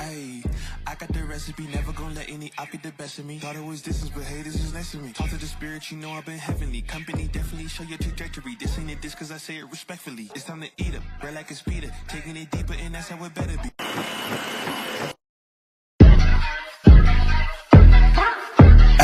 Ayy, I got the recipe, never gonna let any op get the best of me. Thought it was distance, but hey, this is next to me. Talk to the spirit, you know I've been heavenly. Company definitely show your trajectory. This ain't a diss cause I say it respectfully. It's time to eat up, right like a speeder. Taking it deeper and that's how it better be.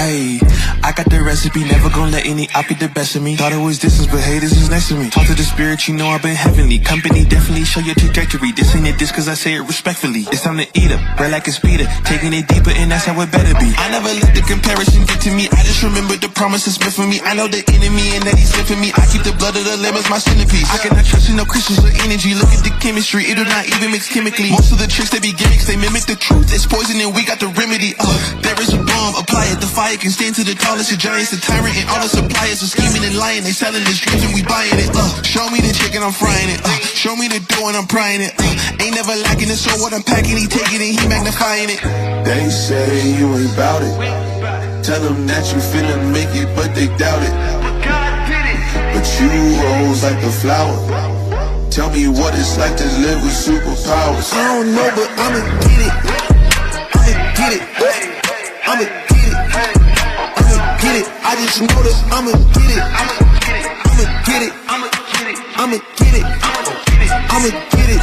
Ayy, I got the recipe, never gonna let any op get the best of me. Thought it was distance, but hey, this is next to me. Talk to the spirit, you know I've been heavenly. Company definitely show your trajectory. This ain't a diss cause I say it respectfully. It's time to eat up, right like a speeder. Taking it deeper and that's how it better be. I never let the comparison get to me. I just remember the promises meant for me. I know the enemy and that he's sent for me. I keep the blood of the lamb as my centerpiece. I cannot trust in no crystals or energy. Look at the chemistry, it do not even mix chemically. Most of the tricks they be gimmicks, they mimic the truth. It's poison and we got the remedy. There is a bomb, apply it. The fire can stand to the tallest of giants. The tyrant and all the suppliers are scheming and lying. They selling his dreams and we buying it. Show me the chicken, I'm frying it. Show me the dough and I'm prying it. Ain't never lacking it, so what I'm packing, he taking it, he magnifying it. They say you ain't bout it. Tell them that you finna make it, but they doubt it. But you rose like a flower. Tell me what it's like to live with superpowers. I don't know, but I'ma get it. I'ma get it. I'ma get it. I'ma get it. I just know that I'ma get it. I'ma get it. I'ma get it. I'ma get it. I'ma get it.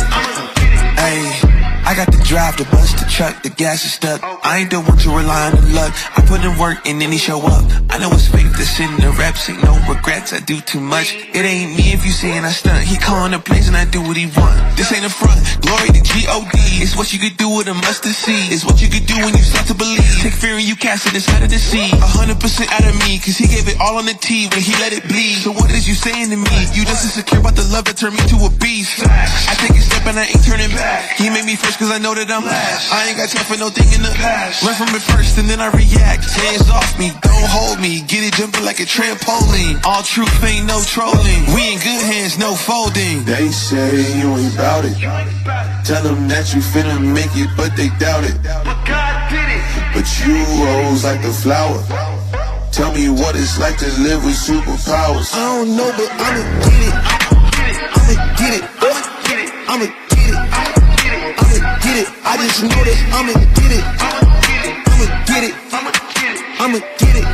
Ayy. I got the drive, the bus, the truck, the gas is stuck. I ain't the one to rely on the luck. I put in work and then he show up. I know it's fake, this in the reps, ain't no regrets, I do too much. It ain't me if you saying I stunt. He calling the plays and I do what he want. This ain't a front, glory to G-O-D. It's what you could do with a mustard seed. It's what you could do when you start to believe. Take fear and you cast it inside of the sea. 100% out of me, cause he gave it all on the tee when he let it bleed. So what is you saying to me? You just insecure about the love that turned me to a beast. I take a step and I ain't turning back. He made me first cause I know that I'm last. I ain't got time for no thing in the past. Learn from it first and then I react. Hands off me, don't hold me. Get it jumping like a trampoline. All truth ain't no trolling. We in good hands, no folding. They say you ain't bout it. Tell them that you finna make it, but they doubt it. But God did it. But you rose like a flower. Tell me what it's like to live with superpowers. I don't know, but I'ma get it. I'ma get it. I'ma get it. I'ma get it. I just know that I'ma get it. I'ma get it. I'ma get it. I'ma get it.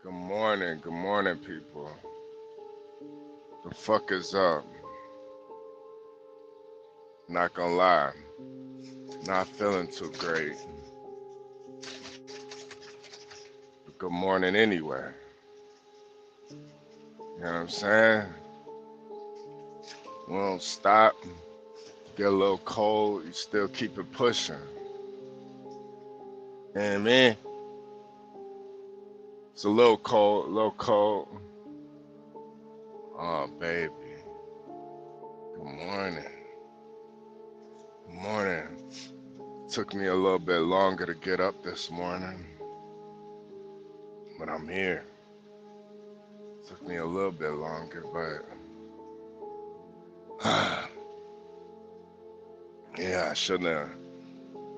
Good morning. Good morning, people. The fuck is up? Not gonna lie, not feeling too great. But good morning anyway. You know what I'm saying? We don't stop. Get a little cold, you still keep it pushing. And man, it's a little cold. Oh, baby. Good morning. Good morning. Took me a little bit longer to get up this morning, but I'm here. Took me a little bit longer, but yeah, I shouldn't have.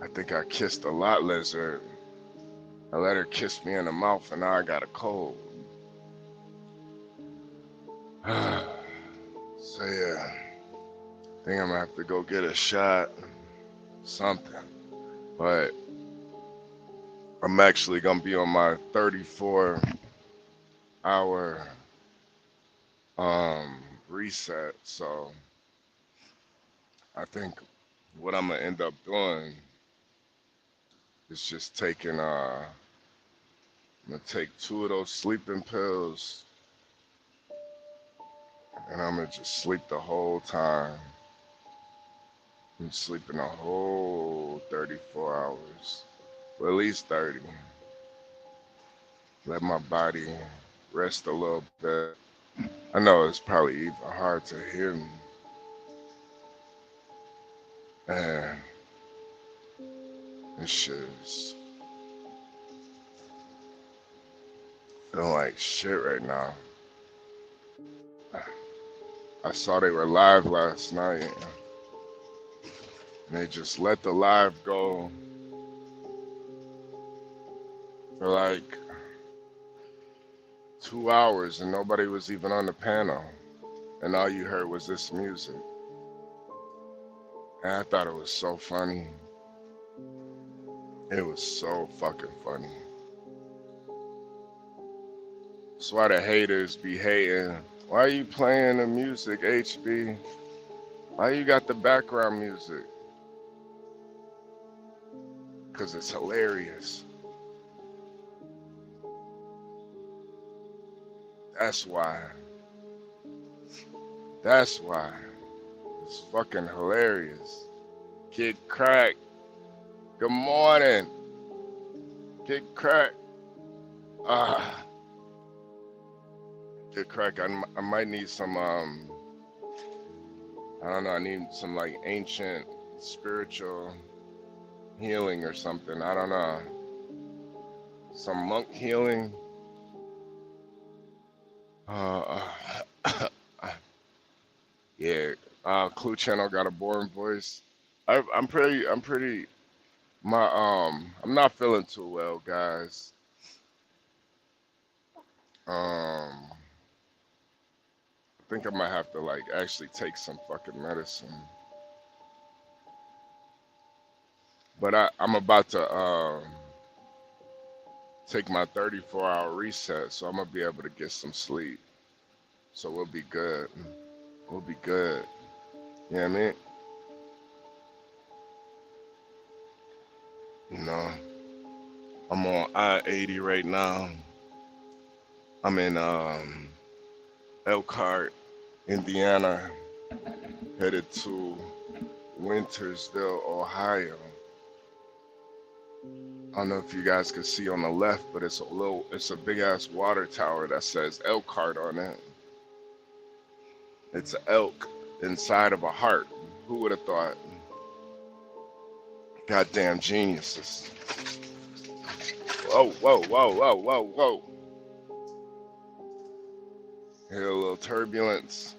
I think I kissed a lot lizard. I let her kiss me in the mouth and now I got a cold. So yeah, I think I'm gonna have to go get a shot, something. But I'm actually gonna be on my 34-hour reset. So I think what I'm gonna end up doing is just taking I'm gonna take 2 of those sleeping pills and I'm gonna just sleep the whole time. I'm sleeping the whole 34 hours, or at least 30. Let my body rest a little bit. I know it's probably even hard to hear me. Man, this shit is feeling like shit right now. I saw they were live last night, and they just let the live go for like 2 hours, and nobody was even on the panel, and all you heard was this music. And I thought it was so funny. It was so fucking funny. That's why the haters be hating. Why are you playing the music, HB? Why you got the background music? Because it's hilarious. That's why. That's why. It's fucking hilarious. Kid Crack. Good morning. Kid Crack. Kid Crack, I might need some, I don't know, I need some like ancient spiritual healing or something. I don't know. Some monk healing. Yeah, Clue Channel got a boring voice. I'm pretty, I'm not feeling too well, guys. I think I might have to like actually take some fucking medicine. But I'm about to take my 34-hour reset, so I'm gonna be able to get some sleep. So we'll be good. We'll be good. You know what I mean? You know, I'm on I-80 right now. I'm in Elkhart, Indiana, headed to Wintersville, Ohio. I don't know if you guys can see on the left, but it's a big ass water tower that says Elkhart on it. It's an elk inside of a heart. Who would have thought? Goddamn geniuses. Whoa, whoa, whoa, whoa, whoa, whoa. Here a little turbulence.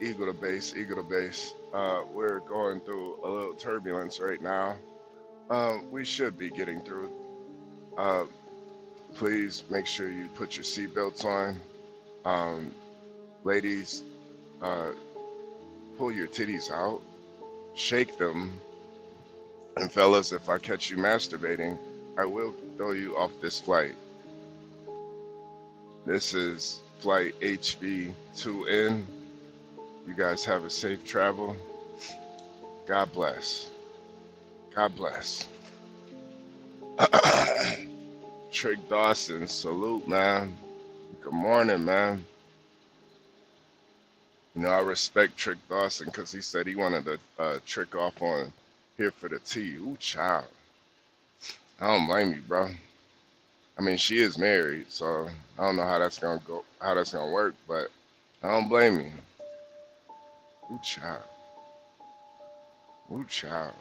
Eagle to base. We're going through a little turbulence right now. We should be getting through. Please make sure you put your seatbelts on. Ladies, pull your titties out, shake them, and fellas, if I catch you masturbating, I will throw you off this flight. This is flight HB2N. You guys have a safe travel. God bless. God bless. Trick Dawson, salute, man. Good morning, man. You know, I respect Trick Dawson because he said he wanted to trick off on Here for the Tea. Ooh, child. I don't blame you, bro. I mean, she is married, so I don't know how that's gonna go, how that's gonna work, but I don't blame you. Ooh, child. Ooh, child.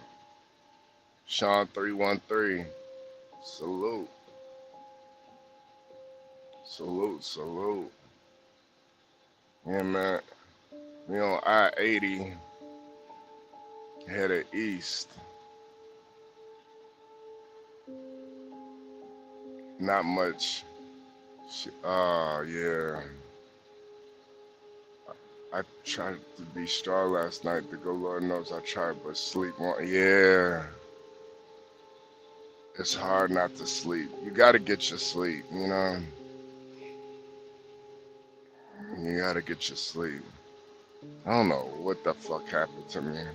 Sean 313. Salute. Salute. Yeah, man. We on I-80, headed east. Not much. Yeah. I tried to be strong last night. The good Lord knows I tried, but sleep won't. Yeah. It's hard not to sleep. You got to get your sleep, you know? You got to get your sleep. I don't know what the fuck happened to me.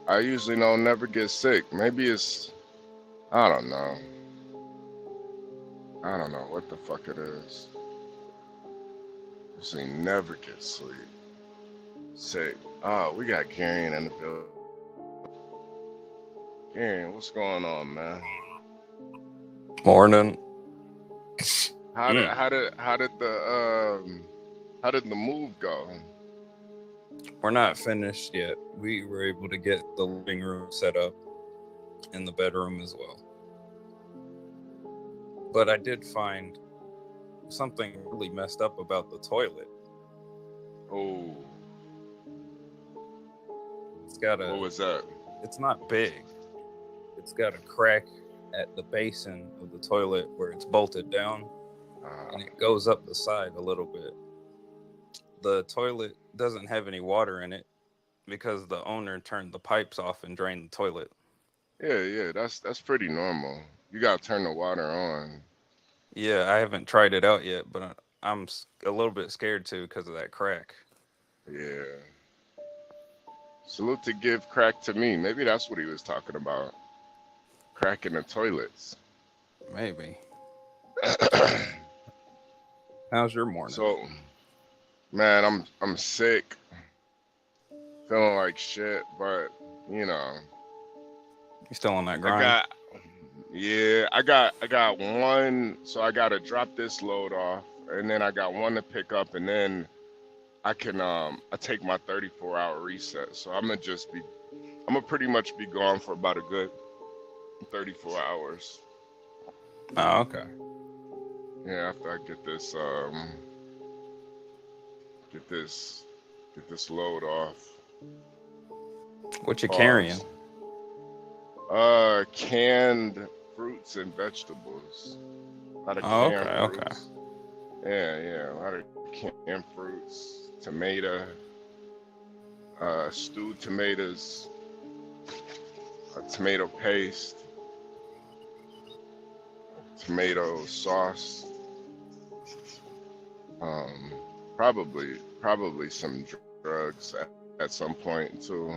I usually don't never get sick. Maybe it's, I don't know. I don't know what the fuck it is. Usually never get sleep. Sick. Oh, we got Karen in the building. Karen, what's going on, man? Morning. How did the move go? We're not finished yet. We were able to get the living room set up and the bedroom as well. But I did find something really messed up about the toilet. Oh, It's got what a, was that? it's not big. It's got a crack at the basin of the toilet where it's bolted down, and it goes up the side a little bit. The toilet doesn't have any water in it because the owner turned the pipes off and drained the toilet. Yeah, that's pretty normal. You gotta turn the water on. Yeah, I haven't tried it out yet, but I'm a little bit scared too because of that crack. Yeah. Salute to give crack to me. Maybe that's what he was talking about. Crack in the toilets. Maybe. How's your morning? So, man, I'm sick, feeling like shit, but you know, You still on that I grind? got one, so I gotta drop this load off, and then I got one to pick up, and then I take my 34-hour reset. So I'm gonna pretty much be gone for about a good 34 hours. Oh, okay. Yeah, after I get this get this load off. What you carrying? Canned fruits and vegetables. A lot of Oh, canned okay, fruits. Yeah, a lot of canned fruits, tomato, stewed tomatoes, tomato paste, tomato sauce, probably some drugs at some point too.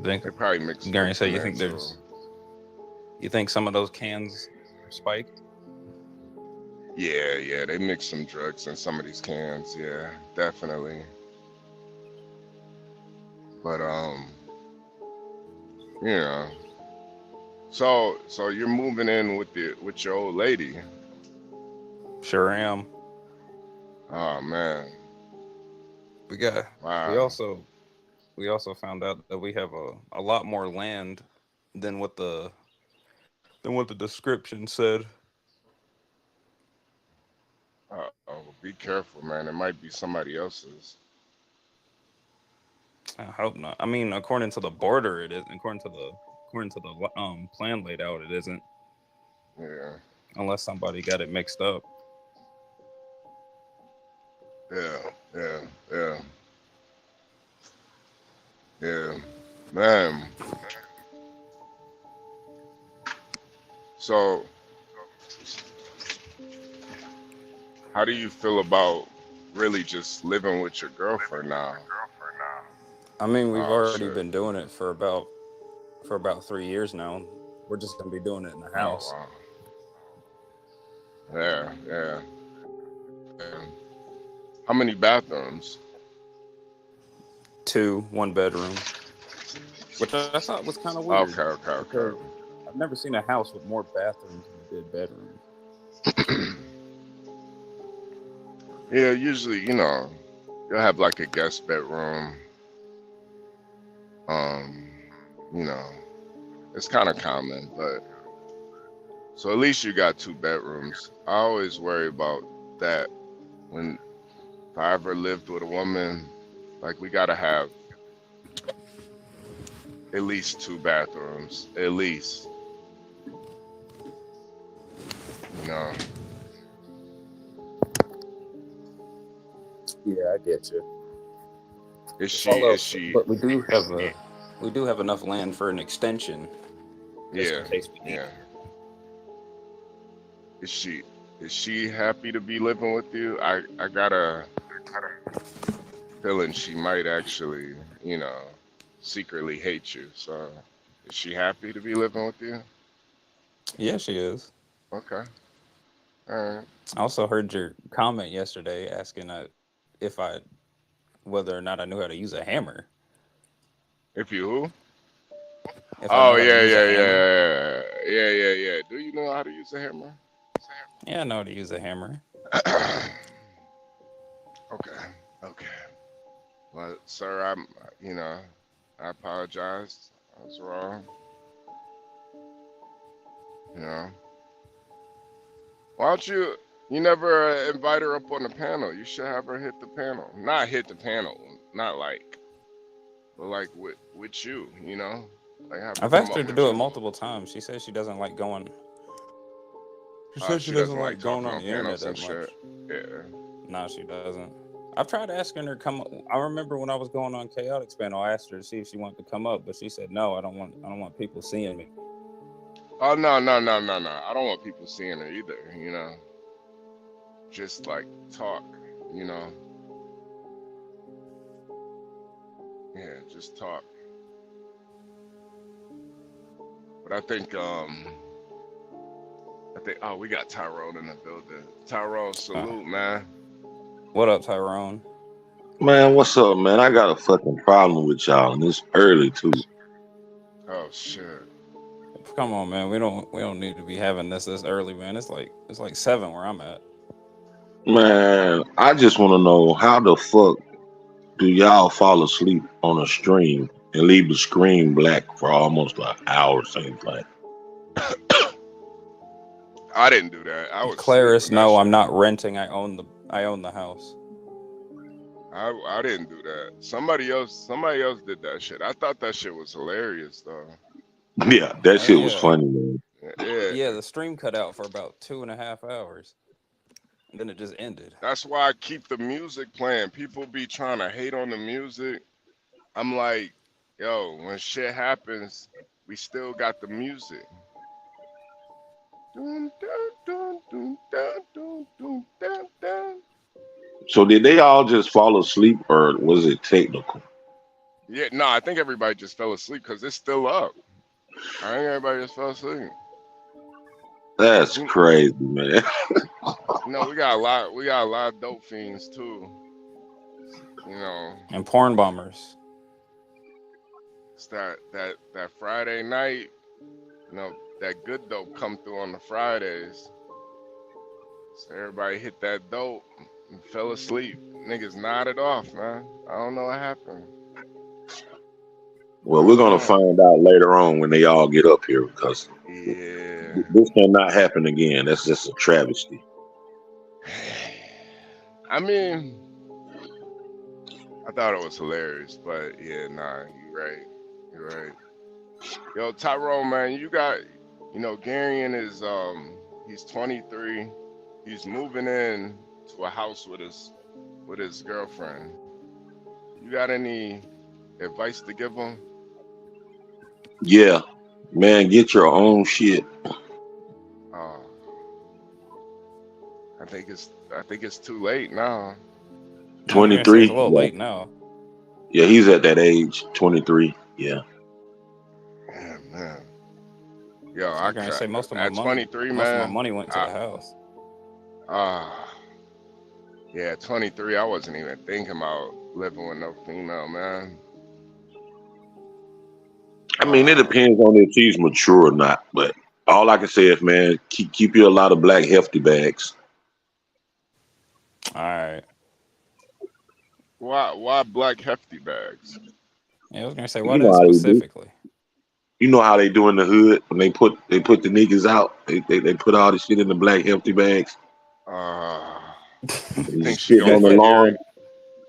They probably mix Gary, drugs so in you there think too. you think some of those cans are spiked? Yeah, they mix some drugs in some of these cans. Yeah, definitely. But you know, so you're moving in with your old lady. Sure am. Oh man, We wow. also found out that we have a lot more land than what the description said. Oh, be careful, man. It might be somebody else's. I hope not. I mean, according to the border, it is. According to the plan laid out, it isn't. Yeah, Unless somebody got it mixed up. yeah, yeah, man. So, how do you feel about really just living with your girlfriend now? I mean, we've Oh already shit. been doing it for about 3 years now. We're just gonna be doing it in the Oh house. wow. Yeah. How many bathrooms? 2, 1 bedroom, which I thought was kind of weird. Okay. I've never seen a house with more bathrooms than it did bedrooms. Yeah, usually, you'll have like a guest bedroom. Um, you know, it's kind of common, but so at least you got 2 bedrooms. I always worry about that when if I ever lived with a woman, like we gotta have at least 2 bathrooms, at least. You know. Yeah, I get you. Is she? But we do have enough land for an extension. Just in case we need it. Is she happy to be living with you? I got a feeling she might actually, secretly hate you. So, is she happy to be living with you? Yeah, she is. Okay. All right. I also heard your comment yesterday asking if whether or not I knew how to use a hammer. If you who? If I Oh know how to use a hammer. yeah. Do you know how to use a hammer? Yeah, I know how to use a hammer. Okay. Well, sir, I apologize. I was wrong. Why don't you? You never invite her up on the panel. You should have her hit the panel. Not hit the panel. Not like, but like with you. You know, like have her I've come asked up her to with do it you. multiple times. She says she doesn't like going. She says she She doesn't doesn't like like going talking on on the internet panels and that much. shit. Yeah. No, she doesn't. I've tried asking her to come up. I remember when I was going on Chaotic's panel, I asked her to see if she wanted to come up, but she said no. I don't want people seeing me. Oh no. I don't want people seeing her either. You know. Just like talk. You know. Yeah, just talk. But I think oh, we got Tyrone in the building. Tyrone, salute, man. What up, Tyrone? Man, what's up, man? I got a fucking problem with y'all, and it's early too. Oh shit. Come on, man. We don't need to be having this early, man. It's like 7 where I'm at. Man, I just want to know how the fuck do y'all fall asleep on a stream and leave the screen black for almost an hour? Seems like. I didn't do that. I was Claris, sleeping. no, I'm not renting. I own the house. I didn't do that. Somebody else did that shit. I thought that shit was hilarious though. Yeah, that shit was funny, man. Yeah, the stream cut out for about 2.5 hours. And then it just ended. That's why I keep the music playing. People be trying to hate on the music. I'm like, yo, when shit happens, we still got the music. Dun, dun, dun, dun, dun, dun, dun, dun, dun. So did they all just fall asleep, or was it technical? Yeah, no, I think everybody just fell asleep because it's still up. I think everybody just fell asleep. That's crazy, man. No, we got a lot of dope fiends too. You know. And porn bombers. It's that Friday night, you know, that good dope come through on the Fridays. So everybody hit that dope and fell asleep. Niggas nodded off, man. I don't know what happened. Well, we're gonna find out later on when they all get up here, because this cannot happen again. That's just a travesty. I mean, I thought it was hilarious, but yeah, nah, you're right. Yo, Tyrone, man, you got, you know, Garion is he's 23. He's moving in to a house with his girlfriend. You got any advice to give him? Yeah, man, get your own shit. I think it's too late now. 23. It's a little late now. Yeah, he's at that age, 23. Yeah. Man. Yo, I can say most of my at money, 23, most man. of my money went to the house. Yeah, 23. I wasn't even thinking about living with no female, man. I mean, it depends on if she's mature or not. But all I can say is, man, keep you a lot of black hefty bags. All right. Why black hefty bags? Yeah, I was gonna say why that specifically. You know how they do in the hood when they put the niggas out. They put all the shit in the black hefty bags. You think she gonna on the lawn?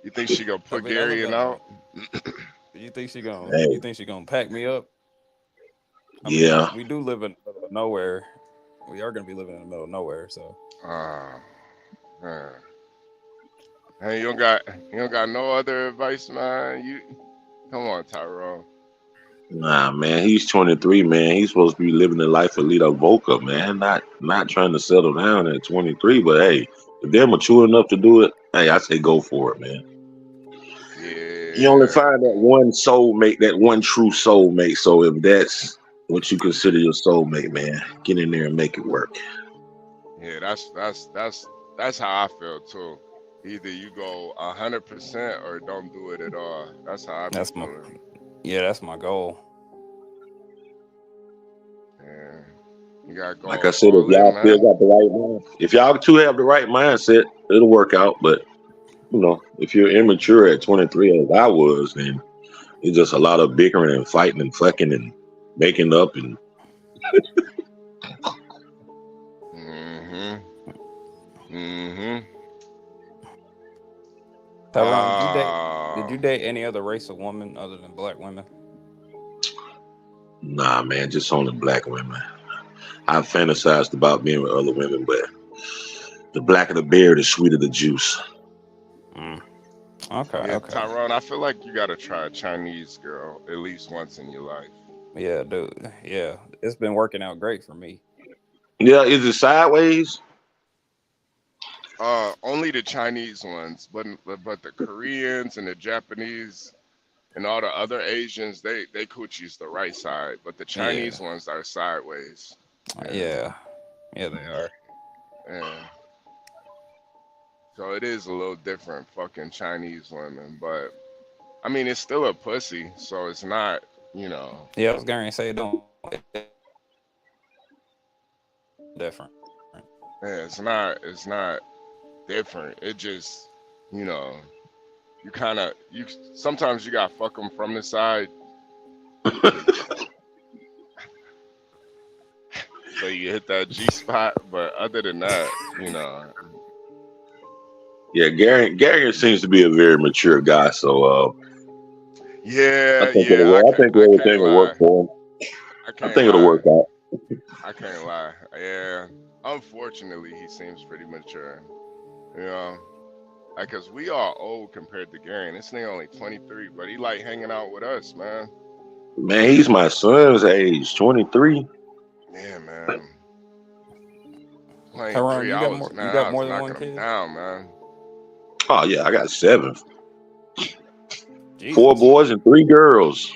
You think she gonna put Gary out? You think she gonna pack me up? I mean, yeah. We do live in the middle of nowhere. We are gonna be living in the middle of nowhere, so. Man. Hey, you don't got no other advice, man. You come on, Tyrone. Nah, man, he's 23, man. He's supposed to be living the life of Lito Boca, man. Not trying to settle down at 23, but hey, if they're mature enough to do it, hey, I say go for it, man. Yeah. You only find that one soulmate, that one true soulmate. So if that's what you consider your soulmate, man, get in there and make it work. Yeah, that's how I feel too. Either you go 100% or don't do it at all. That's how I feel. That's my goal. Yeah. You gotta go. Like I said, if y'all still got the right mind, if y'all two have the right mindset, it'll work out. But you know, if you're immature at 23 as I was, then it's just a lot of bickering and fighting and fucking and making up and Mm-hmm. Tyrone, did you date any other race of women other than black women? Nah, man, just only black women. I fantasized about being with other women, but the blacker the beer, the sweeter the juice. Okay, Yeah, okay. Tyrone, I feel like you gotta try a Chinese girl at least once in your life. Yeah, dude. Yeah, it's been working out great for me. Yeah, is it sideways? Only the Chinese ones, but the Koreans and the Japanese and all the other Asians, they coochie's the right side, but the Chinese Yeah, ones are sideways. yeah, yeah, they are. Yeah. So it is a little different, fucking Chinese women, but I mean it's still a pussy, so it's not, you know. Yeah, I was going to say don't different. Yeah, it's not different. It just, you know, you sometimes you gotta fuck them from the side, so you hit that G spot. But other than that, you know. Yeah, Gary seems to be a very mature guy, so I Yeah, think yeah, it'll work. I think I can't everything will lie. work for him. I I can't think it'll lie. work out. I can't lie. Yeah. Unfortunately, he seems pretty mature. You know, like, cause we are old compared to Gary. And this nigga only 23, but he like hanging out with us, man. Man, he's my son's age, 23. Yeah, man. Playing Tyrone, 3 hours, you man. got I was more than one knocking him kid? down, man. Oh yeah, I got 7. 4 Jesus. boys and 3 girls.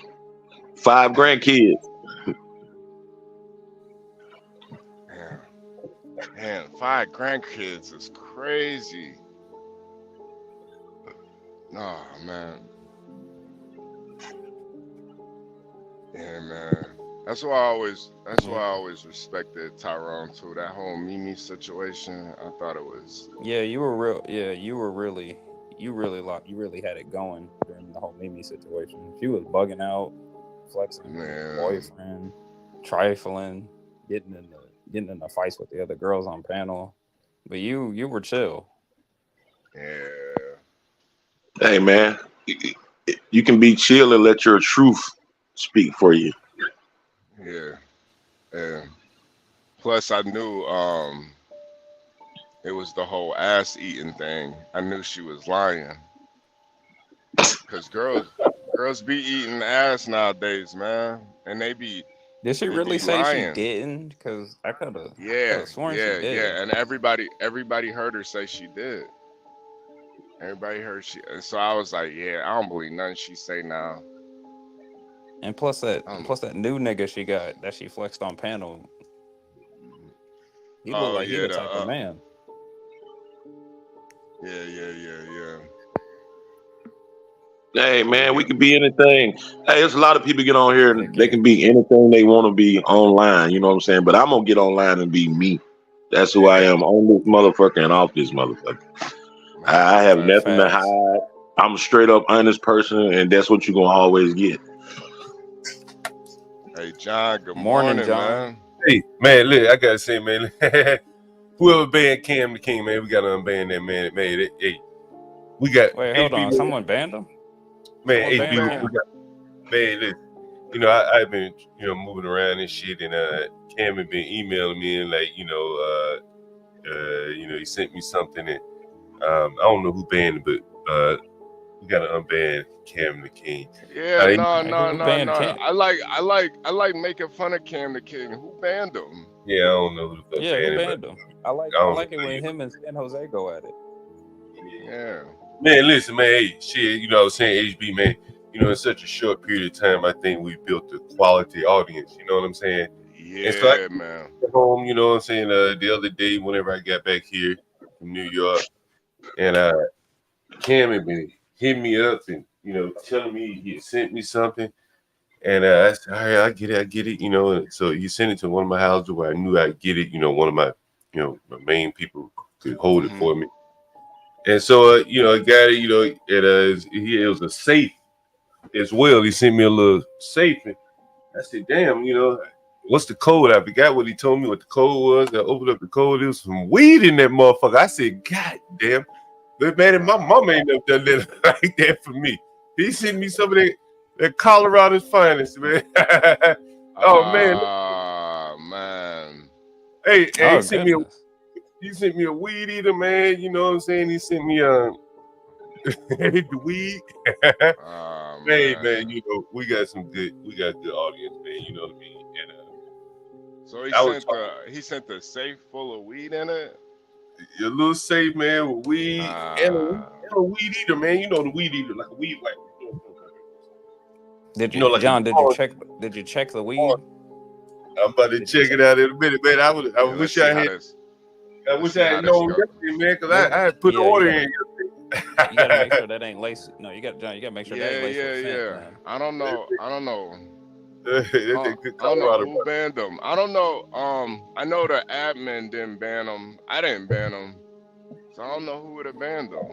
5 grandkids. Man, man, 5 grandkids is crazy. Oh man. Yeah, man. That's why I always respected Tyrone too. That whole Mimi situation, I thought it was. Yeah, you were real. Yeah, you really had it going during the whole Mimi situation. She was bugging out, flexing with her Yeah, boyfriend, trifling, getting in the fights with the other girls on panel. But you were chill. yeah, Hey man, you can be chill and let your truth speak for you. yeah, yeah. Plus, I knew it was the whole ass eating thing. I knew she was lying, cause girls be eating ass nowadays, man, and Did she they really be say she lying. didn't? Because I could Yeah, have sworn she yeah, did. yeah. And everybody heard her say she did. Everybody heard she. And so I was like, yeah, I don't believe nothing she say now. And plus that Um, new nigga she got that she flexed on panel, he looked oh like he yeah, the type of man. yeah. Hey Oh man, we yeah, can be anything. Hey, there's a lot of people get on here Heck and they yeah. can be anything they want to be online. You know what I'm saying? But I'm gonna get online and be me. That's who I yeah, am on this motherfucker and off this motherfucker. man. I have nothing to Facts. hide. I'm a straight up honest person, and that's what you're gonna always get. Hey John, good Morning, morning, John. man. Hey, man, look, I gotta say, man, whoever banned Cam the King, man, we gotta unban that man. Man, hey, we got Wait, hold on. HB, Someone banned him? man, Someone Who banned HB, banned? we Cam? got, man, listen, I've been, moving around and shit, and Cam had been emailing me and like, he sent me something, and I don't know who banned it, but we gotta unban Cam the King. Yeah, no. Like, who banned Cam? I like making fun of Cam the King. Who banned him? Yeah, I don't know who the fuck Yeah, who banned it, but banned him? I I don't like it know. when him and San Jose go at it. Yeah. Man, listen, man, hey, shit, I was saying HB, man, in such a short period of time, I think we built a quality audience, you know what I'm saying? And so I Yeah, man. got home, you know what I'm saying, the other day, whenever I got back here from New York, and Cam had been hitting me up and, telling me he had sent me something. And I said, all right, I get it, and so he sent it to one of my houses where I knew I'd get it, one of my, my main people could hold it for me. And so, I got it, it was a safe as well. He sent me a little safe. And I said, damn, what's the code? I forgot what he told me what the code was. I opened up the code. There was some weed in that motherfucker. I said, God damn. But man, my mama ain't never done that like that for me. He sent me some of that Colorado's finest, man. Oh man. Man. Hey, Oh, he sent me a weed eater, man. You know what I'm saying? He sent me the weed. Hey, man, you know, we got good audience, man. You know what I mean? And so he sent the safe full of weed in it. A little safe, man, with weed and a weed eater, man. You know the weed eater, like a weed like. Did you, know, like John? Did you check the weed? I'm about to check it out in a minute, man. I wish I had known yesterday, man, because I had put the order in. You gotta make sure that ain't lace. No, you got John. You gotta make sure that ain't lace with fent, man. I don't know. I don't know who banned them. I don't know. I know the admin didn't ban them. I didn't ban them, so I don't know who would have banned them.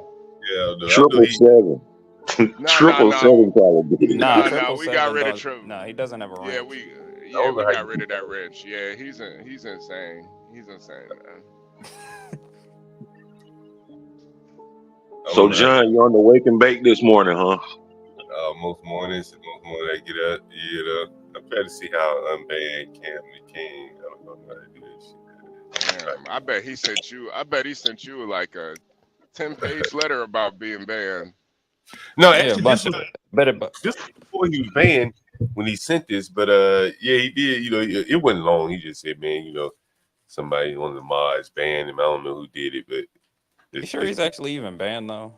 Yeah, no, 777. 777 probably. No, we got rid of Triple. No, he doesn't have a ranch. We got rid of that wrench. Yeah, he's insane. He's insane, man. So, John, you're on the wake and bake this morning, huh? Most mornings I get up, I'm trying to see how unbanned Cam the King. I don't know how to do this shit. Damn, I bet he sent you like a 10-page letter about being banned. No, actually, this was before he was banned when he sent this, but he did. You know, it wasn't long. He just said, man, you know, somebody, one of the mods banned him. I don't know who did it, but. You sure he's actually even banned though?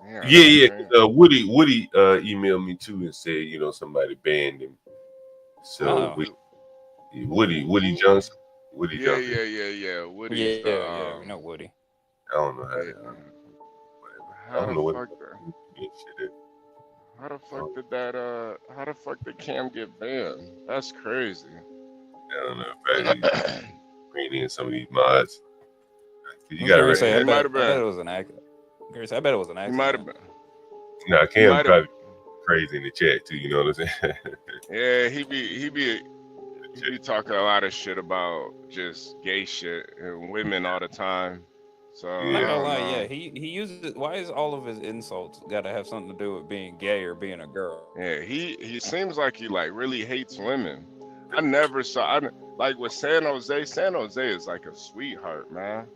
Yeah. Woody emailed me too and said, you know, somebody banned him. So Woody Johnson. Woody Johnson. Yeah. Woody. Yeah. We know Woody. I don't know how. How the fuck did Cam get banned? That's crazy. I don't know. Probably bringing in some of these mods. You got to say, I bet it was an accident. I bet it was an accident. He might have been. No, Cam probably crazy in the chat too. You know what I'm saying? Yeah, he be talking a lot of shit about just gay shit and women all the time. So I'm not gonna lie, yeah, he uses it. Why is all of his insults got to have something to do with being gay or being a girl? Yeah, he seems like he like really hates women. I never saw. Like with San Jose. San Jose is like a sweetheart, man.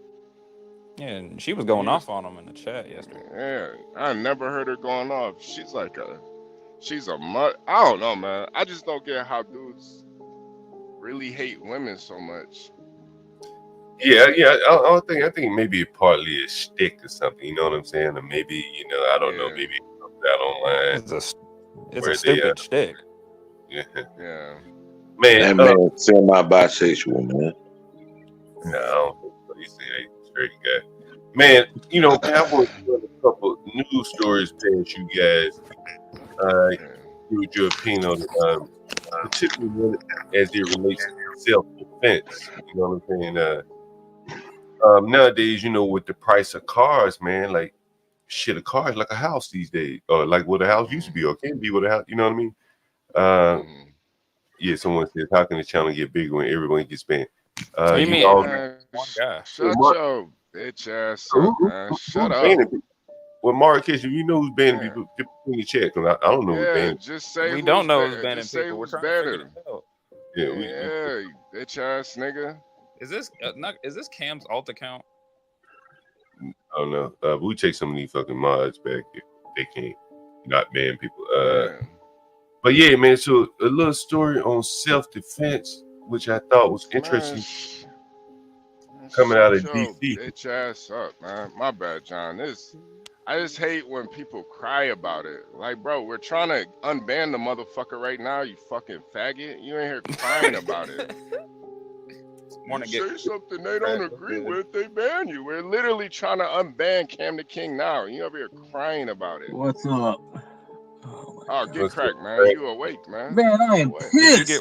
Yeah, and she was going off on him in the chat yesterday. Yeah, I never heard her going off. She's a mud. I don't know, man. I just don't get how dudes really hate women so much. Yeah. I think maybe partly a shtick or something. You know what I'm saying? Or maybe, you know, I don't know. Maybe it comes out online. It's a stupid shtick. Yeah. Man, that man semi-bisexual, man. No, I don't think so. He's a straight guy. Man, you know, I want to run a couple news stories past you guys. Give your opinion on particularly as it relates to self-defense. You know what I'm saying? Nowadays, you know, with the price of cars, man, like shit, a car is like a house these days, or like what a house used to be, or can be what a house. You know what I mean? Yeah. Someone says, "How can the channel get bigger when everyone gets banned?" You mean one guy? Shut your bitch ass up, man. Shut up. Well, Marcus, you know who's banning people? Get in the chat, because I don't know who's banning. Just say we don't know who's banning people. We're trying to figure it out. Yeah, you bitch ass nigga. Is this Cam's alt account? I don't know. We take some of these fucking mods back if they can't not ban people. But yeah, man. So a little story on self-defense, which I thought was interesting. Coming out of DC. Bitch ass up, man. My bad, John. I just hate when people cry about it. Like, bro, we're trying to unban the motherfucker right now, you fucking faggot. You ain't here crying about it. You say something they don't agree with, they ban you. We're literally trying to unban Cam the King now. You over here crying about it. What's up? Oh, get cracked, man. You awake, man. Man, I am pissed.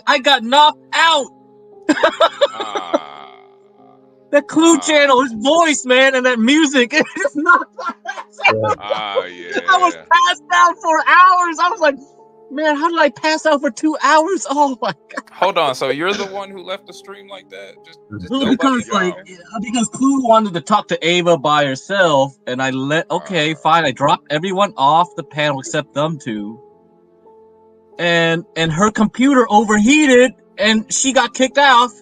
I got knocked out. That Clue channel, his voice, man, and that music, it just knocked my ass out. Yeah. I was passed out for hours. I was like, Man, how did I pass out for 2 hours? Oh my god! Hold on. So you're the one who left the stream like that? Just Well, nobody. because Clue wanted to talk to Ava by herself, and I fine. I dropped everyone off the panel except them two, and her computer overheated, and she got kicked off,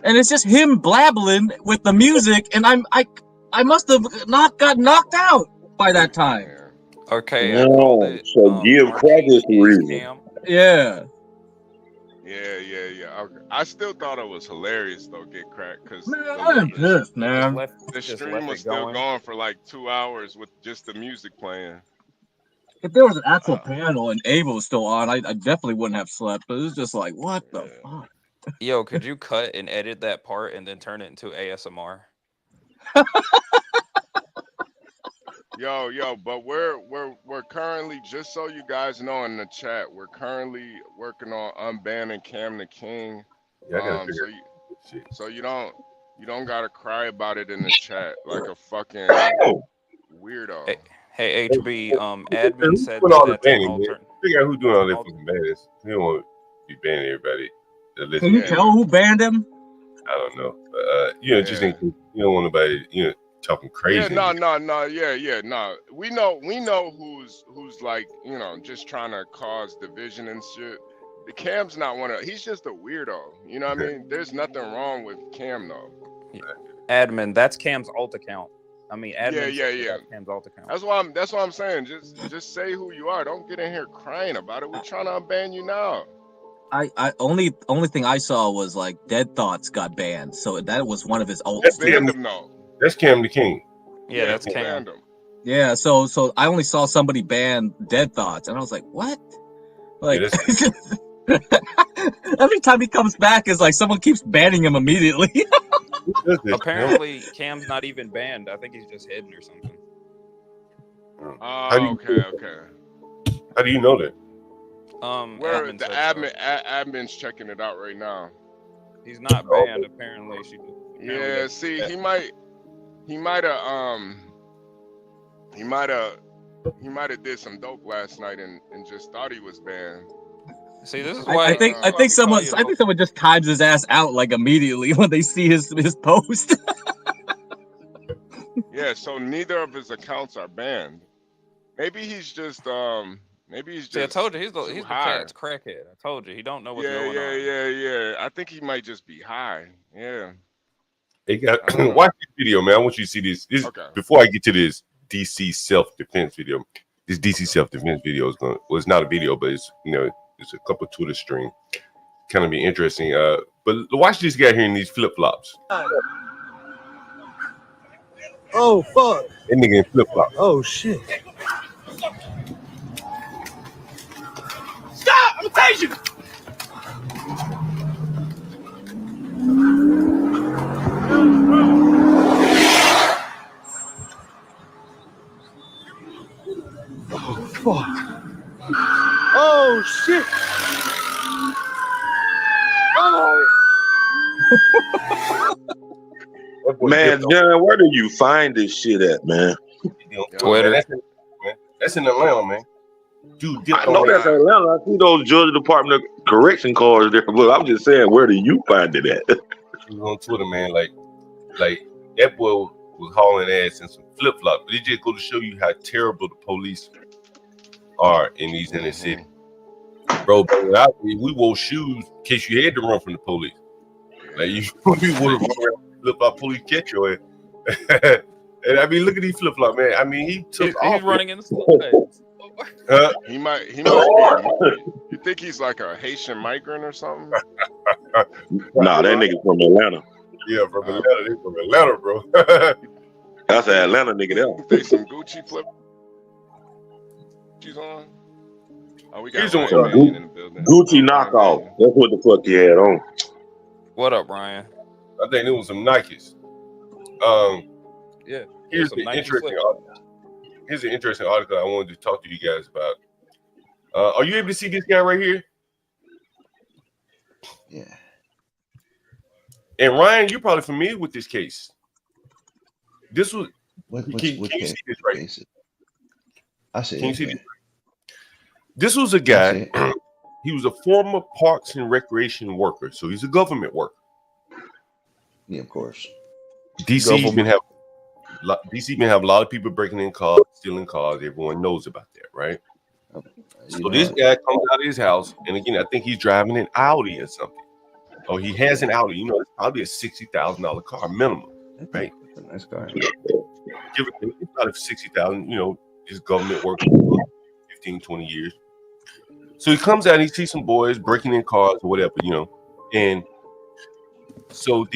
and it's just him blabbling with the music, and I must have not got knocked out by that time. Okay, No, I called it. so give credit to reason. Yeah. Yeah. Okay. I still thought it was hilarious though, get cracked, because I'm pissed, man. the stream was still going for like 2 hours with just the music playing. If there was an actual panel and Ava was still on, I definitely wouldn't have slept. But it was just like, what the fuck? Yo, could you cut and edit that part and then turn it into ASMR? Yo, but we're currently, just so you guys know in the chat, we're currently working on unbanning Cam the King. So you don't gotta cry about it in the chat like a fucking weirdo. Hey HB, admin said all the that's banning, figure out who's doing all that fucking banners. He don't want to be banning everybody. Can you tell who banned him? I don't know. Just think you don't want nobody, talking crazy. No. We know who's like, just trying to cause division and shit. The Cam's not he's just a weirdo. You know what I mean? There's nothing wrong with Cam though. Admin, that's Cam's alt account. I mean, admin. Yeah. That's Cam's alt account. That's what I'm saying. Just say who you are. Don't get in here crying about it. We're trying to unban you now. I only thing I saw was like Dead Thoughts got banned, so that was one of his alts. That's Cam the King. Yeah, that's Cam. Yeah, so I only saw somebody ban Dead Thoughts, and I was like, what? Like, every time he comes back, it's like someone keeps banning him immediately. Apparently, Cam's not even banned. I think he's just hidden or something. Okay. How do you know that? Where the admin's checking it out right now. He's not banned. Apparently, see, he might have did some dope last night and just thought he was banned. See, this is why I think someone just times his ass out like immediately when they see his post. Yeah, so neither of his accounts are banned. Maybe he's just See, I told you he's the cat's crackhead. I told you he don't know what's going on. Yeah. I think he might just be high. Yeah. Hey, watch this video, man. I want you to see this. Before I get to this DC self-defense video. This DC self-defense video it's not a video, but it's it's a couple to the stream. Kind of be interesting. But watch this guy here in these flip-flops. Oh fuck. That nigga in flip-flops. Oh shit. Stop! I'm crazy! Oh fuck. Oh shit. Oh. Man, John, where do you find this shit at, man? Twitter. That's in Atlanta, man. Dude, I know that's Atlanta. I see those Georgia Department of Correction cards there, but I'm just saying, where do you find it at? He was on Twitter, man. Like that boy was hauling ass in some flip flops, but it just go to show you how terrible the police are in these inner city, bro. We wore shoes in case you had to run from the police. Like you would have flip flop police catch your ass. And I mean, look at these flip flop, man. I mean, he took off. He's running in the slip. He might be. You think he's like a Haitian migrant or something? Nah, that nigga from Atlanta. Yeah, from Atlanta. They from Atlanta, bro. That's an Atlanta nigga there. They some Gucci flip. She's on. Oh, we got some Ryan in the building. Gucci knockoff. That's what the fuck he had on. What up, Ryan? I think it was some Nikes. Yeah. Here's an interesting article I wanted to talk to you guys about. Are you able to see this guy right here? Yeah. And Ryan, you're probably familiar with this case. This was. What can you case? see this right? I see. Can you see this? This was a guy. He was a former Parks and Recreation worker, so he's a government worker. Yeah, of course. DC been have a lot of people breaking in cars, stealing cars. Everyone knows about that, right? So this guy comes out of his house, and again, I think he's driving an Audi or something. Or he has an Audi. You know, it's probably a $60,000 car minimum, right? That's a nice car. Give it about $60,000. You know, his government work 15, 20 years. So he comes out and he sees some boys breaking in cars or whatever, you know. And so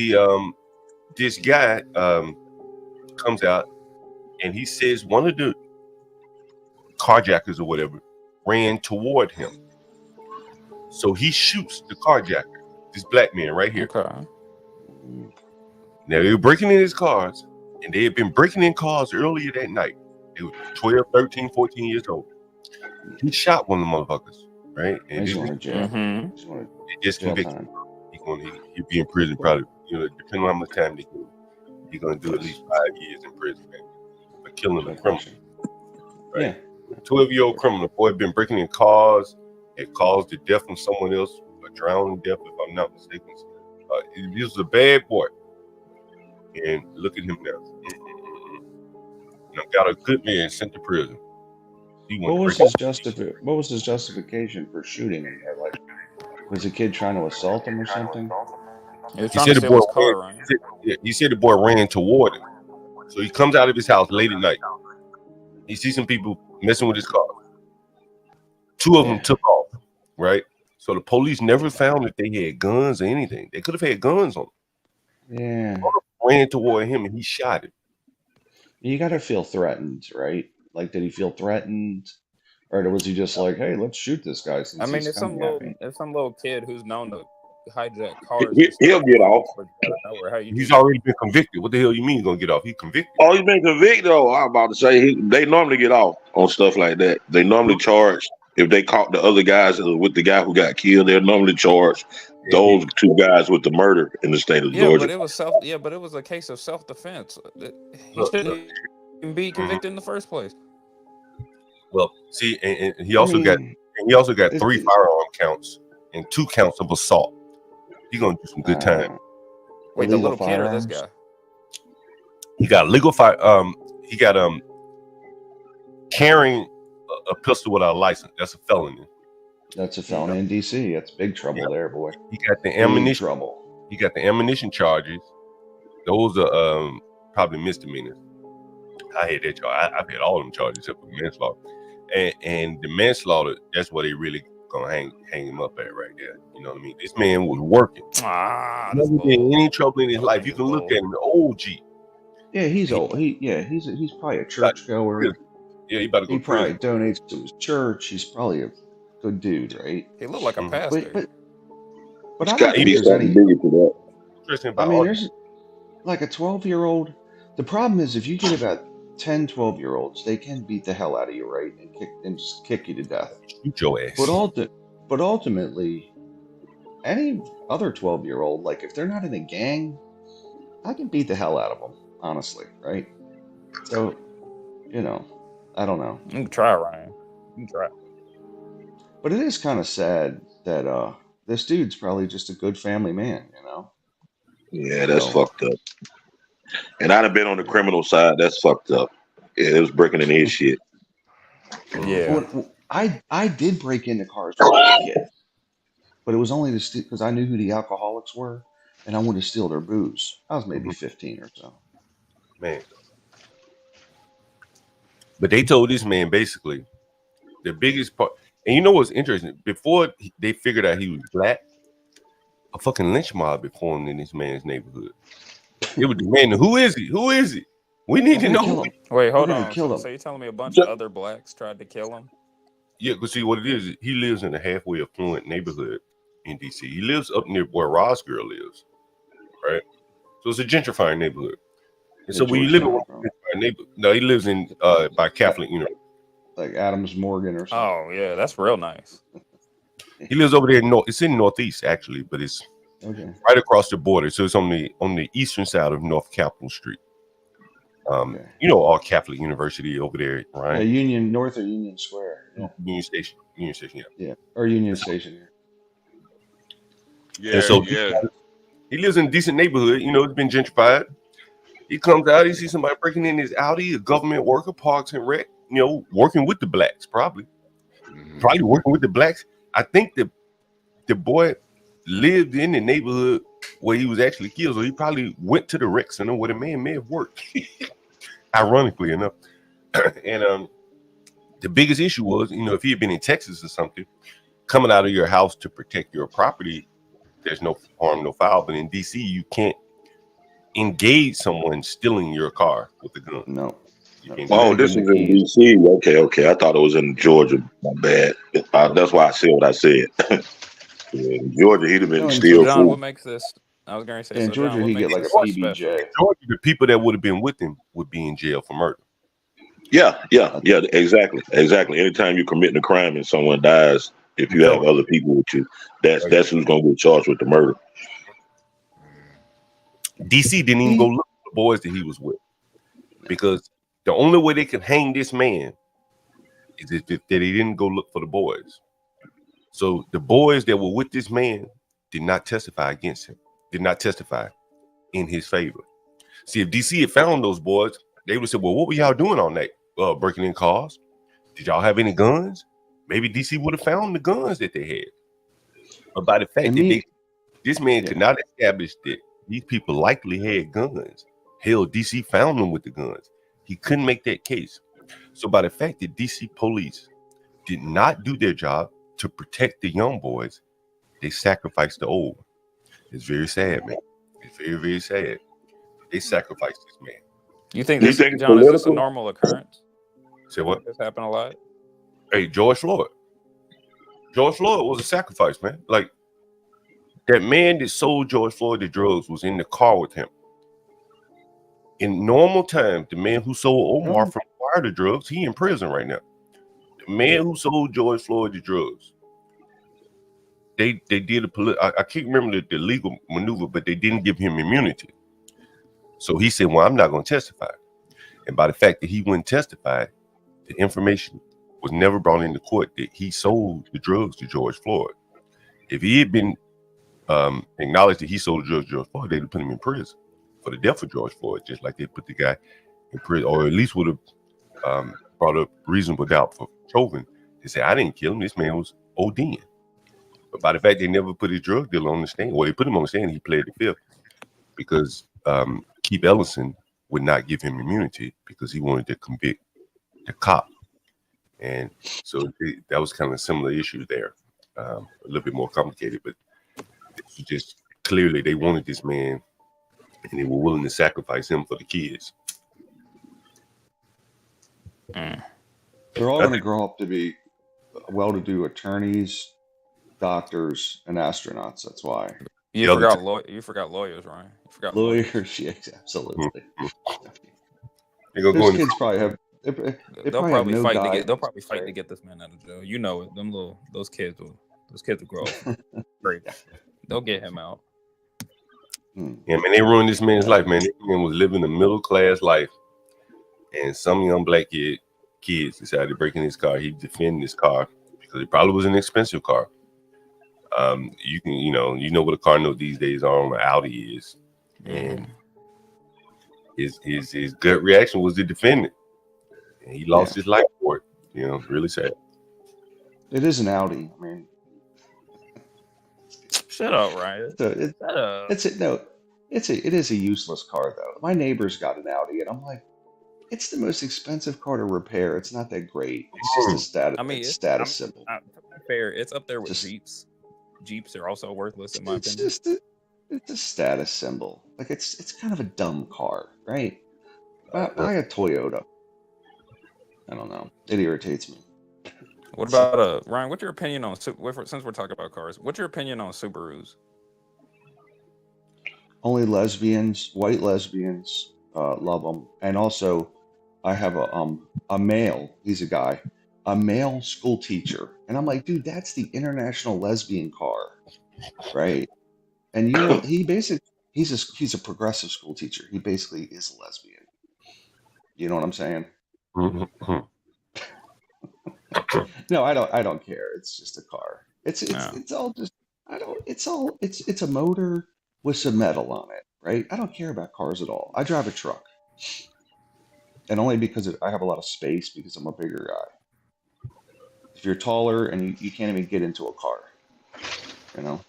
this guy comes out and he says one of the carjackers or whatever ran toward him. So he shoots the carjacker, this black man right here. Okay. Now they were breaking in his cars, and they had been breaking in cars earlier that night. They were 12, 13, 14 years old. He shot one of the motherfuckers, right? And He's going to jail. Mm-hmm. They just convicted. He'll be in prison probably, you know, depending on how much time they give him. He's going to do at least 5 years in prison, man, for killing a criminal. Right? Yeah. 12-year-old criminal. Boy had been breaking in cars. It caused the death of someone else, a drowning death, if I'm not mistaken. He was a bad boy. And look at him now. And got a good man sent to prison. What was his justification for shooting him? Like, was the kid trying to assault him or something? He said the boy ran toward him. So he comes out of his house late at night. He sees some people messing with his car. Two of them took off, right? So the police never found that they had guns or anything. They could have had guns on them. Yeah. Ran toward him and he shot him. You got to feel threatened, right? Like, did he feel threatened? Or was he just like, hey, let's shoot this guy? Since I mean, he's if some little kid who's known to hijack cars, he'll get off. He's already been convicted. What the hell you mean he's gonna get off? He's convicted. Oh, he's been convicted. Oh, I'm about to say they normally get off on stuff like that. They normally charge if they caught the other guys with the guy who got killed. They're normally charged those two guys with the murder in the state of Georgia. But it was but it was a case of self-defense. He shouldn't even be convicted in the first place. Well, see, and he also got 3 firearm counts and 2 counts of assault. He's gonna do some good time. Wait, the little kid or this guy? He got legal he got carrying a pistol without a license. That's a felony. That's a felony in DC. That's big trouble there, boy. He got the ammunition trouble. He got the ammunition charges. Those are probably misdemeanors. I had that charge. I've had all them charges except for manslaughter. And the manslaughter, that's what they really gonna hang him up at right there. You know what I mean? This man was working. Never been in any trouble in his life. You can look at him, the old G. Yeah, he's old. He's probably a church goer. Yeah, he about to go. He probably donates to his church. He's probably a good dude, right? He looked like a pastor. But I don't think there's any. I mean, there's like a 12-year-old. The problem is if you get about 10, 12-year-olds, they can beat the hell out of you, right? And just kick you to death. Shoot your ass. But ultimately, any other 12-year-old, like if they're not in a gang, I can beat the hell out of them, honestly, right? So, you know, I don't know. You can try, Ryan. You can try. But it is kind of sad that this dude's probably just a good family man, you know? Yeah, that's fucked up. And I'd have been on the criminal side. That's fucked up. Yeah, it was breaking in his shit. Yeah. I did break into cars when I was a kid, but it was only because I knew who the alcoholics were, and I wanted to steal their booze. I was maybe 15 or so. Man. But they told this man basically the biggest part. And you know what's interesting? Before they figured out he was black, a fucking lynch mob had formed in this man's neighborhood. It was demanding, who is he? Who is he? We need to know. Wait, hold on. So you're telling me a bunch of other blacks tried to kill him? Yeah, because see what it is, he lives in a halfway affluent neighborhood in DC. He lives up near where Ross girl lives, right? So it's a gentrifying neighborhood. And so when you live in a neighborhood, no, he lives in by Catholic University. Like Adams Morgan or something. Oh yeah, that's real nice. He lives over there in it's in Northeast actually, but it's right across the border. So it's on the eastern side of North Capitol Street. Okay. You know, all Catholic University over there, Yeah, right? Union North or Union Square. Yeah. Union Station, yeah. Yeah. Or Union Station here. And Yeah, so yeah. he lives in a decent neighborhood. You know, it's been gentrified. He comes out, he sees somebody breaking in his Audi, a government worker, parks and rec, you know, working with the blacks, probably working with the blacks. I think the boy lived in the neighborhood where he was actually killed, so he probably went to the rec center where the man may have worked, ironically enough. And the biggest issue was, you know, if he had been in Texas or something, coming out of your house to protect your property, there's no harm, no foul. But in DC, you can't engage someone stealing your car with a gun. No. Oh, this is in DC. Okay. I thought it was in Georgia. My bad. That's why I said what I said. In Georgia, he'd have been still John, cool. what makes this? I was going to say, in so Georgia, John, he get like a PBJ. PBJ. Georgia, the people that would have been with him would be in jail for murder. Yeah, exactly. Anytime you're committing a crime and someone dies, if you have other people with you, that's who's gonna get charged with the murder. DC didn't even go look for the boys that he was with, because the only way they could hang this man is if that he didn't go look for the boys. So the boys that were with this man did not testify against him, did not testify in his favor. See, if DC had found those boys, they would have said, well, what were y'all doing all night? Breaking in cars? Did y'all have any guns? Maybe DC would have found the guns that they had. But by the fact that this man could not establish that these people likely had guns, hell, DC found them with the guns. He couldn't make that case. So by the fact that DC police did not do their job to protect the young boys, they sacrificed the old. It's very sad, man. It's very, very sad. They sacrificed this man. You think this, John, is this a normal occurrence? Say what? This happened a lot? Hey, George Floyd. George Floyd was a sacrifice, man. Like, that man that sold George Floyd the drugs was in the car with him. In normal time, the man who sold Omar from the drugs, he in prison right now. The man who sold George Floyd the drugs, they did I can't remember the legal maneuver, but they didn't give him immunity. So he said, well, I'm not going to testify. And by the fact that he wouldn't testify, the information was never brought into court that he sold the drugs to George Floyd. If he had been acknowledged that he sold the drugs to George Floyd, they'd have put him in prison for the death of George Floyd, just like they put the guy in prison, or at least would have brought up reasonable doubt for Chauvin. They say, I didn't kill him. This man was ODing. But by the fact they never put his drug dealer on the stand, well, they put him on the stand, he pled the fifth, because Keith Ellison would not give him immunity because he wanted to convict the cop. And so that was kind of a similar issue there. A little bit more complicated, but it's just clearly they wanted this man and they were willing to sacrifice him for the kids. They're all going to grow up to be well-to-do attorneys, doctors, and astronauts. That's why. You forgot lawyers, Ryan. You forgot lawyers. Yes, absolutely. Those kids probably have. They'll probably fight to get this man out of jail. You know it. Those kids will grow up. Great. They'll get him out. Yeah, man, they ruined this man's life, man. This man was living a middle-class life, and some young black kids decided to break in his car. He defended his car because it probably was an expensive car. You know what a car note these days on an Audi is, and his gut reaction was to defend it, and he lost his life for it. You know, really sad. It is an Audi. I mean, shut up, Ryan. It is a useless car though. My neighbor's got an Audi, and I'm like, it's the most expensive car to repair. It's not that great. It's just a status. It's status symbol. Fair. It's up there with Jeeps. Jeeps are also worthless in my opinion. It's a status symbol. Like it's kind of a dumb car, right? Buy a Toyota. I don't know. It irritates me. What about Ryan? What's your opinion on since we're talking about cars? What's your opinion on Subarus? Only lesbians, white lesbians, love them, and also I have a male. He's a guy. A male school teacher, and I'm like, dude, that's the international lesbian car, right? And he's a progressive school teacher. He basically is a lesbian, You know what I'm saying? Mm-hmm. No, I don't care. It's just a car. It's all just it's a motor with some metal on it, right? I don't care about cars at all. I drive a truck, and only because I have a lot of space because I'm a bigger guy. If you're taller and you can't even get into a car, you know.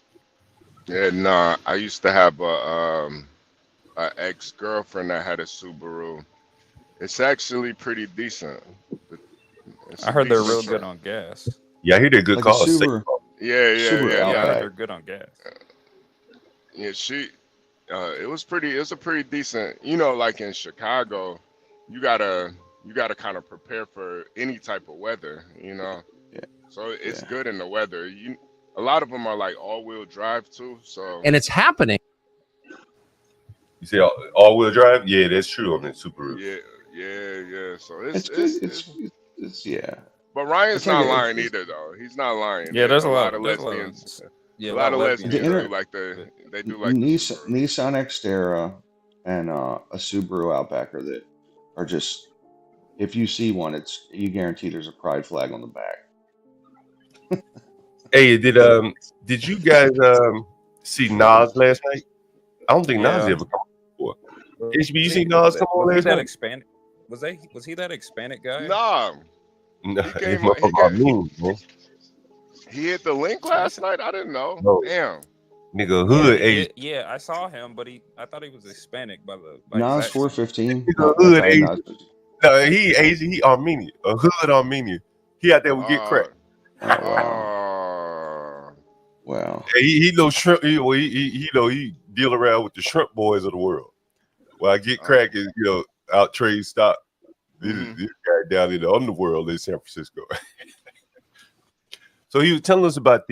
Yeah, nah. I used to have a ex-girlfriend that had a Subaru. It's actually pretty decent. It's I a heard they're decent real truck. good on gas. Yeah, I hear they're good Like a cars. Subaru Yeah, I heard Outback. they're good on gas. Yeah, it was a pretty decent. You know, like in Chicago, you gotta kind of prepare for any type of weather. You know, Yeah, so it's yeah. good in the weather. A lot of them are like all-wheel drive too. So And it's happening. You say all-wheel drive? Yeah, that's true on that Subaru. yeah. So It's good. It's yeah. But Ryan's It's like not lying either, though. He's not lying. Yeah, there's A lot of there's lesbians. a A lot of lesbians the do inner like the Nissan, Subaru. Nissan Xterra and a Subaru Outback are just, if you see one, you guarantee there's a pride flag on the back. Hey, did you guys see Nas last night? I don't think Nas ever come before. HB, you seen Nas come on last night? Was he that Hispanic guy? Nah. No, He hit the link last night? I didn't know. No. Damn. Nigga, hood age. Yeah, I saw him, but I thought he was Hispanic by Nas 415. Nigga, hood Asian. No, he Asian. He Armenian. A hood Armenian. He out there would get cracked. Wow. He know shrimp. He deal around with the shrimp boys of the world. Well, I get crack is out trade stock. This guy down in the underworld in San Francisco. So he was telling us about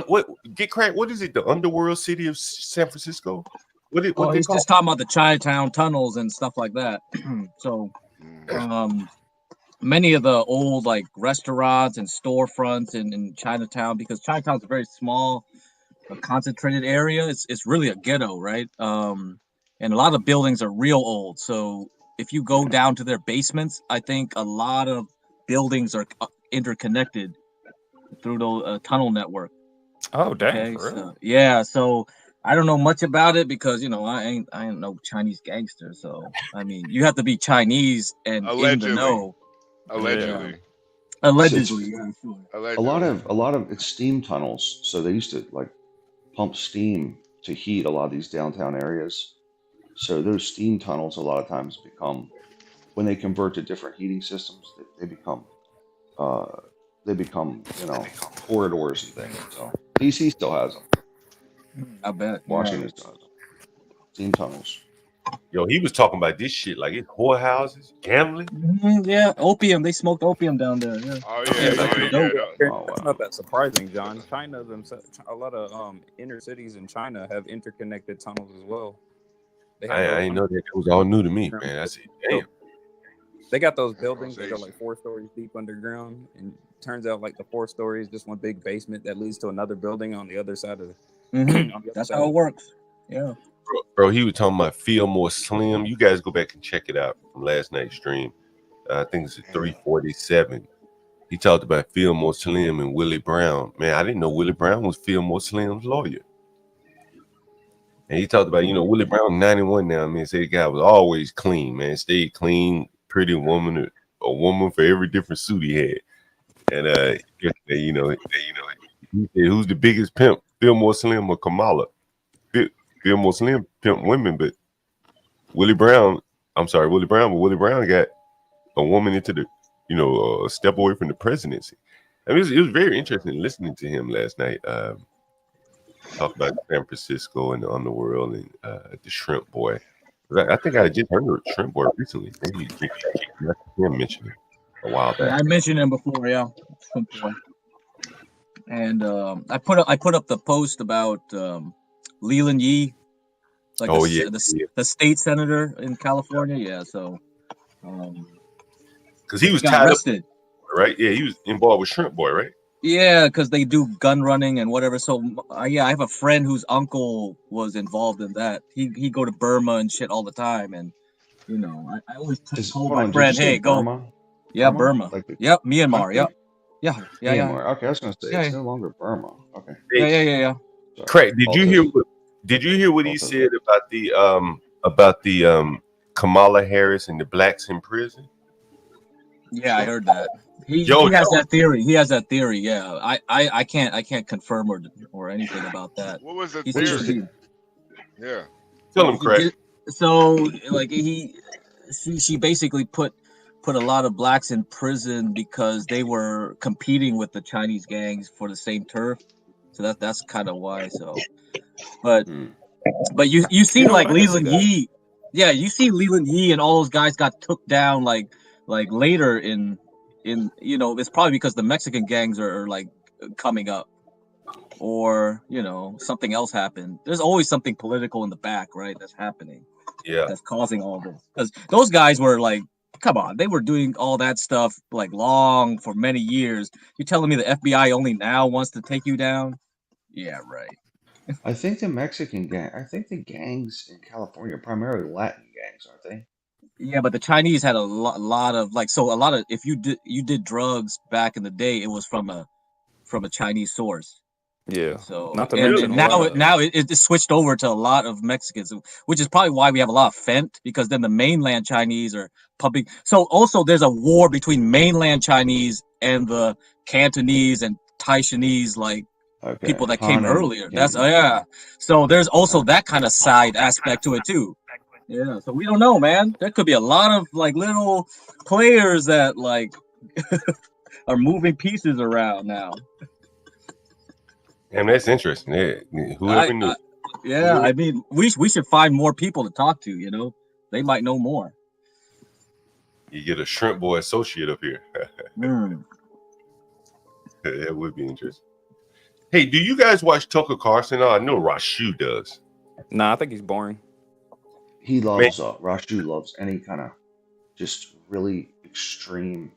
what get crack. What is it? The underworld city of San Francisco. He's just talking about the Chinatown tunnels and stuff like that. So, many of the old like restaurants and storefronts in Chinatown, because Chinatown's a very small, concentrated area. It's really a ghetto, right? And a lot of buildings are real old. So if you go down to their basements, I think a lot of buildings are interconnected through the tunnel network. Oh, dang! Okay, so, yeah. So I don't know much about it because I ain't no Chinese gangster. So I mean, you have to be Chinese and in the know. Allegedly. Allegedly, yeah, sure. Allegedly. A lot of it's steam tunnels. So they used to like pump steam to heat a lot of these downtown areas. So those steam tunnels a lot of times become, when they convert to different heating systems, they become corridors and things. So DC still has them. I bet. Washington still has them. Steam tunnels. Yo, he was talking about this shit like it's whorehouses, gambling. Yeah, opium. They smoked opium down there. Yeah. Oh yeah. That's not that surprising, John. China themselves, a lot of inner cities in China have interconnected tunnels as well. I didn't know that. It was all new to me, man. I said, damn. They got those buildings that are like 4 stories deep underground, and it turns out like the 4 stories, just one big basement that leads to another building on the other side of. That's how it works. Yeah. Bro, he was talking about Feel More Slim. You guys go back and check it out from last night's stream. I think it's 347. He talked about Feel More Slim and Willie Brown. Man, I didn't know Willie Brown was Feel More Slim's lawyer. And he talked about, Willie Brown, 91 now. I mean, say the guy was always clean, man. Stayed clean, pretty woman, a woman for every different suit he had. And he said, who's the biggest pimp, Feel More Slim or Kamala? Feel More Slim pimp women, but Willie Brown got a woman into the, a step away from the presidency. I mean, it was very interesting listening to him last night. Talk about San Francisco and the underworld and the shrimp boy. I think I just heard shrimp boy recently. Maybe him mentioned it a while back. Yeah, I mentioned him before, yeah. Shrimp boy. And I put up the post about Leland Yee, like the state senator in California. Yeah, so because he was tied up, right? Yeah, he was involved with Shrimp Boy, right? Yeah, because they do gun running and whatever. So I have a friend whose uncle was involved in that. He go to Burma and shit all the time, and You know, I always told Hold my on, did you friend, say "Hey, go." Burma? Yeah, Burma. Like the Yep, Myanmar. country? Yep. Yeah. Myanmar. Okay, I was gonna say it's Yeah. no longer Burma. Okay. Yeah. Hey, Yeah. Yeah. Yeah. Sorry. Craig, did you hear Altus. what? Did you hear what he Altus. said about the Kamala Harris and the blacks in prison? Yeah, I heard that. He Yo, has that theory. He has that theory. Yeah, I can't confirm or anything about that. What was the He Which seems is to theory? be. Yeah. tell him, Craig. So like she basically put a lot of blacks in prison because they were competing with the Chinese gangs for the same turf. So that's kind of why. So, but you see You know like what? I can see Leland that. Yee, yeah, you see Leland Yee and all those guys got took down like later in you know, it's probably because the Mexican gangs are like coming up, or you know, something else happened. There's always something political in the back, right? That's happening. Yeah. That's causing all this. Because those guys were like, come on, they were doing all that stuff like long for many years. You're telling me the FBI only now wants to take you down? Yeah, right. I think the Mexican gang. I think the gangs in California are primarily Latin gangs, aren't they? Yeah, but the Chinese had a lot of like, so a lot of, if you did drugs back in the day, it was from a Chinese source. Yeah. So Not to and mention a lot now of it switched over to a lot of Mexicans, which is probably why we have a lot of Fent, because then the mainland Chinese are pumping. So also there's a war between mainland Chinese and the Cantonese and Taishanese, like Okay. people that Han came and earlier. That's Cantonese. yeah. So there's also that kind of side aspect to it too. Yeah. So we don't know, man. There could be a lot of like little players that like are moving pieces around now. Damn, that's interesting. Yeah, whoever knew. Yeah, I mean, we should find more people to talk to. You know, they might know more. You get a shrimp boy associate up here. That would be interesting. Hey, do you guys watch Tucker Carlson? I know Rashu does. Nah, I think he's boring. He loves Rashu loves any kind of just really extreme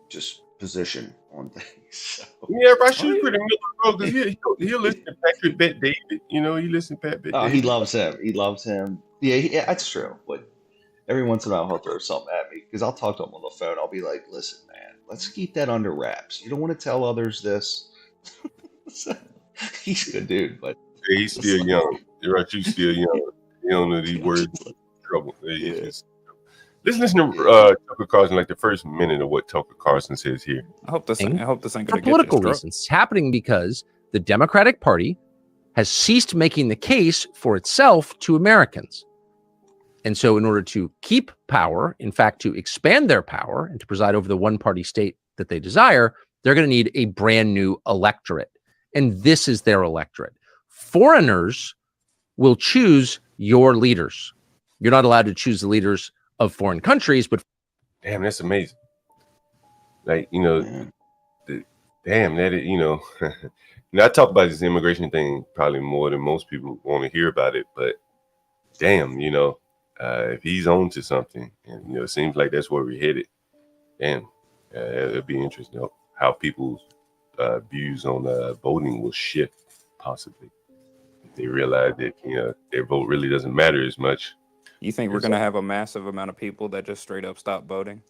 just position on things. So. Yeah, Rashu's pretty middle bro, because he'll listen to Patrick Bet David. You know, he listens to Pat Bet David. He loves him. He loves him. Yeah, that's true. But every once in a while he'll throw something at me because I'll talk to him on the phone. I'll be like, "Listen, man, let's keep that under wraps. You don't want to tell others this." So, he's a good dude, but yeah, he's still young. You're right, you still young. You don't know these words. Trouble. Yeah. Let's listen to Tucker Carlson, like the first minute of what Tucker Carlson says here. I hope this ain't for political reasons. It's happening because the Democratic Party has ceased making the case for itself to Americans. And so in order to keep power, in fact, to expand their power and to preside over the one-party state that they desire, they're going to need a brand new electorate. And this is their electorate. Foreigners will choose your leaders. You're not allowed to choose the leaders of foreign countries, but damn, that's amazing. Like, you know, damn, that is, you know, I talk about this immigration thing probably more than most people want to hear about it, but damn, you know, if he's on to something, and you know, it seems like that's where we're headed. Damn, it'd be interesting how people's views on voting will shift, possibly. If they realize that, you know, their vote really doesn't matter as much. You think we're going to have a massive amount of people that just straight up stop voting?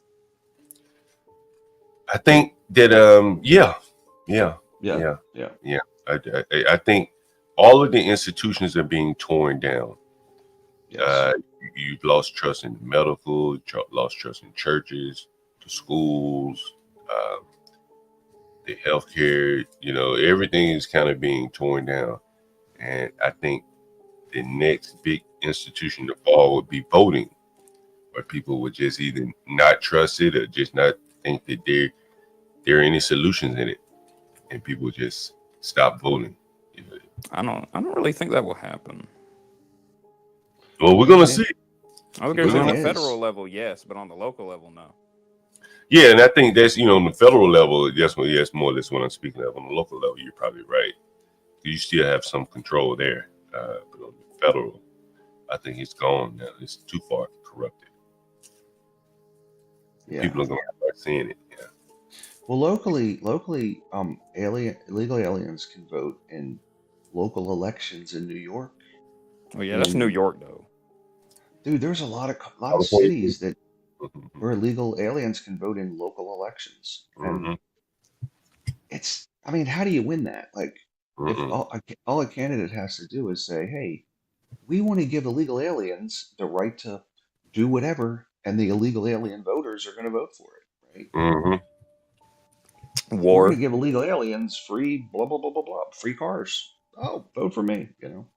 I think that, yeah. I think all of the institutions are being torn down. Yes. You've lost trust in medical, lost trust in churches, the schools, the healthcare. You know, everything is kind of being torn down, and I think the next big institution to fall would be voting, where people would just either not trust it or just not think that there are any solutions in it, and people just stop voting. You know? I don't really think that will happen. Well, we're gonna see. I was gonna say on the federal level, yes, but on the local level, no. Yeah, and I think that's, you know, on the federal level, that's more or less what I'm speaking of. On the local level, you're probably right. You still have some control there, but on the federal, I think it's gone now. It's too far corrupted. Yeah. People are going to start seeing it. Yeah. Well, locally, illegal aliens can vote in local elections in New York. Oh yeah, that's New York though. Dude, there's a lot of cities that where illegal aliens can vote in local elections, and it's. I mean, how do you win that? Like, if all a candidate has to do is say, "Hey, we want to give illegal aliens the right to do whatever," and the illegal alien voters are going to vote for it, right? We're going to give illegal aliens free blah blah blah blah blah, free cars. Oh, vote for me. You know,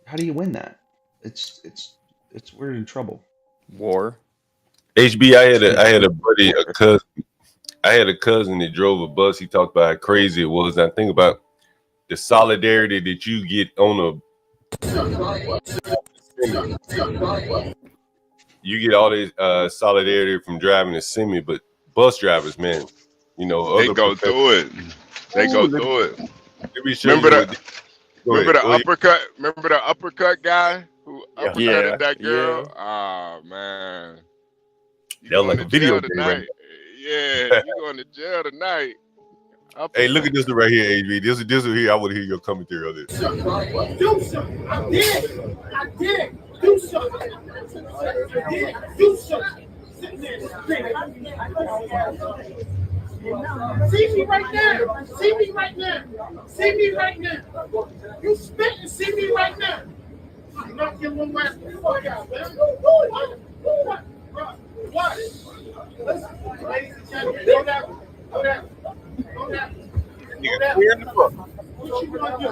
how do you win that? It's we're in trouble. War. HB, I had a buddy, a cousin. I had a cousin that drove a bus. He talked about how crazy it was. And I think about the solidarity that you get on you get all this solidarity from driving a semi, but bus drivers, man, you know, they go through it. They go through it. Remember the uppercut? Remember the uppercut guy who uppercutted that girl? Oh man, that was like a video game, right? Yeah, you going to jail tonight. Hey, look at this one right here, HB. This one here. I want to hear your commentary on this. Do something. I did. Do something. Do something. See me right now. See me right now. See me right now. You spit and see me right now. I'm not giving one last fuck out, man. What? Listen, ladies and gentlemen, go down. What you gonna do?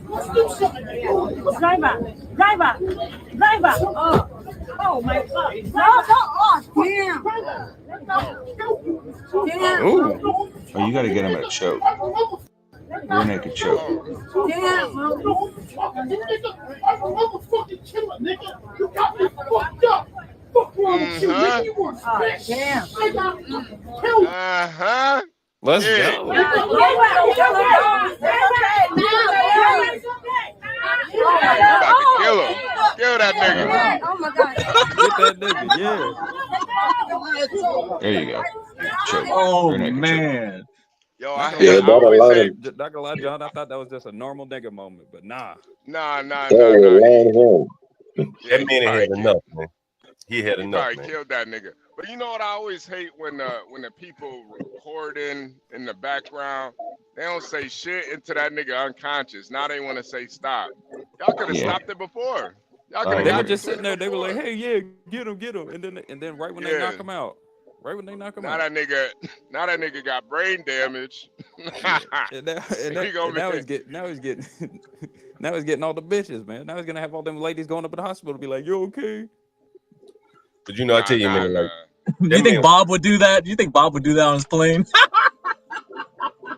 Let's do something. Driver. Oh my God. Damn. Oh, you got to get him at a choke. Rear naked choke. Damn. I'm a motherfucking killer, nigga. You got me fucked up. Fuck wrong with you, nigga. You want bitch. Damn. I got killed. Let's go. Kill him. Kill that nigga. Oh my God. Get that nigga, yeah. There you go. Choke. Oh man. Yo, not gonna lie, John. I thought that was just a normal nigga moment, but nah. Nah. That man had enough, man. He had enough. Probably killed that nigga. But you know what I always hate when the people recording in the background, they don't say shit into that nigga unconscious. Now they want to say stop. Y'all could have stopped it before. Y'all could have. They were just sitting there. They were like, "Hey, yeah, get him," and then right when they knock him out. Right when they knock him out. Now that nigga got brain damage. Now he's getting all the bitches, man. Now he's gonna have all them ladies going up to the hospital to be like, "You okay?" But you know, I tell you, man, like, you think Bob would do that? You think Bob would do that on his plane?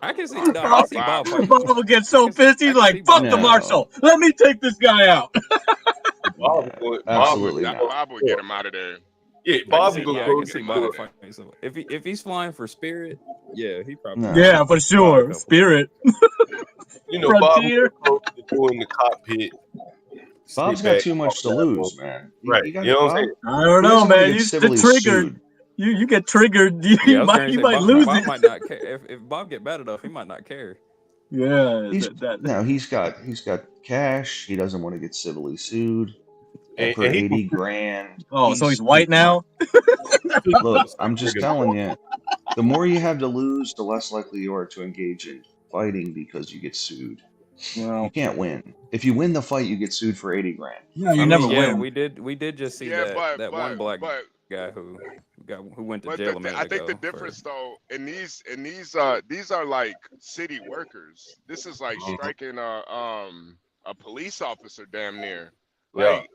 I can see. No, I see Bob. Bob would get so pissed. He's like, "Fuck the marshal. Let me take this guy out." Absolutely not. Bob would get him out of there. Yeah, Bob would I can see Bob fighting someone. If he's flying for Spirit, yeah, he probably. Yeah, for sure. Spirit. You know, Bob would go in the cockpit. Bob's got too much to lose, man. Right. You know what I'm saying? I don't know, man. You get triggered. You get triggered. You might lose Bob it. might not care. If Bob get bad enough, he might not care. Yeah. He's got cash. He doesn't want to get civilly sued. For 80 grand. Oh, so he's white now? Look, I'm just telling you, the more you have to lose, the less likely you are to engage in fighting because you get sued. Well, you can't win. If you win the fight, you get sued for 80 grand. Yeah, you never win. We did just see that one black guy who went to jail. I think the difference though, in these are like city workers. This is like striking a police officer damn near. Like,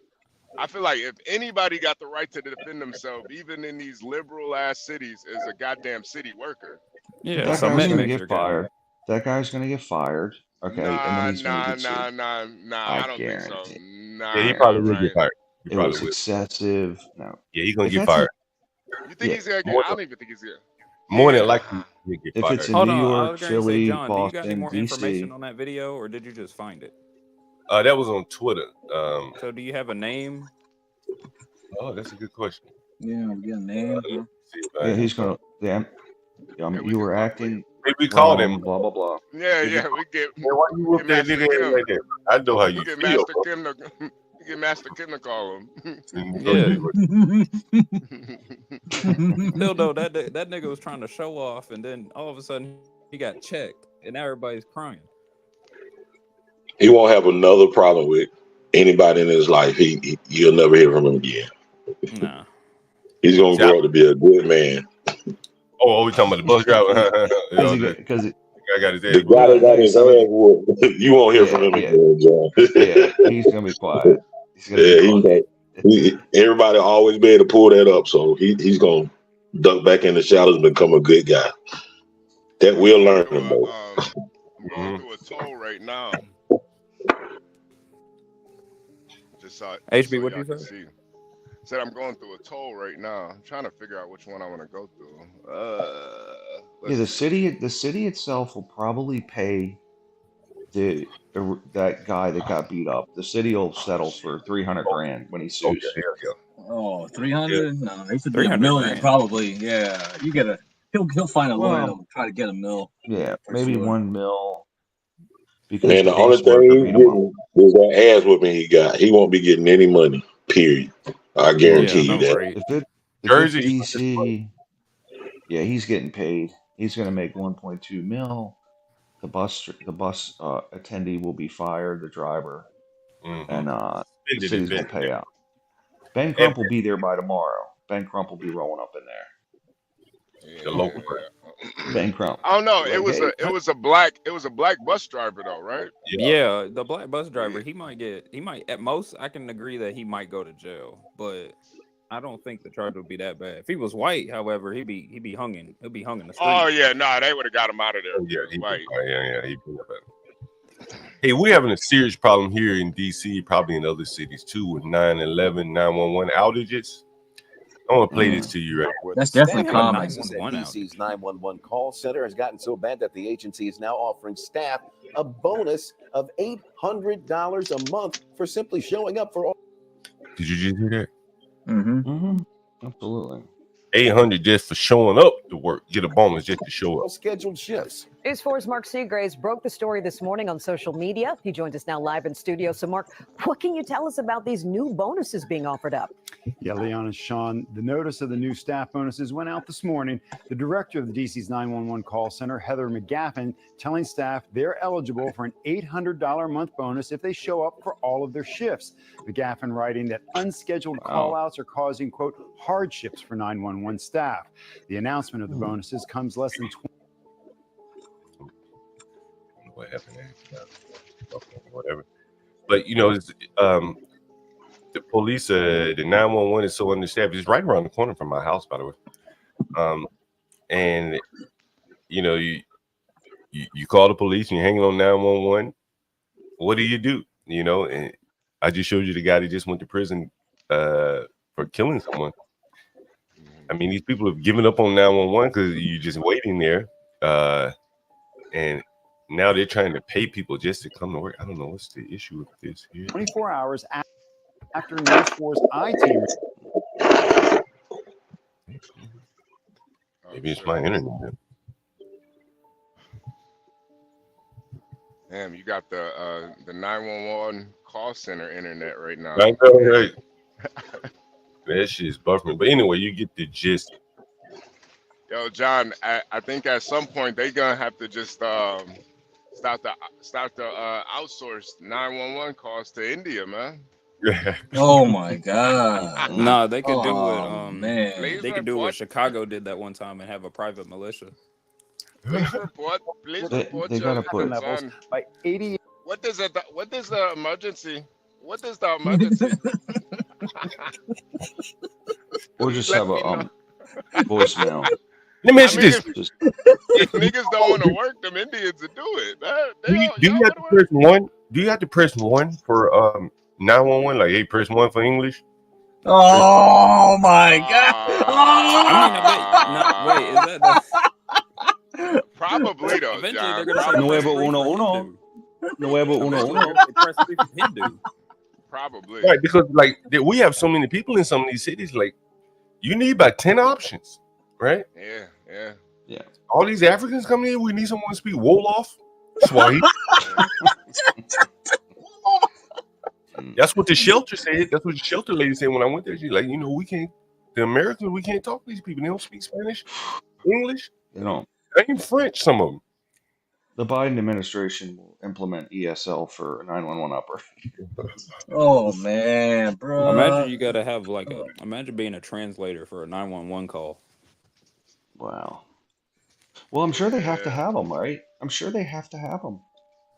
I feel like if anybody got the right to defend themselves, even in these liberal ass cities, is a goddamn city worker. Yeah, that guy's gonna get fired. That guy's gonna get fired. Okay, and then he's gonna get sued. Nah. I don't think so. Nah, yeah, he probably will get fired. It was excessive. No. Yeah, he's gonna get fired. You think he's gonna get? I don't even think he's gonna. More than likely, he'll get if fired. it's in New York, Philly, John, Boston, do you got any more information DC. on that video, or did you just find it? That was on Twitter. So do you have a name? Oh, that's a good question. Yeah, we got a name. Yeah, he's gonna. Yeah, you were acting We call him blah blah blah. Yeah, we get. Why you whoop that nigga ass like that? I know how you get feel. Get Master Kim to call him. Yeah. Still though, that nigga was trying to show off, and then all of a sudden he got checked, and now everybody's crying. He won't have another problem with anybody in his life. You'll never hear from him again. Nah. He's gonna grow up to be a good man. Oh, we talking about the bus driver? Because I got his ass. The guy that got his ass whooped, you won't hear from him again, John. Yeah, he's gonna be quiet. Everybody always be able to pull that up, so he's gonna duck back in the shadows and become a good guy. That will learn him though. I'm going through a toll right now. Just HB, what do you say? Said I'm going through a toll right now. I'm trying to figure out which one I want to go through. The city itself will probably pay that guy that got beat up. The city will settle for $300,000 when he sues. Oh, 300? No, he should be $1 million probably. Yeah, you get he'll find a lawyer to try to get $1 million. Yeah, maybe sure. $1 million. And the only thing he's getting is that ass whooping he got. He won't be getting any money. Period. I guarantee you that. If Jersey, DC, yeah, he's getting paid. He's going to make 1.2 mil. The bus attendee will be fired. The driver, and the city's going to pay out. Ben Crump will be there by tomorrow. Ben Crump will be rolling up in there. The local Ben Crump. Oh no, it was a black bus driver though, right? Yeah, the black bus driver. He might at most. I can agree that he might go to jail, but I don't think the charge would be that bad. If he was white, however, he'd be hung in the street. Oh yeah, they would have got him out of there. Oh, yeah, he Hey, we're having a serious problem here in DC, probably in other cities too, with 911, 911 outages. I want to play this to you right now. That's definitely common. DC's 911 call center has gotten so bad that the agency is now offering staff a bonus of $800 a month for simply showing up for all. Did you just hear that? Absolutely. 800 just for showing up to work. Get a bonus just to show up. Scheduled shifts. News 4's Mark Seagraves broke the story this morning on social media. He joins us now live in studio. So, Mark, what can you tell us about these new bonuses being offered up? Yeah, Leon and Sean, the notice of the new staff bonuses went out this morning. The director of the DC's 911 call center, Heather McGaffin, telling staff they're eligible for an $800 a month bonus if they show up for all of their shifts. McGaffin writing that unscheduled call-outs are causing, quote, hardships for 911 staff. The announcement of the bonuses comes less than 20. What happened there? Whatever. But, you know, the police, the 911 is so understaffed. It's right around the corner from my house, by the way. And, you know, you call the police and you're hanging on 911. What do? You know, and I just showed you the guy that just went to prison for killing someone. I mean, these people have given up on 911 because you're just waiting there. And now they're trying to pay people just to come to work. I don't know what's the issue with this here. 24 hours after News 4's I-Team. Maybe it's my internet. Damn, you got the 911 call center internet right now. I know, right? That shit is buffering. But anyway, you get the gist. Yo, John, I think at some point they're gonna have to just start to outsource 911 calls to India, man. Oh my God! Nah, they could do it. Man, they could do what Chicago did that one time and have a private militia. Please report. They gotta put levels by 80. What is the emergency? What is the emergency? Or just have a voicemail. Let me ask you this: if niggas don't want to work, them Indians will do it. Do you have to press one? Do you have to press one for 911? Like, hey, press one for English. Oh my God! Wait, is that probably though? John. Nuevo uno. Probably. Right, because like we have so many people in some of these cities. Like, you need about 10 options, right? Yeah. Yeah. All these Africans coming in, we need someone to speak Wolof. Swahili. That's what the shelter said. That's what the shelter lady said when I went there. She's like, we can't. The Americans, we can't talk to these people. They don't speak Spanish, English. They don't. Ain't French. Some of them. The Biden administration will implement ESL for 911 operators. Oh man, bro. Imagine you got to have imagine being a translator for a 911 call. Wow. Well, I'm sure they have to have them, right? I'm sure they have to have them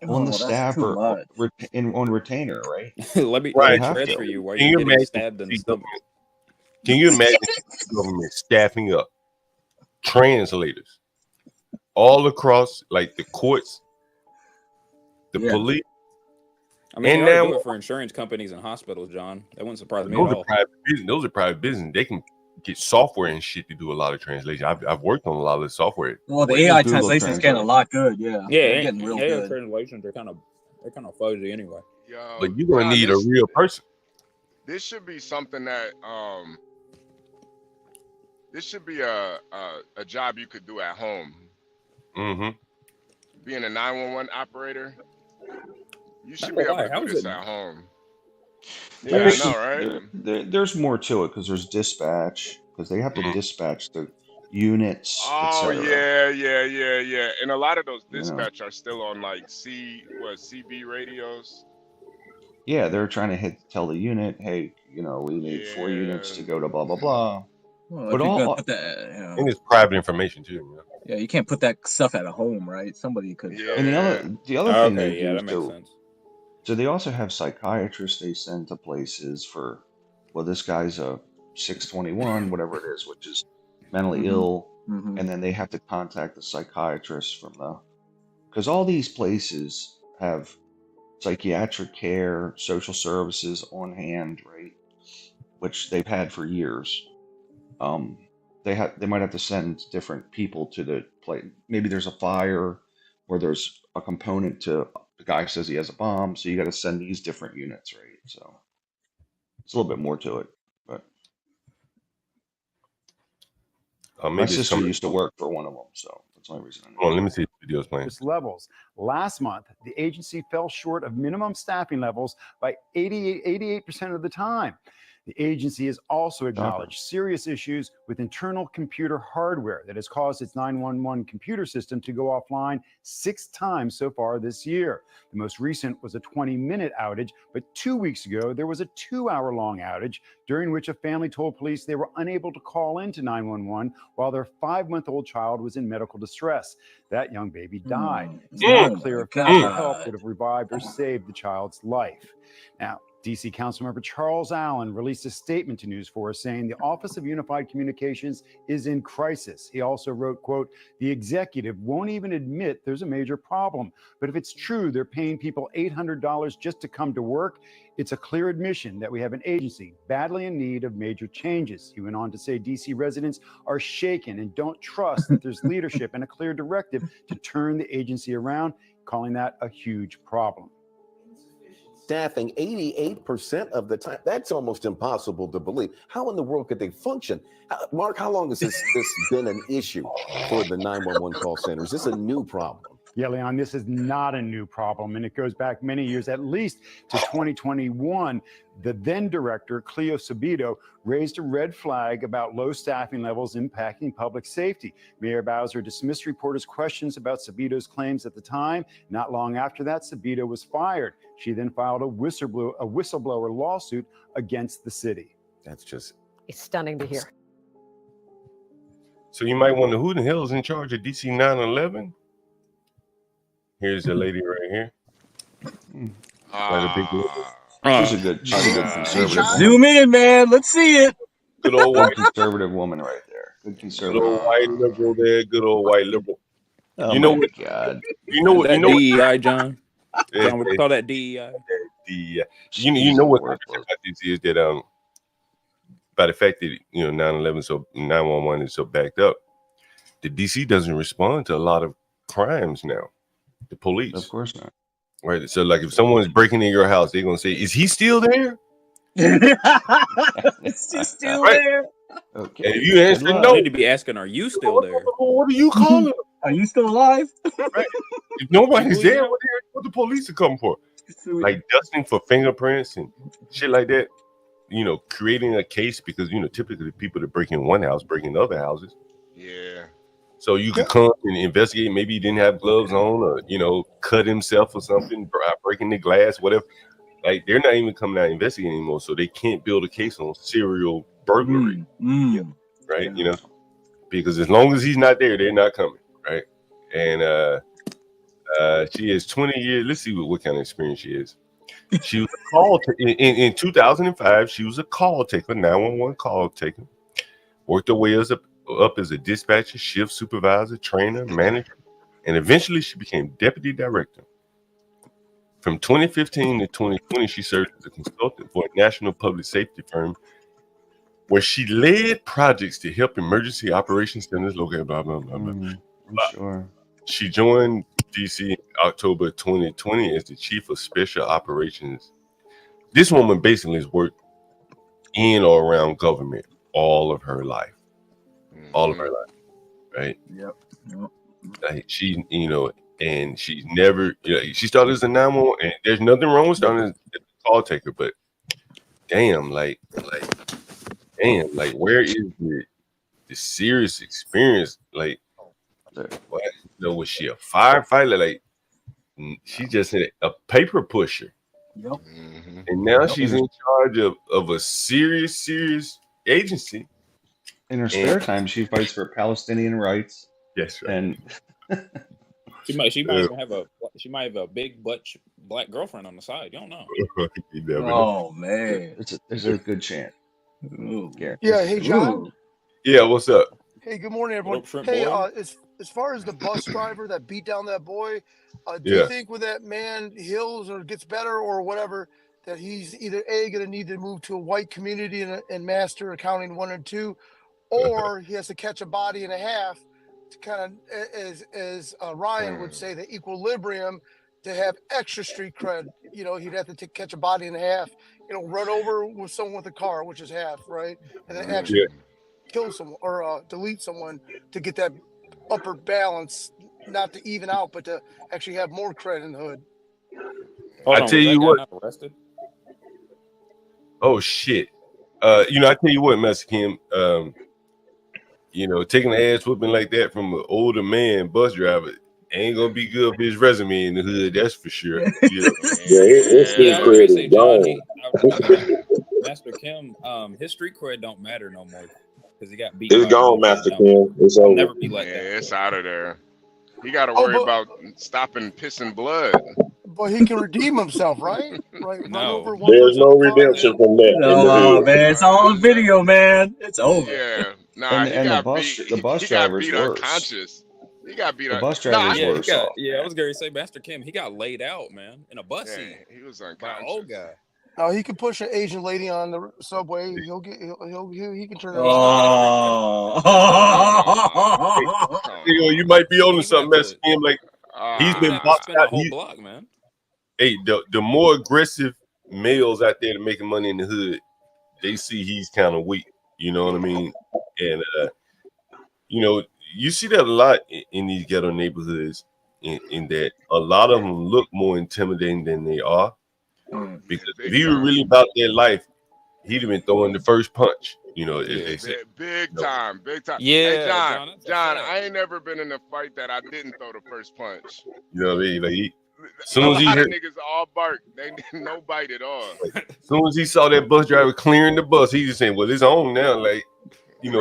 on the staff or on retainer, right? Let me transfer you while you're getting stabbed in the stomach. Can you imagine the government staffing up translators all across, like the courts, the police? I mean, they do it for insurance companies and hospitals, John. That wouldn't surprise me at all. Those are private business. They can get software and shit to do a lot of translation. I've worked on a lot of the software. Well, the AI translation is getting a lot good. Yeah, they're getting real AI good. translations are kind of fuzzy anyway. Yo, But you're gonna need a real person. This should be something that this should be a job you could do at home. Mm-hmm. Being a 911 operator, you should be able to do this at home. Yeah, I know, right? There's more to it because there's dispatch, because they have to dispatch the units. Oh etc. yeah. And a lot of those dispatch are still on like CB radios. Yeah, they're trying to tell the unit, hey, we need 4 units to go to blah blah blah. Well, but and it's private information too. Yeah, you can't put that stuff at home, right? Somebody could. Yeah. And the other thing they do that makes sense. So they also have psychiatrists they send to places for, well, this guy's a 621, whatever it is, which is mentally ill, and then they have to contact the psychiatrist from because all these places have psychiatric care, social services on hand, right? Which they've had for years. They might have to send different people to the place. Maybe there's a fire, or there's a component to the guy says he has a bomb, so you got to send these different units, right? So it's a little bit more to it. But my sister used to work for one of them, so that's the only reason I know. Hold on, let me see the videos playing. Levels. Last month, the agency fell short of minimum staffing levels by 88% of the time. The agency has also acknowledged serious issues with internal computer hardware that has caused its 911 computer system to go offline 6 times so far this year. The most recent was a 20-minute outage, but 2 weeks ago, there was a 2-hour-long outage during which a family told police they were unable to call into 911 while their 5-month-old child was in medical distress. That young baby died. It's not clear if medical help would have revived or saved the child's life. Now, D.C. Councilmember Charles Allen released a statement to News 4 saying the Office of Unified Communications is in crisis. He also wrote, quote, the executive won't even admit there's a major problem. But if it's true they're paying people $800 just to come to work, it's a clear admission that we have an agency badly in need of major changes. He went on to say D.C. residents are shaken and don't trust that there's leadership and a clear directive to turn the agency around, calling that a huge problem. Staffing 88% of the time. That's almost impossible to believe. How in the world could they function? Mark, how long has this been an issue for the 911 call center? Is this a new problem? Yeah, Leon, this is not a new problem, and it goes back many years, at least to 2021. The then director, Cleo Sabido, raised a red flag about low staffing levels impacting public safety. Mayor Bowser dismissed reporters' questions about Sabido's claims at the time. Not long after that, Sabido was fired. She then filed a whistleblower lawsuit against the city. That's just... It's stunning to hear. So you might wonder who the hell is in charge of DC 911? Here's the lady right here. Quite a big lady. She's a good conservative. Zoom in, man. Let's see it. Good old white conservative woman right there. Good conservative. Good old white liberal there. Good old white liberal. Oh, you know my what? God. You know what? You know DEI, John. John would call that DEI. You know what this is that by the fact that 9/11 so 911 is so backed up, the DC doesn't respond to a lot of crimes now. The police, of course not. Right. So, like, if someone's breaking in your house, they're gonna say, "Is he still there? Is he still there?" Okay. And if you answer I no, need to be asking, are you still there? what are you calling? Are you still alive? Right. If nobody's Believe there, it? what the police are coming for? Like dusting for fingerprints and shit like that. You know, creating a case because typically the people that break in one house break in other houses. Yeah. So you could come and investigate. Maybe he didn't have gloves on, or cut himself or something, breaking the glass, whatever. Like they're not even coming out investigating anymore, so they can't build a case on serial burglary, right? You know, because as long as he's not there, they're not coming, right? And she has 20 years. Let's see what kind of experience she is. She was a call in 2005. She was a call taker, 911 call taker. Worked her way up as a dispatcher, shift supervisor, trainer, manager, and eventually she became deputy director. From 2015 to 2020, she served as a consultant for a national public safety firm where she led projects to help emergency operations centers located blah, blah, blah, blah. I'm sure. She joined DC in October 2020 as the chief of special operations. This woman basically has worked in or around government all of her life. All of her life, right? Yep. Like she, and she's never, she started as a 911, and there's nothing wrong with starting as a call taker, but damn, like, where is the serious experience? Like, what? Was she a firefighter? Like, she just a paper pusher. Yep. And now she's in charge of a serious agency. In her spare time, she fights for Palestinian rights. Yes, right. And she might even have a big butch black girlfriend on the side. You don't know. You never know. Oh man, there's a good chance. Yeah. Hey, John. Yeah. What's up? Hey, good morning, everyone. Shrimp Hey, boy? as far as the bus driver that beat down that boy, do Yeah. you think when that man heals or gets better or whatever, that he's either going to need to move to a white community and master accounting 1 and 2, or he has to catch a body and a half to kind of, as Ryan would say, the equilibrium to have extra street cred? He'd have to catch a body and a half, run over with someone with a car, which is half, right? And then actually kill someone or delete someone to get that upper balance, not to even out, but to actually have more cred in the hood. I tell you what. Not arrested? Oh shit. I tell you what, Master Kim. Taking an ass whooping like that from an older man bus driver ain't gonna be good for his resume in the hood. That's for sure. Master Kim, his street cred don't matter no more because he got beat. It's gone, Master Kim. It's over. Never be like that. It's out of there. He got to worry about stopping pissing blood. But he can redeem himself, right? Right. No. There's no redemption from that. No, man, it's all on video, man. It's over. Yeah. Nah, and the bus driver's beat worse. unconscious. He got beat. The bus driver's worse. I was going to say, Master Kim, he got laid out, man, in a bus seat. He was by unconscious. an old guy. No, he can push an Asian lady on the subway. He can turn it Oh. You might be on to something, Master Kim. Like he's been boxed out. Whole block, man. Hey, the more aggressive males out there to making money in the hood, they see he's kind of weak. You know what I mean? And you see that a lot in these ghetto neighborhoods. In that a lot of them look more intimidating than they are. Because if he were really about their life, he'd have been throwing the first punch. They say. Big time. Yeah, hey, John, I ain't never been in a fight that I didn't throw the first punch. You know what I mean? Like as soon as he heard, niggas all bark, they didn't no bite at all. As soon as he saw that bus driver clearing the bus, he just saying, "Well, it's on now." Like,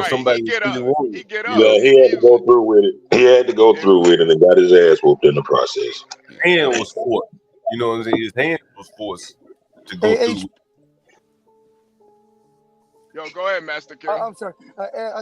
somebody he get up. Yeah, he had to go through with it. He had to go through with it and got his ass whooped in the process. Hand was forced. You know what I'm saying? His hand was forced to go through. Yo, go ahead, Master Kim. I'm sorry.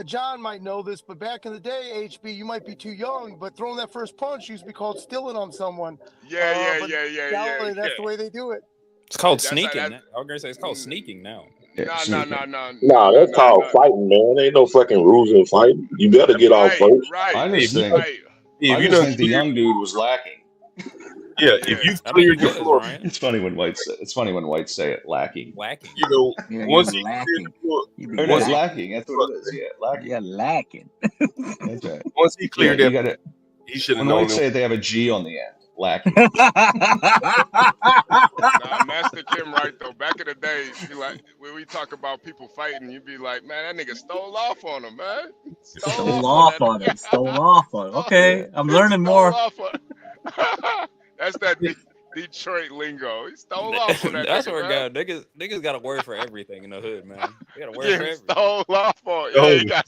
John might know this, but back in the day, HB, you might be too young, but throwing that first punch used to be called stealing on someone. Yeah. That's the way they do it. It's called sneaking. I was gonna say it's called sneaking now. Nah, that's called fighting, man. Ain't no fucking rules in fighting. You better get off first. I just think the young dude was lacking. Yeah, if you cleared the floor, It's funny when whites say it lacking. Lacking. you know, Yeah, once you're he cleared lacking. the floor, You be Or no, once he lacking. That's what it is. Yeah, lacking. Yeah, lacking. That's right. once he Yeah, cleared you that, got it. he should have When known whites say it, they have a G on the end. Lacking. Nah, Master Kim right though. Back in the day, be like when we talk about people fighting, you be like, man, that nigga stole off on him, man. Stole off on him. Stole off on him. Okay, I'm learning Stole more. off on. That's that Detroit lingo. He stole off on that That's nigga, where man. God niggas got a word for everything in the hood, man. They got a word Yeah, for he everything. stole off on. Yeah, he got.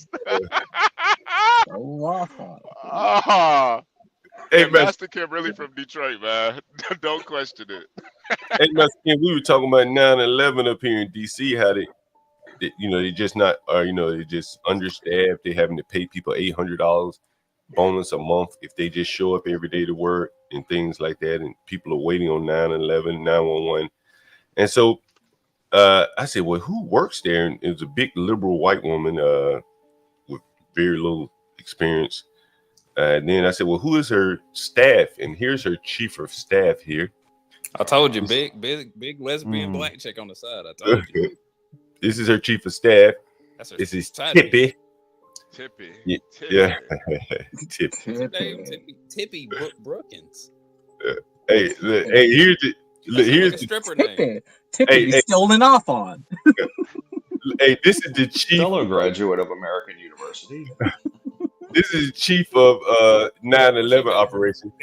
Stole off on him. Ah. Hey, Yeah, Master Kim really from Detroit, man. Don't question it. hey, Master Kim, we were talking about 9/11 up here in DC. How they they just not, they just understaffed. They having to pay people $800 bonus a month if they just show up every day to work and things like that. And people are waiting on 9/11, 911. And so I said, well, who works there? And it was a big liberal white woman with very little experience. And then I said, well, who is her staff? And here's her chief of staff here. I told you, big lesbian black chick on the side. I told you. This is her chief of staff. This is Tippy. Tippy. Yeah. Tippy. Tippy Brookins. Hey, here's the stripper name. Tippy stolen off on. Hey, this is the chief fellow graduate of American University. This is chief of 9/11 operation.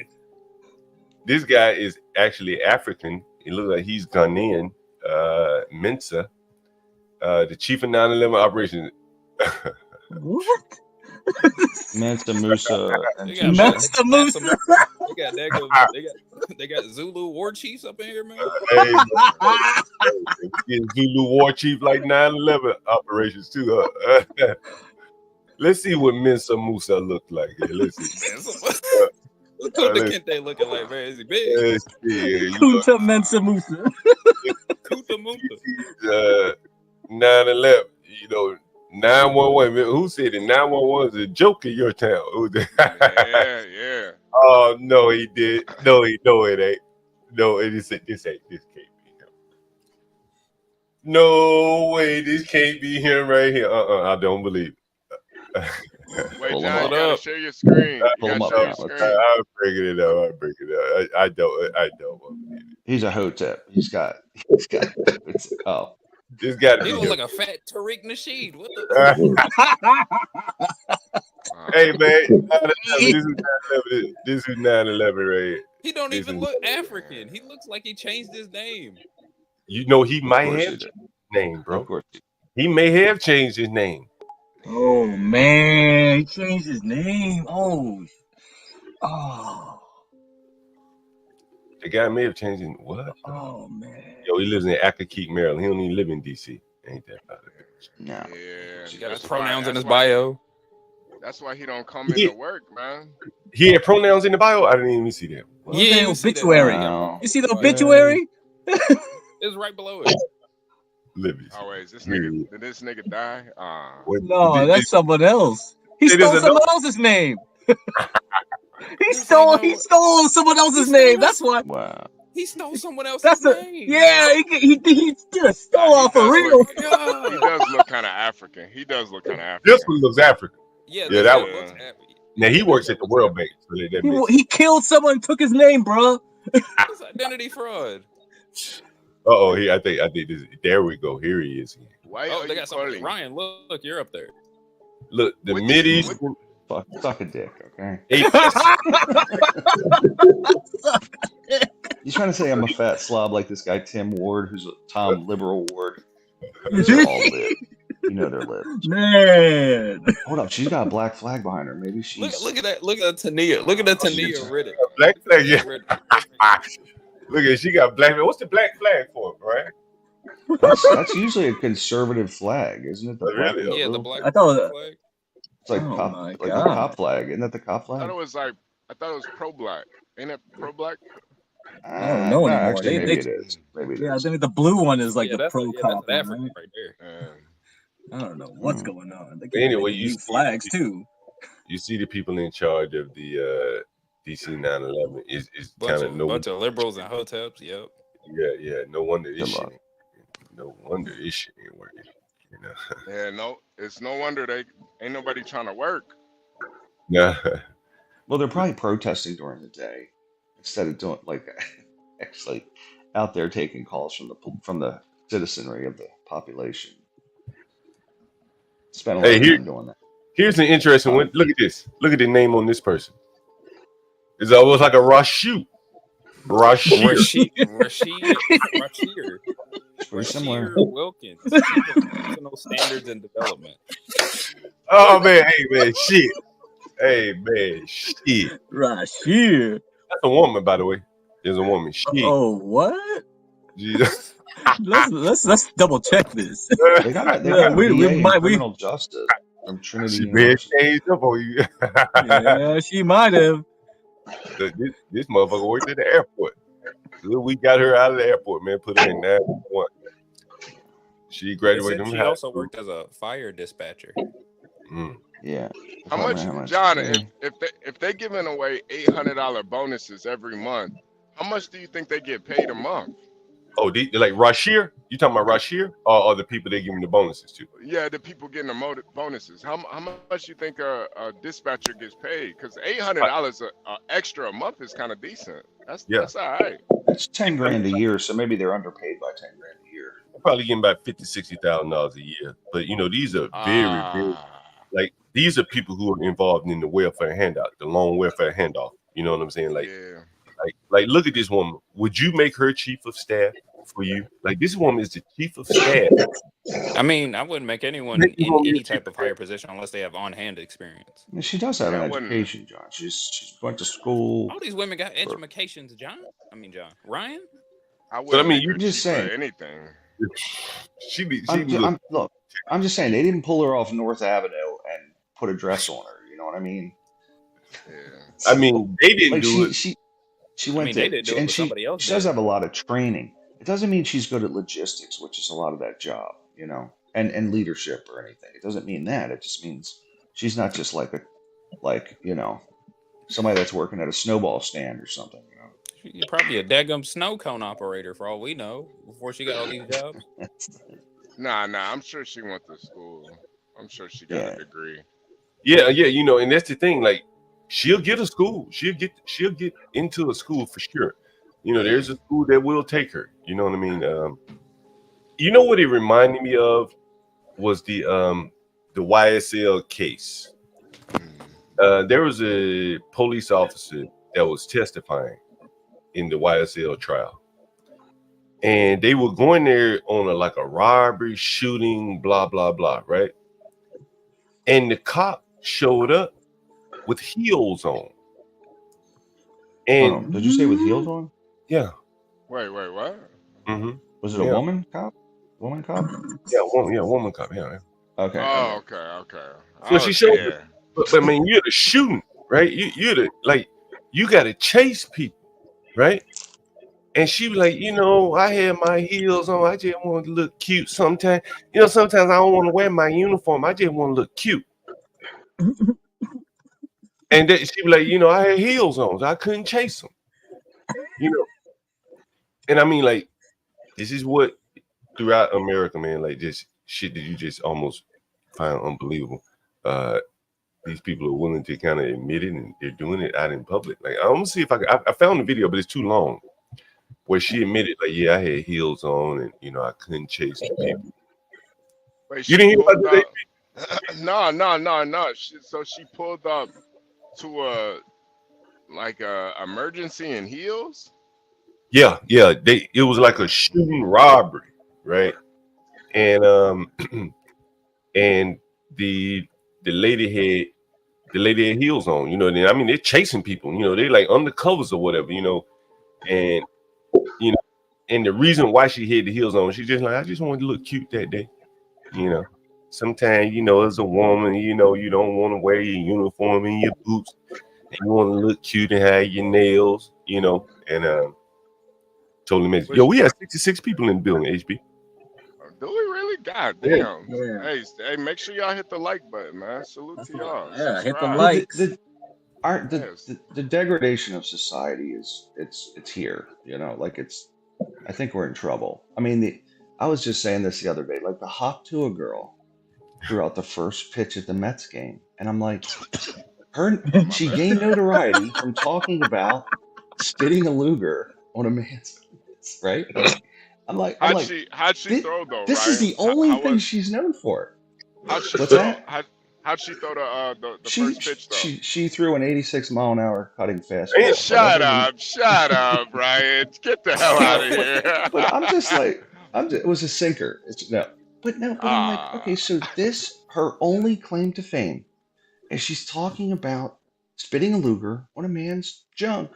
This guy is actually African. He looks like he's Ghanaian. Mensa, the chief of 9/11 operation. What? Mansa Musa and Mansa Musa. They got Zulu war chiefs up in here, man. Hey, Zulu war chief like 9/11 operations too. Let's see what Mensa Musa looked like. Here. Let's see. Look what the Kente looking like, man. Is he big? Kunta Mensa Musa. Kunta Musa. 9/11. 911. Who said it? 911 is a joke in your town. Yeah. Oh no, he did. No, it ain't. No, this can't be him. No way, this can't be him right here. I don't believe it. Wait, John, you gotta share your screen. I'll break it up. I don't believe it. He's a hotep. He's got oh. This got he looks like a fat Tariq Nasheed. What the? Hey man, this is 9/11 right here. He don't even look African. He looks like he changed his name. He might have changed his name, bro. Of course. He may have changed his name. Oh man, he changed his name. Oh. The guy may have changed his what? Oh man. Yo, he lives in Accokeek, Maryland. He don't even live in DC. Ain't that about it? No. Yeah. He got his pronouns in his bio. That's why he don't come into work, man. He had pronouns in the bio. I didn't even see that. Yeah, obituary. You see the obituary? It's right below it. Oh wait, did this nigga die? No, that's someone else. He stole someone else's name. He stole someone else's name. That's why. Wow. He stole someone else's name. Yeah, he did a stole off for real. He does look kind of African. This one looks African. Yeah, that one. Now he works at the World Bank. So he killed someone and took his name, bro. It's identity fraud. I think this. There we go. Here he is. Why they got something. Ryan, look, you're up there. Look, the Mideastern. Suck a dick, okay? You trying to say I'm a fat slob like this guy Tim Ward, who's a Tom Liberal Ward? They're all lit. You know they're lit. Man, hold up, she's got a black flag behind her. Maybe she's. Look at that. Look at Tania. Look at that Tania Riddick. Black flag. Yeah. Look at she got black. What's the black flag for, right? That's usually a conservative flag, isn't it? Yeah, the black I thought flag. It's like the cop flag. Isn't that the cop flag? I thought it was pro-black. Ain't it pro-black? I don't know anymore. Actually, maybe it is. I think the blue one is like the pro cop. That's African right there. I don't know what's going on. Anyway, you flags too. You see the people in charge of the DC 9/11 is bunch kind of of liberals and hoteps. Yep. Yeah. No wonder this shit. No wonder this shit ain't working. You know. Yeah, no, it's no wonder they ain't nobody trying to work. Yeah. Well, they're probably protesting during the day instead of doing actually out there taking calls from the citizenry of the population. Spent a lot of time doing that. Here's an interesting one. Look at this. Look at the name on this person. It's almost like a Rashid. Rashid Wilkins, Chief of National Standards and Development. Oh man, shit. Hey man, shit. Rashid. That's a woman, by the way. There's a woman. She. Oh, what? Jesus. let's double check this. They got a criminal justice from Trinity University. Up on you. Yeah, she might have. This motherfucker worked at the airport. We got her out of the airport, man. Put her in 911. She graduated. She also worked as a fire dispatcher. Yeah. How much, John? If they're giving away $800 bonuses every month, how much do you think they get paid a month? Oh, like Rashir? You talking about Rashir, or the people they giving the bonuses to? Yeah, the people getting the bonuses. How much do you think a dispatcher gets paid? Because $800 extra a month is kind of decent. That's all right. It's $10,000 a year, so maybe they're underpaid by $10,000 a year. They're probably getting about $50,000-$60,000 a year. But these are very like these are people who are involved in the welfare handout, the loan welfare handoff. You know what I'm saying? Like look at this woman. Would you make her chief of staff for you? Like this woman is the chief of staff. I mean, I wouldn't make anyone in any type of higher position unless they have on-hand experience. Yeah, she does have an education, John. She's went to school. All these women got educations, John. Ryan. You're just saying anything. I'm just saying they didn't pull her off North Avenue and put a dress on her. You know what I mean? Yeah. I mean, they didn't do it. She went to, somebody else. She does have a lot of training. It doesn't mean she's good at logistics, which is a lot of that job, and leadership or anything. It doesn't mean that. It just means she's not just somebody that's working at a snowball stand or something. She's probably a daggum snow cone operator for all we know before she got all these jobs. Nah. I'm sure she went to school. I'm sure she got a degree. Yeah. And that's the thing. Like, she'll get a school. She'll get into a school for sure. There's a school that will take her. You know what I mean? What it reminded me of was the YSL case. There was a police officer that was testifying in the YSL trial, and they were going there on a robbery, shooting, blah blah blah, right? And the cop showed up with heels on. And did you say with heels on? Yeah. Wait, what? Mm-hmm. Was it a woman cop? Woman cop? Yeah, woman cop. Yeah. Okay. Oh, okay. So she showed up, but I mean, you're the shooting, right? You're the you got to chase people, right? And she was like, I had my heels on. I just want to look cute. Sometimes I don't want to wear my uniform. I just want to look cute. And she was like, I had heels on, so I couldn't chase them. And I mean, this is what throughout America, man, this shit that you just almost find unbelievable. These people are willing to kind of admit it, and they're doing it out in public. Like, I'm gonna see if I found the video, but it's too long, where she admitted, I had heels on, and I couldn't chase the people. Wait, you didn't hear about that? No. So she pulled up to a emergency in heels. Yeah. It was like a shooting robbery, right? And and the lady had heels on. I mean, they're chasing people. They like undercovers or whatever. And and the reason why she had the heels on, she just I just wanted to look cute that day. Sometimes as a woman, you don't want to wear your uniform and your boots, and you want to look cute and have your nails, and totally amazing. Yo, we have 66 people in the building, HB. Do we really? God damn. Yeah. Hey, make sure y'all hit the like button, man. Salute to y'all. Yeah, hit the likes. the degradation of society is it's here. You know, like I think we're in trouble. I mean, I was just saying this the other day. Like the hop to a girl threw out the first pitch at the Mets game, and I'm like, she gained notoriety from talking about spitting a Luger on a man's penis, right? How'd she throw though? This is the only thing she's known for. What's that? How'd she throw the first pitch though? She threw an 86-mile-an-hour cutting fastball. Shut up, Ryan! Get the hell out of here. But I'm just like, it was a sinker. But I'm like, okay, so this her only claim to fame is she's talking about spitting a Luger on a man's junk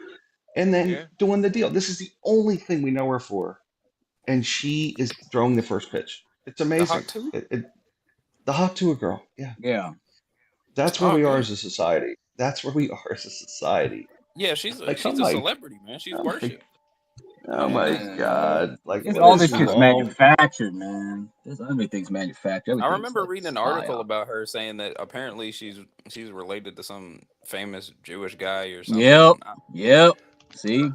and then doing the deal. This is the only thing we know her for, and she is throwing the first pitch. It's amazing. The hop to a girl. Yeah. That's where we are as a society. Yeah, she's a celebrity, man. She's worshipped. Oh my God! Like all this shit's manufactured, man. There's everything's manufactured. I remember reading an article about her saying that apparently she's related to some famous Jewish guy or something. Yep. See,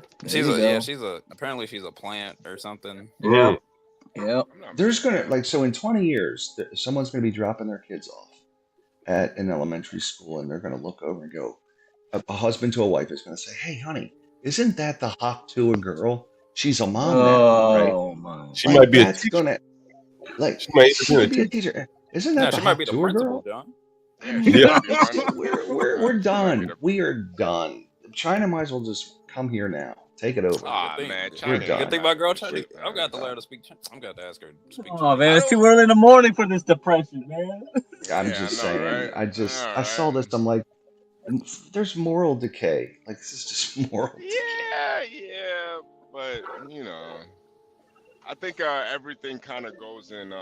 apparently she's a plant or something. Yep. There's so in 20 years, someone's gonna be dropping their kids off at an elementary school, and they're gonna look over and go, a husband to a wife is gonna say, "Hey, honey, isn't that the hop to a girl? She's a mom now, right? Man. She might be a teacher. She might be a teacher. Isn't that the hop to a girl? John. We're done. We are done. China might as well just come here now. Take it over. Man, we're done. Good thing about girl China. I've got to learn to speak. I'm got to ask her to speak. Oh man, it's too early in the morning for this depression, man. I'm just saying. Right? I saw this. I'm like, there's moral decay. Like this is just moral decay. Yeah, but I think everything kind of goes in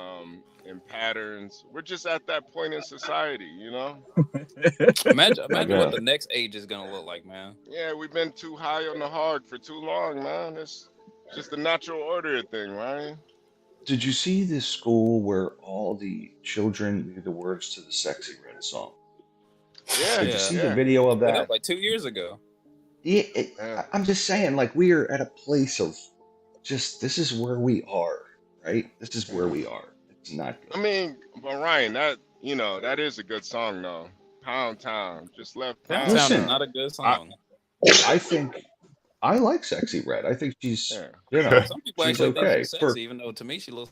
patterns. We're just at that point in society, Imagine what the next age is gonna look like, man. Yeah, we've been too high on the hog for too long, man. It's just a natural order thing, right? Did you see this school where all the children knew the words to the Sexy Red song? Yeah. Did you see the video of that? Like 2 years ago. Yeah, I'm just saying, like we are at a place of just this is where we are, right? This is where we are. It's not good. I mean, but Ryan, that is a good song though. Pound Town, just left. Pound Town is not a good song. I think I like Sexy Red. I think she's some people she's actually okay. think she's sexy, even though to me she looks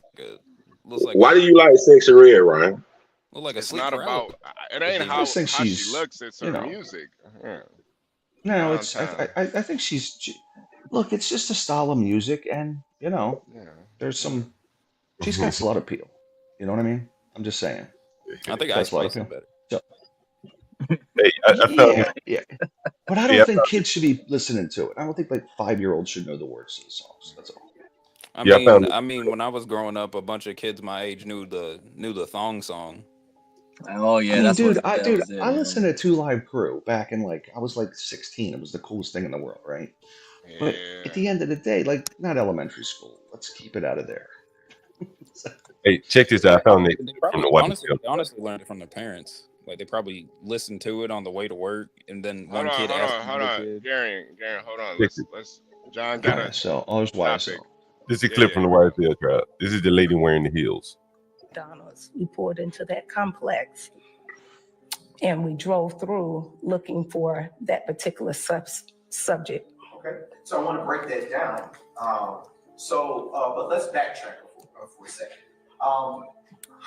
like. Why do you like Sexy Red, Ryan? Look like it's not about. It ain't how she looks. It's her music. Yeah. No, it's. I think look, it's just a style of music, and there's some. She's got a lot of appeal. You know what I mean? I'm just saying. I think Ice Spice is better. So, hey, yeah. But I don't think kids should be listening to it. I don't think like 5-year-olds should know the words to the songs. That's all. I mean, when I was growing up, a bunch of kids my age knew the thong song. Oh yeah, I listened to 2 Live Crew back in I was 16. It was the coolest thing in the world, right? Yeah. But at the end of the day, not elementary school. Let's keep it out of there. Hey, check this out. I found it from the honestly learned it from their parents. Like they probably listened to it on the way to work, and then one kid asked. Hold on, Gary, hold on. Let's John got it. So always YSL. This is a clip from the YSL crowd. This is the lady wearing the heels. McDonald's. We pulled into that complex and we drove through looking for that particular subject. Okay, so I want to break that down. But let's backtrack for a second. How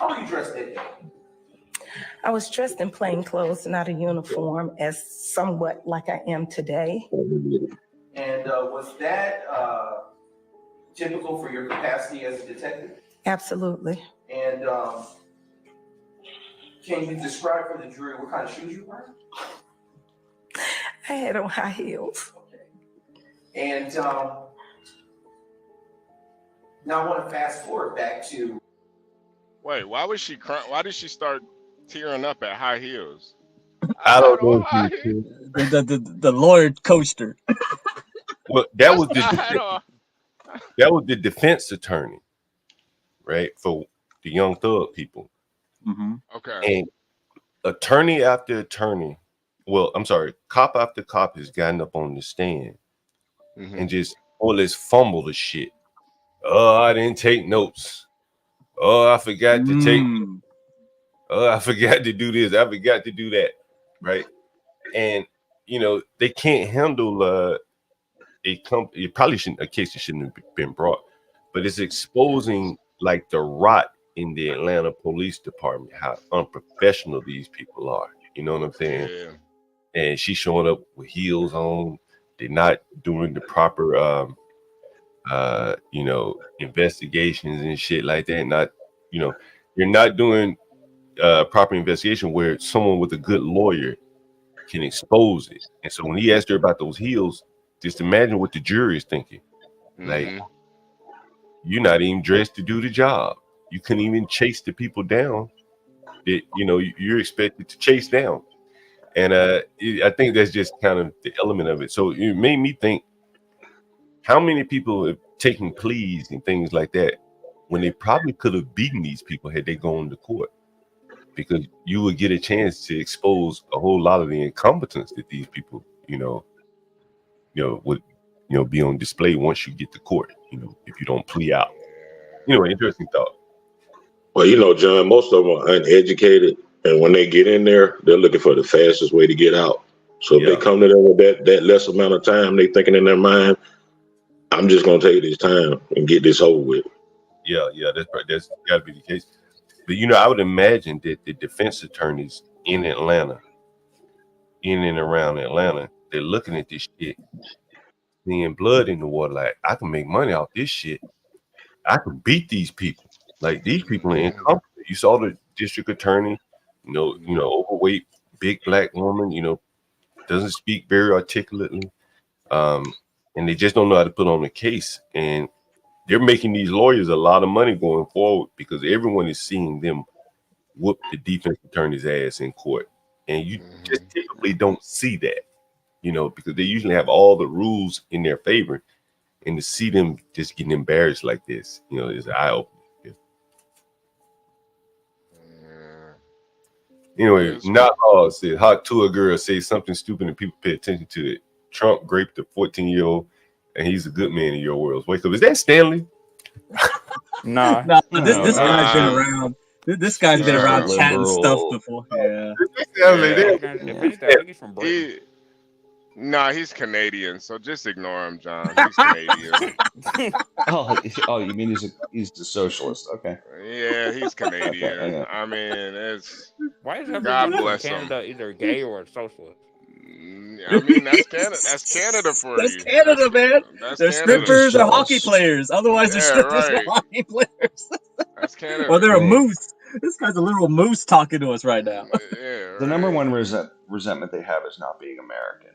are you dressed that day? I was dressed in plain clothes, not a uniform, as somewhat like I am today. And was that typical for your capacity as a detective? Absolutely. And can you describe for the jury what kind of shoes you were? I had on high heels. Okay. And now I want to fast forward back to. Wait, why was she crying? Why did she start tearing up at high heels? I don't know. The lawyer coached her. Well, that was the defense attorney, right, for the Young Thug people. Mm-hmm. Okay. And attorney after attorney well, I'm sorry, cop after cop has gotten up on the stand and just all this fumble the shit. Oh, I didn't take notes. Oh, I forgot to take. Oh, I forgot to do this. I forgot to do that. Right. And, you know, they can't handle it probably shouldn't, a case that shouldn't have been brought, but it's exposing like the rot in the Atlanta Police Department, how unprofessional these people are. You know what I'm saying? Yeah. And she's showing up with heels on. They're not doing the proper, you know, investigations and shit like that. Not, you know, you're not doing proper investigation where someone with a good lawyer can expose it. And so when he asked her about those heels, just imagine what the jury is thinking. Like, you're not even dressed to do the job. You couldn't even chase the people down that, you know, you're expected to chase down. And I think that's just kind of the element of it. So it made me think, how many people have taken pleas and things like that when they probably could have beaten these people had they gone to court? Because you would get a chance to expose a whole lot of the incompetence that these people, would, be on display once you get to court, if you don't plea out. Anyway, interesting thought. Well, John, most of them are uneducated, and when they get in there, they're looking for the fastest way to get out. So if they come to them with that less amount of time, they thinking in their mind, I'm just going to take this time and get this over with. Yeah, that's got to be the case. But, I would imagine that the defense attorneys in Atlanta, in and around Atlanta, they're looking at this shit, seeing blood in the water. Like, I can make money off this shit. I can beat these people. Like, these people are incompetent. You saw the district attorney, overweight, big black woman, doesn't speak very articulately. And they just don't know how to put on a case. And they're making these lawyers a lot of money going forward because everyone is seeing them whoop the defense attorney's ass in court. And you just typically don't see that, because they usually have all the rules in their favor. And to see them just getting embarrassed like this, is an eye-opener. Anyway, not all said, how to a girl say something stupid and people pay attention to it. Trump raped a 14-year-old and he's a good man in your world. Wake up. Is that Stanley? Nah. This guy's been around. This guy's been around chatting stuff before. Yeah. Nah, he's Canadian, so just ignore him, John. He's Canadian. oh, you mean he's the socialist? Okay. Yeah, he's Canadian. Okay, I mean, it's why is God everyone in bless Canada either gay or a socialist? I mean, that's Canada. That's Canada for That's you. Canada, man. That's They're Canada. strippers or hockey players. Otherwise, they're strippers or hockey players. That's Canada. Or they're a moose. This guy's a literal moose talking to us right now. The number one resentment they have is not being American.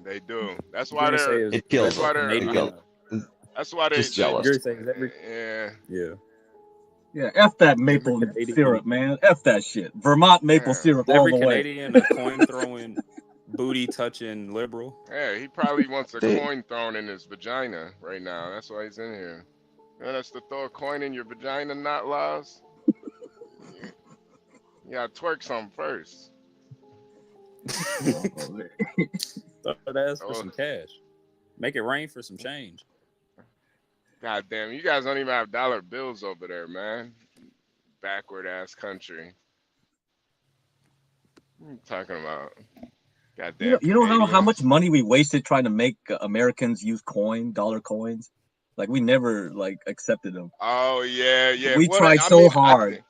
They do. That's why they're. It kills That's why them. they're. That's why they. Just jealous. Yeah, F that maple syrup, man. F that shit. Vermont maple syrup all Every the way. Canadian a coin throwing, booty touching liberal. Yeah, he probably wants a coin thrown in his vagina right now. That's why he's in here. That's to throw a coin in your vagina, not laws. You gotta twerk some first. Ask for some cash. Make it rain for some change. God damn, you guys don't even have dollar bills over there, man. Backward ass country. What are you talking about? Goddamn. You know how much money we wasted trying to make Americans use dollar coins? Like we never accepted them. Oh yeah. We tried so hard.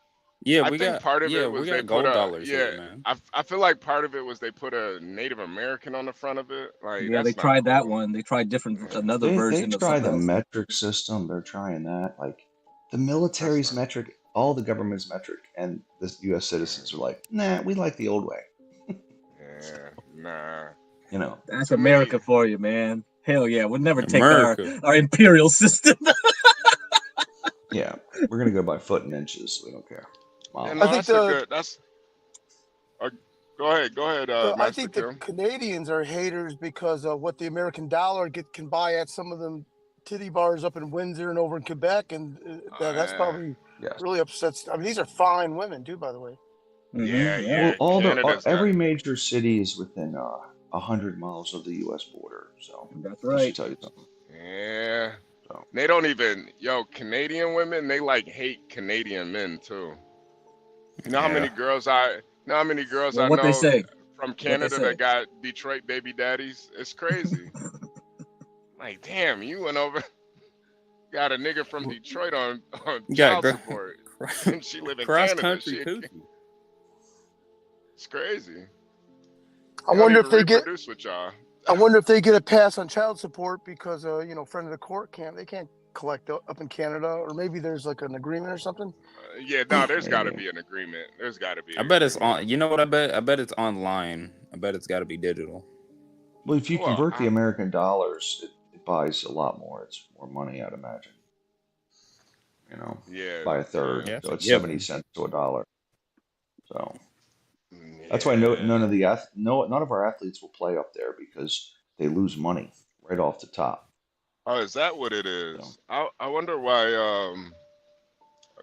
I think part of it was they put gold dollars here, man. I feel like part of it was they put a Native American on the front of it. Like yeah, they tried that one. They tried another version. They tried the metric system. They're trying that. Like the military's metric, all the government's metric, and the U.S. citizens are like, nah, we like the old way. Nah. That's America for you, man. Hell yeah, we'll never take our imperial system. Yeah, we're gonna go by foot and inches. We don't care. Wow. Yeah, no, I think that's go ahead. I think the Canadians are haters because of what the American dollar can buy at some of them titty bars up in Windsor and over in Quebec, and that's probably really upsets. I mean, these are fine women too, by the way. Yeah. Well, Canada's every got. major city is within 100 miles of the U.S. border, so That's that should right. tell you something. Yeah. So, They don't even, Canadian women, they like hate Canadian men too. You know how many girls I Well, what they know say? from What they Canada say? that got Detroit baby daddies? It's crazy. Like, damn, you went over, got a nigga from Detroit on You got child support, and she live in cross Canada. country coochie. It's crazy. I They don't wonder even if they get. reproduce with y'all. I wonder if they get a pass on child support because friend of the court can't. They can't collect up in Canada, or maybe there's like an agreement or something. There's got to be an agreement. There's got to be. I bet it's on. You know what I bet? I bet it's online. I bet it's got to be digital. well, if you convert the American dollars, it buys a lot more. It's more money, I'd imagine. By a third. Yeah, So it's yeah. 70 cents to $1. So that's why none of our athletes will play up there because they lose money right off the top. Oh, is that what it is? So. I wonder why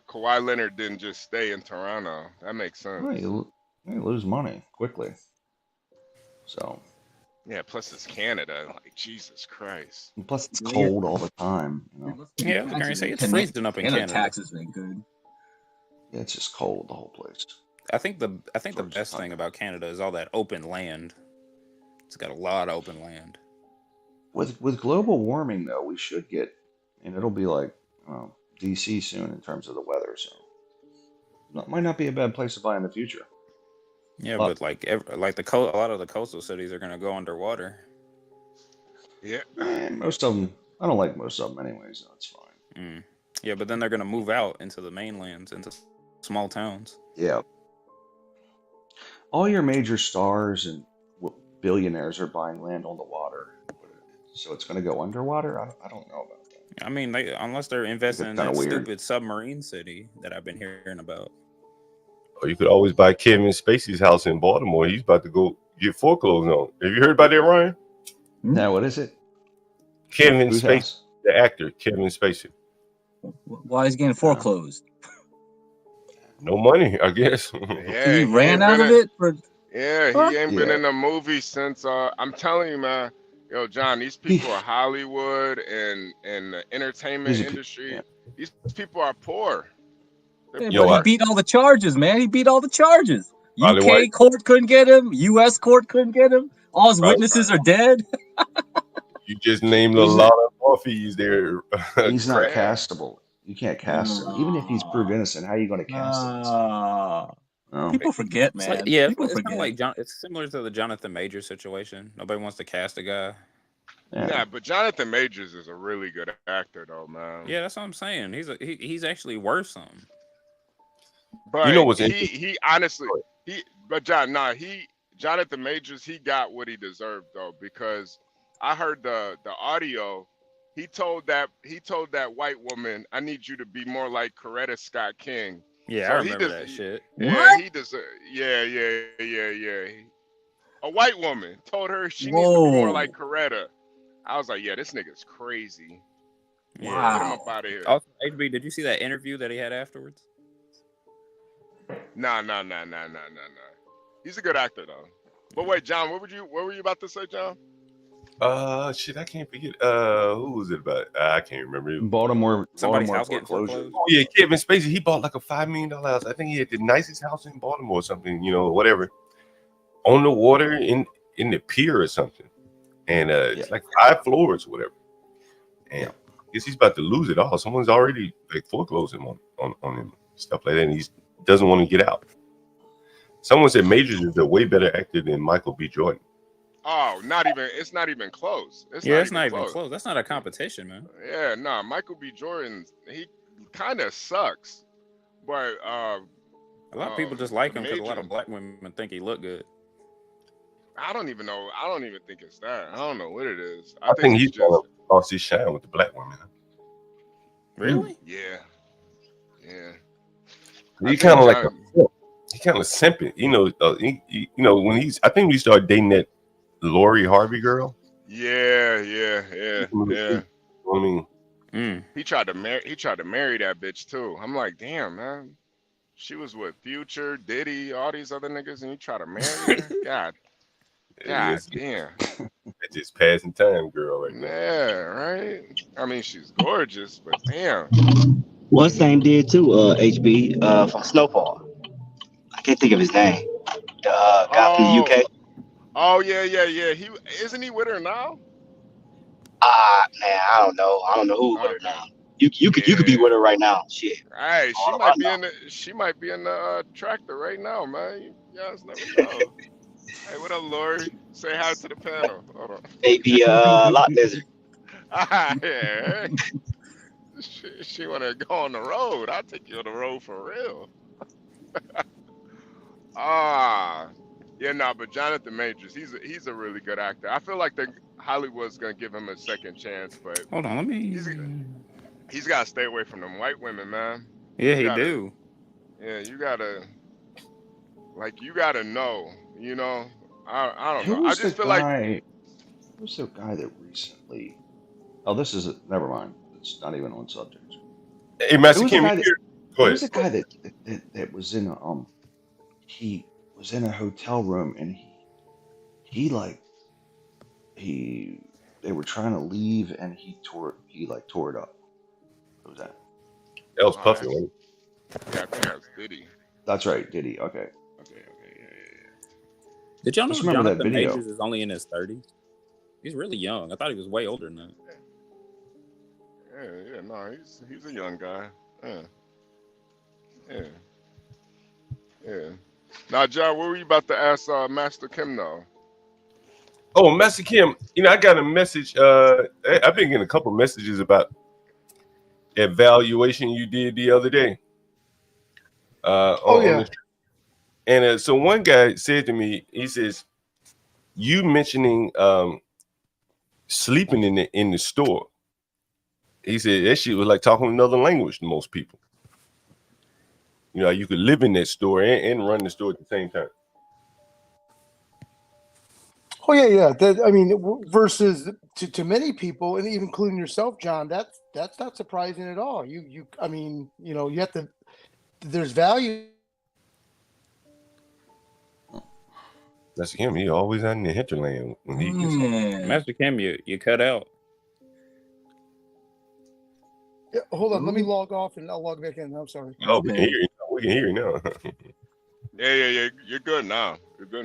Kawhi Leonard didn't just stay in Toronto. That makes sense. Well, you lose money quickly. So. Yeah, plus it's Canada. Like, Jesus Christ. And plus it's cold all the time. Yeah, I was going to say it's freezing up in Canada. Taxes ain't good. Yeah, it's just cold the whole place. I think the best thing about Canada is all that open land. It's got a lot of open land. With global warming though, we should get, and it'll be like DC soon in terms of the weather. So that might not be a bad place to buy in the future. Yeah, but a lot of the coastal cities are going to go underwater. Yeah, most of them. I don't like most of them anyways. That's fine. Yeah, but then they're going to move out into the mainlands, into small towns. Yeah. All your major stars and billionaires are buying land on the water, so it's going to go underwater. I don't know about that. I mean, unless they're investing in that stupid submarine city that I've been hearing about. Or you could always buy Kevin Spacey's house in Baltimore. He's about to go get foreclosed on. Have you heard about that, Ryan? No, what is it? Kevin Spacey, the actor, Kevin Spacey. Why is he getting foreclosed? No money, I guess. Yeah, he ran out of it for. Yeah, he ain't been in a movie since. I'm telling you, man. Yo, John, these people are Hollywood and the entertainment industry. These people are poor. Yeah, but he beat all the charges, man. He beat all the charges. UK court couldn't get him. US court couldn't get him. All his witnesses are dead. You just named a lot of morphees there. He's not castable. You can't cast him. Even if he's proved innocent, how are you going to cast him? People forget, man. It's similar to the Jonathan Majors situation. Nobody wants to cast a guy. Yeah, but Jonathan Majors is a really good actor, though, man. Yeah, that's what I'm saying. He's actually worth some. But you know what's he honestly Jonathan Majors, he got what he deserved though, because I heard the audio. He told that white woman, "I need you to be more like Coretta Scott King." Yeah, so I remember that shit. Yeah, he deserved. Yeah. A white woman told her she needs to be more like Coretta. I was like, yeah, this nigga's crazy. Wow. Get him up out of here. Also, HB, did you see that interview that he had afterwards? Nah. He's a good actor though. But wait, John, what were you about to say, John? Shit, I can't forget. Who was it about? I can't remember. Baltimore house getting foreclosed. Oh yeah, Kevin Spacey. He bought like a $5 million house. I think he had the nicest house in Baltimore or something. Whatever, on the water in the pier or something, and it's like 5 floors or whatever. And I guess he's about to lose it all. Someone's already like foreclosed him on him, stuff like that, and he doesn't want to get out. Someone said Majors is a way better actor than Michael B. Jordan. Oh, it's not even close. It's not even close. That's not a competition, man. Yeah, no, Michael B. Jordan, he kind of sucks. But a lot of people just like him because a lot of black women think he look good. I don't even know. I don't even think it's that. I don't know what it is. I think he's just lost his shine with the black women. Really? Yeah. He kind of like he kind of simping, when I think we started dating that Lori Harvey girl. Yeah. I mean, he tried to marry that bitch too. I'm like, damn, man. She was with Future, Diddy, all these other niggas, and you try to marry her? God damn. It's just passing time, girl, right now. Yeah, right. I mean, she's gorgeous, but damn. What's name did too? HB from Snowfall. I can't think of his name. The guy from the UK. Oh yeah. He isn't he with her now? Man, I don't know who with her now. You could be with her right now. Shit. Right, she might be in the tractor right now, man. You guys never know. Hey, what up, Lori? Say hi to the panel. Hold on. Maybe lot lizard. Yeah. She want to go on the road. I'll take you on the road for real. But Jonathan Majors, he's a really good actor. I feel like Hollywood's gonna give him a second chance, but hold on, he's gotta stay away from them white women, man. Yeah, he do. Yeah, you gotta know, you know. I don't know. I just feel like who's the guy that recently? Oh, this is never mind. It's not even on subject. Hey, Master Kimmy, go ahead. There was a guy that was in he was in a hotel room and they were trying to leave and he tore it up. What was that? That was Puffy, right? Yeah, I think that was Diddy. That's right, Diddy. Okay. Yeah. Did y'all know Just remember that Jonathan video. Majors is only in his 30s? He's really young. I thought he was way older than that. Yeah, no, he's a young guy. Yeah. Now, John, what were you about to ask Master Kim though? Oh, Master Kim, I got a message. I've been getting a couple messages about evaluation you did the other day. And so one guy said to me, he says, you mentioning sleeping in the store. He said that shit was like talking another language to most people. You could live in that store and run the store at the same time. Oh yeah. Versus to many people, and even including yourself, John, that's not surprising at all. You have to. There's value. Master Kim, he always out in the hinterland when he gets Master Kim, you cut out. Yeah, hold on, let me log off and I'll log back in. I'm sorry. Oh, we can hear you. We can hear you now. Yeah. You're good now.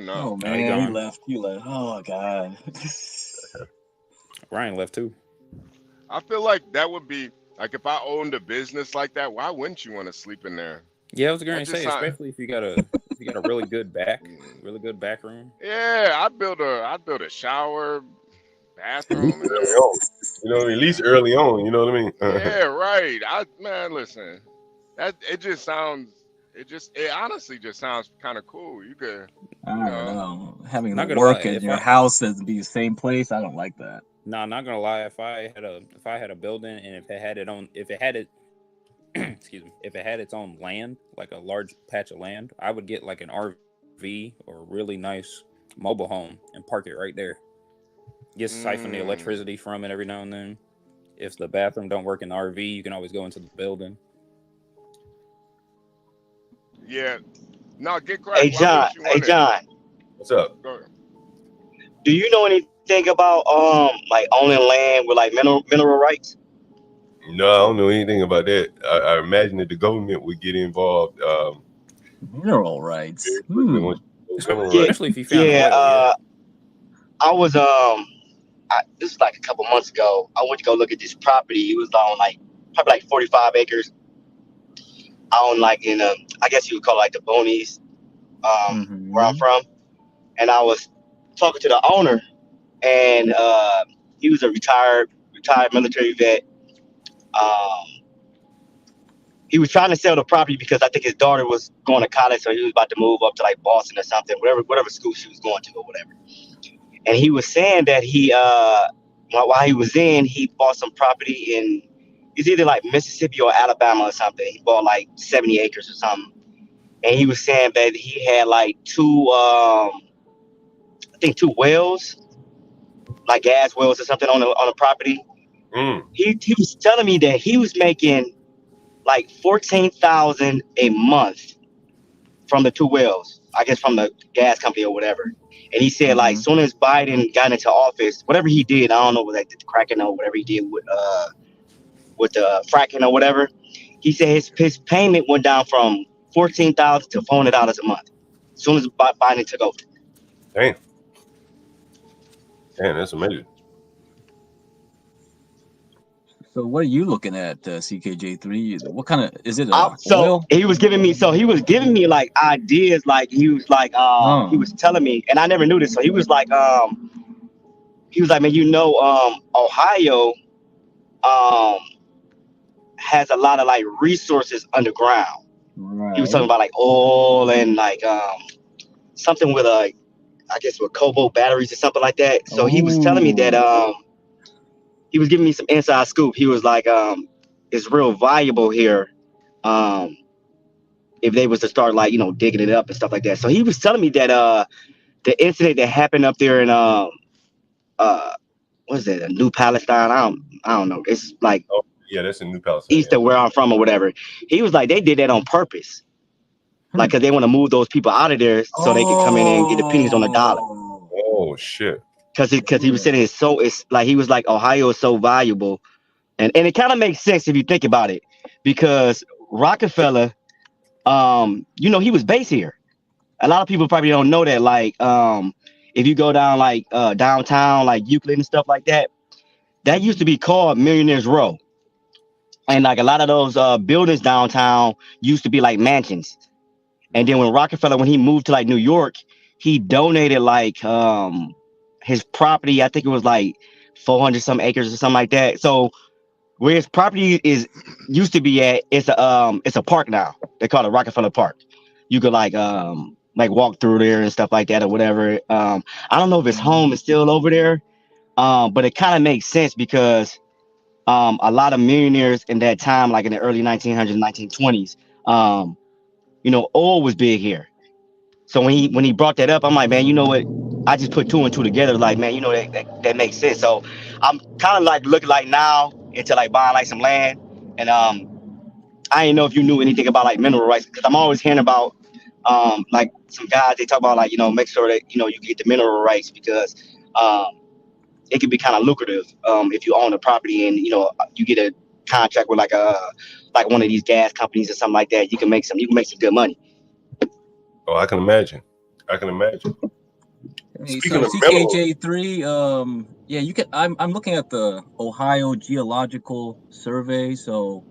Oh man, he left. Oh god. Ryan left too. I feel like that would be like if I owned a business like that. Why wouldn't you want to sleep in there? Yeah, I was going to say, especially if you got a really good back room. Yeah, I build a shower, bathroom. At least early on. You know what I mean? Yeah, right. Listen, it honestly just sounds kind of cool. You could. I don't know. Having to work in your house and be the same place, I don't like that. No, I'm not gonna lie. If I had a building and if it had its own land, like a large patch of land, I would get like an RV or a really nice mobile home and park it right there. Just siphon the electricity from it every now and then. If the bathroom don't work in the RV, you can always go into the building. Yeah. No, get cracked. Hey John. What's up? Go ahead. Do you know anything about like owning land with like mineral rights? No, I don't know anything about that. I imagine that the government would get involved. Mineral rights. Especially if you found I was this is like a couple months ago. I went to go look at this property. It was on probably like 45 acres. I own like in I guess you would call it like the Bonies, where I'm from. And I was talking to the owner, and he was a retired military vet. He was trying to sell the property because I think his daughter was going to college, so he was about to move up to like Boston or something, whatever school she was going to or whatever. And he was saying that he while he was he bought some property in it's either like Mississippi or Alabama or something. He bought like 70 acres or something. And he was saying that he had like two wells, like gas wells or something on the property. He was telling me that he was making like $14,000 a month from the 2 wells, I guess from the gas company or whatever. And he said, like, soon as Biden got into office, whatever he did, I don't know, was like the cracking or whatever he did with the fracking or whatever. He said his payment went down from $14,000 to $400 a month as soon as Biden took over. Damn, that's amazing. So what are you looking at, CKJ3? What kind of is it? So Oil? he was giving me like ideas, like he was like he was telling me, and I never knew this. So he was like, man, Ohio has a lot of like resources underground. Right. He was talking about like oil and like something with I guess with cobalt batteries or something like that. So he was telling me that he was giving me some inside scoop. He was like, it's real valuable here. If they was to start like, digging it up and stuff like that. So he was telling me that the incident that happened up there in what is it, a New Palestine? I don't know. It's like that's in New Palestine. East of where I'm from or whatever. He was like, they did that on purpose. Like, cause they want to move those people out of there so they can come in and get the pennies on the dollar. Oh shit. Cause he was saying it's like he was like, Ohio is so valuable. And it kind of makes sense if you think about it, because Rockefeller, he was based here. A lot of people probably don't know that. Like, if you go down like downtown, like Euclid and stuff like that, that used to be called Millionaires Row. And like a lot of those buildings downtown used to be like mansions. And then when Rockefeller, when he moved to like New York, he donated like his property. I think it was like 400 some acres or something like that. So where his property used to be at, it's a park now. They call it Rockefeller Park. You could like walk through there and stuff like that or whatever. I don't know if his home is still over there, but it kind of makes sense because a lot of millionaires in that time, like in the early 1900s, 1920s, oil was big here. So when he brought that up, I'm like, man, you know what? I just put 2 and 2 together. Like, man, that makes sense. So I'm kind of like looking like now into like buying like some land. And I didn't know if you knew anything about like mineral rights, because I'm always hearing about like some guys, they talk about like, make sure that, you get the mineral rights, because it can be kind of lucrative if you own the property and, you get a contract with like one of these gas companies or something like that. You can make some good money. Oh, I can imagine. Hey, so CKJ3, you can. I'm looking at the Ohio Geological Survey. So,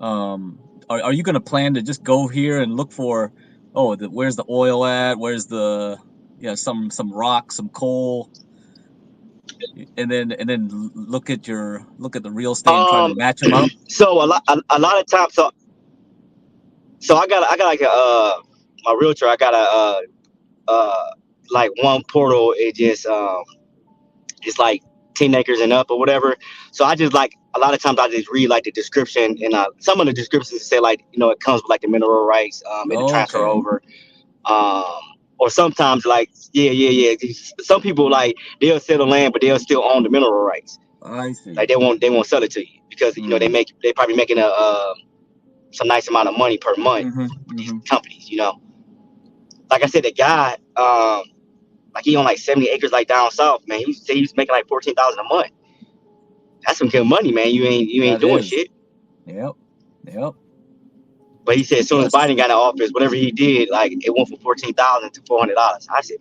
are you going to plan to just go here and look for, where's the oil at? Where's the some rock, some coal, and then look at the real estate and try to match them up? So a lot of times, so I got like my realtor, I got like one portal. It just it's like 10 acres and up or whatever. So I just like, a lot of times I just read like the description, and some of the descriptions say like, it comes with like the mineral rights and the transfer over. Or sometimes like, some people like, they'll sell the land, but they'll still own the mineral rights. I see. Like they won't sell it to you because, they probably making some nice amount of money per month with these companies, Like I said, the guy, like he owned like 70 acres like down south, man. He said he was making like $14,000 a month. That's some good money, man. You ain't doing shit. Yep. But he said as soon as Biden got in office, whatever he did, like it went from $14,000 to $400. I said,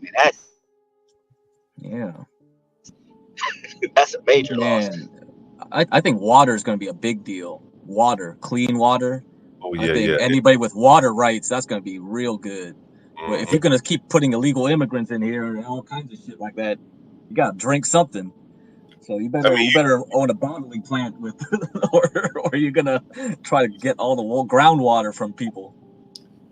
man, that's a major loss. I think water is going to be a big deal. Water, clean water. Oh I think anybody with water rights, that's going to be real good. But if you're going to keep putting illegal immigrants in here and all kinds of shit like that, you got to drink something. So you better own a bottling plant with, or you're going to try to get all the groundwater from people.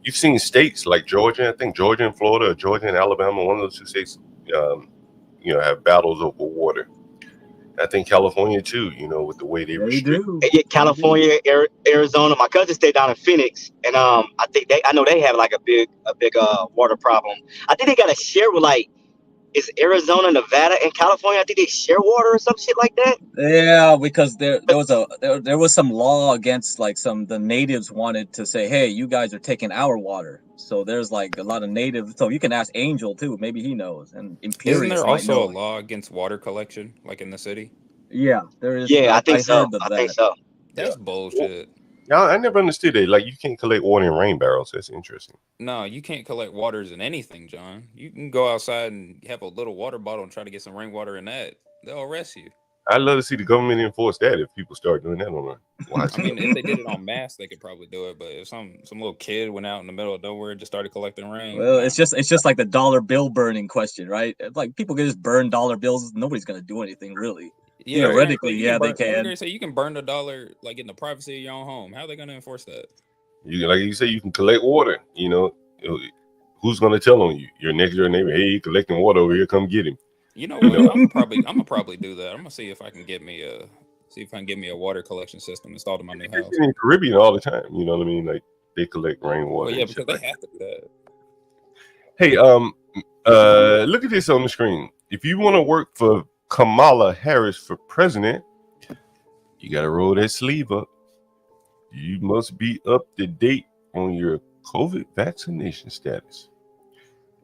You've seen states like Georgia, I think Georgia and Florida, or Georgia and Alabama, one of those 2 states, have battles over water. I think California too, with the way they restrict. California, Arizona. My cousin stayed down in Phoenix, and I know they have like a big water problem. I think they got to share with like is Arizona, Nevada, and California. I think they share water or some shit like that. Yeah, because there was some law against like the natives wanted to say, hey, you guys are taking our water. So there's like a lot of natives. So you can ask Angel too. Maybe he knows, and Isn't Imperius there might also a know. law against water collection, like in the city? Yeah, there is. Yeah, I think I so. heard of I that. think so. That's bullshit. Yeah, I never understood that. Like, you can't collect water in rain barrels. That's interesting. No, you can't collect waters in anything, John. You can go outside and have a little water bottle and try to get some rainwater in that. They'll arrest you. I'd love to see the government enforce that if people start doing that on I mean, if they did it en masse, they could probably do it. But if some little kid went out in the middle of nowhere and just started collecting rain, Well, it's just like the dollar bill burning question, right? Like people can just burn dollar bills. Nobody's gonna do anything really. yeah, Theoretically, yeah, they I'm can. gonna say you can burn $1 like in the privacy of your own home. How are they gonna enforce that? You, like you say, you can collect water. You know, who's gonna tell on you? Your next door neighbor, hey, you collecting water over here, come get him. You know what? I'm gonna probably do that. I'm gonna see if I can get me a water collection system installed in my new house. In the Caribbean all the time. You know what I mean? Like they collect rainwater. Well, yeah, because they have to do that. Hey, look at this on the screen. If you want to work for Kamala Harris for president, you got to roll that sleeve up. You must be up to date on your COVID vaccination status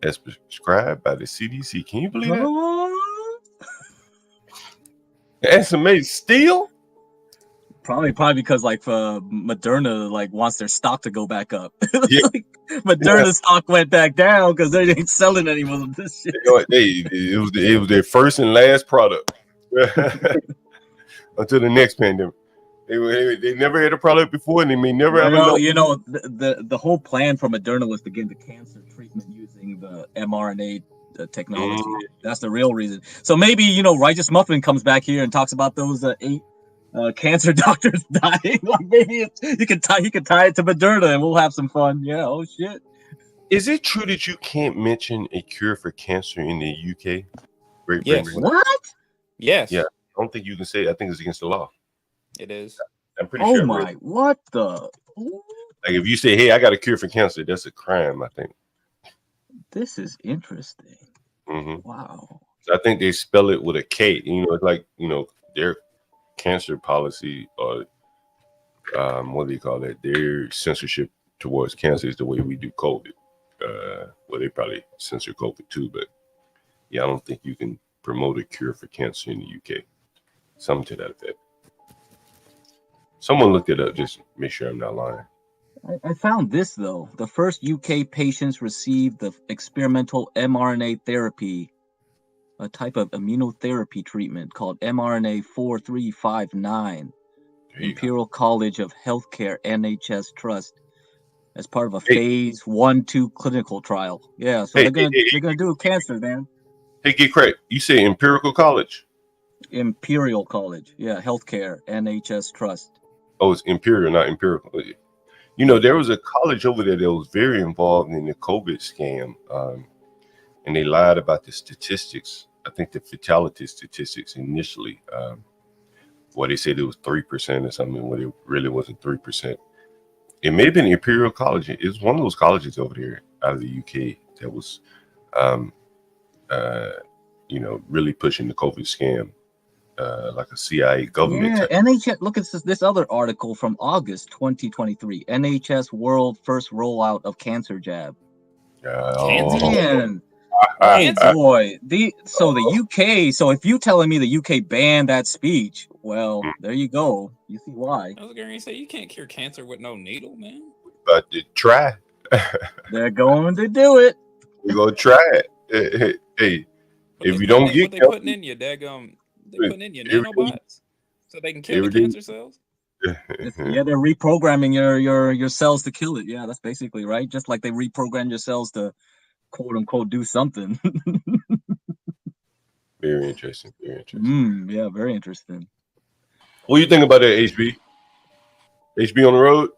as prescribed by the CDC. Can you believe that? That's amazing. Still? Probably because like Moderna like wants their stock to go back up. Yeah. Like, Moderna's stock went back down because they ain't selling any more of this shit. It was their first and last product until the next pandemic. They never had a product before, and they may never have another. You know, the whole plan for Moderna was to get the cancer treatment using the mRNA technology. That's the real reason. So maybe Righteous Muffin comes back here and talks about those 8 cancer doctors dying. Like maybe he could tie it to Moderna, and we'll have some fun. Yeah. Oh shit. Is it true that you can't mention a cure for cancer in the UK? Great Yes. Britain. What? Yes. Yeah. I don't think you can say it. I think it's against the law. It is. I'm pretty sure. Oh my! What the? Like if you say, "Hey, I got a cure for cancer," that's a crime. I think. This is interesting. Mm-hmm. Wow. So I think they spell it with a K. It's like their cancer policy or what do you call it? Their censorship towards cancer is the way we do COVID. Well, they probably censor COVID too, but yeah, I don't think you can promote a cure for cancer in the UK. Something to that effect. Someone looked it up, just make sure I'm not lying. I found this though. The first UK patients received the experimental mRNA therapy, a type of immunotherapy treatment called mRNA 4359. Imperial College of Healthcare NHS Trust, as part of a phase 1/2 clinical trial. Yeah, so they're gonna do cancer, man. Hey, get credit. You say Empirical College? Imperial College, yeah, Healthcare NHS Trust. Oh, it's Imperial, not Empirical. There was a college over there that was very involved in the COVID scam, and they lied about the statistics. I think the fatality statistics initially, they said it was 3% or something, when it really wasn't 3%. It may have been Imperial College. It was one of those colleges over there out of the UK that was, really pushing the COVID scam. Like a CIA government. Yeah, NHS. Look at this other article from August 2023. NHS World First Rollout of Cancer Jab. Man, boy. The UK. So if you telling me the UK banned that speech, well, there you go. You see why? I was going to say you can't cure cancer with no needle, man. But to try. They're going to do it. We're gonna try it. Hey, if you don't get, what they putting in your daggum. They're putting in your nanobots so they can kill the cancer cells. Yeah, they're reprogramming your cells to kill it. Yeah, that's basically right. Just like they reprogram your cells to quote unquote do something. Very interesting. Very interesting. Yeah, very interesting. What do you think about that, HB? HB on the road?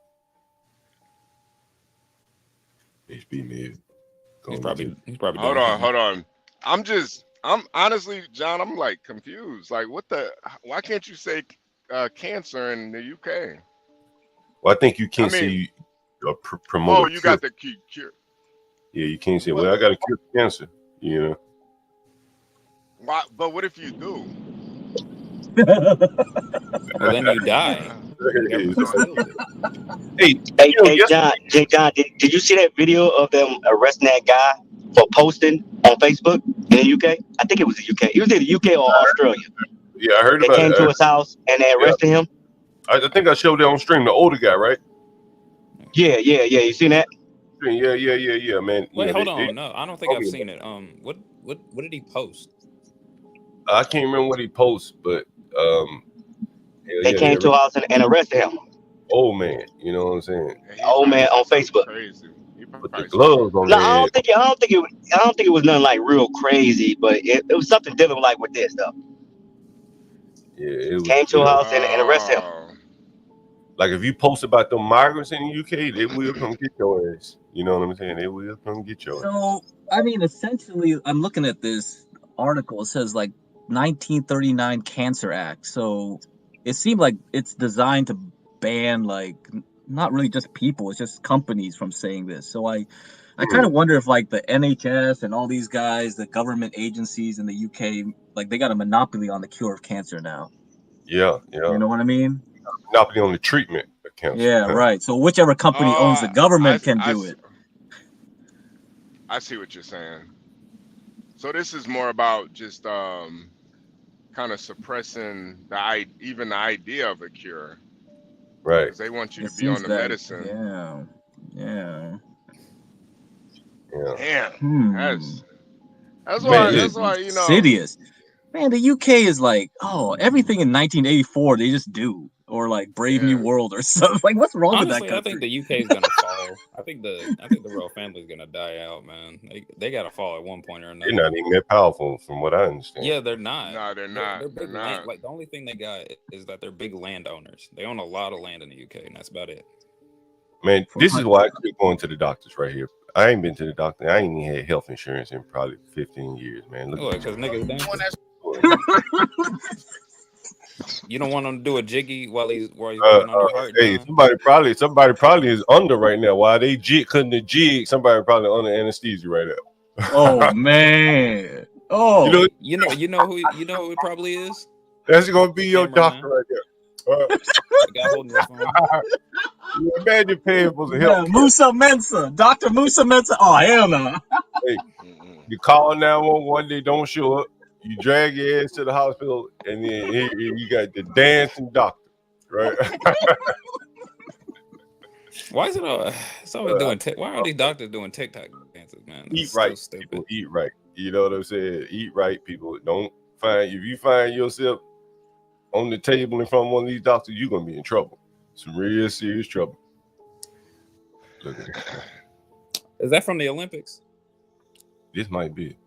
HB, man. He's probably Hold on. I'm honestly, John, I'm like confused. Like, why can't you say cancer in the UK? Well, I think you can't say promote. You got the cure. Yeah, you can't say, well, I got a cure for cancer, Why? But what if you do? Well, then you die. Hey, John, did you see that video of them arresting that guy for posting on Facebook in the UK? I think it was the UK. It was either the UK or Australia. Yeah, I heard They about came it. to his house and they arrested him. I think I showed that on stream. The older guy, right? Yeah. You seen that? Yeah, man. Wait, hold on. No, I don't think I've seen it. What did he post? I can't remember what he posted, but they came to his house and arrested him. Old man, you know what I'm saying? Old man on Facebook. With the gloves on. No, I don't think it was nothing like real crazy, but it was something dealing like with this stuff. Yeah, it was, came to a house and arrested him. Like if you post about the migrants in the UK, they will come get your ass. You know what I'm saying? They will come get your ass. So I mean, essentially, I'm looking at this article. It says like 1939 Cancer Act. So it seemed like it's designed to ban like not really just people, it's just companies from saying this. So I kind of wonder if like the NHS and all these guys, the government agencies in the UK, like they got a monopoly on the cure of cancer now. Yeah. You know what I mean? Monopoly on the treatment of cancer. Yeah, right. So whichever company owns the government can do it. I see what you're saying. So this is more about just kind of suppressing even the idea of a cure. Right. Because they want you to be on the medicine. Yeah. Damn. That's why you know. Insidious. Man, the UK is like, everything in 1984 they just do, or like Brave New World or something. Like, what's wrong with that country? I think the UK is gonna fall. I think the royal family is gonna die out, man. They gotta fall at one point or another. They're not even that powerful, from what I understand. Yeah, they're not. No, they're not. They're big land, like the only thing they got is that they're big landowners. They own a lot of land in the UK, and that's about it. Man, this is why I quit going to the doctors right here. I ain't been to the doctor. I ain't even had health insurance in probably 15 years, man. Look, because niggas dance. You don't want him to do a jiggy while he's working on your heart. Hey, somebody probably is under right now. While they cutting the jig, somebody probably under anesthesia right now. Oh man. Oh, you know who it probably is. That's gonna be your doctor right there. The guy holding your phone. You imagine paying for the help. Musa Mensa, Dr. Musa Mensa. Oh hell no. Hey, you call 911, they don't show up. You drag your ass to the hospital, and then you got the dancing doctor, right? Why is it always doing? Why are these doctors doing TikTok dances, man? Eat right, people. Eat right. You know what I'm saying? Eat right, people. If you find yourself on the table in front of one of these doctors, you're gonna be in trouble. Some real serious trouble. Look at that. Is that from the Olympics? This might be.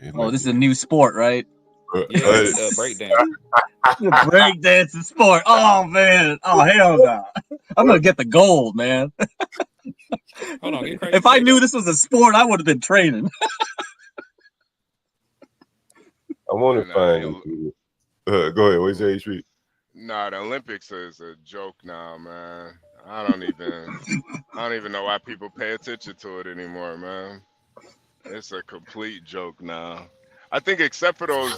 This is a new sport, right? Yeah, breakdance. Breakdancing sport. Oh man. Oh hell no. I'm gonna get the gold, man. Hold on. If I knew this was a sport, I would have been training. I want to find. Go ahead. What's the HP? Nah, the Olympics is a joke now, man. I don't even know why people pay attention to it anymore, man. It's a complete joke now. I think except for those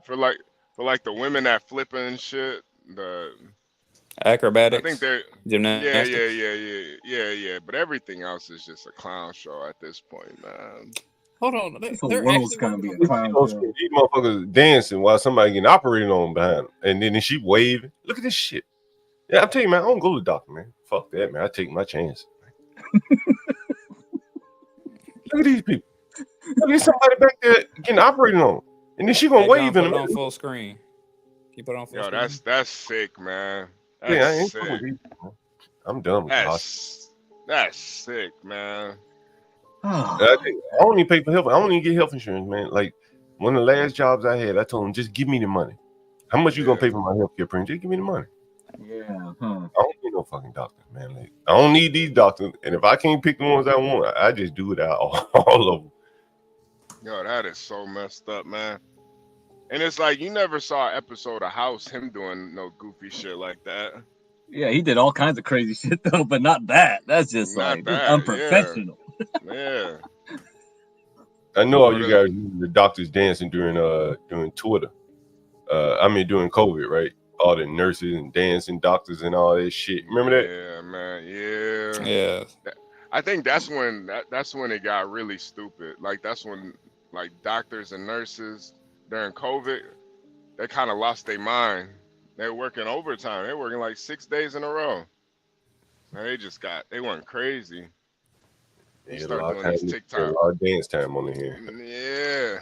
for like the women that flip and shit, the acrobatics. I think they're gymnastics. Yeah. But everything else is just a clown show at this point, man. Hold on, the world's gonna be a clown show. These motherfuckers dancing while somebody getting operated on behind them, and then she waving. Look at this shit. Yeah, I'm telling you, man, I don't go to the doctor, man. Fuck that, man. I take my chance. Look at these people. Look at somebody back there getting operated on, and then she gonna wave in them on full screen. You put on full screen. Yo, that's sick, man. I ain't sick. I'm done with that's sick, man. I don't even pay for health. I don't even get health insurance, man. Like one of the last jobs I had, I told them just give me the money. How much you gonna pay for my healthcare premium? Just give me the money. Yeah. I don't need no fucking doctor, man. Like, I don't need these doctors, and if I can't pick the ones I want, I just do it out all of them. Yo, that is so messed up, man. And it's like you never saw an episode of House him doing no goofy shit like that. Yeah, he did all kinds of crazy shit though, but not that. That's just Not like that, unprofessional. Yeah. I know all you guys remember the doctors dancing during Twitter. During COVID, right? All the nurses and dancing doctors and all that shit. Remember that? Yeah, man. Yeah. I think that's when it got really stupid. Like that's when like doctors and nurses during COVID, they kind of lost their mind. They were working overtime. They were working like 6 days in a row. And they went crazy. They start doing these TikTok. A lot of dance time on here. Yeah.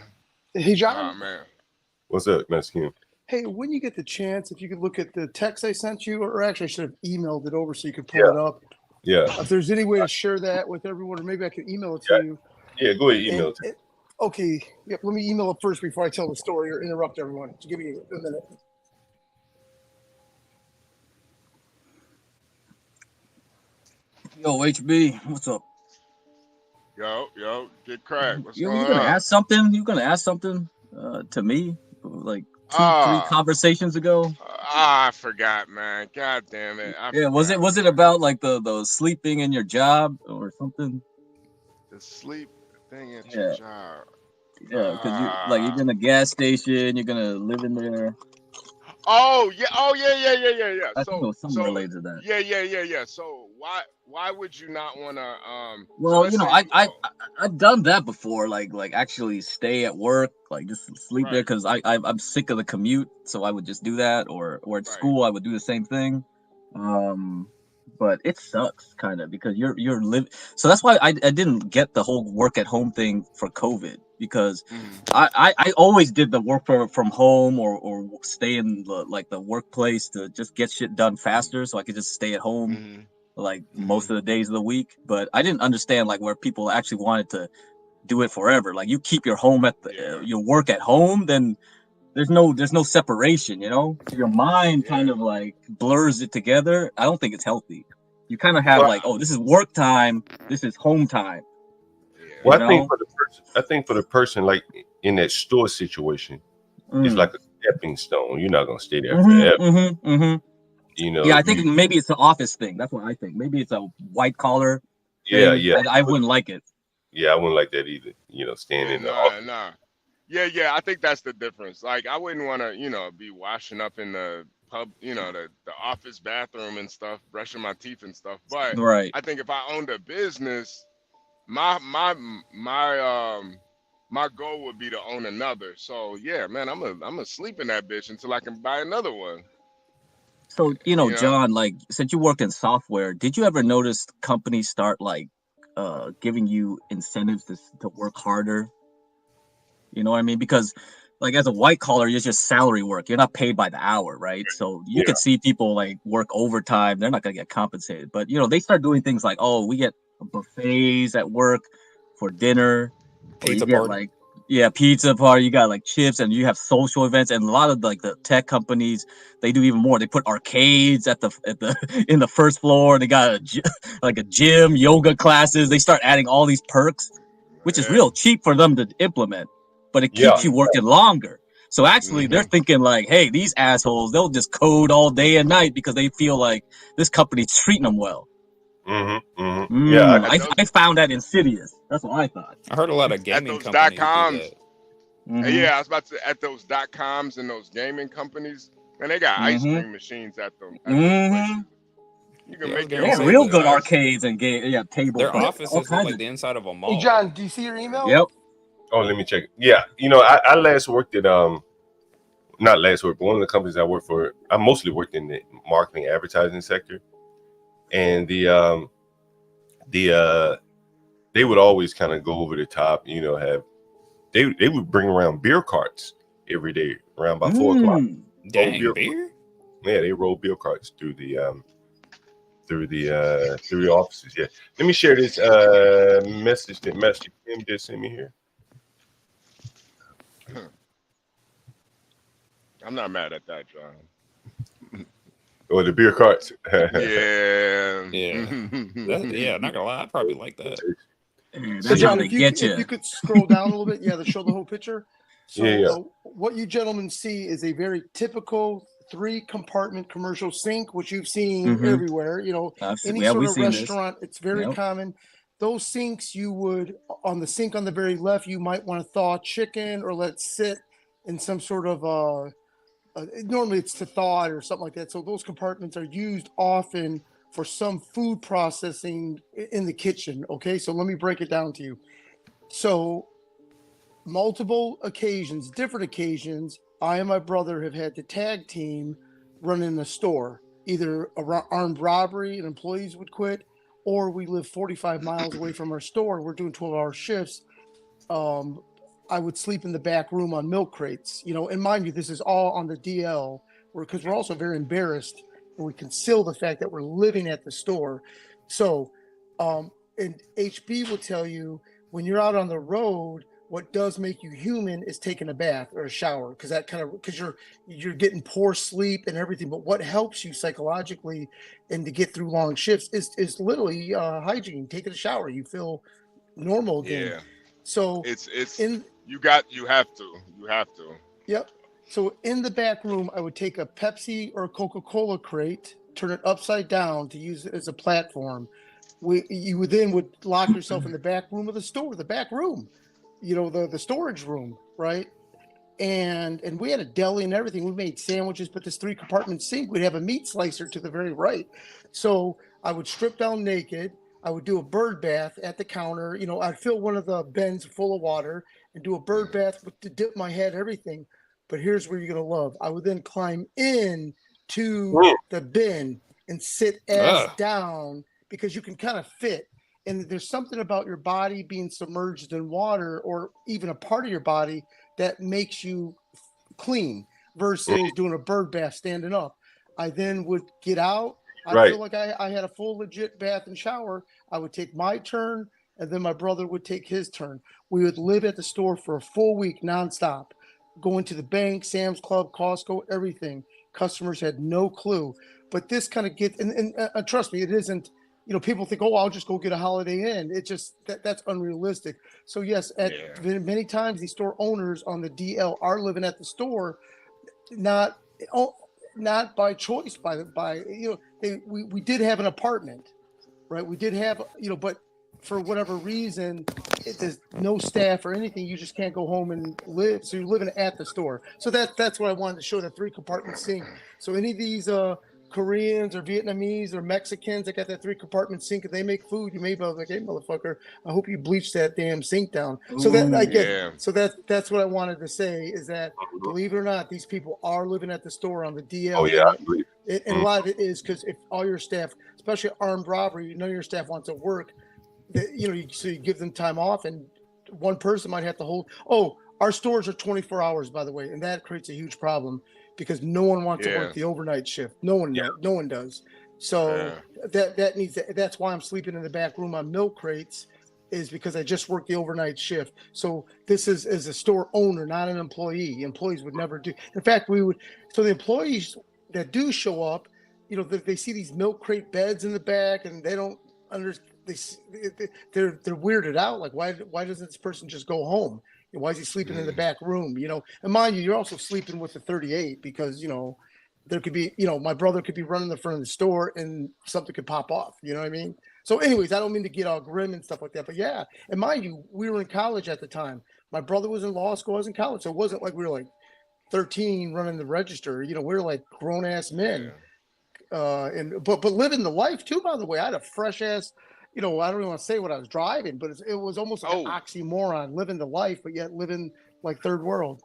Hey, John. Oh, man. What's up, Mexican? Hey, when you get the chance, if you could look at the text I sent you, or actually I should have emailed it over so you could pull it up. Yeah. If there's any way to share that with everyone, or maybe I can email it to you. Yeah, go ahead, email it. Okay. Yep. Let me email it first before I tell the story or interrupt everyone. Just give me a minute. Yo, HB, what's up? Yo, get cracked. What's You going gonna on? ask something? You gonna ask something to me like 2-3 conversations ago? I forgot, man. God damn it. Was it about like the sleeping in your job or something? The sleep thing at your job. Yeah, because you're in a gas station, you're gonna live in there. Oh yeah. I think it was something related to that. Yeah. So why would you not want to Well, I've done that before, like actually stay at work, like just sleep there, because I'm sick of the commute, so I would just do that, or at school I would do the same thing. But it sucks kind of because you're living. So that's why I didn't get the whole work at home thing for COVID, because I always did the work from home or stay in the workplace to just get shit done faster, so I could just stay at home like most of the days of the week. But I didn't understand like where people actually wanted to do it forever. Like you keep your home at your work at home, then there's no separation, So your mind kind of like blurs it together. I don't think it's healthy. You kind of have like, oh, this is work time, this is home time. Well, I think for the person like in that store situation, it's like a stepping stone. You're not gonna stay there forever. Yeah, I think maybe it's an office thing. That's what I think. Maybe it's a white collar thing. Yeah. I wouldn't like it. Yeah, I wouldn't like that either. Staying in the office. Nah. Yeah, I think that's the difference. Like, I wouldn't want to, be washing up in the pub, the office bathroom and stuff, brushing my teeth and stuff. But I think if I owned a business, my goal would be to own another. So yeah, man, I'm gonna sleep in that bitch until I can buy another one. So John, like since you work in software, did you ever notice companies start like giving you incentives to work harder? You know what I mean? Because like as a white collar, it's just salary work. You're not paid by the hour, right? So you could see people like work overtime. They're not gonna get compensated. But they start doing things like, oh, we get buffets at work for dinner. Pizza party. Pizza party. You got like chips, and you have social events. And a lot of like the tech companies, they do even more. They put arcades at the in the first floor. They got a gym, yoga classes. They start adding all these perks, which is real cheap for them to implement. But it keeps you working longer. So actually, they're thinking like, hey, these assholes, they'll just code all day and night because they feel like this company's treating them well. Yeah, I found that insidious. That's what I thought. I heard a lot of gaming companies do that. Yeah, I was about to at those .coms and those gaming companies, and they got ice cream machines at them. You can make real good arcades and tables. Their offices look like the inside of a mall. Hey, John, do you see your email? Yep. Oh, let me check. Yeah, I last worked at not last work, but one of the companies I worked for. I mostly worked in the marketing advertising sector, and they would always kind of go over the top. They would bring around beer carts every day around by 4 o'clock. Dang, beer? Yeah, they roll beer carts through the offices. Yeah, let me share this message that Master Kim just sent me here. I'm not mad at that, John. Or the beer carts. Yeah. Not gonna lie, I probably like that. So John, if you could scroll down a little bit, to show the whole picture. So what you gentlemen see is a very typical 3-compartment commercial sink, which you've seen everywhere. Any sort of restaurant, it's very common. those sinks, you would, on the sink on the very left, you might want to thaw chicken or let it sit in some sort of, normally it's to thaw it or something like that. So those compartments are used often for some food processing in the kitchen. Okay, so let me break it down to you. So multiple occasions, different occasions, I and my brother have had to tag team running a store, either armed robbery and employees would quit, or we live 45 miles away from our store. We're doing 12-hour shifts. I would sleep in the back room on milk crates, and mind you, this is all on the DL, because we're also very embarrassed and we conceal the fact that we're living at the store. So, and HB will tell you, when you're out on the road, what does make you human is taking a bath or a shower, because you're getting poor sleep and everything. But what helps you psychologically and to get through long shifts is literally hygiene, taking a shower. You feel normal again. Yeah. So you have to. Yep. So in the back room, I would take a Pepsi or a Coca-Cola crate, turn it upside down to use it as a platform. You would lock yourself in the back room of the store, the back room, the storage room, right? And we had a deli and everything. We made sandwiches, but this 3-compartment sink, we'd have a meat slicer to the very right. So I would strip down naked. I would do a bird bath at the counter. I'd fill one of the bins full of water and do a bird bath to dip my head, everything. But here's where you're going to love. I would then climb in to the bin and sit ass down, because you can kind of fit. And there's something about your body being submerged in water, or even a part of your body, that makes you clean versus doing a bird bath standing up. I then would get out. I feel like I had a full legit bath and shower. I would take my turn, and then my brother would take his turn. We would live at the store for a full week nonstop, going to the bank, Sam's Club, Costco, everything. Customers had no clue. But this kind of gets, and trust me, it isn't, people think, oh, I'll just go get a Holiday Inn. It just, that's unrealistic. So yes, many times these store owners on the DL are living at the store, not by choice, we did have an apartment, right? We did have, but for whatever reason, there's no staff or anything. You just can't go home and live. So you're living at the store. So that's what I wanted to show, that 3-compartment sink. So any of these Koreans or Vietnamese or Mexicans that got that 3-compartment sink and they make food, you may be like, hey, motherfucker, I hope you bleach that damn sink down. So that's what I wanted to say, is that, believe it or not, these people are living at the store on the DL. Oh, yeah. And a lot of it is because if all your staff, especially armed robbery, none of your staff wants to work, so you give them time off, and one person might have to hold. Oh, our stores are 24 hours, by the way, and that creates a huge problem because no one wants to work the overnight shift. No one does. So that's why I'm sleeping in the back room on milk crates, is because I just worked the overnight shift. So this is as a store owner, not an employee. Employees would never do. In fact, so the employees that do show up, they see these milk crate beds in the back, and they don't understand. They're weirded out. Like, why doesn't this person just go home? Why is he sleeping in the back room? And mind you, you're also sleeping with the 38 because, there could be, my brother could be running the front of the store and something could pop off. You know what I mean? So anyways, I don't mean to get all grim and stuff like that, but yeah. And mind you, we were in college at the time. My brother was in law school. I was in college. So it wasn't like we were like 13 running the register. We were like grown ass men. But living the life too, by the way. I had a fresh ass, I don't even want to say what I was driving, but it was almost like an oxymoron, living the life, but yet living like third world.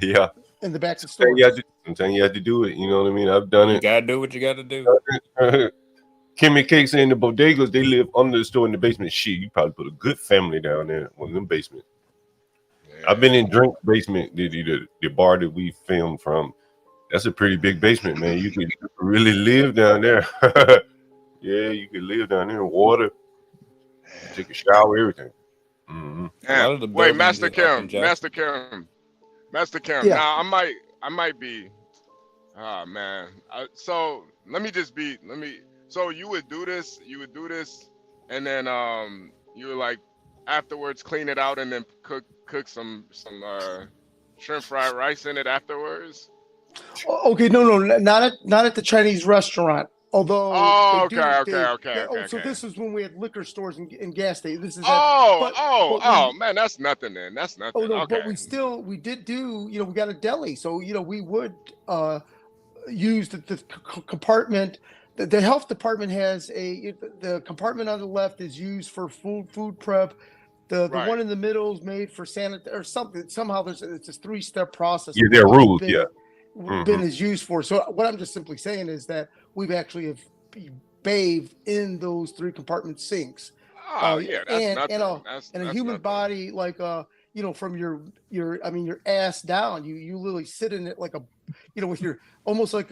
Yeah. In the back of the store. Sometimes you have to do it. You know what I mean? I've done it. You gotta do what you gotta do. Kimmy Cakes in the bodegas, they live under the store in the basement. Shit, you probably put a good family down there in the basement. Yeah. I've been in Drink basement, the bar that we filmed from. That's a pretty big basement, man. You could really live down there. Yeah, you could live down there in water, take a shower, everything. Mm-hmm. Wait, Master Kim. Yeah. Now I might be. Oh man. So So you would do this, and then you would like afterwards clean it out and then cook some shrimp fried rice in it afterwards. Okay, no, not at the Chinese restaurant. Although Oh, they do, okay. so this is when we had liquor stores and gas stations. This is Man, that's nothing then. That's nothing. Oh no, Okay. but we did do, we got a deli, so we would use the compartment. The health department has the compartment on the left is used for food prep. The one in the middle is made for sanitary or something. Somehow it's a 3-step process. Yeah, there are rules. Bin is used for. So what I'm just simply saying is that we've actually have bathed in those 3 compartment sinks. That's nothing. And a human body, like from your ass down, you literally sit in it like a, with your almost like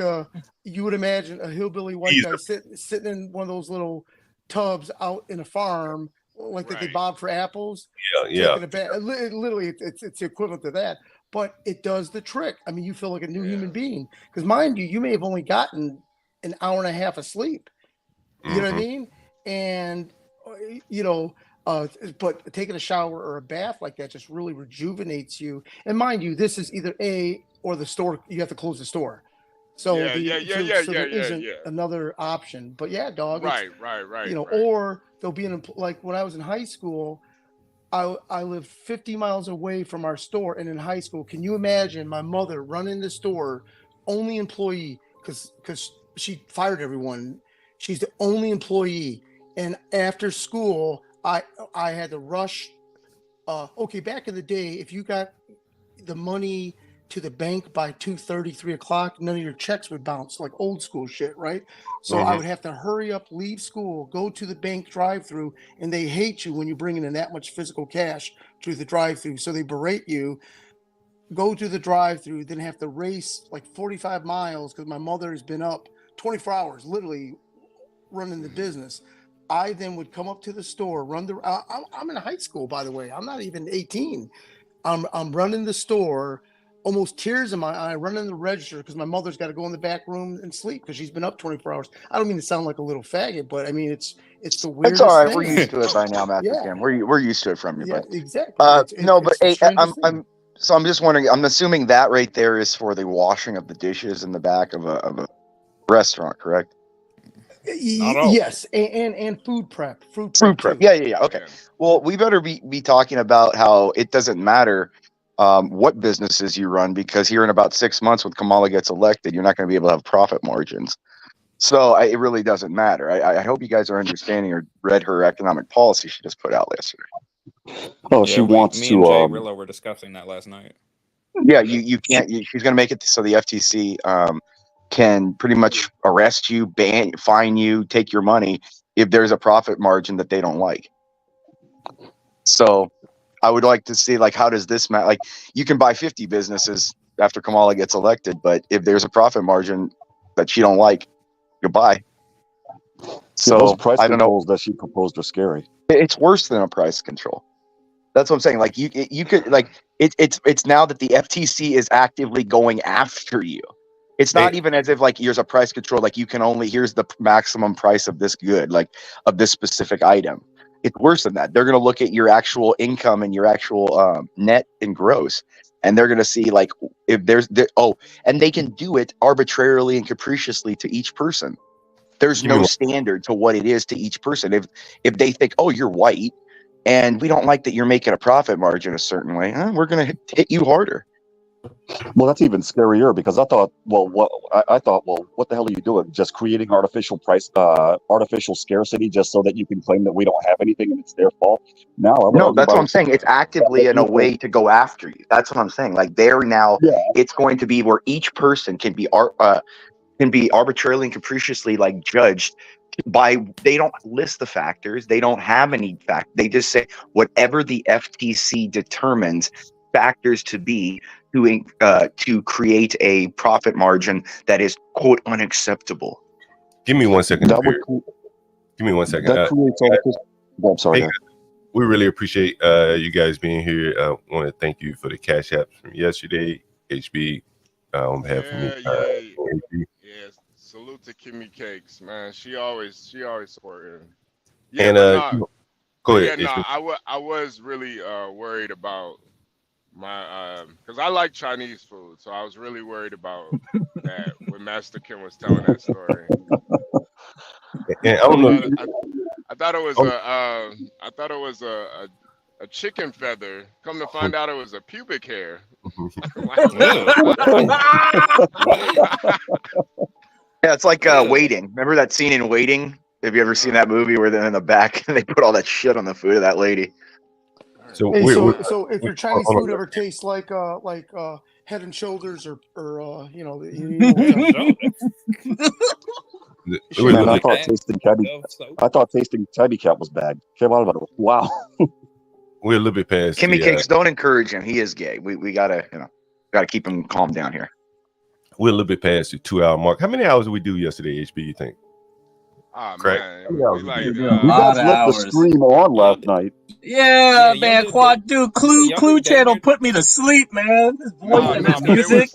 you would imagine a hillbilly white guy sitting in one of those little tubs out in a farm, like that they bob for apples. Yeah. Literally, it's equivalent to that. But it does the trick. I mean, you feel like a new human being. Because mind you may have only gotten an hour and a half of sleep. You know what I mean? And, but taking a shower or a bath like that just really rejuvenates you. And mind you, this is either or the store. You have to close the store. So there isn't another option. But yeah, dog. Right. Or there'll be like when I was in high school, I lived 50 miles away from our store, and in high school, can you imagine my mother running the store, only employee, because she fired everyone. She's the only employee, and after school, I had to rush. Back in the day, if you got the money to the bank by 2:30, 3 o'clock, none of your checks would bounce, like old school shit, right? So I would have to hurry up, leave school, go to the bank drive-through, and they hate you when you bring in that much physical cash through the drive-through. So they berate you, go to the drive-through, then have to race like 45 miles because my mother has been up 24 hours, literally running the business. I then would come up to the store, I'm in high school, by the way. I'm not even 18. I'm running the store, almost tears in my eye, running the register because my mother's got to go in the back room and sleep because she's been up 24 hours. I don't mean to sound like a little faggot, but I mean it's the weirdest. It's all right. thing. We're used to it by now, Master Kim. We're used to it from you. Yeah, but exactly. I'm just wondering. I'm assuming that right there is for the washing of the dishes in the back of a restaurant, correct? Yes, and food prep. Food prep. Yeah. Okay. Well, we better be talking about how it doesn't matter what businesses you run, because here in about 6 months when Kamala gets elected, you're not going to be able to have profit margins. So it really doesn't matter. I hope you guys are understanding or read her economic policy she just put out yesterday. Oh, she wants me to. Me and Jay Rillo were discussing that last night. Yeah, you can't. She's going to make it so the FTC can pretty much arrest you, fine you, take your money if there's a profit margin that they don't like. So I would like to see, like, how does this matter? Like, you can buy 50 businesses after Kamala gets elected, but if there's a profit margin that she don't like, goodbye. So those price I don't know. controls that she proposed are scary. It's worse than a price control. That's what I'm saying. Like you could like it's now that the FTC is actively going after you. It's not even as if like here's a price control, like you can only, here's the maximum price of this good, like of this specific item. It's worse than that. They're going to look at your actual income and your actual net and gross, and they're going to see like if there's and they can do it arbitrarily and capriciously to each person. There's no standard to what it is to each person. If they think, oh, you're white and we don't like that you're making a profit margin a certain way, we're going to hit you harder. Well, that's even scarier, because I thought, what the hell are you doing? Just creating artificial scarcity just so that you can claim that we don't have anything and it's their fault? No, that's what I'm saying. It's actively in a way to go after you. That's what I'm saying. Like they're now, it's going to be where each person can be arbitrarily and capriciously like judged by, they don't list the factors. They don't have any fact. They just say whatever the FTC determines factors to be to create a profit margin that is quote unacceptable. Give me 1 second. Give me 1 second. I'm sorry. Hey, we really appreciate you guys being here. I want to thank you for the cash apps from yesterday, HB, on behalf of me. Yes, salute to Kimmy Cakes, man. She always supporting. Go ahead. I was really worried about my because I like Chinese food, so I was really worried about that when Master Kim was telling that story. Yeah, I don't know. I thought it was I thought it was a chicken feather. Come to find out, it was a pubic hair. Yeah, it's like Waiting. Remember that scene in Waiting? Have you ever seen that movie where they're in the back and they put all that shit on the food of that lady? So, Hey, so if your Chinese food ever tastes like Head and Shoulders or you know, Man, I thought tasting Tabby Cat was bad. Came out about it. Wow. We're a little bit past. Kimmy Cakes, don't encourage him. He is gay. We gotta keep him calm down here. We're a little bit past the 2-hour mark. How many hours did we do yesterday, HB, you think? Correct. You guys left the stream on last night. Yeah, man, Quad dude, Clue Channel put me to sleep, man. This voice and this music.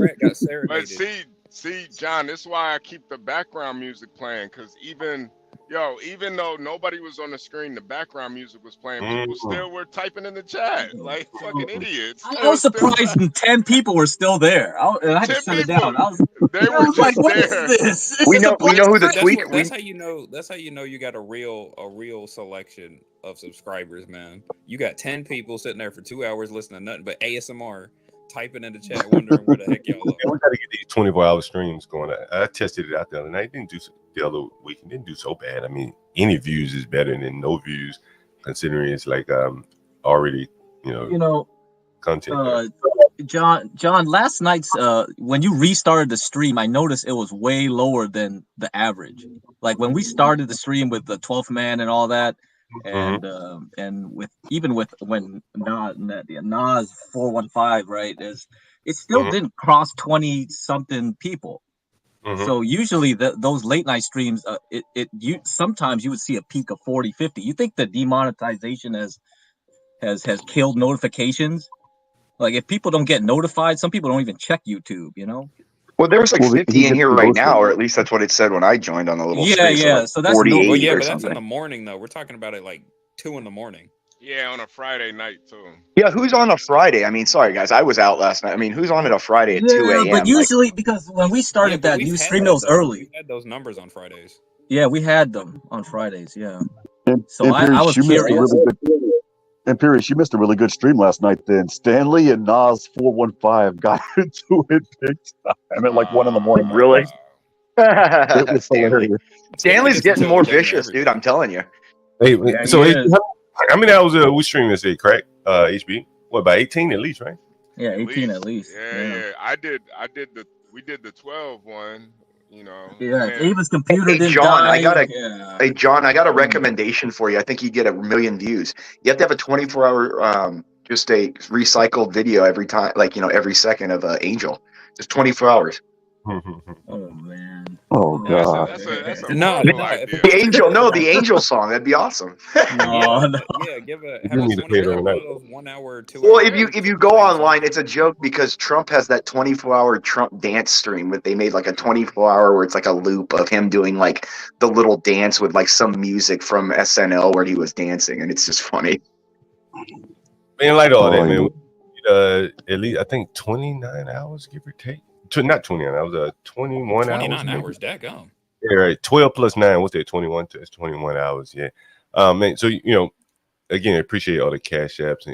But see, John, this is why I keep the background music playing, because even though nobody was on the screen, the background music was playing. People still were typing in the chat like fucking idiots. I was surprised 10 people were still there. I had to shut it down. I was like, what is this? We know who the tweak. That's how you know. That's how you know you got a real selection of subscribers, man. You got 10 people sitting there for 2 hours listening to nothing but ASMR, typing in the chat, wondering where the heck y'all are. We got to get these 24-hour streams going. I tested it out the other night. The other week it didn't do so bad. I mean, any views is better than no views, considering it's like already content. John, last night's when you restarted the stream, I noticed it was way lower than the average. Like when we started the stream with the 12th man and all that, and when Nas 415, right? It still didn't cross 20 something people. So usually those late night streams, sometimes you would see a peak of 40, 50. You think the demonetization has killed notifications? Like if people don't get notified, some people don't even check YouTube, you know? Well, there was like 50 in here right now, or at least that's what it said when I joined on the little screen. Yeah. So that's 48 well, yeah, or but something. that's in the morning though. We're talking about it like 2 in the morning. Yeah, on a Friday night too. Yeah, who's on a Friday? I mean, sorry guys, I was out last night. I mean, who's on at a Friday at 2 a.m.? But usually, because when we started that, you stream those early. We had those numbers on Fridays. Yeah, we had them on Fridays. Yeah. So I was curious. Imperious, you missed a really good stream last night then. Stanley and Nas 415 got into it big time at like 1 in the morning. Really? It was hilarious. Stanley's getting more vicious, dude. I'm telling you. Hey, so how many hours we streaming this day, Craig? HB? What, about 18 at least, right? Yeah, 18 at least. Yeah. We did the 12 one. You know, Ava's computer didn't John, die. Hey, John, I got a recommendation for you. I think you get 1 million views. You have to have a 24-hour, just a recycled video every time, like, every second of Angel. Just 24 hours. Oh, man. Oh, God. That's a the Angel song. That'd be awesome. No. Yeah, have a 1 hour, 2 hour. Well, if you go online, it's a joke because Trump has that 24-hour Trump dance stream that they made like a 24-hour where it's like a loop of him doing like the little dance with like some music from SNL where he was dancing, and it's just funny. Man, like all that, man. At least I think 29 hours, give or take. Not 29 hours, 21 hours. 29 hours, daggone. Yeah, right. 12 plus 9, what's that? 21. It's 21 hours, yeah. Man, so again, I appreciate all the cash apps.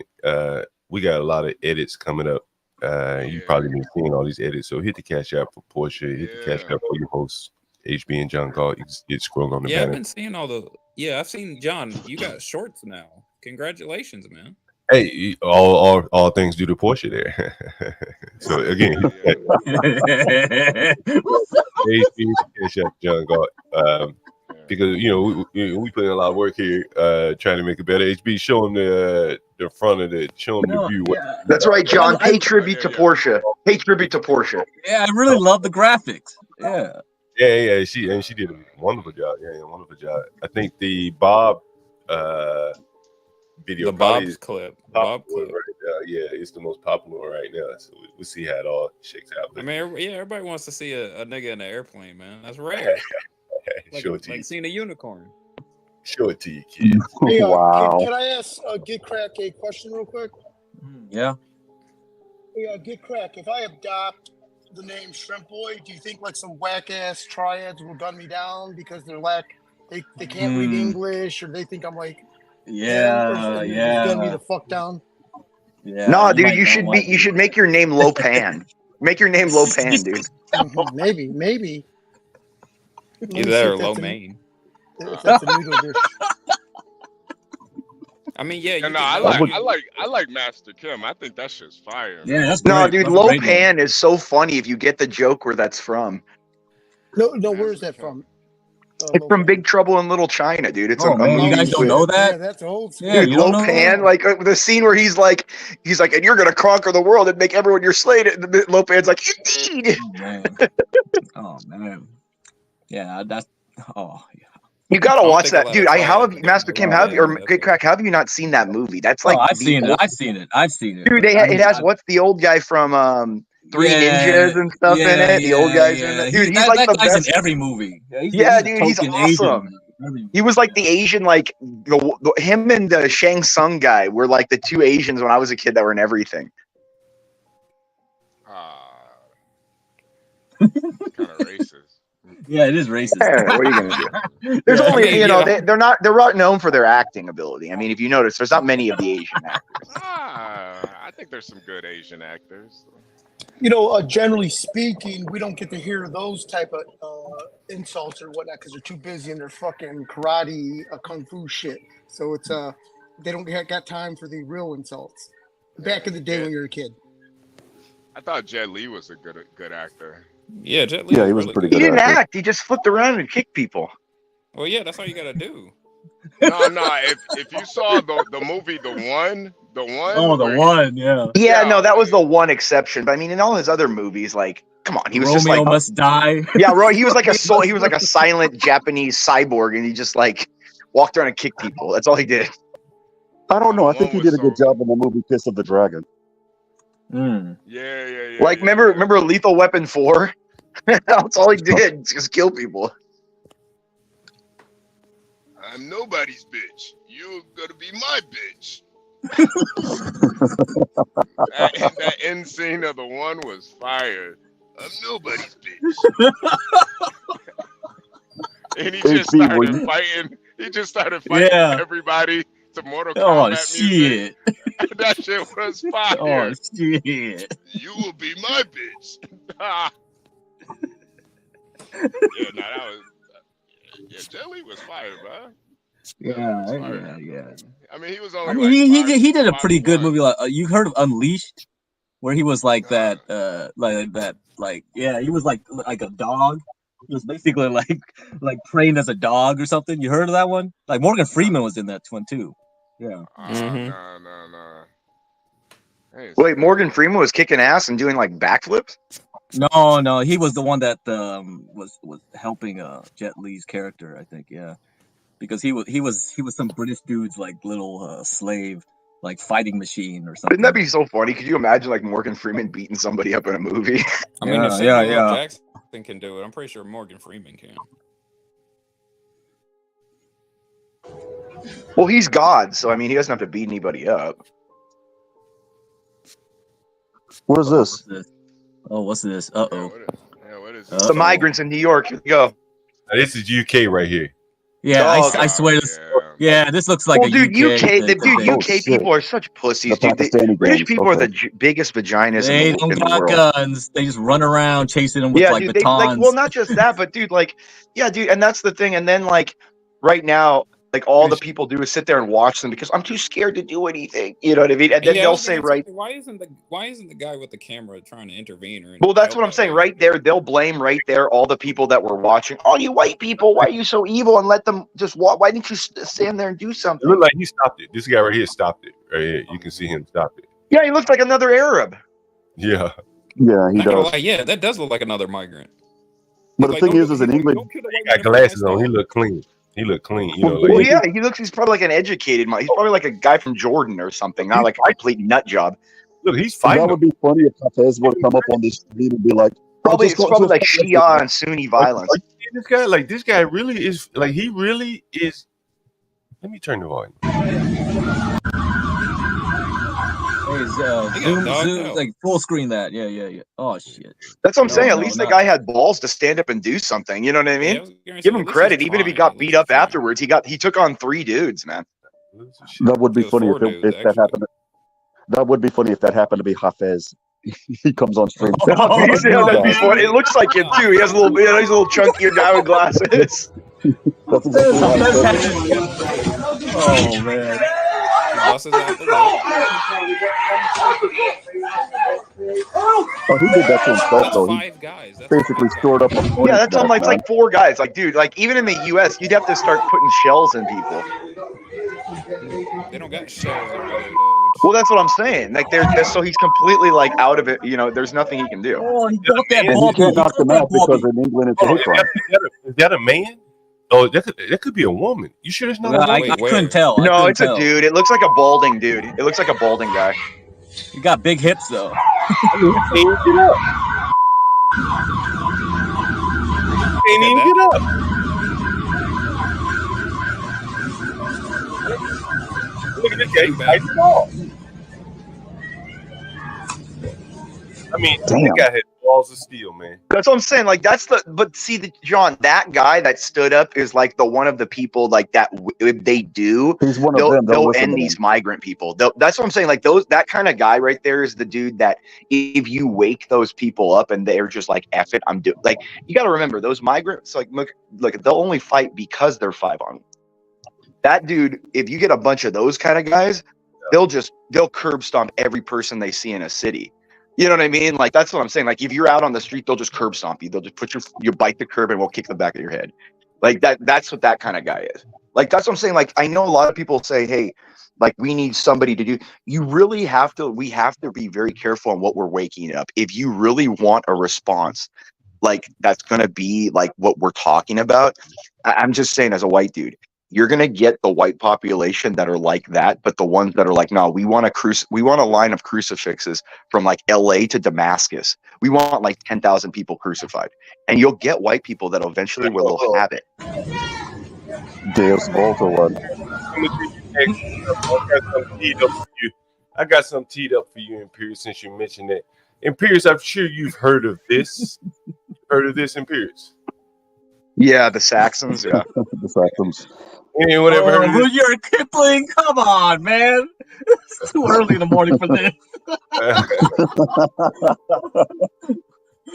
We got a lot of edits coming up. You probably been seeing all these edits. So hit the cash app for Portia, hit the cash app for your hosts, HB and John Galt. You can scroll on the banner. I've been seeing I've seen John, you got shorts now. Congratulations, man. Hey, all things due to Portia there. So again, John Galt, because we put in a lot of work here, trying to make it better. HB, show them the front of the view. That's right, John. Pay tribute to Portia. Pay tribute to Portia. Yeah, I really love the graphics. Yeah. Yeah. She did a wonderful job. Yeah, wonderful job. I think the Bob video, the Bob's clip. Bob clip. Right now. Yeah, it's the most popular one right now. So we'll see how it all shakes out. I mean, everybody wants to see a nigga in an airplane, man. That's rare. Like seeing a unicorn. Show it to you, kids. Hey, Wow. Can I ask Get Crack a question real quick? Yeah. Hey, Get Crack, if I adopt the name Shrimp Boy, do you think like some whack ass triads will gun me down because they lack they can't read English, or they think I'm like, yeah. Gun me the fuck down. Yeah. No, dude, you should make your name Lopan. Make your name Lopan, dude. Maybe. Either that or lo mein. If that's a noodle dish. I mean, yeah. No, I like Master Kim. I think that shit's fire. Yeah, that's no, great. dude. That's a great Lopan is so funny if you get the joke where that's from. No, where is that from? It's from Big Trouble in Little China, dude. It's Oh man, you guys don't know that? Yeah, that's old school. Yeah, Dude, you don't know Lopan, that? like the scene where he's like, and you're gonna conquer the world and make everyone your slave. And Lopan's like, indeed. Oh man. Yeah, that's. Oh yeah. You gotta watch that, dude. Master Kim, or Great Crack, how have you not seen that movie? That's like I've seen it. Dude, it has what's the old guy from Three Ninjas and stuff in it. The old guys in it. Dude, he's like the guy's best in every movie. Yeah, dude, he's awesome. He was like the Asian, like him and the Shang Tsung guy were like the two Asians when I was a kid that were in everything. Kind of racist. Yeah, it is racist. Yeah, what are you gonna do? There's only they're not known for their acting ability. I mean, if you notice, there's not many of the Asian actors. I think there's some good Asian actors. Generally speaking, we don't get to hear those type of insults or whatnot because they're too busy in their fucking karate, kung fu shit. So it's they don't got time for the real insults. Back in the day when you were a kid. I thought Jet Li was a good actor. Yeah, Jet Li. Yeah, he was pretty good. He didn't act. He just flipped around and kicked people. Well, yeah, that's all you gotta do. No. If you saw the movie, the one. Oh, the one, yeah. Yeah, no, that was the one exception. But I mean, in all his other movies, like, come on, he was just like Romeo Must Die. Yeah, he was like a silent Japanese cyborg, and he just like walked around and kicked people. That's all he did. I don't know. I think he did a good job in the movie Kiss of the Dragon. Yeah. Like, remember Lethal Weapon 4? That's all he did, just kill people. I'm nobody's bitch. You're gonna be my bitch. that end scene of the one was fire. I'm nobody's bitch. And he just started fighting. He just started fighting everybody to Mortal Kombat music. That shit was fire. Oh shit! You will be my bitch. Jelly was fire, bro. Yeah. I mean, he was only. He did a pretty good movie. Like, you heard of Unleashed, where he was like that, he was like a dog. He was basically like trained as a dog or something. You heard of that one? Like Morgan Freeman was in that one too. Yeah. No. Hey, wait, Morgan Freeman was kicking ass and doing like backflips? No, he was the one that was helping Jet Li's character, I think. Yeah. Because he was some British dude's like little slave, like fighting machine or something. Wouldn't that be so funny? Could you imagine like Morgan Freeman beating somebody up in a movie? I mean, if Samuel Jackson can do it, I'm pretty sure Morgan Freeman can. Well, he's God, so I mean, he doesn't have to beat anybody up. What is this? Oh, what's this? What is the migrants in New York? Here we go. Now, this is UK right here. Yeah, I swear this. Yeah, this looks like UK people are such pussies, dude. British people are the biggest vaginas they in the world. They don't got guns. They just run around chasing them with dude, batons. Well, not just that, but dude, dude, and that's the thing. And then right now, all the people do is sit there and watch them because I'm too scared to do anything. You know what I mean? And then they'll say, why isn't the guy with the camera trying to intervene? Well, that's what I'm saying. Right there, they'll blame right there all the people that were watching. Oh, you white people, why are you so evil? And let them just walk. Why didn't you stand there and do something? It looked like he stopped it. This guy right here stopped it. Right here, you can see him stop it. Yeah, he looks like another Arab. Yeah, he does. Yeah, that does look like another migrant. But the thing is in England, he got glasses on. He look clean. He looked clean, you know. Well, yeah, he's probably like an educated. He's probably like a guy from Jordan or something, not like a complete nut job. Look, he's fighting. That would be funny if Hafez would come up on this street and be like, probably like Shia and Sunni violence. This guy really is he really is. Let me turn the volume. Zoom, like full screen that. Yeah. Oh shit. That's what I'm saying. At least the guy had balls to stand up and do something. You know what I mean? Give him credit. Even if he got beat up afterwards, he took on 3 dudes, man. That would be funny if that happened. That would be funny if that happened to be Hafez. He comes on stream. That'd be funny. It looks like him too. He has a little, he's a little chunkier guy with glasses. That's exactly what I'm saying. Oh man. Oh, he did that to himself though. He basically stored up. Yeah, that's on like it's like 4 guys. Like, dude, like even in the U.S., you'd have to start putting shells in people. They don't got shells over there. Well, that's what I'm saying. Like, so he's completely like out of it. You know, there's nothing he can do. Oh, he got that ball. You can't knock them out because in England it's a hate crime. Is that a man? Oh, that could be a woman. You sure it's not a woman? I couldn't tell. No, it's a dude. It looks like a balding dude. It looks like a balding guy. He got big hips though. Can't even get up. Look at this guy. I mean, the guy had balls of steel, man. That's what I'm saying. Like, but see, John, that guy that stood up is like one of the people like that. If they do, he's one of them. They'll end these migrant people. That's what I'm saying. Like that kind of guy right there is the dude that if you wake those people up and they're just like, F it, I'm doing. Like, you got to remember those migrants. Like, look, they'll only fight because they're 5-on. That dude, if you get a bunch of those kind of guys, they'll curb stomp every person they see in a city. You know what I mean? Like, that's what I'm saying. Like, if you're out on the street, they'll just curb stomp you. They'll just put you bite the curb and we'll kick the back of your head. Like that's what that kind of guy is. Like, that's what I'm saying. Like, I know a lot of people say, hey, like, we need somebody to do. You really have to, we have to be very careful on what we're waking up. If you really want a response, like, that's going to be like what we're talking about. I'm just saying, as a white dude, you're going to get the white population that are like that, but the ones that are like, no, we want a line of crucifixes from like LA to Damascus. We want like 10,000 people crucified. And you'll get white people that eventually will have it. Deus Volta one. I got some teed up for you, Imperius, since you mentioned that. Imperius, I'm sure you've heard of this. Imperius? Yeah, the Saxons. Yeah, the Saxons. Anyone ever heard of this? You're Kipling. Come on, man. It's too early in the morning for this.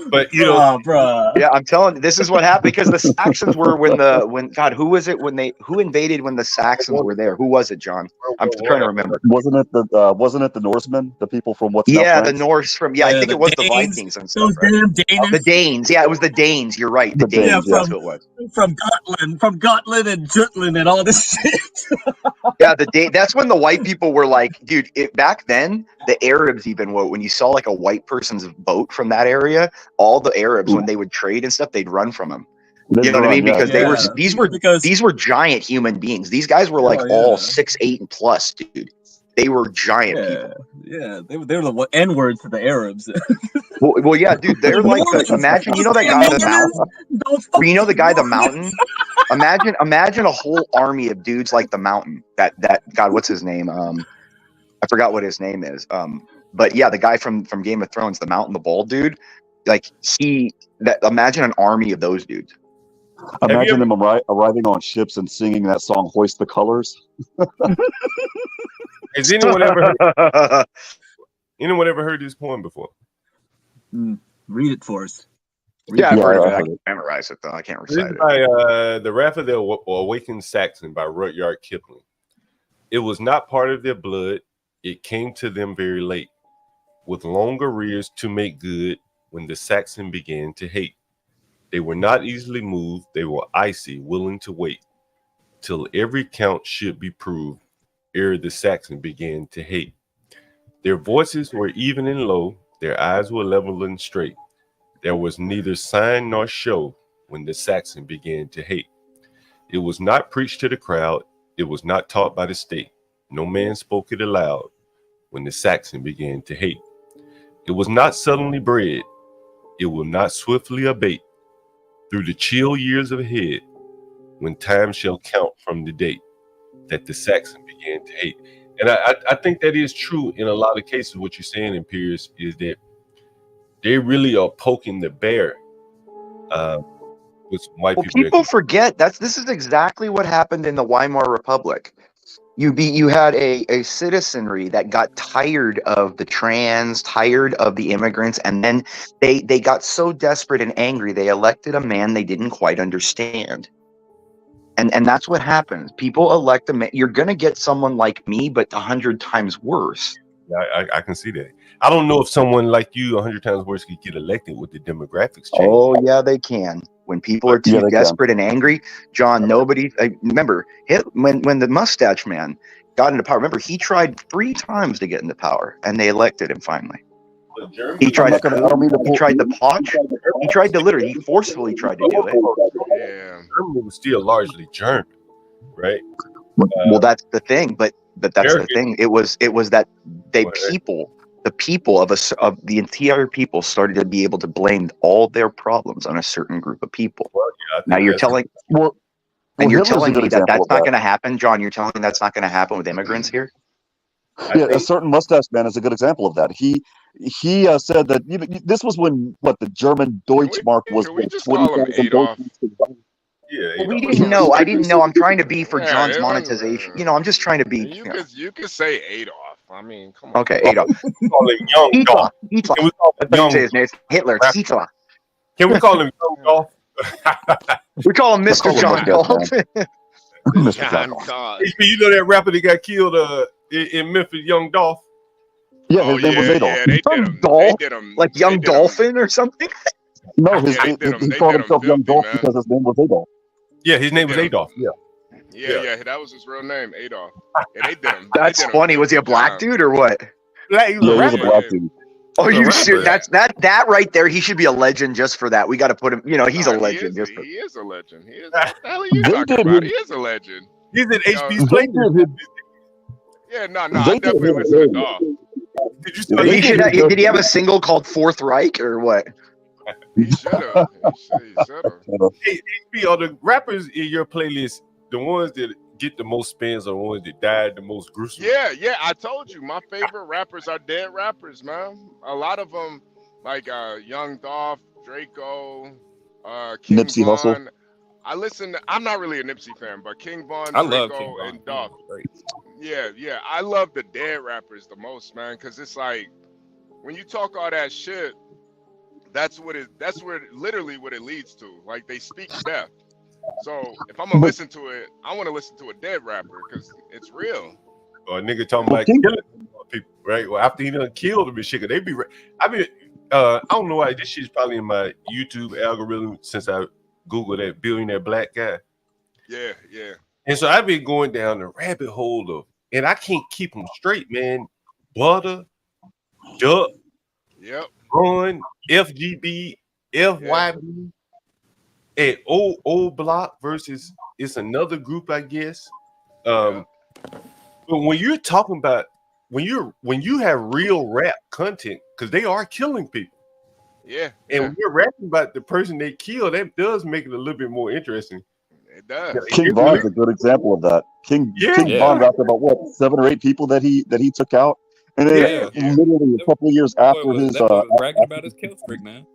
But you know, bruh. Yeah, I'm telling you, this is what happened because the Saxons were who was it who invaded when the Saxons were there? Who was it, John? I'm trying to remember. Wasn't it the Norsemen, the people from what's the Norse from I think it was the Vikings and stuff. Right? The Danes, yeah, it was the Danes. You're right, the Danes. That's who it was. From Gotland and Jutland and all this shit. Yeah, that's when the white people were like, dude. Back then, the Arabs even when you saw like a white person's boat from that area. All the Arabs, when they would trade and stuff, they'd run from them. You know what I mean? Because these were giant human beings. These guys were like all 6'8" and plus, dude. They were giant people. Yeah, they were the N-word to the Arabs. well, yeah, dude. They're like imagine that guy the mountain. You know the guy the mountain. Imagine a whole army of dudes like the mountain. That God, what's his name? I forgot what his name is. But yeah, the guy from Game of Thrones, the mountain, the bald dude. Like imagine an army of those dudes. Imagine them arriving on ships and singing that song "Hoist the Colors." Has anyone ever heard this poem before? Read it for us. I've heard of it. I can memorize it though. I can't recite it. By The Wrath of the Awakened Saxon by Rudyard Kipling. It was not part of their blood. It came to them very late, with long arrears to make good. When the Saxon began to hate, they were not easily moved. They were icy, willing to wait till every count should be proved. Ere the Saxon began to hate, their voices were even and low. Their eyes were level and straight. There was neither sign nor show when the Saxon began to hate. It was not preached to the crowd. It was not taught by the state. No man spoke it aloud when the Saxon began to hate. It was not suddenly bred. It will not swiftly abate through the chill years ahead, when time shall count from the date that the Saxon began to hate. And I think that is true in a lot of cases. What you're saying in Pierce is that they really are poking the bear with white Well, people. people forget this is exactly what happened in the Weimar Republic. You had a citizenry that got tired of the trans, tired of the immigrants, and then they got so desperate and angry they elected a man they didn't quite understand. And that's what happens. People elect a man. You're gonna get someone like me, but 100 times worse. Yeah, I can see that. I don't know if someone like you 100 times worse could get elected with the demographics change. Oh yeah, they can. When people are too desperate and angry, John. Nobody remember when the mustache man got into power. Remember, he tried 3 times to get into power, and they elected him finally. He tried the potch. He tried to literally, he forcefully tried to do it. Yeah, Germany was still largely German, right? Well, that's the thing, but that's the thing. It was that the people of the entire people started to be able to blame all their problems on a certain group of people. Well, yeah, now you're telling me that that's not going to happen, John. You're telling me that's not going to happen with immigrants here. Yeah, a certain mustache man is a good example of that. He said that this was when the German Deutschmark was 20,000. Yeah, we didn't know. I didn't know. I'm trying to be for John's monetization. I'm just trying to be. You could say Adolf. I mean, come on. Okay, Adolf. Call him Young Dolph. Hitler. Hitler. Can we call him Young Dolph? We call him Mr. John Dolph. Mr. John Dolph. You know that rapper that got killed in Memphis, Young Dolph? Yeah, his name was Adolf. Young Dolph? Like Young Dolphin or something? No, he called himself Young Dolph because his name was Adolf. Yeah, his name was Adolf. Yeah, that was his real name, Adolf. Yeah, they did him. That's funny. Was he a black dude or what? He was a black dude. Oh, you serious? That right there. He should be a legend just for that. We got to put him. He's a legend. He is a legend. He is. What the hell are you talking about? He is a legend. He's an HB's player. Yeah, no. I definitely listen to Dolph. Did he have a single called Fourth Reich or what? He should have. Hey, HB, are the rappers in your playlist the ones that get the most spins or the ones that died the most gruesome? Yeah. I told you, my favorite rappers are dead rappers, man. A lot of them, like Young Dolph, Draco, King Nipsey Von. I'm not really a Nipsey fan, but King Von, Draco, and Dolph. Yeah. I love the dead rappers the most, man, because it's like when you talk all that shit, that's literally what it leads to. Like, they speak death. So if I'm gonna listen to it, I want to listen to a dead rapper because it's real. Or a nigga talking about killing people, right? Well, after he done killed them and shit, they be. I mean, I don't know why this shit's probably in my YouTube algorithm since I Googled that billionaire black guy. Yeah. And so I've been going down the rabbit hole of, and I can't keep them straight, man. Butter, Duck, Run, FGB, FYB, and old Block versus it's another group, I guess. But when you're talking about when you have real rap content, because they are killing people. And when you're rapping about the person they killed, that does make it a little bit more interesting. It does. King Von is a good example of that. King Von rapped about 7 or 8 people that he took out, and then literally a couple of years after his bragging about his kill streak, man.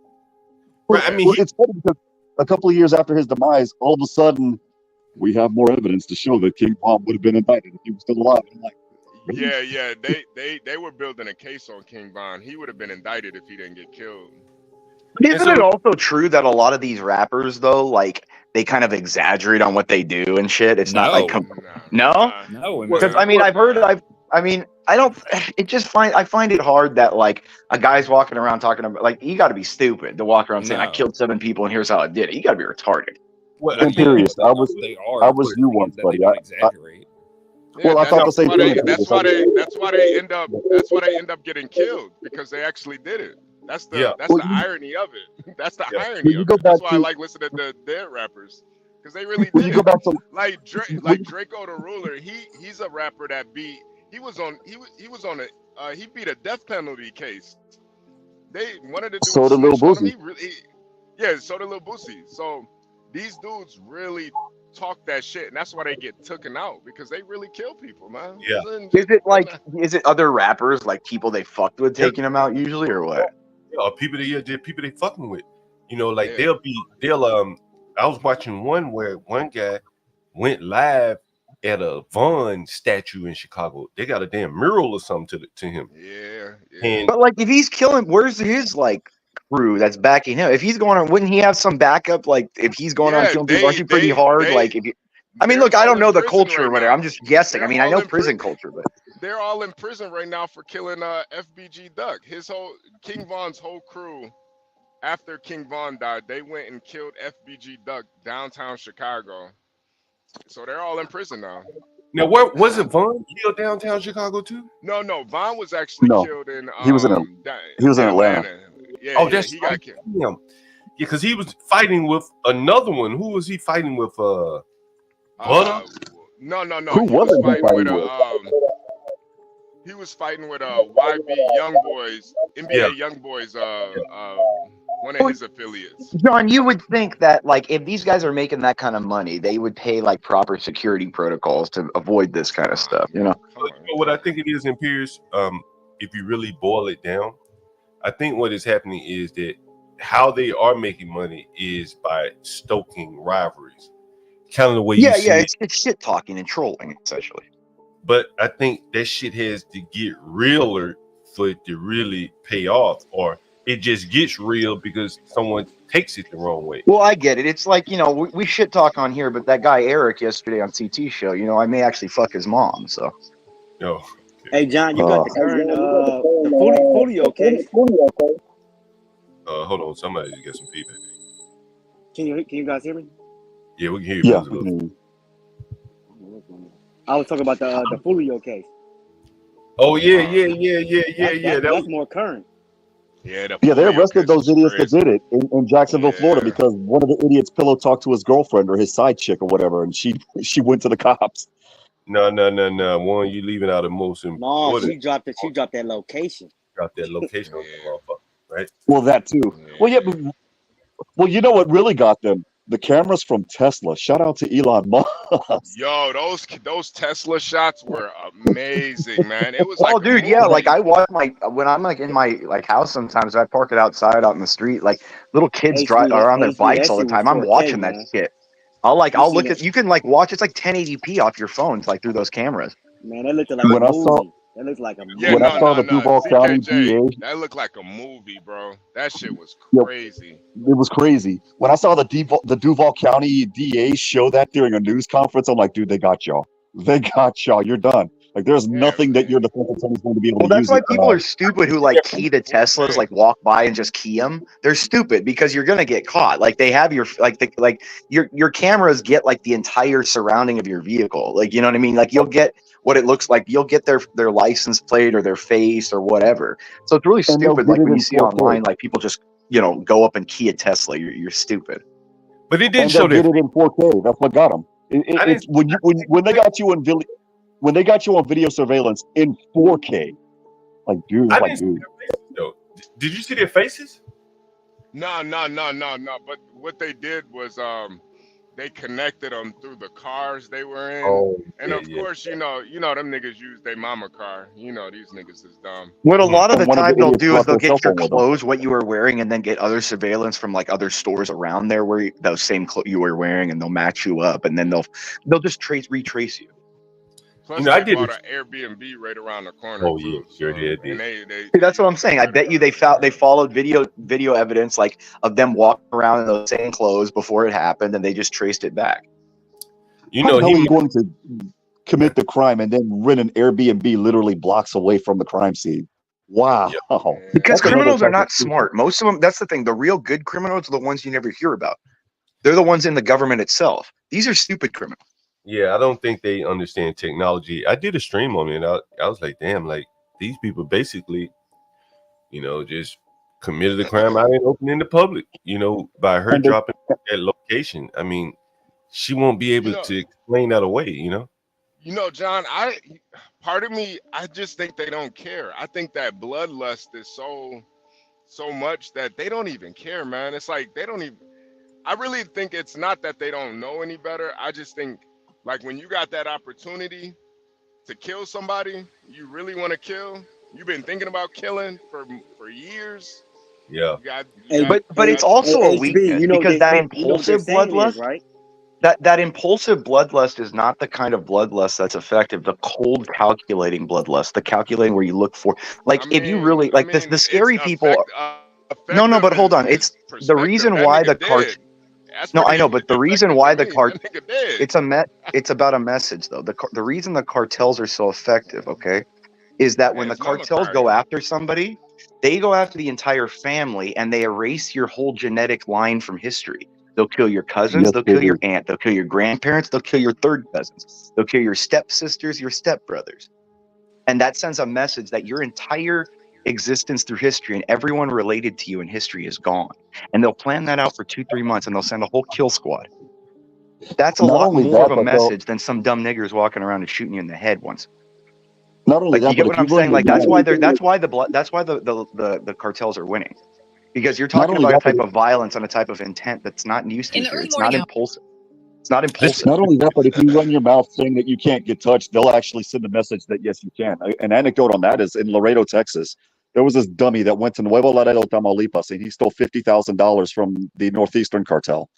Right, I mean, it's funny because a couple of years after his demise, all of a sudden we have more evidence to show that King Von would have been indicted if he was still alive. I'm like, really? Yeah. They were building a case on King Von. He would have been indicted if he didn't get killed. Isn't it also true that a lot of these rappers, though, like, they kind of exaggerate on what they do and shit? It's not like no. Because I mean, I find it hard that like a guy's walking around talking about, like, you got to be stupid to walk around saying I killed 7 people and here's how I did it. You got to be retarded. Well, I'm serious. I was you once, buddy. Well, I thought the same thing. That's why they end up getting killed, because they actually did it. That's the irony of it. That's the irony of it. That's why I like listening to dead rappers, because they really did it. Like Draco the Ruler, he's a rapper that he beat a death penalty case. One of the dudes so did Lil Boosie. so did Lil Boosie. So these dudes really talk that shit, and that's why they get taken out, because they really kill people, man. Yeah. Is it other rappers, like people they fucked with, taking them out usually, or what? Yeah, people they fucking with. You know, like they'll I was watching one where one guy went live at a Vaughn statue in Chicago. They got a damn mural or something to him. Yeah. And But like, if he's killing, where's his like crew that's backing him? If he's going on, wouldn't he have some backup? Like, if he's going on killing people, aren't you pretty hard? Like, if you, I mean, look, I don't know the culture or whatever. I'm just guessing. I mean, I know prison culture, but they're all in prison right now for killing FBG Duck. His whole King Von's whole crew. After King Von died, they went and killed FBG Duck downtown Chicago. So they're all in prison now. Now, where was it? Vaughn killed downtown Chicago too? No, Vaughn was actually killed in. He was in Atlanta. Yeah, that's he got killed. Yeah, because he was fighting with another one. Who was he fighting with? Butter? No. Who wasn't he fighting with? He was fighting with YB Young Boys, NBA Young Boys, one of his affiliates. John, you would think that like if these guys are making that kind of money, they would pay like proper security protocols to avoid this kind of stuff, you know? What I think it is in Pierce, if you really boil it down, I think what is happening is that how they are making money is by stoking rivalries. Kind of the way you see it. It's shit talking and trolling essentially. But I think that shit has to get realer for it to really pay off, or it just gets real because someone takes it the wrong way. Well, I get it. It's like, you know, we shit talk on here, but that guy Eric yesterday on CT show, you know, I may actually fuck his mom. So. No. Hey John, you got the current the Folio case. Hold on, somebody got some feedback. Can you guys hear me? Yeah, we can hear you. Yeah. I was talking about the Folio case. Oh yeah. That's more current. Yeah, they arrested those idiots that did it in Jacksonville, Florida, because one of the idiots pillow talked to his girlfriend or his side chick or whatever, and she went to the cops. No. One, you leaving out the most important. No, she dropped that location. Dropped that location on the motherfucker, right? Well, that too. Well, you know what really got them? The cameras from Tesla. Shout out to Elon Musk. Yo, those Tesla shots were amazing, man. It was like, oh, dude, yeah. Like I watch when I'm like in my like house. Sometimes I park it outside out in the street. Like little kids are on their bikes all the time. I'm watching that shit. I'll look at. You can like watch. It's like 1080p off your phones, like through those cameras. Man, that looked like a movie. That looked like a movie. When I saw the Duval County DA, that looked like a movie, bro. That shit was crazy. It was crazy. When I saw the Duval County DA show that during a news conference, I'm like, dude, they got y'all. They got y'all. You're done. Like, there's nothing that your defense attorney's going to be able to use. Well, that's why people are stupid who like key to Teslas, like walk by and just key them. They're stupid because you're gonna get caught. Like they have your your cameras get like the entire surrounding of your vehicle. Like, you know what I mean? Like you'll get what it looks like. You'll get their license plate or their face or whatever. So it's really stupid. Like when you see online, like people just go up and key a Tesla. You're stupid. But it didn't show that. They did it in 4K. That's what got them. It's when they got you when they got you on video surveillance in 4K, like dude, did you see their faces? No. But what they did was they connected them through the cars they were in. And of course, you know them niggas use their mama car. You know, these niggas is dumb. What a lot of the time they'll do is they'll get your clothes, what you were wearing, and then get other surveillance from like other stores around there where those same clothes you were wearing, and they'll match you up, and then they'll just retrace you. Plus, they bought an Airbnb right around the corner. Oh yeah, sure did. That's what I'm saying. I bet you they followed video evidence like of them walking around in those same clothes before it happened, and they just traced it back. You know, he was going to commit the crime and then rent an Airbnb literally blocks away from the crime scene. Wow. Because criminals are not smart. Most of them. That's the thing. The real good criminals are the ones you never hear about. They're the ones in the government itself. These are stupid criminals. Yeah, I don't think they understand technology. I did a stream on it. I was like, damn, like these people basically, just committed a crime out in open in the public, by her dropping that location. I mean, she won't be able to explain that away, John, part of me, I just think they don't care. I think that bloodlust is so much that they don't even care, man. It's like they don't even. I really think it's not that they don't know any better. I just think, like, when you got that opportunity to kill somebody you really want to kill, you've been thinking about killing for years. Yeah. But it's also a weakness you know because they, that you know what their impulsive saying is, bloodlust, right? that impulsive bloodlust is not the kind of bloodlust that's effective. The cold, calculating bloodlust, the calculating where you look for, like, if you really like the scary people. No, but hold on. It's the reason why the cart. No, I know, but the reason why the cart. It's about a message, though. The reason the cartels are so effective, okay, is that when the cartels go after somebody, they go after the entire family and they erase your whole genetic line from history. They'll kill your cousins, Yes, they'll they kill your do. aunt, they'll kill your grandparents, they'll kill your third cousins, they'll kill your stepsisters, your stepbrothers. And that sends a message that your entire existence through history and everyone related to you in history is gone. And they'll plan that out for 2-3 months and they'll send a whole kill squad. That's a Not lot only more that, of a but they'll message than some dumb niggers walking around and shooting you in the head once. not only Like, that, you get but what if you I'm run saying? your Like, that's mouth, why the cartels are winning, because you're not talking only about a that, but type of violence and a type of intent that's not used to here. It's not impulsive. It's not impulsive. not only that, but if you run your mouth saying that you can't get touched, they'll actually send a message that yes, you can. An anecdote on that is in Laredo, Texas. There was this dummy that went to Nuevo Laredo, Tamaulipas, and he stole $50,000 from the Northeastern cartel.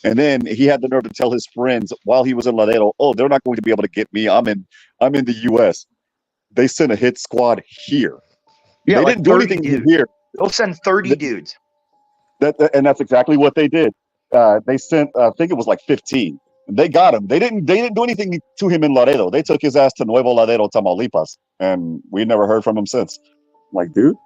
And then he had the nerve to tell his friends while he was in Laredo, "Oh, they're not going to be able to get me. I'm in the U.S." They sent a hit squad here. Yeah, They like didn't do 30 anything dudes. here. They'll send 30 dudes. And that's exactly what they did. They sent, I think it was like 15. They got him. They didn't do anything to him in Laredo. They took his ass to Nuevo Laredo, Tamaulipas, and we never heard from him since. I'm like, dude,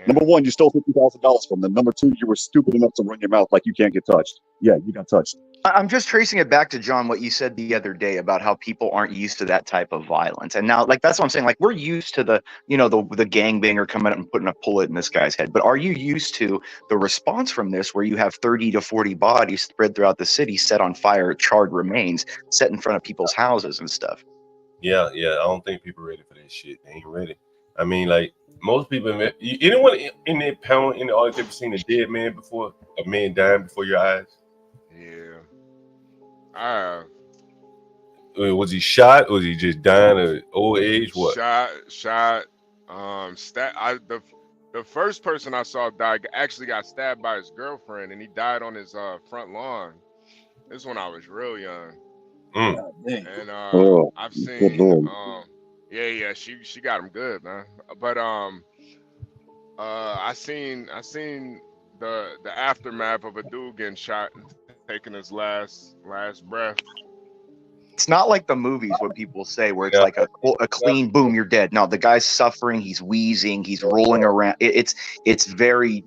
number one, you stole $50,000 from them. Number two, you were stupid enough to run your mouth like you can't get touched. Yeah, you got touched. I'm just tracing it back to John, what you said the other day about how people aren't used to that type of violence. And now, like, that's what I'm saying. Like, we're used to the gangbanger coming up and putting a bullet in this guy's head. But are you used to the response from this, where you have 30 to 40 bodies spread throughout the city, set on fire, charred remains, set in front of people's houses and stuff? Yeah. I don't think people are ready for that shit. They ain't ready. I mean, like, most people, anyone in their panel in the audience ever seen a dead man before? A man dying before your eyes? Yeah. Was he shot? Or was he just dying of old age? What? Shot. The first person I saw die actually got stabbed by his girlfriend, and he died on his front lawn. This is when I was real young. And I've seen yeah, she got him good, man. But I seen the aftermath of a dude getting shot and taking his last breath. It's not like the movies what people say, where it's like a clean boom, you're dead. No, the guy's suffering, he's wheezing, he's rolling around. It's very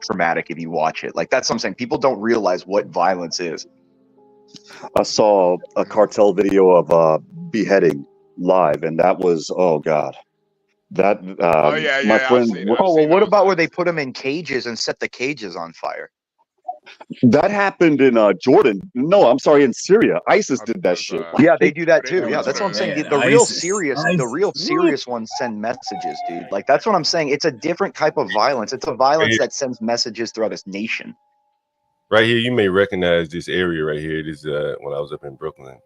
traumatic if you watch it. Like, that's what I'm saying. People don't realize what violence is. I saw a cartel video of beheading live, and that was, oh God. That my friend. What about where they put them in cages and set the cages on fire? That happened in Jordan. No, I'm sorry, in Syria. ISIS did that shit. Yeah, they do that too. Yeah, that's what I'm saying. The real serious ones send messages, dude. Like, that's what I'm saying. It's a different type of violence. It's a violence that sends messages throughout this nation. Right here, you may recognize this area right here. This is when I was up in Brooklyn,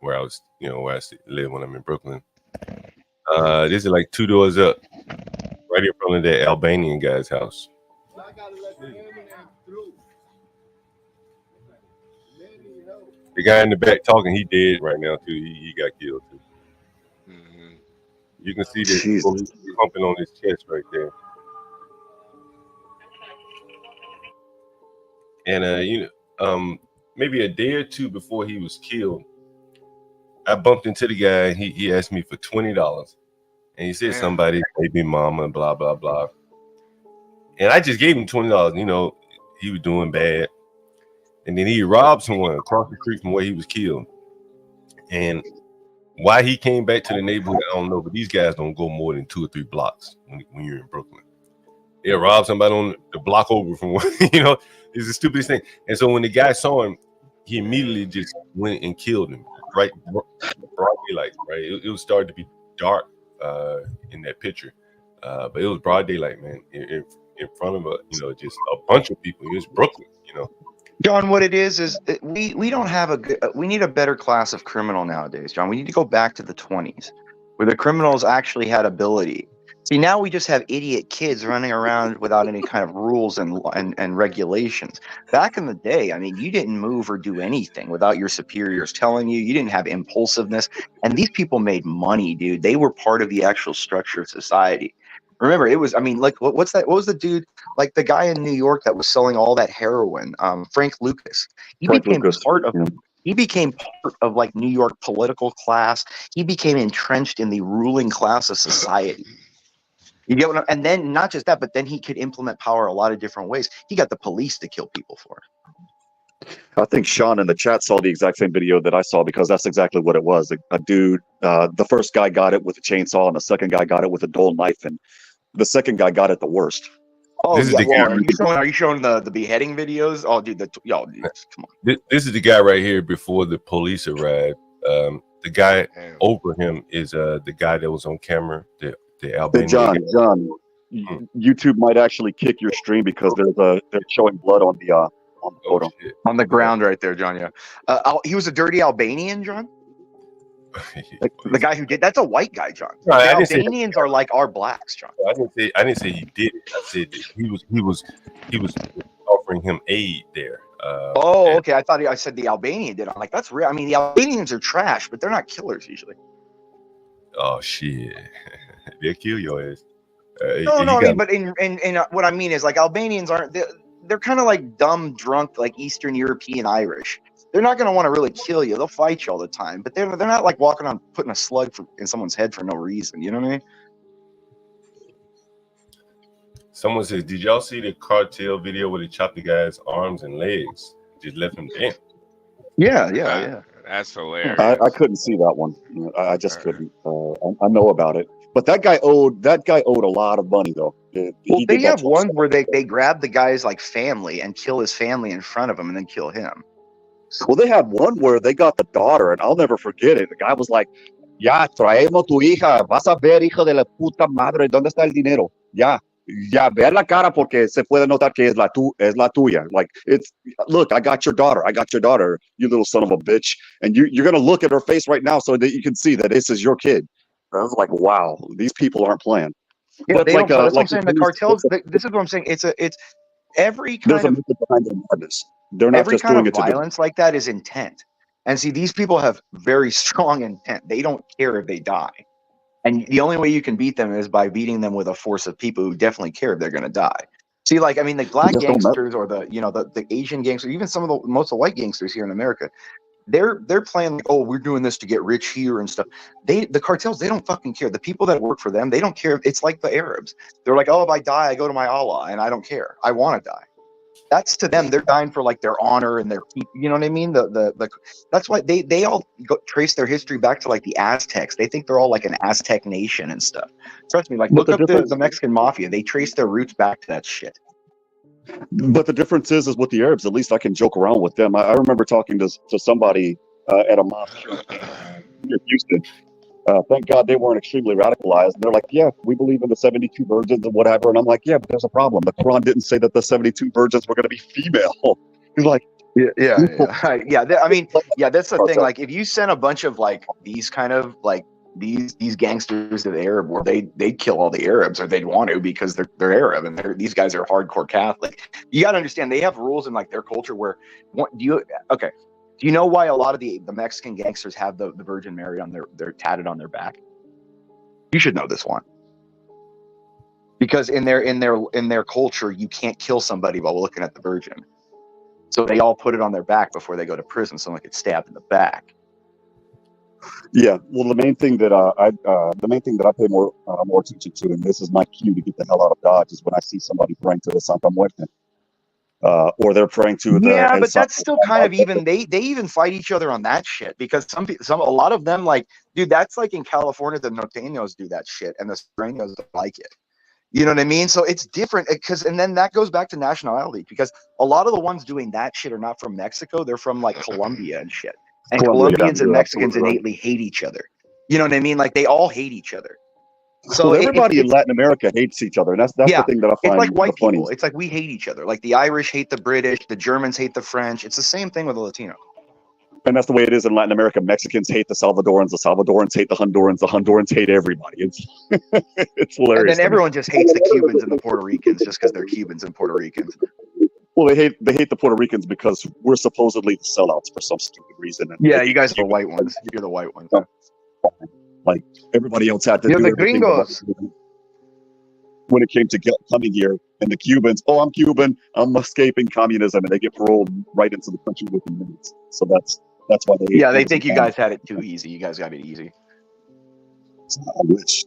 where I was, where I live when I'm in Brooklyn. This is like 2 doors up, right in front of that Albanian guy's house. The guy in the back talking, he dead right now too. He got killed too. You can see this pumping on his chest right there. And maybe a day or two before he was killed, I bumped into the guy. And he asked me for $20, and he said somebody, baby mama, blah blah blah. And I just gave him $20. He was doing bad. And then he robbed someone across the street from where he was killed. And why he came back to the neighborhood, I don't know. But these guys don't go more than 2 or 3 blocks when you're in Brooklyn. They'll rob somebody on the block over from where, it's the stupidest thing. And so when the guy saw him, he immediately just went and killed him. Right, broad daylight. Right, it was starting to be dark in that picture, but it was broad daylight, man. In front of just a bunch of people. It was Brooklyn, John, what it is we don't have a good, we need a better class of criminal nowadays, John. We need to go back to the 20s where the criminals actually had ability. See, now we just have idiot kids running around without any kind of rules and regulations. Back in the day, I mean, you didn't move or do anything without your superiors telling you. You didn't have impulsiveness. And these people made money, dude. They were part of the actual structure of society. Remember, it was, I mean, like, what's that? What was the dude, like the guy in New York that was selling all that heroin? Frank Lucas. He became part of like New York political class. He became entrenched in the ruling class of society. You get what and then not just that, but then he could implement power a lot of different ways. He got the police to kill people for it. I think Sean in the chat saw the exact same video that I saw, because that's exactly what it was. A dude, the first guy got it with a chainsaw, and the second guy got it with a dull knife, and the second guy got it the worst. Oh, yeah. Well, are you showing the beheading videos? Oh, dude, y'all, dude, come on. This is the guy right here before the police arrived. The guy over him is the guy that was on camera. The Albanian. John, YouTube might actually kick your stream because they're showing blood on the photo. On the ground right there, John. Yeah. He was a dirty Albanian, John. The guy who did that's a white guy, John. No, the Albanians are like our blacks, John. I didn't say he did it. I said that he was offering him aid there. Okay. I said the Albanian did. I'm like, that's real. I mean, the Albanians are trash, but they're not killers usually. Oh shit. They'll kill your ass. No, I mean, but in what I mean is like Albanians aren't. They're kind of like dumb, drunk, like Eastern European Irish. They're not going to want to really kill you. They'll fight you all the time, but they're not like walking on putting a slug in someone's head for no reason. You know what I mean? Someone says, "Did y'all see the cartel video where they chopped the guy's arms and legs? Just left him dead." Yeah. That's hilarious. I couldn't see that one. I just couldn't. I know about it, but that guy owed a lot of money though. Well, they have one where they grab the guy's like family and kill his family in front of him and then kill him. Well, they had one where they got the daughter, and I'll never forget it. The guy was like, "Ya, traemos tu hija. Vas a ver, hija de la puta madre. ¿Dónde está el dinero? Ya, ver la cara porque se puede notar que es la tuya. Like, look, I got your daughter, you little son of a bitch. And you're going to look at her face right now so that you can see that this is your kid." I was like, wow, these people aren't playing. Yeah, but they like, don't, that's like what I'm saying. The cartels, this is what I'm saying. It's every kind there's a method behind their madness. They're not every just kind doing of it to violence like that is intent. And see, these people have very strong intent. They don't care if they die. And the only way you can beat them is by beating them with a force of people who definitely care if they're going to die. See, like, I mean, the black gangsters or the Asian gangsters, even some of most of the white gangsters here in America, they're playing like, oh, we're doing this to get rich here and stuff. The cartels, they don't fucking care. The people that work for them, they don't care. It's like the Arabs. They're like, oh, if I die, I go to my Allah and I don't care. I want to die. That's to them. They're dying for like their honor and their, you know what I mean? That's why they all trace their history back to like the Aztecs. They think they're all like an Aztec nation and stuff. Trust me, like look up the Mexican mafia. They trace their roots back to that shit. But the difference is with the Arabs, at least I can joke around with them. I remember talking to somebody at a mosque in Houston. Thank God they weren't extremely radicalized. And they're like, yeah, we believe in the 72 virgins and whatever. And I'm like, yeah, but there's a problem. The Quran didn't say that the 72 virgins were going to be female. He's like, yeah. I mean, yeah, that's the thing. Like, if you send a bunch of like these kind of like these gangsters to the Arab world, they'd kill all the Arabs, or they'd want to, because they're Arab and these guys are hardcore Catholic. You got to understand, they have rules in like their culture where do you know why a lot of the Mexican gangsters have the Virgin Mary on they're tatted on their back? You should know this one. Because in their culture, you can't kill somebody while looking at the Virgin. So they all put it on their back before they go to prison, so someone gets stabbed in the back. Yeah, well, the main thing that I pay more attention to, and this is my cue to get the hell out of Dodge, is when I see somebody praying to the Santa Muerte. Or they're praying to the. Yeah, but that's still kind of even. They even fight each other on that shit, because a lot of them, like, dude, that's like in California, the norteños do that shit, and the sureños don't like it. You know what I mean? So it's different, and then that goes back to nationality, because a lot of the ones doing that shit are not from Mexico; they're from like Colombia and shit. And Colombians and Mexicans innately hate each other. You know what I mean? Like, they all hate each other. So well, everybody in Latin America hates each other. And that's the thing that I find it's like white funny. people. It's like we hate each other. Like the Irish hate the British, the Germans hate the French. It's the same thing with the Latino. And that's the way it is in Latin America. Mexicans hate the Salvadorans hate the Hondurans hate everybody. It's hilarious. And then everyone just hates the Cubans and the Puerto Ricans just because they're Cubans and Puerto Ricans. Well, they hate the Puerto Ricans because we're supposedly the sellouts for some stupid reason. And yeah, you guys are the white ones. You're the white ones. Like everybody else had to You're do the everything gringos. when it came to coming here. And the Cubans, I'm Cuban, I'm escaping communism, and they get paroled right into the country within minutes. So that's why they. Yeah, they think you guys had it too easy. You guys got it easy. I wish.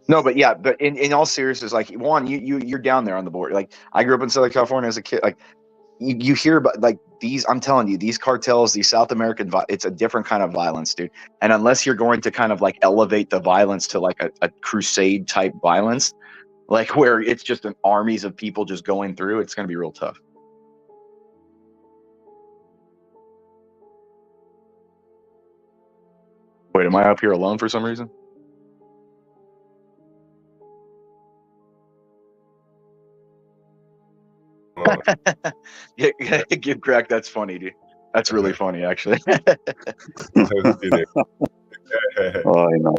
No, but yeah, but in all seriousness, like Juan, you're down there on the board. Like I grew up in Southern California as a kid. Like you hear about like these. I'm telling you, these cartels, these South American, it's a different kind of violence, dude. And unless you're going to kind of like elevate the violence to like a crusade type violence, like where it's just an armies of people just going through, it's going to be real tough. Wait, am I up here alone for some reason? Yeah, give crack. That's funny, dude. That's really funny, actually. Oh, I know.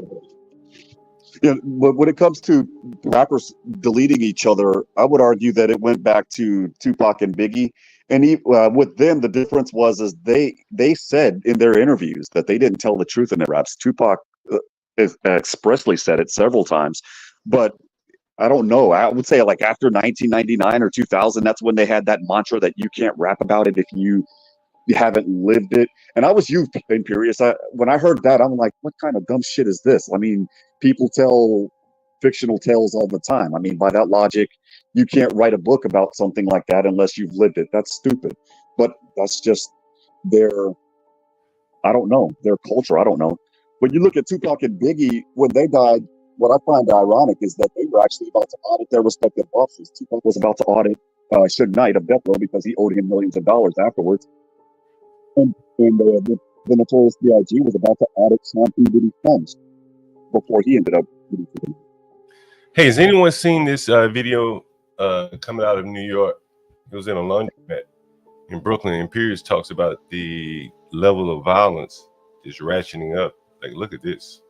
Yeah, but when it comes to rappers deleting each other, I would argue that it went back to Tupac and Biggie. And with them, the difference was they said in their interviews that they didn't tell the truth in their raps. Tupac expressly said it several times, but I don't know. I would say like after 1999 or 2000, that's when they had that mantra that you can't rap about it if you haven't lived it. And I was youth and curious. When I heard that, I'm like, what kind of dumb shit is this? I mean, people tell fictional tales all the time. I mean, by that logic, you can't write a book about something like that unless you've lived it. That's stupid. But that's just their culture. I don't know. When you look at Tupac and Biggie, when they died, what I find ironic is that they were actually about to audit their respective bosses. Tupac was about to audit Suge Knight of Death Row because he owed him millions of dollars afterwards. And the notorious B.I.G. was about to audit Sean P. Diddy's funds before he ended up. Hey, has anyone seen this video coming out of New York? It was in a laundromat in Brooklyn, and Pierce talks about the level of violence is ratcheting up. Like, look at this.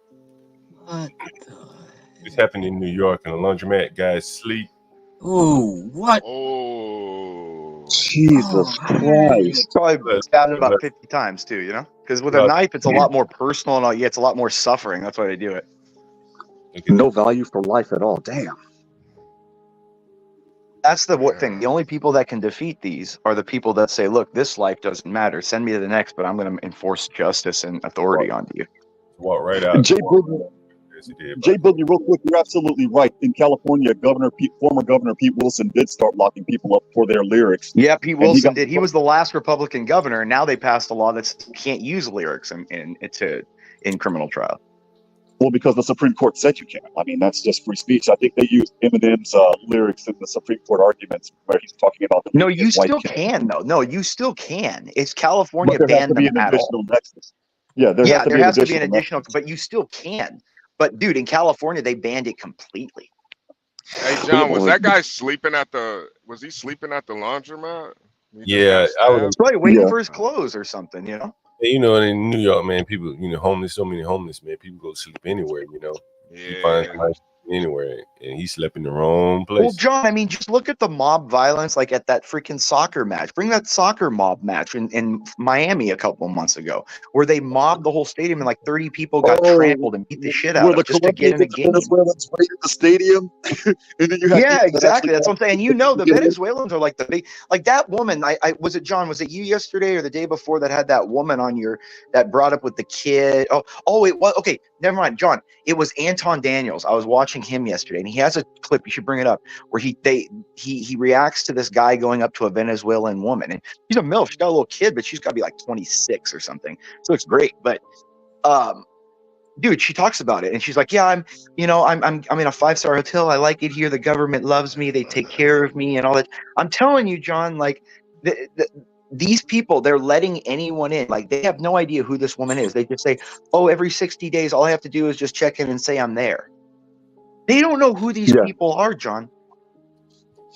What? This happened in New York in a laundromat. Guys sleep. Oh, what? Oh, Jesus Christ! Probably stabbed it about 50 times too. You know, because with a knife, it's a lot more personal and it's a lot more suffering. That's why they do it. No value for life at all. Damn. That's the thing. The only people that can defeat these are the people that say, "Look, this life doesn't matter. Send me to the next, but I'm going to enforce justice and authority onto you." Walk right out. Jay Boogie, real quick, you're absolutely right. In California, former Governor Pete Wilson did start locking people up for their lyrics. Yeah, Pete Wilson did. He was the last Republican governor, and now they passed a law that you can't use lyrics in criminal trial. Well, because the Supreme Court said you can't. I mean, that's just free speech. I think they used Eminem's lyrics in the Supreme Court arguments where he's talking about. No, you still can, though. No, you still can. It's California banned them at all. Yeah, there has to be an additional, but you still can. But dude, in California, they banned it completely. Hey John, was that guy sleeping at the? Was he sleeping at the laundromat? Yeah, I was probably waiting for his clothes or something. You know. You know, in New York, man, people, homeless, so many homeless, man, people go sleep anywhere, Yeah. You find somebody anywhere, and he slept in the wrong place. Well, John, I mean, just look at the mob violence, like at that freaking soccer match. Bring that soccer mob match in Miami a couple of months ago, where they mobbed the whole stadium and like 30 people got trampled and beat the shit out of just to get in a game. Venezuelans raided the stadium. And then you have exactly. That's what I'm saying. You know, the Venezuelans are like the big, like that woman. Was it John? Was it you yesterday or the day before that had that woman on that brought up with the kid? Oh, it was okay. Never mind, John. It was Anton Daniels. I was watching him yesterday, and he has a clip. You should bring it up where he reacts to this guy going up to a Venezuelan woman, and she's a MILF. She's got a little kid, but she's got to be like 26 or something. So it's great, but dude, she talks about it, and she's like, "Yeah, I'm in a 5-star hotel. I like it here. The government loves me. They take care of me, and all that." I'm telling you, John, like these people, they're letting anyone in. Like, they have no idea who this woman is. They just say, oh, every 60 days, all I have to do is just check in and say I'm there. They don't know who these people are, John.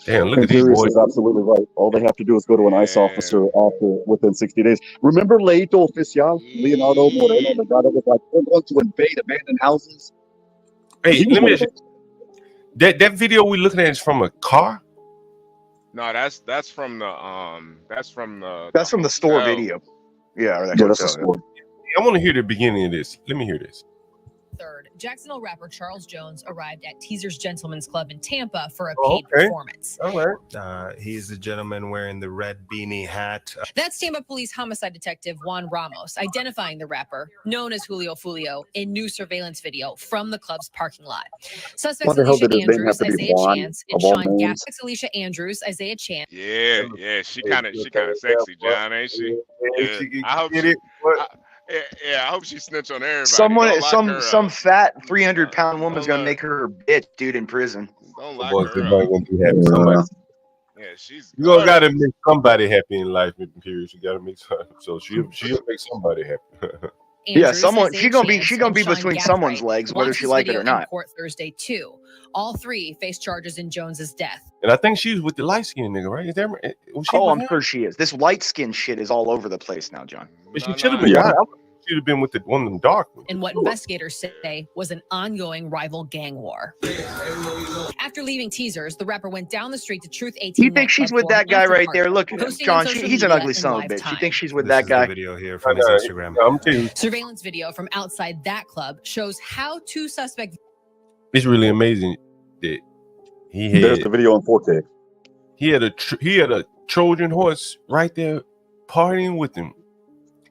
Damn, look at these Imperius boys. is absolutely right. All they have to do is go to an ICE officer within 60 days. Remember Leito Oficial, Leonardo Moreno, the guy that was like, we're going to invade abandoned houses? Hey, let me ask you, that video we're looking at is from a car? No, that's from the That's from the store video. Yeah, or that that's the store. I want to hear the beginning of this. Let me hear this. 3rd, Jacksonville rapper Charles Jones arrived at Teaser's Gentleman's Club in Tampa for a paid performance. All right. He's the gentleman wearing the red beanie hat. That's Tampa Police homicide detective Juan Ramos identifying the rapper, known as Julio Fulio, in new surveillance video from the club's parking lot. Suspects Alicia Andrews, Isaiah Chance, and Sean Gaff. Alicia Andrews, Isaiah Chance. Yeah, she kind of sexy, John, ain't she? Yeah. I hope I hope she snitch on everybody. Some fat 300-pound woman's gonna make her bitch, dude, in prison. Don't lock her up. Yeah, she's. You gotta make somebody happy in life, Imperius. You gotta make so she'll make somebody happy. Yeah, someone she gonna be between someone's legs, whether she like it or not. Court Thursday too. All 3 face charges in Jones's death. And I think she's with the light skinned nigga, right? Is that right? I'm sure she is. This light skin shit is all over the place now, John. But she should have been. She'd have been with the one of them dark ones. In what investigators say was an ongoing rival gang war. After leaving Teasers, the rapper went down the street to Truth 18. You think she's with that guy right there? Look at him, John. He's an ugly son of a bitch. You think she's with that guy? Video here from his Instagram. Surveillance video from outside that club shows how 2 suspects. It's really amazing that he had. There's the video on 4K. He had a Trojan horse right there, partying with him,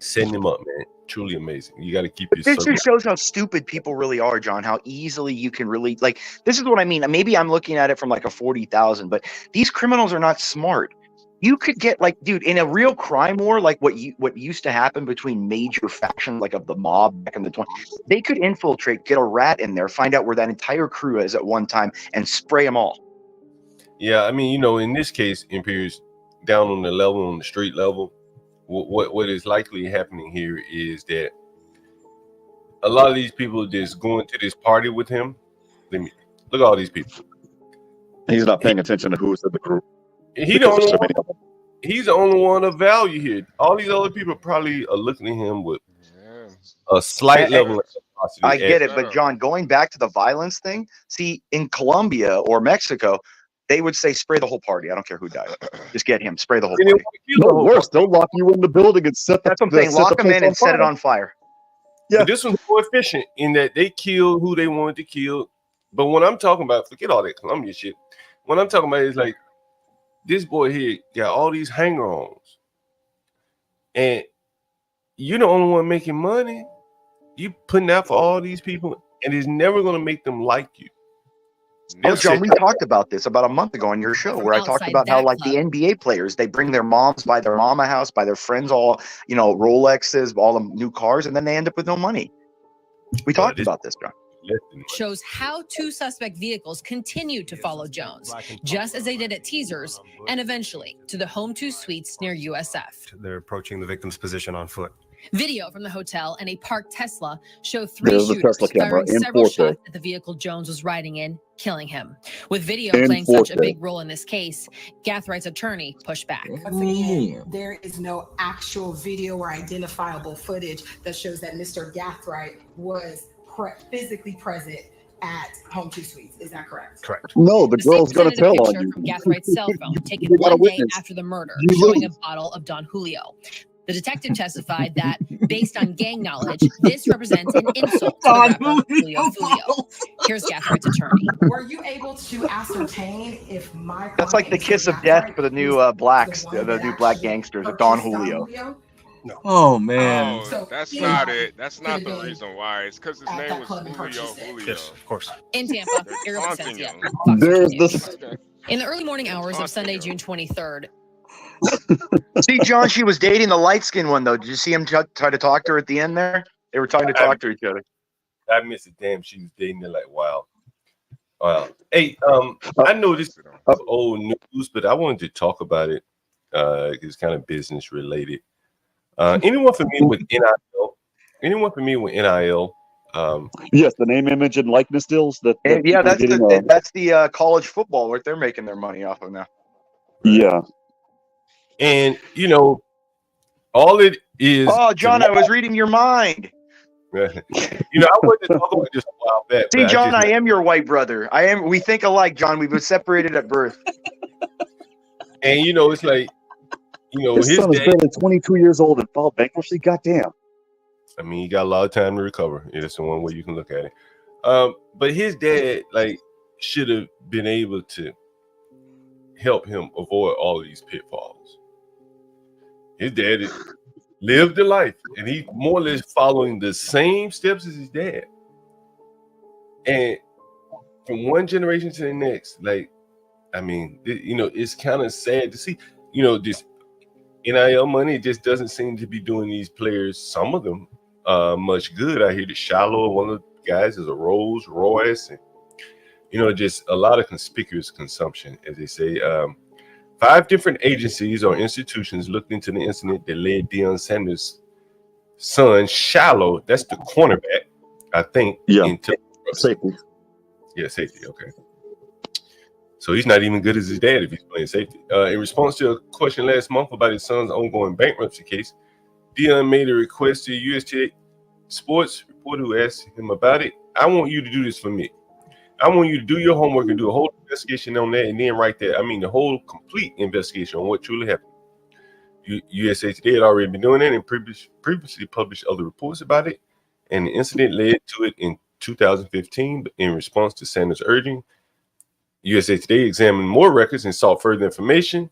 setting him up, man. Truly amazing. You got to keep your. This just shows how stupid people really are, John. How easily you can really like. This is what I mean. Maybe I'm looking at it from like a 40,000, but these criminals are not smart. You could get like, dude, in a real crime war, like what used to happen between major factions, like of the mob back in the 20s, they could infiltrate, get a rat in there, find out where that entire crew is at one time, and spray them all. Yeah, I mean, in this case, Imperius, down on the street level. What is likely happening here is that a lot of these people just going to this party with him. Look at all these people. He's not paying attention to who's in the group. He's the only one of value here. All these other people probably are looking at him with a slight level of animosity. I get it, but John, going back to the violence thing, see, in Colombia or Mexico, they would say spray the whole party. I don't care who died. Just get him. Spray the whole party. No, worse, they'll lock you in the building and set the. That's what I'm saying. Lock them in and set it on fire. Yeah, but this was more efficient in that they killed who they wanted to kill. But when I'm talking about, forget all that Colombia shit. What I'm talking about is like this boy here got all these hanger-ons, and you're the only one making money. You putting out for all these people, and it's never gonna make them like you. Oh, John, we talked about this about a month ago on your show where I talked about how like the NBA players, they bring their moms, buy their mama house, buy their friends all, Rolexes, all the new cars, and then they end up with no money. We talked about this, John. Shows how 2 suspect vehicles continued to follow Jones, just as they did at Teasers, and eventually to the Home 2 suites near USF. They're approaching the victim's position on foot. Video from the hotel and a parked Tesla show 3 shooters firing several shots at the vehicle Jones was riding in, killing him. With video playing such a big role in this case, Gathwright's attorney pushed back. Once again, there is no actual video or identifiable footage that shows that Mr. Gathwright was physically present at Home 2 Suites. Is that correct? Correct. No, the girl's going to tell on you. From Gathwright's cell phone taken one day after the murder, showing a bottle of Don Julio. The detective testified that, based on gang knowledge, this represents an insult to the rapper Julio Fulio. Here's Gathwright's attorney. Were you able to ascertain if my That's like the kiss of death for the new blacks, the new black gangsters, Don Julio. No. Oh man. That's not it. That's not the reason why. It's because his name was Julio. Yes, of course. In Tampa, Eric Vicencia. There's this. In the early morning hours of Sunday, June 23rd. See, John, she was dating the light-skinned one, though. Did you see him try to talk to her at the end there? They were trying to talk to each other. I missed it. Damn, she was dating her like, wow. Wow. Hey, I know this is old news, but I wanted to talk about it. It's kind of business related. Anyone familiar with NIL? Anyone familiar with NIL? Yes, the name, image, and likeness deals that And yeah, people are getting. that's the college football what they're making their money off of now. Yeah. And all it is. Oh, John, I was reading your mind. I wanted to talk about this a while back. See, John, I am your white brother. We think alike, John. We've been separated at birth. And it's like, his son is barely 22 years old and filed bankruptcy. Goddamn. I mean, you got a lot of time to recover. That's the one way you can look at it. But his dad, should have been able to help him avoid all of these pitfalls. His dad lived the life, and he more or less following the same steps as his dad. And from one generation to the next, it's kind of sad to see, this NIL money just doesn't seem to be doing these players, some of them, much good. I hear that Shiloh, one of the guys, is a Rolls Royce, and just a lot of conspicuous consumption, as they say. 5 different agencies or institutions looked into the incident that led Deion Sanders' son, Shiloh, that's the cornerback, I think. Yeah, into safety. Yeah, safety, okay. So he's not even good as his dad if he's playing safety. In response to a question last month about his son's ongoing bankruptcy case, Deion made a request to USTA Sports reporter who asked him about it. I want you to do this for me. I want you to do your homework and do a whole investigation on that, and then right there, the whole complete investigation on what truly happened. USA Today had already been doing that and previously published other reports about it, and the incident led to it in 2015. But in response to Sanders' urging, USA Today examined more records and sought further information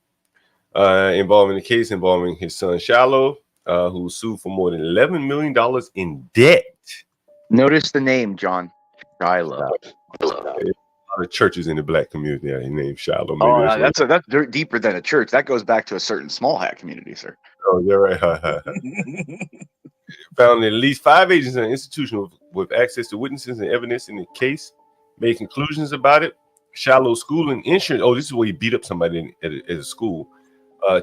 involving the case involving his son Shiloh, who was sued for more than $11 million in debt. Notice the name, John. Shiloh. A lot of churches in the black community are named Shiloh. That's deeper than a church. That goes back to a certain small hat community, sir. Oh, you're right. Found at least 5 agencies and institutions with access to witnesses and evidence in the case made conclusions about it. Shiloh School and Insurance. Oh, this is where he beat up somebody at a school.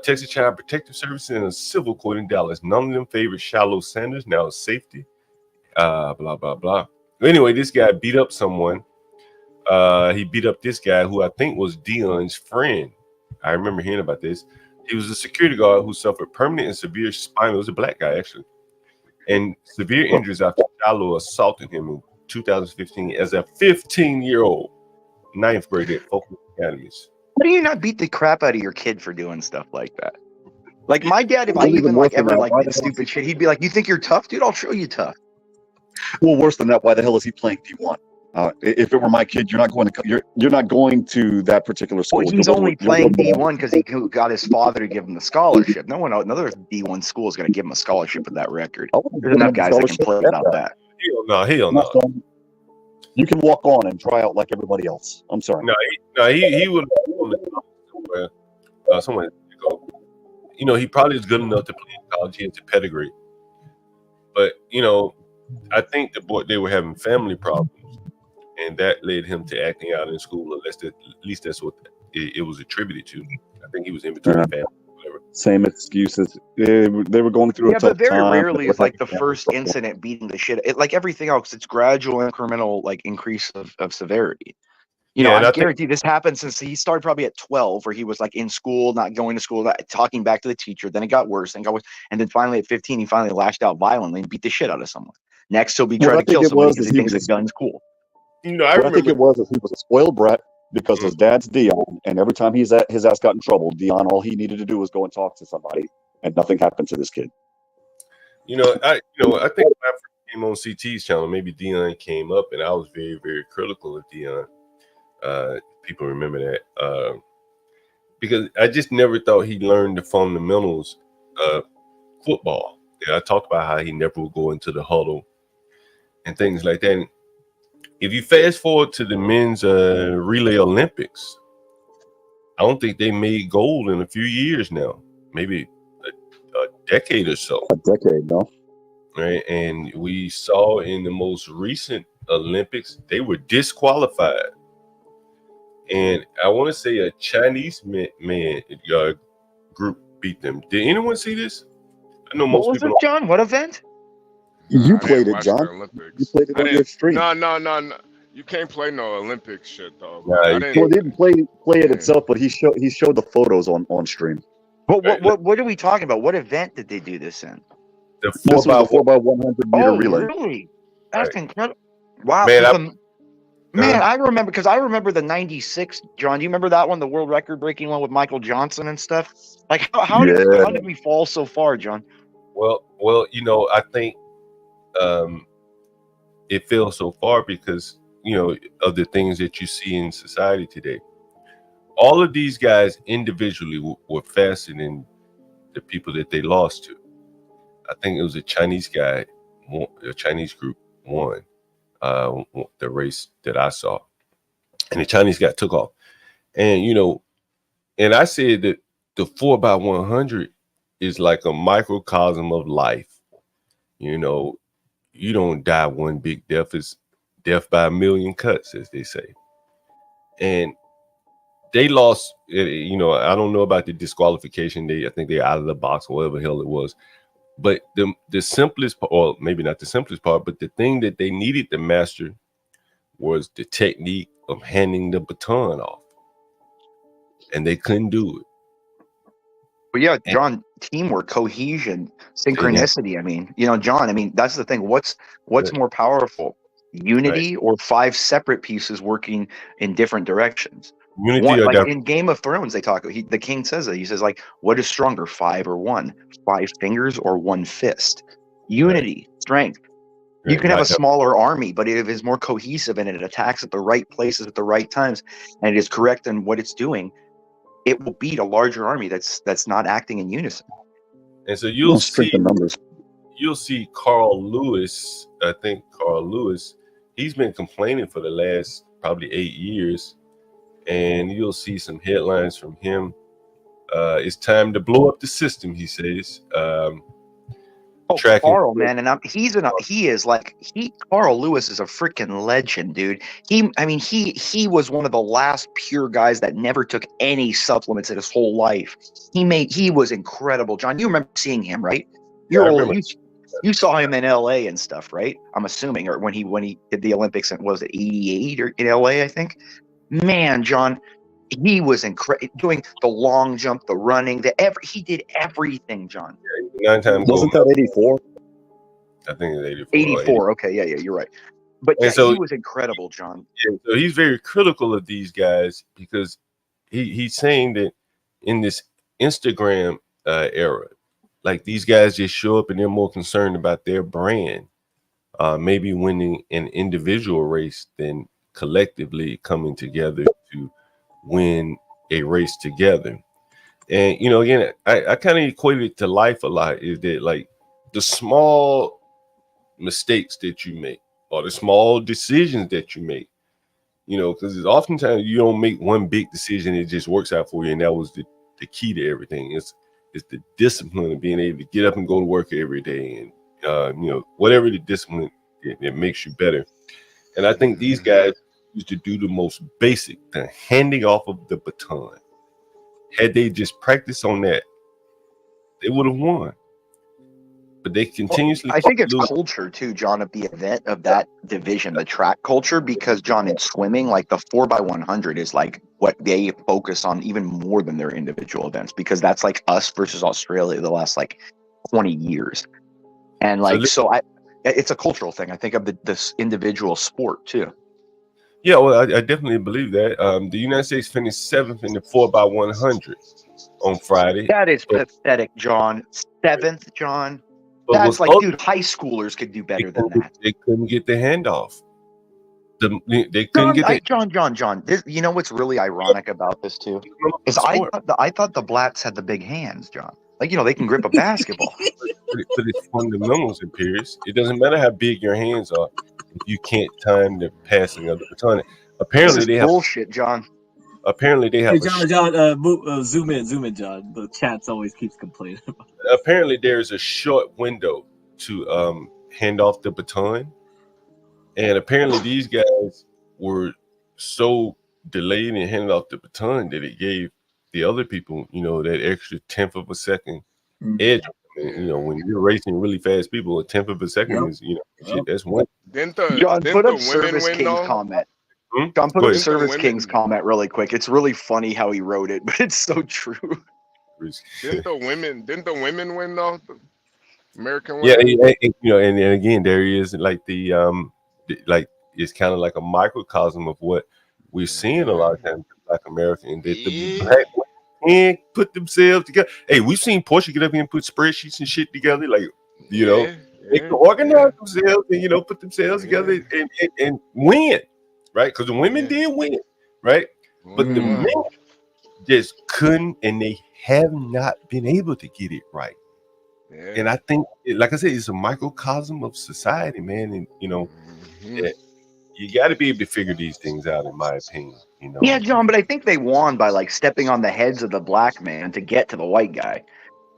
Texas Child Protective Services and a civil court in Dallas. None of them favored Shiloh Sanders. Now it's safety. Blah, blah, blah. Anyway, this guy beat up someone. He beat up this guy who I think was Deion's friend. I remember hearing about this. He was a security guard who suffered permanent and severe spinal. It was a black guy, actually. And severe injuries after Shiloh assaulted him in 2015 as a 15-year-old, 9th grade at Folsom Academies. Why do you not beat the crap out of your kid for doing stuff like that? Like my dad, if I even ever did stupid shit, he'd be like, "You think you're tough, dude? I'll show you tough." Well, worse than that, why the hell is he playing D1? If it were my kid, you're not going to that particular school. Well, he's only playing D1 because he got his father to give him the scholarship. Another D1 school is going to give him a scholarship with that record. There's enough guys that can play without that. Hell no. You can walk on and try out like everybody else. I'm sorry. He would somewhere to go. He probably is good enough to play in college. He has a pedigree, but I think they were having family problems, and that led him to acting out in school. At least that's what it was attributed to. I think he was in between family. Whatever. Same excuses. They were going through a tough but very time. rarely is like the first incident beating the shit. Like everything else, it's gradual, incremental, increase of severity. I guarantee this happened since he started probably at 12, where he was in school, not going to school, talking back to the teacher. Then it got worse, and then finally at 15, he finally lashed out violently and beat the shit out of someone. Next, he'll be trying to kill somebody because he thinks a gun's cool. I think it was he was a spoiled brat because his dad's Deion, and every time his ass got in trouble, Deion, all he needed to do was go and talk to somebody, and nothing happened to this kid. I think when I first came on CT's channel, maybe Deion came up, and I was very, very critical of Deion. People remember that because I just never thought he learned the fundamentals of football. I talked about how he never would go into the huddle and things like that. And if you fast forward to the men's relay Olympics, I don't think they made gold in a few years now, maybe a decade or so. A decade, no? Right, and we saw in the most recent Olympics they were disqualified. And I want to say a Chinese man group beat them. Did anyone see this? I know What most was people it, don't. John? What event? You I played didn't it, watch the John. You Olympics. played it I on your didn't. stream. No. You can't play no Olympic shit though. Nah, But I you didn't. Well, can't. he didn't play it Yeah. itself, but he showed the photos on stream. What are we talking about? What event did they do this in? The This was the 4x1. 4x100 meter Oh, relay. really? That's Right. incredible. Wow. Man, I remember the 96, John. Do you remember that one, the world record breaking one with Michael Johnson and stuff? Like how Yeah. did we fall so far, John? well, I think it fell so far because, of the things that you see in society today. All of these guys individually were faster than the people that they lost to. I think it was a Chinese guy, a Chinese group won the race that I saw, and the Chinese guy took off. And and I said that the 4x100 is like a microcosm of life. You don't die one big death. It's death by a million cuts, as they say. And they lost. I don't know about the disqualification. I think they're out of the box or whatever the hell it was. But the simplest part, or maybe not the simplest part, but the thing that they needed to master was the technique of handing the baton off. And they couldn't do it. But yeah, John, teamwork, cohesion, synchronicity. I mean, John, that's the thing. What's more powerful? Unity or 5 separate pieces working in different directions? Unity Like in Game of Thrones, they talk. The king says that. He says, like, what is stronger, 5 or 1? 5 fingers or 1 fist? Unity, strength. You can have a smaller army, but if it's more cohesive and it attacks at the right places at the right times, and it is correct in what it's doing, it will beat a larger army that's not acting in unison. And so you'll see Carl Lewis. I think Carl Lewis, he's been complaining for the last probably 8 years. And you'll see some headlines from him. It's time to blow up the system, he says. Carl, man, and Carl Lewis is a freaking legend, dude. He was one of the last pure guys that never took any supplements in his whole life. He was incredible, John. You remember seeing him, right? You saw him in LA and stuff, right? I'm assuming, or when he did the Olympics, and was it 88 or in LA, I think. Man, John, he was incredible, doing the long jump, the running, he did everything, John. 9 times. Wasn't that 84? I think it's 84. 84. Okay, yeah, you're right. But yeah, he was incredible, John. Yeah, so he's very critical of these guys because he's saying that in this Instagram era, like, these guys just show up and they're more concerned about their brand, maybe winning an individual race than collectively coming together to win a race together. And again, I kind of equate it to life a lot. Is that, like, the small mistakes that you make or the small decisions that you make, because oftentimes you don't make one big decision, it just works out for you. And that was the key to everything. It's the discipline of being able to get up and go to work every day, and whatever the discipline, it makes you better. And I think these guys used to do the most basic, the handing off of the baton. Had they just practiced on that, they would have won. But they continuously. I think it's culture too, John, of the event of that division, the track culture, because John, in swimming, like the 4x100 is like what they focus on even more than their individual events, because that's like us versus Australia the last like 20 years. And like, it's a cultural thing. I think of this individual sport too. Yeah, well, I definitely believe that. The United States finished 7th in the 4x100 on Friday. That is pathetic, John. 7th, John. That's like, dude, high schoolers could do better than that. They couldn't get the handoff. They couldn't get John. You know what's really ironic about this too? Is I thought the blacks had the big hands, John. Like, they can grip a basketball. But it's fundamentals in Pierce. It doesn't matter how big your hands are if you can't time the passing of the baton. Apparently they have bullshit, John. Apparently they have. Hey, John, zoom in, John. The chat always keeps complaining. Apparently there's a short window to hand off the baton, and apparently these guys were so delayed in handing off the baton that it gave the other people, you know, that extra 1/10 of a second edge. You know, when you're racing really fast people, a 1/10 of a second is, you know, shit, that's one. John, put up the women Service win King's though? comment. Hmm? John, put Go up ahead. Service King's comment really quick. It's really funny how he wrote it, but it's so true. Didn't the women win though? The American Yeah, women? you know, and again, there is like like it's kind of like a microcosm of what we're seeing a lot of times in Black American, that the Black women can't put themselves together. Hey, we've seen Portia get up here and put spreadsheets and shit together, like, you know, they can organize themselves and, you know, put themselves together and win, right? Because the women did win, right? But the men just couldn't, and they have not been able to get it right. And I think, like I said, it's a microcosm of society, man. And, you know, that you got to be able to figure these things out, in my opinion. You know? Yeah, John, but I think they won by like stepping on the heads of the black man to get to the white guy.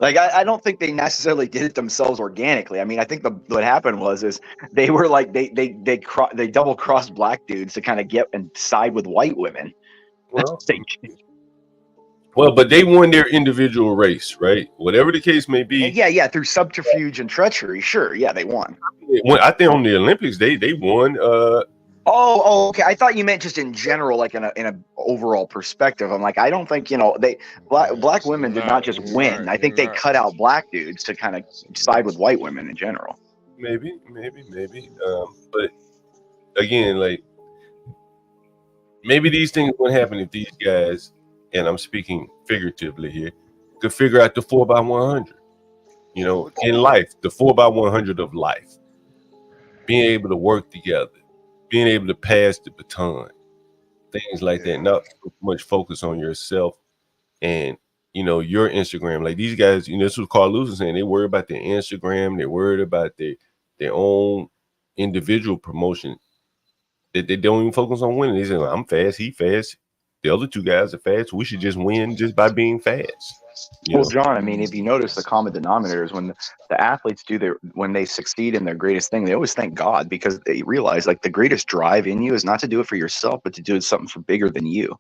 Like, I don't think they necessarily did it themselves organically. I mean, I think what happened is they were like they double crossed black dudes to kind of get and side with white women. Well, but they won their individual race, right? Whatever the case may be. Yeah, through subterfuge and treachery. Sure, yeah, they won. I think on the Olympics, they won. Oh, okay. I thought you meant just in general, like in a overall perspective. I'm like, I don't think, you know, black women did not just win. I think they cut out black dudes to kind of side with white women in general. Maybe. But again, like, maybe these things wouldn't happen if these guys, and I'm speaking figuratively here, could figure out the 4x100. You know, in life, the 4x100 of life, being able to work together, being able to pass the baton, things like that. Not so much focus on yourself and, you know, your Instagram. Like these guys, you know, this was Carl Lewis was saying, they worry about their Instagram, they're worried about their own individual promotion. They don't even focus on winning. They say, well, I'm fast, he fast. The other two guys are fast. We should just win just by being fast. Well, John, I mean, if you notice, the common denominator is when the athletes when they succeed in their greatest thing, they always thank God, because they realize like the greatest drive in you is not to do it for yourself, but to do something for bigger than you.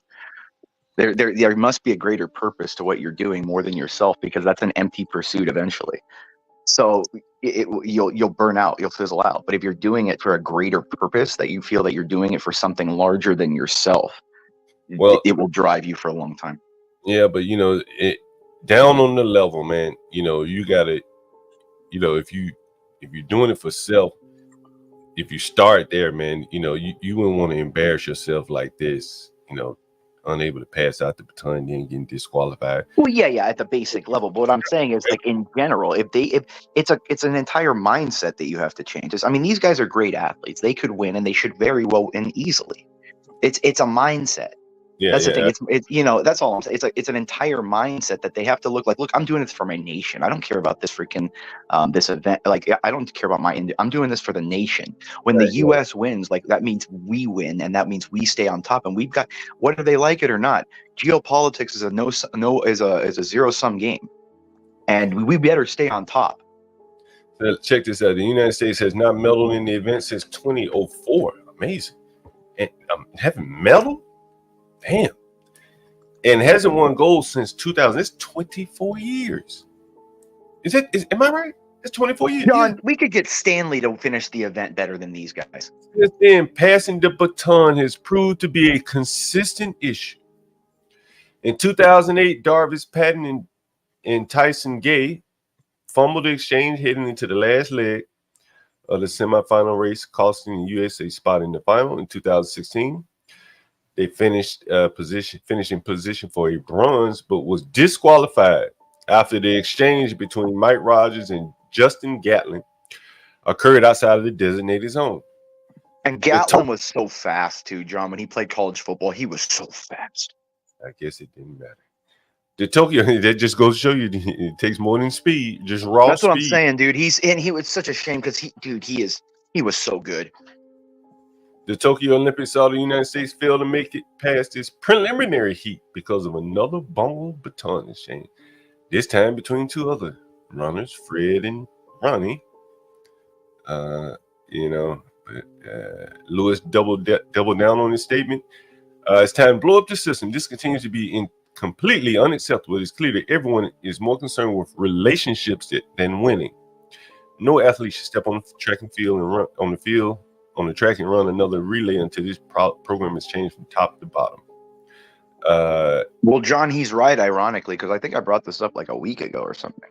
There must be a greater purpose to what you're doing more than yourself, because that's an empty pursuit eventually. So you'll burn out, you'll fizzle out. But if you're doing it for a greater purpose, that you feel that you're doing it for something larger than yourself, well, it will drive you for a long time. Yeah, but you know, down on the level, man, you know, you gotta, you know, if you're doing it for self, if you start there, man, you know, you wouldn't want to embarrass yourself like this, you know, unable to pass out the baton, then getting disqualified. Well, yeah, at the basic level. But what I'm saying is, like, in general, if it's an entire mindset that you have to change. I mean, these guys are great athletes. They could win, and they should very well win easily. It's a mindset. Yeah, that's the thing. It's you know, that's all I'm saying. It's an entire mindset that they have to look, I'm doing this for my nation. I don't care about this freaking this event. Like, I don't care about I'm doing this for the nation. When the U.S. wins, like, that means we win, and that means we stay on top. And we've got, whether they like it or not, geopolitics is a zero-sum game, and we better stay on top. Check this out. The United States has not medaled in the event since 2004. Amazing. And haven't medaled? Damn. And hasn't won gold since 2000. It's 24 years. Am I right? It's 24 years. John, we could get Stanley to finish the event better than these guys. Since then, passing the baton has proved to be a consistent issue. In 2008, Darvis Patton and Tyson Gay fumbled the exchange heading into the last leg of the semifinal race, costing the U.S. a spot in the final. In 2016, they finished in position for a bronze, but was disqualified after the exchange between Mike Rogers and Justin Gatlin occurred outside of the designated zone. And Gatlin was so fast too, John. When he played college football, he was so fast. I guess it didn't matter. The Tokyo, that just goes to show you it takes more than speed, just raw speed. That's what I'm saying, dude. He was such a shame because he was so good. The Tokyo Olympics saw the United States fail to make it past its preliminary heat because of another bungled baton exchange. This time between two other runners, Fred and Ronnie. Lewis doubled down on his statement. It's time to blow up the system. This continues to be completely unacceptable. It's clear that everyone is more concerned with relationships than winning. No athlete should step on the track and field and run on the track and run another relay until this program is changed from top to bottom. Well, John, he's right, ironically, because I think I brought this up like a week ago or something.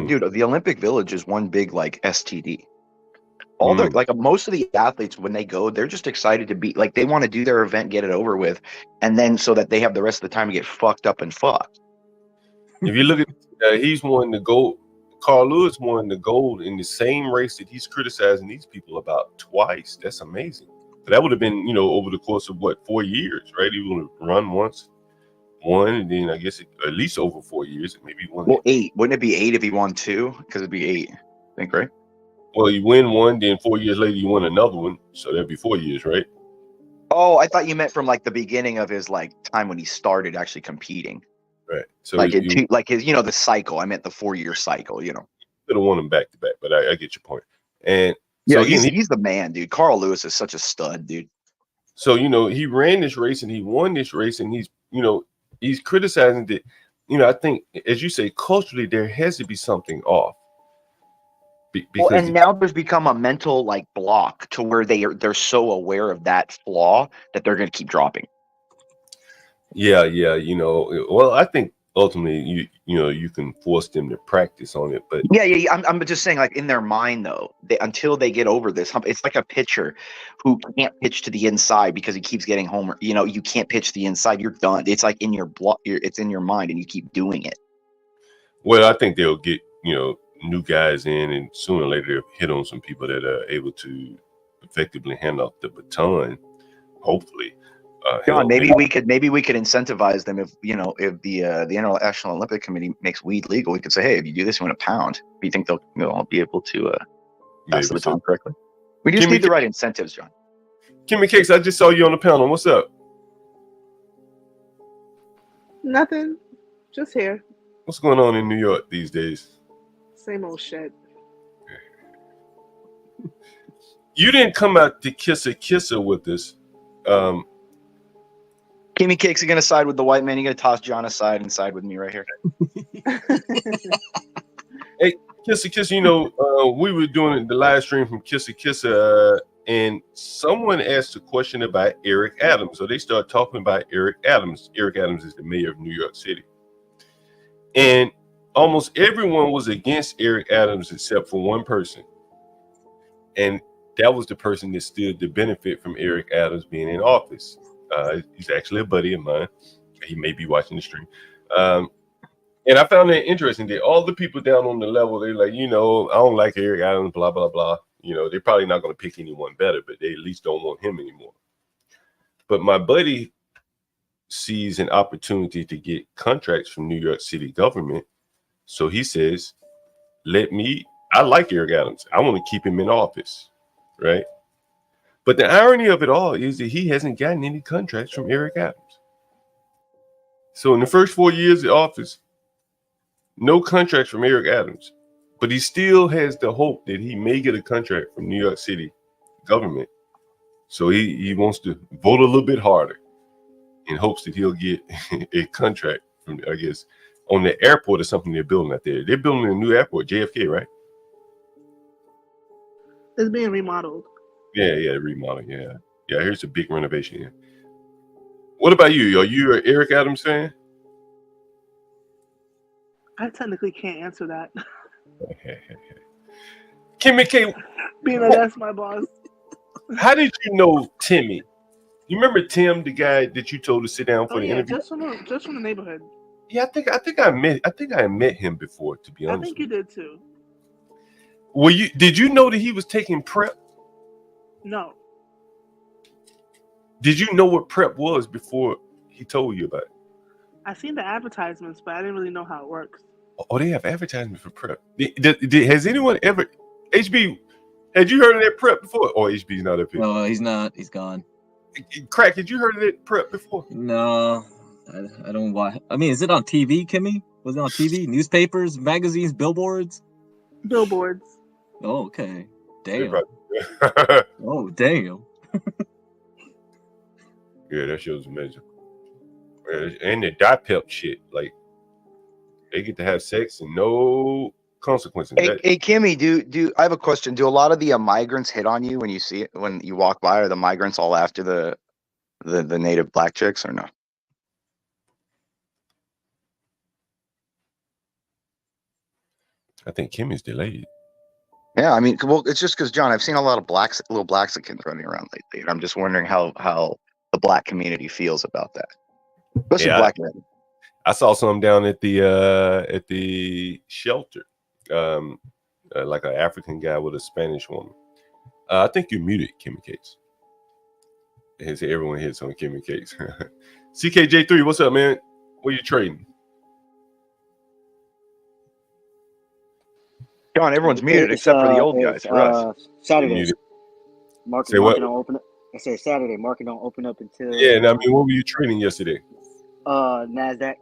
Dude, the Olympic Village is one big like STD. All the like most of the athletes, when they go, they're just excited to be like, they want to do their event, get it over with, and then so that they have the rest of the time to get fucked up and fucked. If you look at, he's won the gold. Carl Lewis won the gold in the same race that he's criticizing these people about twice. That's amazing. But that would have been, over the course of 4 years, right? He would have run once, won, and then I guess at least over 4 years, maybe one. Well, 8. Wouldn't it be 8 if he won 2? Because it'd be 8, I think, right? Well, you win one, then 4 years later you win another one, so that'd be 4 years, right? Oh, I thought you meant from like the beginning of his like time when he started actually competing. Right. So like his the cycle. I meant the 4-year cycle. Could have won them back to back, but I get your point. And yeah, so again, he's the man, dude. Carl Lewis is such a stud, dude. So he ran this race and he won this race, and he's criticizing that. I think, as you say, culturally there has to be something off. And now there's become a mental like block to where they're so aware of that flaw that they're going to keep dropping. Yeah. Well, I think ultimately you can force them to practice on it, but yeah. I'm just saying, like in their mind though, until they get over this hump, it's like a pitcher who can't pitch to the inside because he keeps getting homer. You can't pitch the inside. You're done. It's like in your block. It's in your mind, and you keep doing it. Well, I think they'll get new guys in, and sooner or later they'll hit on some people that are able to effectively hand off the baton. Hopefully, John, maybe we could incentivize them if the International Olympic Committee makes weed legal. We could say, hey, if you do this, you win £1. Do you think they'll be able to pass the baton correctly? We just need the right incentives, John. Kimmy Cakes, I just saw you on the panel. What's up? Nothing. Just here. What's going on in New York these days? Same old shit. You didn't come out to kisser with us. Kimmy Cakes are going to side with the white man. You're going to toss John aside and side with me right here. Hey, kisser, we were doing the live stream from kisser, and someone asked a question about Eric Adams. So they started talking about Eric Adams. Eric Adams is the mayor of New York City. And almost everyone was against Eric Adams except for one person. And that was the person that stood to benefit from Eric Adams being in office. He's actually a buddy of mine. He may be watching the stream. And I found that interesting that all the people down on the level, they're like, I don't like Eric Adams, blah, blah, blah. They're probably not going to pick anyone better, but they at least don't want him anymore. But my buddy sees an opportunity to get contracts from New York City government. So he says, I like Eric Adams. I want to keep him in office, right? But the irony of it all is that he hasn't gotten any contracts from Eric Adams. So in the first 4 years of office, no contracts from Eric Adams. But he still has the hope that he may get a contract from New York City government. So he wants to vote a little bit harder in hopes that he'll get a contract from, I guess, on the airport or something they're building out there. They're building a new airport, JFK, right? It's being remodeled. Yeah, remodeling. Yeah, here's a big renovation. Yeah. What about you? Are you an Eric Adams fan? I technically can't answer that. Kimmy K. That's my boss. How did you know Timmy? You remember Tim, the guy that you told to sit down for the interview? just from the neighborhood. Yeah, I think I met him before, to be honest. I think you did too. Did you know that he was taking prep? No. Did you know what prep was before he told you about it? I seen the advertisements, but I didn't really know how it works. Oh, they have advertisements for prep. Has anyone ever, HB, had you heard of that prep before? Oh, HB's not up here. No, he's not. He's gone. Crack, had you heard of that prep before? No, I don't watch. I mean, is it on TV, Kimmy? Was it on TV? Newspapers, magazines, billboards? Billboards. Oh, okay. Damn. Oh, damn. Yeah, that show's amazing. And the dipep shit, like they get to have sex and no consequences. Hey, Kimmy, do I have a question? Do a lot of the migrants hit on you when you see it, when you walk by? Are the migrants all after the native black chicks or no? I think Kimmy's delayed. Yeah, I mean, well, it's just because, John, I've seen a lot of little Blaxicans running around lately, and I'm just wondering how the black community feels about that, especially black men. I saw some down at the shelter, like an African guy with a Spanish woman. I think you're muted, Kimmy Cakes. Everyone hits on Kimmy Cakes. CKJ3, what's up, man? What are you trading? John, everyone's muted except for the old guys. For us, Saturday. Market don't open up. I said Saturday. Market don't open up until. Yeah, and I mean, what were you trading yesterday? Nasdaq.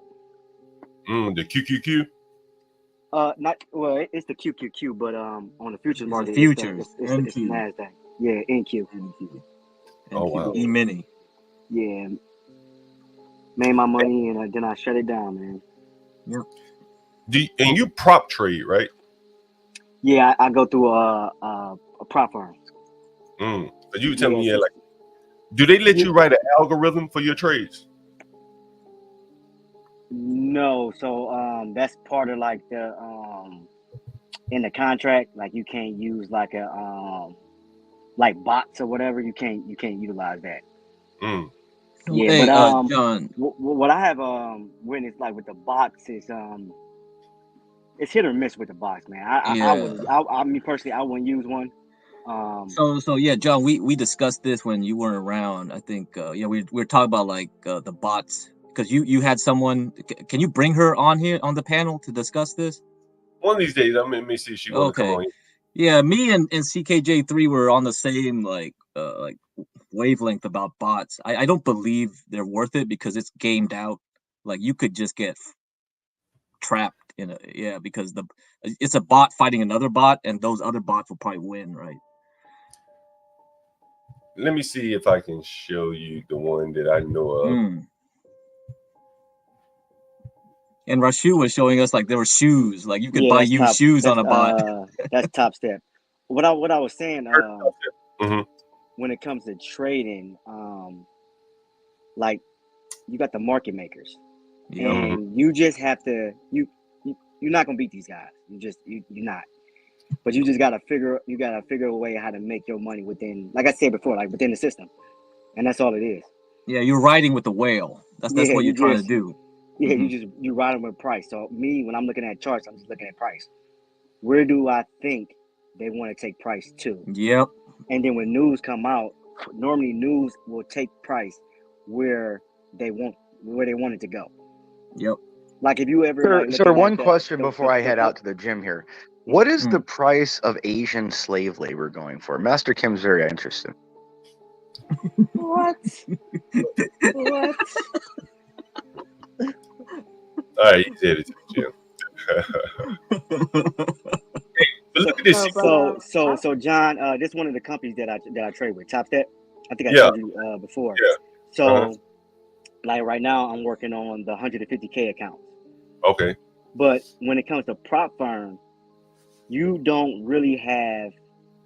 The QQQ. Not well. It's the QQQ, but on the futures market, futures. It's Nasdaq. Yeah, NQ. Oh wow. E-mini. Yeah. Made my money and then I shut it down, man. Yep. And you prop trade, right? Yeah, I go through a prop firm. So you tell me, like, do they let you write an algorithm for your trades? No, so that's part of like the in the contract, like you can't use like a like bots or whatever. You can't utilize that. Yeah, hey, but John, what I have witnessed like with the bots is it's hit or miss with the bots, man. I me personally, I wouldn't use one. So yeah, John, we discussed this when you weren't around. I think we were talking about like the bots, because you had someone. Can you bring her on here on the panel to discuss this? One of these days, I'm gonna see if she wants to come on. Yeah, me and CKJ3 were on the same like wavelength about bots. I don't believe they're worth it because it's gamed out. Like you could just get trapped in because it's a bot fighting another bot, and those other bots will probably win, right? Let me see if I can show you the one that I know of. And Rashu was showing us like there were shoes, like you could buy used shoes on a bot. That's Top Step. What I was saying, when it comes to trading, like you got the market makers, and you just have to you're not gonna beat these guys. You're not. But you just gotta figure a way how to make your money within, like I said before, like within the system, and that's all it is. Yeah, you're riding with the whale. That's what you're trying to do. Yeah, you riding with price. So me, when I'm looking at charts, I'm just looking at price. Where do I think they want to take price to? Yep. And then when news come out, normally news will take price where they want it to go. Yep. Like if you ever Sir, one question before I head out to the gym here. What is the price of Asian slave labor going for? Master Kim's very interested. What? What? All right, you did it, Jim. Look at this. So John, this is one of the companies that I trade with, Top Step. I think I told you before. Yeah. So like right now, I'm working on the 150K account. Okay. But when it comes to prop firm, you don't really have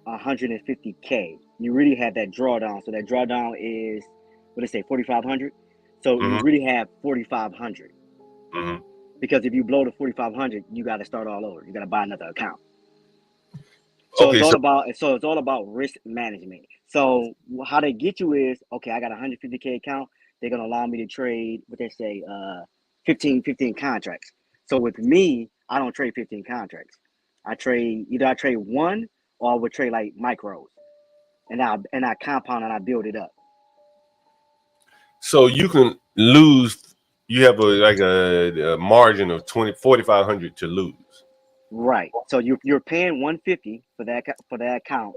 150K. You really have that drawdown. So that drawdown is, what do they say, 4,500? So you really have 4,500. Because if you blow the 4,500, you got to start all over. You got to buy another account. So it's all about risk management. So how they get you is, okay, I got a 150K account. They're gonna allow me to trade what they say, 15 contracts. So with me, I don't trade 15 contracts. I trade one, or I would trade like micros, and I compound and I build it up. So you can lose. You have a margin of 4,500 to lose. Right. So you're paying 150 for that account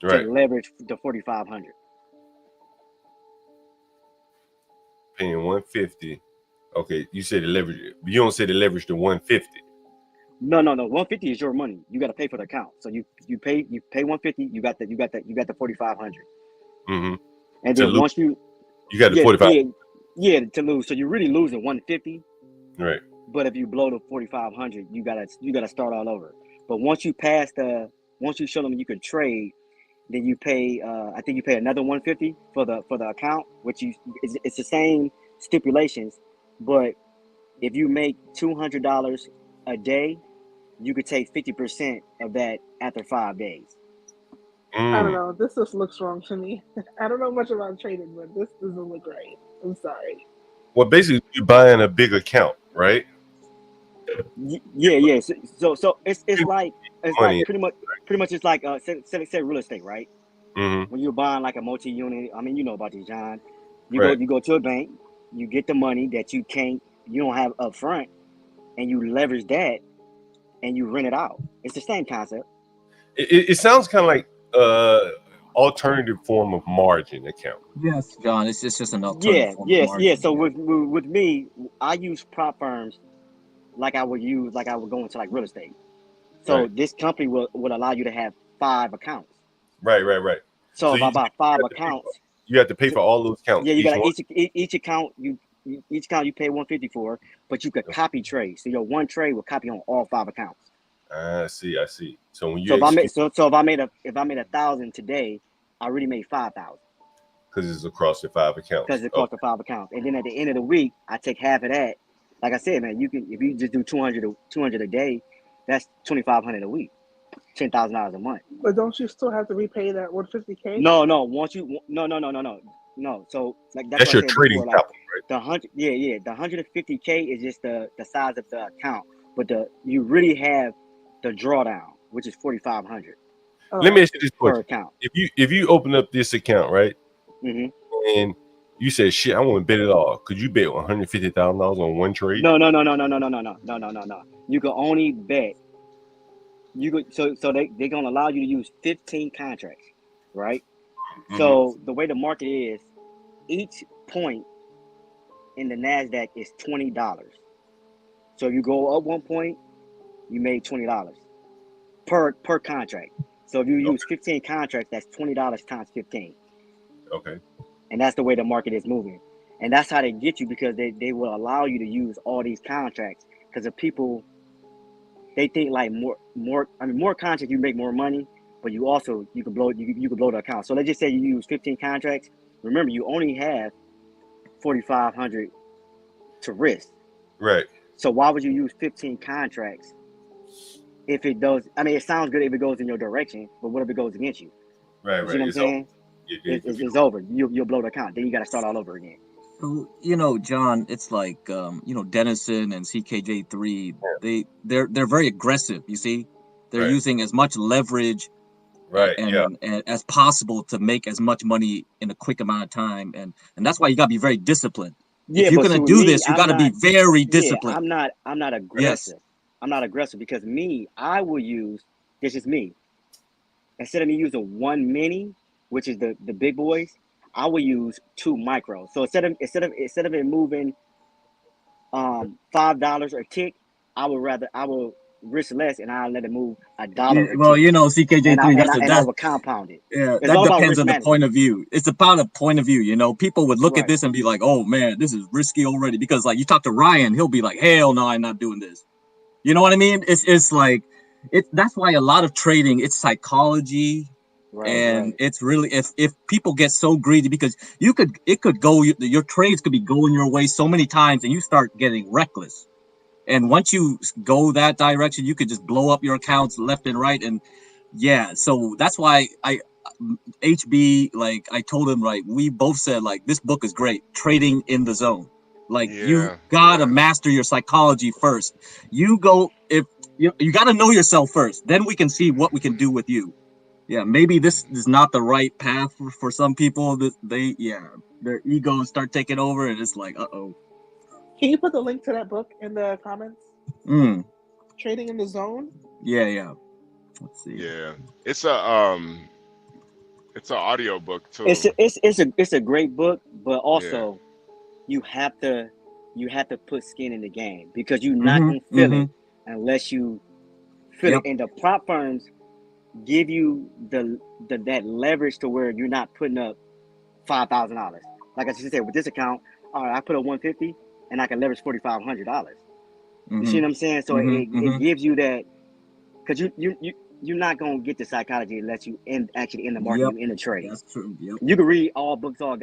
to leverage the 4,500. Paying 150. Okay, you said the leverage. You don't say the leverage to 150. No. 150 is your money. You got to pay for the account. So you pay 150. You got the 4,500. And then once you got the 45. Yeah, to lose. So you're really losing 150. Right. But if you blow to 4,500, you gotta start all over. But once you show them you can trade, then you pay. I think you pay another 150 for the account, which it's the same stipulations. But if you make $200 a day, you could take 50% of that after 5 days. I don't know. This just looks wrong to me. I don't know much about trading, but this doesn't look right. I'm sorry. Well, basically, you're buying a big account, right? Yeah. So it's like pretty much it's like say real estate, right? Mm-hmm. When you're buying like a multi-unit, I mean, you know about this, John. You Right. go to a bank, you get the money that you don't have up front, and you leverage that, and you rent it out. It's the same concept. It sounds kind of like alternative form of margin account. Yes, John. It's just an alternative form of margin. Yeah. So with me, I use prop firms like I would go into like real estate. So this company will allow you to have 5 accounts. Right. So if I buy 5 accounts, you have to pay for all those accounts. Yeah, you got each account you pay $150 for, but you could copy trade. So your one trade will copy on all 5 accounts. I see. So when if I made 1,000 today, I already made 5,000. Because it's across the 5 accounts. Because it's across the 5 accounts, and then at the end of the week, I take half of that. Like I said, man, if you just do 200 a day, that's $2,500 a week, $10,000 a month. But don't you still have to repay that 150K? No. No. So like that's your trading capital, right? The 150K is just the size of the account, but you really have the drawdown, which is 4,500. Let me ask you this per question: account. If you open up this account, right, mm-hmm. and you said, "Shit, I want to bet it all," could you bet $150,000 on one trade? No. You can only bet. So they're gonna allow you to use 15 contracts, right? Mm-hmm. So the way the market is, each point in the NASDAQ is $20. So if you go up 1 point, you made $20 per contract. So if you use 15 contracts, that's $20 times 15. Okay. And that's the way the market is moving. And that's how they get you, because they will allow you to use all these contracts, because the people, they think like more contracts, you make more money, but you can blow the account. So let's just say you use 15 contracts. Remember, you only have 4,500 to risk. Right. So why would you use 15 contracts if it does? I mean, it sounds good if it goes in your direction, but what if it goes against you? Right. You see what I'm saying? It's over. You'll blow the account. Then you got to start all over again. So, John, it's like Dennison and CKJ3. They're very aggressive. You see, they're using as much leverage, and as possible to make as much money in a quick amount of time, and that's why you got to be very disciplined. Yeah, if you're gonna do this, you got to be very disciplined. Yeah, I'm not aggressive. Yes. I'm not aggressive because I will use. This is me. Instead of me using 1 mini, which is the big boys, I will use 2 micros. So instead of it moving $5 a tick, I will risk less, and I'll let it move $1. Well, CKJ3, I will compound it. Yeah, that depends on the point of view. It's about a point of view. People would look at this and be like, "Oh man, this is risky already." Because like you talk to Ryan, he'll be like, "Hell no, I'm not doing this." You know what I mean? It's like that's why a lot of trading, it's psychology. And it's really, if people get so greedy, because your trades could be going your way so many times, and you start getting reckless. And once you go that direction, you could just blow up your accounts left and right. And so that's why HB, like I told him, we both said this book is great, Trading in the Zone. You gotta master your psychology first. You gotta know yourself first. Then we can see what we can do with you. Yeah, maybe this is not the right path for some people. Their egos start taking over, and it's like, uh-oh. Can you put the link to that book in the comments? Trading in the Zone? Yeah. Let's see. Yeah, it's an audio book too. It's a great book, but also you have to put skin in the game, because you're not gonna feel it unless you feel it. And the prop firms give you that leverage to where you're not putting up $5,000. Like I just said, with this account, all right, I put up 150 and I can leverage $4,500. You see Mhm. what I'm saying? So Mhm. it Mhm. gives you that, because you're not gonna get the psychology unless you actually in the market, Yep. you in the trade. That's true. Yep. You can read all books all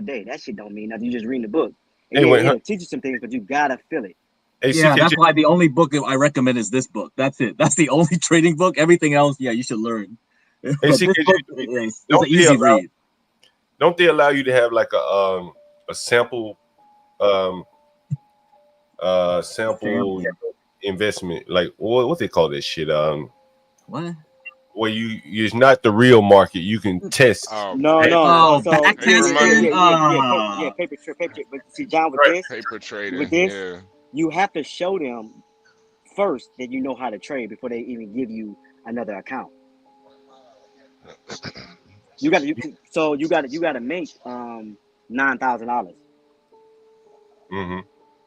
day. That shit don't mean nothing. You just reading the book. And Hey, yeah, wait, it'll teach you some things, but you gotta feel it. hey, Yeah, that's CKJ. why the only book I recommend is this book. That's it. That's the only trading book. Everything else, yeah, you should learn. Hey, But this CKJ. book is an Don't they easy allow? read. Don't they allow you to have like a sample sample investment? Like what they call that shit? What? Where it's not the real market. You can test. No. Oh, So back testing. paper trade. But see, John, with Right. this, Paper trading. with this, Yeah. you have to show them first that you know how to trade before they even give you another account. You got to make $9,000 Mm-hmm.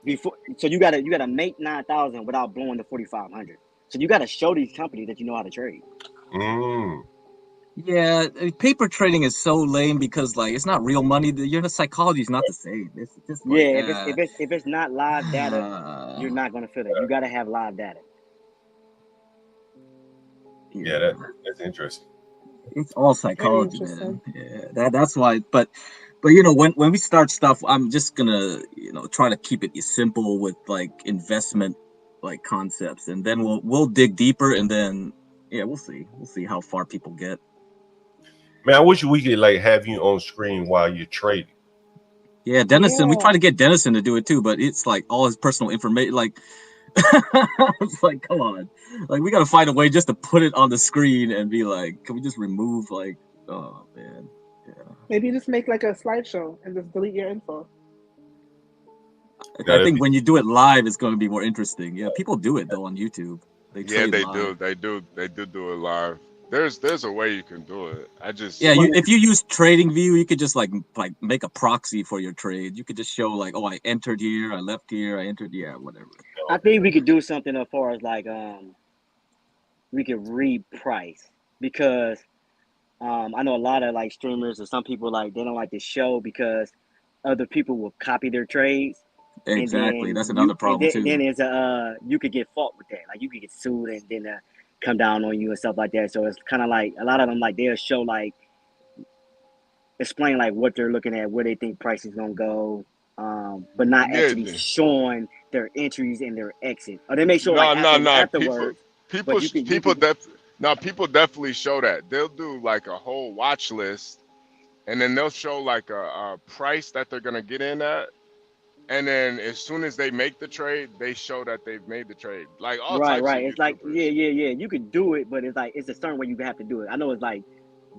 before. So you gotta make 9,000 without blowing the 4,500. So you got to show these companies that you know how to trade. Yeah, paper trading is so lame because like it's not real money. Your psychology is not the same. It's just like Yeah, if it's not live data, you're not gonna feel it. You got to have live data. Yeah, that's interesting. it's all Very psychology, interesting. man. Yeah, that's why. But you know, when we start stuff, I'm just gonna try to keep it simple with like investment like concepts, and then we'll dig deeper, and then we'll see how far people get. Man, I wish we could like have you on screen while you're trading. Yeah, Dennison. We try Yeah. to get Dennison to do it too, but it's like all his personal information. Like, it's like, come on, like we gotta find a way just to put it on the screen and be like, can we just remove like, oh man, yeah. Maybe just make like a slideshow and just delete your info. I think when you do it live, it's going to be more interesting. Yeah, people do it though on YouTube. They trade They live. do it live. There's a way you can do it. Yeah, if you use TradingView, you could just like make a proxy for your trade. You could just show like, oh, I entered here, I left here, I entered, whatever. I think we could do something as far as like we could reprice, because I know a lot of like streamers or some people like they don't like to show because other people will copy their trades. Exactly, And that's then another problem too. then it's you could get fought with that. Like you could get sued and then come down on you and stuff like that. So it's kind of like a lot of them like they'll show like explain like what they're looking at, where they think price is gonna go, but not actually showing their entries and their exit. Or they may show like afterwards. People definitely show that. They'll do like a whole watch list, and then they'll show like a price that they're gonna get in at, and then as soon as they make the trade, they show that they've made the trade. Like all types of It's like yeah. You could do it, but it's like it's a certain way you have to do it. I know it's like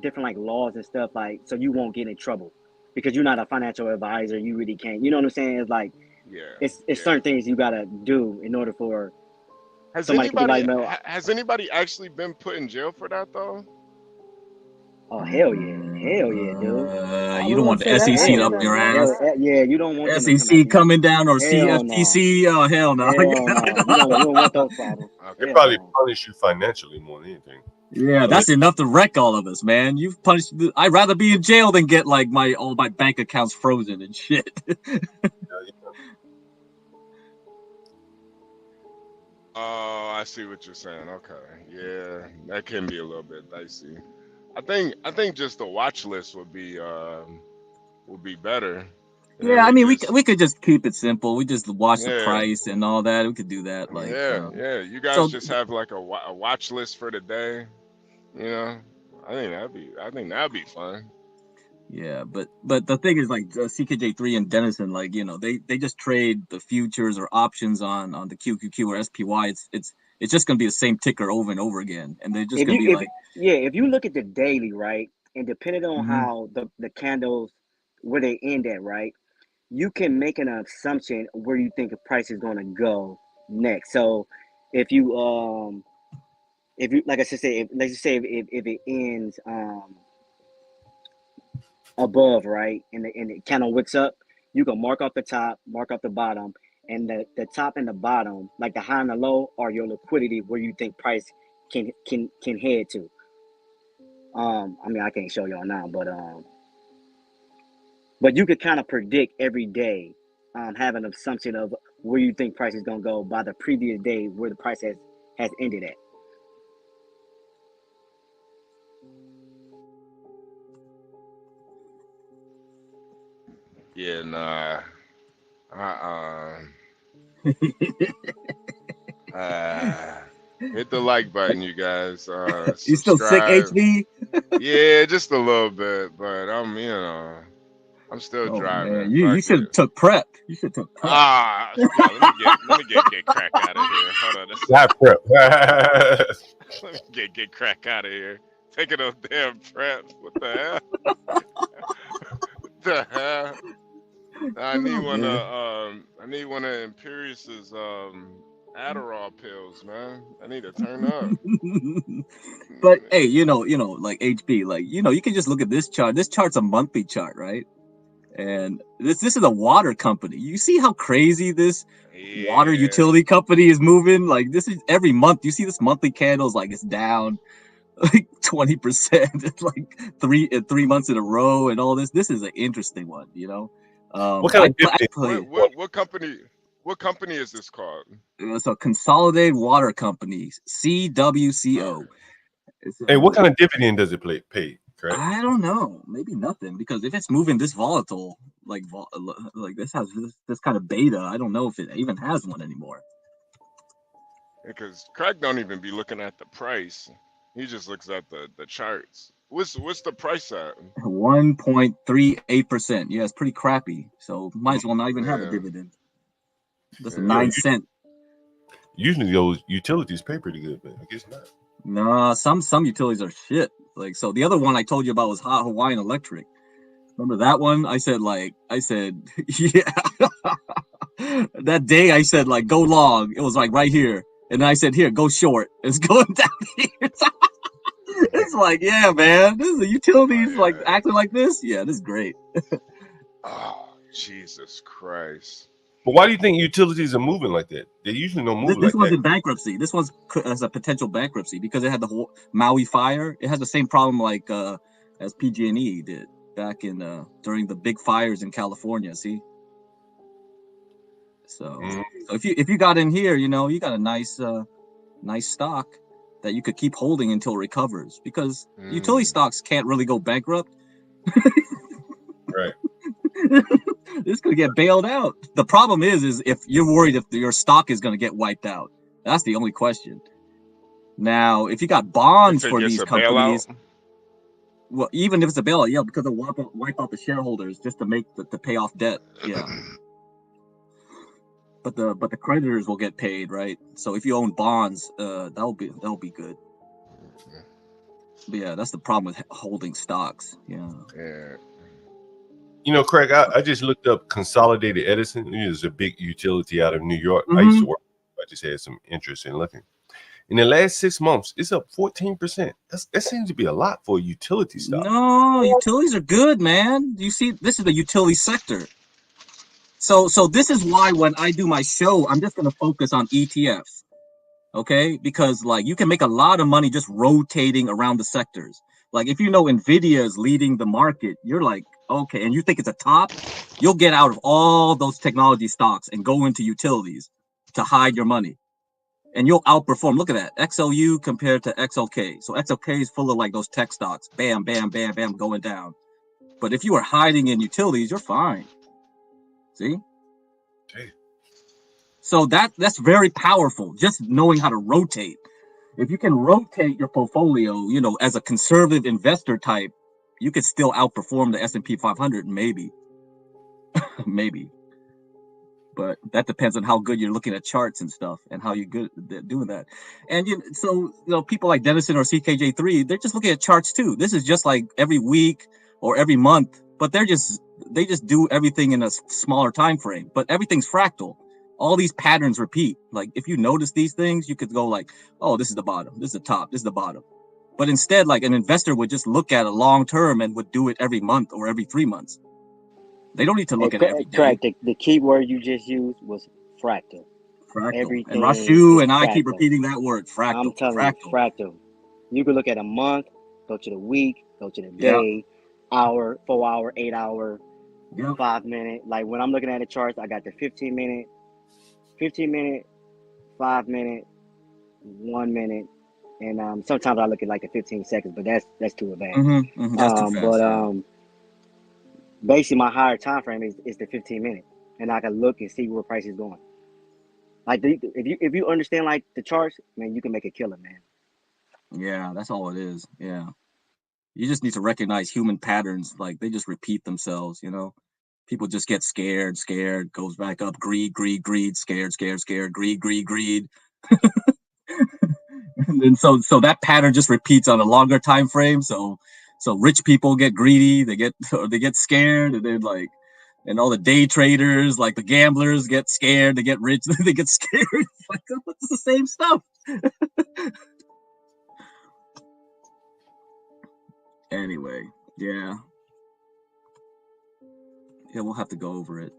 different like laws and stuff, like so you won't get in trouble because you're not a financial advisor. You really can't. You know what I'm saying? It's like it's certain things you gotta do in order for somebody to be like, no. Has anybody actually been put in jail for that though? Oh hell yeah, dude. You don't want the SEC up your ass. Yeah, you don't want them to come SEC coming down or CFTC. No. Oh hell no. Hell no. You don't want those problems. They probably punish you financially more than anything. Yeah, that's enough to wreck all of us, man. You've punished. I'd rather be in jail than get like all my bank accounts frozen and shit. Oh, I see what you're saying. Okay, yeah, that can be a little bit dicey. I think just the watch list would be better. Yeah, I mean, we could just keep it simple. We just watch the price and all that. We could do that. Like, You guys just have like a watch list for the day. You know, I think that'd be fun. Yeah, but the thing is, like CKJ3 and Dennison, like they just trade the futures or options on the QQQ or SPY. It's just gonna be the same ticker over and over again, and they're just gonna be like. Yeah, if you look at the daily, right, and depending on how the candles where they end at, right, you can make an assumption where you think the price is going to go next. So if you like I should say, let's just say if it ends above, right, and the candle wicks up, you can mark off the top, mark off the bottom, and the top and the bottom, like the high and the low, are your liquidity where you think price can head to. I mean, I can't show y'all now, but you could kind of predict every day have an assumption of where you think price is gonna go by the previous day where the price has ended at. Yeah, nah. Hit the like button, you guys. You still sick, Subscribe. HB? Yeah, just a little bit, but I'm still Oh driving. man, you Fuck should it. have took prep. You should have took prep. Yeah, let me get crack out of here. Hold on a second. Not prep. Let me get crack out of here. Taking those damn preps. What the hell? What the hell? I need one of Imperious's Adderall pills, man. I need to turn up. But hey, like HB, like you can just look at this chart. This chart's a monthly chart, right? And this is a water company. You see how crazy this water utility company is moving? Like this is every month. You see this monthly candles like it's down like 20%, like 3 months in a row, and all this. This is an interesting one, What kind of dividend? What company is this called? It's a Consolidated Water Company, CWCO. Hey, what kind of dividend does it pay? Correct? I don't know. Maybe nothing, because if it's moving this volatile, like this has this kind of beta, I don't know if it even has one anymore. Because Craig don't even be looking at the price; he just looks at the charts. What's the price at? 1.38%. Yeah, it's pretty crappy. So might as well not even have a dividend. That's a 9 cent. Usually those utilities pay pretty good, but I guess not. Nah, some utilities are shit. Like, so the other one I told you about was Hawaiian Electric. Remember that one? I said, yeah. That day I said, like, go long. It was like right here. And then I said, here, go short. It's going down here. It's like, yeah, man. This is a utilities like acting like this. Yeah, this is great. Oh, Jesus Christ. But why do you think utilities are moving like that? They usually don't move like that. This one's in bankruptcy. This one's as a potential bankruptcy because it had the whole Maui fire. It has the same problem like as PG&E did back in during the big fires in California. See, so if you got in here, you got a nice stock that you could keep holding until it recovers, because utility stocks can't really go bankrupt. Right. This could get bailed out. The problem is if you're worried if your stock is going to get wiped out. That's the only question. Now, if you got bonds for these companies, well, even if it's a bailout, yeah, because they'll wipe out the shareholders just to pay off debt. Yeah. But the creditors will get paid, right? So if you own bonds, that'll be good. But yeah, that's the problem with holding stocks. Yeah. Craig, I just looked up Consolidated Edison. It is a big utility out of New York. I used to work. I just had some interest in looking. In the last 6 months, it's up 14%. That seems to be a lot for a utility stock. No, utilities are good, man. You see, this is the utility sector. So this is why when I do my show, I'm just going to focus on ETFs. Okay? Because like you can make a lot of money just rotating around the sectors. Like if Nvidia is leading the market, you're like, okay, and you think it's a top, you'll get out of all those technology stocks and go into utilities to hide your money. And you'll outperform. Look at that. XLU compared to XLK. So XLK is full of like those tech stocks. Bam, bam, bam, bam, going down. But if you are hiding in utilities, you're fine. See? Okay. So that's very powerful, just knowing how to rotate. If you can rotate your portfolio, as a conservative investor type, you could still outperform the S&P 500, maybe. Maybe. But that depends on how good you're looking at charts and stuff and how you're good at doing that. And people like Dennison or CKJ3, they're just looking at charts too. This is just like every week or every month, but they just do everything in a smaller time frame. But everything's fractal. All these patterns repeat. Like if you notice these things, you could go like, oh, this is the bottom, this is the top, this is the bottom. But instead, like an investor would just look at it long term and would do it every month or every 3 months. They don't need to look at it every day. Correct. The key word you just used was fractal. Fractal. And Rashu and I keep repeating that word, fractal. I'm telling you, fractal. You can look at a month, go to the week, go to the day, hour, 4 hour, 8 hour. 5 minute. Like when I'm looking at the charts, I got the 15 minute, 5 minute, 1 minute, and sometimes I look at like the 15 seconds, but that's too bad. That's too fast. Basically my higher time frame is the 15 minute, and I can look and see where price is going. Like if you understand like the charts, man, you can make a killer, man. Yeah, that's all it is. Yeah, you just need to recognize human patterns. Like they just repeat themselves. People just get scared, goes back up, greed, scared, greed. And then so that pattern just repeats on a longer time frame. So rich people get greedy, they get scared, and then and all the day traders, like the gamblers, get scared, they get rich, they get scared. It's like it's the same stuff. Anyway, yeah, we'll have to go over it.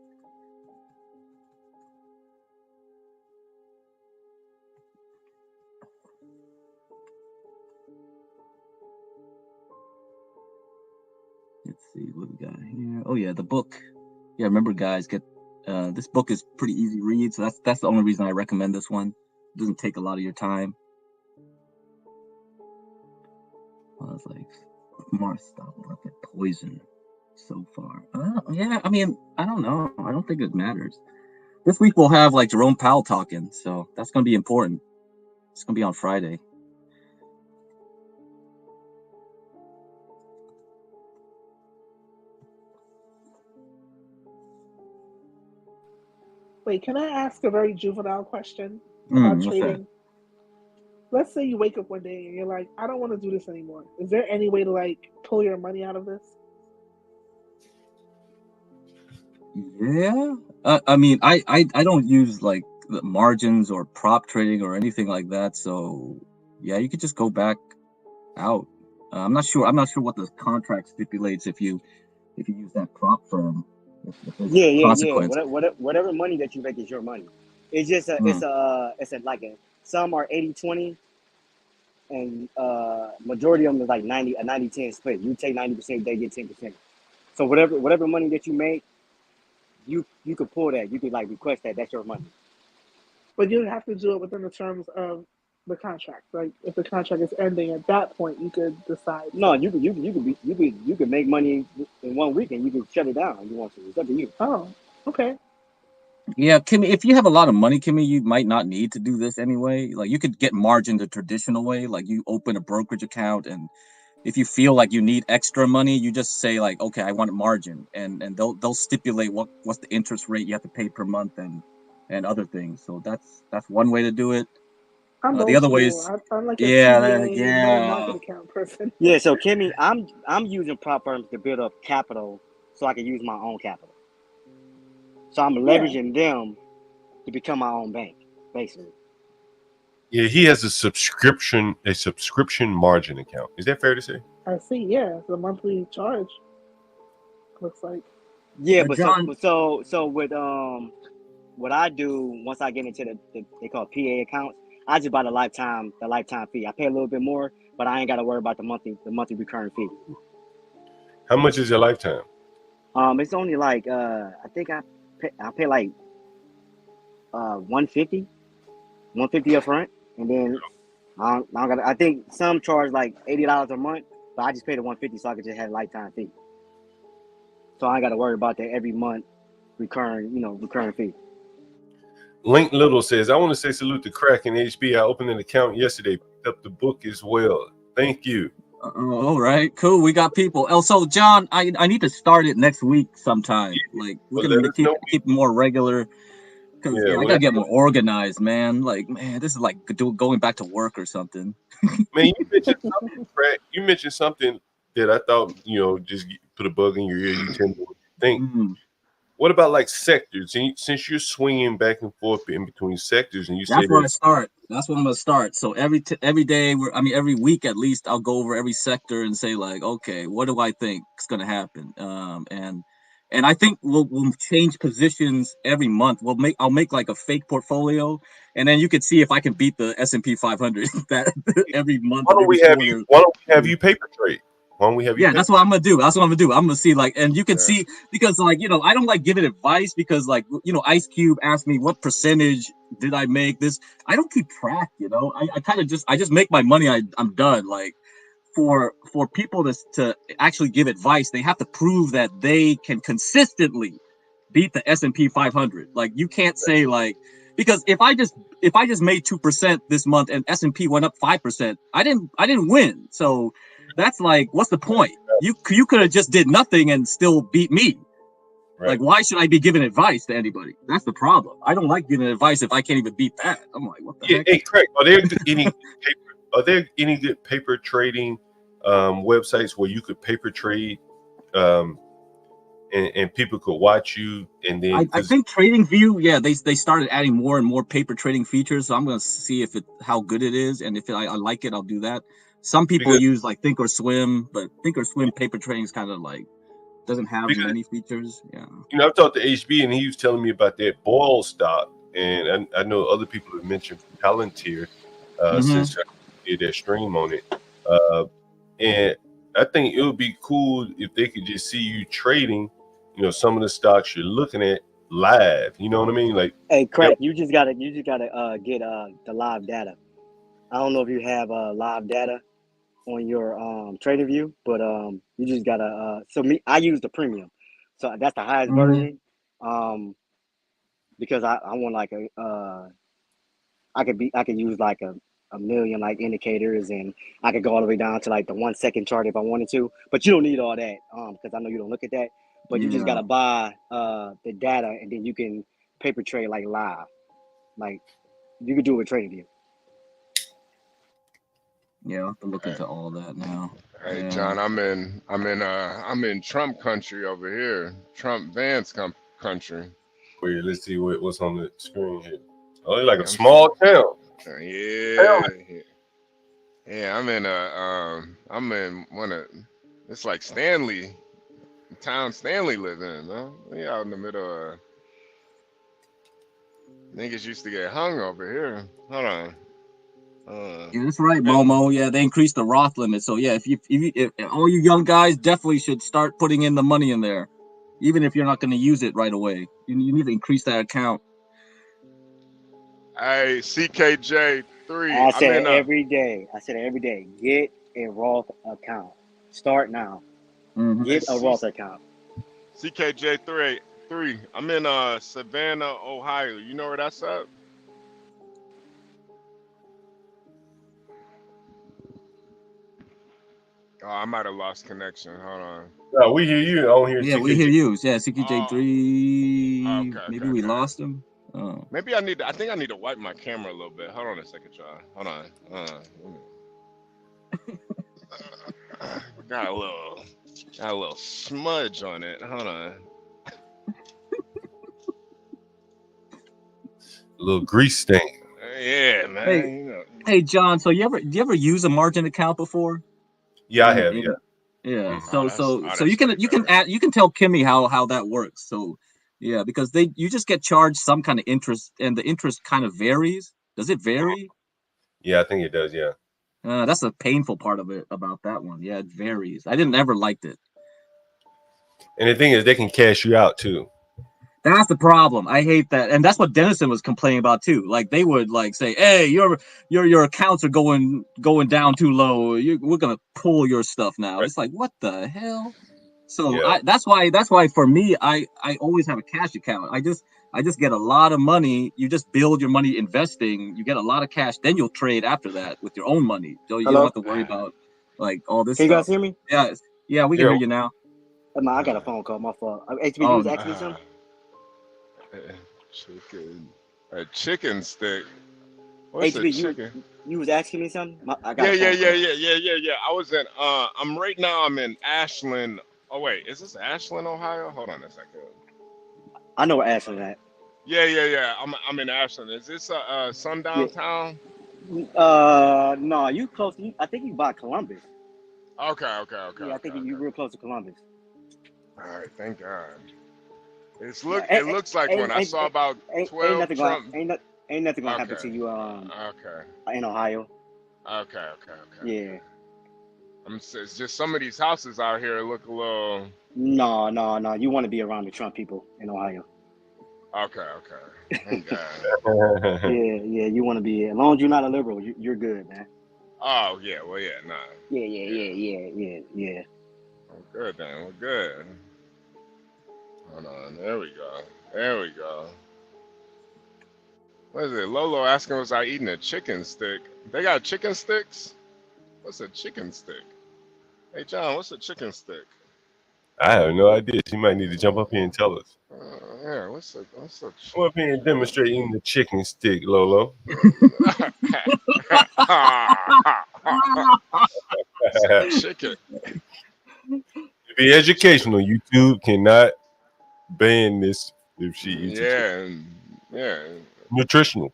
Let's see what we got here. Oh yeah, the book. Yeah, remember guys, get this book is pretty easy read, so that's the only reason I recommend this one. It doesn't take a lot of your time. I was like, Mars stop look at poison so far. Yeah, I mean, I don't know. I don't think it matters. This week we'll have like Jerome Powell talking, so that's gonna be important. It's gonna be on Friday. Wait, can I ask a very juvenile question about trading? Let's say you wake up one day and you're like, I don't want to do this anymore. Is there any way to like pull your money out of this? Yeah, I mean, I don't use like the margins or prop trading or anything like that. So yeah, you could just go back out. I'm not sure what the contract stipulates if you use that prop firm. Yeah. Whatever money that you make is your money. It's just some are 80-20, and majority of them is like 90-10 split. You take 90%, they get 10%. So whatever money that you make, you could pull that. You could like request that. That's your money. But you have to do it within the terms of the contract. Like if the contract is ending at that point, you could decide. No, you could make money in 1 week and you can shut it down if you want to. It's up to you. Oh, okay. Yeah, Kimmy, if you have a lot of money, Kimmy, you might not need to do this anyway. Like you could get margin the traditional way. Like you open a brokerage account, and if you feel like you need extra money, you just say like, okay, I want a margin, and they'll stipulate what's the interest rate you have to pay per month and other things. So that's one way to do it. The other way is I'm like a CA money market account person. Yeah, so Kimmy, I'm using prop firms to build up capital so I can use my own capital. So I'm leveraging them to become my own bank, basically. Yeah, he has a subscription margin account. Is that fair to say? I see. Yeah, the monthly charge looks like. Yeah, but so with what I do once I get into the they call it PA accounts, I just buy the lifetime fee. I pay a little bit more, but I ain't got to worry about the monthly recurring fee. How much is your lifetime? It's only like I think I pay like $150 up front, and then I think some charge like $80 a month, but I just pay the $150 so I could just have a lifetime fee. So I ain't got to worry about that every month recurring fee. Link Little says, I want to say salute to Crack and HB. I opened an account yesterday, picked up the book as well. Thank you. All right, cool. We got people. Oh, so John, I need to start it next week sometime. Like we're gonna keep more regular. Cause I gotta get more organized, man. Like, man, this is like going back to work or something. Man, you mentioned something, Crack. You mentioned something that I thought, just put a bug in your ear. You tend to think. What about like sectors? And since you're swinging back and forth in between sectors, and that's where I start. That's where I'm gonna start. So every day, every week at least, I'll go over every sector and say like, okay, what do I think is gonna happen? And I think we'll change positions every month. I'll make like a fake portfolio, and then you can see if I can beat the S&P 500 that every month. Why don't we have you paper trade? Why don't we have you? Yeah, that's what I'm gonna do. That's what I'm gonna do. I'm gonna see like, and you can see because like I don't like giving advice because like Ice Cube asked me what percentage did I make this. I don't keep track. I kind of just make my money. I'm done. Like for people to actually give advice, they have to prove that they can consistently beat the S&P 500. Like you can't say like because if I just made 2% this month and S&P went up 5%, I didn't win. So that's like, what's the point? You could have just did nothing and still beat me. Right. Like, why should I be giving advice to anybody? That's the problem. I don't like giving advice if I can't even beat that. I'm like, what the heck? Hey, Craig, are there any good paper trading websites where you could paper trade and people could watch you? And then I think TradingView, they started adding more and more paper trading features. So I'm gonna see how good it is, and if I like it, I'll do that. Some people use like Thinkorswim, but Thinkorswim paper trading is kind of like doesn't have many features. Yeah. I've talked to HB and he was telling me about that Boyle stock, and I know other people have mentioned Palantir since I did that stream on it. And I think it would be cool if they could just see you trading, some of the stocks you're looking at live. You know what I mean? Like, hey, Craig, you just gotta get the live data. I don't know if you have live data on your TradingView, but you just gotta I use the premium, so that's the highest version, because I want like I could use like a million like indicators, and I could go all the way down to like the 1 second chart if I wanted to, but you don't need all that because I know you don't look at that, but you just gotta buy the data, and then you can paper trade like live, like you could do it with TradingView. Yeah, I'll have to look into all that now. Hey, John, I'm in Trump country over here. Trump Vance country. Wait, let's see what's on the screen here. Oh, it's like a small town. Yeah. I'm in one of. It's like Stanley, the town Stanley lives in. Man. We out in the middle of. Niggas used to get hung over here. Hold on. Yeah, that's right, Momo. Yeah, they increased the Roth limit. So yeah, if all you young guys definitely should start putting in the money in there, even if you're not going to use it right away. You need to increase that account. Hey, CKJ3. I said every day. Get a Roth account. Start now. Get a Roth account. CKJ3. I'm in Savannah, Ohio. You know where that's at? Oh, I might have lost connection. Hold on. No, we hear you. I don't hear. Yeah, CKJ. we hear you. Yeah, CKJ3. Okay, maybe we lost him. Oh. Maybe I think I need to wipe my camera a little bit. Hold on a second, y'all. Hold on. Got a little smudge on it. Hold on. A little grease stain. Yeah, man. Hey, John. So you ever use a margin account before? Yeah, I have. Yeah. So you can tell Kimmy how that works. So yeah, because you just get charged some kind of interest, and the interest kind of varies. Does it vary? Yeah, I think it does. Yeah. That's the painful part of it about that one. Yeah, it varies. I didn't ever liked it. And the thing is, they can cash you out too. That's the problem. I hate that, and that's what Dennison was complaining about too. Like they would like say, "Hey, your accounts are going down too low. We're gonna pull your stuff now." Right. It's like, what the hell? So that's why for me, I always have a cash account. I just get a lot of money. You just build your money investing. You get a lot of cash. Then you'll trade after that with your own money. So you don't have to worry about like all this. Can stuff. You guys hear me? Yeah, we can hear you now. I got a phone call. My fault. HB was asking me something. A chicken stick. What's HB, a chicken? You was asking me something? Yeah. I was in. I'm in Ashland. Oh wait, is this Ashland, Ohio? Hold on a second. I know where Ashland at. Yeah. I'm in Ashland. Is this sundown town? No, you close. I think you by Columbus. Okay. Yeah, I think you're real close to Columbus. All right, thank God. It looks like when I saw about 12 Trump. Ain't nothing gonna happen to you. In Ohio. Okay. Yeah. It's just some of these houses out here look a little. No. You want to be around the Trump people in Ohio. Okay. Thank God. Yeah. You want to be, as long as you're not a liberal, you're good, man. Oh yeah, well yeah, nah. Yeah. We're good then. We're good. Hold on. There we go. What is it? Lolo asking was I eating a chicken stick? They got chicken sticks? What's a chicken stick? Hey John, what's a chicken stick? I have no idea. She might need to jump up here and tell us. Yeah, what's a Come up here and demonstrate eating the chicken stick, Lolo. Chicken. To be educational, YouTube cannot ban this if she eats Yeah. nutritional.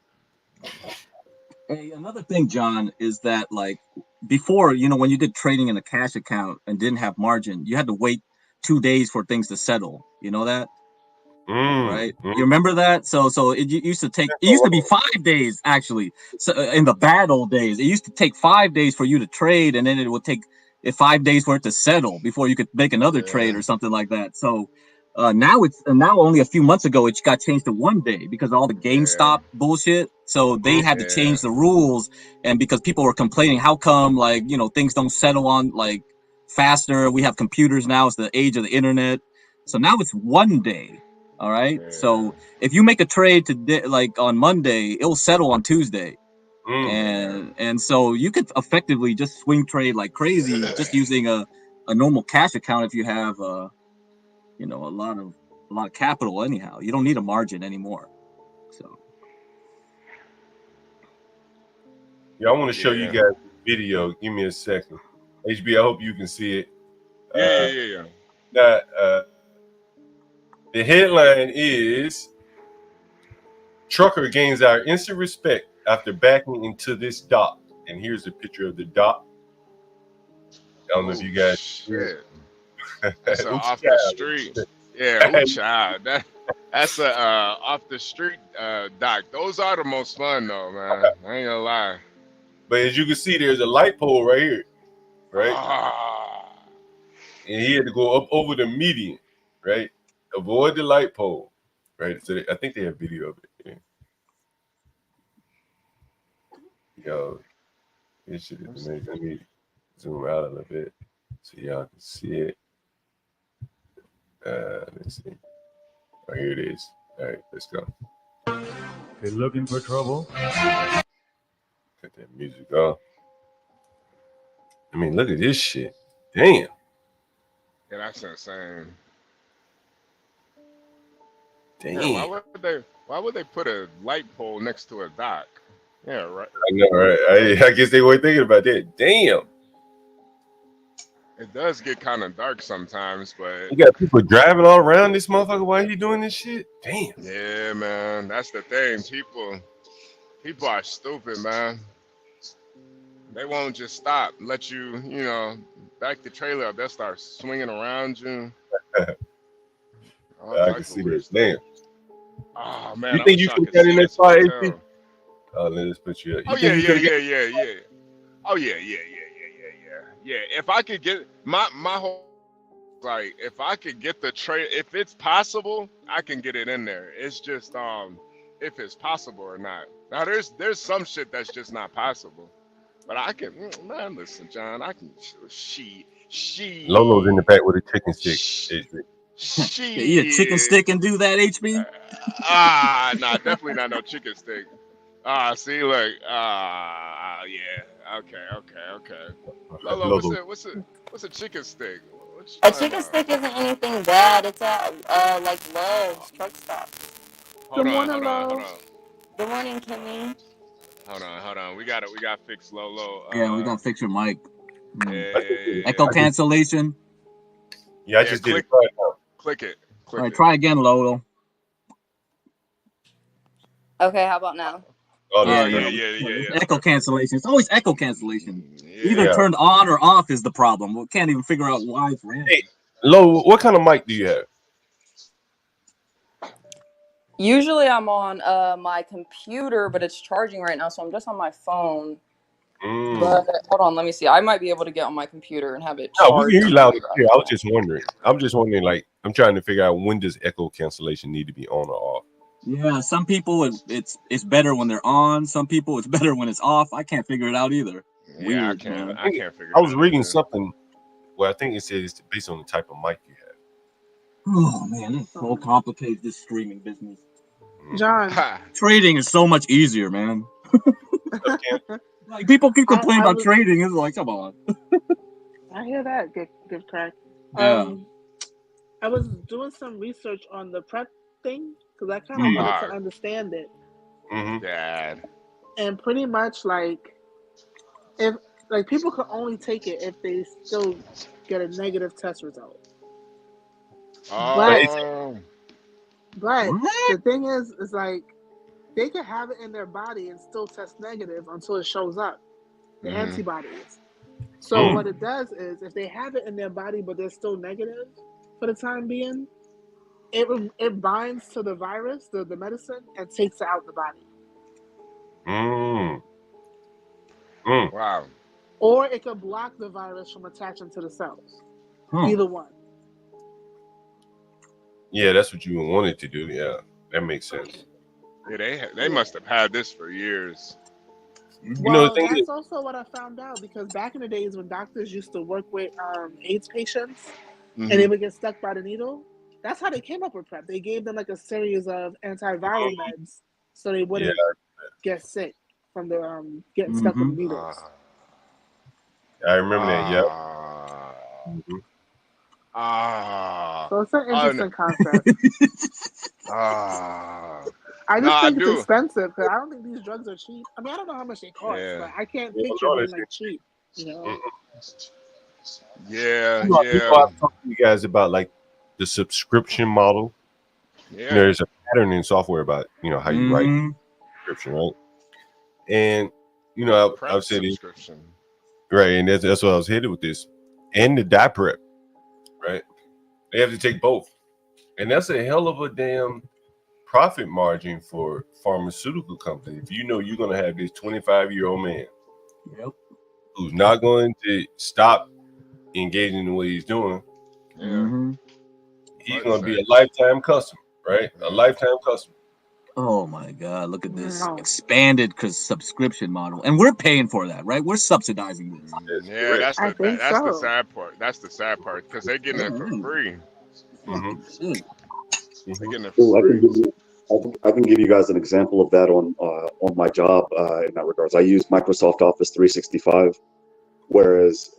Hey, another thing, John, is that like before, when you did trading in a cash account and didn't have margin, you had to wait 2 days for things to settle. You know that? Right? You remember that? So it used to be 5 days actually. So in the bad old days, it used to take 5 days for you to trade, and then it would take 5 days for it to settle before you could make another trade or something like that. So now only a few months ago it got changed to 1 day because of all the GameStop bullshit. So they had to change the rules, and because people were complaining, how come things don't settle on like faster? We have computers now. It's the age of the internet. So now it's 1 day. All right. So if you make a trade today, like on Monday, it'll settle on Tuesday. And so you could effectively just swing trade like crazy just using a normal cash account if you have a lot of capital. Anyhow, you don't need a margin anymore. So I want to show you guys the video. Give me a second. HB, I hope you can see it. Yeah. The headline is Trucker gains our instant respect after backing into this dock. And here's a picture of the dock. I don't know if you guys shit. That's off the street. Yeah, child. That's a off the street dock. Those are the most fun though, man. I ain't gonna lie. But as you can see, there's a light pole right here. Right? And he had to go up over the median, right? Avoid the light pole. Right. So I think they have video of it. Yo, this shit is amazing. Let me zoom out a little bit so y'all can see it. Let's see. Oh, here it is. All right, let's go. If you're looking for trouble, Cut that music off. I mean, look at this shit. Damn. Yeah, that's insane. Damn. Yeah, why would they put a light pole next to a dock? Yeah, right. I know, right? I guess they weren't thinking about that. Damn. It does get kind of dark sometimes, but you got people driving all around this motherfucker while he doing this shit. Damn. Yeah, man, that's the thing. People are stupid, man. They won't just stop, let you, back the trailer up. They'll start swinging around you. I can see this. Damn. Oh man, you think you could get in that spot, AP? Oh, let us put you up. Oh yeah. Oh yeah. Yeah. If I could get my whole, like, if I could get the trade, if it's possible, I can get it in there. It's just if it's possible or not. Now there's some shit that's just not possible, but I can. Man, listen, John, I can. She. Lolo's in the back with a chicken stick. You eat a chicken stick and do that, HB? Nah, definitely not no chicken stick. See, look, yeah, okay. Lolo, what's a chicken stick? A chicken stick isn't anything bad. It's at like Love's truck stop. Hold on. Good morning, Kimmy. Hold on. We gotta fix Lolo. Yeah, we gotta fix your mic. Yeah. Echo cancellation. Yeah, I just did it. Click it. All right, try again, Lolo. Okay, how about now? Oh, yeah. Echo cancellation. It's always echo cancellation. Either turned on or off is the problem. We can't even figure out why it's random. Hey, Lo, what kind of mic do you have? Usually I'm on my computer, but it's charging right now, so I'm just on my phone. But hold on, let me see. I might be able to get on my computer and have it No, we can charged. hear you loud and clear. I was just wondering. Like, I'm trying to figure out when does echo cancellation need to be on or off. Yeah, some people it's better when they're on. Some people it's better when it's off. I can't figure it out either. Yeah, Weird, I can't figure it out. I was out reading either. something. Well, I think it says it's based on the type of mic you have. Oh man, it's so complicated, this streaming business. John, trading is so much easier, man. Like people keep complaining about trading. It's like, come on. I hear that. Give crack. Yeah. I was doing some research on the prep thing because I kind of wanted to understand it. Dad. And pretty much if people can only take it if they still get a negative test result. Oh. But the thing is they can have it in their body and still test negative until it shows up, the antibodies. So what it does is if they have it in their body but they're still negative for the time being, it binds to the virus, the medicine, and takes it out the body. Wow. Or it could block the virus from attaching to the cells. Either one. Yeah, that's what you wanted to do. Yeah, that makes sense. Yeah, they must have had this for years. Well, that's also what I found out because back in the days when doctors used to work with AIDS patients and they would get stuck by the needle, that's how they came up with PrEP. They gave them a series of antiviral meds so they wouldn't get sick from the getting stuck with the needles. I remember that. Yep. So it's an interesting concept. I just think it's expensive because I don't think these drugs are cheap. I mean, I don't know how much they cost, but I can't picture them cheap. You know? Yeah. I've talked to you guys about the subscription model. Yeah. There's a pattern in software about how you write subscription, right? And I've said it, right, and that's what I was headed with this, and the die prep, right? They have to take both, and that's a hell of a damn profit margin for pharmaceutical companies. If you're going to have this 25-year-old man who's not going to stop engaging in what he's doing, he's going to be a lifetime customer, right? A lifetime customer. Oh my God! Look at this expanded subscription model, and we're paying for that, right? We're subsidizing this. Yeah, that's the sad part. That's the sad part because they're getting it for free. They're getting it for free. I can give you guys an example of that on my job in that regards. I use Microsoft Office 365, whereas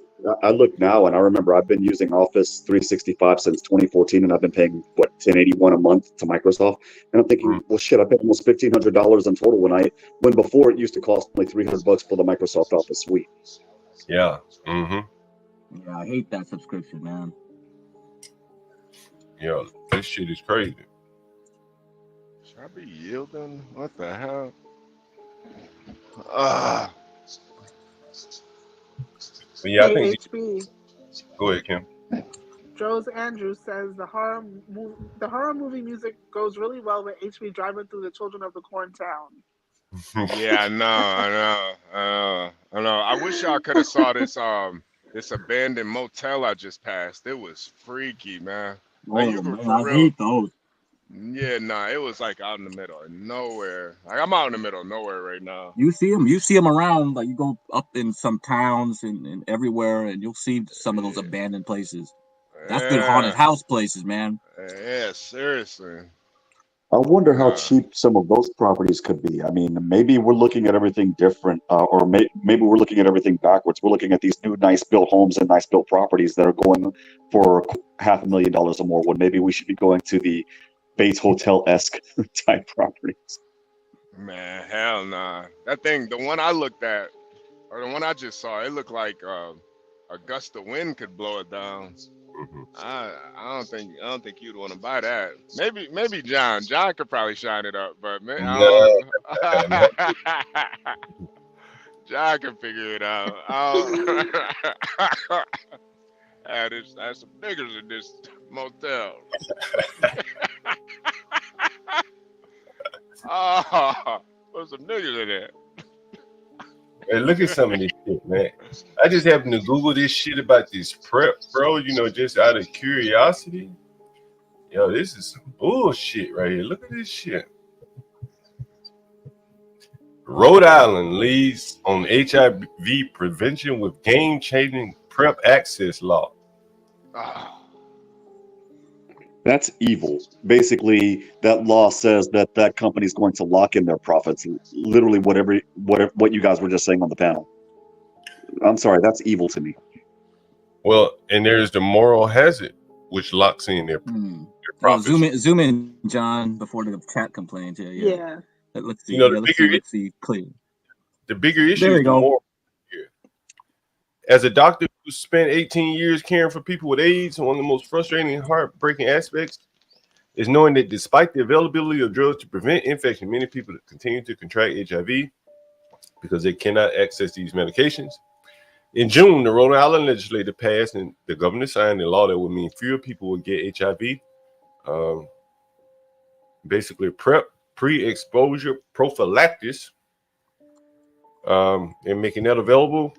I look now and I remember I've been using Office 365 since 2014, and I've been paying $1081 a month to Microsoft, and I'm thinking, well, shit, I paid almost $1,500 in total when before it used to cost only $300 for the Microsoft Office suite. Yeah. Yeah, I hate that subscription, man. Yeah, this shit is crazy. Should I be yielding? What the hell? Yeah, I think. HB. Go ahead, Kim. Joe's Andrews says the horror movie music goes really well with HB driving through the Children of the Corn town. Yeah, I know. I wish y'all could have saw this abandoned motel I just passed. It was freaky, man. I hate those. Yeah, it was out in the middle of nowhere. I'm out in the middle of nowhere right now. You see them around. You go up in some towns and everywhere, and you'll see some of those abandoned places. That's good haunted house places, man. Yeah, seriously. I wonder how cheap some of those properties could be. I mean, maybe we're looking at everything different, or maybe we're looking at everything backwards. We're looking at these new nice built homes and nice built properties that are going for $500,000 or more, when maybe we should be going to the Bates Hotel-esque type properties. Man, hell nah. That thing, the one I looked at, or the one I just saw, it looked like a gust of wind could blow it down. I don't think you'd want to buy that. Maybe John could probably shine it up, but John can figure it out. There's some niggas in this motel. There's some niggas in there. Hey, look at some of this shit, man. I just happened to Google this shit about this prep, bro. You know, just out of curiosity. Yo, this is some bullshit right here. Look at this shit. Rhode Island leads on HIV prevention with game-changing PrEP access law. That's evil. Basically, that law says that that company's going to lock in their profits. Literally, what you guys were just saying on the panel. I'm sorry, that's evil to me. Well, and there's the moral hazard, which locks in their profits. Zoom in, John, before the chat complains. Yeah. Let's see. You know, let's see clear. The bigger issue There is we the go. moral. As a doctor who spent 18 years caring for people with AIDS, one of the most frustrating and heartbreaking aspects is knowing that despite the availability of drugs to prevent infection, many people continue to contract HIV because they cannot access these medications. In June, the Rhode Island legislature passed and the governor signed a law that would mean fewer people would get HIV. Basically, PrEP, pre-exposure prophylaxis, and making that available.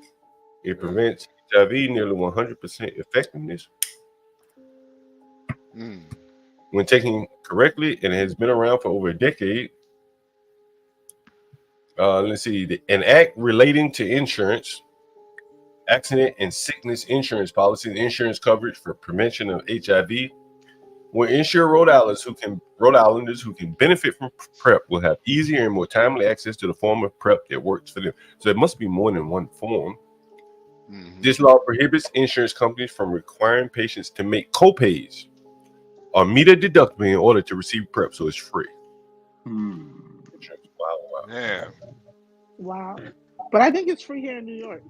It prevents HIV nearly 100% effectiveness. When taken correctly, and it has been around for over a decade. Let's see, an act relating to insurance, accident and sickness insurance policy, the insurance coverage for prevention of HIV, will ensure Rhode Islanders who can benefit from PrEP will have easier and more timely access to the form of PrEP that works for them. So it must be more than one form. This law prohibits insurance companies from requiring patients to make copays or meet a deductible in order to receive PrEP, so it's free. Wow. Man. Wow. But I think it's free here in New York.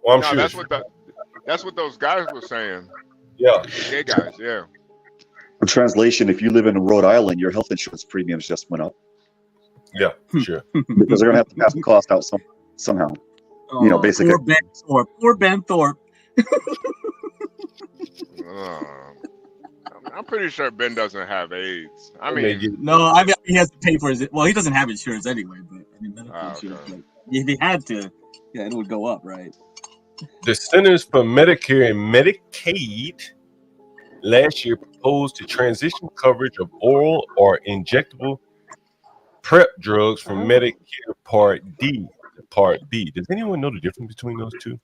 Well, I'm no, sure that's what those guys were saying. Yeah. The gay guys, yeah. For translation, if you live in Rhode Island, your health insurance premiums just went up. Yeah, sure. Because they're going to have to pass the cost out somehow. You know, basically. Poor Ben Thorpe. I'm pretty sure Ben doesn't have AIDS. I mean, he has to pay for his. Well, he doesn't have insurance anyway, but I mean, medical insurance. Like, if he had to, it would go up, right? The Centers for Medicare and Medicaid last year proposed to transition coverage of oral or injectable PrEP drugs from Medicare Part D to Part B. Does anyone know the difference between those two?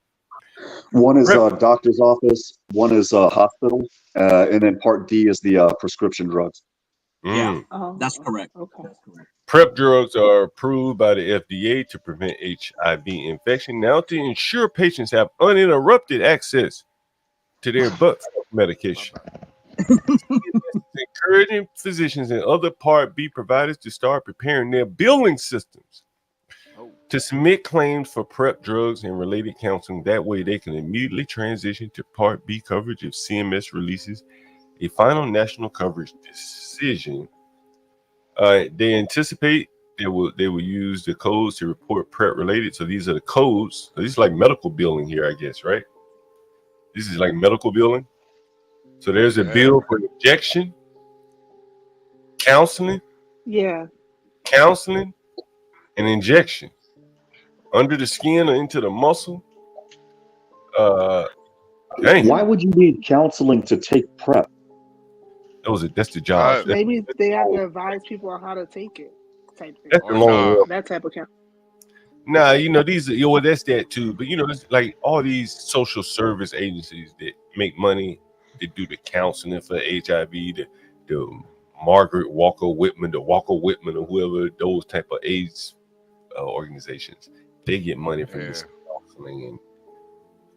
One is a doctor's office, one is a hospital, and then Part D is the prescription drugs. Yeah, that's correct. Okay. PrEP drugs are approved by the FDA to prevent HIV infection. Now, to ensure patients have uninterrupted access to their medication, encouraging physicians and other Part B providers to start preparing their billing systems to submit claims for PrEP drugs and related counseling. That way, they can immediately transition to Part B coverage if CMS releases a final national coverage decision. They anticipate they will use the codes to report PrEP related. So these are the codes. So this is like medical billing here, I guess, right? This is like medical billing. So there's a bill for injection, counseling, and injection under the skin or into the muscle. Why would you need counseling to take PrEP? That's the job. Maybe they have to advise people on how to take it. Type thing. That's the long that type of count. Nah, these are that's that too. But it's like all these social service agencies that make money, they do the counseling for HIV, the Margaret Walker Whitman, or whoever, those type of AIDS organizations. They get money from this counseling and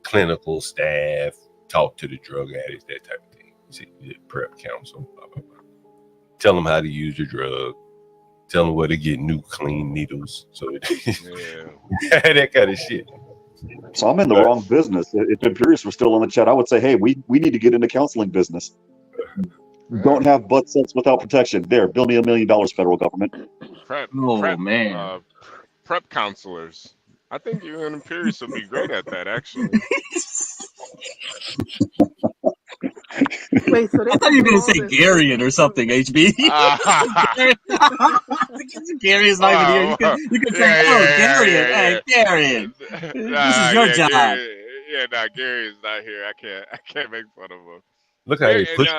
clinical staff, talk to the drug addicts, that type of thing. See, PrEP counsel, blah, blah, blah. Tell them how to use the drug, tell them where to get new clean needles. So that kind of shit. So I'm in the wrong business. If Imperius were still on the chat, I would say, hey, we need to get into counseling business. Don't have butt sex without protection. There, bill me $1 million, federal government. PrEP counselors. I think you and Imperius would be great at that, actually. Wait, so they I thought you were do gonna all say this. Garion or something, HB. Gary is not even here. You can say, "Oh, Garion, hey, Garion, this is your job." Gary is not here. I can't make fun of him. Look how he pushed.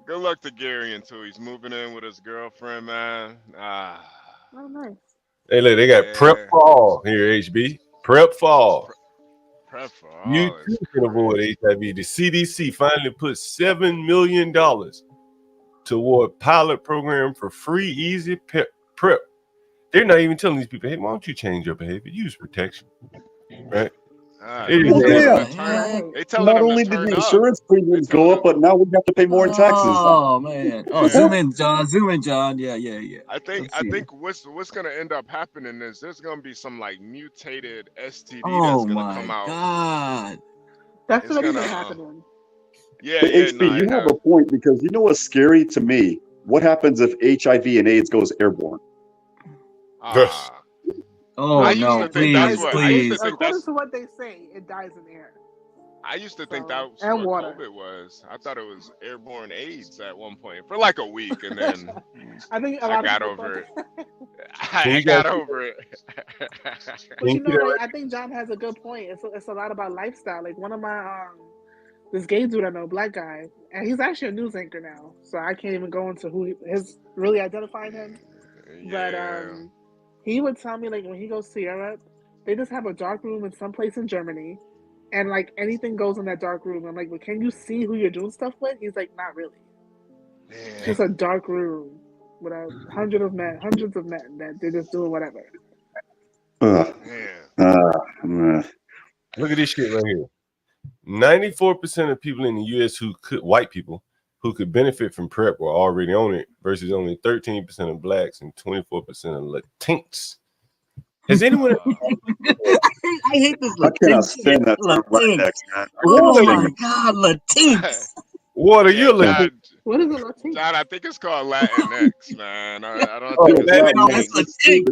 Good luck to Gary too. He's moving in with his girlfriend, man. Oh, nice. Hey, look, they got prep fall here, HB. Prep fall. Prep fall. You too can avoid HIV. The CDC finally put $7 million toward pilot program for free, easy prep. They're not even telling these people, hey, why don't you change your behavior? Use protection, right? Not only did the insurance premiums go up, but now we have to pay more in taxes. Oh man! Oh, zoom in, John. Yeah. I think what's gonna end up happening is there's gonna be some like mutated STD that's gonna come out. God. That's already been happening. But HB, you have a point, because you know what's scary to me? What happens if HIV and AIDS goes airborne? Oh no! Please. According to what they say, it dies in air. I used to think that was what COVID was. I thought it was airborne AIDS at one point for like a week, and then I got over it. I got over it. But you know, I think John has a good point. It's a lot about lifestyle. Like one of my this gay dude I know, black guy, and he's actually a news anchor now, so I can't even go into who is really identifying him. But he would tell me, like, when he goes to Europe, they just have a dark room in some place in Germany, and like anything goes in that dark room. I'm like, well, can you see who you're doing stuff with? He's like, not really. It's just a dark room with hundreds of men that they're just doing whatever. Look at this shit right here. 94% of people in the U.S. white people who could benefit from PrEP were already on it, versus only 13% of blacks and 24% of Latinx. Has anyone? I hate this. I cannot stand that term Latinx, man. Oh my God, Latinx. What are you Latinx? What is a Latinx? John, I think it's called Latinx, man. I don't think it's Latinx.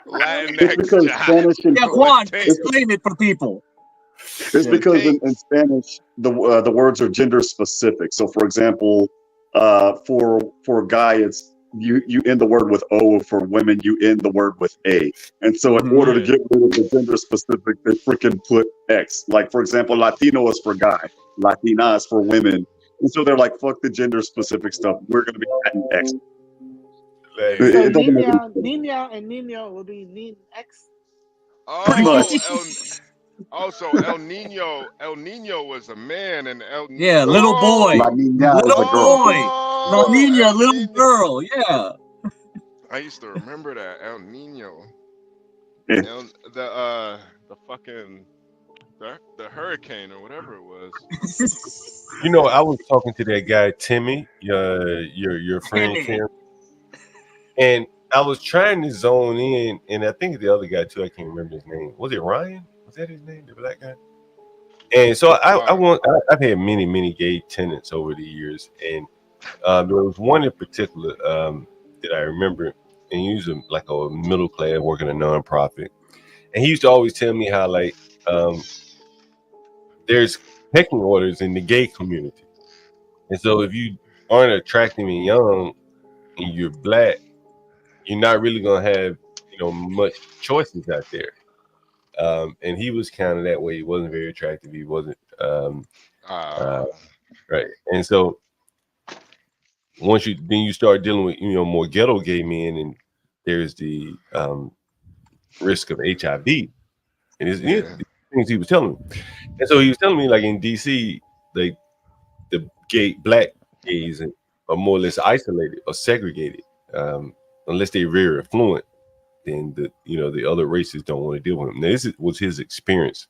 Latinx. Because Spanish and Juan, explain it for people. It's because in Spanish the words are gender specific. So, for example, for a guy, it's you end the word with O. For women, you end the word with A. And so, in order to get rid of the gender specific, they freaking put X. Like, for example, Latino is for guy, Latina is for women. And so they're like, fuck the gender specific stuff. We're going to be adding X. So Nina and Nino will be Nin X. Pretty much. So El Nino was a man, and little boy. La Nina is a girl. La Nina, little girl. Yeah. I used to remember that El Nino. Yeah. The fucking the hurricane or whatever it was. You know, I was talking to that guy Timmy, your friend Tim, and I was trying to zone in, and I think the other guy too. I can't remember his name. Was it Ryan? Was that his name, the black guy? And so I've had many gay tenants over the years, and there was one in particular that I remember, and he was like a middle class working a nonprofit, and he used to always tell me how like there's pecking orders in the gay community, and so if you aren't attractive and young and you're black, you're not really gonna have much choices out there. And he was kind of that way. He wasn't very attractive. He wasn't right. And so once you start dealing with more ghetto gay men, and there's the risk of HIV, and it's things he was telling me. And so he was telling me, like in DC, like the black gays are more or less isolated or segregated, unless they're very affluent. And the other races don't want to deal with him. Now, this was his experience,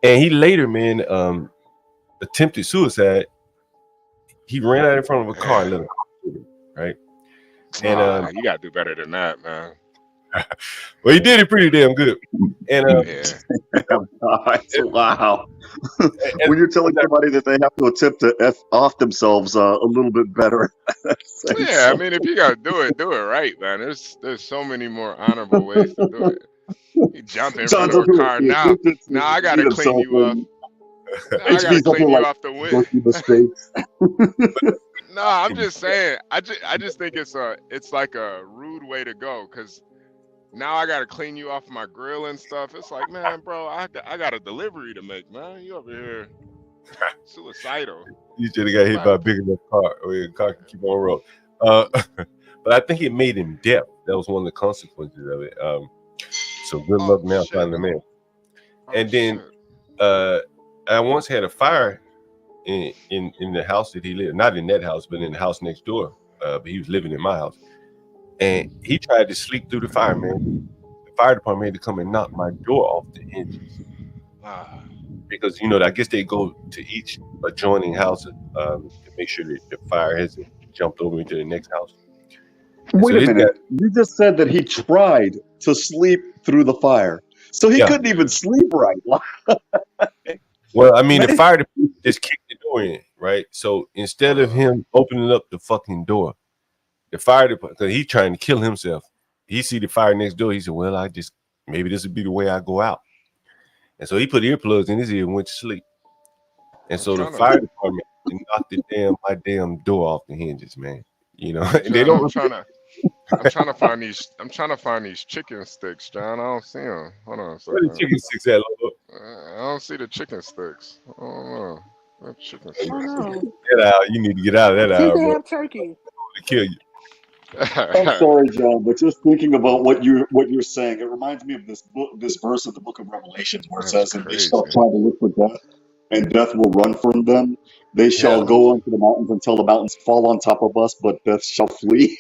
and he later, man, attempted suicide. He ran out in front of a car, and let him shoot him, right? And you gotta do better than that, man. Well, he did it pretty damn good. And wow. When you're telling somebody that they have to attempt to F off themselves a little bit better. I mean, if you gotta do it right, man. There's so many more honorable ways to do it. You jump in front of a car now I gotta clean you up. I gotta clean you off the wind. Mistakes. No, I'm just saying. I just think it's like a rude way to go, because now I gotta clean you off my grill and stuff. It's like, man, bro, I got a delivery to make, man. You over here suicidal. You should have got hit by a big enough car, or your car can keep on rolling. But I think it made him deaf. That was one of the consequences of it. So good luck now finding the man. And then I once had a fire in the house that he lived, not in that house, but in the house next door. But he was living in my house, and he tried to sleep through the fire, man. The fire department had to come and knock my door off the hinges. Because I guess they go to each adjoining house to make sure that the fire hasn't jumped over into the next house. Wait a minute. You just said that he tried to sleep through the fire. So he couldn't even sleep right. Well, I mean, the fire department just kicked the door in, right? So instead of him opening up the fucking door, the fire department, because he's trying to kill himself, he see the fire next door. He said, well, maybe this would be the way I go out. And so he put earplugs in his ear and went to sleep. And so the fire department knocked my damn door off the hinges, man. They don't. I'm trying to find these chicken sticks, John. I don't see them. Hold on a second. Where the chicken sticks at, Lolo? I don't see the chicken sticks. I don't know. What chicken sticks? Get out. You need to get out of that hour, bro. Turkey. To kill you. I'm sorry, John, but just thinking about what you're saying, it reminds me of this verse of the book of Revelations where it says, "And they shall try to look for death, and death will run from them. They shall go onto the mountains until the mountains fall on top of us, but death shall flee."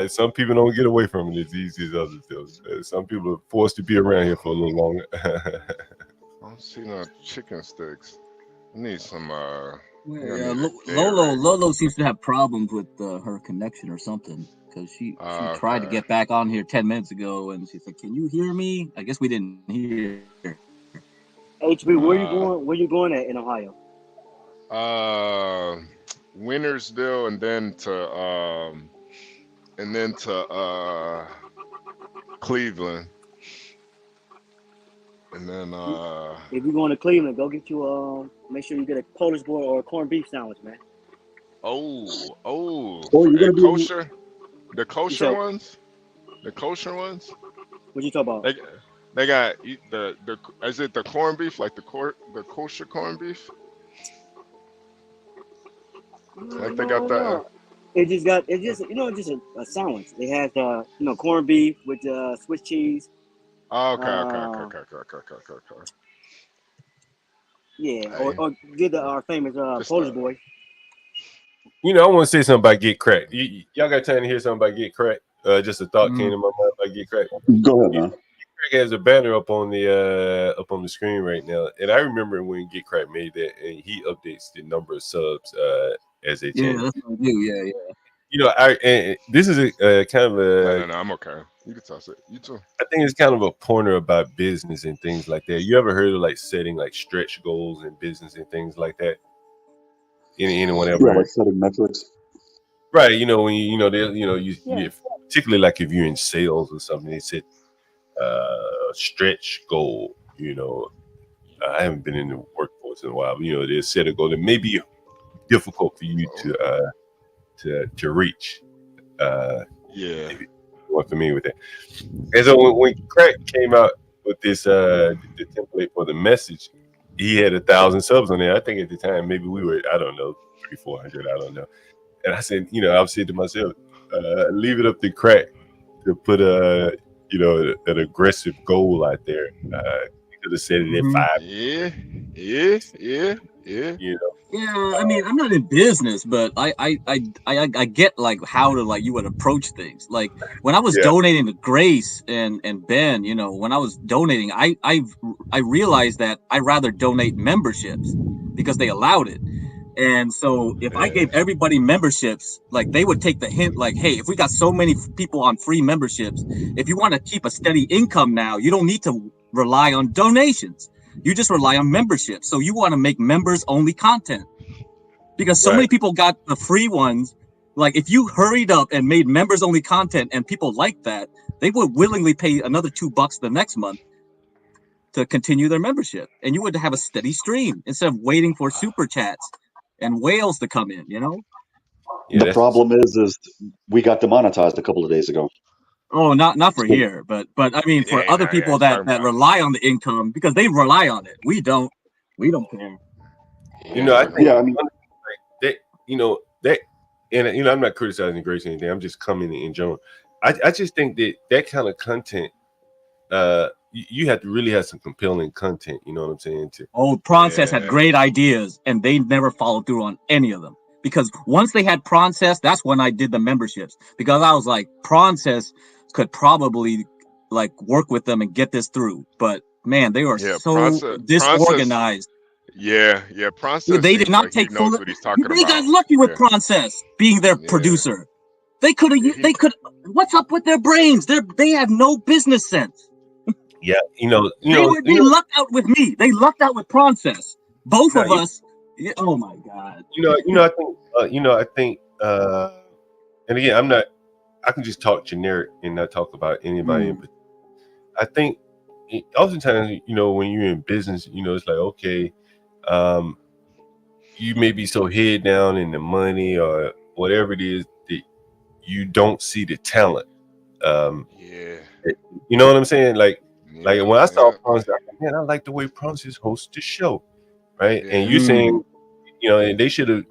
Some people don't get away from it as easy as others do. Some people are forced to be around here for a little longer. I don't see no chicken sticks. I need some. Lolo seems to have problems with her connection or something, because she tried to get back on here 10 minutes ago, and she said, "Can you hear me?" I guess we didn't hear. HB, where you going at in Ohio? Wintersville, and then to Cleveland. And then if you're going to Cleveland, go get you make sure you get a Polish boy or a corned beef sandwich, man. You're kosher? The kosher ones? The kosher ones? What you talking about? They got the is it the corned beef, like the kosher corned beef? Like they got that. It's just just a sandwich. It has corned beef with Swiss cheese. Okay. Yeah, or get our famous Polish boy. I want to say something about Get Cracked. Y'all got time to hear something about Get Cracked? Just a thought came to my mind about Get Cracked. Go ahead, man. Get Cracked has a banner up on the screen right now, and I remember when Get Cracked made that, and he updates the number of subs as they change. Yeah, that's what I do. Yeah. And this is a kind of a. No, I'm okay. You can toss it. You too. I think it's kind of a pointer about business and things like that. You ever heard of like setting like stretch goals in business and things like that? Anyone ever? Yeah, like setting metrics. Right. When you particularly like if you're in sales or something, they said stretch goal. I haven't been in the workforce in a while, but they set a goal that may be difficult for you to reach. Yeah. You're familiar with that. And so when Crack came out with this the template for the message, he had 1,000 subs on there. I think at the time maybe we were, I don't know, 300-400, I don't know. And I said, I've said to myself, leave it up to Crack to put an aggressive goal out there. You could have said it at 5. Yeah. Yeah, I mean, I'm not in business, but I get like how to you would approach things. Like when I was donating to Grace and Ben, when I was donating, I realized that I rather donate memberships because they allowed it. And so if I gave everybody memberships, they would take the hint, hey, if we got so many people on free memberships, if you want to keep a steady income now, you don't need to rely on donations. You just rely on membership. So you want to make members only content because so many people got the free ones. Like if you hurried up and made members only content and people liked that, they would willingly pay another $2 the next month to continue their membership, and you would have a steady stream instead of waiting for super chats and whales to come in. The problem is we got demonetized a couple of days ago. Oh, not for here, but I mean for other people that rely on the income, because they rely on it. We don't care. I think that and I'm not criticizing Grace or anything. I'm just commenting in general. I just think that kind of content, you have to really have some compelling content. You know what I'm saying? Process had great ideas, and they never followed through on any of them. Because once they had Process, that's when I did the memberships. Because I was like, Process could probably work with them and get this through. But man, they are so disorganized. Process. They did not take full. What he's talking they about. got lucky with Process being their producer. They could have. They could. What's up with their brains? They have no business sense. Yeah, they lucked out with me. They lucked out with Process. Both of us. Oh my God. I think. And again, I'm not. I can just talk generic and not talk about anybody. But I think, oftentimes, when you're in business, it's like, okay, you may be so head down in the money or whatever it is that you don't see the talent. You know what I'm saying? Like when I saw Francis, I was like, man, I like the way Francis hosts the show, right? And you're saying, and they should have,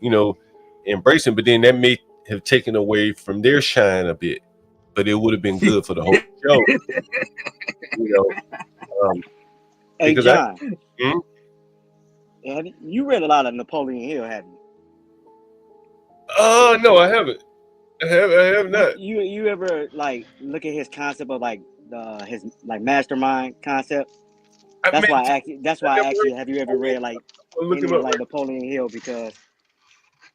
embraced him, but then that may have taken away from their shine a bit, but it would have been good for the whole show. Hey, because John, have you read a lot of Napoleon Hill, have you? No, I haven't. I have not. You ever look at his concept of his mastermind concept? That's why I asked you, have you ever read any of Napoleon Hill? Because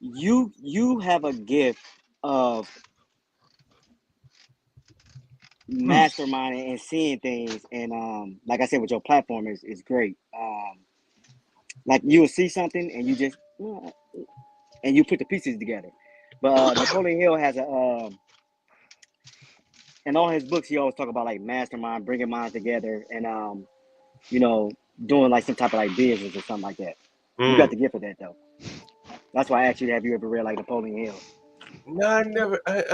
you have a gift of masterminding and seeing things, and like I said, with your platform is great. You will see something and you just and you put the pieces together. But Napoleon Hill has in all his books, he always talk about mastermind, bringing minds together, and doing some type of business or something like that. You got the gift of that though. That's why I asked you, have you ever read Napoleon Hill? No, I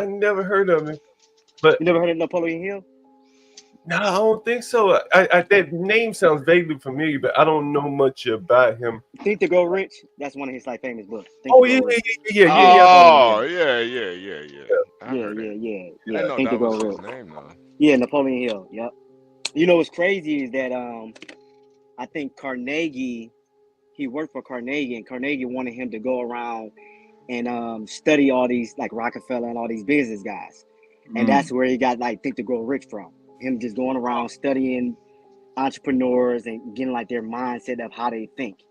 never heard of him. But you never heard of Napoleon Hill? No, I don't think so. That name sounds vaguely familiar, but I don't know much about him. Think to Grow Rich? That's one of his famous books. Yeah. Oh, yeah. Yeah. Think to Grow Rich. Yeah, Napoleon Hill. Yep. What's crazy is that I think Carnegie, he worked for Carnegie, and Carnegie wanted him to go around and study all these Rockefeller and all these business guys, and that's where he got Think to Grow Rich from. Him just going around studying entrepreneurs and getting their mindset of how they think,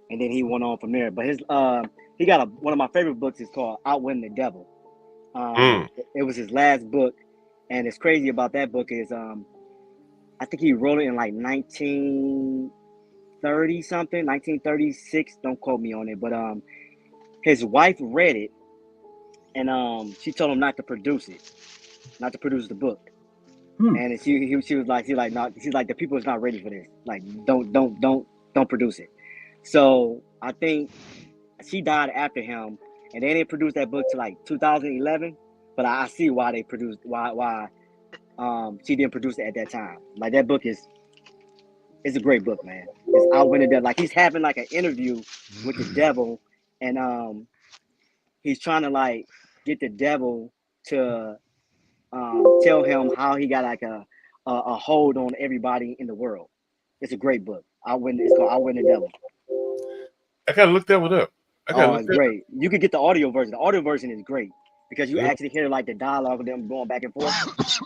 and then he went on from there. But his he got one of my favorite books is called Outwitting the Devil. It was his last book, and it's crazy about that book is I think he wrote it in 1930 something, 1936. Don't quote me on it, but his wife read it, and she told him not to produce the book. And she was like, no, she's like, the people is not ready for this. Don't produce it. So I think she died after him, and they didn't produce that book till 2011. But I see why they produced why she didn't produce it at that time. That book it's a great book, man. It's Outwitting the Devil. He's having an interview with the devil, and he's trying to get the devil to tell him how he got a hold on everybody in the world. It's a great book. It's called Outwitting the Devil. I gotta look that one up. It's great. You could get the audio version. The audio version is great because you actually hear the dialogue of them going back and forth, he's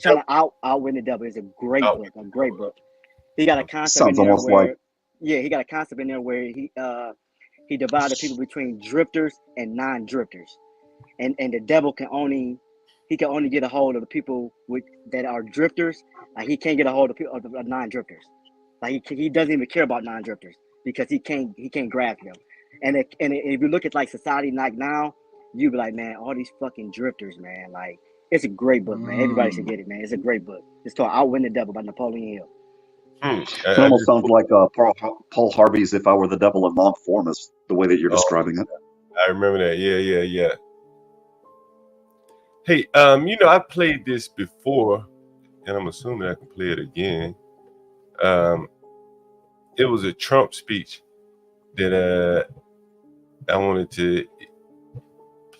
trying to outwin the devil. It's a great book. A great book. He got a concept in there where he got a concept in there where he divided people between drifters and non-drifters. And the devil can only get a hold of the people that are drifters. He can't get a hold of non-drifters. He doesn't even care about non-drifters because he can't grasp them. And if you look at society now, you be like, man, all these fucking drifters, man. It's a great book, man. Everybody should get it, man. It's a great book. It's called Outwitting the Devil by Napoleon Hill. It almost sounds like Paul Harvey's "If I Were the Devil in Long Form" is the way that you're describing it. I remember that. Yeah. Hey, I played this before, and I'm assuming I can play it again. It was a Trump speech that I wanted to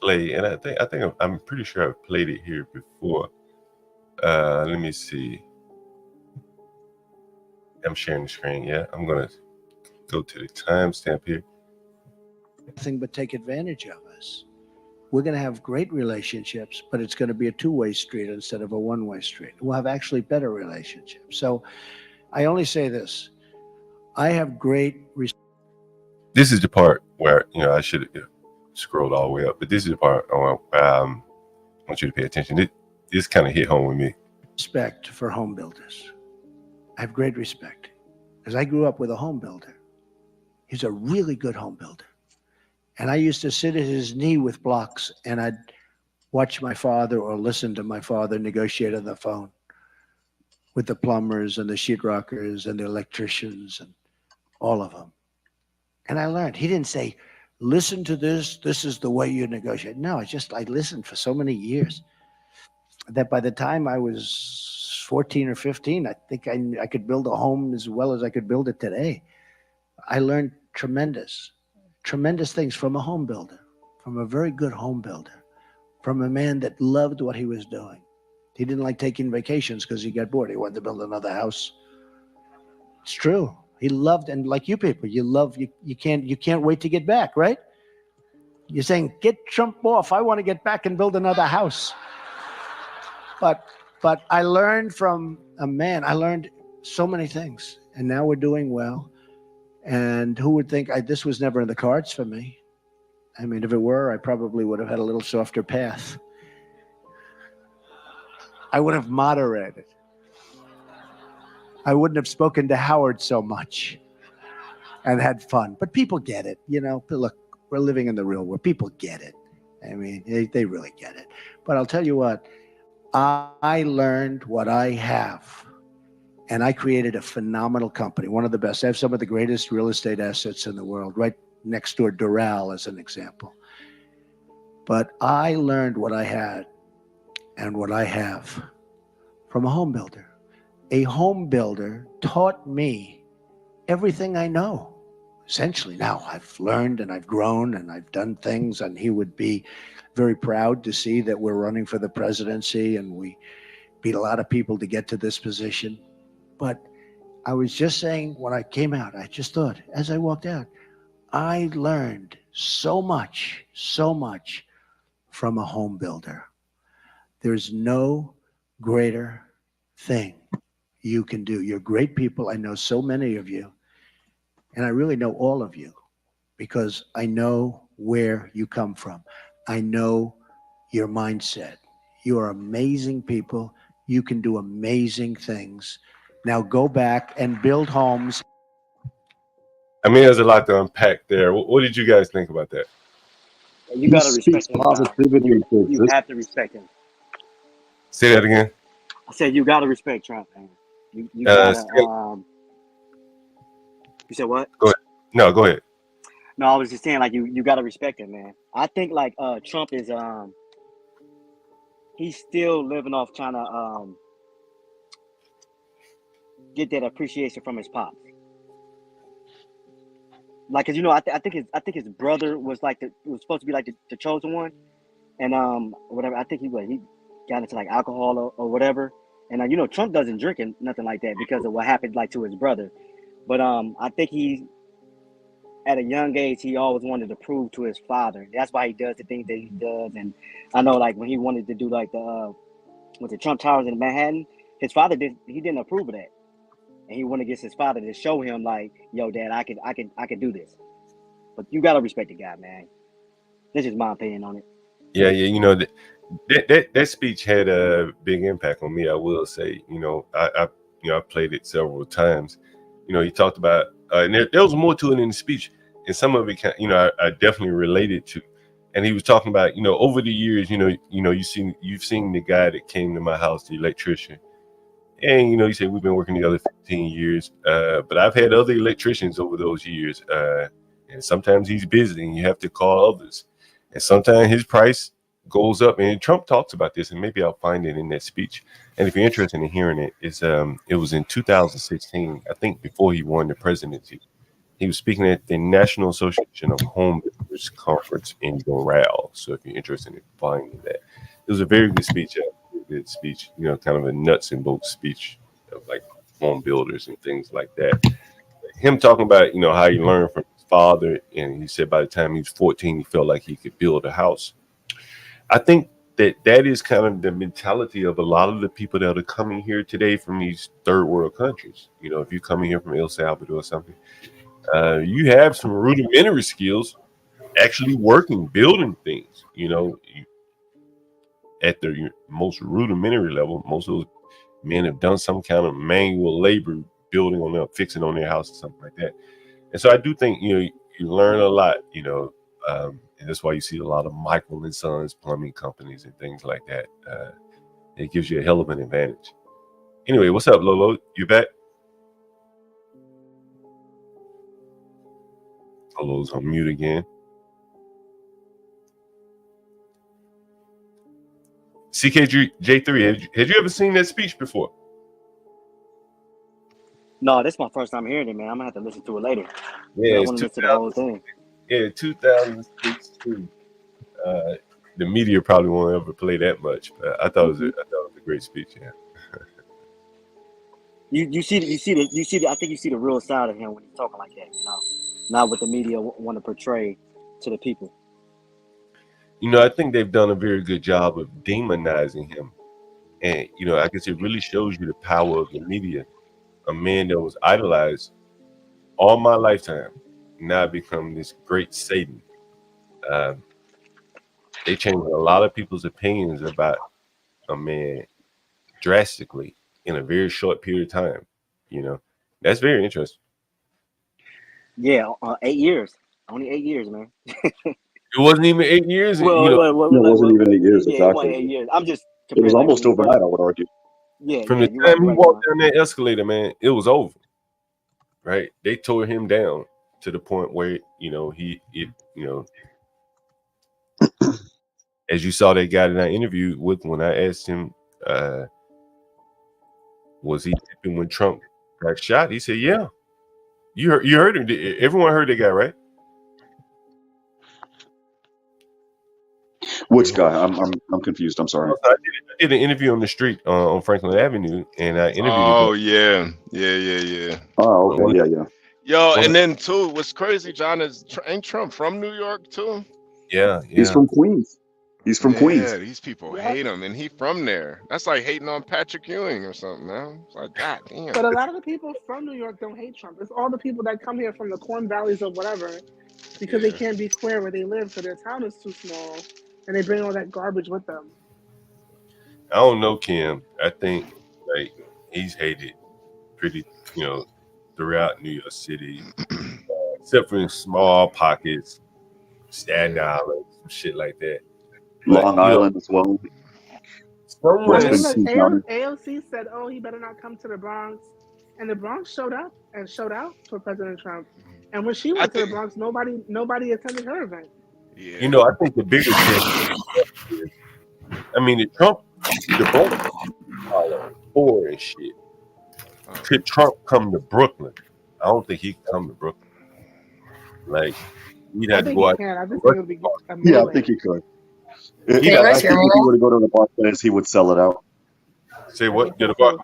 play, and I'm pretty sure I've played it here before. Let me see. I'm sharing the screen. Yeah, I'm gonna go to the timestamp here. Nothing but take advantage of us. We're going to have great relationships, but it's going to be a two-way street instead of a one-way street. We'll have actually better relationships. So I only say this. I have great respect. This is the part where, I should have scrolled all the way up, but this is the part I want you to pay attention. This kind of hit home with me. Respect for home builders. I have great respect because I grew up with a home builder. He's a really good home builder. And I used to sit at his knee with blocks, and I'd watch my father or listen to my father negotiate on the phone with the plumbers and the sheetrockers and the electricians and all of them. And I learned. He didn't say, listen to this. This is the way you negotiate. No, I listened for so many years that by the time I was 14 or 15, I think I could build a home as well as I could build it today. I learned tremendous things from a home builder, from a very good home builder, from a man that loved what he was doing. He didn't like taking vacations because he got bored. He wanted to build another house. It's true. He loved, and like you people, you can't wait to get back, right? You're saying, get Trump off. I want to get back and build another house. But I learned from a man. I learned so many things, and now we're doing well. And who would think this was never in the cards for me? I mean, if it were, I probably would have had a little softer path. I would have moderated. I wouldn't have spoken to Howard so much and had fun. But people get it, Look, we're living in the real world. People get it. I mean, they really get it. But I'll tell you what, I learned what I have. And I created a phenomenal company, one of the best. I have some of the greatest real estate assets in the world, right next door, Doral as an example. But I learned what I had and what I have from a home builder. A home builder taught me everything I know, essentially. Now I've learned and I've grown and I've done things, and he would be very proud to see that we're running for the presidency and we beat a lot of people to get to this position. But I was just saying, when I came out, I just thought, as I walked out, I learned so much from a home builder. There's no greater thing you can do. You're great people. I know so many of you, and I really know all of you because I know where you come from. I know your mindset. You are amazing people. You can do amazing things. Now go back and build homes. I mean, there's a lot to unpack there. What did you guys think about that? You gotta respect him. You have to respect him. Say that again. I said you gotta respect Trump, man. You gotta. You said what? Go ahead. No, go ahead. No, I was just saying, like, you gotta respect him, man. I think like Trump is he's still living off trying to get that appreciation from his pops. Like, cause I think his brother was supposed to be like the chosen one, and whatever. I think he got into like alcohol or whatever. And Trump doesn't drink and nothing like that because of what happened like to his brother. But I think at a young age he always wanted to prove to his father. That's why he does the things that he does. And I know like when he wanted to do like the Trump Towers in Manhattan, his father didn't approve of that. And he wanted to get his father to show him like, yo, Dad, I can do this. But you gotta respect the guy, man. This is my opinion on it. Yeah. That speech had a big impact on me. I will say, I played it several times. He talked about, and there was more to it in the speech, and some of it, I definitely related to. And he was talking about, over the years, you've seen the guy that came to my house, the electrician, And, you said we've been working together 15 years, but I've had other electricians over those years. And sometimes he's busy and you have to call others. And sometimes his price goes up. And Trump talks about this, and maybe I'll find it in that speech. And if you're interested in hearing it, it was in 2016, I think before he won the presidency. He was speaking at the National Association of Home Builders Conference in Doral. So if you're interested in finding that, it was a very good speech. Kind of a nuts and bolts speech of like home builders and things like that. Him talking about, how he learned from his father. And he said by the time he was 14, he felt like he could build a house. I think that is kind of the mentality of a lot of the people that are coming here today from these third world countries. If you're coming here from El Salvador or something, you have some rudimentary skills actually working, building things, at the most rudimentary level. Most of those men have done some kind of manual labor building on them, fixing on their house or something like that. And so I do think, you learn a lot, and that's why you see a lot of Michael and Sons plumbing companies and things like that. It gives you a hell of an advantage. Anyway, what's up, Lolo? You back? Lolo's on mute again. CKJ3, had you ever seen that speech before? No, this is my first time hearing it, man. I'm gonna have to listen to it later. Yeah, I want to listen to the whole thing. Yeah, 2016. The media probably won't ever play that much, but I thought it was a great speech. Yeah. You see I think you see the real side of him when he's talking like that. Not what the media want to portray to the people. I think they've done a very good job of demonizing him. And, I guess it really shows you the power of the media. A man that was idolized all my lifetime, now become this great Satan. They changed a lot of people's opinions about a man drastically in a very short period of time. That's very interesting. Yeah, 8 years. Only 8 years, man. It wasn't even 8 years. It wasn't even 8 years, Yeah, it wasn't exactly. 8 years. I'm just. It was almost overnight, I would argue. Yeah. From the time he walked down that escalator, man, it was over. Right? They tore him down to the point where, as you saw that guy that I interviewed with, when I asked him, was he tipping when Trump got shot? He said, yeah. You heard him. Everyone heard that guy, right? Which guy? I'm confused. I'm sorry. I did an interview on the street on Franklin Avenue, and I interviewed. Oh yeah. Oh okay, yeah. Yo, and then too, what's crazy, John, is ain't Trump from New York too? Yeah. He's from Queens. He's from Queens. Yeah, these people hate him, and he from there. That's like hating on Patrick Ewing or something, man. It's like, God damn. But a lot of the people from New York don't hate Trump. It's all the people that come here from the corn valleys of whatever, because they can't be square where they live, so their town is too small, and they bring all that garbage with them. I don't know, Kim. I think like he's hated pretty, throughout New York City, except for in small pockets, Staten Island, some shit like that. Long Island as well. AOC said, "Oh, he better not come to the Bronx," and the Bronx showed up and showed out for President Trump. And when she went to the Bronx, nobody attended her event. Yeah. I think the bigger thing is, the Bronx poor and shit. Could Trump come to Brooklyn? I don't think he can come to Brooklyn. Like, he'd have to go out. I think it would be yeah, I think he could. I think if he were to go to the Barclays, he would sell it out. Say what? Get a bar?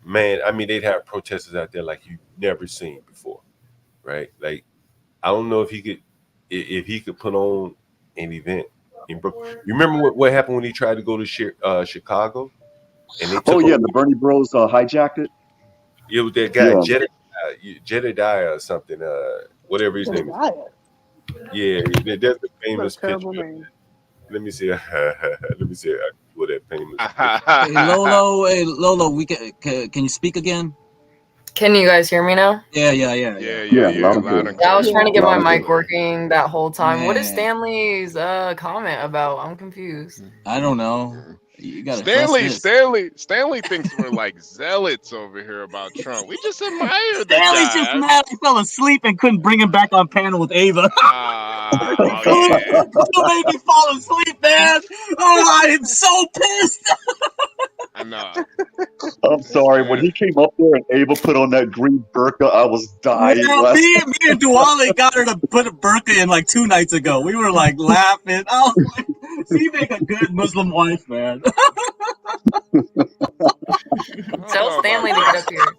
Man, they'd have protesters out there like you've never seen before, right? Like, I don't know if he could put on an event in Brooklyn. You remember what happened when he tried to go to Chicago? And they the Bernie Bros hijacked it. It was that guy Jedediah or something. Whatever his name is. Yeah, that's the famous picture. Name. Let me see. What that famous. Hey, Lolo, can you speak again? Can you guys hear me now? Yeah. I was trying to get my mic working that whole time. What is Stanley's comment about? I'm confused. I don't know. You gotta Stanley thinks we're like zealots over here about Trump. We just admire the Stanley's guy. just mad he fell asleep and couldn't bring him back on panel with Ava. You made me fall asleep, man. Oh, I am so pissed. I know. I'm sorry. When he came up there and Ava put on that green burqa, I was dying. Yeah, me and Duale got her to put a burqa in like 2 nights ago. We were like laughing. Oh, she make a good Muslim wife, man. Tell Stanley to get up here.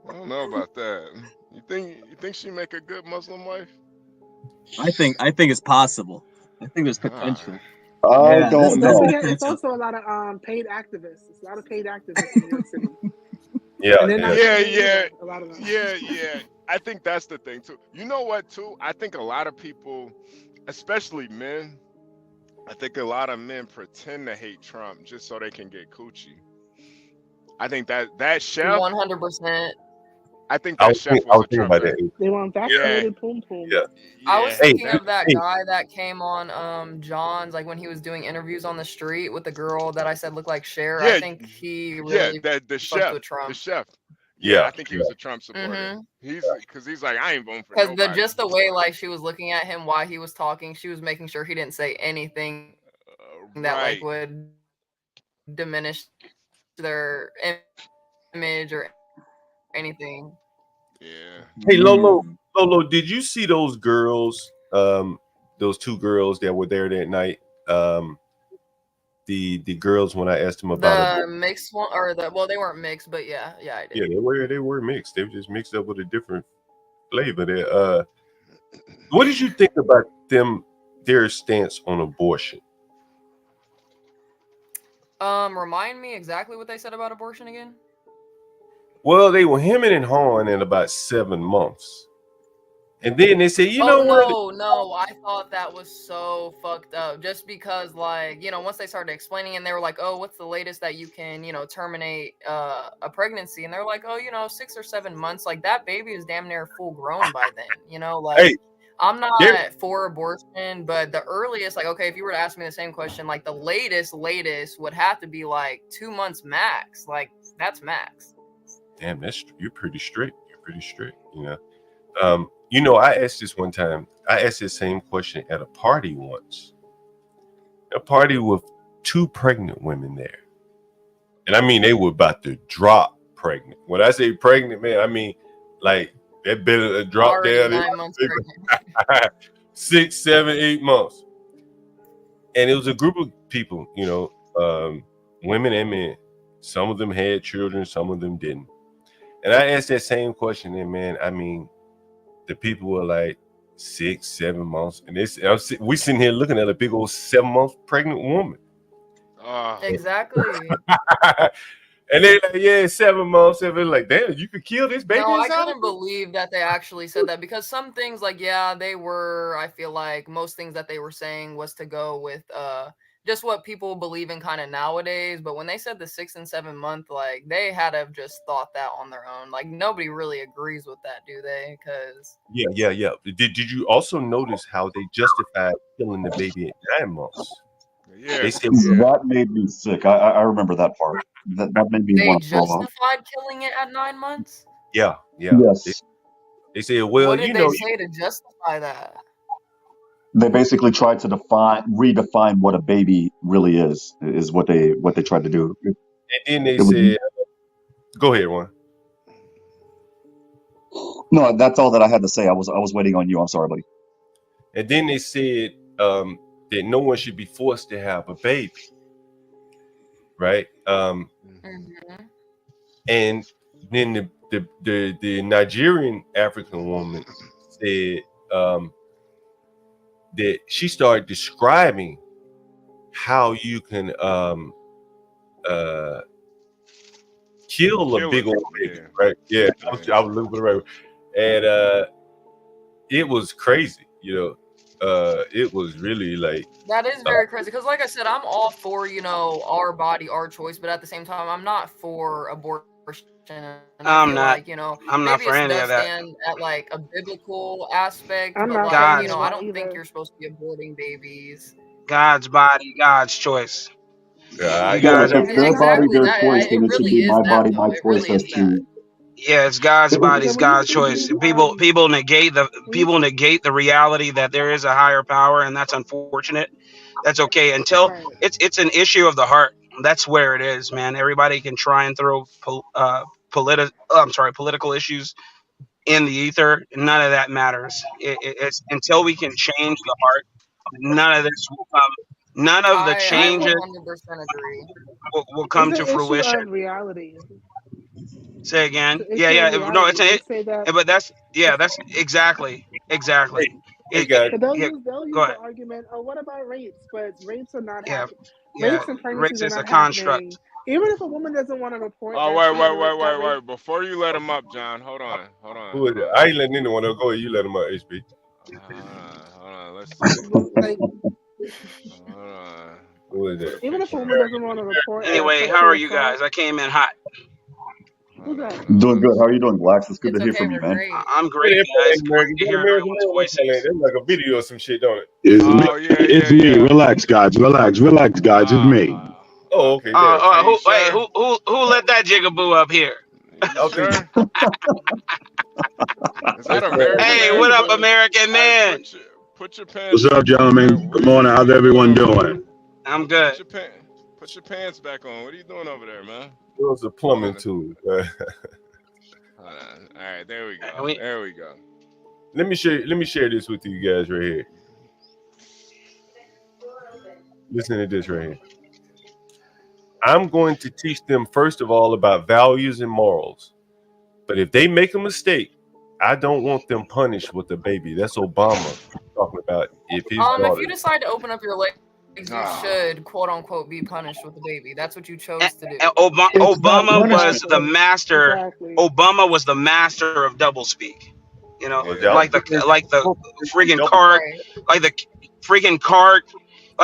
I don't know about that. You think she make a good Muslim wife? I think it's possible. I think there's potential. I don't know. It's also a lot of paid activists. It's a lot of paid activists in New York City. Yeah. A lot of them. Yeah. I think that's the thing too. You know what too? I think a lot of people, especially men, I think a lot of men pretend to hate Trump just so they can get coochie. I think that chef 100%. I think that chef was a Trumper. They want vaccinated poom poom. Yeah. I was thinking of that guy that came on John's, like when he was doing interviews on the street with the girl that I said looked like Cher. I think he really the chef with Trump. The chef. Yeah, I think he was a Trump supporter. He's like, I ain't voting for because nobody. just the way like she was looking at him while he was talking, she was making sure he didn't say anything that like would diminish their image or anything. Yeah. Hey Lolo, did you see those girls? Those 2 girls that were there that night. The girls when I asked them about the mixed one or they weren't mixed, but yeah, I did. Yeah, they were mixed. They were just mixed up with a different flavor there. What did you think about their stance on abortion? Remind me exactly what they said about abortion again. Well, they were hemming and hawing in about 7 months. And then they said, No, I thought that was so fucked up. Just because, like, once they started explaining and they were like, oh, what's the latest that you can, terminate a pregnancy? And they're like, oh, 6 or 7 months. Like, that baby is damn near full grown by then, Like, I'm not for abortion, but the earliest, like, okay, if you were to ask me the same question, like, the latest would have to be, like, 2 months max. Like, that's max. Damn, you're pretty strict. I asked this one time. I asked this same question at a party once. A party with 2 pregnant women there. And I mean, they were about to drop pregnant. When I say pregnant, man, I mean, like, that better drop down. 9 months pregnant. 6, 7, 8 months. And it was a group of people, women and men. Some of them had children, some of them didn't. And I asked that same question, and man, I mean, the people were like 6, 7 months, and we sitting here looking at a big old 7-month pregnant woman. Exactly. And they're like, 7 months. And they're like, damn, you could kill this baby. No, I couldn't believe that they actually said that, because some things, like, they were. I feel like most things that they were saying was to go with just what people believe in kind of nowadays. But when they said the 6 and 7 month, like, they had to have just thought that on their own. Like, nobody really agrees with that, do they? Because yeah. Did you also notice how they justified killing the baby at 9 months? Yeah, they said, that made me sick. I remember that part. That made me want to throw up. They justified killing it at 9 months? Yeah. Yes. They said, well, what did they say to justify that? They basically tried to redefine what a baby really is what they tried to do. And then they said, go ahead, Juan. No, that's all that I had to say. I was waiting on you. I'm sorry, buddy. And then they said that no one should be forced to have a baby, right? And then the Nigerian African woman said that she started describing how you can kill a big old baby, right? Yeah, I was looking for the right, and it was crazy, it was really like that is very crazy, because like I said, I'm all for our body, our choice, but at the same time, I'm not for abortion. And I'm not. like, I'm not for any of that. Stand at like a biblical aspect, I'm but not like, God, I don't think you're supposed to be aborting babies. God's body, God's choice. Yeah, if it's their body, their choice, then it should be my body, my choice as to. Yeah, it's God's body, it's God's choice. People negate the reality that there is a higher power, and that's unfortunate. That's okay until it's an issue of the heart. That's where it is, man. Everybody can try and throw political issues in the ether. None of that matters. It's until we can change the heart. None of this will come. None of the changes 100% agree. will come to It's an issue fruition. of reality. Say again. It's an issue of No, reality. it's They say that. but that's exactly. Hey guys. They'll Go use the ahead. argument, oh, what about rapes? But rapes are not Yeah, happening. Rapes and race pregnancies are is a not construct. happening. Even if a woman doesn't want to report Oh, that wait. Before you let him up, John, hold on. Who is it? I ain't letting anyone else go. You let him up, HB. Hold on. Let's see. Hold on. Who is it? Even if a woman doesn't want to report. Anyway, how are you guys? I came in hot. Who's that? Doing good. How are you doing, Blacks? It's good to hear from you, man. I'm great, guys. Great to hear everyone's voices. That's like a video or some shit, don't it? It's me. Relax, guys. Relax, guys. It's me. Oh, okay. Who let that jigaboo up here? Okay. Is that American? Hey, what up, American man? Put your pants. What's up, gentlemen? Good morning. How's everyone doing? I'm good. Put your pants back on. What are you doing over there, man? It was a plumbing tool. Hold on. All right, there we go. There we go. Let me share this with you guys right here. Listen to this right here. I'm going to teach them first of all about values and morals. But if they make a mistake, I don't want them punished with the baby. That's Obama talking about. If you decide to open up your legs, you should quote unquote be punished with the baby. That's what you chose to do. Obama was the master. Exactly. Obama was the master of doublespeak. You know, like the friggin' card, like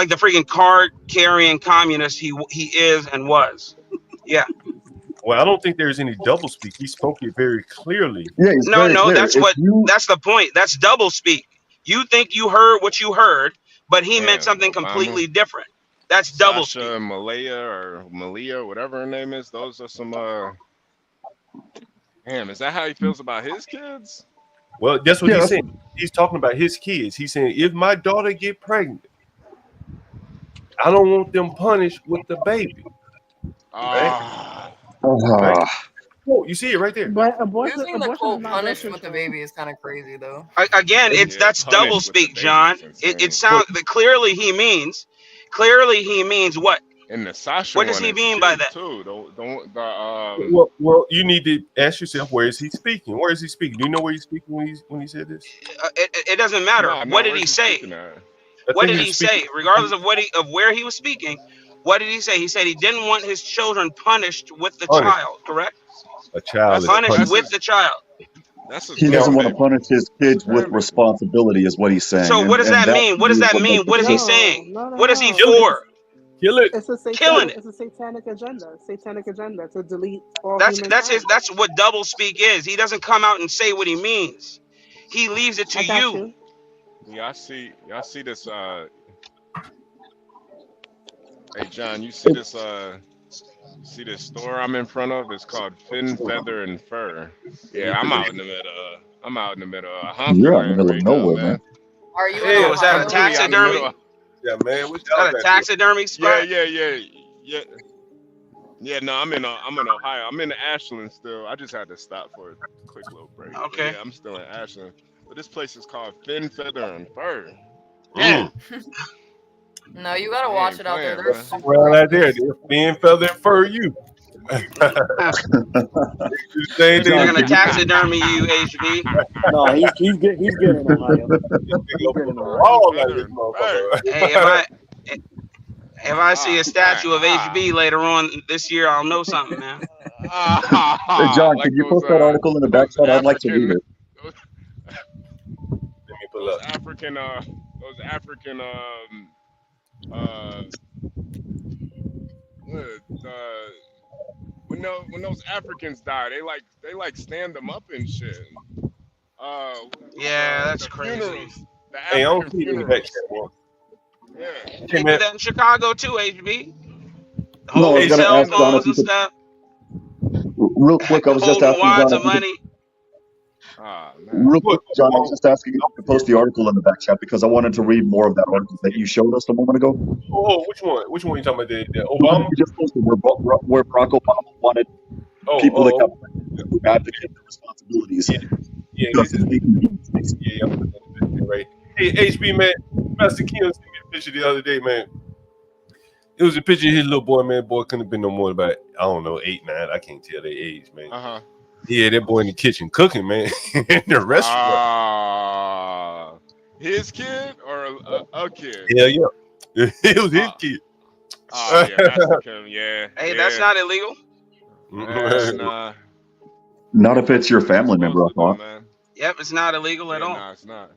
the freaking card carrying communist he is and was. Yeah. Well, I don't think there's any doublespeak. He spoke it very clearly. Yeah, no, that's the point. That's doublespeak. You think you heard what you heard, but he meant something completely different. That's doublespeak. Malia, whatever her name is. Those are some. Damn, is that how he feels about his kids? Well, that's what he's saying. He's talking about his kids. He's saying, if my daughter get pregnant, I don't want them punished with the baby. Right? Oh, you see it right there. But using the quote "punished with the baby" is kind of crazy, though. Again, that's doublespeak, John. It sounds that clearly he means what? And the Sasha. What does he mean by that? Too. Well, you need to ask yourself, where is he speaking? Where is he speaking? Do you know where he's speaking when he said this? It doesn't matter. What did he say? What did he say? Regardless of where he was speaking, what did he say? He said he didn't want his children punished with the child. Correct? A child punished with the child. He doesn't want to punish his kids with responsibility, is what he's saying. So what does that mean? What does that mean? What is he saying? What is he for? Kill it. Killing it. It's a satanic agenda. Satanic agenda to delete all. That's what doublespeak is. He doesn't come out and say what he means. He leaves it to you. Yeah, y'all see this. Hey John, you see this? See this store I'm in front of? It's called Fin, Feather, and Fur. Yeah, I'm out in the middle of Humphrey. You're out in the middle of nowhere, man. Are you? Was that a taxidermy? Yeah, man. Is that a taxidermy spot? Yeah. Yeah, no, I'm in Ohio. I'm in Ashland still. I just had to stop for a quick little break. Okay. Yeah, I'm still in Ashland. But this place is called Fin, Feather, and Fur. Yeah. No, you gotta watch it out there. They're super well, right there. They're Fin, Feather, and Fur you. They're gonna taxidermy you, HB. No, he's good. He's good in Ohio. Hey, if I see a statue of HB later on this year, I'll know something, man. Hey, John, can you post that article in the backside? I'd like to read it. Those African when those Africans die, they like stand them up and shit. Yeah, that's crazy. Hey, I don't see it in the back. Yeah. They do that in Chicago too, HB. No, I was holding gonna cell ask John if phones you and could, stuff, real quick. I was just holding asking John wads if of you could, money. Man. real quick, John. I was just asking if you could post the article in the back chat because I wanted to read more of that article that you showed us a moment ago. Oh, which one? Which one you talking about? The The one that Obama? you just posted, where Barack Obama wanted people that got pregnant to advocate their responsibilities. Yeah, Just this is making mistakes. yeah, right. Hey, HB man, Master Kim sent me a picture the other day, man. It was a picture of his little boy, man. Boy couldn't have been no more than about, I don't know, 8, 9. I can't tell their age, man. Yeah, that boy in the kitchen cooking, man, in the restaurant. His kid or a kid? Hell yeah. It was his kid. Oh yeah, Master Kim, yeah. Hey, that's not illegal. Nah. Not if it's your family member, I thought. Yep, it's not illegal at all. No, it's not.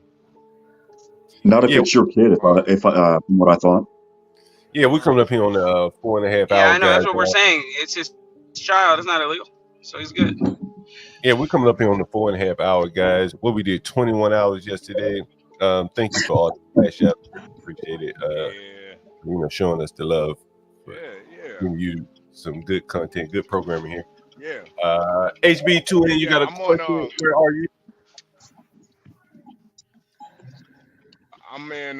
Not if it's your kid, if from what I thought. Yeah, we're coming up here on the 4.5 Yeah, hour, I know. guys. That's what we're saying. It's his child. It's not illegal, so he's good. Yeah, we're coming up here on the 4.5 hour, guys. What we did 21 hours yesterday. Thank you for all the flash out. Appreciate it. Showing us the love. Giving you some good content, good programming here. Yeah. HB2N, you got a question? Where are you? I'm in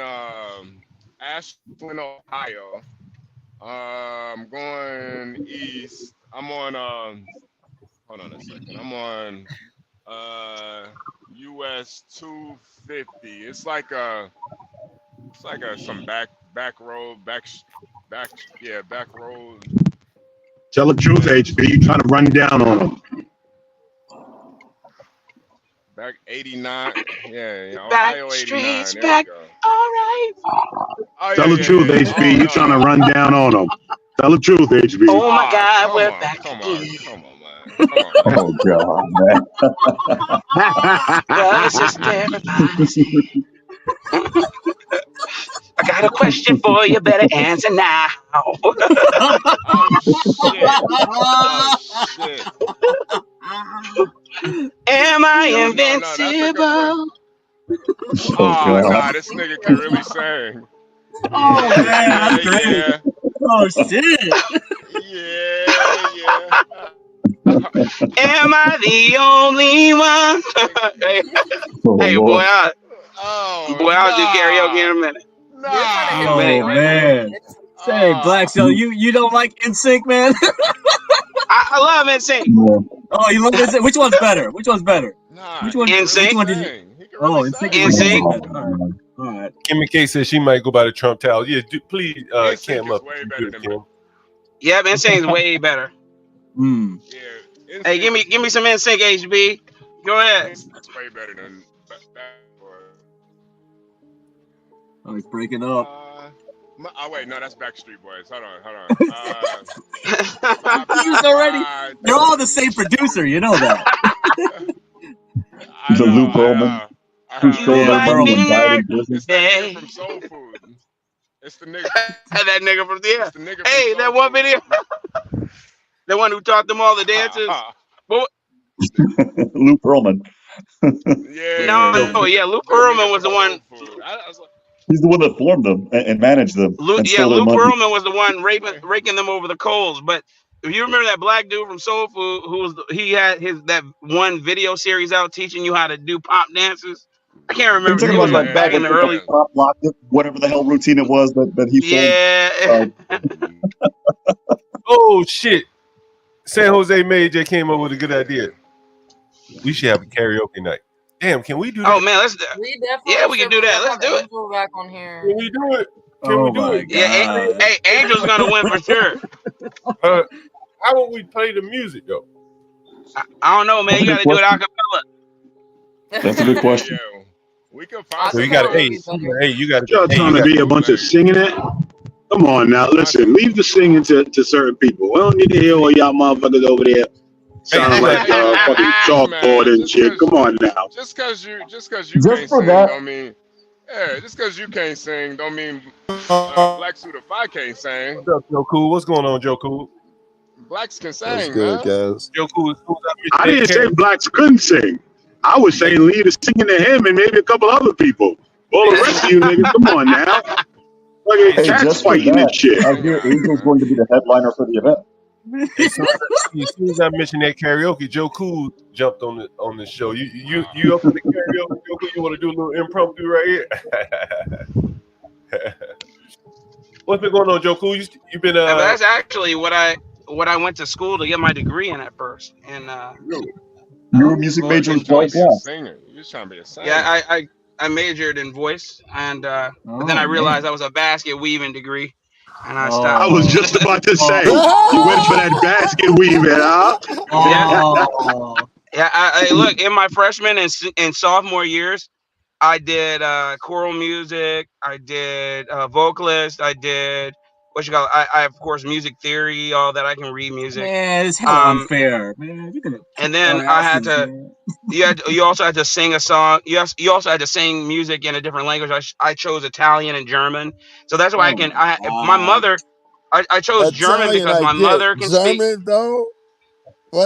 Ashland, Ohio. I'm going east. I'm on hold on a second. I'm on US 250. It's like some back road. Tell the truth, HB. You trying to run down on them. Back 89. Yeah, Back Ohio 89. streets, There back. we go. All right. Tell the truth, HB. You trying to run down on them. Tell the truth, HB. Oh my God, we're back again. Oh God, man. Brothers and sisters, I got a question for you. Better answer now. Shit. Am I invincible? Oh God, this nigga can really sing. Oh man, that's great. Yeah. Oh shit. Yeah. Am I the only one? Hey, boy, I'll do karaoke in a minute. Oh man. Say, Black Cell, you don't like NSYNC, man? I love NSYNC. Oh, you love NSYNC? Which one's better? Which one? NSYNC. Which one did you? Oh, NSYNC. All right. Kimmy K says she might go by the Trump towel. Yeah, please cam up. Yeah, NSYNC's way better. Hey, give me some NSYNC, HB. Go ahead. It's way better than that. Oh, he's breaking up. Wait, no, that's Backstreet Boys. Hold on. He's already. They're all the same producer, you know that. The Lou Pearlman. Who's showing up when he died in prison. It's that nigga from Soul Food. It's the nigga. That nigga from there. Hey, that one video. The one who taught them all the dances. Lou Pearlman. Lou Pearlman was the one. He's the one that formed them and managed them. Lou Pearlman was the one raking them over the coals. But if you remember that black dude from Soul Food, he had that one video series out teaching you how to do pop dances. I can't remember. It was like back in the early pop lock, whatever the hell routine it was that he formed. Yeah. Oh shit! San Jose Major came up with a good idea. We should have a karaoke night. Damn, can we do that? Oh man, we can do that. Let's do it. Angel back on here. Can we do it? Can we do it? Yeah, hey, Angel's gonna win for sure. How would we play the music though? I don't know, man. You gotta do it a cappella. That's a good question. We can find. So you got you got. Y'all trying to be a bunch of singing it? Come on now, listen. Leave the singing to certain people. We don't need to hear all y'all motherfuckers over there sounding like fucking chalkboard and shit. Come on now. Just because you can't sing, don't mean. Yeah, just because you can't sing, don't mean Black Suda 5 can't sing. What's up, Joe Cool? What's going on, Joe Cool? Blacks can sing, That's good, man. guys. Joe Cool. I didn't say blacks couldn't sing. I was saying leave the singing to him and maybe a couple other people. All the rest of you niggas, come on now. Fucking Hey, cats just for fighting and that, shit. I hear Angel's going to be the headliner for the event. As soon as I mentioned that karaoke, Joe Cool jumped on the show. You up for the karaoke? Joe Cool, you want to do a little impromptu right here? What's been going on, Joe Cool? You've been That's actually what I went to school to get my degree in at first. And you're a music major as well. You're a singer. You're trying to be a singer. Yeah, I majored in voice, and but then I realized that was a basket weaving degree, and I stopped. I was just about to say, you went for that basket weaving, huh? Yeah. I look, in my freshman and sophomore years, I did choral music, I did vocalist, I did I of course music theory, all that. I can read music. Man, it's hella unfair, man. You can. And then I had to. You also had to sing a song. You also had to sing music in a different language. I chose Italian and German, so that's why my mother. I chose German because my mother can speak. Though.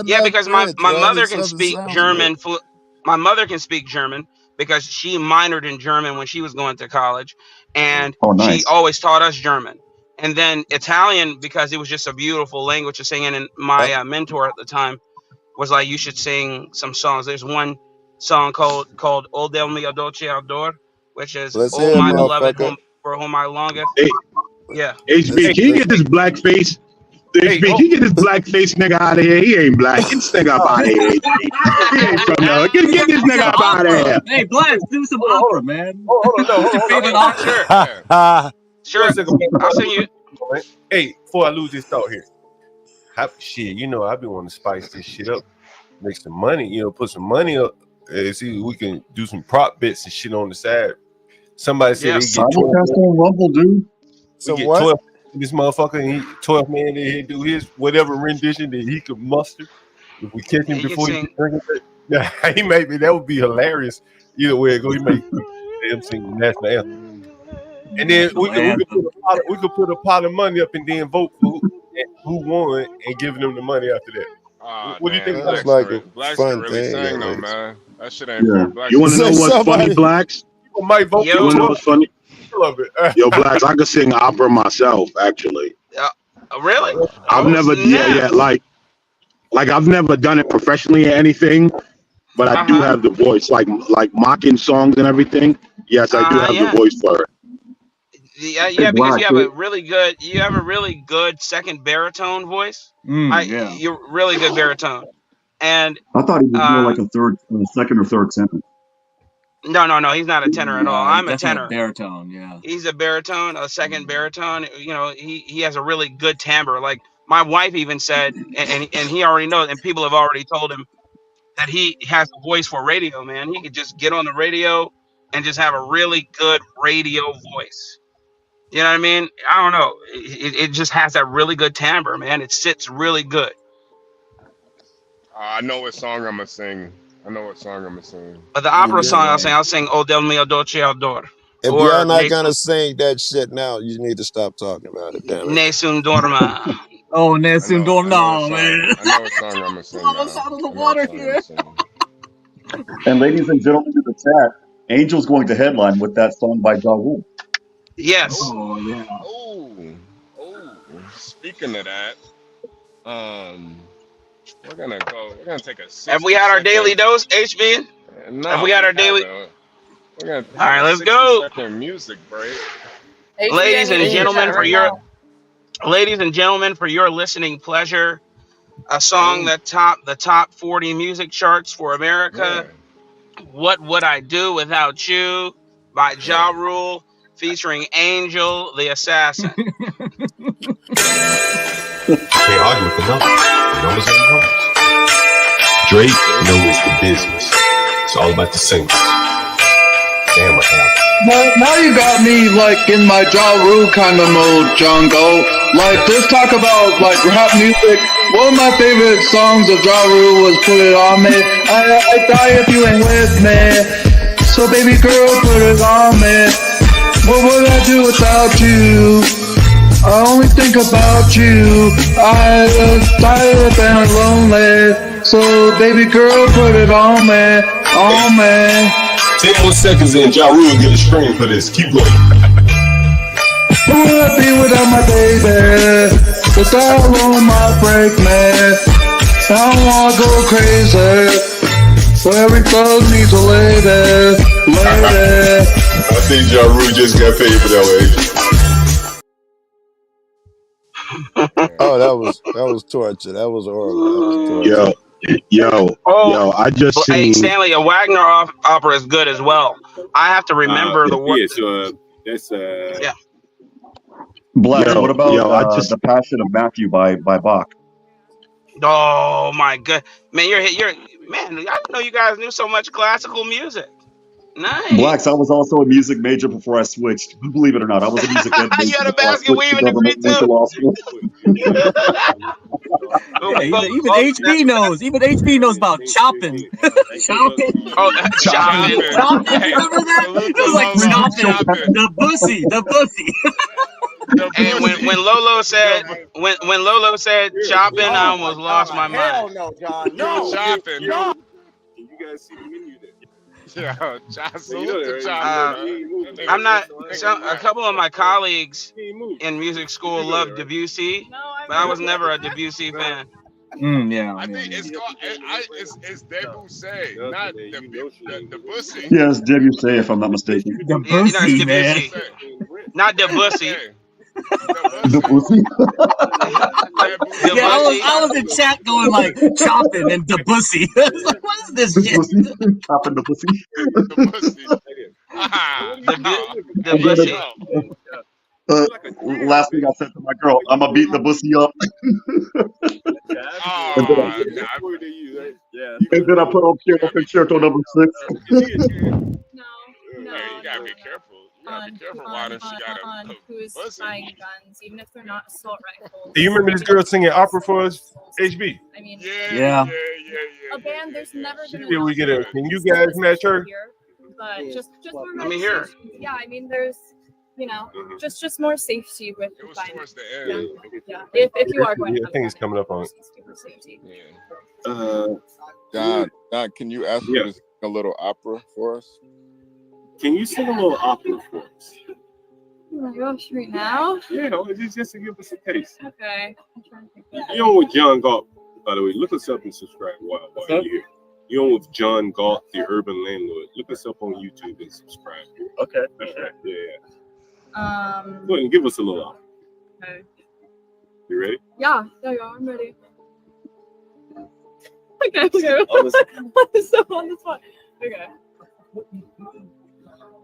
Yeah, because my mother can speak German. My mother can speak German because she minored in German when she was going to college, and she always taught us German. And then Italian because it was just a beautiful language to sing in. And my mentor at the time was like, you should sing some songs. There's one song called O del mio dolce ardor, which is Oh my beloved, for whom I longeth. Hey, yeah. HB, can you get this black face? HB, can you get this black face nigga out of here? He ain't black. Get this nigga up out of here, HB. He ain't from there. Get this nigga up out of here. Hey, Black, do some opera, man. Hold on. Sure. I'll send you. Hey, before I lose this thought here. Shit, I've been wanting to spice this shit up, make some money, put some money up, and see if we can do some prop bits and shit on the side. Somebody said they get 12 on Rumble, dude. So what? 12, this motherfucker, 12 man, he do his whatever rendition that he could muster. If we catch him before he drinking it, yeah, he made me. That would be hilarious. Either way it go, he make him sing the national anthem, and then we could put a pot of money up and then vote for who won and giving them the money after that. What do you think? That's like a fun really thing, though, man. That shit ain't Yeah. for Blacks. You want to know what's funny, Blacks? People might vote. You want to know what's funny? Love it. Yo, Blacks, I could sing opera myself, actually. Really? I've never, like I've never done it professionally or anything, but I do have the voice, like mocking songs and everything. Yes, I do have the voice for it. Yeah, because you have a really good second baritone voice. You're really good baritone. And I thought he was more like a second or third tenor. No, he's not a tenor at all. I'm a tenor. Baritone, yeah. He's a baritone, a second baritone. He has a really good timbre. Like my wife even said, and he already knows, and people have already told him that he has a voice for radio, man. He could just get on the radio and just have a really good radio voice. You know what I mean? I don't know. It just has that really good timbre, man. It sits really good. I know what song I'm gonna sing. But the opera song I'll sing O del mio dolce ardor. If y'all not gonna sing that shit now, you need to stop talking about it. Damn it. Nessun dorma. Oh, Nessun dorma, man. I know what song I'm gonna sing. Almost out of the water here. And ladies and gentlemen in the chat, Angel's going to headline with that song by Ja Rule. Yes. Oh yeah. Oh. Speaking of that, we're gonna take a. Have we had our daily dose, HB? No, have we had our daily? We're gonna take all right, let's go. Music break. Ladies and gentlemen, for your listening pleasure, a song that topped the top 40 music charts for America. Yeah. What Would I Do Without You by Ja Rule, featuring Angel the Assassin. Can't argue with the numbers. The numbers are the numbers. Drake knows the business. It's all about the singles. Damn, what happened? Now you got me like in my Ja Rule kind of mode, Jungle. Like just talk about like rap music. One of my favorite songs of Ja Rule was Put It On Me. I die if you ain't with me. So baby girl, put it on me. What would I do without you? I only think about you. I was tired and lonely. So baby girl, put it on me, on me. 10 more seconds and Ja Rule get a screen for this. Keep going. Who would I be without my baby? It's all on my break, man. I don't wanna go crazy. So every thug needs a lady. I think Ja Rule just got paid for that way. Oh, that was torture. That was horrible. That was torture. I just Hey, seen. Stanley, a Wagner opera is good as well. I have to remember the word. Yeah, so that's Yeah. Blacks, what about I just The Passion of Matthew by Bach? Oh my god, man, you're man. I didn't know you guys knew so much classical music. Nice. Blacks, I was also a music major before I switched. Believe it or not, I was a music ed You major had a before I basket switched to weaving government degree went to too. law school. Yeah, even HB knows. Even HB knows about chopping. Chopping. Oh, chopping. Remember that? It was like chopping. The bussy. The bussy. And when Lolo said when Lolo said chopping, I almost lost my Hell mind. no, John. No. Chopping. No. You guys see the menu there? Yeah, salute the chopping. I'm not. A couple of my colleagues in music school love Debussy, but I was never a Debussy fan. Yeah. I think it's called. It's Debussy, not the Bussy. Yes, Debussy, if I'm not mistaken. The bussy, man. Not Debussy. The pussy? Yeah, I was in chat going like chopping and the bussy. Like, what is this shit? Chopping the pussy. The Bussy. The Bussy. Last thing I said to my girl, I'm gonna beat the pussy up. And then I put on concerto number 6. No, you gotta be careful. You gotta be careful why she got a who's buying guns, even if they're not assault rifles. Do you remember this girl singing opera for us? HB. I mean, Yeah. a band. There's never been. Did we get a? Can you guys match her? But just more. Let me hear. Yeah, I mean, there's, just more safety with. It was towards the end. Yeah. If you are going. Yeah, I think it's coming up on. Safety. Don, can you ask her to sing a little opera for us? Can you sing a little opera for us? Oh my gosh, right now? Yeah, just to give us a taste. Okay. I'm trying to think. You're on with John Galt, by the way. Look us up and subscribe while you're here. You're on with John Galt, the urban landlord. Look us up on YouTube and subscribe. Okay. Yeah. Go Um. ahead and give us a little opera. Okay. You ready? Yeah. There you go. I'm ready. Okay. On the spot. Okay.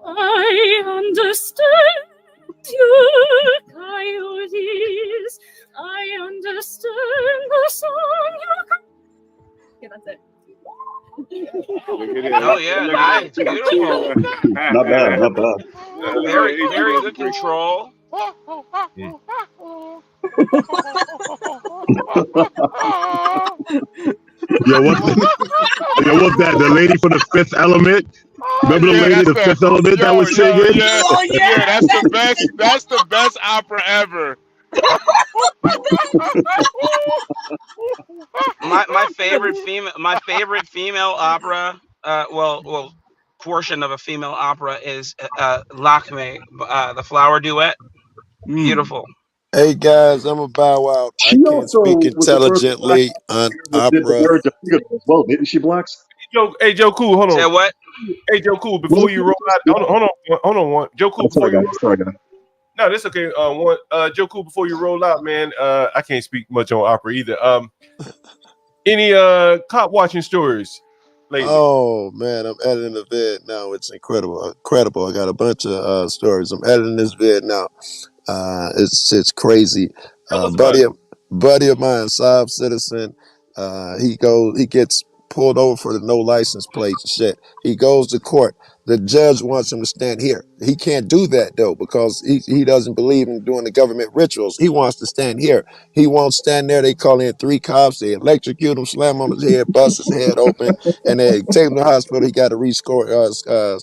I understand your coyotes. I understand the song you. Okay, that's it. Oh yeah, nice, beautiful. Not bad, not bad. Very good control. What's that? The lady from the Fifth Element? Remember the lady, the Fifth Element that was singing? Yeah, that's the best. That's the best opera ever. My favorite female opera. Portion of a female opera is Lakme, the flower duet. Beautiful. Hey guys, I'm a bow out. I can't speak intelligently on opera. As well, didn't she, Blacks? Hey, Joe Cool, hold on. Say what? Hey, Joe Cool, before you roll out, hold on, one. Joe Cool, before you roll out. No, that's okay. Joe Cool, before you roll out, man. I can't speak much on opera either. Any cop watching stories lately? Oh man, I'm editing a vid now. It's incredible. I got a bunch of stories. I'm editing this vid now. It's crazy. Buddy of mine, Saab citizen. He gets pulled over for the no license plates and shit. He goes to court. The judge wants him to stand here. He can't do that though because he doesn't believe in doing the government rituals. He wants to stand here. He won't stand there. They call in 3 cops. They electrocute him, slam on his head, bust his head open, and they take him to the hospital. He got a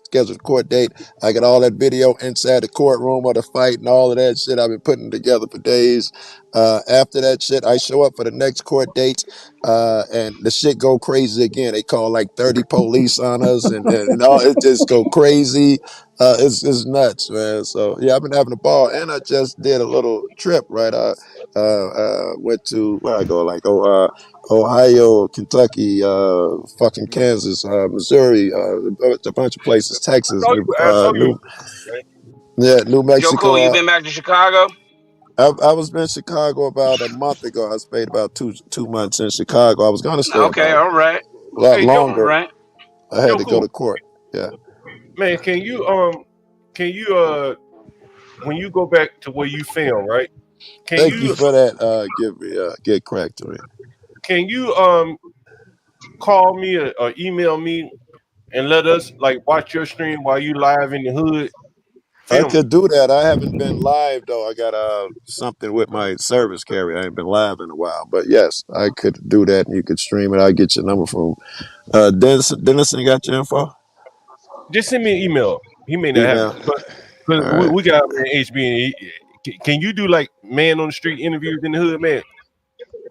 scheduled court date. I got all that video inside the courtroom of the fight and all of that shit I've been putting together for days. After that shit, I show up for the next court date, and the shit go crazy again. They call like 30 police on us, and all it just go crazy. It's nuts, man. So yeah, I've been having a ball, and I just did a little trip. Right, went to where I go, like Ohio, Kentucky, fucking Kansas, Missouri, a bunch of places, Texas, I saw you. New Joe Cool, you Mexico. been back to Chicago? I was in Chicago about a month ago. I stayed about two months in Chicago. I was going to stay Okay, about all right. a lot Hey, Joe, All longer. right. I had Joe to go to Cool. court. Yeah. Man, can you when you go back to where you film, right? Can Thank you you for that. Get crack to me. can you call me or email me and let us like watch your stream while you live in the hood I film? could do that. I haven't been live though. I got something with my service carrier. I ain't been live in a while. But yes, I could do that, and you could stream it. I'll get your number from Dennison. Got your info? Just send me an email. He may not have it, Email. but All right. we got man HB. Can you do like man on the street interviews in the hood, man?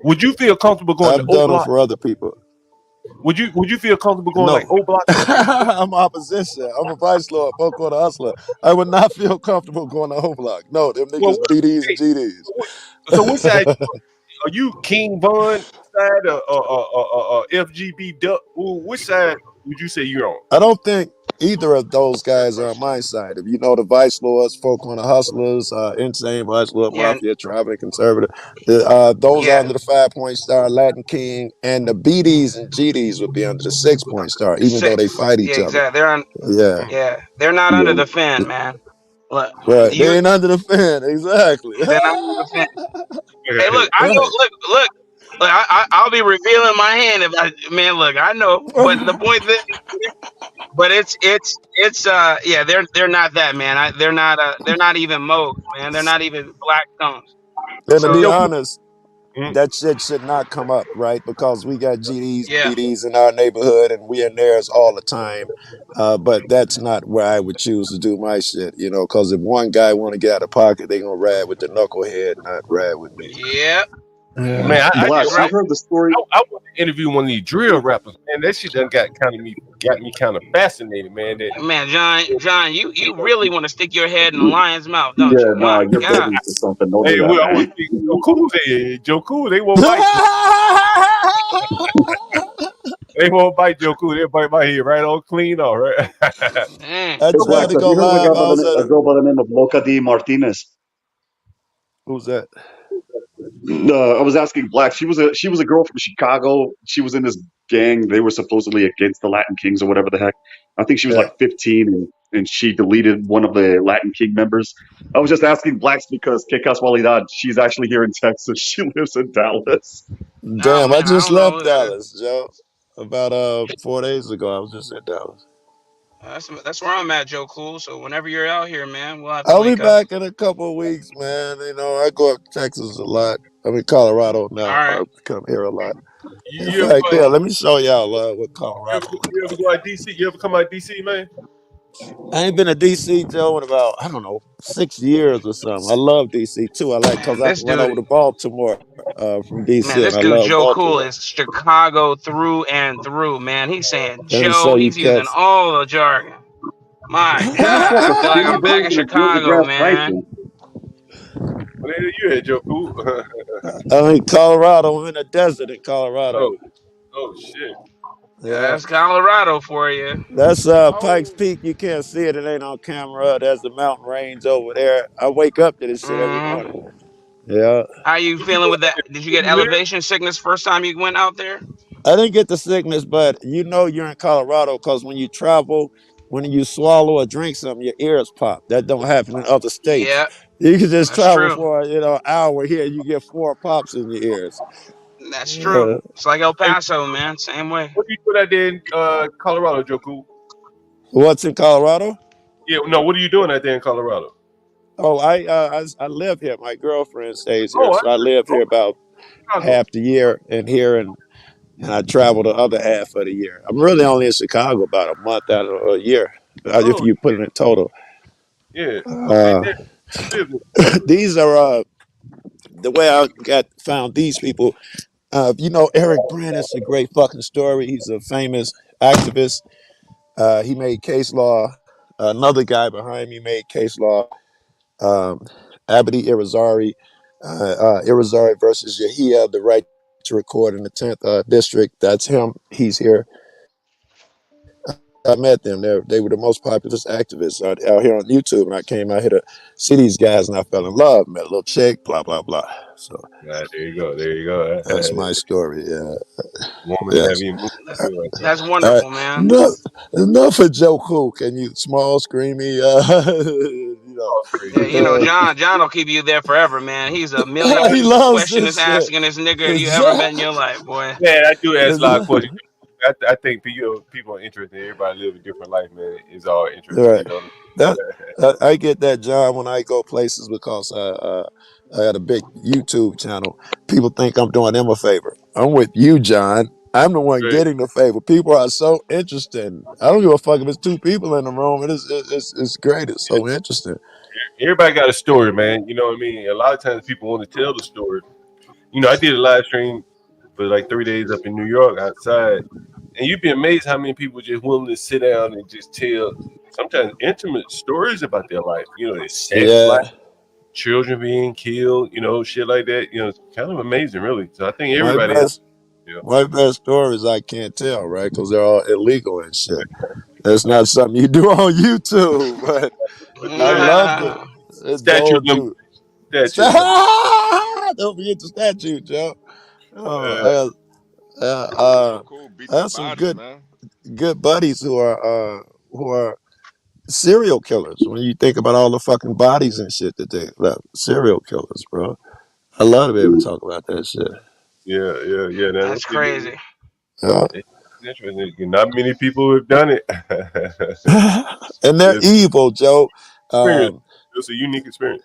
Would you feel comfortable going to I've O done them Block? for other people. Would you feel comfortable going like No. O Block? I'm opposition. I'm a vice lord, folk on the hustler. I would not feel comfortable going to O Block. No, them Well, niggas BDs and hey, GDs. so which side are you? King Von side or FGB Duck? Which side would you say you're on? I don't think either of those guys are on my side. If you know the vice lords, folk on the hustlers, insane vice lord Yeah, mafia, traveling conservative, those are yeah. under the 5-point star, Latin King, and the BDs and GDs would be under the 6-point star, even though they fight Yeah, each other. exactly. They're on. Yeah. Yeah, they're not under the fin, man. Look, Right. you. They ain't under the fan. Exactly. They're not under the fin. Hey, look, I know. Right. Look. I'll be revealing my hand if I, man. Look, I know, but the point that, but it's yeah, they're not that, man. They're not even Moog, man. They're not even Black Stones. And to So be honest, that shit should not come up, right? Because we got GDs and yeah, BDs in our neighborhood and we in theirs all the time. But that's not where I would choose to do my shit, because if one guy want to get out of pocket, they going to ride with the knucklehead, not ride with me. yeah, Man, I you're just right. heard the story. I want to interview one of these drill rappers, man. That shit done got me kind of fascinated, man. That Man, John, you really want to stick your head in the lion's mouth, don't Yeah, you? nah, My you're God. privy to something. Don't hey, do well, that, I want man. to see Joe Cool. Joe Cool, they won't bite. They won't bite Joe Cool. They bite my head right on clean off, right? Man. I Hey, tried Blacks, to have go you heard of live. I was at a girl by the name of Loca D. Martinez? who's that? I was asking Black. She was a girl from Chicago. She was in this gang. They were supposedly against the Latin Kings or whatever the heck. I think she was Yeah. like 15, and she deleted one of the Latin King members. I was just asking Blacks because que casualidad, she's actually here in Texas. She lives in Dallas. Oh Damn, I man, I just don't know left who that is. Dallas, Joe. About 4 days ago, I was just in Dallas. That's where I'm at, Joe Cool. So whenever you're out here, man, we'll have to I'll be link up. back in a couple of weeks, man. I go up to Texas a lot. I'm in Colorado All now. I right. come here a lot. In You ever fact, go? yeah, let me show y'all what Colorado You looks ever like. go out DC? You ever come out DC, man? I ain't been to DC, Joe, in about, I don't know, 6 years or something. I love DC too. I like because Man, I can run over to Baltimore from DC, and this I dude love Joe Cool Baltimore. is Chicago through and through, man. He's saying Let me Joe. show you He's using cats. all the jargon. My It's God, like I a feel like skinny I'm back dude in with a field of Chicago, grass man. rifle. Where you at, Joe Cool? I'm in Colorado. I'm in the desert in Colorado. oh, oh shit. Yeah. That's Colorado for you. That's Pikes Peak. You can't see it. It ain't on camera. There's the mountain range over there. I wake up to this shit every morning. Mm-hmm. Yeah. How you feeling with that? Did you get elevation sickness first time you went out there? I didn't get the sickness, but you're in Colorado because when you travel, when you swallow or drink something, your ears pop. That don't happen in other states. Yeah, You can just that's travel true. for an hour here, you get 4 pops in your ears. That's true. It's like El Hey, Paso, man. Same way. what do you doing out there in Colorado, Joe Cool? What's in Colorado? Yeah, no, what are you doing out there in Colorado? Oh, I live here. My girlfriend stays here, Oh, so I live here about Chicago. half the year and here and I travel the other half of the year. I'm really only in Chicago about a month out of a year, if Oh, you put it in total. yeah. Okay, Uh, there. You live in these are the way I found these people, you know, Eric Brand is a great fucking story. He's a famous activist. He made case law. Another guy behind me made case law. Um, Abdi Irizarry versus Yahia, the right to record in the 10th district. That's him. He's here. I met them. They were the most popular activists out here on YouTube, and I came out here to see these guys, and I fell in love. Met a little chick, blah blah blah. So there you go. There you go. that's my story. Yeah. Woman Yes. heavy. That's wonderful, man. Enough of Joe Cool. Can you small, screamy? Yeah, you know, John will keep you there forever, man. He's a million He loves question is this shit. asking this nigga you ever met in your life, boy. Man, I do ask a lot of questions. I think people are interested. Everybody live a different life, man. It's all interesting. Right. You know? I get that, John, when I go places because I got a big YouTube channel. People think I'm doing them a favor. I'm with you, John. I'm the one getting the favor. People are so interested. I don't give a fuck if it's two people in the room. It's great. It's so interesting. Everybody got a story, man. You know what I mean? A lot of times people want to tell the story. You know, I did a live stream for like 3 days up in New York outside. And you'd be amazed how many people just willing to sit down and just tell sometimes intimate stories about their life. You know, their sex life, children being killed, you know, shit like that. You know, it's kind of amazing, really. So I think everybody my best stories I can't tell, right? Because they're all illegal and shit. That's not something you do on YouTube, but I love the statue. Don't forget the statue, Joe. I have some good buddies who are serial killers. When you think about all the fucking bodies and shit that they left, serial killers, bro. I love to be able to talk about that shit. Yeah. That's crazy. Yeah. Interesting. Not many people have done it. And they're evil, Joe. It's a unique experience.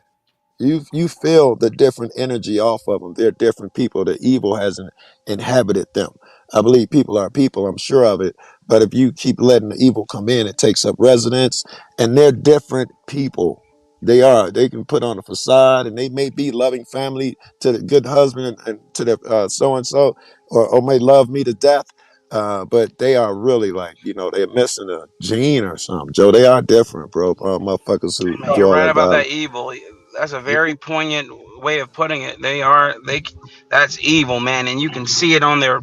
You feel the different energy off of them. They're different people. The evil hasn't inhabited them. I believe people are people. I'm sure of it. But if you keep letting the evil come in, it takes up residence. And they're different people. They are. They can put on a facade, and they may be loving family to the good husband and to the so and so, or may love me to death. But they are really like, you know, they're missing a gene or something, Joe. They are different, bro. Motherfuckers who Man, do you're all right that about violence. that evil. That's a very poignant way of putting it. That's evil, man, and you can see it on their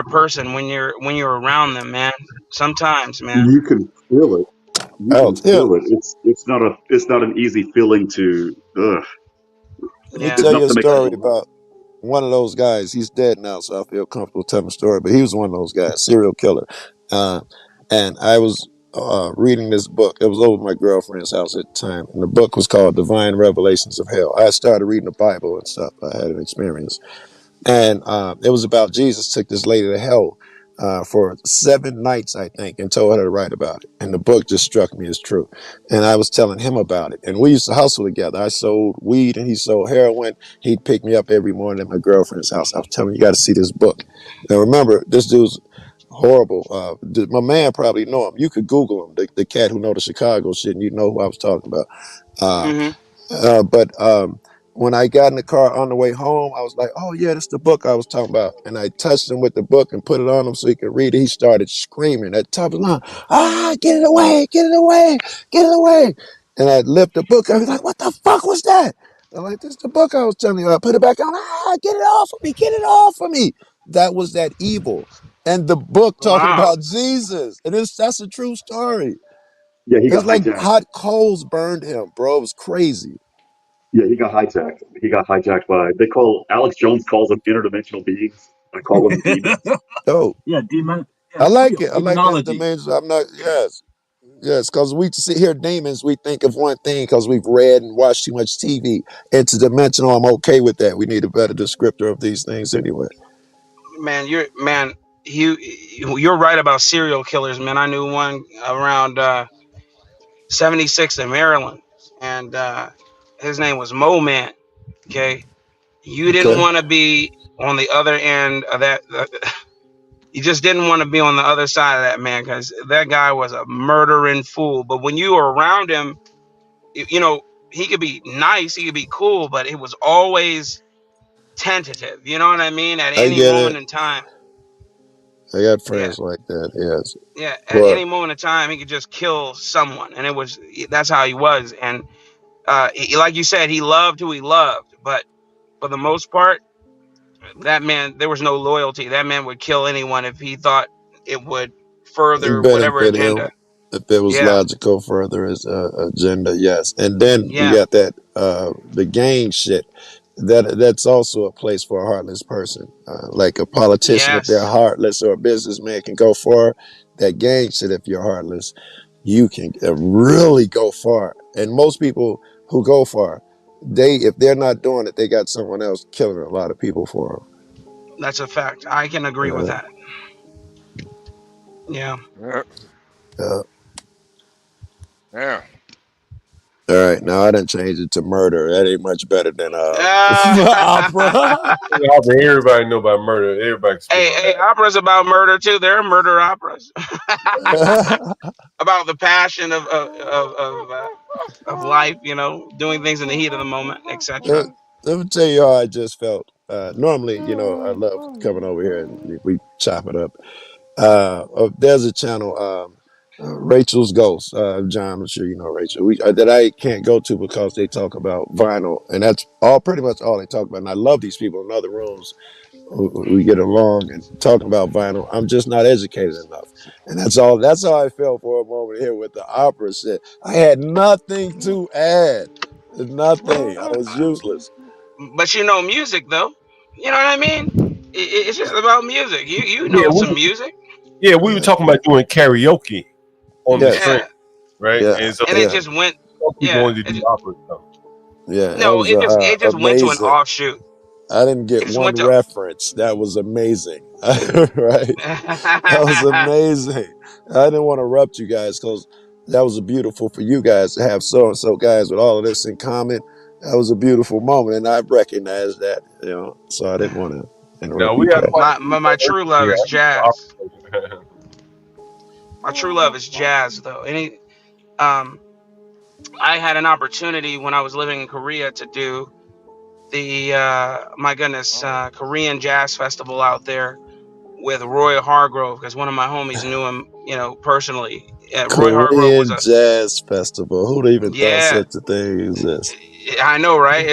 person when you're around them, man. Sometimes, man. You can feel it. You can feel it. It's not an easy feeling to. Let me tell you a story about one of those guys. He's dead now, so I feel comfortable telling the story. But he was one of those guys, serial killer. And I was reading this book. It was over at my girlfriend's house at the time, and the book was called Divine Revelations of Hell. I started reading the Bible and stuff. I had an experience. And it was about Jesus took this lady to hell for 7 nights, I think, and told her to write about it. And the book just struck me as true. And I was telling him about it. And we used to hustle together. I sold weed and he sold heroin. He'd pick me up every morning at my girlfriend's house. I was telling him, you got to see this book. Now, remember, this dude's horrible. My man probably know him. You could Google him, the cat who know the Chicago shit, and you know who I was talking about. But when I got in the car on the way home, I was like, oh, yeah, that's the book I was talking about. And I touched him with the book and put it on him so he could read it. He started screaming at the top of the line, get it away, get it away, get it away. And I lifted the book. I was like, what the fuck was that? I'm like, this is the book I was telling you. I put it back on. Get it off of me, get it off of me. That was that evil. And the book talking about Jesus. And that's a true story. Yeah, he got It's like hijacked. hot coals burned him, bro. It was crazy. Yeah, he got hijacked. He got hijacked by Alex Jones calls them interdimensional beings. I call them demons. Oh, yeah, demon. Yeah, I like it. I like that demonology. dimension. I'm not. Yes, because we sit here demons. We think of one thing because we've read and watched too much TV. Interdimensional. I'm okay with that. We need a better descriptor of these things anyway. Man, you're right about serial killers, man. I knew one around 76 in Maryland, and his name was Mo Man. Okay, you didn't want to be on the other end of that. You just didn't want to be on the other side of that man, because that guy was a murdering fool. But when you were around him, you know, nice, he could be cool, but it was always tentative. You know what I mean? At I any get it. moment in time. I got Yeah. friends like that. Yes, Yeah, at but any moment in time, he could just kill someone, and that's how he was. And like you said, he loved who he loved, but for the most part, that man, there was no loyalty. That man would kill anyone if he thought it would it further whatever benefit him agenda. if it was Yeah, logical further his agenda. Yes, and then you yeah, got that the gang shit. That's also a place for a heartless person, like a politician. If they're yes, heartless, or a businessman can go far. That gang shit. If you're heartless, you can really go far. And most people who go far, if they're not doing it, they got someone else killing a lot of people for that's a fact. I can agree with them. that. Yeah. Uh, Yeah. all right, now I done changed it to murder. That ain't much better than opera. Everybody know about murder. Everybody can speak on Hey, operas about murder too. There are murder operas about the passion of life. You know, doing things in the heat of the moment, Let etc. me tell you how I just felt. Normally, I love coming over here and we chop it up. There's a channel, Rachel's Ghost. John, I'm sure you know Rachel. That I can't go to because they talk about vinyl, and that's pretty much all they talk about. And I love these people in other rooms. We get along and talking about vinyl. I'm just not educated enough, and that's all. That's how I felt for a moment here with the opera shit. I had nothing to add. Nothing. I was useless. But you know music though. You know what I mean? It's just about music. You that. know some music. We were talking about doing karaoke on the Yes. train, Yeah, right? Yeah. And so and it just went. some people Yeah, wanted to do opera stuff. Yeah. That no, was it just went to an amazing. offshoot. I didn't It get just one went to. reference. That was amazing. Right? That was amazing. I didn't want to interrupt you guys because that was beautiful for you guys to have so and so guys with all of this in common. That was a beautiful moment, and I recognized that. So I didn't want to No, interrupt we you had guys. quite a few My true love here. is jazz. Opera. My true love is jazz though. I had an opportunity when I was living in Korea to do the Korean jazz festival out there with Roy Hargrove because one of my homies knew him, personally. Roy Hargrove was Korean Jazz Festival. Who'd even thought yeah, such a thing exists? I know, right?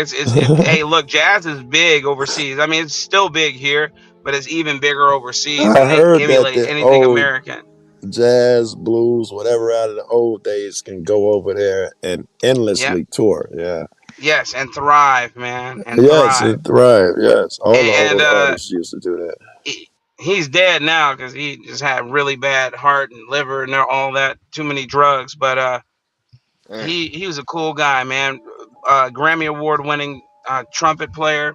Hey, look, jazz is big overseas. I mean, it's still big here, but it's even bigger overseas, I and they heard that emulate the anything old American. jazz, blues, whatever out of the old days can go over there and Yeah. endlessly tour. Yeah. Yes, and thrive, man, and Yes, thrive. and thrive. Yes. All the And old artists used to do that. he's dead now because he just had really bad heart and liver and all that, too many drugs. But he was a cool guy, man. Grammy Award winning trumpet player.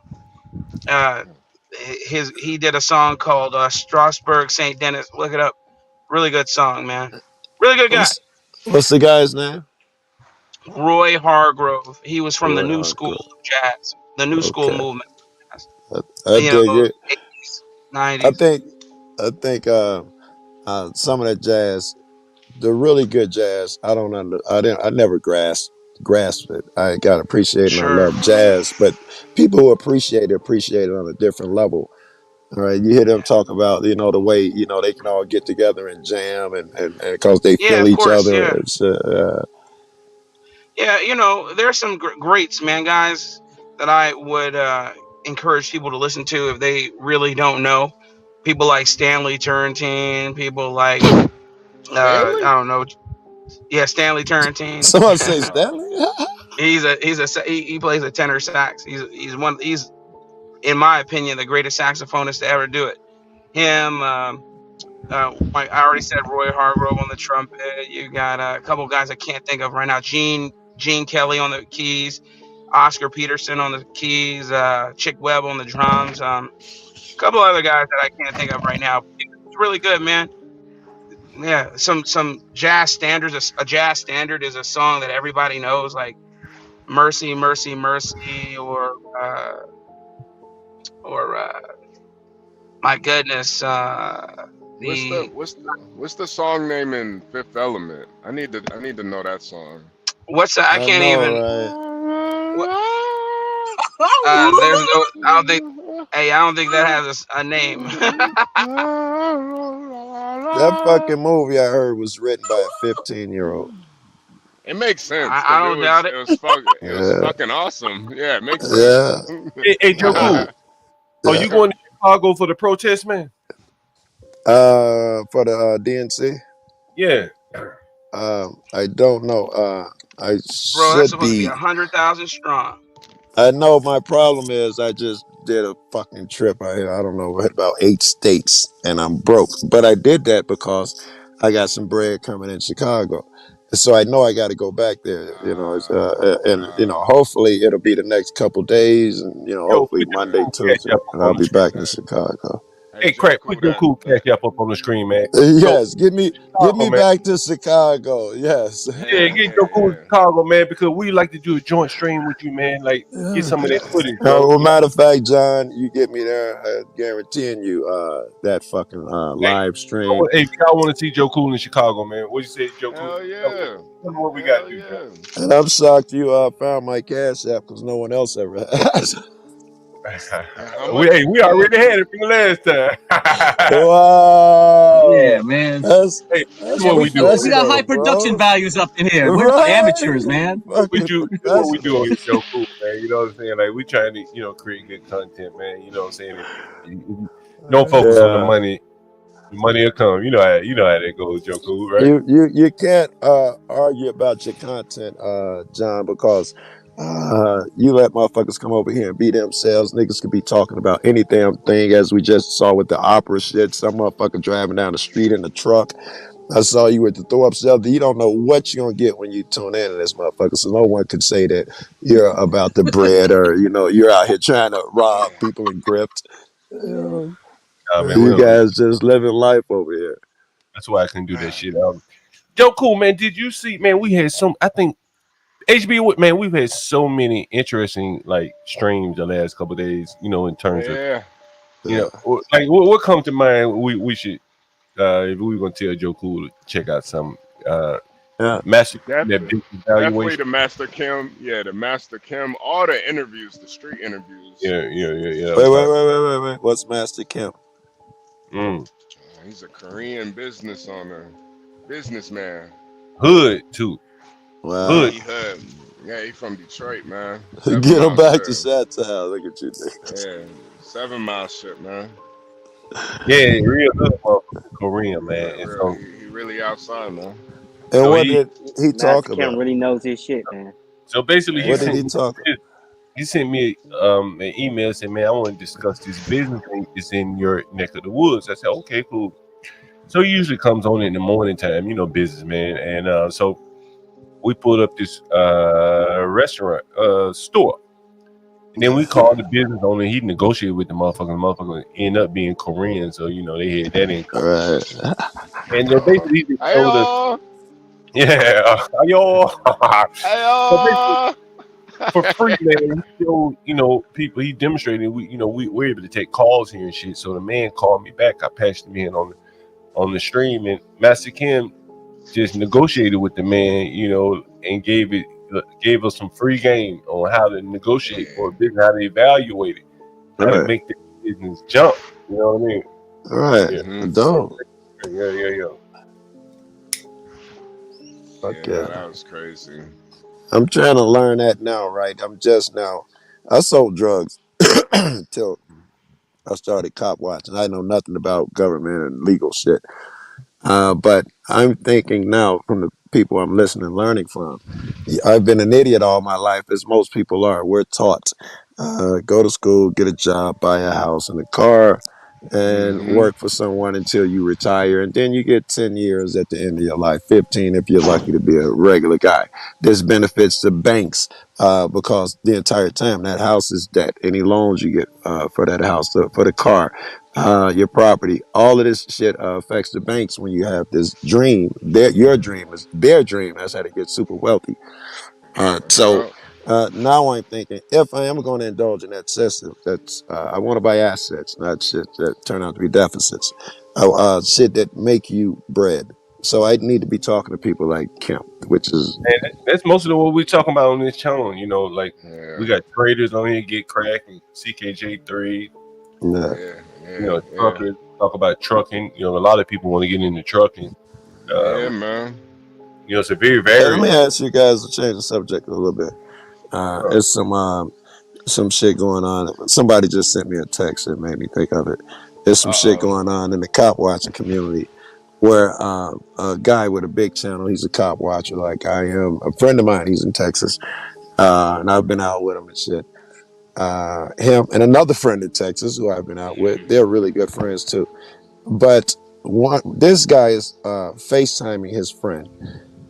He did a song called Strasbourg St. Denis. Look it up. Really good song, man. Really good guy. What's the guy's name? Roy Hargrove. He was from the Roy new school Hargrove. of jazz, the new school Okay. movement. I dig it. 80s, 90s. I think some of that jazz, the really good jazz, I never grasped it. I got appreciated and I Sure. love jazz, but people who appreciate it on a different level. All right, you hear them talk about the way they can all get together and jam and because they Yeah, feel of each course. other. Yeah. It's Yeah, there's some greats, man, guys, that I would encourage people to listen to if they really don't know. People like Stanley Turrentine, people like I Stanley? don't know, yeah, Stanley Turrentine. somebody say Stanley. He plays a tenor sax. He's in my opinion the greatest saxophonist to ever do it. Him, I already said Roy Hargrove on the trumpet. You got a couple guys I can't think of right now. Gene Kelly on the keys, Oscar Peterson on the keys, Chick Webb on the drums. A couple other guys that I can't think of right now. It's really good, man. Yeah, some jazz standards. A jazz standard is a song that everybody knows, like "Mercy, Mercy, Mercy," or my goodness, What's the song name in Fifth Element? I need to know that song. what's that? I I can't know, even. right? There's no. I don't think. Hey, I don't think that has a name. That fucking movie I heard was written by a 15-year-old. It makes sense I because don't doubt it. it was Yeah. fucking awesome. Yeah, it makes Yeah. sense. Hey, Joe Cool. Are you going to Chicago for the protest, man? For the DNC? Yeah. I don't know. I Bro, that's should supposed to be be. 100,000 strong. I know my problem is I just did a fucking trip. I don't know, about 8 states, and I'm broke. But I did that because I got some bread coming in Chicago. So I know I got to go back there, and hopefully it'll be the next couple days, and hopefully Monday, Tuesday, and I'll be back in Chicago. Hey, Crack, put Joe Cool cash up on the screen, man. Yes, get me man. back to Chicago. Yes. Yeah, get Joe Cool to Chicago, man, because we like to do a joint stream with you, man. Like, get some of that footage, bro. Well, matter of fact, John, you get me there, guaranteeing you that fucking live stream. Hey, if y'all want to see Joe Cool in Chicago, man, what you say, Joe Cool? Hell yeah. Tell me what we got to do, bro. And I'm shocked you found my Cash App because no one else ever has. we already had it from the last time. Wow. Yeah, man. That's what we do. We got high production values up in here. We're not amateurs, man. We do what we do on Joe Cool, man. You know what I'm saying? Like, we trying to, create good content, man. You know what I'm saying? Don't focus on the money. The money will come. You know how that goes, Joe Cool, right? You can't argue about your content, John, because you let motherfuckers come over here and be themselves. Niggas could be talking about any damn thing, as we just saw with the opera shit. Some motherfucker driving down the street in a truck. I saw you at the throw up shelter. You don't know what you're gonna get when you tune in to this motherfucker. So no one could say that you're about the bread or you're out here trying to rob people and grift. Man, you guys just living life over here. That's why I can do that shit. Joe Cool, man, did you see, man, we had I think HBO, man, we've had so many interesting streams the last couple of days, in terms of like what comes to mind we should if we were gonna tell Joe Cool to check out some Master Definitely the Master Kim, the Master Kim, all the interviews, the street interviews. Yeah. Wait. What's Master Kim? He's a Korean businessman. Hood too. Wow. Hood. Yeah, he from Detroit, man. Get him back to Chateau. Look at you, niggas. Yeah, 7 Mile shit, man. Yeah, real good Korean, man. He really outside, man. And what did he talk about? Really knows his shit, man. So basically, what did he talk about? He sent me an email saying, "Man, I want to discuss this business thing. It's in your neck of the woods." I said, "Okay, cool." So he usually comes on in the morning time, businessman, and so we pulled up this restaurant store, and then we called the business owner. He negotiated with the motherfucker end up being Korean, so they had that in common. Right. And then basically he told us, for free, man. He showed, people. He demonstrated. We're able to take calls here and shit. So the man called me back. I passed him in on the stream, and Master Kim just negotiated with the man, and gave us some free game on how to negotiate for a business, how to evaluate it, how to make the business jump. You know what I mean? All right. Dope. Yeah. Okay. That was crazy. I'm trying to learn that now, right? I sold drugs until I started Copwatch, and I know nothing about government and legal shit. But I'm thinking now from the people I'm listening and learning from. I've been an idiot all my life, as most people are. We're taught, go to school, get a job, buy a house and a car, and work for someone until you retire. And then you get 10 years at the end of your life, 15 if you're lucky to be a regular guy. This benefits the banks because the entire time that house is debt. Any loans you get for that house, for the car, your property, all of this shit affects the banks when you have this dream. Your dream is their dream. That's how they get super wealthy. So now I'm thinking, if I am going to indulge in that system, I want to buy assets, not shit that turn out to be deficits. Shit that make you bread. So I need to be talking to people like Kim, which is And that's mostly what we're talking about on this channel. You know, like we got traders on here, get cracked, and CKJ3. You know, truckers talk about trucking. You know, a lot of people want to get into trucking. Yeah, man. You know, it's a very Hey, varied. let me ask you guys to change the subject a little bit. There's some shit going on. Somebody just sent me a text that made me think of it. There's some shit going on in the cop watching community where a guy with a big channel, he's a cop watcher like I am. A friend of mine, he's in Texas, and I've been out with him and shit. Him and another friend in Texas who I've been out with, they're really good friends too. But this guy is FaceTiming his friend.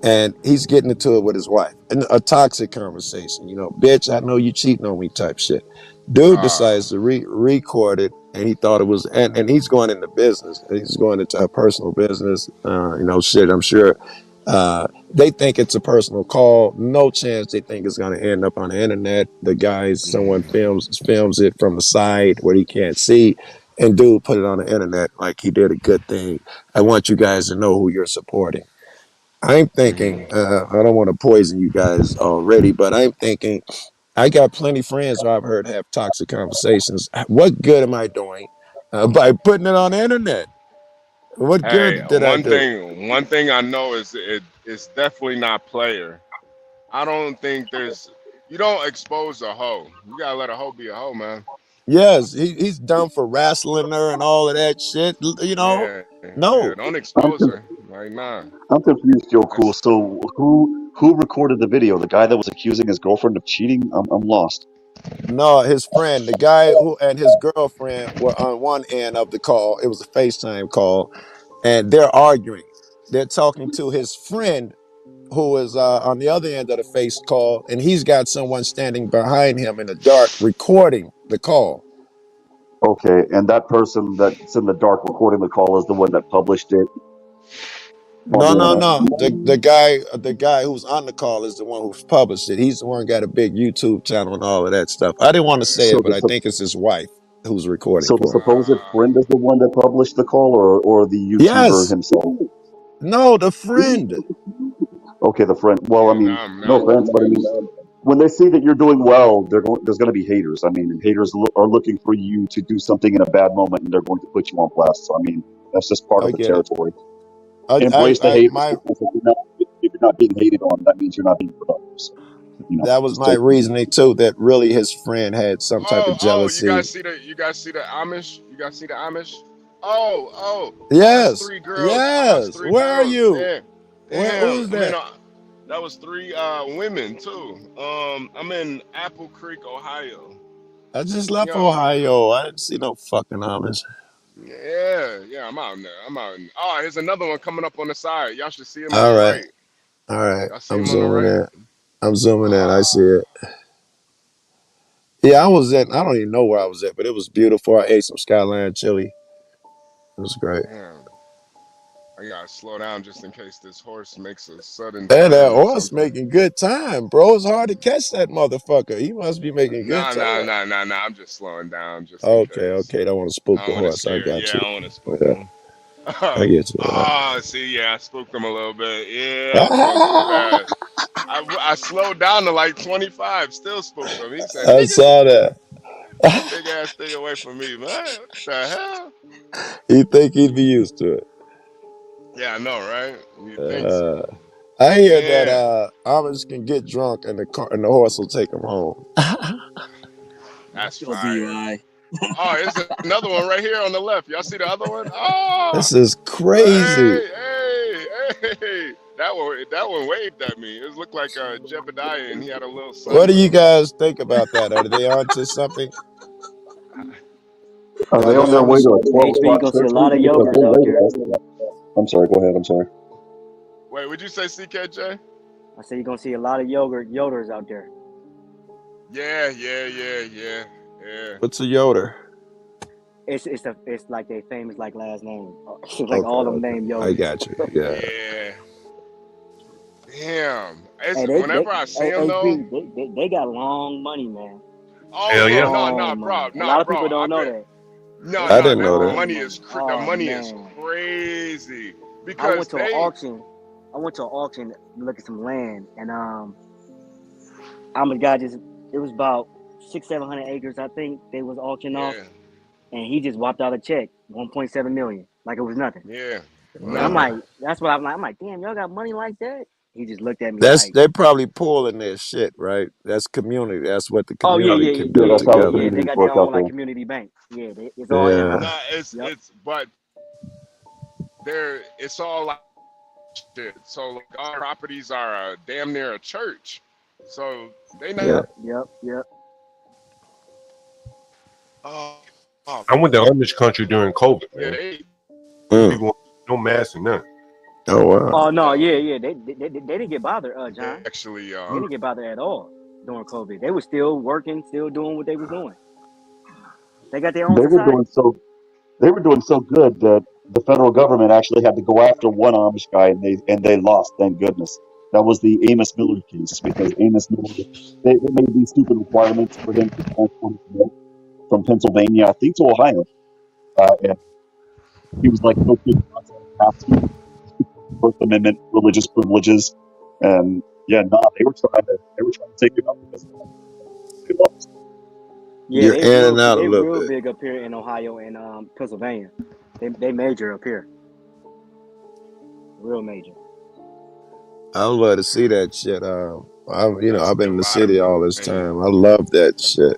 And he's getting into it with his wife. And a toxic conversation, you know, bitch, I know you cheating on me type shit. Dude decides to record it, and he thought it was, and he's going into business. He's going into a personal business, you know, shit, I'm sure. They think it's a personal call. No chance they think it's going to end up on the internet. The guy, someone films it from the side where he can't see. And dude put it on the internet like he did a good thing. I want you guys to know who you're supporting. I'm thinking, I don't want to poison you guys already, but I'm thinking, I got plenty of friends who I've heard have toxic conversations. What good am I doing by putting it on the internet? What Hey, good did I do? one thing I know is it's definitely not player. I don't think you don't expose a hoe. You gotta let a hoe be a hoe, man. Yes, he's done for wrestling her and all of that shit. You know, no. Don't expose her. Like, nah. I'm confused, Joe Cool. So who recorded the video? The guy that was accusing his girlfriend of cheating? I'm lost. No, his friend, the guy who and his girlfriend were on one end of the call. It was a FaceTime call, and they're arguing. They're talking to his friend who is on the other end of the face call, and he's got someone standing behind him in the dark recording the call. Okay, and that person that's in the dark recording the call is the one that published it. No. The guy who's on the call is the one who's published it. He's the one who got a big YouTube channel and all of that stuff. I didn't want to say it, but I think it's his wife who's recording So the for him. supposed friend is the one that published the call, or the YouTuber himself? No, the friend. Okay, the friend. Well, I mean, no offense, but I mean, when they see that you're doing well, there's going to be haters. I mean, and haters are looking for you to do something in a bad moment, and they're going to put you on blast. So I mean, that's just part of the territory. Embrace the haters. Because if you're not being hated on, that means you're not being productive. So, you know, that was my reasoning too. That really his friend had some type of jealousy. You guys see the Amish? You guys see the Amish? Yes. That's 3 girls. Yes. That's 3 Where girls. are you? Damn. Who is that? That was 3 women too. I'm in Apple Creek, Ohio. I just left Ohio. I didn't see no fucking Amish. Yeah, I'm out in there. Oh, here's another one coming up on the side. Y'all should see him on All the right. right. All right. Y'all see I'm him on the zooming right? in. I'm zooming in. I see it. Yeah, I don't even know where I was at, but it was beautiful. I ate some Skyline chili. It was great. Damn. I gotta slow down just in case this horse makes a sudden And turn that or horse something. making good time, bro. It's hard to catch that motherfucker. He must be making good time. Nah. I'm just slowing down just in case. Okay. Don't want to spook I the don't want to horse. I scare. got you. I don't want to spook Yeah. him. I get you. See, I spooked him a little bit. Yeah, I was going too fast. I slowed down to like 25. Still spooked him. He said, I "Nigga, saw that. big ass thing away from me, man. What the hell?" You think he'd be used to it? Yeah, I know, right? You think so? I hear that Amish can get drunk and the horse will take him home. That's fire. Here's another one right here on the left. Y'all see the other one? This is crazy. Hey. That one waved at me. It looked like Jebediah, and he had a little son. What do you guys think about that? Are they onto something? Are they on their way to a 12-spot You're gonna see a lot of yogurts out there. I'm sorry. Go ahead. I'm sorry. Wait, would you say CKJ? I say you're gonna see a lot of yoders out there. Yeah. What's a yoder? It's like they famous like last name. It's like all them name Yoder. I got you. Yeah. Damn. Whenever I see them though, they got long money, man. Oh hell yeah. No, bro. A lot of people don't know that. No, I didn't know the that. Money is crazy. I went because to an they, auction. I went to an auction to look at some land, and I'm a guy. It was about 600-700 acres. I think they was auctioned off, yeah, and he just whopped out a check, 1.7 million, like it was nothing. yeah, And I'm nothing. like, that's what I'm like. I'm like, damn, y'all got money like that? He just looked at me That's like, they probably pulling their shit, right? That's community. That's what the oh yeah, community yeah, can Yeah, do that's how the together. yeah. They communities got their work own out like there. community bank. Yeah, it's all in Yeah, house. No, Yep. but it's all like shit. So like our properties are damn near a church. So they not. yeah. Yep. Oh, oh I went to Amish country during COVID, yeah, man. they Them Mm. people, no mask or nothing. Oh wow. Oh no, uh, yeah. They didn't get bothered, John. actually They didn't get bothered at all during COVID. They were still working, still doing what they was doing. They got their own They were doing society. so they were doing so good that the federal government actually had to go after one Amish guy, and they lost. Thank goodness. That was the Amos Miller case, because Amos Miller, they made these stupid requirements for him to transport his milk from Pennsylvania, I think, to Ohio, and he was like, "No kidding, I don't have to." First Amendment religious privileges, and yeah, nah, they were trying to take him out because they lost. Yeah, You're in and out a they little real bit. big up here in Ohio and Pennsylvania. They major up here, real major. I would love to see that shit. I I've see been a in the lot of city all this Pennsylvania. time. I love that shit.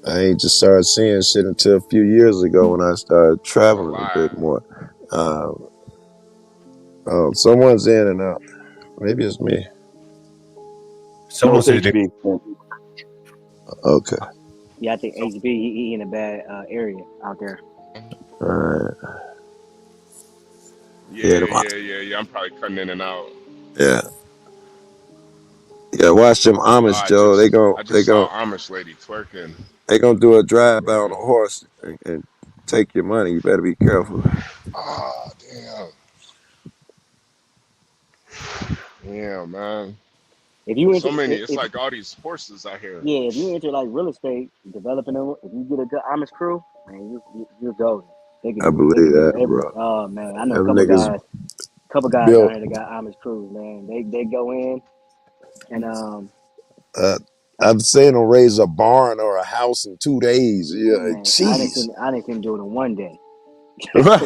I ain't just started seeing shit until a few years ago when I started No traveling a lie. bit more. Oh, someone's in and out. Maybe it's me. No, Someone it's said they HB. Okay. Yeah, I think HB he in a bad area out there. All right. Yeah, I'm probably cutting in and out. Yeah. Yeah. Watch them Amish, Joe. I just saw Amish lady twerking. They gonna do a drive by on a horse and take your money. You better be careful. Ah, damn. Yeah, man. If you So into many. It's like all these horses out here. if you into like real estate, developing them, if you get a good Amish crew, man, you're golden. They I can believe do that, every. bro. Oh man, I know a Them couple niggas guys out built. here that got Amish crews. Man, they go in and I've seen them raise a barn or a house in 2 days. Yeah, man, jeez. I didn't see them do it in one day. Yeah.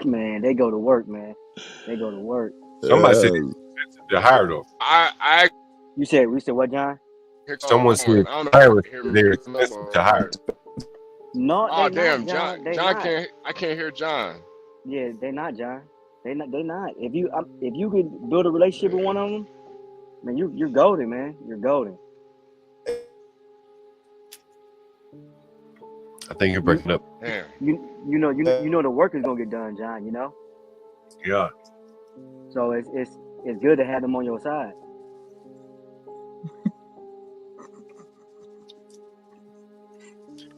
Man, they go to work, man. They go to work. somebody said it's expensive to hire though. We said what, John? Someone said I don't know hiring if you hear they're me. expensive to hire. No, Oh they not, damn, John. They John not. I can't hear John. Yeah, they not, John. They not. If you could build a relationship with one of them, man, you're golden, man. You're golden. I think you're breaking up. Damn. You know the work is gonna get done, John. You know. Yeah. So it's good to have them on your side.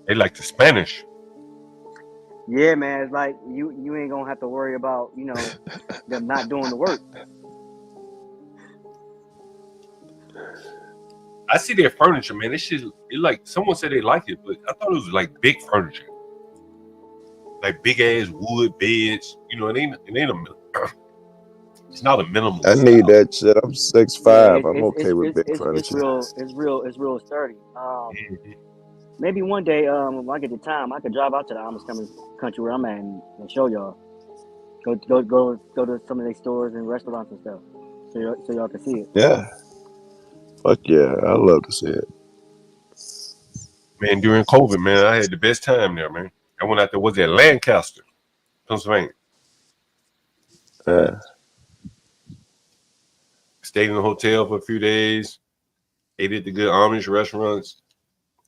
They like the Spanish. Yeah, man. It's like you ain't gonna have to worry about them not doing the work. I see their furniture, man. This shit, it like someone said they liked it, but I thought it was like big furniture, like big ass wood beds. It ain't it's not a minimalist. I need that shit. I'm 6'5". Yeah, I'm okay with big it's furniture. real sturdy. Maybe one day, when I get the time, I could drive out to the Amish country where I'm at and show y'all. Go to some of their stores and restaurants and stuff, so y'all can see it. Yeah. Fuck yeah, I love to see it. Man, during COVID, man, I had the best time there, man. I went out there, was at Lancaster, Pennsylvania. Stayed in the hotel for a few days, ate at the good Amish restaurants,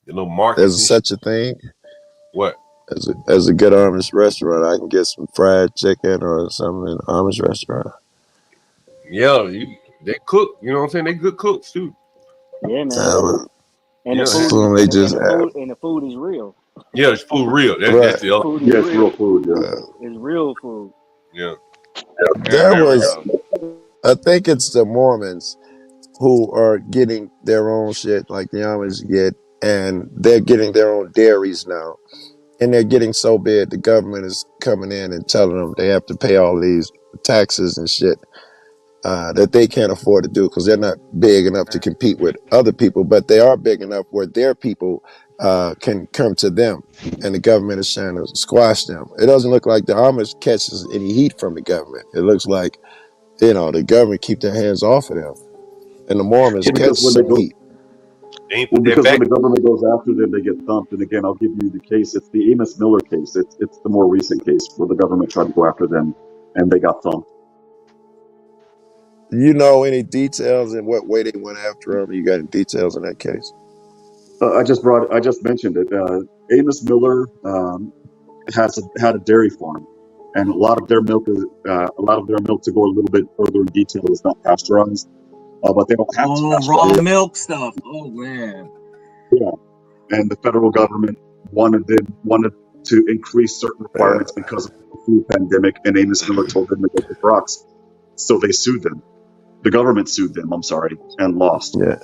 the little markets. There's such a thing. What? As a good Amish restaurant, I can get some fried chicken or something in an Amish restaurant. Yeah, they cook. You know what I'm saying? They good cooks too. Yeah, man. And the food is real. Yeah, it's food real. That's the other. Yeah, it's real food. Yeah. It's real food. Yeah. I think it's the Mormons who are getting their own shit like the Amish get, and they're getting their own dairies now. And they're getting so big, the government is coming in and telling them they have to pay all these taxes and shit that they can't afford to do because they're not big enough to compete with other people, but they are big enough where their people can come to them, and the government is trying to squash them. It doesn't look like the Amish catches any heat from the government. It looks like, the government keep their hands off of them, and the Mormons Well, catch because when they some go, heat. well, because when the government goes after them, they get thumped. And again, I'll give you the case. It's the Amos Miller case. It's the more recent case where the government tried to go after them, and they got thumped. You know any details in what way they went after him? You got any details in that case? I just mentioned it. Amos Miller had a dairy farm, and a lot of their milk to go a little bit further in detail is not pasteurized, but they don't have to Oh, pasteurize raw it. milk stuff. Oh man. Yeah, and the federal government wanted to increase certain requirements because of the food pandemic, and Amos Miller told them to get the rocks, so they sued them. The government sued them. I'm sorry, and lost. Yeah.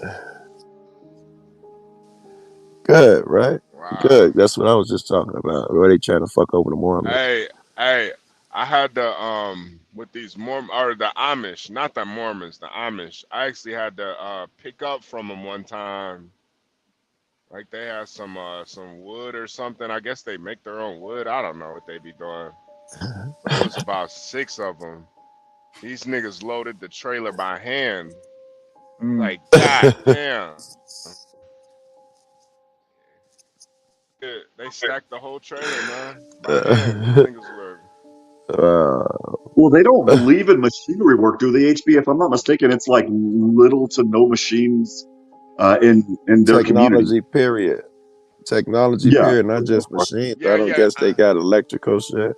Good, right? Good. That's what I was just talking about. Where they trying to fuck over the Mormons. Hey, I had the with these the Amish, not the Mormons, the Amish. I actually had to pick up from them one time. Like they had some wood or something. I guess they make their own wood. I don't know what they be doing. But it was about 6 of them. These niggas loaded the trailer by hand. Like, god damn. They stacked the whole trailer, man. By hand. These niggas were. Well, they don't believe in machinery work, do they, HB? If I'm not mistaken, it's like little to no machines in their community. Technology, Yeah. period, not just machines. I don't Yeah. guess they got electrical shit.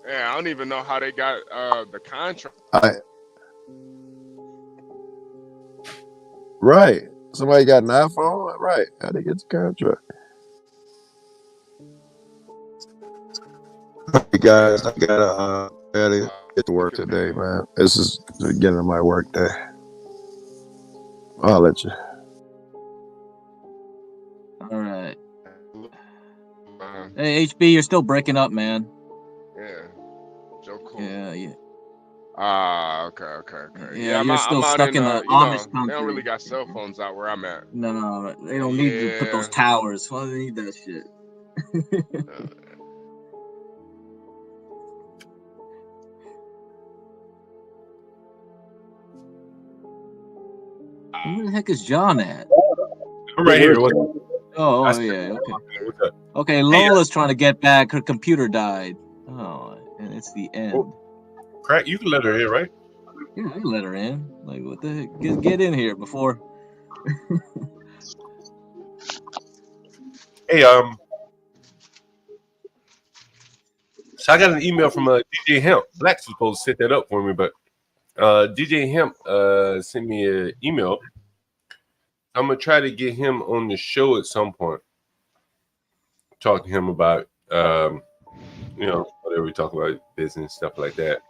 Yeah, I don't even know how they got the contract. Right. Somebody got an iPhone? Right. How they get the contract? Hey guys, I gotta get to work today, man. This is the beginning of my work day. I'll let you. All right. Hey, HB, you're still breaking up, man. Yeah. Joe Cool. Yeah. Okay. Yeah, I'm you're still out stuck in the Amish they don't country. really got cell phones out where I'm at. No, they don't need to put those towers. Why do they need that shit? Where the heck is John at? I'm right here. Oh yeah. Okay. Okay, Lola's trying to get back. Her computer died. Oh, and it's the end. Crack, you can let her in, right? Yeah, I can let her in. Like, what the heck? Get in here before. Hey, so I got an email from DJ Hemp. Black's supposed to set that up for me, but DJ Hemp sent me an email. I'm gonna try to get him on the show at some point. Talk to him about whatever we talk about, business stuff like that.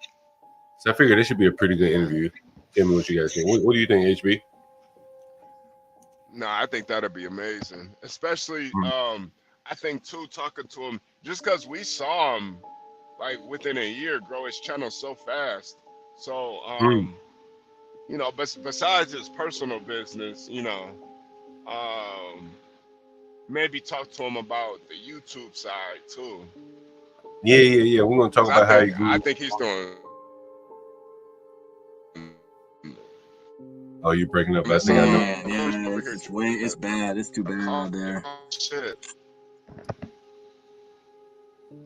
So I figured this should be a pretty good interview. Tell me what you guys think. What do you think, HB? No, I think that'd be amazing. Especially, I think too, talking to him, just because we saw him like within a year grow his channel so fast. So, but besides his personal business, maybe talk to him about the YouTube side too. Yeah. We're gonna talk about how he grew. I think he's doing. Oh, you breaking up? I think I know. Yeah, it's bad. It's too bad out there. Shit.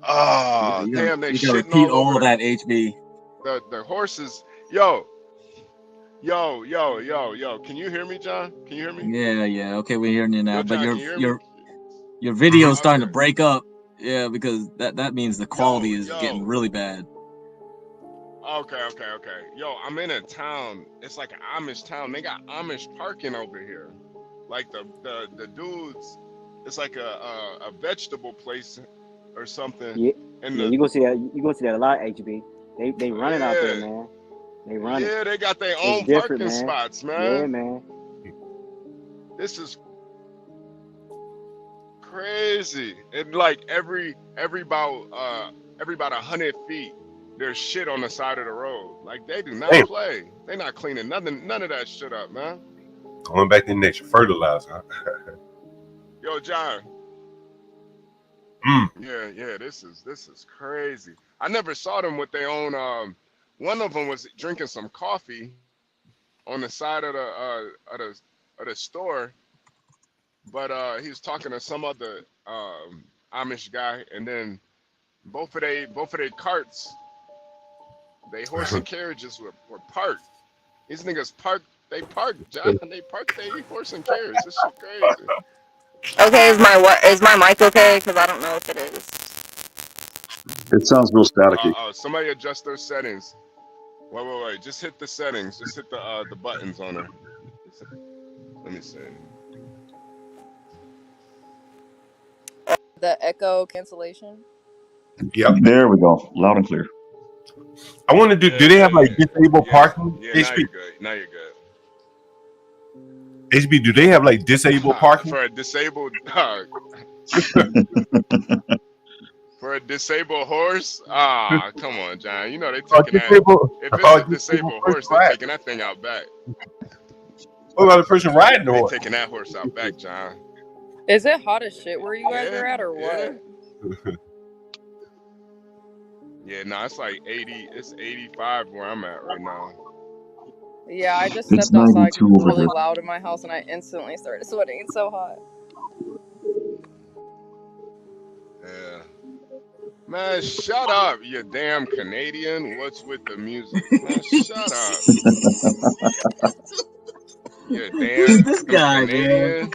Oh, damn! They you gotta shitting repeat all over that, HB. The horses. Yo. Can you hear me, John? Can you hear me? Yeah. Okay, we're hearing you now. Yo, But John, your video is starting to break up. Yeah, because that means the quality is getting really bad. Okay. Yo, I'm in a town. It's like an Amish town. They got Amish parking over here. Like the dudes. It's like a vegetable place or something. Yeah, you gonna see that. You gonna see that a lot, HB. They run it out there, man. They run it. Yeah, they got their It's own different, parking man. spots, man. Yeah, man. This is crazy. And like every about 100 feet, there's shit on the side of the road. Like they do not Damn. play. They not cleaning none of that shit up, man. Going back to nature, fertilizer. Yo, John. Mm. Yeah. This is crazy. I never saw them with their own. One of them was drinking some coffee on the side of the store, but he was talking to some other Amish guy, and then both of they carts, they horse and carriages were parked. These niggas parked. They parked, John. They parked their horse and carriage. This shit crazy. Okay, is my mic okay? Because I don't know if it is. It sounds real staticky. Somebody adjust their settings. Wait. Just hit the settings. Just hit the buttons on her. Let me see. The echo cancellation. Yep. There we go. Loud and clear. I want to do they have like disabled parking? Yeah, HB? Now you're good. HB, do they have like disabled parking? For a disabled for a disabled horse? Come on, John. You know they taking that. If it's a disabled horse, they're taking that thing out back. What about the person riding the horse? They're taking that horse out back, John. Is it hot as shit where you guys are at, or what? Yeah, no, it's like 80. It's 85 where I'm at right now. Yeah, I just It's stepped outside 92 over really here. loud in my house, and I instantly started sweating. It's so hot. Yeah. Man, shut up, you damn Canadian. What's with the music? Man, shut up. You damn this guy, Canadian. man.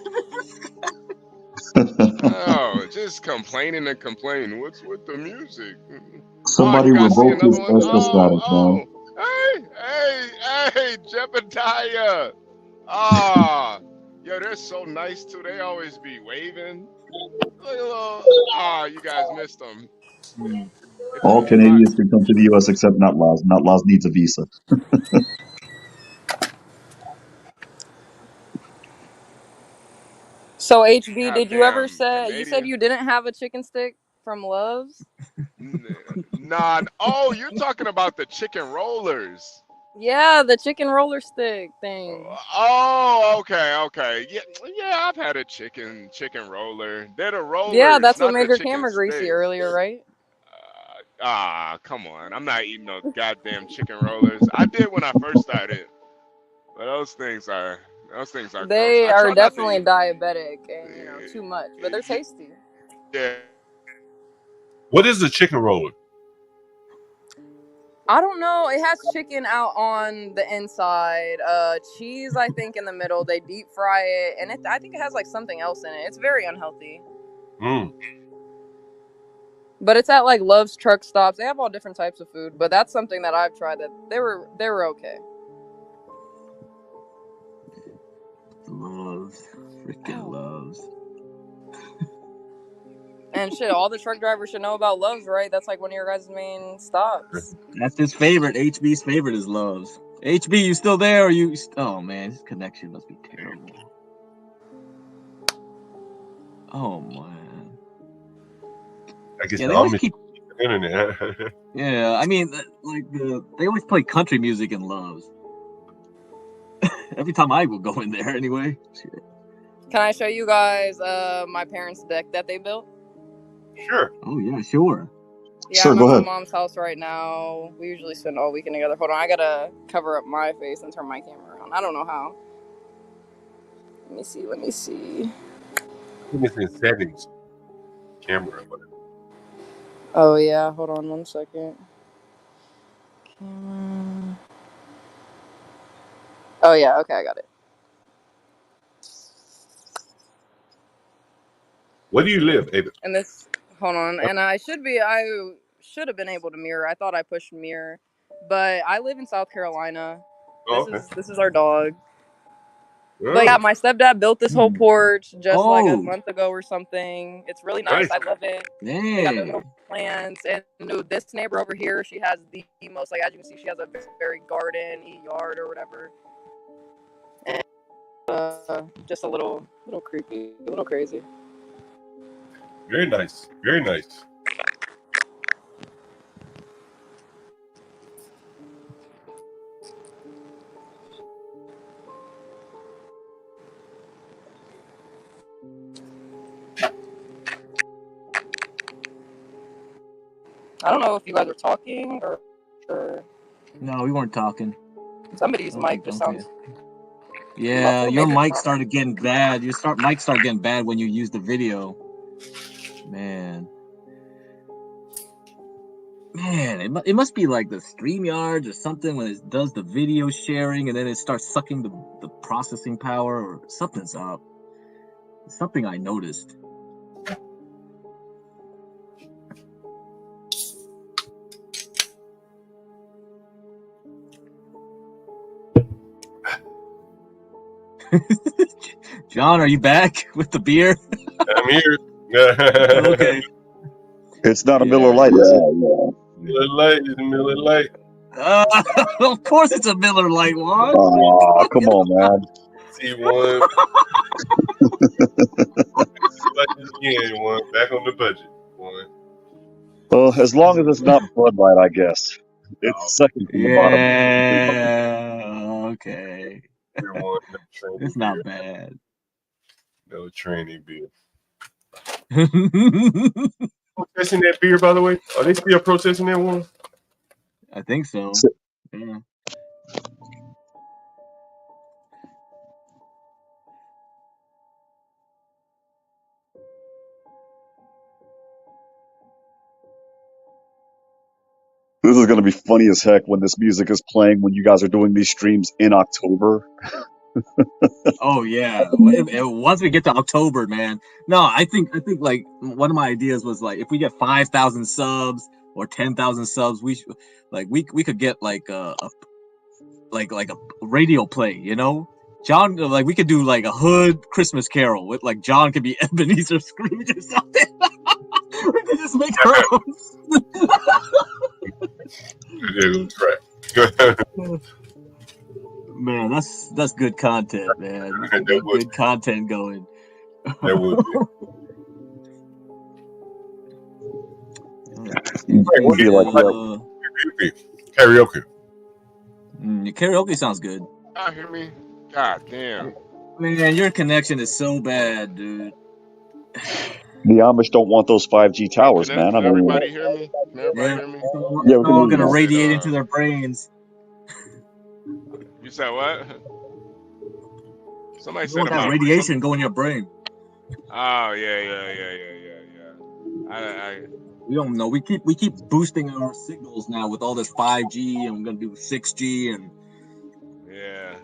Oh, just complaining and complaining. What's with the music? Somebody you guys see revoke his another one? extra status, man. Hey, Jebediah. Yo, they're so nice too. They always be waving. Look a little. You guys missed them. All Canadians can come to the U.S. except Not Laws. Not Laws needs a visa. So HB, God did you ever damn, say you said Canadian. you didn't have a chicken stick from Love's? Nah. Oh, you're talking about the chicken rollers. Yeah, the chicken roller stick thing. Oh, okay. Yeah, I've had a chicken roller. They're the rollers. Yeah, that's what not made the your chicken camera greasy sticks. earlier, right? Come on. I'm not eating no goddamn chicken rollers. I did when I first started. But those things are They gross. I are try not to definitely eat. diabetic and too much, but they're tasty. Yeah. What is a chicken roller? I don't know. It has chicken out on the inside, cheese I think in the middle. They deep fry it, and I think it has like something else in it. It's very unhealthy. But it's at like Love's truck stops. They have all different types of food, but that's something that I've tried that they were okay. Loves. Freaking Loves. And shit, all the truck drivers should know about Love's, right? That's like one of your guys' main stops. That's his favorite. HB's favorite is Loves. HB, you still there? Or you? Oh man, his connection must be terrible. Oh man. I guess Yeah, they always keep. the internet. Yeah, I mean, like they always play country music in Loves. Every time I will go in there, anyway. Shit. Can I show you guys my parents' deck that they built? Sure. Oh yeah, sure. Yeah, Sure, I'm go at ahead. my mom's house right now. We usually spend all weekend together. Hold on, I gotta cover up my face and turn my camera around. I don't know how. Let me see. I think it's in settings. Camera. Oh yeah, hold on 1 second. Camera. Oh yeah, okay, I got it. Where do you live, Ava? And this, hold on, and I should have been able to mirror. I thought I pushed mirror, but I live in South Carolina. This is our dog. But yeah, my stepdad built this whole porch just like a month ago or something. It's really nice. I love it. They got the little plants, and this neighbor over here, she has the most, like as you can see, she has a very garden-y yard or whatever. just a little creepy, a little crazy. Very nice. Very nice. I don't know if you guys are talking or No, we weren't talking. somebody's mic just sounds. Yeah, muffled. your Maybe it's mic mine. started getting bad. Mic started getting bad when you use the video. Man, it must be like the StreamYard or something when it does the video sharing and then it starts sucking the processing power or something's up. Something I noticed. John, are you back with the beer? I'm here. Okay. It's not a Miller Lite, is it? Miller Lite is Miller Lite. Of course it's a Miller Lite, Juan. Oh, come on, man. C1. Again, one back on the budget. One. Well, as long as it's not Bud Light, I guess. It's second from the bottom. Yeah. Okay. It's not bad. No training beer. Protesting that beer, by the way? Are they still protesting that one? I think so. Yeah. This is going to be funny as heck when this music is playing when you guys are doing these streams in October. Oh yeah. Once we get to October, man. No, I think like one of my ideas was like if we get 5,000 subs or 10,000 subs, we could get like a radio play, you know? John, like we could do like a hood Christmas carol with like John could be Ebenezer Scrooge or something. We could just make our own. Man, that's good content, man. We can get good content going. That would be like karaoke. Karaoke sounds good. Y'all hear me? God damn. Man, your connection is so bad, dude. The Amish don't want those 5G towers, man. Can everybody hear me? Can everybody hear me? Yeah, It's all gonna radiate into their brains. You said what? Somebody You said want that about radiation go in your brain. Oh yeah. We don't know. We keep boosting our signals now with all this 5G, and we're gonna do 6G, and yeah,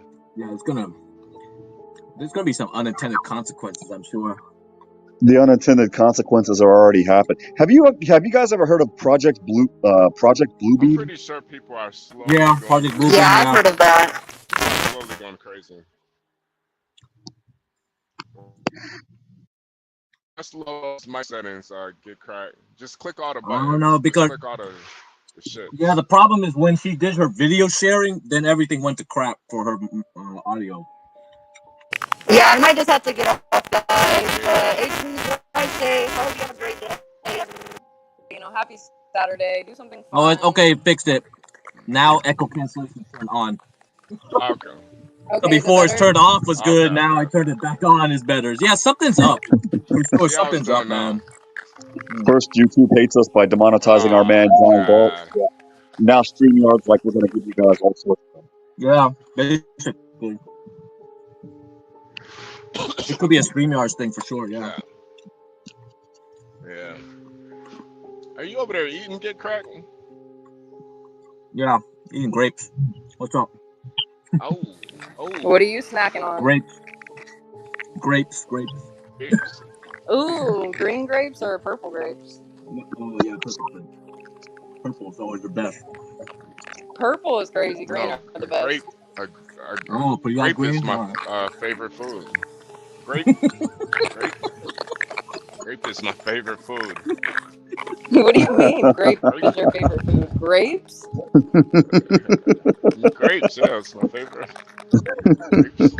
there's gonna be some unintended consequences, I'm sure. The unintended consequences are already happening. Have you guys ever heard of Project Bluebeam? I'm pretty sure people are slowly Project Bluebeam. Yeah, I've heard of that. Slowly going crazy. That's low as my settings get cracked. Just click all the buttons. I don't know because click all the shit. Yeah, the problem is when she did her video sharing, then everything went to crap for her audio. Yeah, I might just have to get off, guys. Day. Hope you have a great day. Happy Saturday. Do something fun. Oh, okay, fixed it. Now echo cancellation turned on. Okay. So before it's turned off was good. Now I turned it back on is better. Yeah, something's up. For sure, something's up, man. First, YouTube hates us by demonetizing our man John Galt. Now StreamYard's like we're gonna give you guys all sorts of them. Yeah, basically. It could be a StreamYard thing for sure. Yeah. Yeah. Are you over there eating Get Cracked? Yeah, eating grapes. What's up? Oh. What are you snacking on? Grapes. Ooh, green grapes or purple grapes? Oh yeah, purple is always the best. Purple is crazy. Green are the best. But you like grape is green? my favorite food. Grape is my favorite food. What do you mean? Grape is your favorite food? Grapes? Grapes, yeah, it's my favorite. Grapes.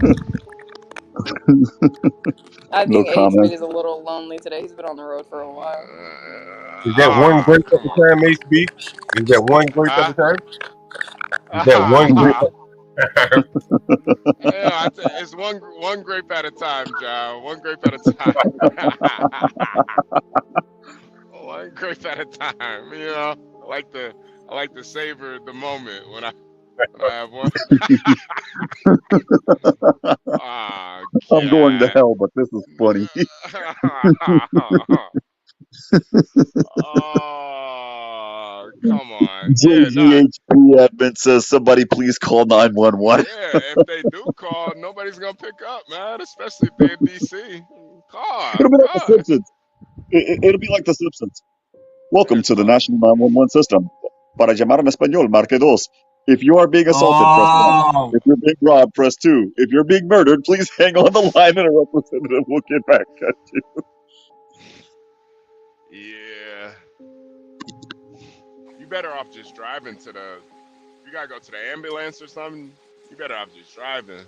I No think H comment. is a little lonely today. He's been on the road for a while. Is that one grape at a time, HB? Is that one grape at a time? Is that one grape at a time? Yeah, it's one grape at a time, John. One grape at a time. One grape at a time. You know, I like to savor the moment when I have one. Ah, I'm going to God. hell, but this is funny. Oh, come on. Yeah, no. JGHP admin says somebody please call 911. Yeah, if they do call, nobody's gonna pick up, man. Especially if they're in DC. It'll be like The Call. Simpsons. It'll be like The Simpsons. Welcome to the National 911 system. Para llamar en español, marque dos. If you are being assaulted, press 1. If you're being robbed, press 2. If you're being murdered, please hang on the line and a representative will get back at you. Yeah. You better off just driving to the. You gotta go to the ambulance or something. You better off just driving.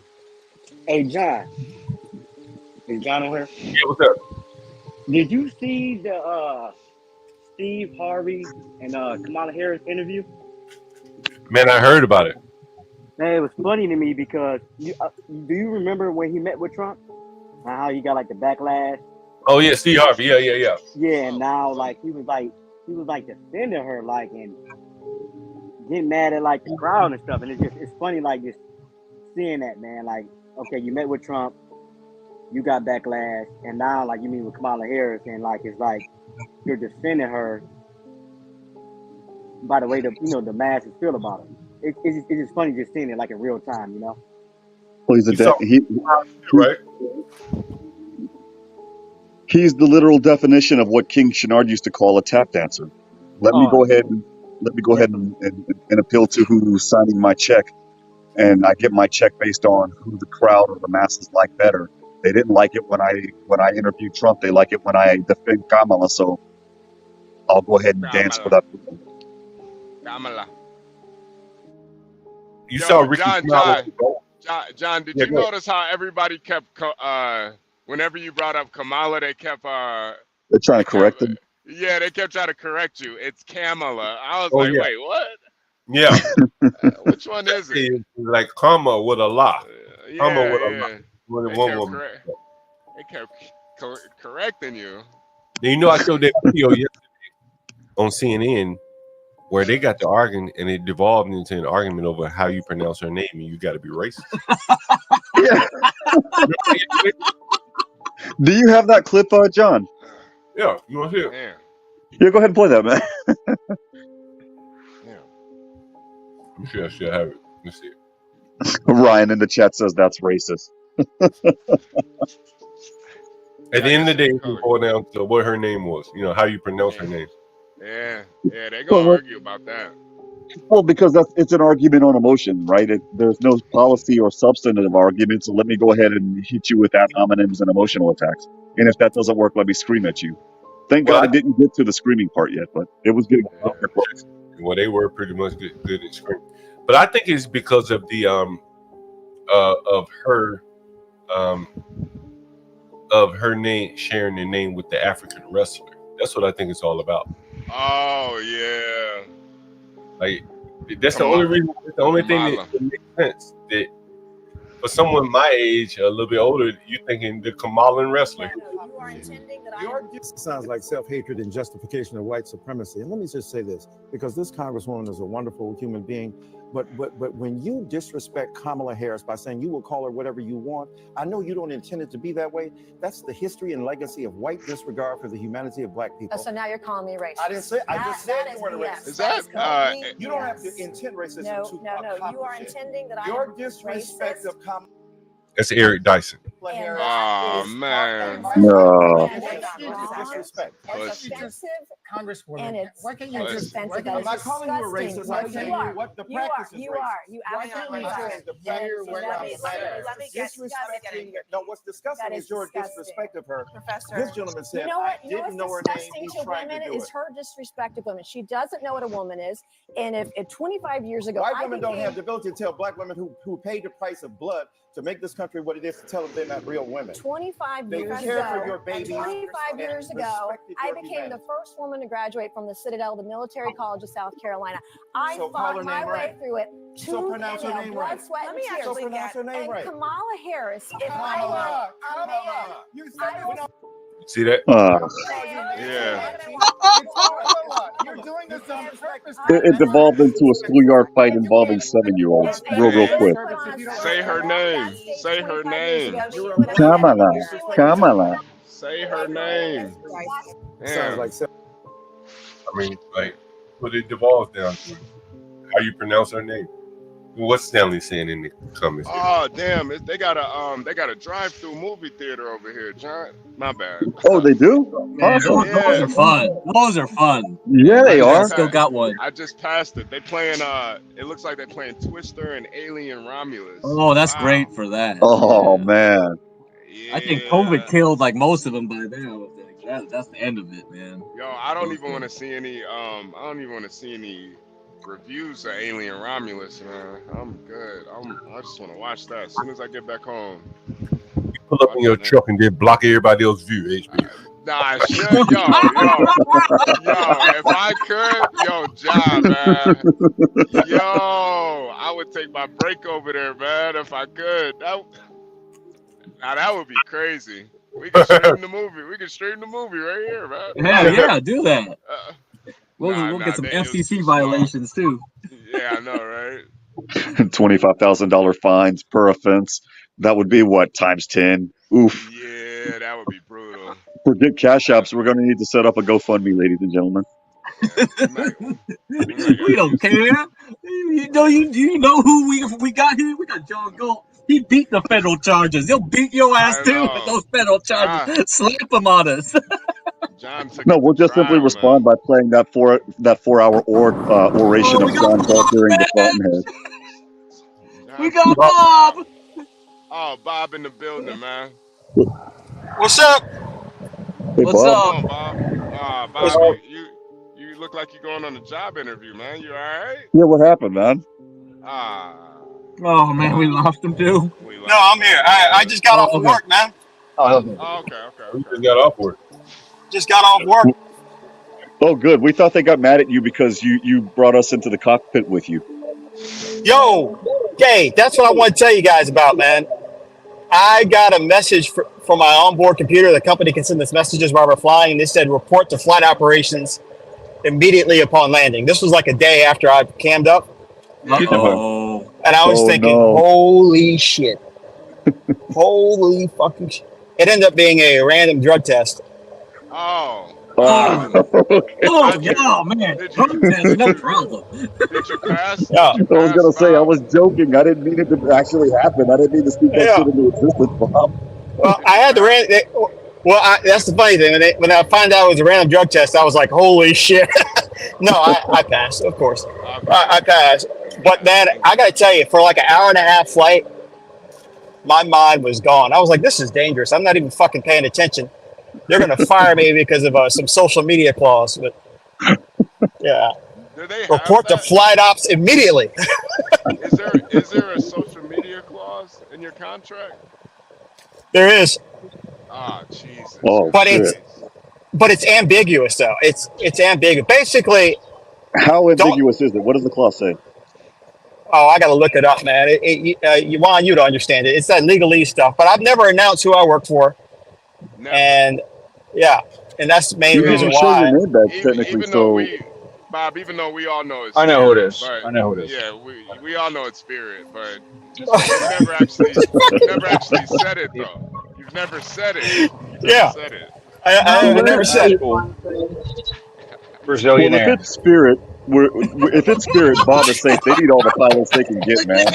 Hey, John. Is John on here? Yeah, what's up? Did you see the Steve Harvey and Kamala Harris interview? Man, I heard about it. Man, it was funny to me because do you remember when he met with Trump? And how he got like the backlash? Oh yeah, Steve Harvey. Yeah. Yeah, and now like he was like defending her like and getting mad at like the crowd and stuff. And it's funny like just seeing that, man. Like, okay, you met with Trump, you got backlash, and now like you meet with Kamala Harris, and like it's like you're defending her by the way the masses feel about her. It's just funny just seeing it like in real time, you know. Well, right? He's the literal definition of what King Shenard used to call a tap dancer. Let me go ahead and appeal to who's signing my check, and I get my check based on who the crowd or the masses like better. They didn't like it when I interviewed Trump. They like it when I defend Kamala. So I'll go ahead and dance for that. Kamala. You saw Ricky John, did you notice how everybody kept whenever you brought up Kamala, they kept they're trying to correct him. Yeah, they kept trying to correct you. It's Kamala. I was like, wait, what? Yeah. Which one is it? It's like comma with a la. Comma with a la. One woman. They kept correcting you. You know, I showed that video yesterday on CNN where they got to arguing and it devolved into an argument over how you pronounce her name and you got to be racist. Yeah. Do you have that clip, John? Yeah, you want to hear it? Yeah, go ahead and play that, man. I'm sure I should have it. Let me see it. Ryan in the chat says that's racist. At the end of the day, it boiled down to what her name was. You know, how you pronounce her name. Yeah, they're gonna argue about that. Well, because it's an argument on emotion, right? There's no policy or substantive argument, so let me go ahead and hit you with ad hominems and emotional attacks. And if that doesn't work, let me scream at you. Thank God it didn't get to the screaming part yet, but it was getting close. Well, they were pretty much good at screaming. But I think it's because of the of her name sharing the name with the African wrestler. That's what I think it's all about. Oh yeah. Like that's the only reason. It's the only thing that makes sense. That for someone my age, a little bit older, you're thinking the Kamalan wrestler. Sounds like self-hatred and justification of white supremacy. And let me just say this, because this congresswoman is a wonderful human being, but when you disrespect Kamala Harris by saying you will call her whatever you want, I know you don't intend it to be that way. That's the history and legacy of white disregard for the humanity of black people. Oh, so now you're calling me racist. I didn't say. I just said you weren't racist. Is that? You don't have to intend racism. No. You are intending that your disrespect of Kamala. That's Eric Dyson. Oh man. No. Offensive Congresswoman, why can't you It's just? expensive. I'm not calling you a racist. I'm saying what the practice is racist. You Why absolutely can't you are. say the practice is disrespecting? No, what's disgusting is your disrespect of her. Professor. This gentleman said, You know what? I didn't know her name. He's trying to do is it. her disrespect of women. She doesn't know what a woman is. And if 25 years ago, White women don't have the ability to tell black women who paid the price of blood to make this country what it is to tell them they're not real women. 25 They years care ago, for your babies 25 years and ago, respected I your became humanity. the first woman to graduate from the Citadel, the Military College of South Carolina. I So call her fought my name way right. through it. So pronounce her name blood, right. sweat, Let and me tears. actually pronounce her name and right. Kamala Harris, if I Kamala, were a man, You said See that? Yeah. You're doing this on purpose. It devolved into a schoolyard fight involving 7-year-olds real quick. Say her name. Say her name. Kamala. Kamala. Say her name. Sounds Damn. like I mean, like, what it devolves down to how you pronounce her name. What's Stanley saying in the comments? Oh damn! They got a drive-through movie theater over here, John. My bad. Oh, they do? Man, Awesome. those are fun. Those are fun. Yeah, they are. Still got one. I just passed it. They playing. It looks like they're playing Twister and Alien Romulus. Oh, that's great for that. Oh, man. I think COVID killed like most of them by now. That's the end of it, man. Yo, I don't even want to see any. I don't even want to see any reviews of Alien Romulus, man. I'm good. I just want to watch that as soon as I get back home. Pull up in your truck and then block everybody else's view, HB. Nah, shit, yo, if I could, John, man, I would take my break over there, man, if I could. That would be crazy. We can stream the movie. We can stream the movie right here, man. Yeah, do that. We'll get some FCC violations too. Yeah, I know, right? $25,000 fines per offense. That would be what, times 10? Oof. Yeah, that would be brutal. Forget cash apps. We're going to need to set up a GoFundMe, ladies and gentlemen. We don't care. You know who we got here? We got John Galt. He beat the federal charges. He'll beat your ass too with those federal charges. Slap them on us. No, we'll just simply respond by playing that 4-hour oration of John Galt during the Fountainhead. We got Bob. Oh, Bob in the building, man. What's up? Hey, What's Bob. up? Bob, you look like you're going on a job interview, man. You all right? Yeah, what happened, man? Oh man, we lost him too. No, I'm here. I just got off of work, man. Oh, okay. We just got off work. Just got off work. Oh, good. We thought they got mad at you because you brought us into the cockpit with you. Yo, okay, that's what I want to tell you guys about, man. I got a message from my onboard computer. The company can send us messages while we're flying. They said report to flight operations immediately upon landing. This was like a day after I cammed up. Uh-oh. And I was thinking, holy shit. Holy fucking shit. It ended up being a random drug test. Oh. Oh, man. Drug test, no problem. Did you pass? Yeah. I was going to say, I was joking. I didn't mean it to actually happen. I didn't mean to speak that shit into existence, Bob. Well, I had the that's the funny thing. When I found out it was a random drug test, I was like, holy shit. No, I passed, of course. I passed. But then, I got to tell you, for like an hour and a half flight, my mind was gone. I was like, this is dangerous. I'm not even fucking paying attention. They're going to fire me because of some social media clause. But yeah. Report to flight ops immediately. Is there a social media clause in your contract? There is. Ah, Jesus. Oh, but it's ambiguous though. It's ambiguous. Basically, how ambiguous is it? What does the clause say? Oh, I got to look it up, man. You want you to understand it. It's that legalese stuff. But I've never announced who I work for. Never. And yeah, and that's the main reason why. Bob, even though we all know it's I know who it is. But, I know who it is. Yeah, we all know it's Spirit, but you never actually said it though. You've never said it. Said it. I never said it. Brazilian Air. If it's Spirit, Bob is safe. They need all the pilots they can get, man.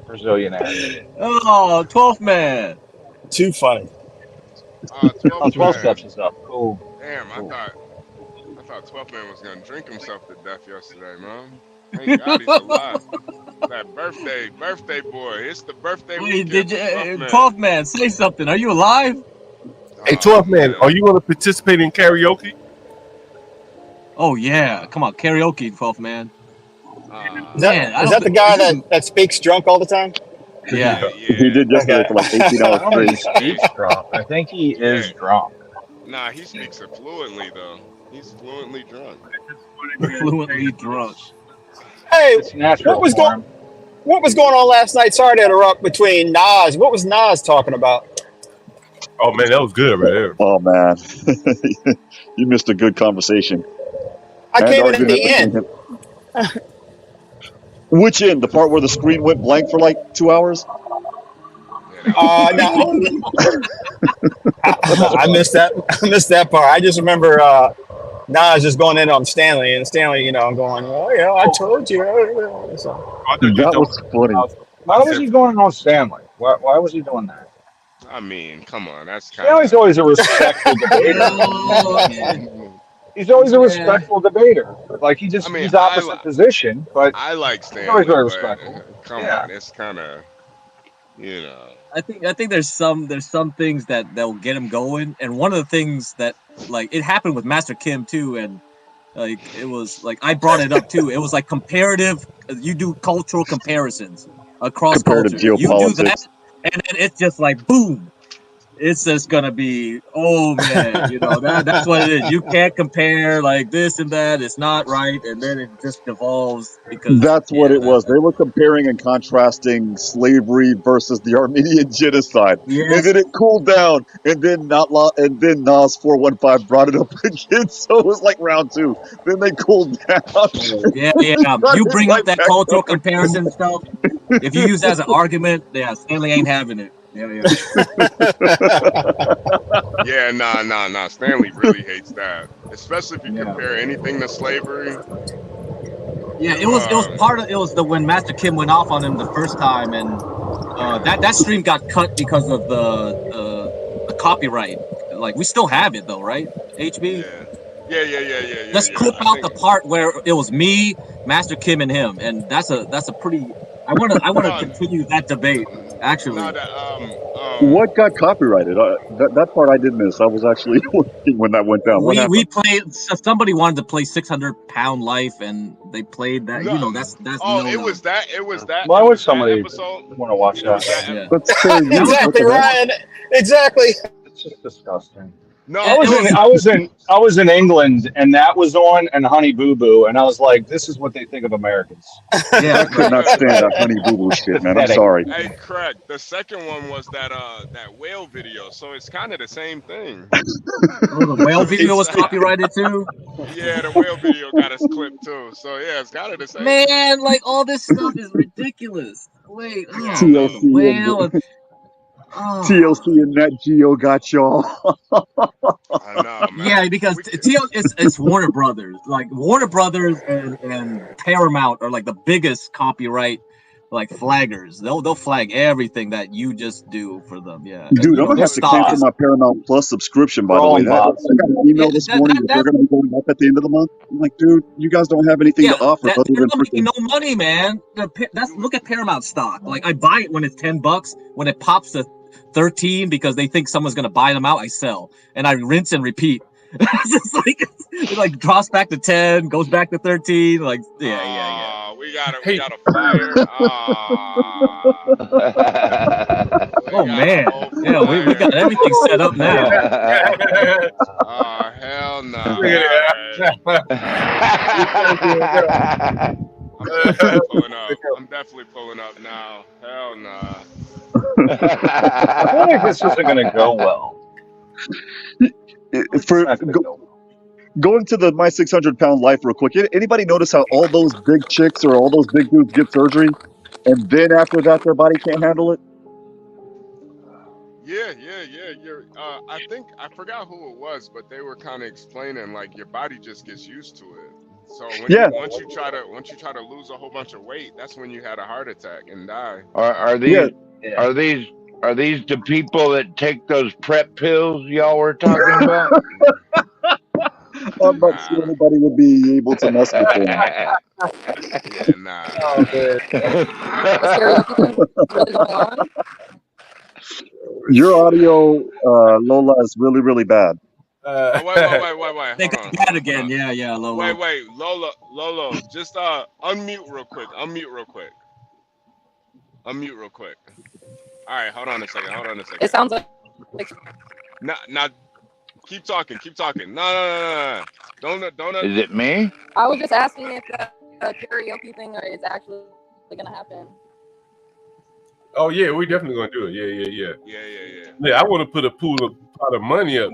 Brazilian Air. Oh, 12th man. Too funny. 12 12 steps and stuff. Cool. Damn, I thought 12 Man was gonna drink himself to death yesterday, man. Thank God he's alive. That birthday boy. It's the birthday Wait, weekend did for 12 you, Man. 12 Man, say something. Are you alive? Hey, 12 Man, are you going to participate in karaoke? Oh yeah, come on, karaoke, 12 Man. Is that the guy that speaks drunk all the time? Yeah. He did yesterday for like 18 hours I don't know if he straight. speaks drunk. I think he is drunk. Nah, he speaks it fluently though. He's fluently drunk. Fluently drunk. Hey, It's natural for him. What was going on last night? Sorry to interrupt. Between Nas, what was Nas talking about? Oh man, that was good right there. Oh man, you missed a good conversation. I And came in at argument the between end. him. Which end? The part where the screen went blank for like 2 hours? No, I missed that. I missed that part. I just remember Nas just going in on Stanley, and Stanley, going, "Oh yeah, I told you." So. That was funny. Why was he going on Stanley? Why was he doing that? I mean, come on, that's kind Stanley's always a respectful debater. He's always a respectful debater. Like he's opposite position, but I like he's Stanley, always very but respectful. come on, it's kind of, I think there's some things that'll get him going, and one of the things that like it happened with Master Kim too, and like it was like I brought it up too. It was like comparative. You do cultural comparisons across Comparative cultures. You do that, geopolitics. and then it's just like boom. It's just gonna be, oh man, that's what it is. You can't compare like this and that. It's not right, and then it just devolves because That's what it was. They were comparing and contrasting slavery versus the Armenian genocide, and then it cooled down, and then Nas 415 brought it up again. So it was like round two. Then they cooled down. Yeah. You bring up that cultural comparison stuff. If you use that as an argument, Stanley ain't having it. Yeah, nah. Stanley really hates that, especially if you compare anything to slavery. Yeah, it was part of it was when Master Kim went off on him the first time, and that stream got cut because of the copyright. Like we still have it though, right? HB. Yeah. Let's clip out the part where it was me, Master Kim, and him, and that's a pretty. I want to continue that debate. Actually, What got copyrighted? That part I did miss. I was actually working when that went down. What happened? we played. Somebody wanted to play 600-Pound Life, and they played that. That's. Oh, it was that. Why would somebody want to watch that? Exactly, Ryan. Exactly. It's just disgusting. No, I was in England, and that was on, and Honey Boo Boo, and I was like, "This is what they think of Americans." Yeah, I could not stand that Honey Boo Boo shit, man. I'm sorry. Hey, correct. The second one was that whale video, so it's kind of the same thing. Oh, the whale video was copyrighted too. Yeah, the whale video got us clipped too. So yeah, it's kind of the same. Man, like all this stuff is ridiculous. Wait, TLC and Nat Geo got y'all. I know, man. Yeah, because it's Warner Brothers. Like Warner Brothers and Paramount are like the biggest copyright like flaggers. They'll flag everything that you just do for them. Yeah, dude, I'm gonna have to cancel my Paramount Plus subscription. By the way, I got an email this morning that they're gonna be going up at the end of the month. I'm like, dude, you guys don't have anything to offer other than freaking no money, man. Look at Paramount stock. Like I buy it when it's $10. When it pops to 13 because they think someone's gonna buy them out, I sell and I rinse and repeat. It's just like it drops back to 10, goes back to 13. Like yeah. We got a fire. Oh man, yeah, we got everything set up now. Oh hell no. I'm definitely pulling up now. Hell no. I feel like this isn't going to go well. Going to the My 600-Pound Life real quick. Anybody notice how all those big chicks or all those big dudes get surgery, and then after that their body can't handle it? Yeah. I think I forgot who it was, but they were kind of explaining like your body just gets used to it. So once you try to lose a whole bunch of weight, that's when you had a heart attack and die. Are these the people that take those prep pills y'all were talking about? I'm not sure anybody would be able to mess with him. Yeah, nah. Oh, man. This karaoke thing really going on? Your audio, Lola, is really, really bad. Oh, wait. They Hold got on. bad again. Yeah, Lolo. Wait. Lolo. Just unmute real quick. Unmute real quick. All right, hold on a second. It sounds like Now, keep talking. No. Don't. Is it me? I was just asking if the karaoke thing is actually gonna happen. Oh yeah, we definitely gonna do it. Yeah. Yeah, I want to put a pot of money up.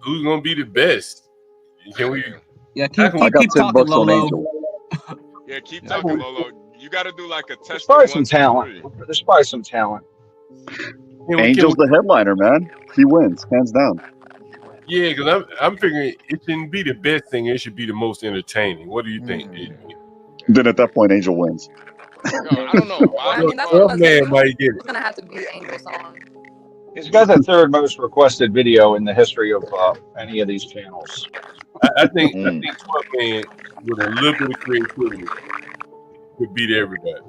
Who's gonna be the best? Can we? Yeah, keep I got talking, $10 on Lolo. Angel. Yeah, keep talking, Lolo. You got to do like a There's test. probably some talent. There's probably some talent. Angel's the headliner, man. He wins, hands down. Yeah, because I'm figuring it shouldn't be the best thing. It should be the most entertaining. What do you think? Then at that point, Angel wins. I don't know. I mean, that's what man might get it's gonna have to be Angel's song. He's got the third most requested video in the history of any of these channels. I think 12 Man with a little bit of creativity could beat everybody.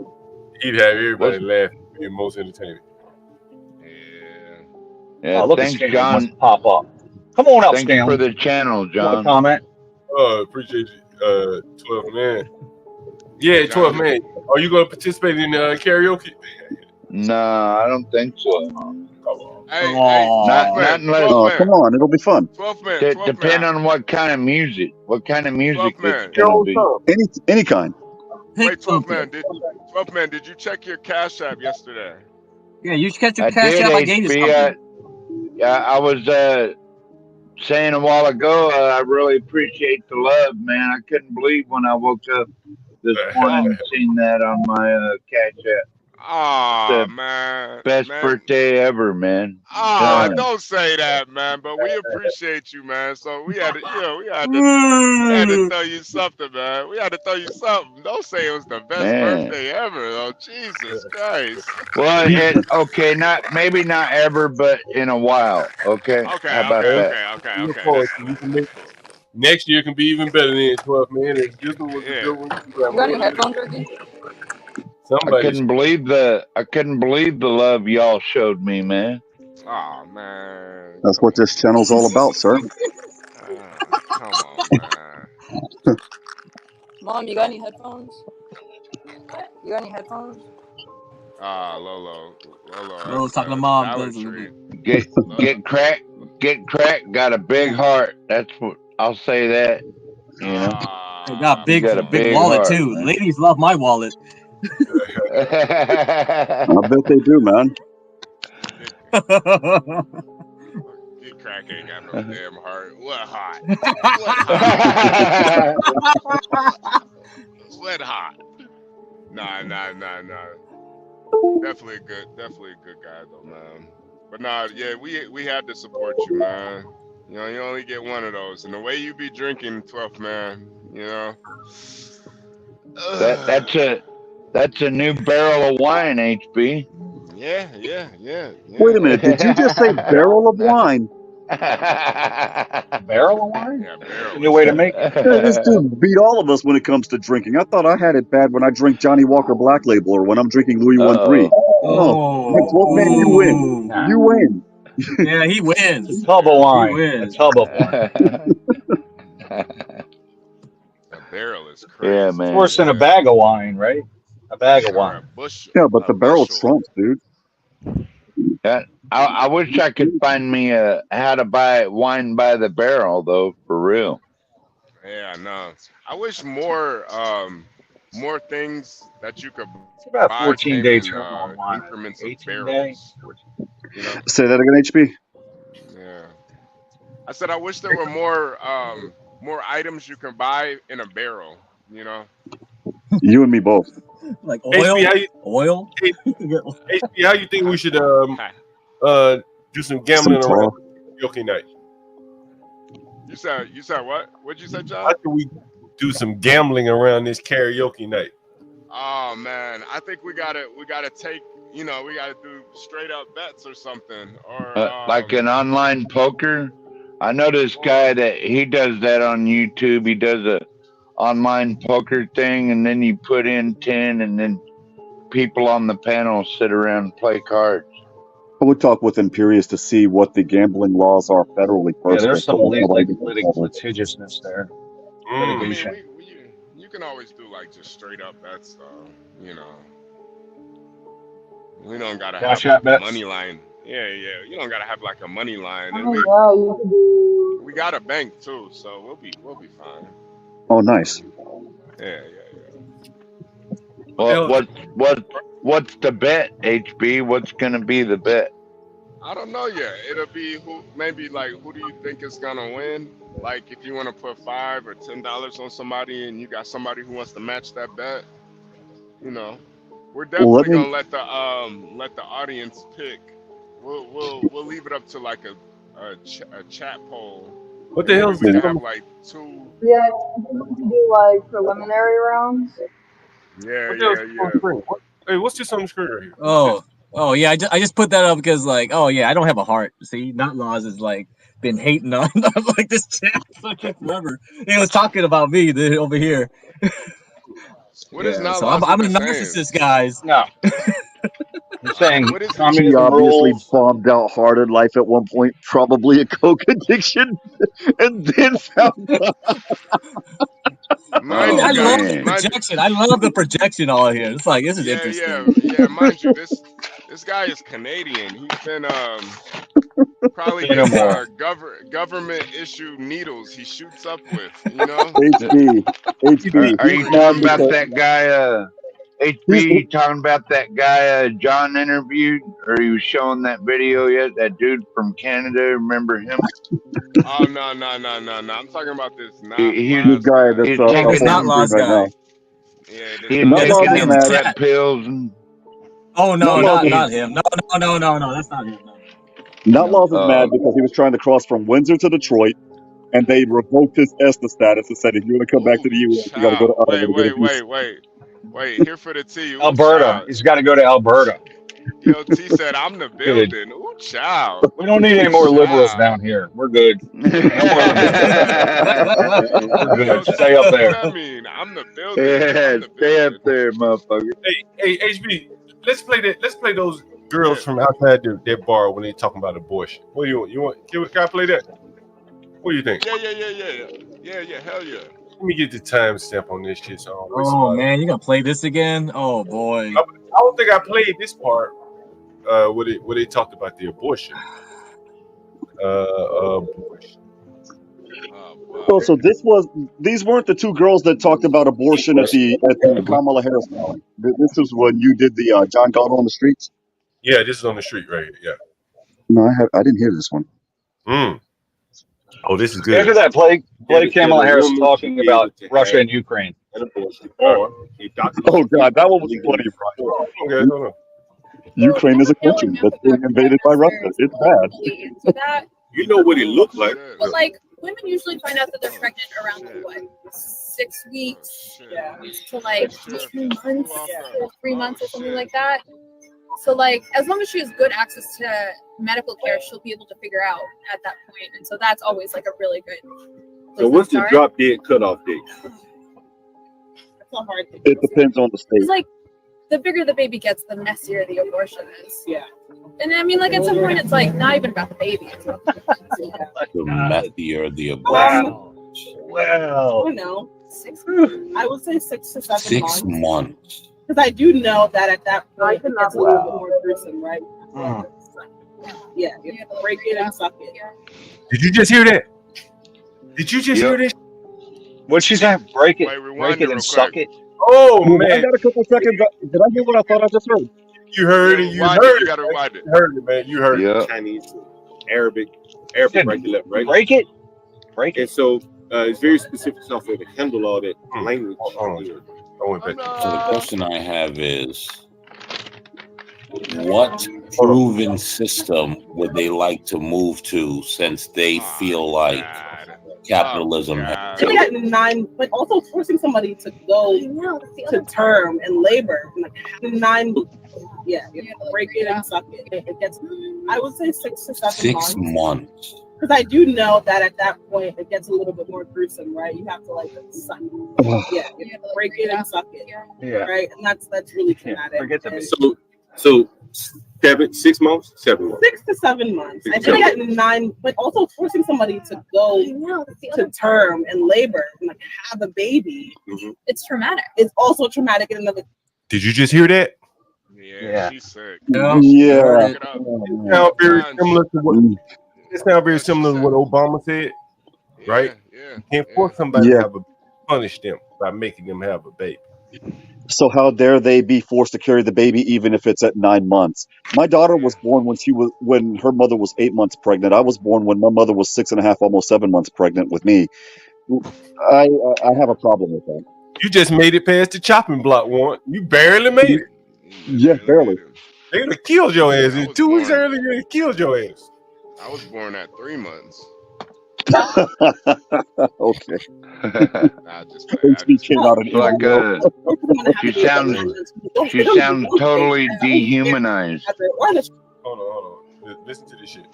He'd have everybody laughing, be the most entertaining. Yeah, look thanks, at Stanley John. wants to pop up. Come on up, Thanks Stanley. for the channel, You want John. a comment? Appreciate you, 12 Man. Yeah, 12 Man. Are you going to participate in karaoke? No, I don't think so. Hey, not unless. Oh, come on, it'll be fun. 12 Man. Depend on what kind of music. What kind of music it's 12 gonna be. Any kind. Wait, 12 Man, did you check your Cash App yesterday? Yeah, you should catch your I Cash did, App. I gave you something. I was saying a while ago, I really appreciate the love, man. I couldn't believe when I woke up this morning and seen that on my Cash App. Oh, man. Best birthday ever, man. Don't say that, man. But we appreciate you, man. So we had to throw you something, man. Don't say it was the best birthday ever, though. Jesus Christ. Well, okay, maybe not ever, but in a while. Okay. How about that? Okay. Next year can be even better than 12 Man. If this one was a good one, You got your headphones, Ricky? I couldn't believe the love y'all showed me, man. Oh, man. That's what this channel's all about, sir. Come on, man. Mom, you got any headphones? You got any headphones? Lolo. Lolo's talking to Mom. Get crack. Got a big heart. That's what I'll say. That you know. I got big wallet heart, too. man. Ladies love my wallet. I bet they do, man. Get crack ain't got no damn heart. What hot? What hot? Nah. Definitely a good guy though, man. But yeah, we had to support you, man. You know, you only get one of those, and the way you be drinking, 12th Man, you know. That's a new barrel of wine, HB. Yeah. Wait a minute, did you just say barrel of wine? Barrel of wine? Yeah, barrel. New way to make it. Yeah, this dude beat all of us when it comes to drinking. I thought I had it bad when I drink Johnny Walker Black Label or when I'm drinking Louis 13. No, 12 Man, you win. You win. Yeah, he wins. A tub of wine. He wins. A tub of wine. A barrel is crazy. Yeah, man. It's worse than a bag of wine, right? A bag of wine. Yeah, but the barrel trumps, dude. I wish I could find me how to buy wine by the barrel, though, for real. Yeah, no. I wish more things that you could It's about buy 14-day came in, term on wine. increments of 18 barrels. You know? Say that again, HB. Yeah. I said I wish there were more items you can buy in a barrel, you know? You and me both. Like oil? HB, how you think we should do some gambling around karaoke night? You said what? What'd you say, John? How can we do some gambling around this karaoke night? Oh man, I think we gotta take, we gotta do straight up bets or something, or like an online poker. I know this guy that he does that on YouTube. He does a online poker thing, and then you put in 10, and then people on the panel sit around and play cards. I would talk with Imperious to see what the gambling laws are federally Yeah, first. there's some before litigiousness there. I Litigation. mean, you can always do like just straight up bets, though. You know, we don't gotta Cash have out bets. money line. Yeah, you don't gotta have like a money line, and Oh yeah, you could do. we got a bank too, so we'll be fine. Oh, nice. Yeah. Well, what's the bet, HB? What's gonna be the bet? I don't know yet. It'll be who do you think is gonna win? Like if you want to put $5 or $10 on somebody and you got somebody who wants to match that bet, you know, we're definitely gonna let the audience pick. We'll leave it up to like a chat poll. What the hell is we this? have like 2. Yeah, I think we could do like preliminary rounds. Yeah. Hey, what's this on the screen right here? Oh yeah, I just put that up because like, oh yeah, I don't have a heart. See, Not Laws has like been hating on like this chat forever. He was talking about me over here. What is Not So Laws I'm a even narcissist, guys. No. I'm saying What is She communism obviously rules. bombed out hard in life at one point, probably a coke addiction, and then found Mind I you love guys, the projection. I love the projection all here. It's like this is interesting. Yeah. Mind you, this guy is Canadian. He's been probably gets government issued needles he shoots up with. You know. HB. Are you talking about that guy? HB, you talking about that guy John interviewed, or he was showing that video yet? That dude from Canada, remember him? Oh no! I'm talking about this Not He Laws guy guy. that's It's Not Laws right guy. now. Yeah, He Not takes Laws the is mad. red pills and. Oh no, Not Laws not him. No, that's not him. Not Laws is mad because he was trying to cross from Windsor to Detroit, and they revoked his ESTA status and said, if you want to come back to the U.S., you got to go to Wait. Here for the T. Ooh, Alberta. child. He's got to go to Alberta. Yo, T said, I'm the building. Ooh, child. We don't need any more liberals down here. We're good. We're good. Stay up there. What does that mean? I'm the building. Yeah, stay up there, motherfucker. Hey, HB, let's play those girls from outside their bar when they talking about abortion. What do you want? Can I play that? What do you think? Yeah, hell yeah. Let me get the timestamp on this shit. So Oh man, you gonna play this again? Oh boy. I don't think I played this part. Where they talked about the abortion. Oh, so these weren't the two girls that talked about abortion at the Kamala Harris rally. This was when you did the John Galt on the streets. Yeah, this is on the street right here. Yeah. No, I didn't hear this one. Oh, this is good. After that, play Kamala Harris talking about Russia and Ukraine. Oh God, that one was funny, right? Okay, hold on. Ukraine is a country that's being invaded by Russia. It's bad. So that, You know what it looked like. but like women usually find out that they're pregnant around like, what, 6 weeks to like 2 months or 3 months or something like that. So like as long as she has good access to medical care, she'll be able to figure out at that point. And so that's always like a really good place So what's to the start. drop dead cutoff date? That's not hard. It depends on the state. It's like the bigger the baby gets, the messier the abortion is. Yeah. And I mean, like at some point, it's like not even about the baby. It's about The messier the abortion. Well, I know. 6 I would say 6 to 7 6 months. months. Because I do know that at that point, it's a little bit more gruesome, right? Yeah, you have to break it and suck it. Did you just hear that? Did you just hear this? What'd she say? Break it and suck it. Oh I man, got a couple seconds. Did I hear what I thought I just heard? you heard it. You Rewind heard You it. gotta rewind it. You heard it, man. You heard Yeah. it. Chinese, Arabic, right to left, right? Break it. And so it's very specific software to handle all that language. I went back. So the question I have is, what proven system would they like to move to, since they feel like capitalism. Doing that in 9, but also forcing somebody to go to term and labor, like 9. Yeah, you have to break it and suck it. It gets, I would say 6 to 7 6 months. Because I do know that at that point it gets a little bit more gruesome, right? You have to like suck it. Yeah, you have to break it and suck it. Yeah. Right, and that's really traumatic. Forget the so 6 months, 7 months. 6 to 7 months. I think that in 9, but also forcing somebody to go to term and labor and like have a baby. It's traumatic. It's also traumatic in another. Did you just hear that? Yeah, she's sick. Yeah. It sounds very similar to what. It sounds very similar to what Obama said, right? You can't force somebody to punish them by making them have a baby. So how dare they be forced to carry the baby even if it's at 9 months? My daughter was born when her mother was 8 months pregnant. I was born when my mother was 6.5, almost 7 months pregnant with me. I have a problem with that. You just made it past the chopping block, Warren. You barely made it. Yeah, barely. They would have killed your ass. 2 weeks earlier, they killed your ass. I was born at 3 months. Okay. Nah, just came out in like she sounds totally dehumanized. Hold on. Listen to this shit.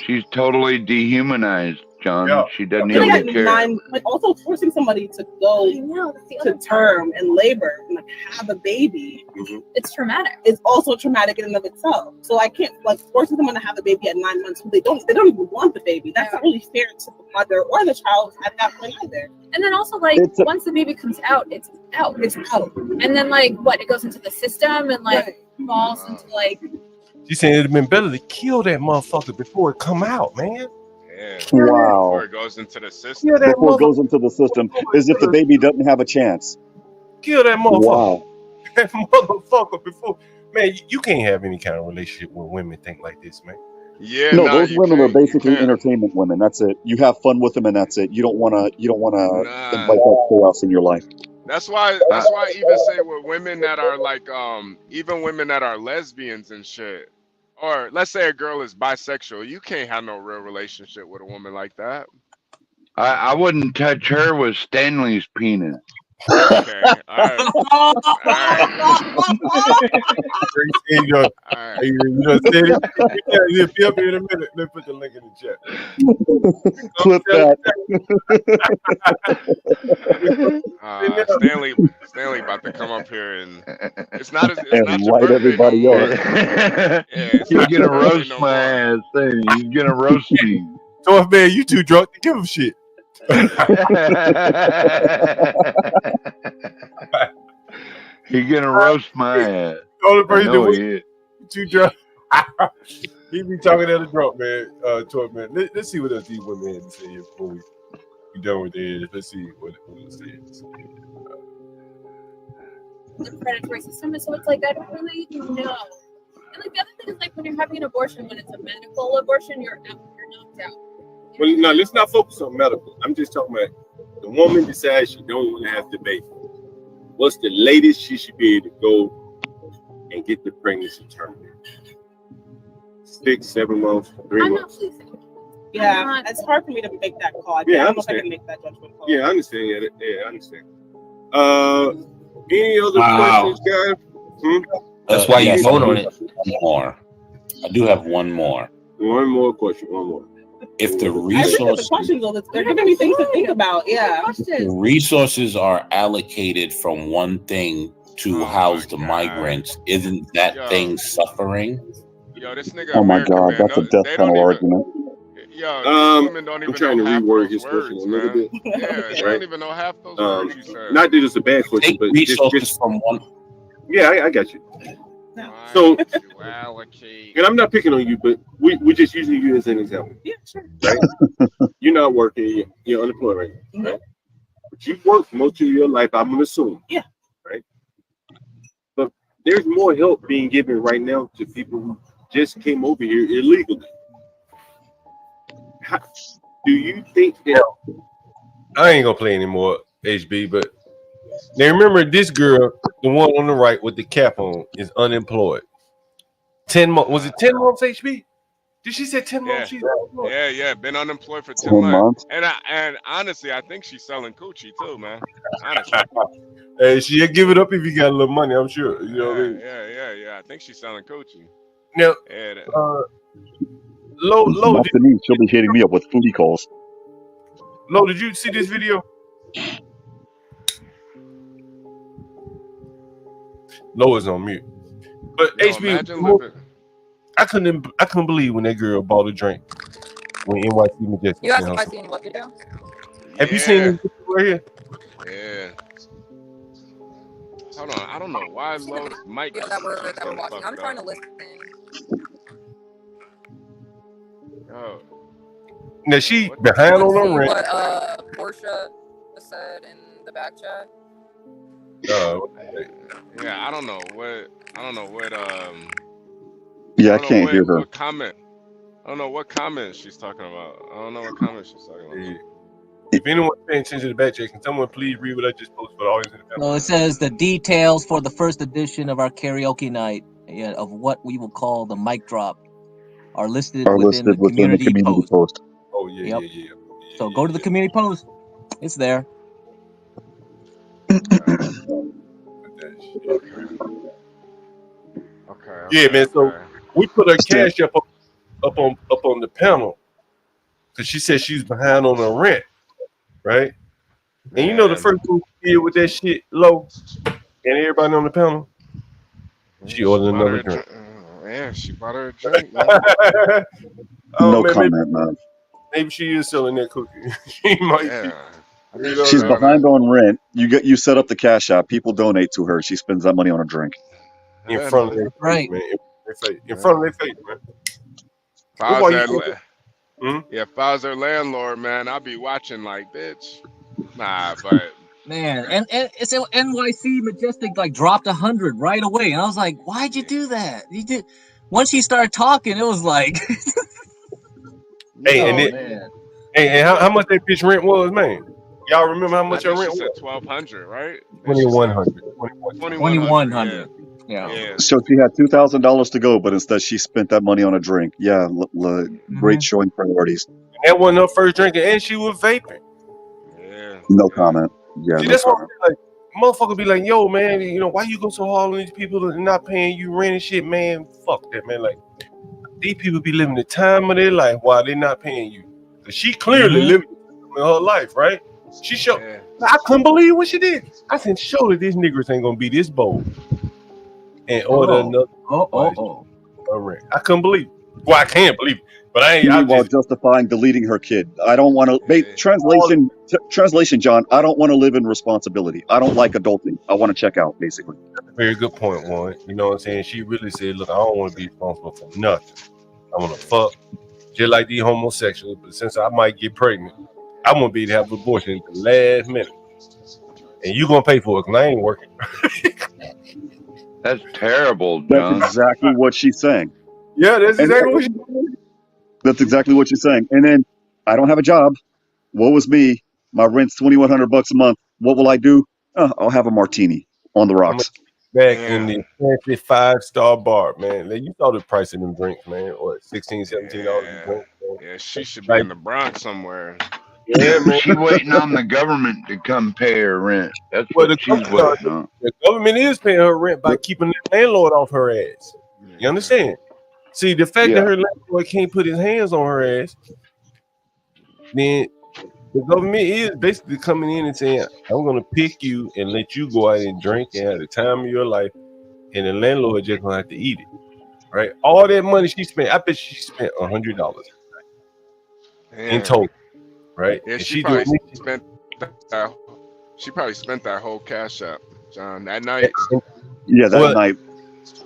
She's totally dehumanized, John. Yeah. She doesn't even care. 9, but also forcing somebody to go to term and labor and like have a baby. It's traumatic. It's also traumatic in and of itself. So I can't like forcing someone to have a baby at 9 months who they don't even want the baby. That's not really fair to the mother or the child at that point either. And then also like once the baby comes out, it's out. It's out. And then like it goes into the system and like falls into like. She's saying it'd have been better to kill that motherfucker before it come out, man. Wow. Before it goes into the system. Before it goes into the system, as if the baby doesn't have a chance. Kill that motherfucker. Wow. That motherfucker before. Man, you can't have any kind of relationship with women think like this, man. Yeah. No, those women are basically entertainment women. That's it. You have fun with them, and that's it. You don't want to invite that chaos in your life. That's why I even say with women that are like even women that are lesbians and shit, or let's say a girl is bisexual, you can't have no real relationship with a woman like that. I wouldn't touch her with Stanley's penis. Okay, all right. You know, said it. He'll be up here in a minute. Let's put the link in the chat. Clip that. Stanley about to come up here and it's not and your light birthday everybody no up. He's gonna roast my ass. He's gonna roast me. So man, you too drunk to give him shit. He's gonna roast my ass. Only person know that he is. too drunk. He be talking at a drunk, man. Man. Let's see what else these women had to say here before we done with this. Let's see what else they had to say. The predatory system, so it's like I don't really know. And like the other thing is like when you're having an abortion, when it's a medical abortion, you're knocked out. Well, no, let's not focus on medical. I'm just talking about the woman decides she don't want to have the baby. What's the latest she should be able to go and get the pregnancy terminated? 6, 7 months, 3 months. Yeah, it's hard for me to make that call. I don't know if I can make that judgment call. Yeah, I understand. Yeah, I understand. Any other questions, guys? That's why you vote on it. More. I do have one more. One more question. If the The resources, questions, they're giving me things to think about. Yeah. the resources are allocated from one thing to house the migrants, isn't that thing suffering? Yo, this nigga. Oh my American, God, man, that's a death penalty argument. Yo, women don't even I'm trying know to half reword those his question words, a little man. bit. Yeah, they don't even know half those words you said. Not that it's a bad question, Take but resources from one. Yeah, I got you. So, and I'm not picking on you, but we're just using you as an example. Yeah, sure. Right? You're not working, you're unemployed right now, right? But you've worked most of your life, I'm gonna assume. Yeah. Right? But there's more help being given right now to people who just came over here illegally. Do you think that I ain't gonna play anymore, HB, but now remember this girl, the one on the right with the cap on, is unemployed. 10 months. Was it 10 months, HB? Did she say 10 months? Yeah. Been unemployed for 10 10 months. months. And honestly, I think she's selling coochie too, man. Honestly. Hey, she'll give it up if you got a little money, I'm sure. You know what I mean? Yeah. I think she's selling coochie. Now, Lo, Not to me, she'll be hitting me up with foodie calls. Lo, did you see this video? Lo is on mute. But HB, I couldn't believe when that girl bought a drink when NYC Majestic. You asked if I see any what you do? Have you seen this video right here? Yeah. Hold on, I don't know why Lo's mic is that we're watching. I'm trying to listen. Oh. Now she behind on her rent. What Portia said in the back chat. Yeah, I don't know what Yeah, I can't hear her. What comment? I don't know what comment she's talking about. If anyone's paying attention to the back check, can someone please read what I just posted for the audience? So it says the details for the first edition of our karaoke night of what we will call the mic drop are listed within the community post. Oh yeah. So go to the community post. It's there. Yeah, man. So we put her cash up on the panel because she said she's behind on her rent, right? And you know the first thing she did with that shit, Lo, and everybody on the panel, she ordered another drink. Yeah, she bought her a drink. No comment, man. Maybe she is selling that cookie. She might. She's behind on rent. You set up the cash app. People donate to her. She spends that money on a drink. In front of their face, man. In front of their face, man. If I was their landlord, man, I'd be watching like, bitch. Nah, but man, and it's NYC Majestic like dropped 100 right away, and I was like, why'd you do that? You did. Once she started talking, it was like, and how much that bitch rent was, man? Y'all remember how much her rent was? 1,200, right? 2,100. 2,100. Yeah. So she had $2,000 to go, but instead she spent that money on a drink. Yeah, great showing priorities. That wasn't her first drink, and she was vaping. No comment. Yeah, see, no that's comment. what like motherfucker be like, yo, man, you know why you go so hard on these people that are not paying you rent and shit, man? Fuck that, man. Like these people be living the time of their life while they're not paying you. Cause she clearly living her life, right? She showed. I couldn't believe what she did. I said, surely these niggas ain't gonna be this bold and order another. Rent. I couldn't believe it. Well, I can't believe it, but I ain't. While justifying deleting her kid, I don't want to. Translation, John. I don't want to live in responsibility. I don't like adulting. I want to check out, basically. That's a very good point, Warren. You know what I'm saying? She really said, "Look, I don't want to be responsible for nothing. I want to fuck, just like these homosexuals. But since I might get pregnant, I want to be to have an abortion at the last minute, and you gonna pay for it because I ain't working." That's terrible, John. That's exactly what she's saying. Yeah, that's exactly what she's saying. That's exactly what she's saying. And then I don't have a job. Woe is me. My rent's $2,100 a month. What will I do? I'll have a martini on the rocks. Back in the fancy 5-star bar, man. You saw the price of them drinks, man. What, $16, $17 a drink? Yeah, she should be in the Bronx somewhere. Yeah, man. She's waiting on the government to come pay her rent. That's what she's waiting on. The government is paying her rent by keeping the landlord off her ass. You understand? See, the fact that her landlord can't put his hands on her ass, then the government is basically coming in and saying, I'm going to pick you and let you go out and drink and have the time of your life, and the landlord just going to have to eat it. Right? All that money she spent, I bet she spent $100 in total. Right? Yeah, and she probably spent that whole cash up, John, that night. Yeah, that night.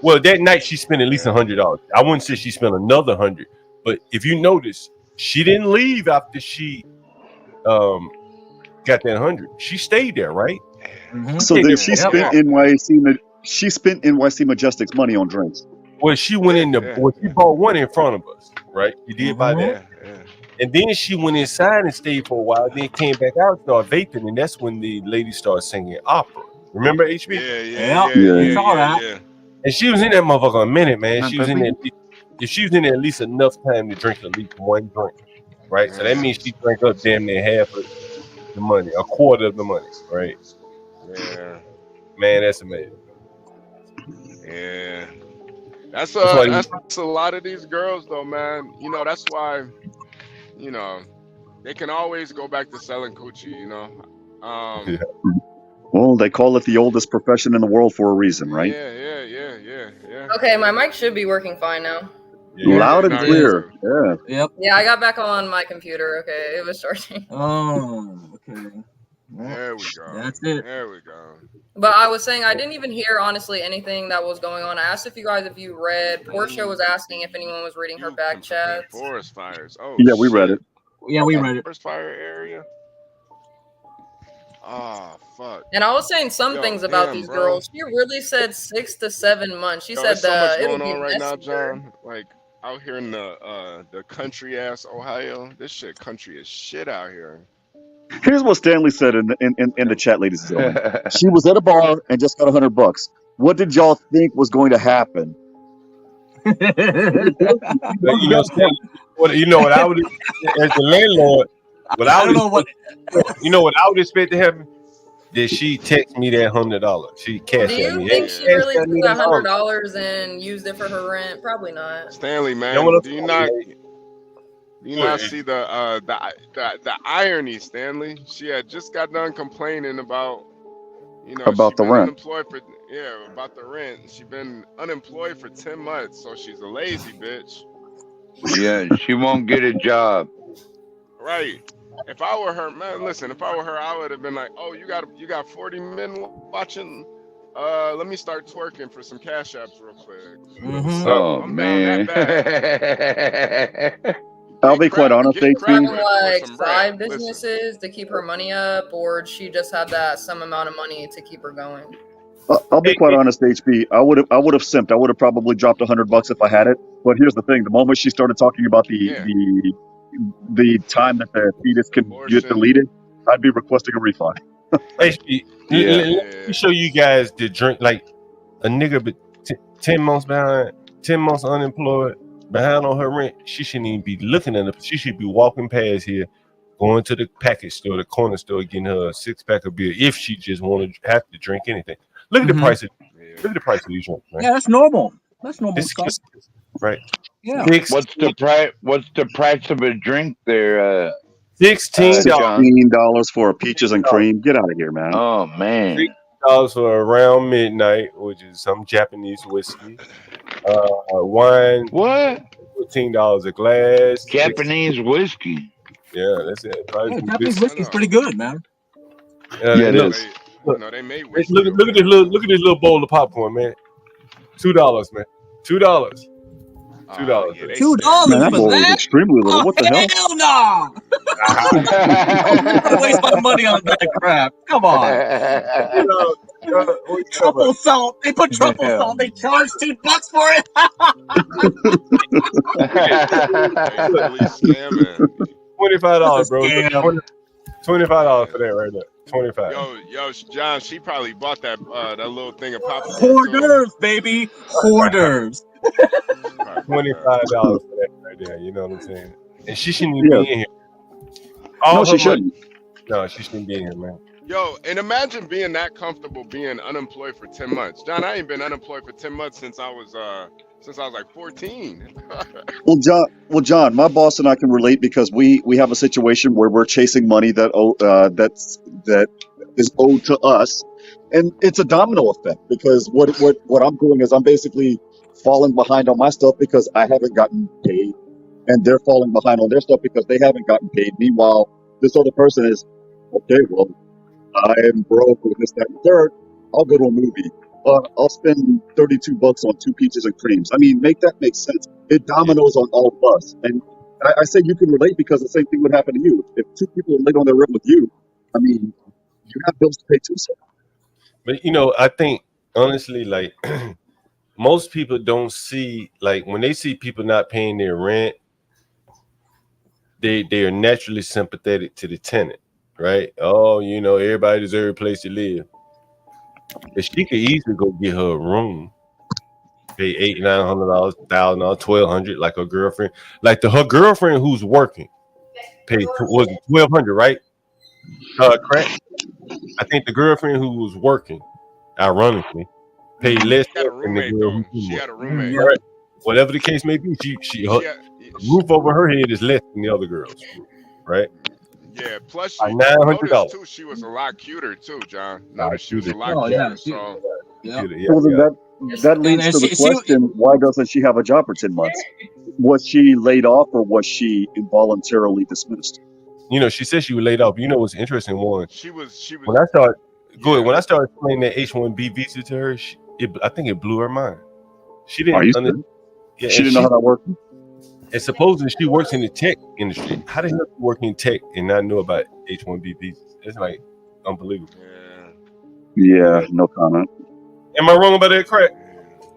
Well, that night she spent at least $100. I wouldn't say she spent another $100, but if you notice, she didn't leave after she got that $100. She stayed there, right? Mm-hmm. So then she spent NYC. She spent NYC Majestic's money on drinks. Well, she went in the. Well, she bought one in front of us, right? She did buy that. And then she went inside and stayed for a while. Then came back out, started vaping, and that's when the lady started singing opera. Remember HB? Yeah. And she was in that motherfucker a minute, man. She was in there. if she was in there at least enough time to drink at least one drink, right? So that means she drank up damn near half of the money, a quarter of the money, right? Yeah. Man, that's amazing. Yeah. That's a lot of these girls though, man. You know, that's why, you know, they can always go back to selling coochie, you know. Well, they call it the oldest profession in the world for a reason, right? Yeah. Okay, my mic should be working fine now. Loud and clear. Yeah. Yep. Yeah, I got back on my computer. Okay, it was charging. Oh, okay. There we go. That's it. There we go. But I was saying I didn't even hear honestly anything that was going on. I asked if you read. Portia was asking if anyone was reading her back chats. Forest fires. Oh, yeah, we read it. Yeah, we read it. Forest fire area. Oh, fuck. And I was saying some things about these girls. She really said 6 to 7 months. She said so much it'll going be on right now, messenger. John. Like out here in the country ass Ohio, this shit country is shit out here. Here's what Stanley said in the chat, ladies and gentlemen. She was at a bar and just got $100. What did y'all think was going to happen? You know what I would, as the landlord, what I would expect to happen. Did she text me that $100? She cashed Do you think she really took that $100 and used it for her rent? Probably not. Stanley, man, do you not see the irony, Stanley? She had just got done complaining about, about the rent. Unemployed for about the rent. She's been unemployed for 10 months, so she's a lazy bitch. Yeah, she won't get a job. Right. If I were her, man, listen. If I were her, I would have been like, "Oh, you got 40 men watching. Let me start twerking for some cash apps real quick." Mm-hmm. Oh man. I'll be quite honest, Having like side businesses to keep her money up, or did she just have that some amount of money to keep her going? I'll be quite honest, HB. I would have simped. I would have probably dropped $100 if I had it. But here's the thing: the moment she started talking about the time that the fetus can get deleted, I'd be requesting a refund. HB, let me show you guys the drink. Like a nigga, but 10 months behind, 10 months unemployed, behind on her rent. She shouldn't even be looking at it. She should be walking past here, going to the package store, the corner store, getting her a 6-pack of beer if she just want to have to drink anything. Look at the price of these drinks, man. Yeah, that's normal. That's normal stuff. Right. Yeah. What's the price of a drink there? $16 for peaches and cream. Get out of here, man. Oh man. $16 for around midnight, which is some Japanese whiskey. Wine. What? $14 a glass. Japanese whiskey. Yeah, that's it. Yeah, Japanese whiskey's pretty good, man. Yeah, it is. No, they made whiskey. Look at this little bowl of popcorn, man. $2, man. $2. $2. Yeah, $2 Man, that for bowl is that? extremely little. What the hell? Hell no! I waste my money on that crap. Come on. Truffle salt. They put truffle salt. They charge $2 for it. $25, bro. $25 for that right there. 25. Yo, John, she probably bought that little thing of popcorn. Hors d'oeuvres, baby. Hors d'oeuvres. $25 for that right there. You know what I'm saying? And she shouldn't even be in here. No, she shouldn't. No, she shouldn't be in here, man. Yo, and imagine being that comfortable being unemployed for 10 months. John, I ain't been unemployed for 10 months since I was like 14. Well, John, my boss and I can relate because we have a situation where we're chasing money that is owed to us, and it's a domino effect because what I'm doing is I'm basically falling behind on my stuff because I haven't gotten paid, and they're falling behind on their stuff because they haven't gotten paid. Meanwhile, this other person is okay. Well, I am broke with this, that, and third. I'll go to a movie. I'll spend $32 on 2 peaches and creams. I mean, make that make sense. It dominoes on all of us. And I say you can relate because the same thing would happen to you. If 2 people are late on their rent with you, I mean, you have bills to pay too, sir. But, I think, honestly, like, most people don't see, like, when they see people not paying their rent, they are naturally sympathetic to the tenant, right? Oh, everybody deserves a place to live. If she could easily go get her a room pay $800-$900, $1,000, $1,200, like her girlfriend. Like her girlfriend who's working paid was $1,200, right? Crack. I think the girlfriend who was working, ironically, paid less She had a than the roommate girl though. who She was had a working. roommate. Right? Whatever the case may be, her roof over her head is less than the other girls, right? Yeah. Plus, By you $900. notice too, she was a lot cuter too, John. Notice she was a lot cuter. So Well, then that leads to the question: why doesn't she have a job for 10 months? Was she laid off or was she involuntarily dismissed? You know, she said she was laid off. You know what's interesting? One, she was. When I started, when I started explaining that H-1B visa to her, I think it blew her mind. She didn't. Are you understand. serious? She didn't know how that worked. And supposedly she works in the tech industry. How the hell you work in tech and not know about H-1B visas? It's like unbelievable. Yeah, no comment. Am I wrong about that, Crack?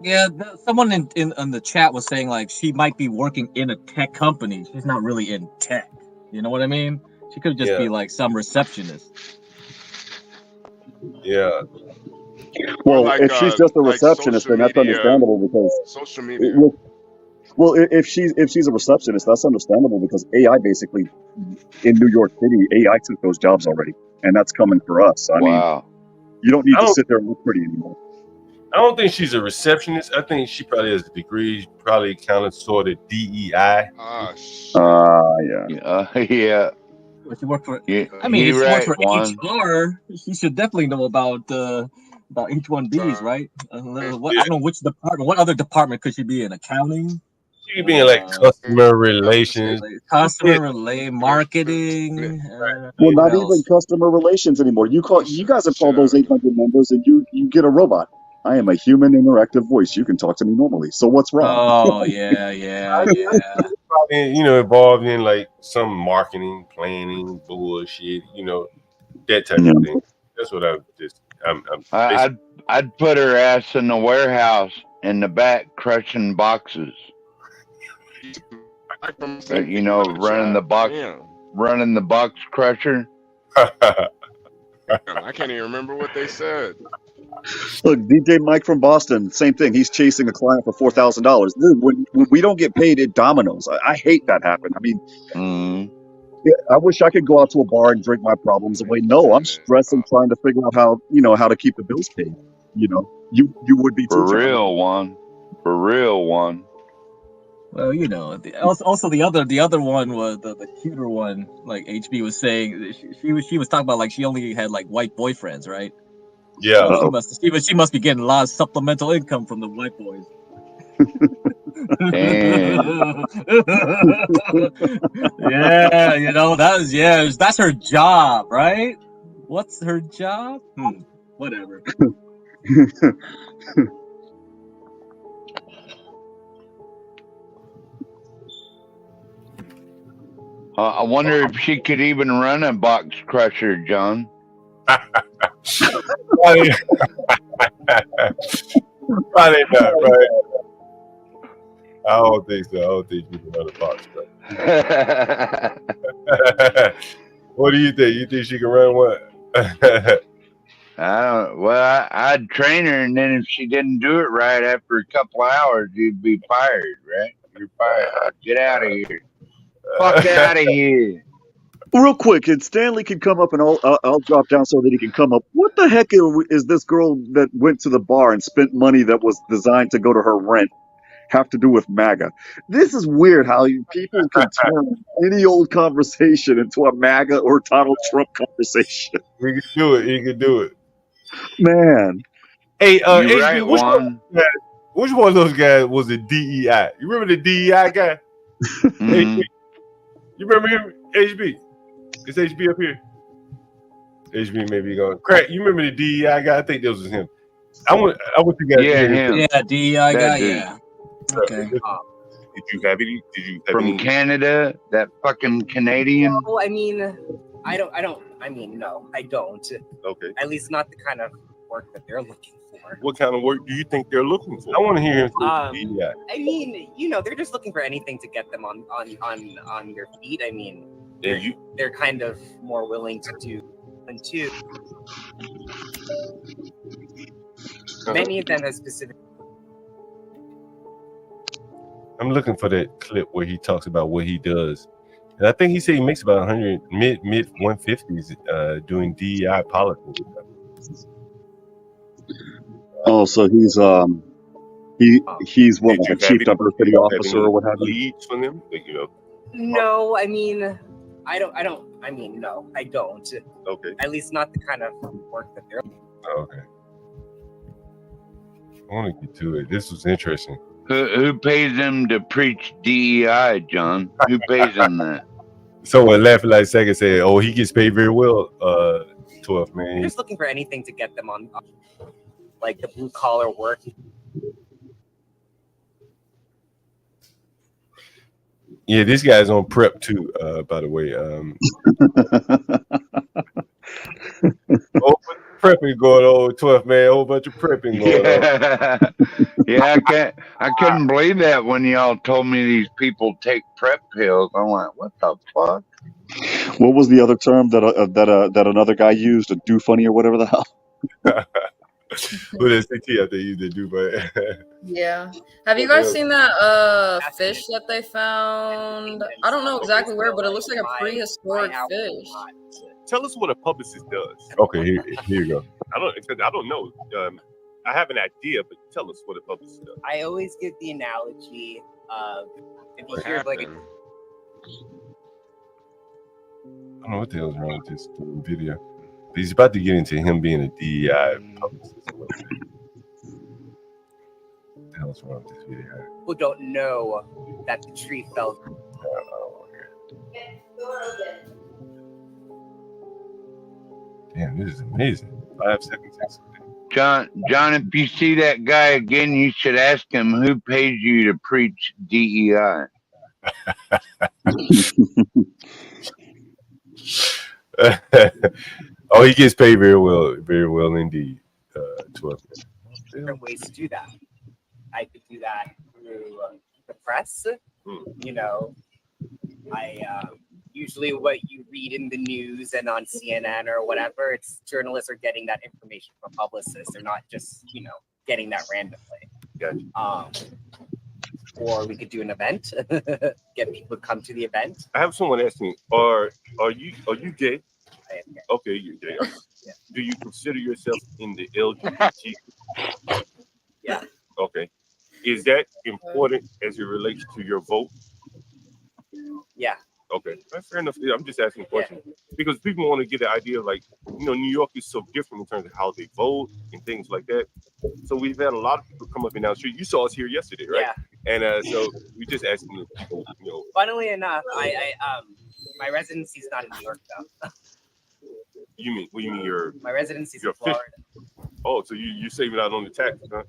Yeah, someone in the chat was saying like she might be working in a tech company. She's not really in tech. You know what I mean? She could just be like some receptionist. Yeah. Well, if she's just a receptionist, then that's understandable because social media. Well, if she's a receptionist, that's understandable because AI basically in New York City, AI took those jobs already, and that's coming for us. I mean, you don't need to sit there and look pretty anymore. I don't think she's a receptionist. I think she probably has a degree, probably kind of sort of DEI. Yeah. Yeah. She worked for. Yeah, I mean, if she works for Juan. HR, she should definitely know about H-1Bs, right? I don't know which department. What other department could she be in? Accounting? She could be in like customer relations, marketing. Well, not even customer relations anymore. You guys have called those 800 numbers, and you get a robot. I am a human interactive voice. You can talk to me normally. So what's wrong? Oh yeah. Probably, involved in like some marketing, planning, bullshit, that type of thing. That's what I'd put her ass in the warehouse in the back crushing boxes. Running the box crusher. I can't even remember what they said. Look, DJ Mike from Boston, same thing. He's chasing a client for $4,000. When we don't get paid, it dominoes. I hate that happen. I mean, I wish I could go out to a bar and drink my problems away. No, I'm stressing trying to figure out how to keep the bills paid. You would be too. For real one. Well, also the other one was the cuter one. Like HB was saying, she was talking about like she only had like white boyfriends, right? Yeah. So she must be getting a lot of supplemental income from the white boys. Yeah, that's her job, right? What's her job? Whatever. I wonder if she could even run a box crusher, John. Probably not, right? I don't think so. I don't think you can run a box crusher. What do you think? You think she can run what? I'd train her, and then if she didn't do it right after a couple hours, you'd be fired, right? You're fired. Get out of here. Fuck out of here. Real quick, and Stanley can come up, and I'll drop down so that he can come up. What the heck is this girl that went to the bar and spent money that was designed to go to her rent have to do with MAGA? This is weird how people can turn any old conversation into a MAGA or Donald Trump conversation. He can do it. Man. Hey, You're HB, right, which one of those guys was a DEI? You remember the DEI guy? HB? You remember him? HB? Is HB up here? HB maybe going. Crack, you remember the DEI guy? I think this was him. I want you guys to hear him. Yeah, DEI guy, yeah. Okay. Did you have any? From Canada? That fucking Canadian? Well, I mean, I don't. No, I don't. Okay. At least not the kind of work that they're looking for. What kind of work do you think they're looking for? I want to hear him. I mean, they're just looking for anything to get them on their feet. I mean, they're kind of more willing to do than to. Many of them have specific. I'm looking for that clip where he talks about what he does. And I think he said he makes about 100 mid 150s doing DEI politics. Oh, so he's what, like a chief diversity officer or what have you? Leads from them, you know. No, I mean, I don't. I mean, no, I don't. Okay. At least not the kind of work that they're. Okay. I want to get to it. This was interesting. Who pays them to preach DEI, John? Who pays them that? Someone laughing like a second said, "Oh, he gets paid very well." 12 man. They're just looking for anything to get them on, like the blue collar work. Yeah, this guy's on prep too. By the way, prepping going on, 12 man. A whole bunch of prepping going on. Yeah, I couldn't believe that when y'all told me these people take prep pills. I went, what the fuck? What was the other term that another guy used? A do funny or whatever the hell? Who does CT out there use the do funny? Yeah. Have you guys seen that fish that they found? I don't know exactly where, but it looks like a prehistoric fish. Tell us what a publicist does. Okay, here you go. I don't know. I have an idea, but tell us what a publicist does. I always give the analogy of if you hear like I don't know what the hell's wrong with this video. He's about to get into him being a DEI publicist. What the hell's wrong with this video? People don't know that the tree fell. Damn, this is amazing. 5 seconds. John, if you see that guy again, you should ask him who pays you to preach DEI. Oh, he gets paid very well indeed. 12. Different ways to do that. I could do that through the press. You know, usually what you read in the news and on CNN or whatever, it's journalists are getting that information from publicists. They're not just, getting that randomly. Gotcha. Or we could do an event, get people to come to the event. I have someone asking, are you gay? I am gay. Okay, you're gay. Yeah. Do you consider yourself in the LGBT? Yeah. Okay. Is that important as it relates to your vote? Yeah. Okay, that's fair enough. I'm just asking a question because people want to get an idea of New York is so different in terms of how they vote and things like that. So we've had a lot of people come up and down the street. You saw us here yesterday, right? Yeah. And so we just asking people, Funnily enough, I my residency's not in New York though. What you mean your my residency's in Florida. Oh, so you're saving out on the taxes, huh?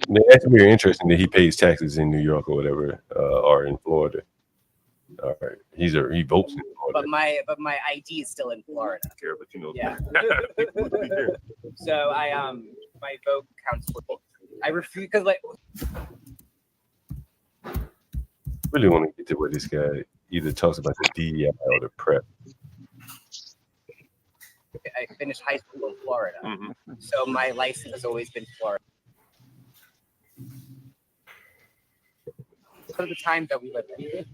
That's very interesting that he pays taxes in New York or whatever, or in Florida. All right, he votes in Florida. But my ID is still in Florida. Care, but Yeah. So my vote counts for both. I refuse because Really want to get to what this guy either talks about the DEI or the prep. I finished high school in Florida, so my license has always been Florida. For the time that we live in.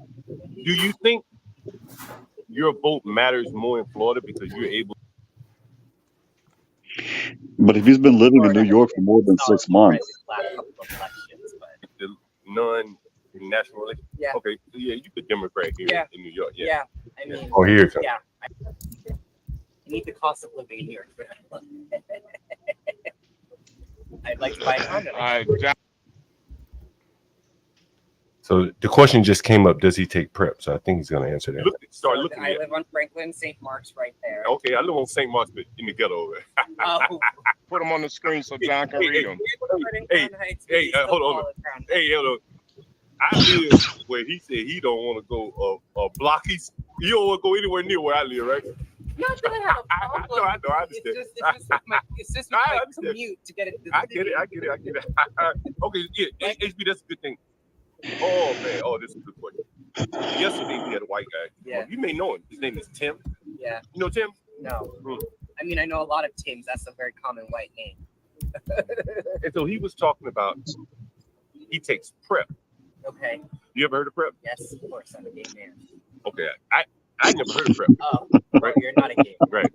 Do you think your vote matters more in Florida because you're able? But if he's been living in New York for more than 6 months, The non-national election? Yeah. Okay, so yeah, you could Democrat here in New York. Yeah. I mean. Oh, here it comes. Yeah. I need the cost of living in New York. I'd like to buy a condo. So the question just came up: does he take prep? So I think he's going to answer that. Start looking I at live on Franklin, St. Mark's, right there. Okay, I live on St. Mark's, but in the ghetto. Oh. Put them on the screen so John can read them. Hey, hold on. Hey, hold on. I live where he said he don't want to go a block. He don't want to go anywhere near where I live, right? Not that I have a problem. I know. I understand. It's just my commute to get it. I get it. Okay, yeah, HB, that's a good thing. Oh man, this is a good question. Yesterday we had a white guy. Yeah. You may know him. His name is Tim. Yeah. You know Tim? No. I mean, I know a lot of Tims. That's a very common white name. And so he was talking about he takes PrEP. Okay. You ever heard of PrEP? Yes, of course. I'm a gay man. Okay, I never heard of PrEP. Oh, right. You're not a gay man. Right.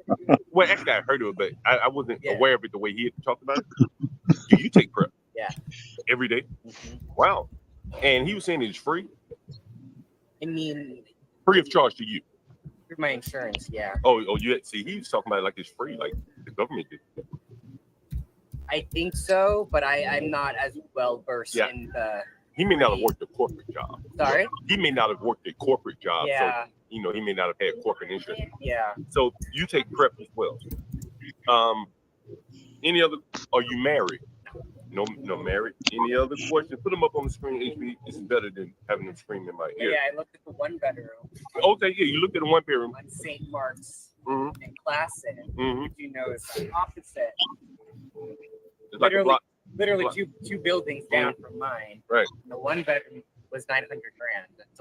Well, actually, I heard of it, but I wasn't aware of it the way he had talked about it. Do you take PrEP? Yeah. Every day? Wow. And he was saying it's free? I mean, free of charge to you. Through my insurance, yeah. Oh, you see, he was talking about it like it's free, like the government did. I think so, but I'm not as well versed in the. He may not have worked a corporate job. Sorry? He may not have worked a corporate job. Yeah. So, he may not have had corporate insurance. Yeah. So you take PrEP as well. Any other? Are you married? No, married. Any other questions? Put them up on the screen. HB. It's better than having them scream in my ear. Yeah, I looked at the one bedroom. Okay, yeah, you looked at the one bedroom on St. Mark's and Classic. You know, it's the opposite. It's like a block. Literally two buildings down from mine. Right. And the one bedroom was $900,000.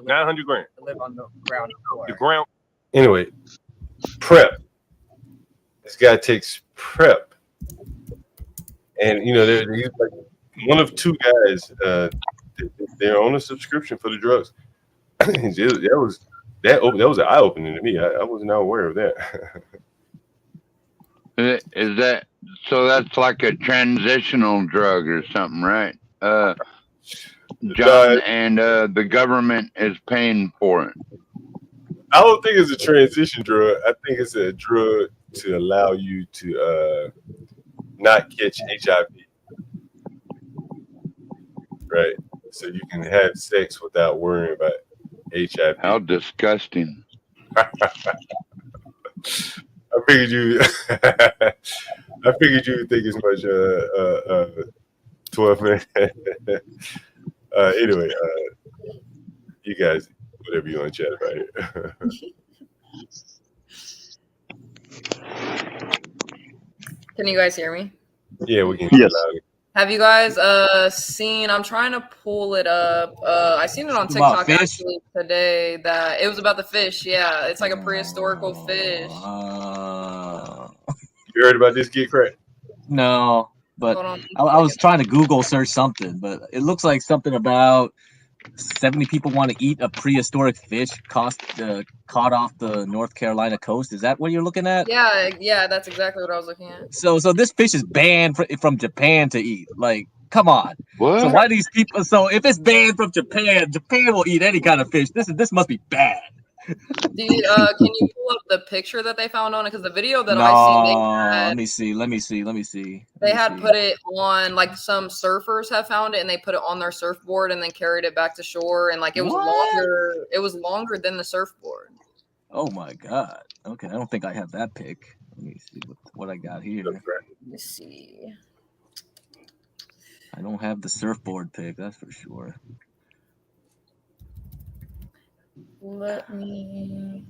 900 grand to live on the ground floor. The ground. Anyway, PrEP. This guy takes PrEP, and he's like one of two guys. They're on a subscription for the drugs. that was an eye opening to me. I was not aware of that. Is that so? That's like a transitional drug or something, right? John, and the government is paying for it. I don't think it's a transition drug. I think it's a drug to allow you to not catch HIV. Right. So you can have sex without worrying about HIV. How disgusting. I figured you would think as much 12 minutes. Anyway, you guys, whatever you want to chat about here. Can you guys hear me? Yeah, we can. Yes. Have you guys seen? I'm trying to pull it up. I seen it on TikTok actually today. That it was about the fish. Yeah, it's like a prehistorical fish. You heard about this get cracked? No, but I was trying to Google search something, but it looks like something about 70 people want to eat a prehistoric fish caught off the North Carolina coast. Is that what you're looking at? Yeah, that's exactly what I was looking at. So this fish is banned from Japan to eat. Like, come on. What? So why these people? So if it's banned from Japan will eat any kind of fish. This must be bad. Can you pull up the picture that they found on it? Because the video that I seen, let me see. They had put it on, like some surfers have found it and they put it on their surfboard and then carried it back to shore, and like it was longer. It was longer than the surfboard. Oh my god. Okay, I don't think I have that pic. Let me see what I got here. Let me see. I don't have the surfboard pic, that's for sure. Let me,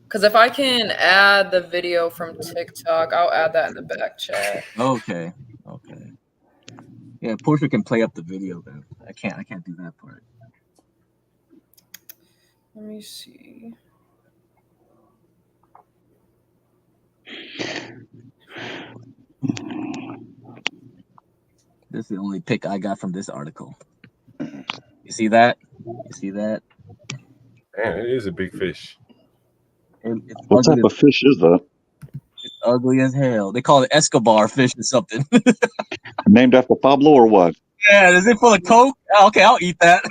because if I can add the video from TikTok, I'll add that in the back chat. Okay. Yeah, Portia can play up the video then. I can't do that part. Let me see. This is the only pic I got from this article. You see that? Man, it is a big fish. What type of fish is that? It's ugly as hell. They call it Escobar fish or something. Named after Pablo or what? Yeah, is it full of coke? Oh, okay, I'll eat that.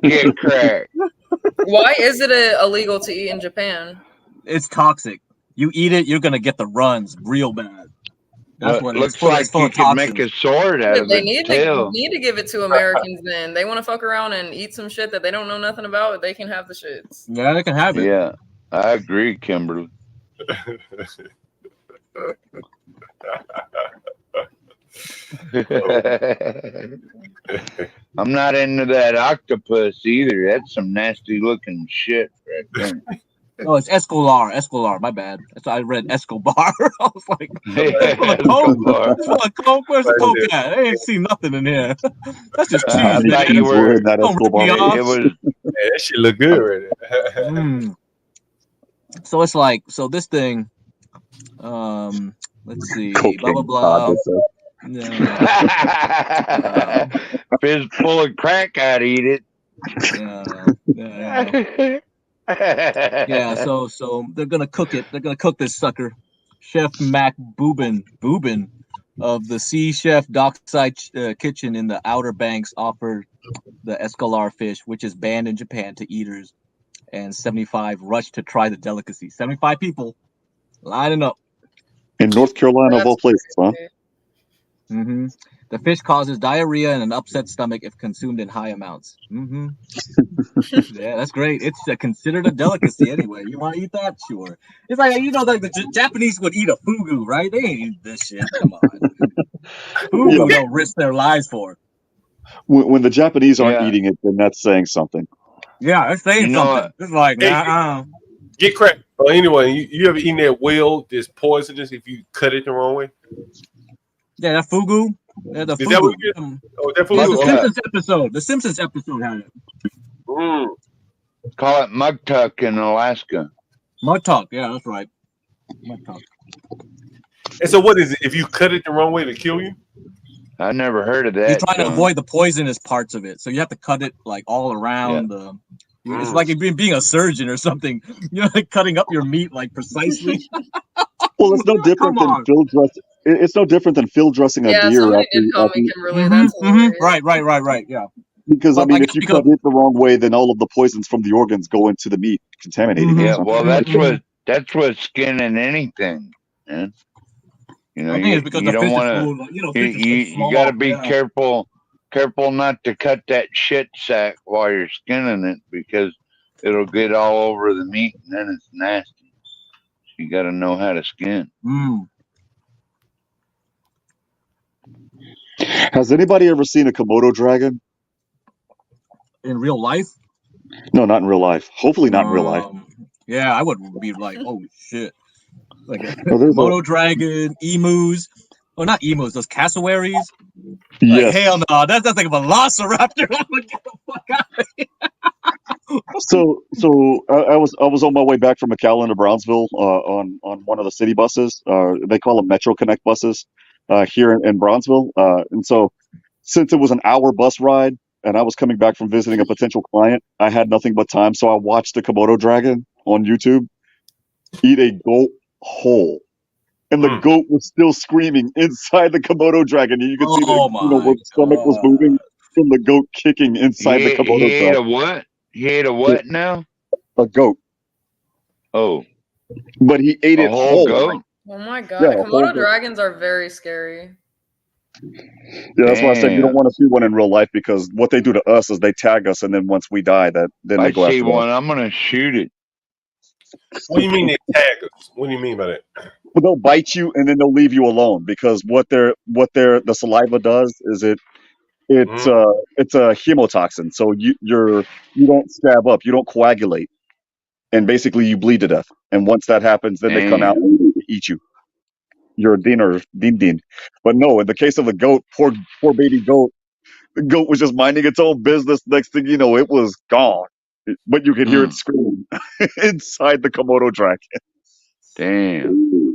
Get cracked. Why is it illegal to eat in Japan? It's toxic. You eat it, you're gonna get the runs real bad. That's what looks like you could make a sword out of They it. need to give it to Americans. Then they want to fuck around and eat some shit that they don't know nothing about. They can have the shits. Yeah, they can have it. Yeah, I agree, Kimberly. I'm not into that octopus either. That's some nasty looking shit right there. Oh, it's Escolar. My bad. So I read Escobar. I was like, full of coke. Where's the coke at? I ain't see nothing in here. That's just cheese. I thought you were. That Escobar. It was. That shit look good right there. So it's like, this thing, Let's see. Cocaine, Blah blah blah. Fist full of crack, I'd eat it. Yeah. So they're gonna cook it. They're gonna cook this sucker. Chef Mac Boobin of the Sea Chef Dockside Kitchen in the Outer Banks offered the escalar fish, which is banned in Japan, to eaters, and 75 rushed to try the delicacy. 75 people lining up. In North Carolina, of all places, huh? Mm-hmm. The fish causes diarrhea and an upset stomach if consumed in high amounts. Mm-hmm. Yeah, that's great. It's considered a delicacy anyway. You want to eat that? Sure. It's like, like the Japanese would eat a fugu, right? They ain't eat this shit. Come on. Fugu don't risk their lives for. When the Japanese aren't eating it, then that's saying something. Yeah, it's saying something. It's like, get cracked. Anyway, you ever eaten that whale that's poisonous if you cut it the wrong way? Yeah, that fugu. Yeah, the Is fugu. that what you that fugu? The Simpsons episode had it. Call it mugtuck in Alaska. Mugtuck, yeah, that's right. Mugtuck. And so, what is it? If you cut it the wrong way to kill you? I never heard of that. You're trying to avoid the poisonous parts of it, so you have to cut it like all around the. It's like being a surgeon or something. Like cutting up your meat like precisely. Well, it's no different than field dressing. It's no different than field dressing a deer. Somebody did tell me, Kimberly. That's hilarious. Right. Yeah. Because if you cut it the wrong way, then all of the poisons from the organs go into the meat, contaminating it. Yeah, well, that's what skinning anything, man. You don't want to. You got to be careful not to cut that shit sack while you're skinning it, because it'll get all over the meat and then it's nasty. You got to know how to skin. Has anybody ever seen a Komodo dragon? In real life? No, not in real life. Hopefully not in real life. Yeah, I would be like, oh shit. Like a Komodo dragon, emus. Oh, not emus, those cassowaries. Yes. Like, hell no, that's like a velociraptor. I'm like, get the fuck out of here. So I was on my way back from McAllen to Brownsville on one of the city buses. They call them Metro Connect buses here in Brownsville. And so since it was an hour bus ride and I was coming back from visiting a potential client, I had nothing but time. So I watched the Komodo dragon on YouTube eat a goat whole. And the goat was still screaming inside the Komodo dragon. And you could see where the stomach was moving from the goat kicking inside the Komodo dragon. He ate a what? He ate a what now? A goat. Oh. But he ate it whole. Goat? Oh my god, Yeah, Komodo dragons are very scary. Yeah, that's why I said you don't want to see one in real life, because what they do to us is they tag us, and then once we die, then they go after us. I see one. I'm gonna shoot it. What do you mean they tag us? What do you mean by that? Well, they'll bite you and then they'll leave you alone, because the saliva does is it's a hemotoxin, so you don't stab up, you don't coagulate, and basically you bleed to death. And once that happens, then they come out and eat you. You're a din. But no, in the case of the goat, poor baby goat, the goat was just minding its own business. Next thing you know, it was gone. But you could hear it scream inside the Komodo dragon. Damn.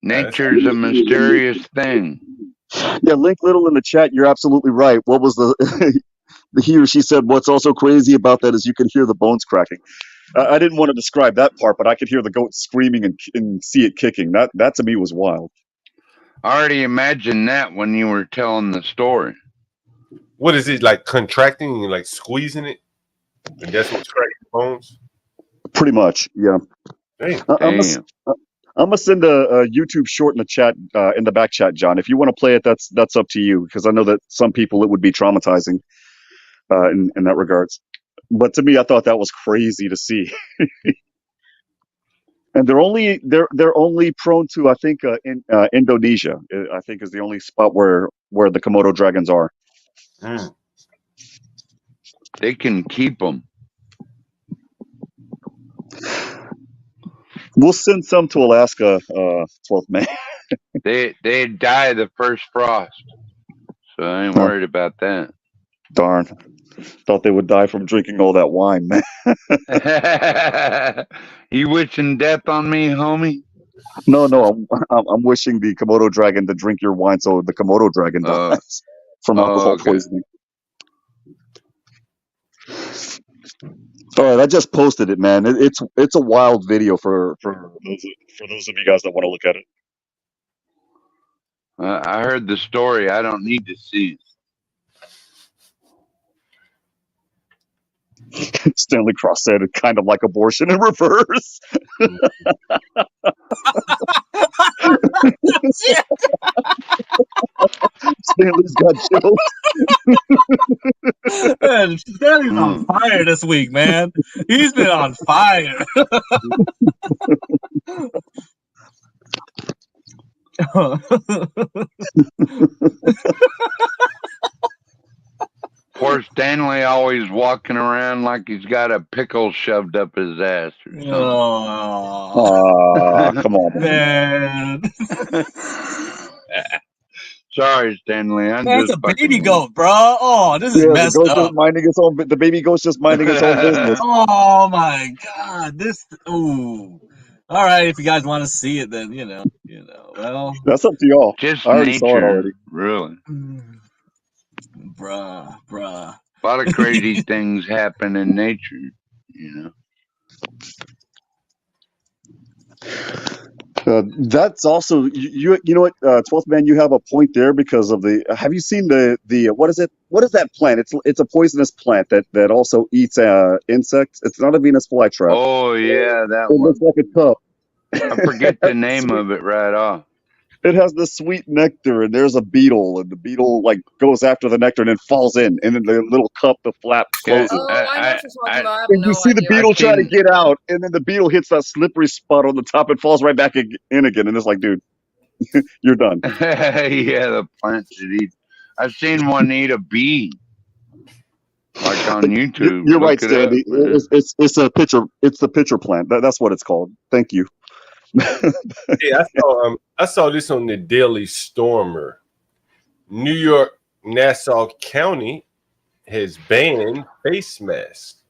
Nature's a mysterious thing. Yeah, Link Little in the chat, you're absolutely right. What was he or she said, what's also crazy about that is you can hear the bones cracking. I didn't want to describe that part, but I could hear the goat screaming and see it kicking. That to me was wild. I already imagined that when you were telling the story. What is it, like contracting and like squeezing it? And that's what's cracking the bones? Pretty much, yeah. I'm gonna send a YouTube short in the chat, in the back chat, John. If you want to play it, that's up to you, because I know that some people it would be traumatizing in that regards. But to me, I thought that was crazy to see. And they're only prone to, I think, in Indonesia. I think is the only spot where the Komodo dragons are. They can keep them. We'll send some to Alaska 12th May. they die the first frost, so I ain't worried about that. Darn. Thought they would die from drinking all that wine, man. You wishing death on me, homie? No, I'm wishing the Komodo dragon to drink your wine so the Komodo dragon dies from alcohol poisoning. All right, I just posted it, man. It's a wild video for those of you guys that want to look at it. I heard the story. I don't need to see it. Stanley Cross said it kind of like abortion in reverse. Stanley's got jokes. Man, Stanley's on fire this week, man. He's been on fire. Poor Stanley always walking around like he's got a pickle shoved up his ass or something. Oh, come on, man. Sorry, Stanley. That's a baby goat, bro. Oh, this is messed up. The baby goat's just minding its own business. Oh my God, this. Ooh. All right, if you guys want to see it, then you know. Well, that's up to y'all. Just I already nature, saw it already. Really. Bruh. A lot of crazy things happen in nature, That's also you know what, 12th man, you have a point there because of the. Have you seen the what is it? What is that plant? It's a poisonous plant that also eats insects. It's not a Venus flytrap. Oh yeah, that it one. looks like a cup. I forget the name of it right off. It has the sweet nectar, and there's a beetle, and the beetle like goes after the nectar and then falls in, and then the little cup, the flap closes. Oh, I know what you're talking about. I have And no you see the idea. beetle try to get out, and then the beetle hits that slippery spot on the top and falls right back in again. And it's like, dude, you're done. Yeah, the plant should eat. I've seen one eat a bee, like on YouTube. You're right, Sandy. It's a pitcher. It's the pitcher plant. That's what it's called. Thank you. Yeah, I saw this on the Daily Stormer. New York, Nassau County has banned face masks.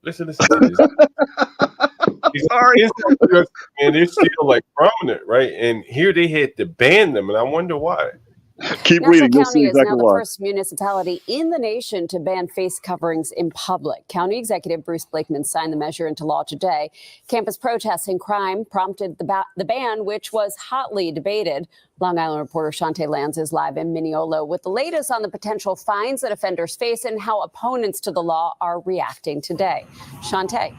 Listen to this. Sorry, and they're still like prominent, right? And here they had to ban them, and I wonder why. Keep Nassau reading. You'll County see is exactly now the why. first municipality in the nation to ban face coverings in public. County Executive Bruce Blakeman signed the measure into law today. Campus protests and crime prompted the ban, which was hotly debated. Long Island reporter Shantae Lanz is live in Mineola with the latest on the potential fines that offenders face and how opponents to the law are reacting today. Shantae.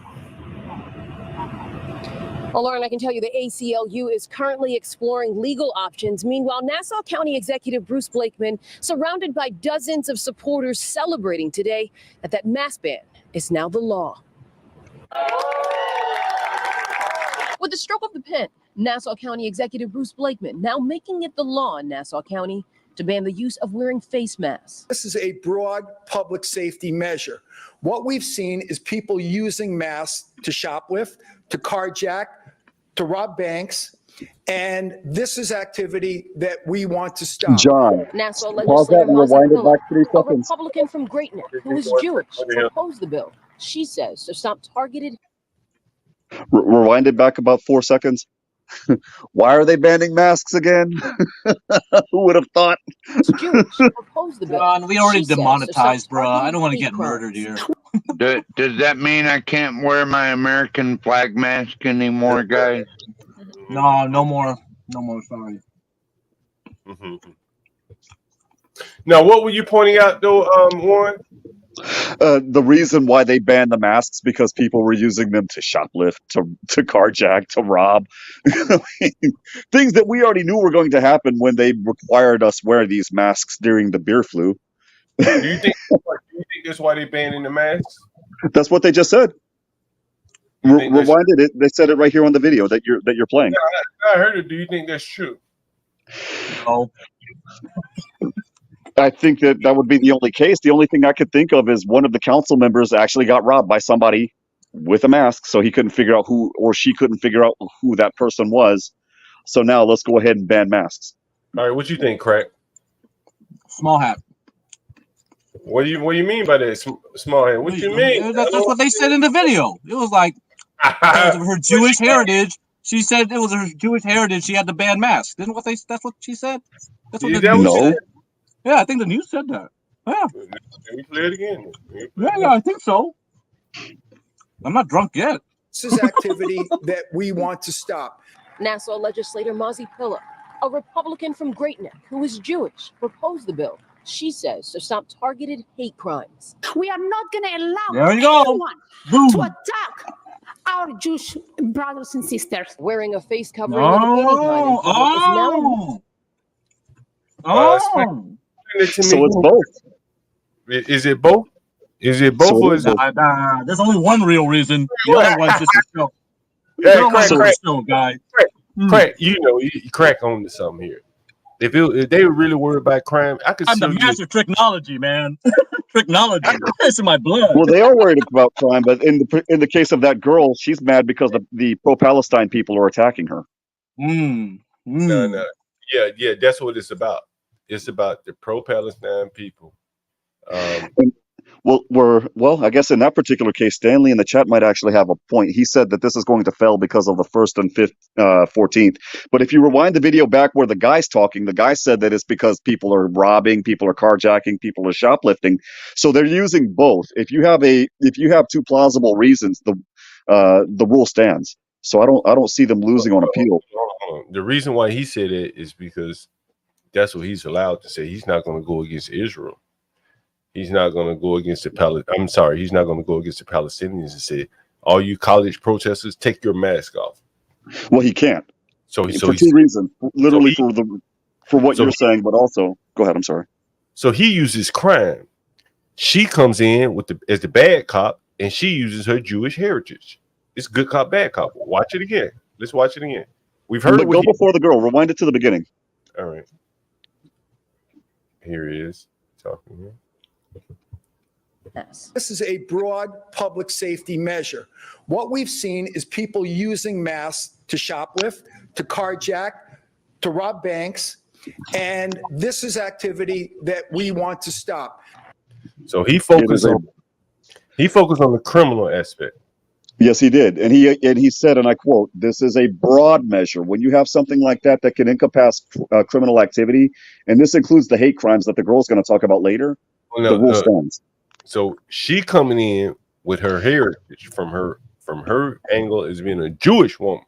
Well, Lauren, I can tell you the ACLU is currently exploring legal options. Meanwhile, Nassau County Executive Bruce Blakeman, surrounded by dozens of supporters celebrating today that mask ban is now the law. With the stroke of the pen, Nassau County Executive Bruce Blakeman now making it the law in Nassau County to ban the use of wearing face masks. This is a broad public safety measure. What we've seen is people using masks to shoplift, to carjack, to rob banks, and this is activity that we want to stop. John, Nassau pause that legislator and rewind it back 3 a seconds. Republican from Great Neck who is Jewish, proposed the bill. She says to stop targeted. Rewind it back about 4 seconds. Why are they banning masks again? Who would have thought? Jewish proposed the bill. John, we already She says to demonetized, stop bro. I don't want to targeted get murdered here. Does that mean I can't wear my American flag mask anymore, guys? No, no more. No more, sorry. Now, what were you pointing out, though, Warren? The reason why they banned the masks because people were using them to shoplift, to carjack, to rob. Things that we already knew were going to happen when they required us wear these masks during the beer flu. Do you think that's why they banning the masks? That's what they just said. Rewinded it. They said it right here on the video that you're playing. Yeah, I heard it. Do you think that's true? Oh. I think that would be the only case. The only thing I could think of is one of the council members actually got robbed by somebody with a mask, so he couldn't figure out who, or she couldn't figure out who that person was. So now let's go ahead and ban masks. All right, what you think, Crack? Small hat. What do you mean by that, small hand? What you mean? That's what they said in the video. It was like because of her Jewish heritage. She said it was her Jewish heritage. She had to ban masks. Didn't what they? That's what she said. That's what the news said. Yeah, I think the news said that. Yeah. Can we play it again? Yeah, I think so. I'm not drunk yet. This is activity that we want to stop. Nassau legislator Mazi Pillar, a Republican from Great Neck who is Jewish, proposed the bill. She says to stop targeted hate crimes. We are not going to allow There you go. anyone to attack our Jewish brothers and sisters. Wearing a face covering of any kind in public is now So it's both. Is it both? Is it both or is it? There's only one real reason. The other one's just a show. Hey, The other one's crack, just a show, guy. Crack, you know, you crack on to something here. If they were really worried about crime, I could. I'm the master of technology, man. Technology. It's in my blood. Well, they are worried about crime, but in the case of that girl, she's mad because the pro-Palestine people are attacking her. No. Yeah, that's what it's about. It's about the pro-Palestine people. Well, I guess in that particular case, Stanley in the chat might actually have a point. He said that this is going to fail because of the 1st and 14th. But if you rewind the video back where the guy's talking, the guy said that it's because people are robbing, people are carjacking, people are shoplifting. So they're using both. If you have two plausible reasons, the rule stands. So I don't see them losing on appeal. The reason why he said it is because that's what he's allowed to say. He's not going to go against Israel. He's not going to go against he's not going to go against the Palestinians and say, all you college protesters, take your mask off. Well, he can't. For two reasons. Literally for what you're saying, but also, go ahead, I'm sorry. So he uses crime. She comes in as the bad cop, and she uses her Jewish heritage. It's good cop, bad cop. Watch it again. Let's watch it again. We've heard it. Go before the girl. Rewind it to the beginning. All right. Here he is talking here. This is a broad public safety measure. What we've seen is people using masks to shoplift, to carjack, to rob banks, and this is activity that we want to stop. So he focused on the criminal aspect. Yes, he did, and he said, and I quote, "This is a broad measure. When you have something like that can encompass criminal activity, and this includes the hate crimes that the girl's going to talk about later, the rule stands." So she coming in with her heritage from her angle as being a Jewish woman.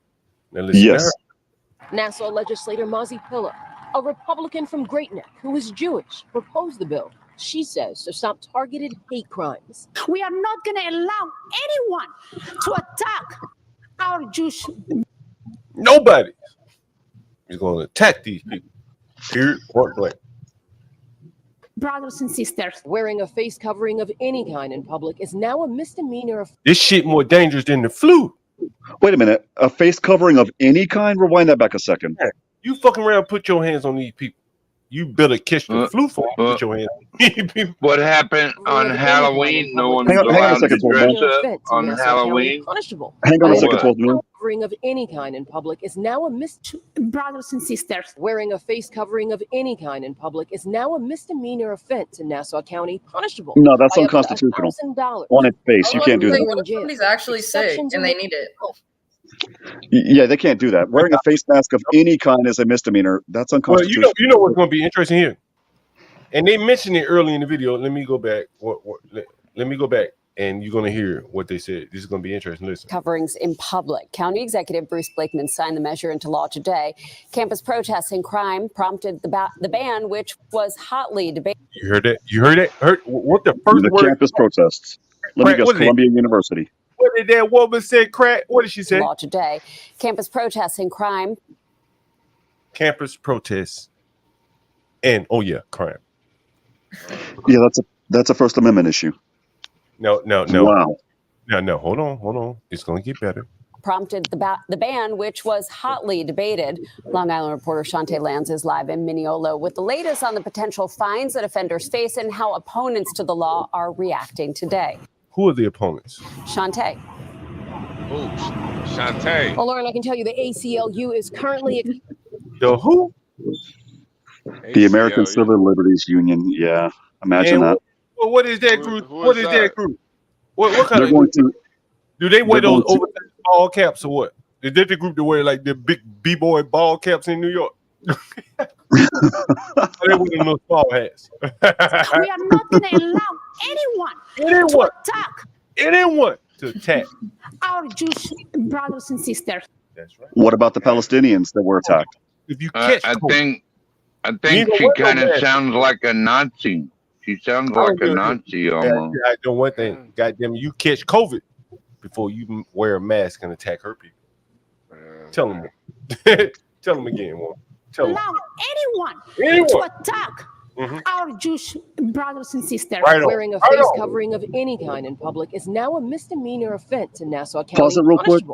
Now listen to her. Nassau legislator Mazi Pillar, a Republican from Great Neck who is Jewish, proposed the bill. She says to stop targeted hate crimes. We are not going to allow anyone to attack our Jewish. Nobody is going to attack these people. Period. Point blank. Brothers and sisters. Wearing a face covering of any kind in public is now a misdemeanor. This shit more dangerous than the flu. Wait a minute. A face covering of any kind? Rewind that back a second. Yeah. You fucking around, put your hands on these people. You better catch the flu for put your hands on these people. What happened on Halloween? No one's hang on allowed a second, to dress up on Halloween. Punishable. Hang on a second, Covering of any kind in public is now a Brothers and sisters. Wearing a face covering of any kind in public is now a misdemeanor offense in Nassau County, punishable. No, that's unconstitutional. On its face, you can't do that. What if somebody's actually sick and they need it? Yeah, they can't do that. Wearing a face mask of any kind is a misdemeanor. That's unconstitutional. Well, you know what's going to be interesting here, and they mentioned it early in the video. Let me go back. Let me go back, and you're going to hear what they said. This is going to be interesting. Listen. Coverings in public. County Executive Bruce Blakeman signed the measure into law today. Campus protests and crime prompted the ban, which was hotly debated. You heard that? You heard it? Heard what the first the word? Campus protests. Let me guess. Columbia University. What did that woman say? Crack. What did she say? Law today. Campus protests and crime. Campus protests and crime. Yeah, that's a First Amendment issue. No. Wow. No. Hold on. It's going to get better. Prompted the ban, which was hotly debated. Long Island reporter Shantae Lanz is live in Mineola with the latest on the potential fines that offenders face and how opponents to the law are reacting today. Who are the opponents? Shantae. Oh, Shantae. Well, Lauren, I can tell you the ACLU is currently... The who? The American Civil Liberties Union. Yeah, imagine that. But what is that group? What is that group? What kind They're of going to. do they wear They're those going to. oversized ball caps or what? Is that the group that wear like the big b-boy ball caps in New York? They wear them little small hats. We are not going to allow anyone to attack our Jewish brothers and sisters. That's right. What about the Palestinians that were attacked? If you I think she kind of sounds like a Nazi. She sounds like a Nazi almost. I know one thing. Goddamn, you catch COVID before you wear a mask and attack her people. Tell them. Tell them again. Tell them. Allow anyone to attack our Jewish brothers and sisters. Wearing a face covering of any kind in public is now a misdemeanor offense in Nassau County. Pause it real quick.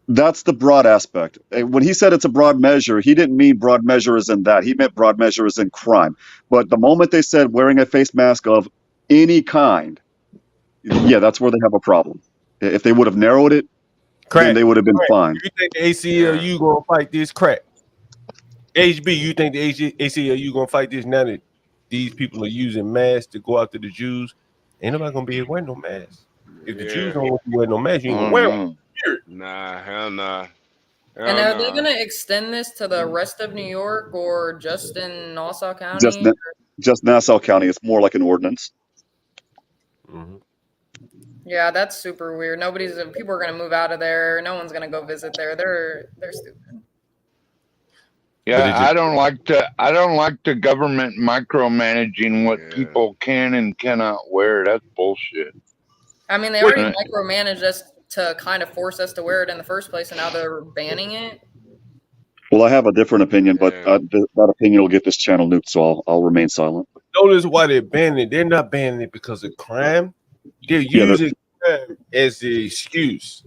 That's the broad aspect. When he said it's a broad measure, he didn't mean broad measure as in that. He meant broad measure as in crime. But the moment they said wearing a face mask of any kind, yeah, that's where they have a problem. If they would have narrowed it, then they would have been fine. You think the ACLU gonna fight this crack? HB, you think the ACLU gonna fight this now that these people are using masks to go after the Jews? Ain't nobody gonna be able to wear no mask. If the Jews don't want to wear no mask, you ain't gonna wear them. Nah, hell nah. And are they gonna extend this to the rest of New York or just in Nassau County? Just Nassau County. It's more like an ordinance. Yeah, that's super weird. People are gonna move out of there. No one's gonna go visit there. They're stupid. Yeah, I don't like the government micromanaging what people can and cannot wear. That's bullshit. I mean, they already micromanaged us to kind of force us to wear it in the first place, and now they're banning it. Well, I have a different opinion, but that opinion will get this channel nuked, so I'll remain silent. Notice why they're banning it. They're not banning it because of crime. They're using crime as the excuse.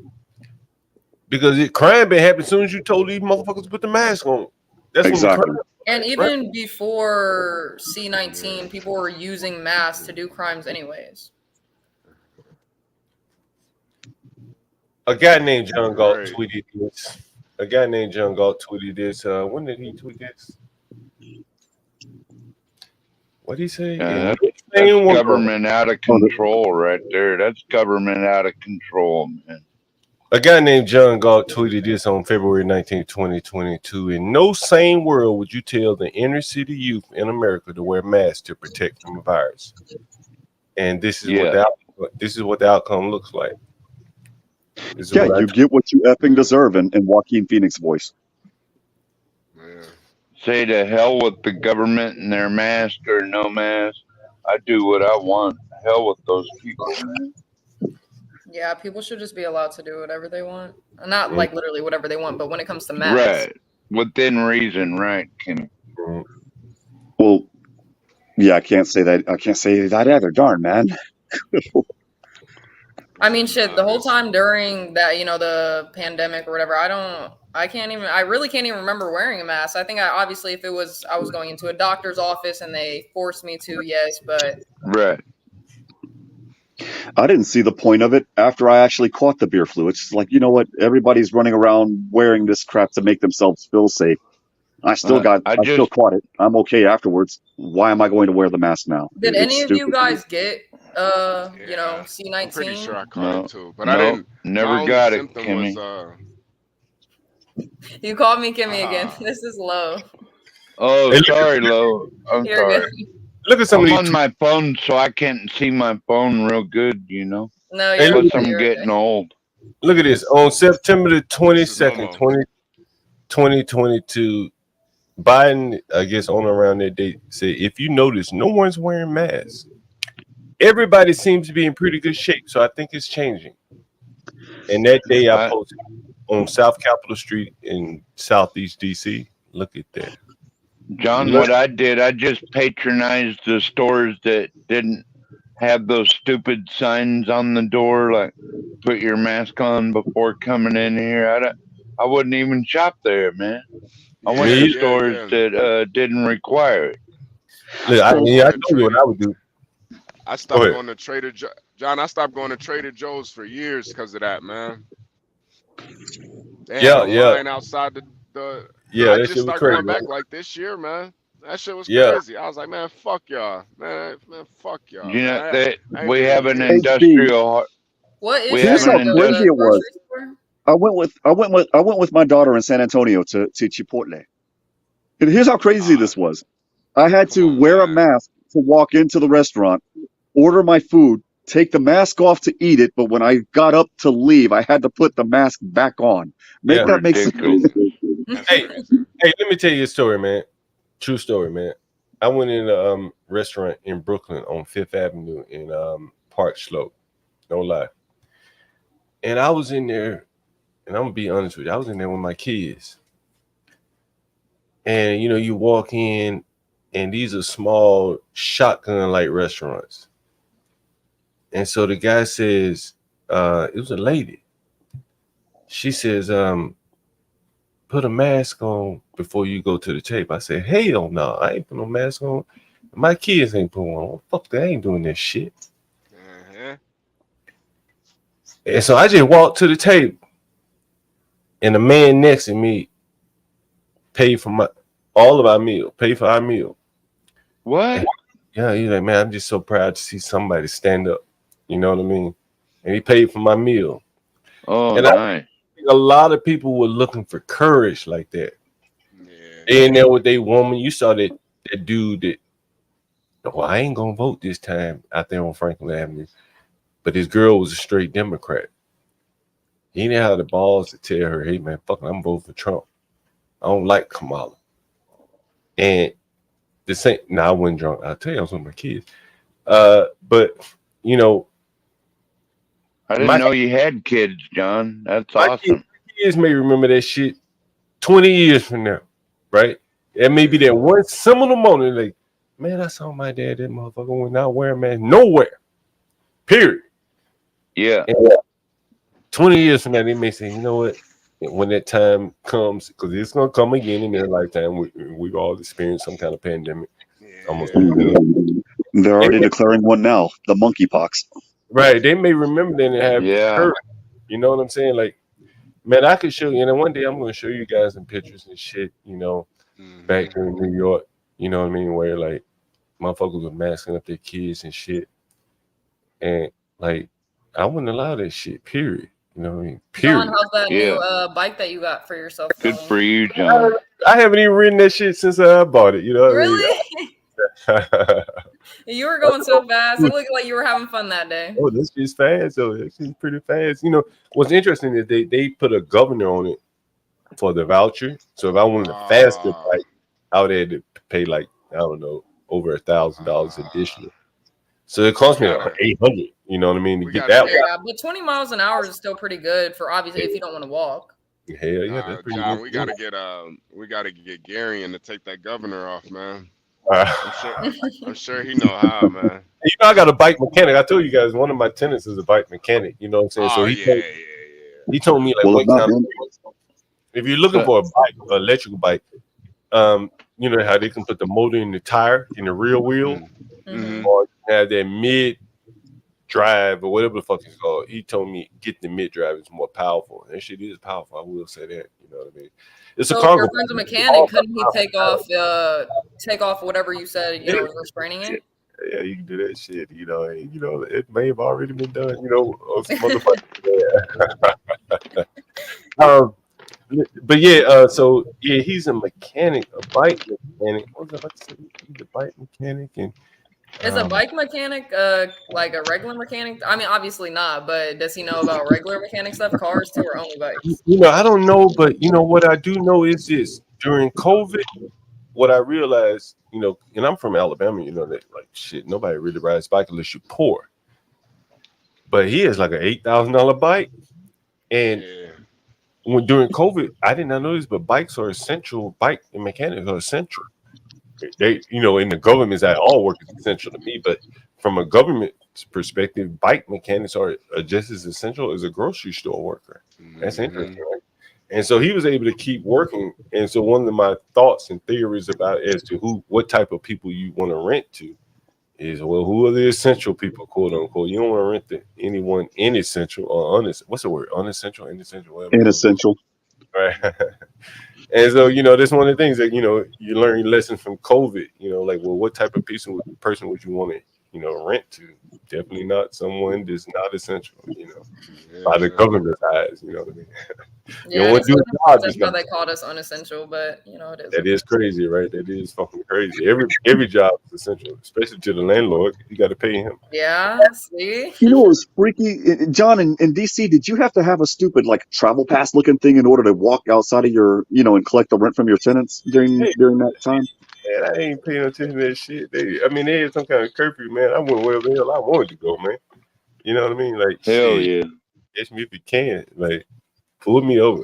Because crime been happening as soon as you told these motherfuckers to put the mask on. That's exactly. And even before C-19, people were using masks to do crimes anyways. A guy named John Galt tweeted this. When did he tweet this? What did he say? That's government out of control right there. That's government out of control, man. A guy named John Galt tweeted this on February 19, 2022. In no sane world would you tell the inner city youth in America to wear masks to protect from a virus. And this is what the outcome looks like. You get what you effing deserve in Joaquin Phoenix voice. Say to hell with the government and their mask or no mask. I do what I want. Hell with those people, man. Yeah, people should just be allowed to do whatever they want. Not like literally whatever they want, but when it comes to masks. Right. Within reason, right, Kimmy? Well, yeah, I can't say that either. Darn, man. I mean, shit, the whole time during that, the pandemic or whatever, I really can't even remember wearing a mask. I think obviously if I was going into a doctor's office and they forced me to, yes, but. Right. I didn't see the point of it after I actually caught the beer flu. It's just like, you know what? Everybody's running around wearing this crap to make themselves feel safe. I still caught it. I'm okay afterwards. Why am I going to wear the mask now? Did any of you guys get C-19? I'm pretty sure I caught it too, but I didn't. Never got it, Kimmy. You called me Kimmy again. This is Lo. Oh, sorry, Lo. I'm sorry. Look at somebody I'm on my phone, so I can't see my phone real good, No, Plus, I'm getting old. Look at this. On September the 22nd, 2022, Biden, I guess on around that date, said, if you notice, no one's wearing masks. Everybody seems to be in pretty good shape, so I think it's changing. And that day I posted on South Capitol Street in Southeast DC. Look at that. John, what I did, I just patronized the stores that didn't have those stupid signs on the door, like put your mask on before coming in here. I wouldn't even shop there, man. I went to stores that didn't require it. Look, I told you what I would do. I stopped going to Trader Joe's. John, I stopped going to Trader Joe's for years because of that, man. They had a line outside the I just started going back like this year, man. That shit was Yeah. crazy. I was like, man, fuck y'all, man, fuck y'all, You know man. that I ain't we been have in an years. industrial. What We is have Here's an how go to crazy the it was. grocery store? I went with my daughter in San Antonio to Chipotle. And here's how crazy this was. I had to wear a mask to walk into the restaurant, order my food, take the mask off to eat it, but when I got up to leave, I had to put the mask back on. Make Yeah. that make sense. Hey, let me tell you a story, man. True story, man. I went in a restaurant in Brooklyn on Fifth Avenue in Park Slope. No lie. And I was in there, and I'm gonna be honest with you, I was in there with my kids. And you walk in, and these are small shotgun-like restaurants. And so the guy says, it was a lady. She says, put a mask on before you go to the table. I said, hell no, I ain't put no mask on. My kids ain't put one on. Fuck, they ain't doing this shit. And so I just walked to the table, and the man next to me paid for all of our meal, paid for our meal. What? Yeah, he's like, man, I'm just so proud to see somebody stand up. You know what I mean? And he paid for my meal. Oh, and nice. I think a lot of people were looking for courage like that. They in there with their woman. You saw that dude that, well, I ain't gonna vote this time out there on Franklin Avenue. But his girl was a straight Democrat. He didn't have the balls to tell her, hey man, fuck it, I'm voting for Trump. I don't like Kamala. And the same, I wasn't drunk. I'll tell you, I was with my kids. But I didn't know you had kids, John. That's awesome. Kids may remember that shit 20 years from now, right? It may be that one similar moment, like, man, I saw my dad, that motherfucker was not wearing a mask nowhere. Period. Yeah. And 20 years from now, they may say, you know what? When that time comes, because it's gonna come again in their lifetime, we've all experienced some kind of pandemic. Almost. They're already declaring one now, the monkeypox. Right. They may remember that and have Yeah. courage. You know what I'm saying? Like, man, I could show you, and one day I'm gonna show you guys some pictures and shit, back here in New York, you know what I mean, where like motherfuckers were masking up their kids and shit. And like I wouldn't allow that shit, period. You know what I mean? Period. John, how's that new bike that you got for yourself? Good for you, John. I haven't even ridden that shit since I bought it, you know what Really? I mean? You were going so fast. It looked like you were having fun that day. Oh, this shit's fast. So this shit's pretty fast. What's interesting is they put a governor on it for the voucher. So if I wanted a faster bike, I would have to pay like, I don't know, over $1,000 additional. So it cost me like $800. You know what I mean? To get that one. Yeah, but 20 miles an hour is still pretty good for obviously if you don't want to walk. Hell yeah, that's pretty John, good. we gotta get Gary in to take that governor off, man. I'm sure he know how, man. I got a bike mechanic. I told you guys one of my tenants is a bike mechanic. You know what I'm saying? So he told me like, Well, what it's not kind him. if you're looking for a bike, an electrical bike, you know how they can put the motor in the tire in the rear wheel, or have that mid drive or whatever the fuck it's called. He told me get the mid drive is more powerful. That shit is powerful. I will say that. You know what I mean? It's So a if cargo. your friend's a mechanic, couldn't he take off whatever you said, was restraining it? Yeah, you can do that shit. It may have already been done. Or some motherfucker. But yeah, so yeah, he's a mechanic, a bike mechanic. What was I about to say? He's a bike mechanic, and Is a bike mechanic like a regular mechanic? I mean, obviously not, but does he know about regular mechanic stuff, cars too, or only bikes? I don't know, but what I do know is this: during COVID, what I realized, and I'm from Alabama, that like shit, nobody really rides bike unless you're poor. But he has like an $8,000 bike, and when during COVID, I did not know this, but bikes are essential. Bike and mechanics are essential. They, in the government, that all work is essential to me. But from a government perspective, bike mechanics are just as essential as a grocery store worker. That's interesting, right? And so he was able to keep working. And so one of my thoughts and theories about as to what type of people you want to rent to is, well, who are the essential people, quote unquote? You don't want to rent to anyone inessential or what's the word? Unessential, inessential, whatever. Inessential. Right. And so, that's one of the things that, you learn your lesson from COVID, like, well, what type of person would you want to, rent to? Definitely not someone that's not essential, by the government's eyes, you know what I mean? You don't Yeah, want to do a job. that's why they called us unessential, but it is. That is crazy, right? That is fucking crazy. Every job is essential, especially to the landlord. You got to pay him. Yeah, see? You know what was freaky? John, in DC, did you have to have a stupid like travel pass looking thing in order to walk outside of your, and collect the rent from your tenants during that time? Man, I ain't paying attention to that shit. They had some kind of curfew, man. I went wherever the hell I wanted to go, man. You know what I mean? Like, Hell shit, yeah. catch me if you can. Like, pull me over.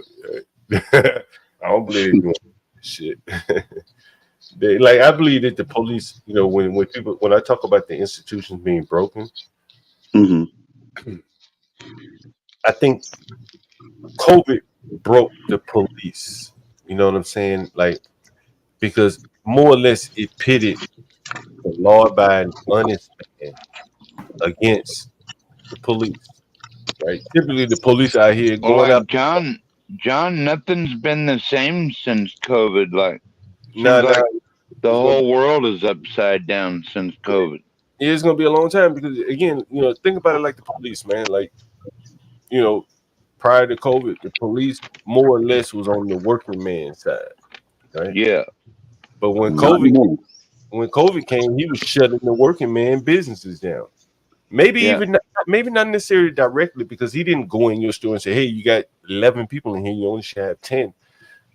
Right? I don't believe doing shit. I believe that the police, when I talk about the institutions being broken, I think COVID broke the police. You know what I'm saying? Like, because more or less it pitted the law-abiding, honest man against the police. Right? Typically, the police out here going out. John, nothing's been the same since COVID. Like, Nah, seems like the whole world is upside down since COVID. It's gonna be a long time because, again, think about it like the police, man. Like, prior to COVID, the police more or less was on the working man side, right? Yeah. But when COVID came, he was shutting the working man businesses down. Maybe not necessarily directly, because he didn't go in your store and say, "Hey, you got 11 people in here, you only should have 10."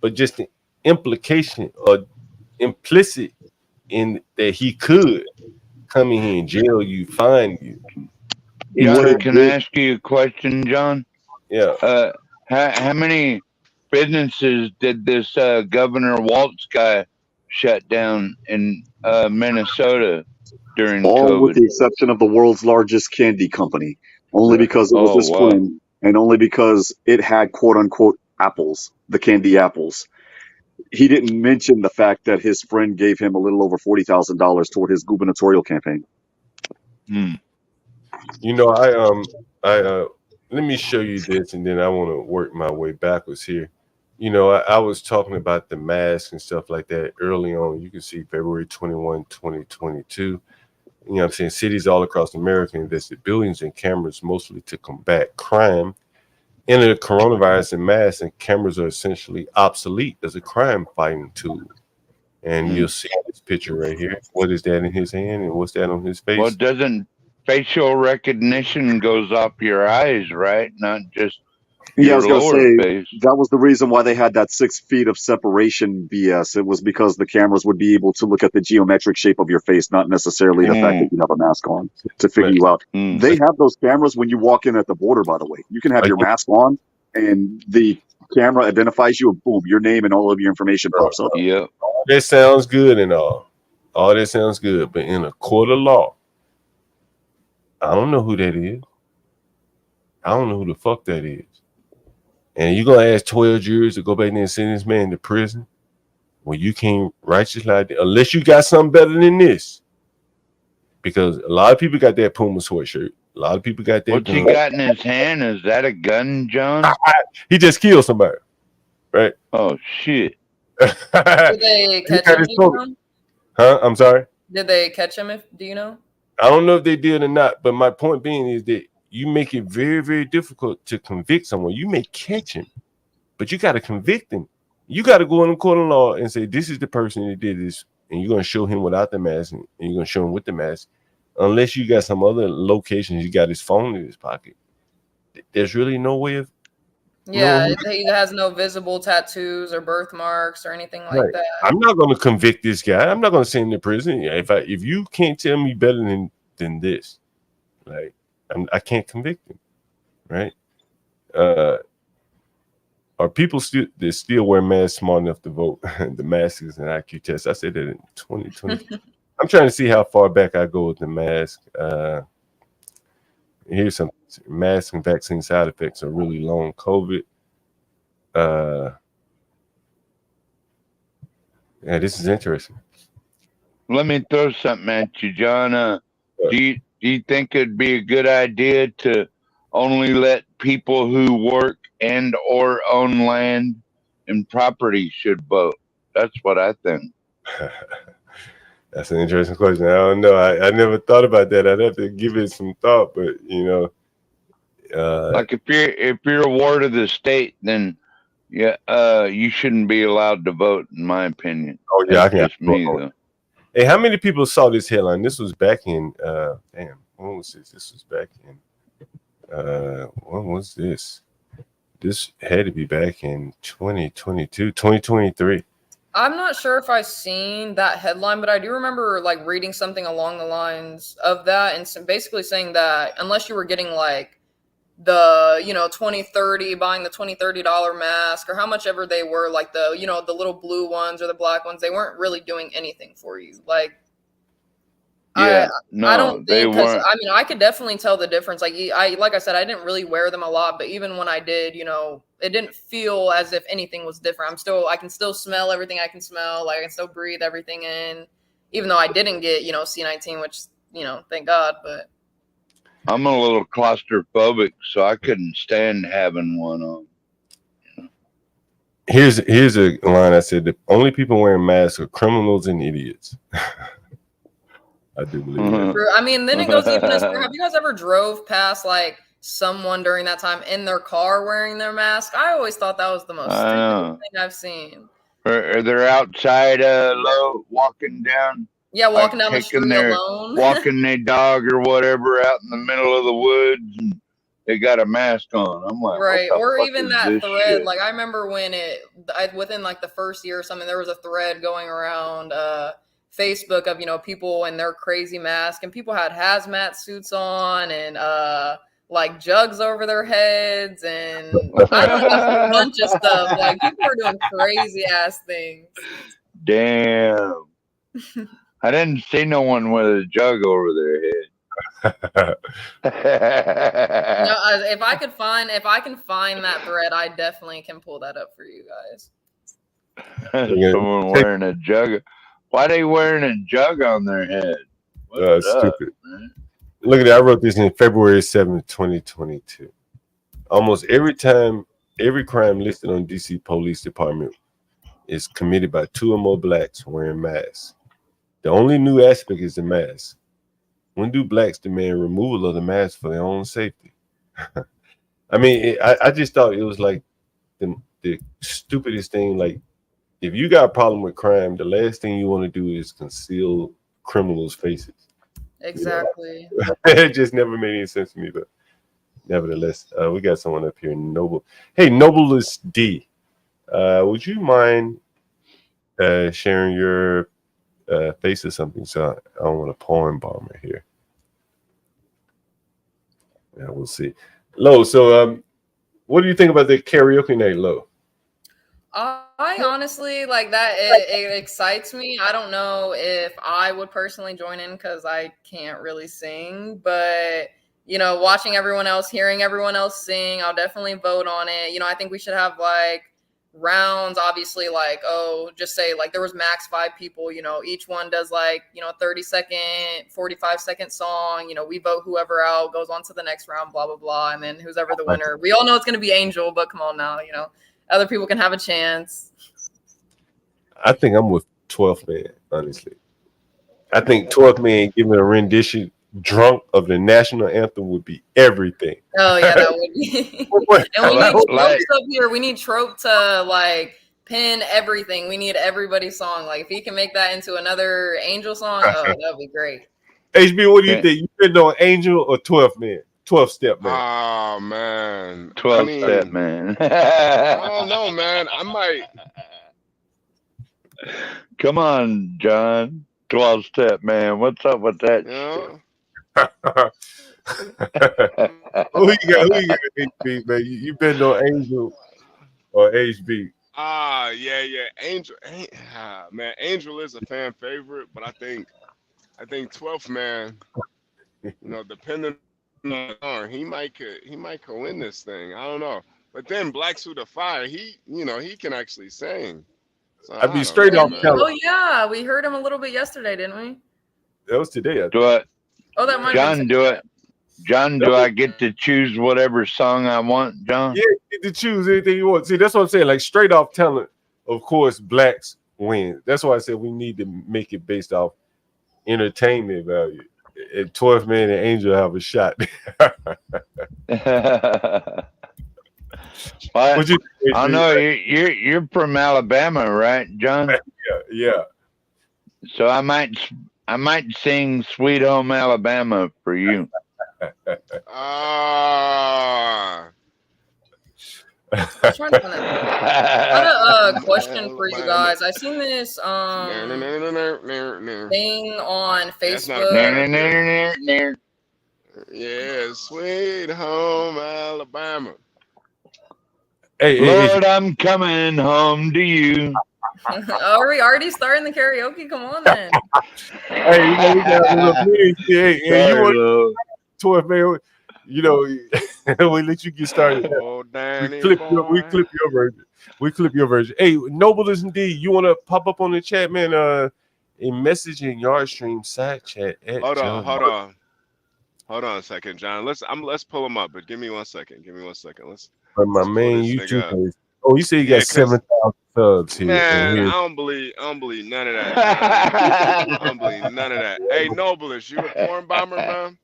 But just the implication or implicit in that he could come in here and jail you, fine you. John, can I ask you a question, John? Yeah. How many businesses did this Governor Waltz guy shut down in Minnesota during All COVID? with the exception of the world's largest candy company, only because it was his friend, and only because it had quote unquote apples, the candy apples. He didn't mention the fact that his friend gave him a little over $40,000 toward his gubernatorial campaign. Let me show you this, and then I want to work my way backwards here. I was talking about the mask and stuff like that early on. You can see February 21, 2022. I'm saying cities all across America invested billions in cameras, mostly to combat crime. Enter the coronavirus and masks, and cameras are essentially obsolete as a crime fighting tool. And you'll see this picture right here. What is that in his hand, and what's that on his face? Well, doesn't facial recognition goes off your eyes, right? Not just Yeah, I was your going lower to say face. that was the reason why they had that 6 feet of separation BS. It was because the cameras would be able to look at the geometric shape of your face, not necessarily the fact that you have a mask on to figure you out. They have those cameras when you walk in at the border, by the way. You can have your mask on and the camera identifies you, and boom, your name and all of your information pops up. Yeah. That sounds good and all. All that sounds good. But in a court of law, I don't know who that is. I don't know who the fuck that is. And you're going to ask 12 jurors to go back there and send this man to prison when you can't righteous like that, unless you got something better than this. Because a lot of people got that Puma sweatshirt. A lot of people got that What's he got in his hand? Is that a gun, John? He just killed somebody. Right? Oh, shit. Did they catch him? Do you know? Huh? I'm sorry? Did they catch him? Do you know? I don't know if they did or not, but my point being is that you make it very, very difficult to convict someone. You may catch him, but you got to convict him. You got to go in the court of law and say, this is the person that did this, and you're going to show him without the mask, and you're going to show him with the mask. Unless you got some other locations, you got his phone in his pocket. There's really no way of... Yeah, he has no visible tattoos or birthmarks or anything like that. I'm not going to convict this guy. I'm not going to send him to prison. If you can't tell me better than this, like, I can't convict him, right? Are people still wear masks smart enough to vote? The mask is an IQ test. I said that in 2020. I'm trying to see how far back I go with the mask. Here's some mask and vaccine side effects are really long. COVID. Yeah, this is interesting. Let me throw something at you, John. Do you think it'd be a good idea to only let people who work and or own land and property should vote. That's what I think. That's an interesting question. I don't know. I never thought about that. I'd have to give it some thought, but like if you're a ward of the state, then you shouldn't be allowed to vote, in my opinion. Oh yeah, That's just me though. Hey, how many people saw this headline? This was back in when was this? This was back in when was this? This had to be back in 2022, 2023. I'm not sure if I've seen that headline, but I do remember like reading something along the lines of that, and basically saying that unless you were getting like the 2030, buying the $20-$30 mask or how much ever they were, like the the little blue ones or the black ones, they weren't really doing anything for you. Like Yeah, I don't they think, because weren't. I mean I could definitely tell the difference. Like I said, I didn't really wear them a lot, but even when I did, it didn't feel as if anything was different. I can still smell everything I can smell. Like I can still breathe everything in, even though I didn't get C-19, which thank God. But I'm a little claustrophobic, so I couldn't stand having one on. Here's a line I said: the only people wearing masks are criminals and idiots. I do believe that. I mean, then it goes even as far. Have you guys ever drove past like someone during that time in their car wearing their mask? I always thought that was the most stupid thing I've seen. Or they're outside low walking down. Yeah, walking down the street alone. Walking their dog or whatever out in the middle of the woods, and they got a mask on. I'm like, right. what the Or fuck even is that this thread. shit? Like I remember when within like the first year or something, there was a thread going around Facebook of people in their crazy mask, and people had hazmat suits on and like jugs over their heads, and I don't know, a bunch of stuff. Like people were doing crazy ass things. Damn. I didn't see no one with a jug over their head. No, if I can find that thread, I definitely can pull that up for you guys. Someone wearing a jug. Why are they wearing a jug on their head? Stupid. Look at that. I wrote this in February 7th, 2022. Almost every crime listed on DC Police Department is committed by 2 or more blacks wearing masks. The only new aspect is the mask. When do blacks demand removal of the mask for their own safety? I mean, I just thought it was like the stupidest thing. Like, if you got a problem with crime, the last thing you want to do is conceal criminals' faces. Exactly. It just never made any sense to me, but nevertheless, we got someone up here, Noble. Hey, Nobleless D, would you mind sharing your face or something? So I don't want a porn bomber here. Yeah, we'll see. Lo, so what do you think about the karaoke night, Lo? I honestly like that. It excites me. I don't know if I would personally join in because I can't really sing, but watching everyone else, hearing everyone else sing, I'll definitely vote on it. I think we should have like rounds, obviously, like just say like there was max 5 people. Each one does like 30-second, 45-second song. We vote whoever out, goes on to the next round, blah blah blah, and then who's ever the winner. We all know it's gonna be Angel, but come on now, other people can have a chance. I think I'm with 12th Man, honestly. I think 12th Man giving a rendition drunk of the national anthem would be everything. Oh yeah, that would be. And we need tropes up here. We need Trope to like pin everything. We need everybody's song. Like if he can make that into another Angel song, that'd be great. HB, what do you think? You been on Angel or 12th Man? 12-step man. Oh man, 12-step man. I don't know, man. I might. Come on, John. 12-step man. What's up with that? Who you got, HB, man? You been on Angel or HB? Yeah. Angel, man. Angel is a fan favorite, but I think 12th Man. Depending on he might could win this thing. I don't know. But then Black Suit of Fire, he can actually sing. So I'd be straight off. Oh yeah, we heard him a little bit yesterday, didn't we? That was today. Do it. Oh, that might John, do it. John, do I get to choose whatever song I want, John? Yeah, you get to choose anything you want. See, that's what I'm saying. Like straight off talent, of course, blacks win. That's why I said we need to make it based off entertainment value. And 12th Man and Angel have a shot. What? I know you're from Alabama, right, John? Yeah. So I might sing "Sweet Home Alabama" for you. I'm trying to find that. I had a question for you guys. I seen this thing on Facebook. Yeah, Sweet Home Alabama. Lord, I'm coming home to you. Are we already starting the karaoke? Come on, then. Hey, you know, we got a little meeting. Hey, you want 12 Man? You know, we let you get started. We clip your version. We clip your version. Hey, Noble is indeed. You want to pop up on the chat, man? A message in Yard Stream side chat. Hold on a second, John. Let's pull him up, but give me 1 second. Let's my main YouTube page. Oh, you say you got 7,000 subs here. Man, I don't believe none of that. I don't believe none of that. Hey, Noblest, you a porn bomber, man?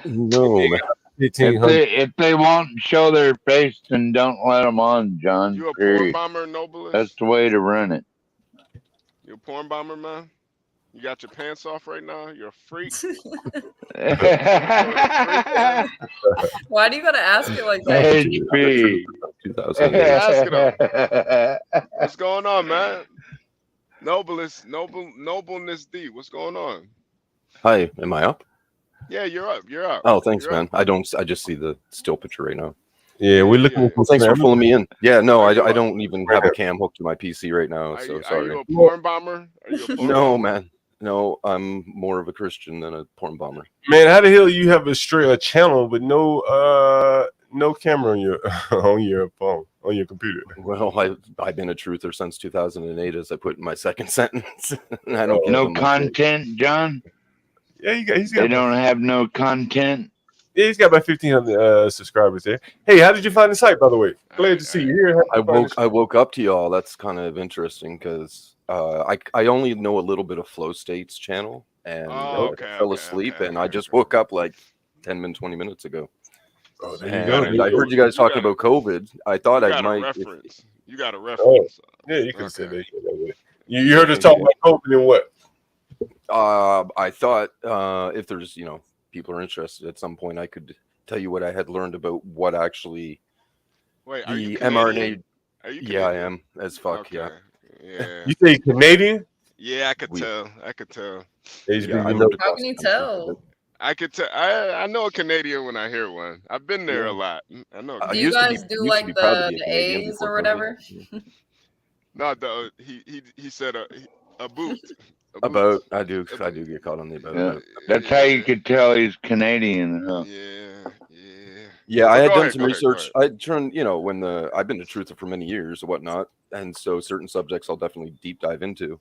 No, man. If they won't show their face, then don't let them on, John. You a period. porn bomber, Noblest? That's the way to run it. You a porn bomber, man? You got your pants off right now? You're a freak. Why do you gotta ask it like that? HP. 2000. What's going on, man? Nobleness D. What's going on? Hi, am I up? Yeah, you're up. Oh, thanks, man. I just see the still picture right now. Yeah, we're looking for. Thanks for pulling me in. Yeah, no, I don't even have a cam hooked to my PC right now, so sorry. Are you a porn bomber? No, man. No, I'm more of a Christian than a porn bomber. Man, how the hell you have a channel with no camera on your on your phone, on your computer? Well, I've been a truther since 2008, as I put in my second sentence. I don't no content, John. Yeah, he's got. They don't have no content. Yeah, he's got about 1,500 subscribers there. Hey, how did you find the site, by the way? Glad to see you here. I woke up to y'all. That's kind of interesting because I only know a little bit of Flow State's channel, and I fell asleep, and I just woke up like 20 minutes ago. Oh, there you go. I heard you guys talking about COVID. I thought I might. You got a reference. Yeah, you can say that. You heard us talk about COVID and what? I thought if there's people are interested at some point, I could tell you what I had learned about what actually the mRNA. Yeah, I am as fuck. Okay. Yeah. You say Canadian? Yeah, I could tell. How can you tell? I could tell. I know a Canadian when I hear one. I've been there a lot. I know. Do you guys do like the A's or whatever? No, he said a boot. About I do get caught on the about. Yeah. That's how you could tell he's Canadian, huh? Yeah, I had done some research. I turned, when I've been a truther for many years or whatnot, and so certain subjects I'll definitely deep dive into.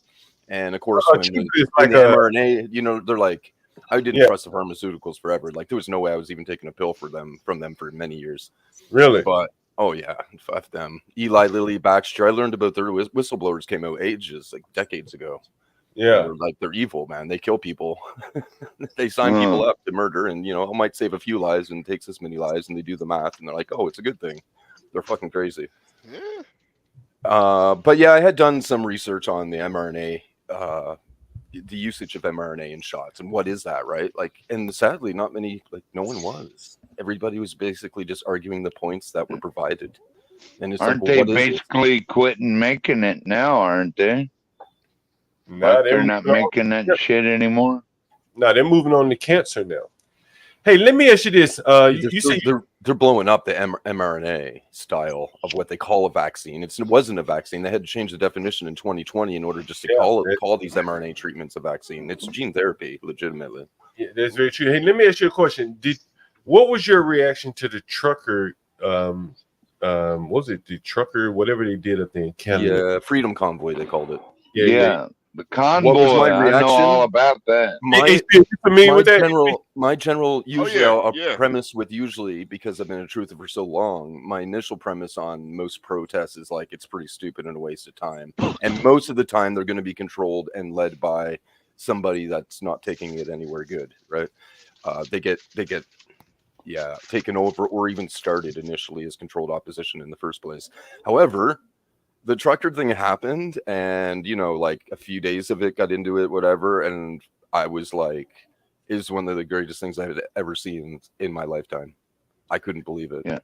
And of course, when the mRNA, they're like, I didn't trust the pharmaceuticals forever. Like there was no way I was even taking a pill from them for many years. Really? But oh yeah, fuck them. Eli Lilly, Baxter. I learned about their whistleblowers came out decades ago. Yeah, they're evil, man. They kill people. They sign people up to murder, and I might save a few lives, and it takes this many lives, and they do the math, and they're like, oh, it's a good thing. They're fucking crazy. Yeah. But yeah, I had done some research on the mRNA, the usage of mRNA in shots, and what is that, right? And sadly, not many, no one was. Everybody was basically just arguing the points that were provided. And it's aren't they basically quitting making it now? Aren't they? No, they're not making that shit anymore. No, they're moving on to cancer now. Hey, let me ask you this: you say they're blowing up the mRNA style of what they call a vaccine. It wasn't a vaccine. They had to change the definition in 2020 in order just to call these mRNA treatments a vaccine. It's gene therapy, legitimately. Yeah, that's very true. Hey, let me ask you a question. What was your reaction to the trucker? What was it? The trucker, whatever they did up there in Canada? Yeah, Freedom Convoy, they called it. Yeah. The convoy. What was my reaction? I know all about that. My general usually yeah, I'll yeah. premise with usually because I've been a truther for so long. My initial premise on most protests is like it's pretty stupid and a waste of time, and most of the time they're going to be controlled and led by somebody that's not taking it anywhere good, right? They get taken over or even started initially as controlled opposition in the first place. However, the trucker thing happened, and like a few days of it got into it, whatever, and I was like, it was one of the greatest things I had ever seen in my lifetime. I couldn't believe it. Yeah.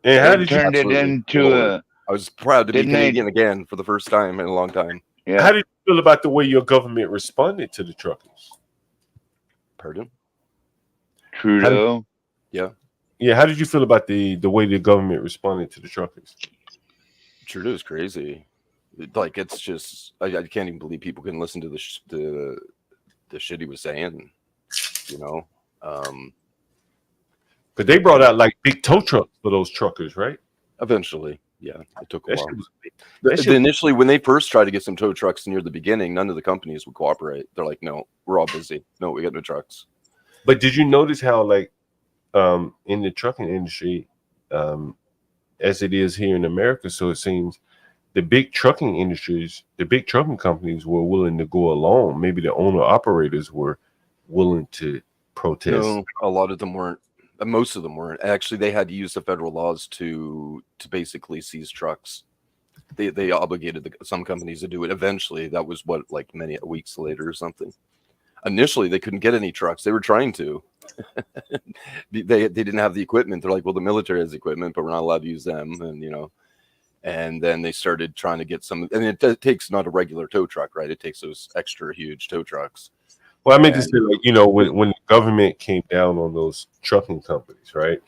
And how did you turn it into I was proud to be didn't they- Canadian again for the first time in a long time. Yeah. How did you feel about the way your government responded to the truckers? Pardon? Trudeau? Yeah. Yeah, how did you feel about the way the government responded to the truckers? Trudeau's crazy. Like, it's just I can't even believe people can listen to the shit he was saying. But they brought out like big tow trucks for those truckers, right? Eventually, yeah, it took a That while. shit was Initially, when they first tried to get some tow trucks near the beginning, none of the companies would cooperate. They're like, "No, we're all busy. No, we got no trucks." But did you notice how, like, in the trucking industry, as it is here in America, so it seems the big trucking industries, the big trucking companies were willing to go along. Maybe the owner operators were willing to protest. No, a lot of them weren't. Most of them weren't. Actually, they had to use the federal laws to basically seize trucks. They obligated some companies to do it. Eventually, that was like many weeks later or something. Initially, they couldn't get any trucks. They were trying to. they didn't have the equipment. They're like, well, the military has equipment, but we're not allowed to use them. And then they started trying to get some. And it takes not a regular tow truck, right? It takes those extra huge tow trucks. Well, I meant to say, like, when the government came down on those trucking companies, right?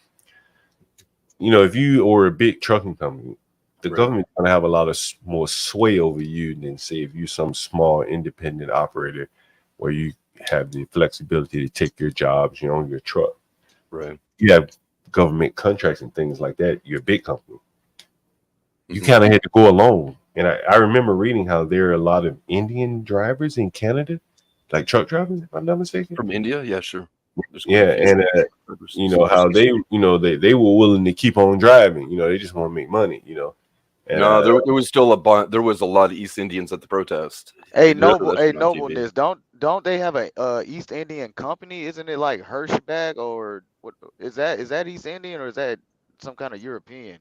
If you are a big trucking company, the government's going to have a lot of more sway over you than, say, if you're some small independent operator where you have the flexibility to take your jobs, you own your truck. Right. You have government contracts and things like that. You're a big company. You kind of had to go alone. And I remember reading how there are a lot of Indian drivers in Canada, like truck drivers, if I'm not mistaken. From India? Yeah, sure. Yeah, and how they were willing to keep on driving. They just want to make money. And, no, there was still there was a lot of East Indians at the protest. Nobleness. Don't they have a East Indian company? Isn't it like Hirschbag or what? Is that East Indian or is that some kind of European?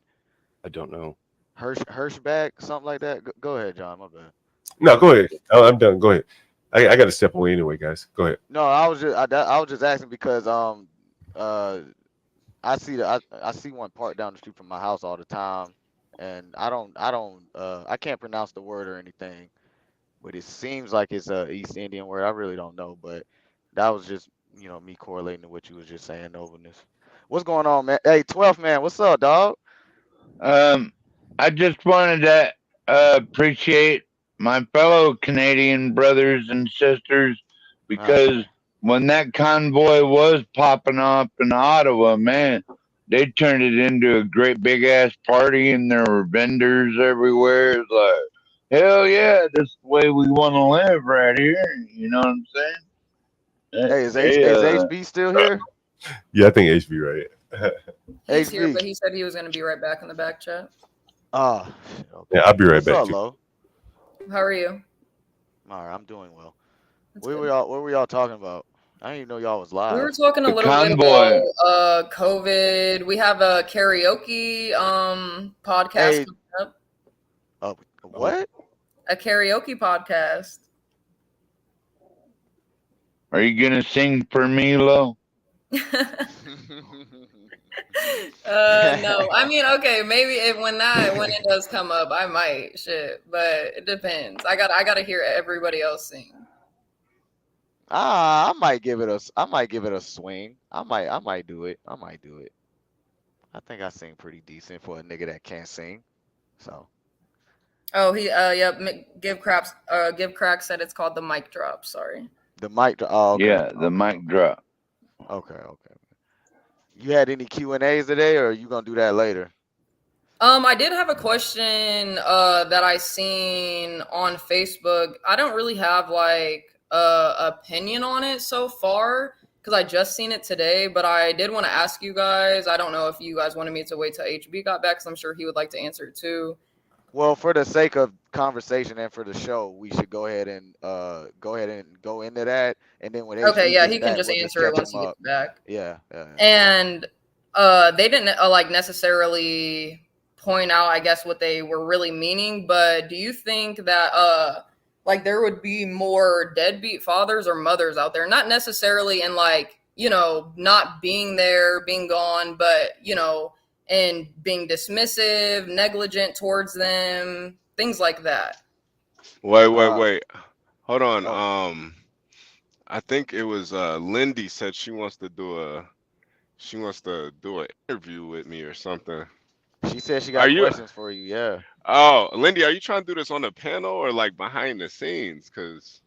I don't know. Hirschbag, something like that. Go ahead, John. My bad. No, go ahead. I'm done. Go ahead. I got to step away anyway, guys. Go ahead. No, I was just asking because I see one parked down the street from my house all the time, and I can't pronounce the word or anything, but it seems like it's a East Indian word. I really don't know, but that was just me correlating to what you was just saying, Nobleness. What's going on, man? Hey, 12th man, what's up, dog? I just wanted to appreciate my fellow Canadian brothers and sisters because when that convoy was popping up in Ottawa, man, they turned it into a great big ass party and there were vendors everywhere. It's like, hell yeah, this is the way we want to live right here. You know what I'm saying? Hey, is HB still here? Yeah, I think HB right. He's here, but he said he was going to be right back in the back chat. Okay. Yeah, I'll be right back. What's up, Lo? How are you? All right, I'm doing well. What were y'all talking about? I didn't even know y'all was live. We were talking a little bit about COVID. We have a karaoke podcast coming up. What? A karaoke podcast. Are you gonna sing for me, Lo? No, I mean, okay, maybe when it does come up, I might but it depends. I gotta hear everybody else sing. I might give it a swing. I might do it. I think I sing pretty decent for a nigga that can't sing. So. Oh, Give Crack said it's called the mic drop. Sorry. The mic drop. Oh, okay. Yeah, the mic drop. Okay. You had any Q&As today, or are you gonna do that later? I did have a question that I seen on Facebook. I don't really have like opinion on it so far because I just seen it today, but I did want to ask you guys. I don't know if you guys wanted me to wait till HB got back because I'm sure he would like to answer it too. Well, for the sake of conversation and for the show, we should go ahead and go into that, and then when Okay, HB yeah, gets he back, can just we'll answer it catch once him he up. gets back. Yeah. And they didn't like necessarily point out, I guess, what they were really meaning, but do you think that like there would be more deadbeat fathers or mothers out there? Not necessarily in like, you know, not being there, being gone, but you know, and being dismissive, negligent towards them, things like that. Wait. Hold on. I think it was Lindy said she wants to do an interview with me or something. She said she got questions for you. Yeah. Oh, Lindy, are you trying to do this on the panel or like behind the scenes? Because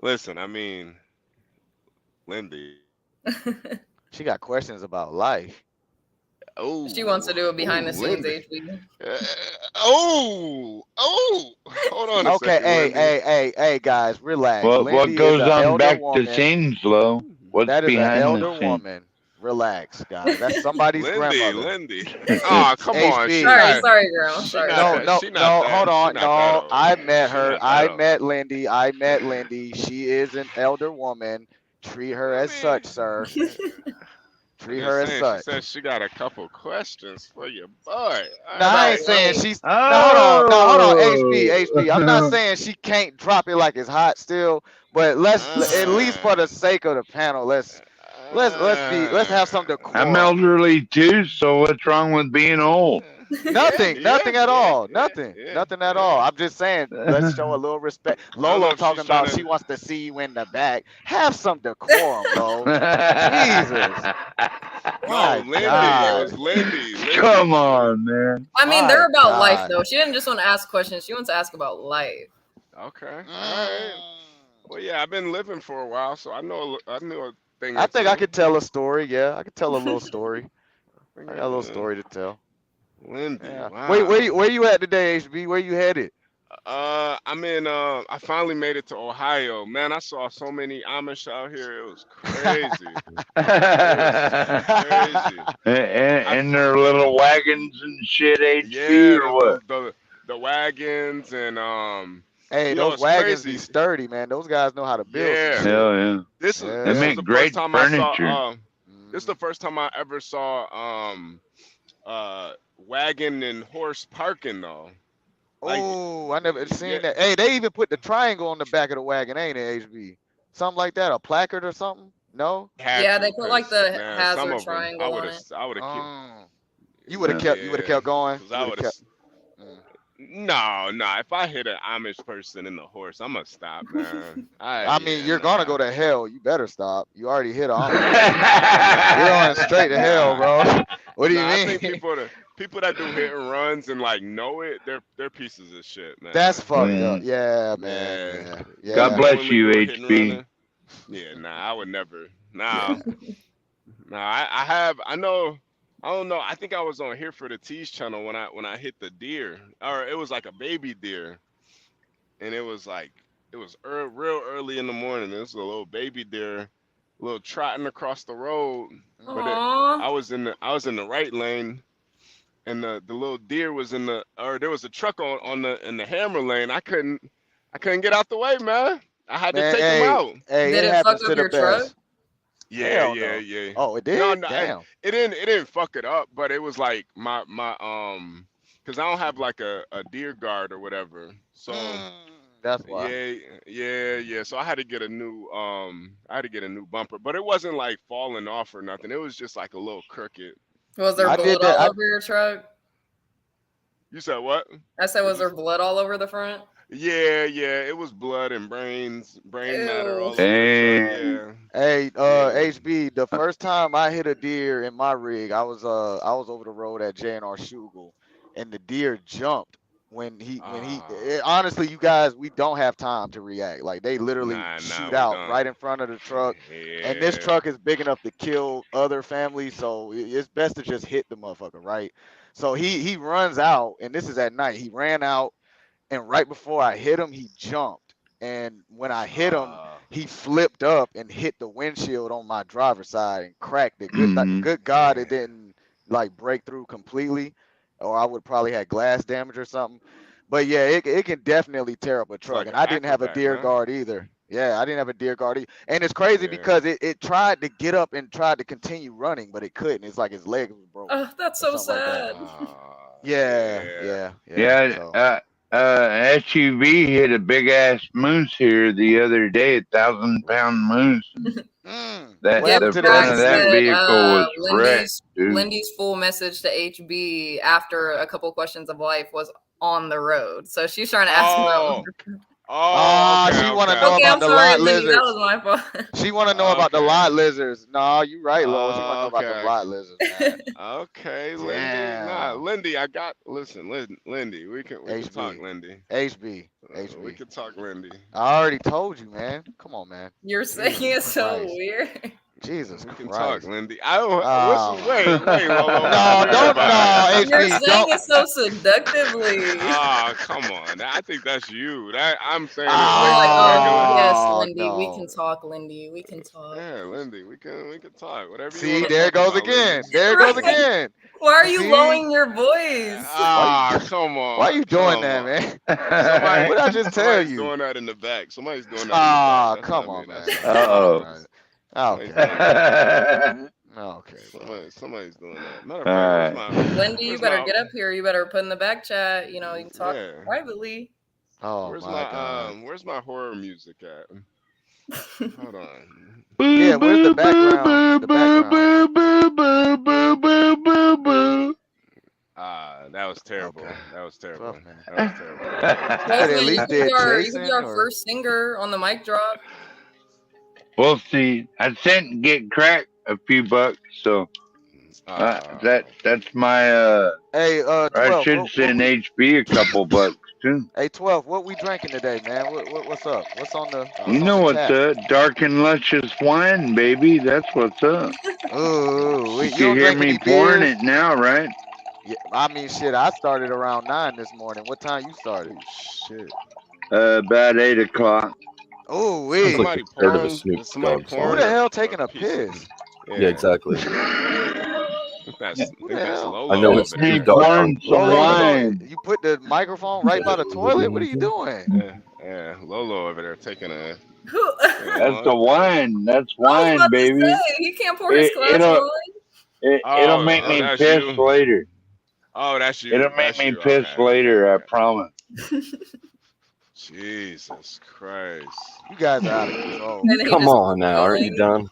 listen, I mean, Lindy. She got questions about life. Oh. She wants to do it behind the scenes, HB. Hold on a second. Hey, guys, relax. What Lindy goes is an on elder back woman. to scenes, Lo? What's That is an behind elder the scenes? woman. Relax, guys. That's somebody's grandmother. Lindy. Oh, come on. Sorry, girl. Sorry. No. Hold on. No, I met her. I met Lindy. She is an elder woman. Treat her as such, sir. Treat her as such. She said she got a couple questions for your boy. No, I ain't saying she's. No, hold on. HB. I'm not saying she can't drop it like it's hot still, but let's at least for the sake of the panel, let's have some decorum. I'm elderly too, so what's wrong with being old? Nothing at all. Nothing at all. I'm just saying, let's show a little respect. Lolo talking about she wants to see you in the back. Have some decorum, bro. Jesus. No, Lindy. It was Lindy. Come on, man. I mean, they're about life, though. She didn't just want to ask questions. She wants to ask about life. Okay. All right. Well, yeah, I've been living for a while, so I knew a thing. I think I could tell a story. Yeah, I could tell a little story. I got a little story to tell. Lindy, yeah. wow. Where you at today, HB? Where you headed? I'm in. I finally made it to Ohio. Man, I saw so many Amish out here. It was crazy. And their little wagons and shit, HB, or what? The wagons and Hey, those wagons be sturdy, man. Those guys know how to build. Yeah. Hell yeah. This they make the great first time furniture. This is the first time I ever saw wagon and horse parking though. Oh, I never seen that. Hey, they even put the triangle on the back of the wagon, ain't it, HB? Something like that, a placard or something? No? Yeah, they put like the hazard triangle on it. I would have You would have kept going. No. If I hit an Amish person in the horse, I'm gonna stop, man. I mean, you're gonna go to hell. You better stop. You already hit on. You're going straight to hell, bro. What do you mean? I think people that do hit and runs and like know it, they're pieces of shit, man. That's fucked up. Yeah, man. Yeah. God bless you, HB. Yeah, I would never. I don't know. I think I was on Here for the Tease channel when I hit the deer, or it was like a baby deer, and it was real early in the morning. It was a little baby deer, little trotting across the road. But I was in the right lane, and the little deer was there was a truck in the hammer lane. I couldn't get out the way, man. I had to take him out. Hey, did it fuck up your truck? Yeah. Oh, it did. No, damn. It didn't fuck it up, but it was like my because I don't have like a deer guard or whatever. So that's why. Yeah. So I had to get a new bumper, but it wasn't like falling off or nothing. It was just like a little crooked. Was there blood all over your truck? You said what? I said, was there blood all over the front? Yeah. It was blood and brain matter all over. Hey, HB. The first time I hit a deer in my rig, I was over the road at J&R Shugel, and the deer jumped honestly, you guys, we don't have time to react. Like they literally shoot out right in front of the truck, and this truck is big enough to kill other families, so it's best to just hit the motherfucker, right? So he runs out, and this is at night. He ran out, and right before I hit him, he jumped, and when I hit him, he flipped up and hit the windshield on my driver's side and cracked it. Good God, it didn't like break through completely, or I would probably had glass damage or something. But yeah, it can definitely tear up a truck. Like and a I didn't have a back-to-back, deer huh? guard either. Yeah, I didn't have a deer guard either. And it's crazy because it tried to get up and tried to continue running, but it couldn't. It's like his leg was broken. Oh, that's so sad. Yeah. Yeah, SUV hit a big ass moose here the other day, 1,000-pound moose. That Yep, the Jack front of that said, vehicle was wrecked, dude. Lindy's full message to HB after a couple questions of life was on the road. So she's trying to ask him about. She want to know Okay, about I'm the sorry, lot Lindy. lizards. That was my fault. She want to know about the lot lizards. No, you right, Lord. She want to know about the lot lizards, man. Okay, Lindy. Damn. Nah, Lindy, listen, Lindy, we can talk, Lindy. HB. We can talk, Lindy. I already told you, man. Come on, man. You're saying it's so weird. Jesus We can Christ. talk, Lindy. I don't. Wait, Lolo. No, You're HB, saying it so seductively. Oh, come on. I think that's you. I'm saying You're like, oh, yes, Oh, Lindy, we no. can talk, Lindy. We can talk. Yeah, Lindy, we can talk. Whatever you See, want. there it goes again. There it goes again. Why are you See? lowering your voice? Come on. Why are you doing Come that, on. man? Somebody, What did I just tell somebody's you? doing that in the back. Somebody's doing that in the back. Come on, man. Uh-oh. Okay. Okay. Somebody's doing that. Matter of fact, where's my, Lindy, you better get up here. You better put in the back chat. You know, you can talk Yeah. privately. Oh where's my God. where's my horror music at? Hold on. Yeah, where's the background? The background. That was terrible. Okay. That was terrible. Tough, man. That was terrible. Could at least did You could Jason be our or- first singer on the mic drop. We'll see. I sent and get cracked a few bucks, so that's my Hey, 12, I should send HB a couple bucks too. Hey, 12, what we drinking today, man? What's up? What's on the You know what's up? Dark and luscious wine, baby. That's what's up. Ooh, You you can don't hear drink me any pouring beers? it now, right? Yeah, I mean, shit, I started around 9 this morning. What time you started? Shit. About 8 o'clock. Oh, Sounds like the start of a Snoop Dogg Who song. the hell taking a piss? Yeah, exactly. That's Lolo. I know it's over there. Snoop Dogg song. You put the microphone right by the toilet? What are you doing? Yeah, Lolo over there taking a. That's the wine. That's wine, baby. He can't pour his glass wine. It'll make me that's piss you. later. Oh, that's you. It'll make That's me you. piss Okay. later, I promise. Jesus Christ. You guys are out of control. And he Come just- on now, aren't you done?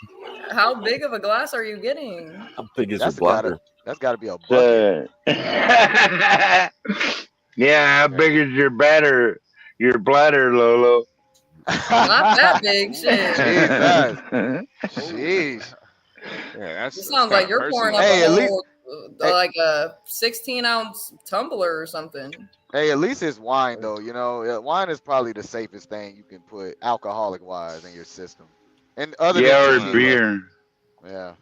How big of a glass are you getting? How big is That's your bladder? That's got to be a bucket. Yeah, how big is your bladder? Your bladder, Lolo? Not that big, shit. Jeez. Yeah, It sounds like you're pouring up Hey, a at least- whole, like a 16-ounce tumbler or something. Hey, at least it's wine, though. You know, wine is probably the safest thing you can put alcoholic-wise in your system. And other Yeah, than or tequila. beer. Yeah.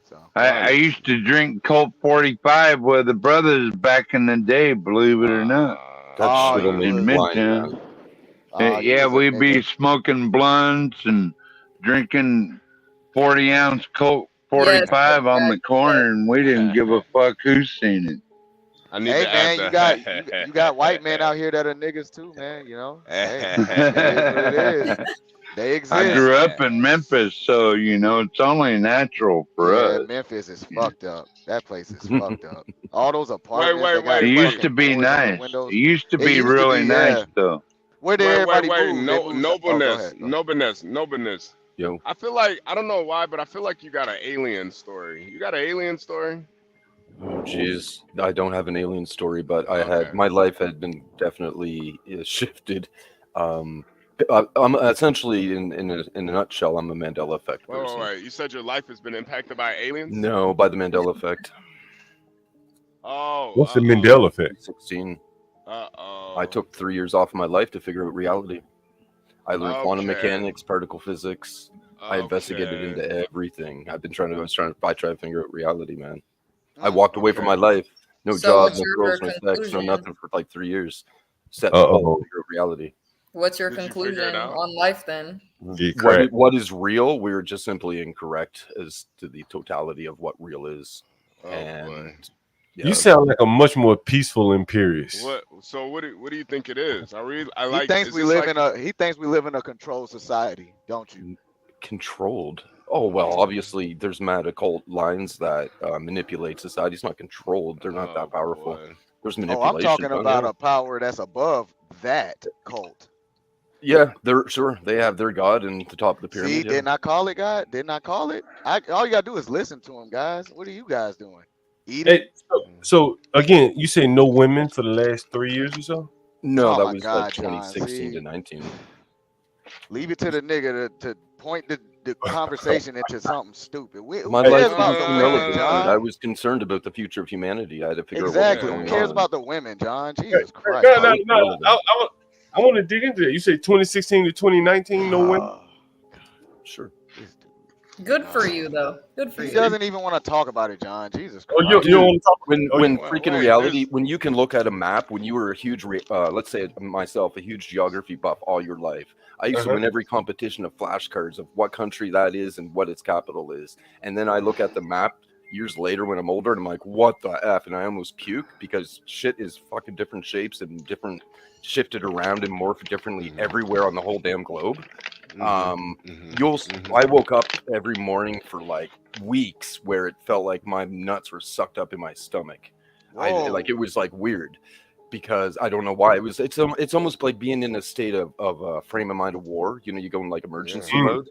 So I used to drink Colt 45 with the brothers back in the day, believe it or not. That should have made in me blind, Midtown. man. Yeah, we'd be smoking blunts and drinking 40-ounce Colt 45 on the corner, and we didn't give a fuck who seen it. I need Hey to man, add you got white men out here that are niggas too, man. You know, hey, it is what it is. They exist. I grew up in Memphis, so you know it's only natural for Yeah, us. Memphis is fucked up. That place is fucked up. All those apartments. Wait, they got It used to fucking be doors on the nice. windows. It used to It be used to really be, nice, yeah. though. Where did everybody move? They Nobleness, moved- nobleness. Yo. I feel like, I don't know why, but I feel like you got an alien story. You got an alien story? Oh, jeez. I don't have an alien story, but I had my life had been definitely shifted. I'm essentially, in a nutshell, I'm a Mandela effect person. Wait. You said your life has been impacted by aliens? No, by the Mandela effect. Oh. What's the Mandela effect? 16. Uh-oh. I took 3 years off of my life to figure out reality. I learned quantum mechanics, particle physics. I investigated into everything. I try to figure out reality, man. I walked away from my life. No job, no girls, no sex, no nothing for like 3 years. Set to figure out reality. What's your conclusion on life then? What is real? We're just simply incorrect as to the totality of what real is. You sound like a much more peaceful imperious. So what do you think it is? He thinks we live in a controlled society, don't you? Controlled. Oh well, obviously there's mad occult lines that manipulate society. It's not controlled. They're not that powerful. There's manipulation. I'm talking about a power that's above that cult. Yeah, they have their god in the top of the pyramid. See, didn't I call it God? Didn't I call it? All you gotta do is listen to him, guys. What are you guys doing? Eating? Hey, so again, you say no women for the last 3 years or so? No, that was like 2016 to 19. Leave it to the nigga to point the conversation into something stupid. My life was irrelevant. I was concerned about the future of humanity. I had to figure out what was going Who cares on. about the women, John? Jesus Christ. No. I want to dig into that. You say 2016 to 2019, no women? Sure. Good for you, though. Good for you. He doesn't even want to talk about it, John. Jesus Christ. You don't want to talk when freaking reality, when you can look at a map, when you were a huge, let's say myself, a huge geography buff all your life. I used to win every competition of flashcards of what country that is and what its capital is. And then I look at the map years later when I'm older and I'm like, what the F? And I almost puke because shit is fucking different shapes and different shifted around and morphed differently everywhere on the whole damn globe. I woke up every morning for like weeks where it felt like my nuts were sucked up in my stomach. It was like weird because I don't know why. It's almost like being in a state of a frame of mind of war. You know, you go in like emergency mode,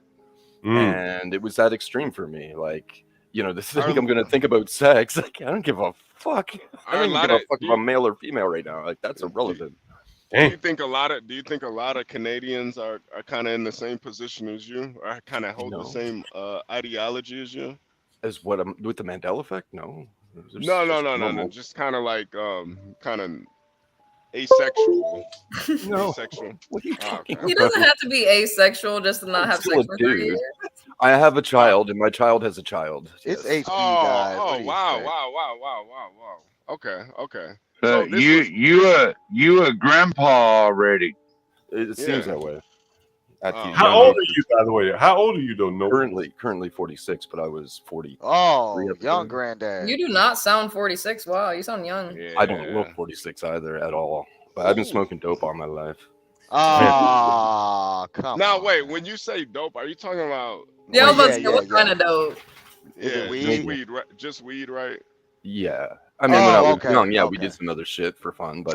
and it was that extreme for me. Like, you know, this thing I'm gonna think about sex. Like, I don't give a fuck. I don't even give a fuck if I'm male or female right now. Like, that's irrelevant. Do you think a lot of Canadians are kind of in the same position as you, or kind of hold the same ideology as you? As what with the Mandela effect? No. No. Just kind of like kind of asexual. No. Asexual. What are you talking He doesn't have to be asexual just to not have sex for 3 years. I have a child, and my child has a child. It's HP, guys. Oh, wow. Okay. So you a grandpa already? It seems that way. How old are you, by the way? How old are you, though? No. Currently 46, but I was 40. Oh, young granddad. You do not sound 46. Wow, you sound young. Yeah. I don't look 46 either at all. But I've been smoking dope all my life. Oh, come on. Now, wait. When you say dope, are you talking about? Yeah, I was about to say, what kind of dope? Is it weed? Just weed, right? Just weed, right? Yeah. I mean, when I was young, we did some other shit for fun. But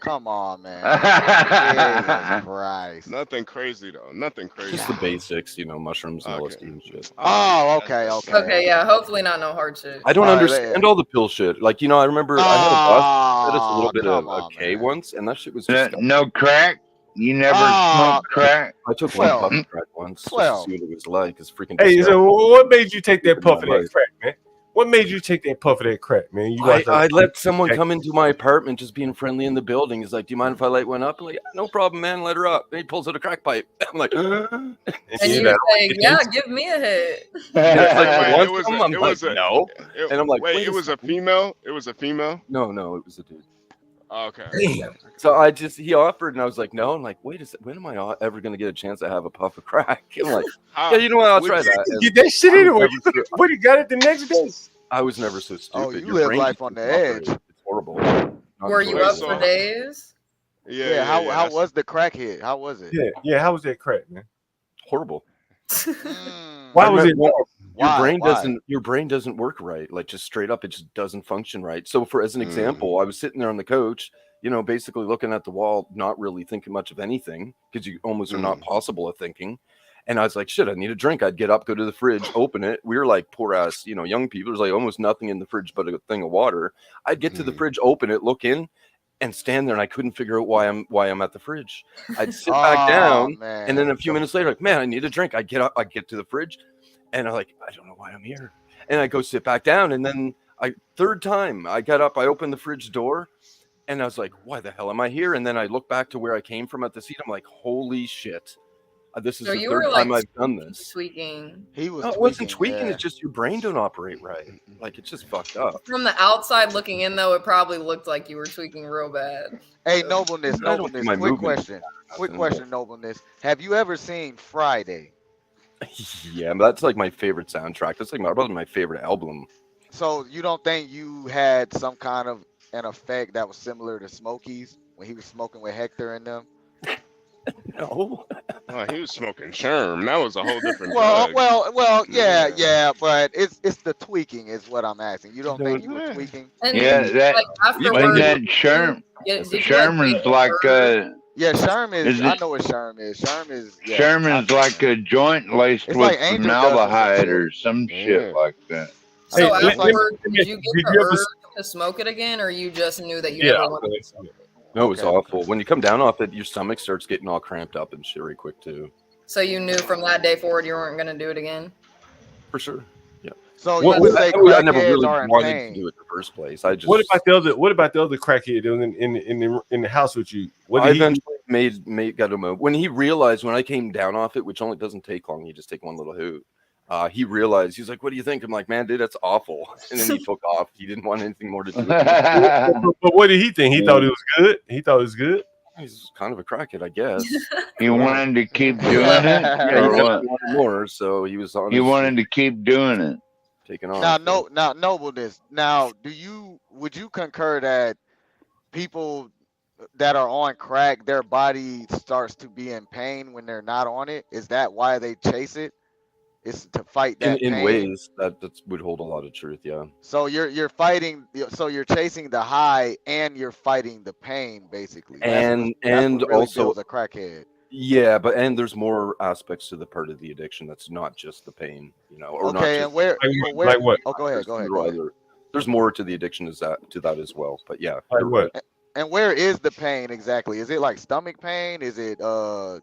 come on, man. Jesus Christ. Nothing crazy, though. Nothing crazy. Just the basics, you know, mushrooms and LSD and shit. Oh, okay. Okay, yeah. Hopefully not no hard shit. I don't understand all the pill shit. Like, you know, I remember I had a boss that had us a little bit of a K once, and that shit was just no crack. You never smoked crack. I took one puff of crack once just to see what it was like. It's freaking. Hey, so what made you take that puff of that crack, man? What made you take that puff of that crack, man? I let someone come into my apartment just being friendly in the building. He's like, do you mind if I light one up? I'm like, no problem, man. Let her up. And he pulls out a crack pipe. I'm like, and you say, yeah, give me a hit. No. And I'm like, wait, it was a female? It was a female? No, it was a dude. Okay. So he offered, and I was like, no. I'm like, wait a second, when am I ever going to get a chance to have a puff of crack? I'm like, yeah, you know what? I'll try that. Get that shit anyway. What, you got it the next day? I was never so stupid. Oh, you live life on the edge. It's horrible. Were you up for days? Yeah. How was the crack hit? How was it? Yeah. How was that crack, man? Horrible. Why was it horrible? Your brain doesn't work right. Like, just straight up, it just doesn't function right. So as an example, I was sitting there on the couch, you know, basically looking at the wall, not really thinking much of anything because you almost are not possible of thinking. And I was like, shit, I need a drink. I'd get up, go to the fridge, open it. We were like poor ass, you know, young people. There's like almost nothing in the fridge but a thing of water. I'd get to the fridge, open it, look in, and stand there, and I couldn't figure out why I'm at the fridge. I'd sit back down, and then a few minutes later, like, man, I need a drink. I get up, I get to the fridge, and I'm like, I don't know why I'm here. And I go sit back down, and then third time I got up, I opened the fridge door, And I was like, why the hell am I here? And then I look back to where I came from at the seat. I'm like, holy shit. This is So the you third were time like I've done this. tweaking. He was No, it tweaking. wasn't tweaking. Yeah. It's just your brain don't operate right. Like, it's just fucked up. From the outside looking in, though, it probably looked like you were tweaking real bad. Hey, nobleness, I don't think my quick movement- question. Quick question, nobleness. Have you ever seen Friday? Yeah, but that's like my favorite soundtrack. That's like probably my favorite album. So you don't think you had some kind of an effect that was similar to Smokey's when he was smoking with Hector and them? No. Oh, he was smoking Sherm. That was a whole different Well, drug. yeah, but it's the tweaking is what I'm asking. You don't think you were tweaking? And Yeah, that like afterwards, when that Sherm, did you, Sherman's like Yeah, Sherm is. Is I it- know what Sherm is. Sherm is. Yeah, Sherman's like a joint laced It's with like angel dust or some formaldehyde shit. or some shit like that. So Hey, let me- afterwards, let me- did you get did the you ever urge to smoke it again, or you just knew that you Yeah. never wanted to smoke it? No, it's awful. When you come down off it, your stomach starts getting all cramped up and shit very quick too. So you knew from that day forward you weren't going to do it again? For sure. Yeah. So What- you would what- say I never crackheads really are in wanted pain. to do it in the first place. I just What about the other crackhead in the house with you? What I did he? eventually got him when he realized when I came down off it, which only doesn't take long. You just take one little hoot. He realized he's like, "What do you think?" I'm like, "Man, dude, that's awful." And then he took off. He didn't want anything more to do with it. But what did he think? He thought it was good. He thought it was good. He's kind of a crackhead, I guess. You wanted to keep doing it, Yeah, he or definitely what? wanted more, so he was on. You his- wanted to keep doing it. taking off. Now, nobleness. Now, would you concur that people that are on crack, their body starts to be in pain when they're not on it? Is that why they chase it? It's to fight that in pain? ways that would hold a lot of truth. Yeah. So you're fighting. So you're chasing the high and you're fighting the pain, basically. That's what really also builds a crackhead. Yeah, and there's more aspects to the part of the addiction that's not just the pain, or not Okay, just, and where? Like what? Oh, go ahead. Go ahead. There's more to the addiction to that as well. But yeah. Like what? And where is the pain exactly? Is it like stomach pain? Is it a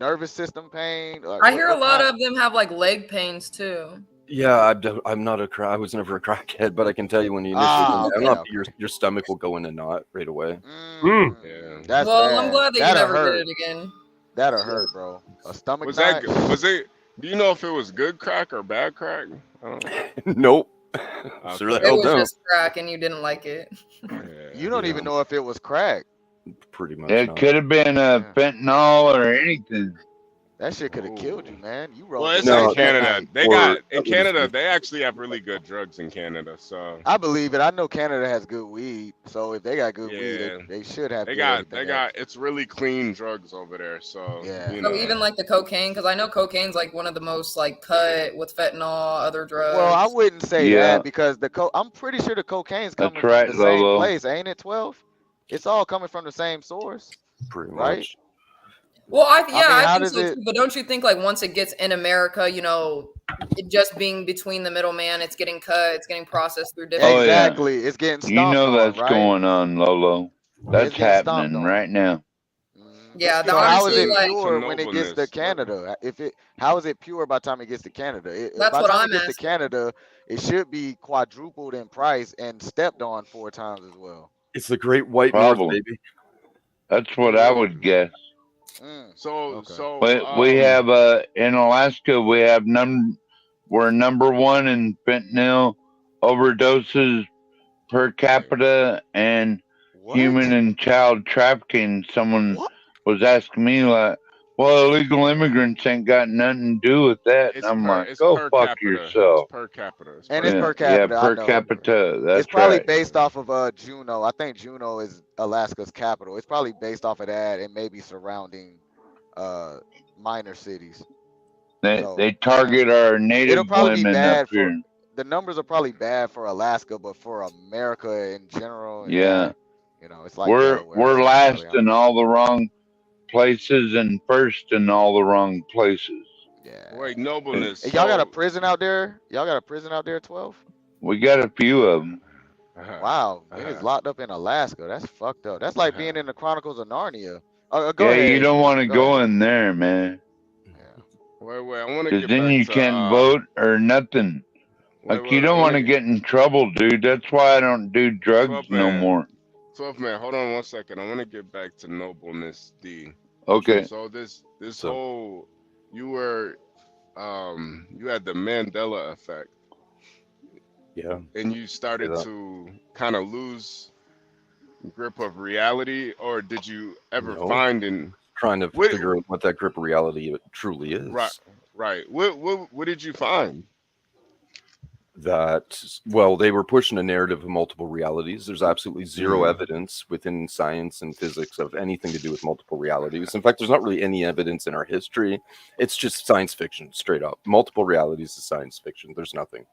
nervous system pain? Like, I hear a lot of them have like leg pains too. Yeah, I'm not I was never a crackhead, but I can tell you when you initially come down off, your stomach will go in a knot right away. Yeah. That's Well, bad. I'm glad that you That'll never hurt. did it again. That'll hurt, bro. A stomach Was knot? that good? Was it? Do you know if it was good crack or bad crack? I don't know. Nope. Sure the It hell was don't. just crack and you didn't like it. You don't even know if it was crack. Pretty much. It could have been fentanyl or anything. That shit could have killed you, man. You rolled. Well, it's the in dice that Canada. night. They got in Canada. They actually have really good drugs in Canada. So I believe it. I know Canada has good weed, so if they got good weed, Yeah. they should have. they good got everything they else. got it's really clean drugs over there. So Yeah. you So know. even like the cocaine, because I know cocaine's like one of the most like cut with fentanyl, other drugs. Well, I wouldn't say Yeah. that because I'm pretty sure the cocaine's coming That's right, from the same Lolo. place, ain't it? 12. It's all coming from the same source, Pretty right? much. Well, I mean, think how so does it- too. But don't you think like once it gets in America, it just being between the middleman, it's getting cut, it's getting processed through different. Oh, yeah. Exactly. It's getting You stomped know on, that's right? going on, Lolo. That's getting stomped happening on. right now. Yeah, So how is honestly, it like pure when it gets to nobleness. Canada? How is it pure by the time it gets to Canada? That's by what the time I'm it gets to asking. Canada, it should be quadrupled in price and stepped on 4 times as well. It's the great white Probably. north, baby. That's what I would guess. So But we have in Alaska we're number 1 in fentanyl overdoses per capita and human and child trafficking. Someone was asking me like, well, illegal immigrants ain't got nothing to do with that. And I'm like, go fuck capita. yourself. It's per capita. And it's per capita. Yeah, I per know. capita. That's It's probably right. based off of Juneau. I think Juneau is Alaska's capital. It's probably based off of that and maybe surrounding minor cities. They target our native It'll probably be women bad up here. the numbers are probably bad for Alaska, but for America in general, Yeah. it's like we're Delaware, we're so last probably in all the wrong places and first in all the wrong places. Wait, nobleness. Hey, y'all got a prison out there? Y'all got a prison out there, 12? We got a few of them. Wow, niggas locked up in Alaska. That's fucked up. That's like being in the Chronicles of Narnia. Go Yeah, ahead. you don't want to Go go ahead. in there, man. Wait, I want to Because get then back you to, can't vote or nothing. Like you don't want to get in trouble, dude. That's why I don't do drugs no more. 12th man, hold on 1 second. I want to get back to nobleness, D. Okay. So whole, you had the Mandela effect. Yeah. And you started to kind of lose grip of reality, or did you ever find trying to figure out what that grip of reality truly is? Right. What did you find? That, well, they were pushing a narrative of multiple realities. There's absolutely zero evidence within science and physics of anything to do with multiple realities. In fact, there's not really any evidence in our history. It's just science fiction, straight up. Multiple realities is science fiction. There's nothing,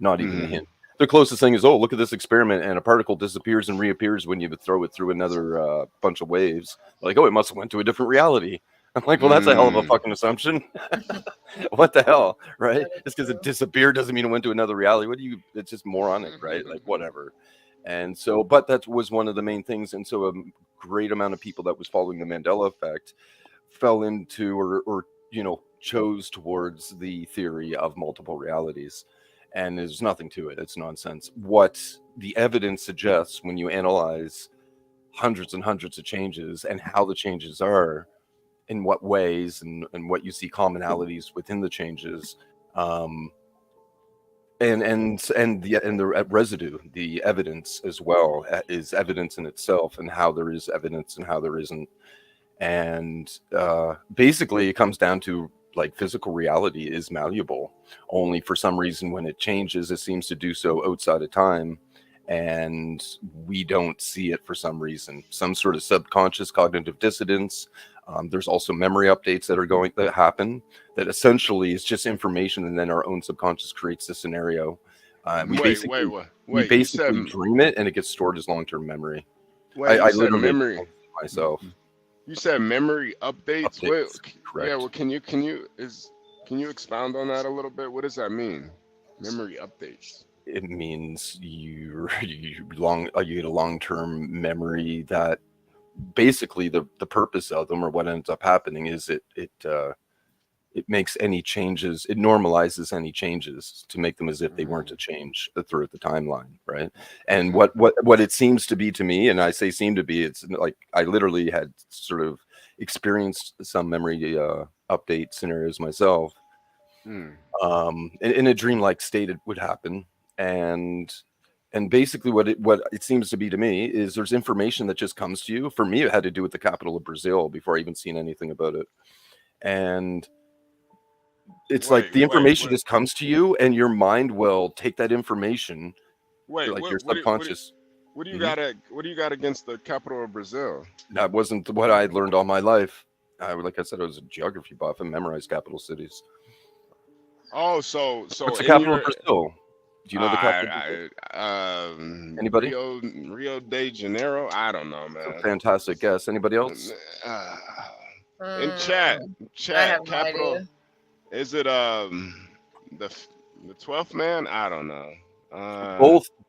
not even a hint. The closest thing is, oh, look at this experiment, and a particle disappears and reappears when you throw it through another bunch of waves. Like, oh, it must have went to a different reality. I'm like, well, that's a hell of a fucking assumption. What the hell, right? Just because it disappeared doesn't mean it went to another reality. It's just moronic, right? Like, whatever. And so, but that was one of the main things. And so a great amount of people that was following the Mandela effect fell into or chose towards the theory of multiple realities. And there's nothing to it. It's nonsense. What the evidence suggests when you analyze hundreds and hundreds of changes and how the changes are, in what ways, and what you see commonalities within the changes, and the residue, the evidence as well, is evidence in itself, and how there is evidence and how there isn't. And basically, it comes down to, like, physical reality is malleable. Only for some reason, when it changes, it seems to do so outside of time, and we don't see it for some reason. Some sort of subconscious cognitive dissonance. There's also memory updates that happen that essentially is just information, and then our own subconscious creates the scenario. We basically dream it, and it gets stored as long-term memory. I literally memory myself. You said memory updates. Correct. Yeah. Well, can you expound on that a little bit? What does that mean? Memory updates. It means you get a long-term memory that basically the purpose of them, or what ends up happening, is it makes any changes, it normalizes any changes to make them as if they weren't a change throughout the timeline, right? And what it seems to be to me, and I say seem to be, it's like I literally had sort of experienced some memory update scenarios myself. In a dreamlike state, it would happen. And basically what it seems to be to me is there's information that just comes to you. For me, it had to do with the capital of Brazil before I even seen anything about it. And it's like the information just comes to you, and your mind will take that information. Your subconscious. What do you got against the capital of Brazil? That wasn't what I learned all my life. Like I said, I was a geography buff and memorized capital cities. Oh, so what's the capital of Brazil? Do you know the capital? Anybody? Rio de Janeiro? I don't know, man. Fantastic guess. Anybody else? In chat, have no capital. idea. Is it the 12th man? I don't know.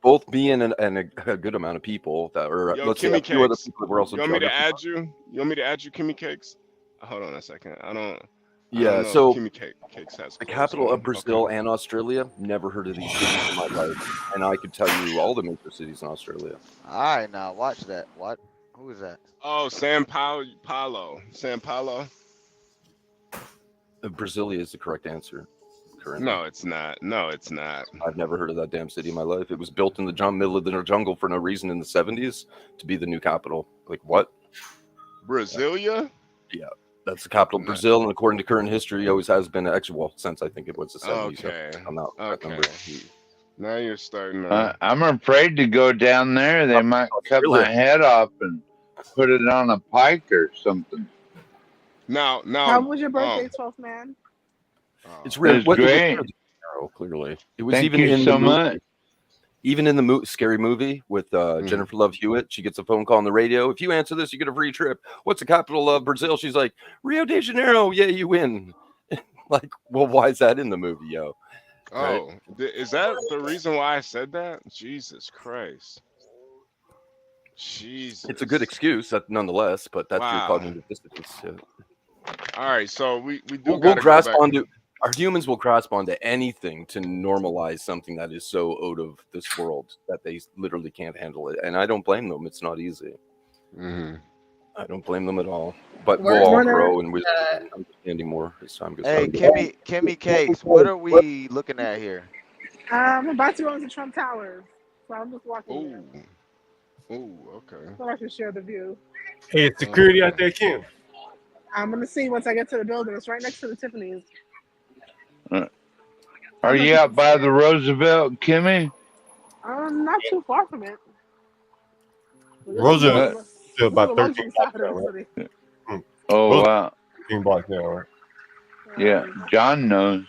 Both me and a good amount of people that were. Let's say a few other people that were also. You want me to add you? You want me to add you, Kimmy Cakes? Hold on a second. I don't Yeah, know so Kimmy Cakes has the clothes capital on. of Brazil and Australia, never heard of these cities in my life, and I could tell you all the major cities in Australia. All right, now watch that. What? Who is that? Oh, Sao Paulo. Sao Paulo. Brasilia is the correct answer. Currently. No, it's not. No, it's not. I've never heard of that damn city in my life. It was built in the middle of the jungle for no reason in the 70s to be the new capital. Like what? Brasilia? Yeah. That's the capital of Brazil, and according to current history, always has been since I think it was the 70s. Okay. Okay. Now you're starting. I'm afraid to go down there. They might cut my head off and put it on a pike or something. Now. How was your birthday, 12th man? It's really great. Clearly, it was Thank even you in so the movie, much. even in the scary movie with Jennifer Love Hewitt. She gets a phone call on the radio. If you answer this, you get a free trip. What's the capital of Brazil? She's like, Rio de Janeiro. Yeah, you win. Like, well, why is that in the movie, yo? Oh, right? Is that the reason why I said that? Jesus Christ. Jesus. It's a good excuse, nonetheless, but that's your cognitive dissonance. All right, so we do. We'll grasp onto. Our humans will cross bond to anything to normalize something that is so out of this world that they literally can't handle it. And I don't blame them. It's not easy. Mm-hmm. I don't blame them at all. But We're we'll all gonna, grow and we're understanding more as time goes Hey, on. Kimmy Cakes, what are we looking at here? I'm about to go into Trump Towers, so I'm just walking here. Oh, okay. So I can share the view. Hey, it's security out there, Kim. I'm gonna see once I get to the building. It's right next to the Tiffany's. Are you out by the Roosevelt, Kimmy? Not too far from it. Roosevelt This to is about a 13 luxury blocks side of now, the right? city. Oh, Roosevelt, wow. 13 blocks now, right? Yeah, John knows.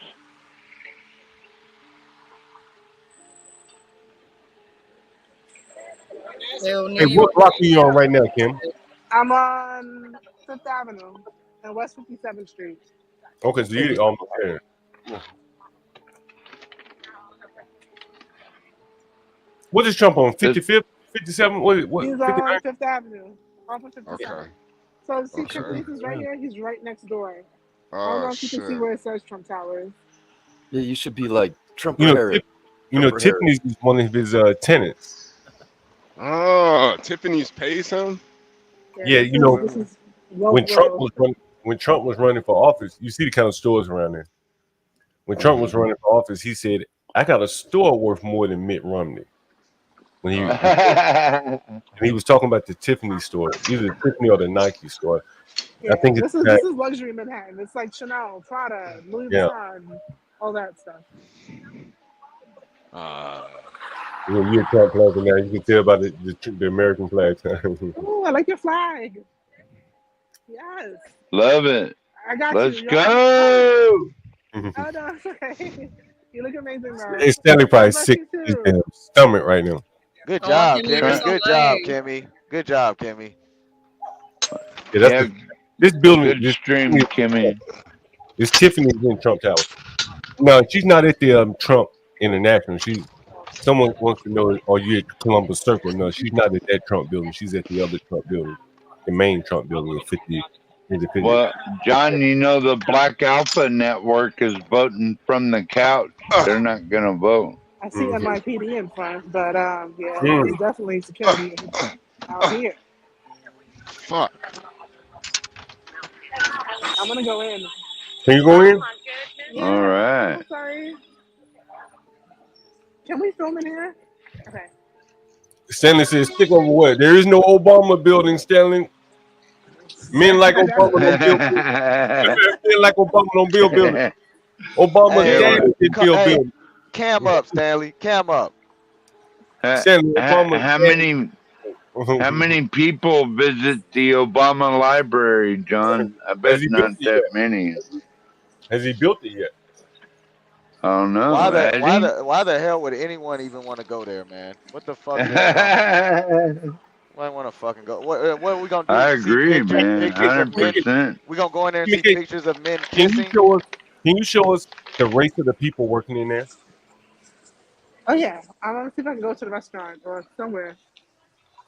Hey, what block are you on right now, Kim? I'm on 5th Avenue and West 57th Street. Okay, so you're almost there. What is Trump on? 55th, 57? What? He's 59? on 5th Avenue, off of 57th. Okay. So see, Okay. Tiffany's is right here. He's right next door. I don't Oh know if you can see shit. where it says Trump Towers. Yeah, you should be like Trump You or know, Harris. Tiffany's is one of his tenants. Oh, Tiffany's pays him. Yeah, you know, This is when Trump was running for office, you see the kind of stores around there. When Trump was running for office, he said, "I got a store worth more than Mitt Romney." When he and he was talking about the Tiffany store, either the Tiffany or the Nike store. Yeah, I think this it's is luxury Manhattan. It's like Chanel, Prada, Louis Yeah. Vuitton, all that stuff. you're Trump flag now. You can tell by the American flag. Oh, I like your flag. Yes, Love it. I got Let's you. go. Oh no, it's okay. You look amazing, though. It's Stanley probably God bless sick you, in his too. damn stomach right now. Good Oh, job, Kimmy, you're Kimmy. so Good job, late. Kimmy. Good job, Kimmy. Yeah, that's this building. Good stream, Kimmy. It's Tiffany's in Trump Tower. No, she's not at the Trump International. Someone wants to know, are you at Columbus Circle? No, she's not at that Trump building. She's at the other Trump building, the main Trump building at 50. Well, John, you know the Black Alpha Network is voting from the couch. They're not gonna vote. I see NYPD in front, but yeah, Mm. there's definitely security out here. Fuck. I'm gonna go in. Can you go in? Yeah, All right. I'm sorry. Can we film in here? Okay. Stanley says, stick over what? There is no Obama building, Stanley. Men like Obama don't build buildings. Men like Obama don't build buildings. Obama's dad did build buildings. Cam up, Stanley. Cam up. Stanley, Obama's How many people visit the Obama Library, John? I bet not that many. Has he built it yet? I don't know. Why the hell would anyone even want to go there, man? What the fuck? Why want to fucking go? What are we gonna do? I See agree, pictures man. of men? 100%. We gonna go in there and see pictures of men Can kissing? you show us the race of the people working in there? Oh yeah, I'm gonna see if I can go to the restaurant or somewhere.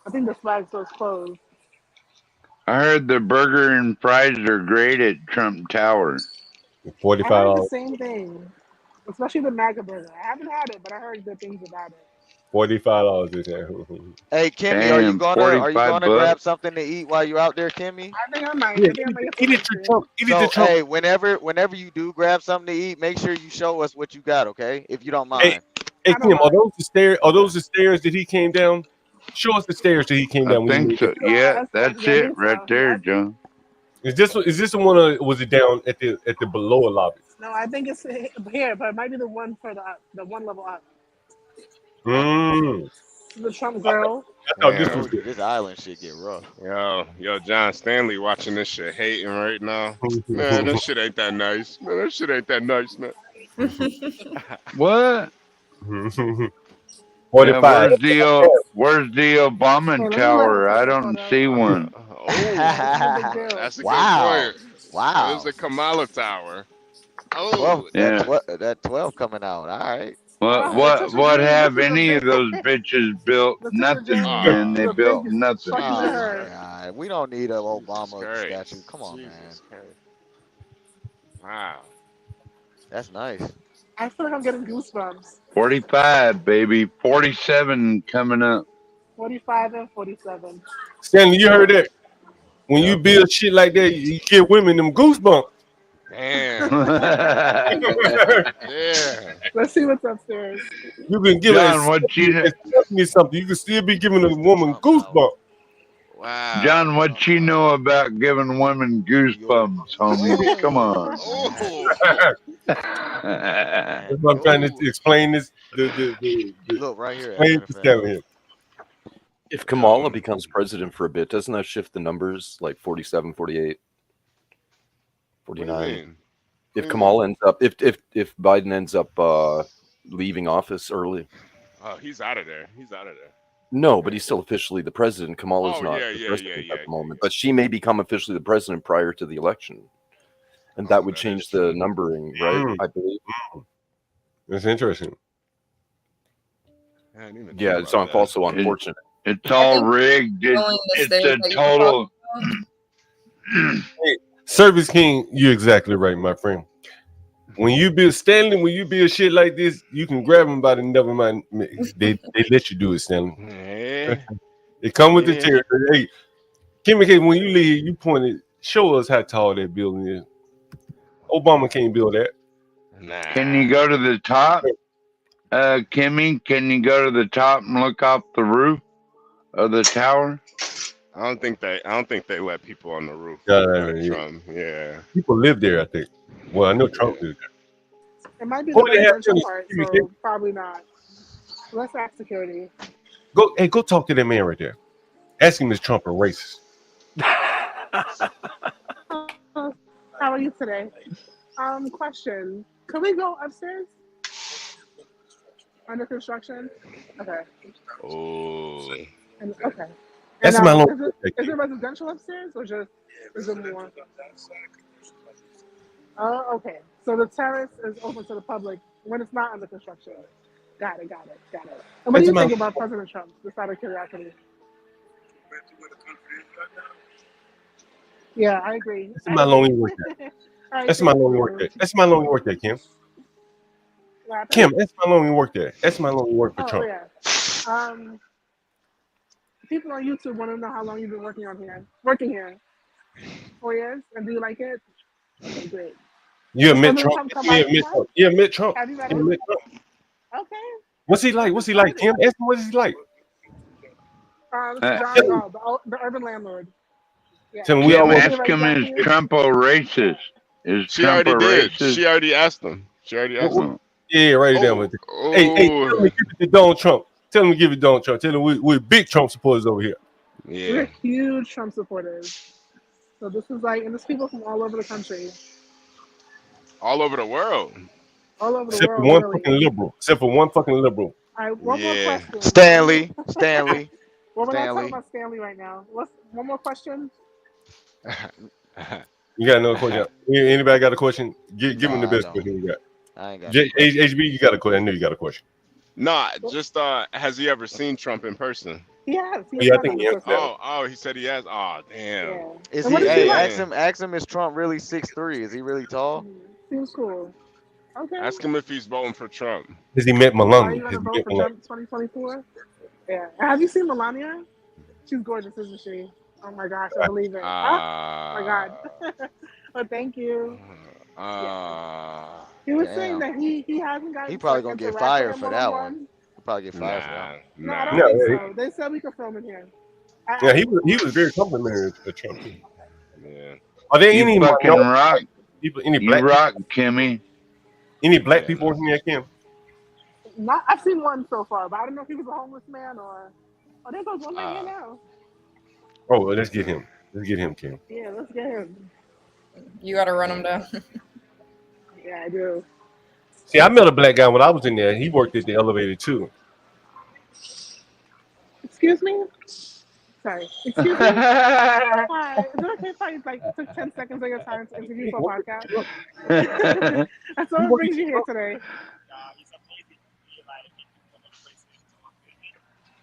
I think the flag store's closed. I heard the burger and fries are great at Trump Tower. I heard the $45. same thing, especially the MAGA burger. I haven't had it, but I heard good things about it. $45 is there. Hey Kimmy, Damn, are you gonna grab $45. something to eat while you're out there, Kimmy? I think I might. Yeah, I think I might get eat it to Trump. Eat it to So Trump. hey, whenever you do grab something to eat, make sure you show us what you got, okay? If you don't mind. Hey Kim, are those the stairs? Are those the stairs that he came down? Show us the stairs that he came down. I think so. Yeah, that's it right there, John. Is this the one, or was it down at the below lobby? No, I think it's here, but it might be the one further up, the one level up. Mm. The Trump girl. This island shit get rough. Yo, John Stanley watching this shit hating right now. Man, that shit ain't that nice. Man, that shit ain't that nice, man. What? 45. Where's the Obama Tower? I don't see one. That's a good point. Wow. There's the Kamala Tower. Oh, That 12 coming out. All right. What have any of those bitches built? Nothing, man. They built nothing. Oh my God. We don't need an Obama statue. Come on, man. Wow. That's nice. I feel like I'm getting goosebumps. 45, baby. 47 coming up. 45 and 47. Stanley, you heard that? When you build shit like that, you give women them goosebumps. Damn. Yeah. Let's see what's upstairs. You can give John, what you know? me something. You can still be giving a woman goosebumps. Wow. John, what you know about giving women goosebumps, homie? Come on. That's what I'm trying to explain this. Look right here. Explain to Stanley. If Kamala becomes president for a bit, doesn't that shift the numbers like 47, 48, 49? If Kamala ends up, if Biden ends up leaving office early. Oh, he's out of there. He's out of there. No, but he's still officially the president. Kamala's not the president at the moment, but she may become officially the president prior to the election, and that would change the numbering, right? I believe. That's interesting. Yeah, it's also unfortunate. It's all rigged. It's a total. Hey, Service King, you're exactly right, my friend. When you build Stanley, when you build shit like this, you can grab them by the never mind. They let you do it, Stanley. It come with the territory. Hey, Kimmy, when you leave, you pointed. Show us how tall that building is. Obama can't build that. Can you go to the top, Kimmy? Can you go to the top and look off the roof of the tower? I don't think they let people on the roof. Trump. Yeah. People live there, I think. Well, I know Trump lives there. It might be the residential part, so probably not. Let's ask security. Go talk to that man right there. Ask him is Trump a racist. How are you today? Question. Can we go upstairs? Under construction? Okay. Oh. Okay. That's And, my is little. it residential upstairs or just is it more? Oh, okay. So the terrace is open to the public when it's not under construction. Got it. And what do you think about President Trump? Just out of curiosity. Yeah, I agree. That's my lonely work day. That's my lonely work day. That's my lonely work day, Kim. Kim, that's my lonely work day. That's my lonely work for Trump. Yeah. People on YouTube want to know how long you've been working here. 4 years, and do you like it? Okay, great. You admit Trump? You admit Trump? Have you met You him? admit Trump? Okay. What's he like? What's he like, Kim? Ask him what is he like. This is John Galt, the urban landlord. Yeah. Tell him Kim, ask him, is Trump a racist? Is She Trump already a did. racist? She already asked him. Yeah, write it down with it. Hey, tell me give it to Donald Trump. Tell him to give it to Donald Trump. Tell him we're big Trump supporters over here. We're huge Trump supporters. So this is like, and there's people from all over the country. All over the world. All over the Except world. for one really. fucking liberal. Except for one fucking liberal. All right, one more question. Stanley. Well, we're not talking about Stanley right now. One more question? You got another question? Anybody got a question? Give him the best question you got. I ain't got HB, you got a question. I knew you got a question. Nah, just has he ever seen Trump in person? He has. Yeah, I think he has. Oh, he said he has. Oh, damn. Yeah. Is And he? what is he Hey, like? ask him. Is Trump really 6'3"? Is he really tall? Seems cool. Okay. Ask him if he's voting for Trump. Has he met Are Melania? you going to vote for Trump 2024? Yeah. Have you seen Melania? She's gorgeous, isn't she? Oh my gosh, I believe it. Oh my God. Well, thank you. He was saying that he hasn't got. He probably gonna get fired for that one. He'll probably get fired for that one. No, I don't think so. They said we could film in here. Yeah, he was very complimentary to Trump. Yeah. Are there You any fucking rock. people? Any You black rock, Kimmy. Any black people working here, Kim? Not, I've seen one so far, but I don't know if he was a homeless man or. Oh, there goes one man here now. Oh, well, let's get him. Let's get him, Kim. Yeah, let's get him. You gotta run him down. Yeah, I do. See, I met a black guy when I was in there. He worked at the elevator too. Excuse me? Sorry. Excuse me? Hi. Is it okay if I took 10 seconds of your time to interview for a podcast? And so what brings you here today?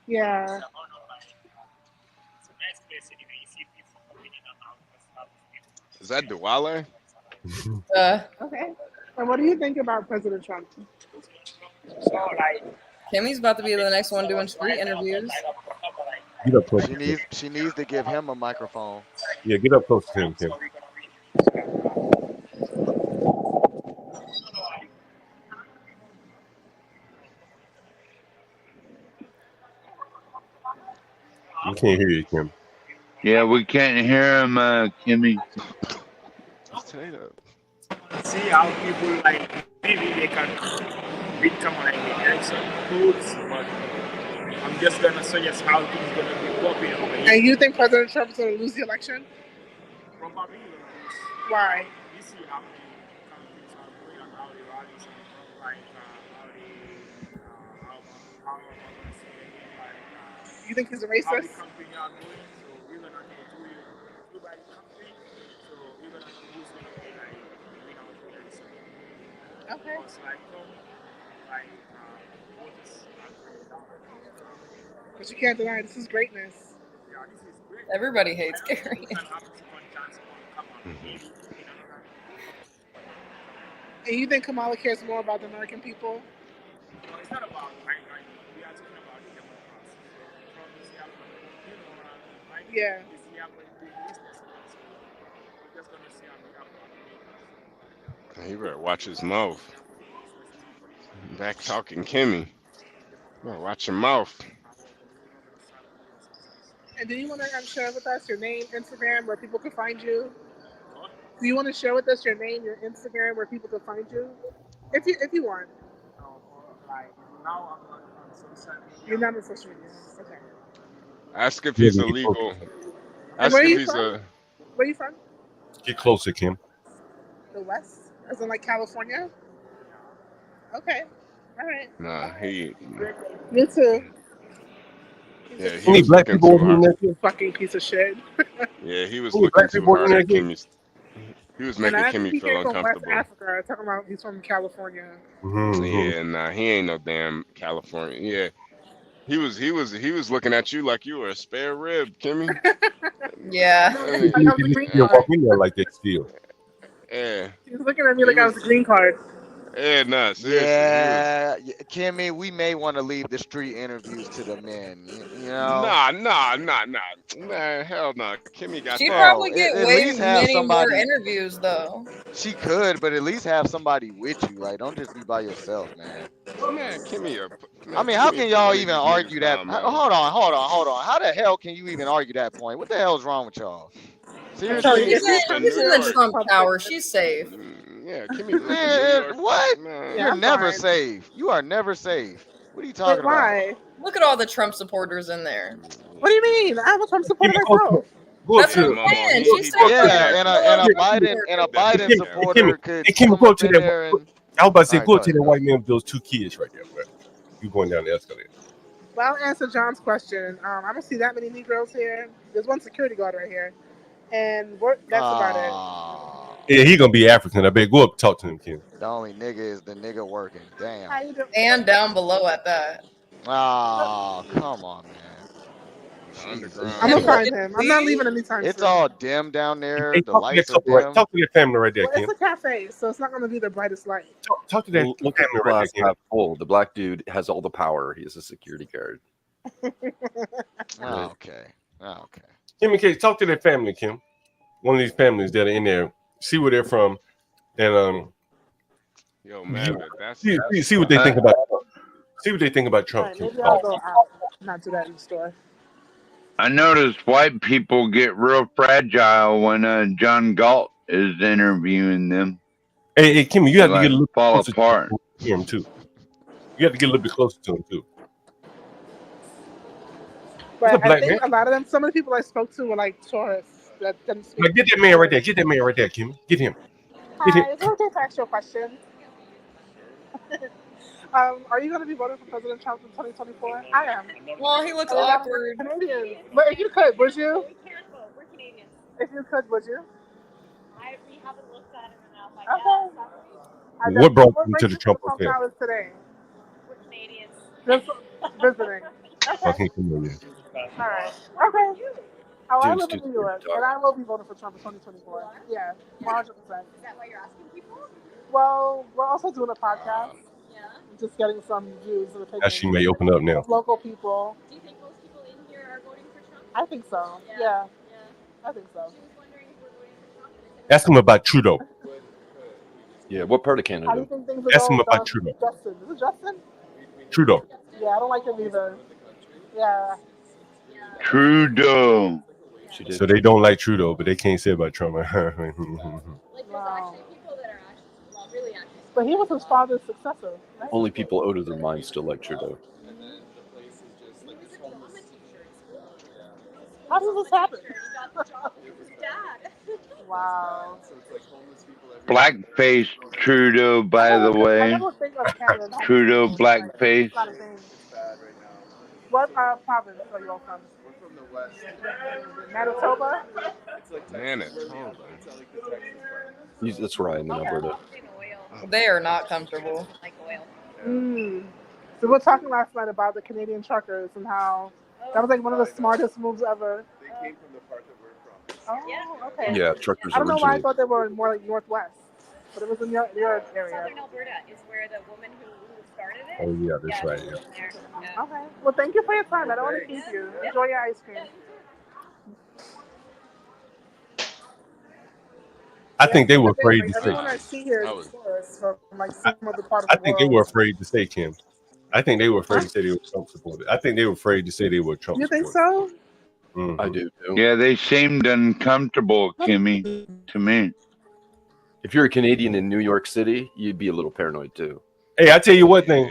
Yeah. Is that Duale? Okay. And what do you think about President Trump? Kimmy's about to be the next one doing street interviews. Get up close. She needs to give him a microphone. Yeah, get up close to him, Kim. We can't hear you, Kim. Yeah, we can't hear him, Kimmy. See how people like maybe they can become like Erickson foods, but I'm just gonna suggest how things gonna be popping over here. And you think President Trump is going to lose the election? Probably. Why? You see how many countries are going and how the rallies are like how am I gonna say it? Like You think he's a how the racist? company are going, so we're gonna know who by the company, so we're gonna know who's gonna be like winning out the election. Okay. Because like voters are going down. But you can't deny this is greatness. Yeah, this is great. Everybody hates Gary. And you think Kamala cares more about the American people? No, it's not about migrant. We are talking about the Democrats. From this year, migrant Yeah. this year going to do business. So we're just gonna see how we have. He better watch his mouth. Back talking Kimmy. Better watch your mouth. And do you want to share with us your name, Instagram, where people can find you? Do you want to share with us your name, your Instagram, where people can find you? If you want. Like now I'm not on social media. You're not on social media. Okay. Ask if he's illegal. Ask where are if you he's from? a. Where are you from? Get closer, Kim. The West? As in like California? Okay. All right. Nah, he. You too. Yeah, he Any was black looking people too in hard. there? Fucking piece of shit. Yeah, he was Any looking black too people in hard there? at Kimmy's. He was And making I think Kimmy he feel came from West uncomfortable. Africa. Talking about he's from California. Yeah, nah, he ain't no damn California. Yeah, he was looking at you like you were a spare rib, Kimmy. Yeah. Hey, I was a green You card. walk in there like that still. yeah, He was looking at me like I was a green card. yeah, nah, seriously, Yeah, Kimmy, we may want to leave the street interviews to the men. You know, nah, hell no. Kimmy got She'd that. probably get at way least have many more somebody. interviews though. She could, but at least have somebody with you. Like, don't just be by yourself, man. Man, Kimmy, I mean, how Kimmy can put y'all one of even these argue niggas that? down, man. Hold on. How the hell can you even argue that point? What the hell is wrong with y'all? Sorry, Seriously? if you're from She's New in the York. Trump tower. She's safe. Yeah, Kimmy grew up in New Man, York. what? Man. Yeah, You're I'm never fine. safe. You are never safe. What are you Wait, talking about? why? Look at all the Trump supporters in there. What do you mean? I'm a Trump supporter Kimmy, myself. go up That's what to. I'm saying. He She's safe definitely there. had. Yeah, Still and a Trump a supporter. Biden Kimmy, supporter could Kimmy, come go up to in that. there and. I was about to say, All right, go go to ahead. that white man with those two kids right there, bro. You going down the escalator? Well, I'll answer John's question. I don't see that many Negroes here. There's one security guard right here, and that's about it. Yeah, he gonna be African. I bet. Go up, talk to him, Kim. The only nigga is the nigga working. Damn. How you doing? And down below at that. Oh, come on, man. Underground. I'm gonna find him. I'm not leaving anytime It's soon. all dim down there. Hey, The talk to that lights are couple right. dim. Talk to that family right there, Well, Kim. it's a cafe, so it's not gonna be the brightest light. Talk to that Look at family the right glass there, Kim. half full. The black dude has all the power. He is a security guard. Oh, okay. Oh, okay. Kim and Kate, talk to that family, Kim. One of these families that are in there. See where they're from, and Yo, man, that's see what they think about. See what they think about All Trump. right, Kim. maybe I'll go out. Not do that in the store. I noticed white people get real fragile when John Galt is interviewing them. Hey, Kimmy, you They have to get a little fall closer apart. to him too. You have to get a little bit closer to him too. But What's up, I black think man? a lot of them, some of the people I spoke to were like tourists that didn't speak. Now get that man right there. Get that man right there, Kimmy. Get him. Get him. Hi, is it okay to ask you a question? Are you going to be voting for President Trump in 2024? I am. Well, he looks I mean, I'm awkward. Canadian. But if you could, would you? We're Canadians. If you could, would you? We haven't looked at him enough. Okay. What brought We're him to the racing Trump Trump affair? Towers today. We're Canadians. Just visiting. Fucking Canadian. All right. Okay. Oh, I Dude's live in too New scared York, to talk. but I will be voting for Trump in 2024. Yeah, 100%. Is that why you're asking people? Well, we're also doing a podcast. Just getting some views and Now she opinions may open up now. of local people. Do you think most people in here are voting for Trump? I think so. Yeah. I think so. Ask him about Trudeau. Yeah, what part of How do you Canada? think things are Ask him going? about Trudeau. Justin. Is it Justin? Trudeau. Yeah, I don't like him either. Yeah. Trudeau. So they don't like Trudeau, but they can't say about Trump. Wow. But he was his father's successor, right? Only people out of their minds still like Trudeau. How does this happen? Wow. Blackface Trudeau, by the I way. never think of Canada. as Trudeau homosexual. Like, blackface. it's not a thing. What province are you all from? We're from the West. Manitoba? Manitoba. That's where I am in Alberta. They are not comfortable. Mm. So we were talking last night about the Canadian truckers and how that was like one of the smartest moves ever. They came from the part that we're from. Oh, okay. Yeah, truckers I don't know why I originally. thought they were more like Northwest, but it was in your area. Southern Alberta is where the woman who started it. Oh yeah, that's right. Yeah. Okay. Well, thank you for your time. I don't want to keep you. Enjoy your ice cream. I think they were afraid to say. Everyone I see here is tourists from like some other part of I the think they world. were afraid to say, Kim. I think they were afraid to say they were Trump supporters. I think they were afraid to say they were Trump You think supporters. so? I do too. Yeah, they seemed uncomfortable, Kimmy, to me. If you're a Canadian in New York City, you'd be a little paranoid too. Hey, I tell you one thing.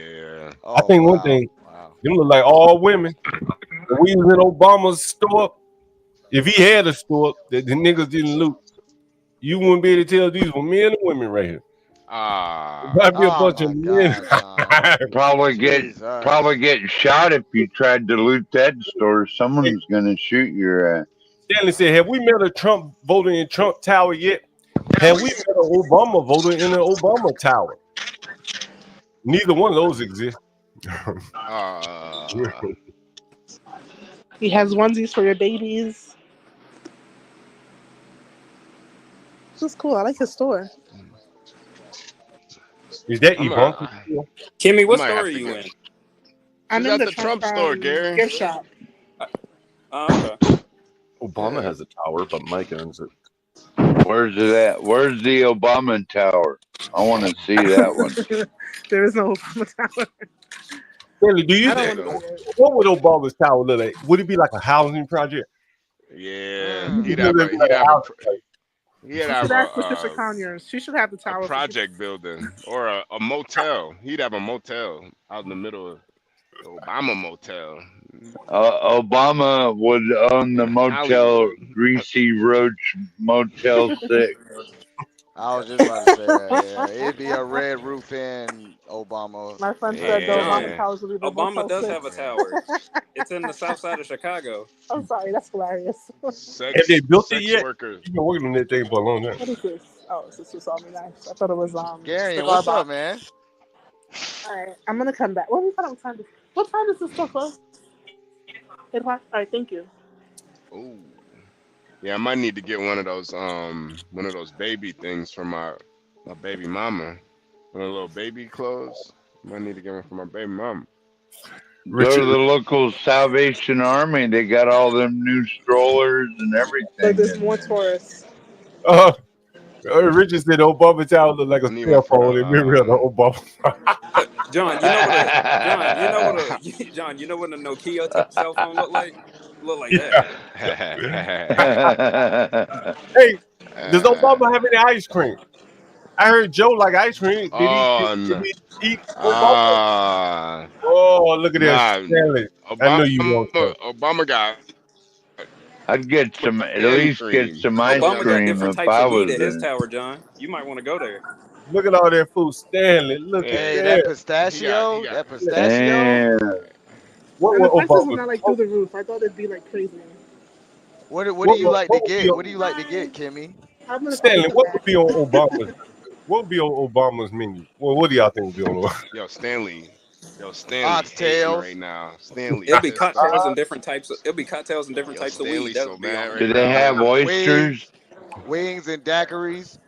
I think one thing. Them look like all women. When we was in Obama's store, if he had a store that the niggas didn't loot, you wouldn't be able to tell these were men and women right here. Might be a bunch of men. Probably get shot if you tried to loot that store. Someone's gonna shoot your ass. Stanley said, have we met a Trump voter in Trump Tower yet? Have we met an Obama voter in an Obama Tower? Neither one of those exist. He has onesies for your babies. This is cool. I like his store. Is that Ivanka? Kimmy, what I might store have are to you go. in? I'm She's in at the the Trump store, Gary. gift shop. Okay. Obama has a tower, but Mike owns it. Where's it at? Where's the Obama Tower? I want to see that one. There is no Obama Tower. Stanley, do you I don't think, want to see it. what would Obama's Tower look like? Would it be like a housing project? Yeah, Would he'd it have look a like a housing project? he'd She have should ask Patricia a Conyers. She should have the tower. project building or a motel. He'd have a motel out in the middle of the Obama motel. Obama would own the motel Greasy Roach Motel 6. I was just about to say that. Yeah, it'd be a red roof in Obama. My friend said the Obama John, Towers would be the Obama Motel does 6. have a tower. It's in the south side of Chicago. I'm sorry, that's hilarious. Have they built it Sex yet? workers. You've been working on that thing for a long time. What is this? Oh, this is all me nice. I thought it was Gary, cigar what's box. up, man? All right, I'm gonna come back. What time does this store close? 8 o'clock. All right, thank you. Ooh. Yeah, I might need to get one of those baby things for my baby mama. One of the little baby clothes. Might need to get one for my baby mama. Go to the local Salvation Army. They got all them new strollers and everything. But there's in more there. tourists. Richard said Obama Tower look like a cell phone. It be real, the Obama. John, you know what a Nokia cell phone look like? Look like that. Hey, does Obama have any ice cream? I heard Joe like ice cream. Did he eat Obama? Oh, look at this. Stanley. I knew you want to. Obama got. I'd get some, at least get some ice Obama got cream different if types I of was weed at his in. tower, John. You might want to go there. Look at all that food, Stanley. Look Hey, at that that. pistachio. That pistachio. Damn. What And the would prices Obama? were not like through the roof. I thought it'd be like crazy. What do you like to get? What do you like to get, Kimmy? I'm gonna Stanley, come what back. would be on Obama's? What would be on Obama's menu? Well, what do y'all think would be on? Yo, Stanley hating Oxtails. right now. Stanley. It'll be pissed off. cocktails and different types. It'll be cocktails and different Yo, types of Stanley's weed. That so would be mad on. right Do they now. have oysters? Wings and daiquiris.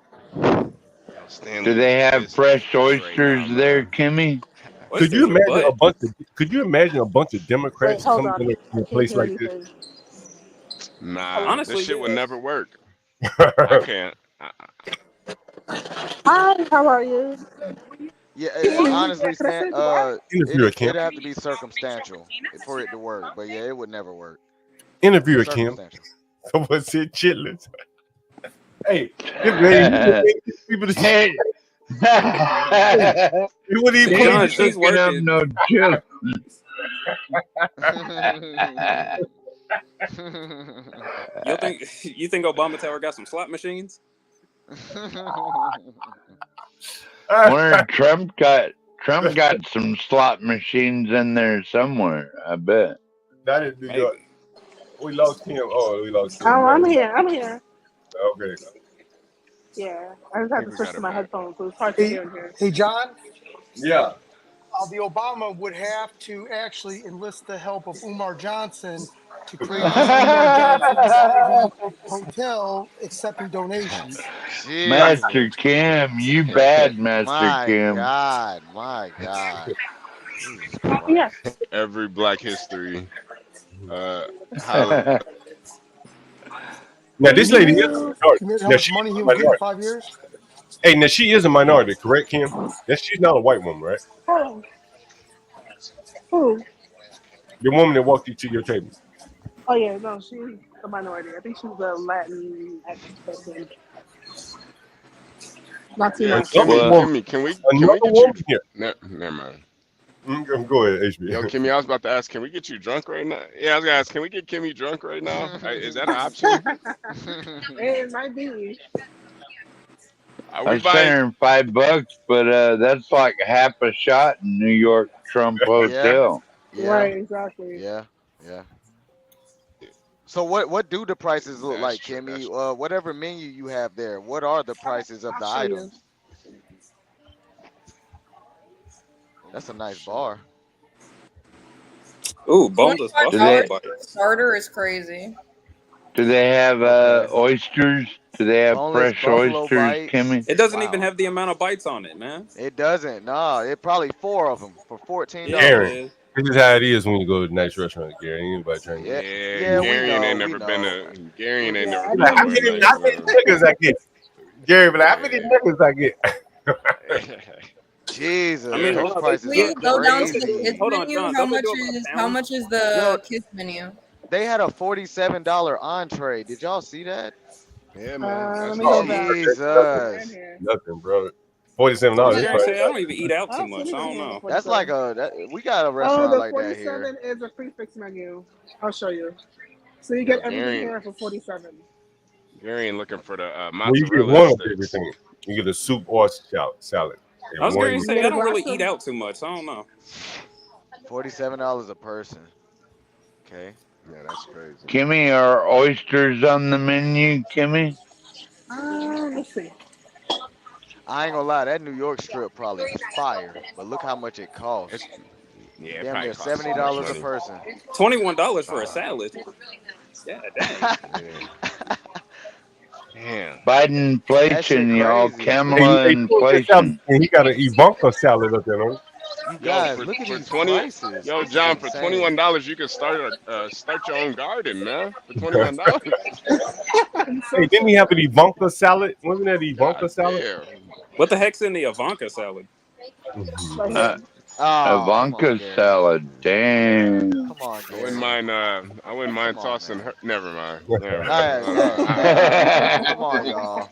Yo, Do they have fresh oysters there, Kimmy? Could you imagine a bunch of Democrats hold coming on. in I a can't place hear like this? anything. Nah, Honestly, this shit would yeah. never work. I can't. Hi, how are you? Yeah, Can honestly, I say goodbye? it'd have to be circumstantial for it to work. But yeah, it would never work. Interviewer Kim. Circumstantial. Someone said chitlins. Hey, people to say. You wouldn't even John, believe she's Cooking up working. no chips. You think Obama Tower got some slot machines? Where Trump got some slot machines in there somewhere, I bet. That is New York. We lost Kim. Oh, we lost Kim. Oh, I'm here. I'm here. Okay. Yeah, I just had to switch to my headphones, so it's hard to hear in here. Hey, John. Yeah. The Obama would have to actually enlist the help of Umar Johnson to create this Umar Johnson hotel accepting donations. Master Kim, you bad, Master Kim. My God. Jesus Yes. Every Black History. Now this lady is a minority. Commit how Now much she's money he a would get in minority. 5 years? Hey, now she is a minority, correct, Kim? She's not a white woman, right? Oh. Who? The woman that walked you to your table. Oh yeah, no, she's a minority. I think she's a Latin person. Not too much. Kimmy, can we another get woman you? here. Never mind. Go ahead, HB. Yo, Kimmy, I was about to ask, can we get you drunk right now? Yeah, I was gonna ask, can we get Kimmy drunk right now? Is that an option? It might be. Are I we was saying $5, but that's like half a shot in New York Trump Hotel. Yeah. Right, exactly. Yeah. So what do the prices look like, Kimmy? Whatever menu you have there, what are the prices of the I'll show you. items? That's a nice bar. Ooh, boneless $25 buffalo for bites. a starter is crazy. Do they have oysters? Do they have Boneless fresh buffalo oysters, bites. Kimmy? It doesn't even have the amount of bites on it, man. It doesn't. No, it probably 4 of them for $14. Gary, this is how it is when you go to a nice restaurant, Gary. Anybody trying to Yeah, Yeah, we Gary know, ain't we never know. been to. Gary ain't never Like, been how to a many nice niggas I get? Gary, but how many niggas I get? Jesus, I mean, those wow, prices Will you are go down to the crazy. kids Hold on, menu? John, How don't they much do 'em by is pound? the kids menu? They had a $47 entree. Did y'all see that? Yeah, man. Let That's me go cheap. back. Jesus. Nothing, bro. $47. I was That's gonna right. say I don't even eat out too Oh, much. I don't know. That's like we got a Oh, restaurant the like that here. 47 is a prefix menu. I'll show you. So you get everything Gary, here for 47. Gary ain't looking for the Well, you get mozzarella one of sticks. everything. You get a soup or salad. I was gonna And say I don't really eat out too much. I don't know. $47 a person. Okay. Yeah, that's crazy. Kimmy, are oysters on the menu, Kimmy? Let's see. I ain't gonna lie, that New York strip probably fire, but look how much it costs. Yeah, it Damn probably near costs so $70 much a money. person. $21 for a salad. Yeah, dang. Damn. Biden inflation, y'all. Kamala Hey, inflation. and he got an Ivanka salad up there, don't he? You Yo, guys, for, look at for these 20, prices. yo, This is John, for insane. $21, you can start your own garden, man. For $21. Hey, didn't he have an Ivanka salad? Wasn't that Ivanka salad? Damn. What the heck's in the Ivanka salad? Ivanka salad. Damn. Come on, I wouldn't Gary. mind. I wouldn't mind Come on, tossing man. her. Never mind. Never Hey, mind. come on, y'all.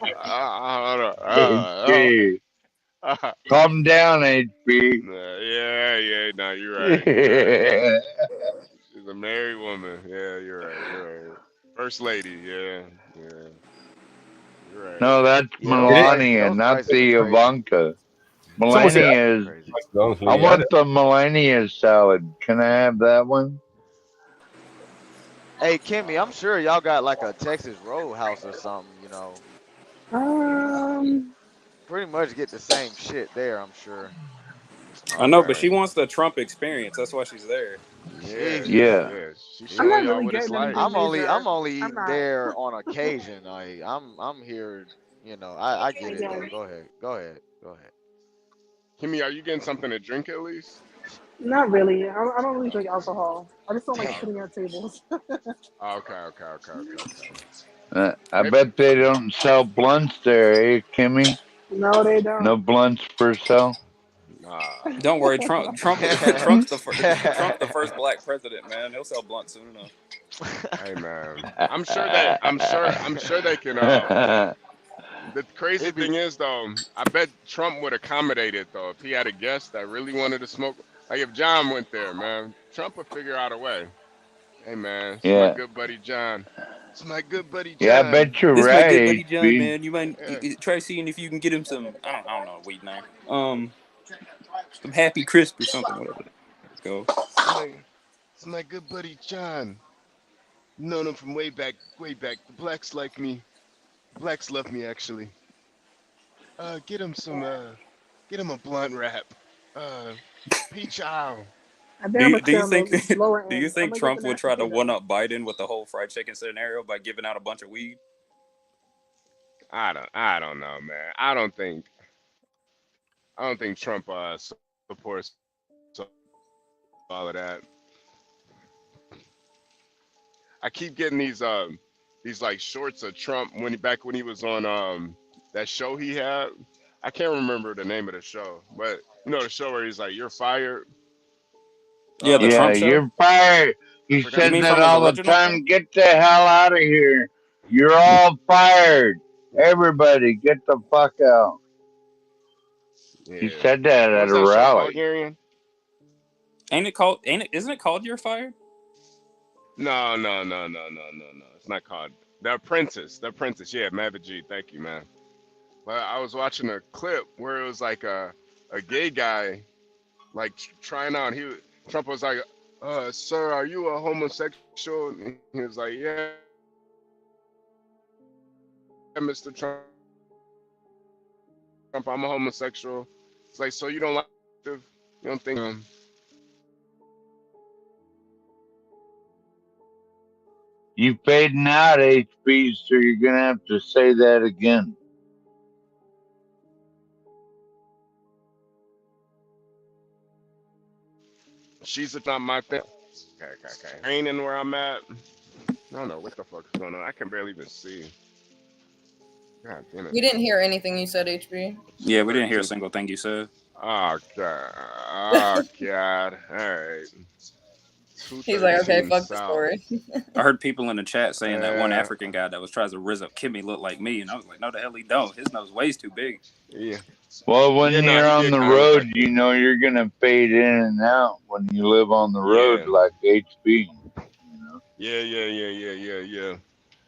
Calm down, HB. Yeah. No, you're right. You're right. She's a married woman. Yeah, you're right. First lady. Yeah. You're right. No, that's Melania, not the Ivanka. Melania is. I want the Melania salad. Can I have that one? Hey, Kimmy, I'm sure y'all got like a Texas Roadhouse or something, you know. Pretty much get the same shit there, I'm sure. I know, but she wants the Trump experience. That's why she's there. Yeah. She's I'm showing not y'all really what it's getting like. anything I'm only major. eating not. there on occasion. I'm here You know, I get it though. Again. Go ahead. Go ahead. Go ahead. Kimmy, are you getting something to drink at least? Not really. I don't really drink alcohol. I just don't like Oh, sitting at tables. okay. I bet they don't sell blunts there, eh, Kimmy? No, they No don't. blunts for sale. Nah. Don't worry, Trump's the first black president, man. He'll sell blunt soon enough. Hey man, I'm sure they can. The crazy thing is though, I bet Trump would accommodate it though if he had a guest that really wanted to smoke. Like if John went there, man, Trump would figure out a way. Hey man, it's my Yeah. good buddy John. It's my good buddy John. Yeah, I bet you're This is my right, good buddy John, HB. man. You might try seeing if you can get him some. I don't know weed name. Some Happy Crisp or something, whatever. Let's go. It's my good buddy John. Known him from way back. The blacks like me. Blacks love me actually. Get him a blunt wrap. Peach owl. Do you think Trump would try to one up Biden with the whole fried chicken scenario by giving out a bunch of weed? I don't know, man. I don't think Trump supports all of that. I keep getting these like shorts of Trump when he was on that show he had. I can't remember the name of the show, but you know the show where he's like, "You're fired." Yeah, the Trump show. You're fired. He said that all the time. Get the hell out of here. You're all fired. Everybody, get the fuck out. Yeah. He said that at a rally. Isn't it called You're Fired? No. It's not called The Apprentice. Yeah, Maverick G. Thank you, man. But I was watching a clip where it was like a gay guy, like trying out. Trump was like, "Sir, are you a homosexual?" And he was like, "Yeah, Mr. Trump, I'm a homosexual." It's like, so you don't think You fading out, HB, so you're gonna have to say that again. she's not my thing. Okay. Raining where I'm at. I don't know what the fuck is going on. I can barely even see. God damn it. We didn't hear anything you said, HB. Yeah, we didn't hear a single thing you said. Oh God. All right. He's like, okay, fuck the story. I heard people in the chat saying that one African guy that was trying to rizz up Kimmy looked like me, and I was like, no, the hell he don't. His nose way too big. Yeah. Well, when you're on the road, you know you're gonna fade in and out when you live on the road like HB. Yeah.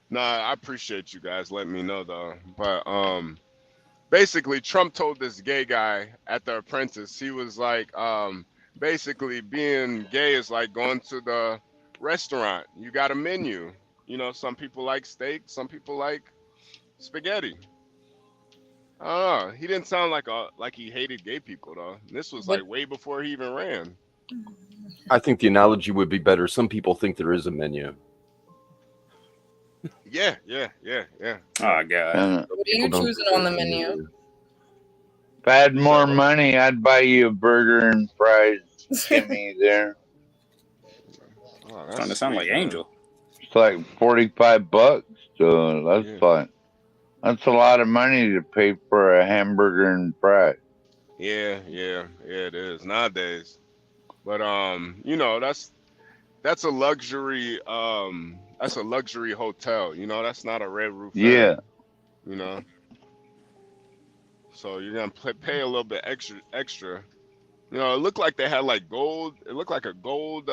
Nah, I appreciate you guys letting me know though. But basically Trump told this gay guy at The Apprentice, he was like, basically being gay is like going to the restaurant. You got a menu. You know, some people like steak, some people like spaghetti. I don't know. He didn't sound like he hated gay people though. This was like way before he even ran. I think the analogy would be better. Some people think there is a menu. Yeah. Oh God. What are you choosing on the menu? If I had more money, I'd buy you a burger and fries. Kimmy there. Oh, Starting to sound like Angel. It's like $45, so that's fine. That's a lot of money to pay for a hamburger and fries. Yeah, it is nowadays. But you know, that's a luxury hotel, you know, that's not a Red Roof Inn, Yeah. you know. So you're gonna pay a little bit extra. You know, it looked like they had like gold. It looked like a gold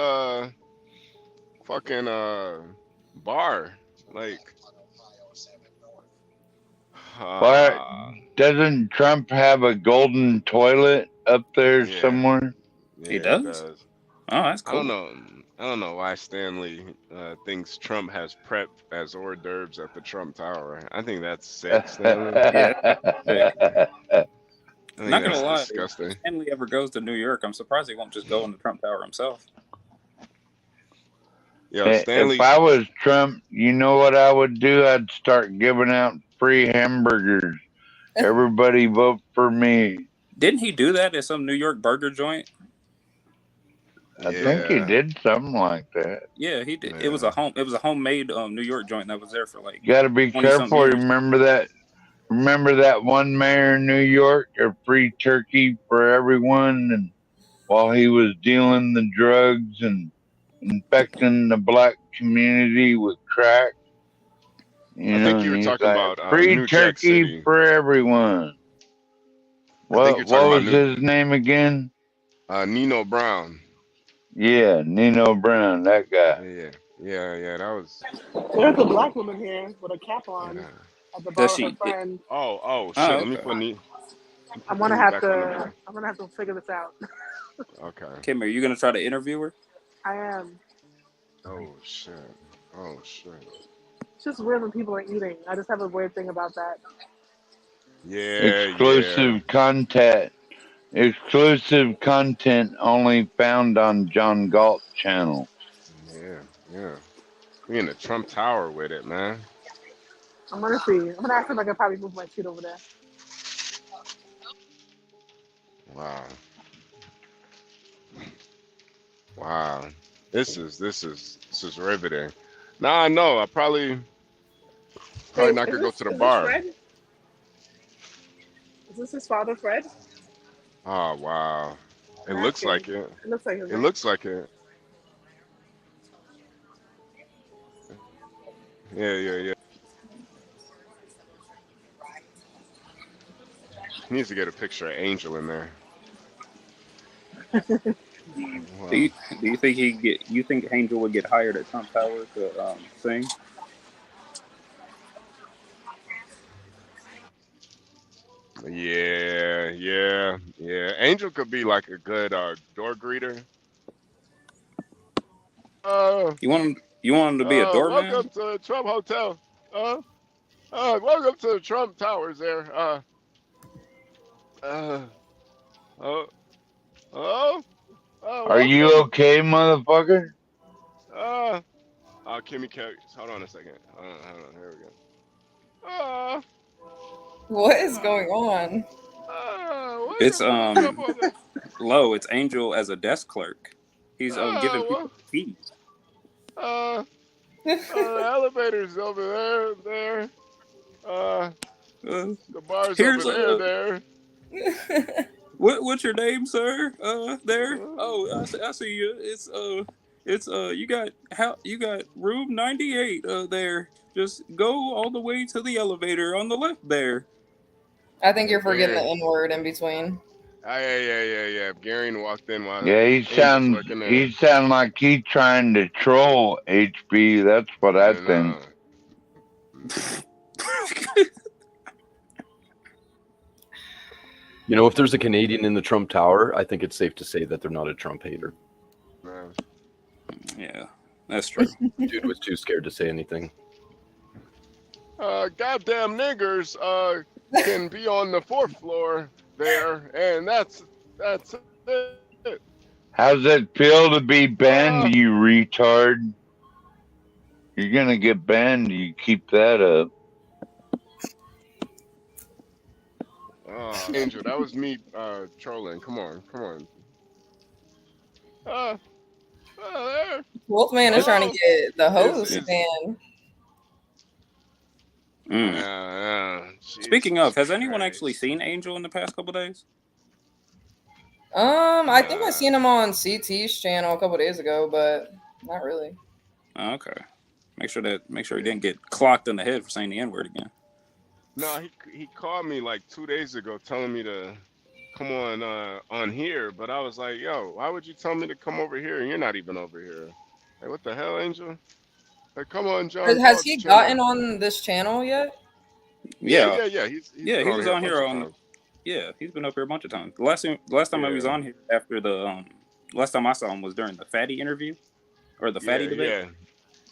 fucking bar. Like But doesn't Trump have a golden toilet up there somewhere? yeah, He does? Oh, that's cool. I don't know why Stanley thinks Trump has prep as hors d'oeuvres at the Trump Tower. I think that's sick, Stanley. I'm not gonna lie. Disgusting. If Stanley ever goes to New York, I'm surprised he won't just go in the Trump Tower himself. Yo, Stanley. If I was Trump, you know what I would do? I'd start giving out free hamburgers. Everybody vote for me. Didn't he do that at some New York burger joint? I think he did something like that. Yeah, he did. It was a homemade New York joint that was there for like. You got to be 20-something careful. years. Remember that one mayor in New York, a free turkey for everyone, and while he was dealing the drugs and infecting the black community with crack. I think you were talking about free New Jack turkey City. for everyone. What was his name again? Nino Brown. Yeah, Nino Brown, that guy. Yeah, that was. There's a black woman here with a cap on at the bar with her friend. Oh shit! Let me put I'm gonna have to figure this out. Okay. Kim, are you gonna try to interview her? I am. Oh shit! It's just weird when people are eating. I just have a weird thing about that. Yeah. Exclusive content only found on John Galt channel. Yeah. We in the Trump Tower with it, man. I'm gonna see. I'm gonna ask if I can probably move my seat over there. Wow. This is riveting. Now I know. I probably not gonna go to the bar. Fred? Is this his father, Fred? Oh wow. It looks like it. It looks like it. It looks like it. Yeah. He needs to get a picture of Angel in there. Do you think you think Angel would get hired at Trump Tower to sing? Yeah. Angel could be like a good door greeter. You want him to be a doorman? Welcome to the Trump Hotel. Welcome to the Trump Towers there. Are you okay, motherfucker? Kimmy, hold on a second. Hold on. Here we go. What is going on? It's Low. It's Angel as a desk clerk. He's giving people keys. The elevator's over there. The bar's Here's over there. What's your name, sir? There. Oh, I see you. It's you got room 98 there. Just go all the way to the elevator on the left there. I think you're forgetting the N-word in between. Yeah. Gary walked in while he sound like he's trying to troll HB. That's what I think. You know, if there's a Canadian in the Trump Tower, I think it's safe to say that they're not a Trump hater. Yeah, that's true. Dude was too scared to say anything. Goddamn niggers can be on the 4th floor there, and that's it. How's it feel to be banned, you retard? You're gonna get banned. You keep that up. Angel, that was me trolling. Come on. There. Wolfman is trying to get the host banned. Speaking of, has anyone actually seen Angel in the past couple days? I think I seen him on CT's channel a couple days ago, but not really. Okay. Make sure he didn't get clocked in the head for saying the N-word again. No, he called me like 2 days ago telling me to come on here, but I was like, yo, why would you tell me to come over here and you're not even over here? Like, what the hell, Angel? Like, come on, John. Has he gotten on this channel yet? Yeah. He was on here on. Yeah, he's been up here a bunch of times. The last time I was on here after the last time I saw him was during the Fatty interview or the Fatty debate. Yeah.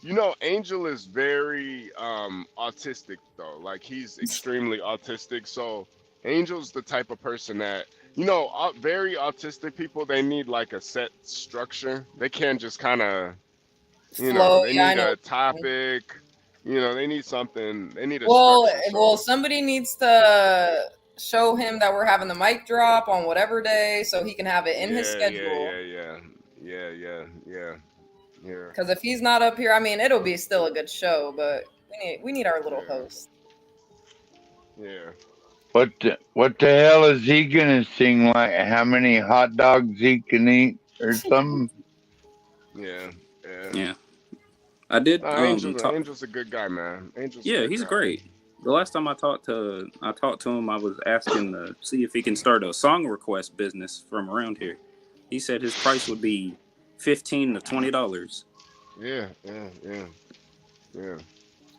You know, Angel is very autistic though. Like he's extremely autistic. So Angel's the type of person that, you know, very autistic people, they need like a set structure. They can't just kind of You Flo, know, they yeah, I need know. a topic. You know, they need something. They need a Well, structure. So somebody needs to show him that we're having the mic drop on whatever day, so he can have it in his schedule. Yeah. Because if he's not up here, I mean, it'll be still a good show, but we need our little host. Yeah. What the hell is he gonna sing? Like how many hot dogs he can eat or something? Yeah. I did. Angel's a good guy, man. Angel's a good he's guy. great. The last time I talked to him, I was asking to see if he can start a song request business from around here. He said his price would be $15 to $20. Yeah.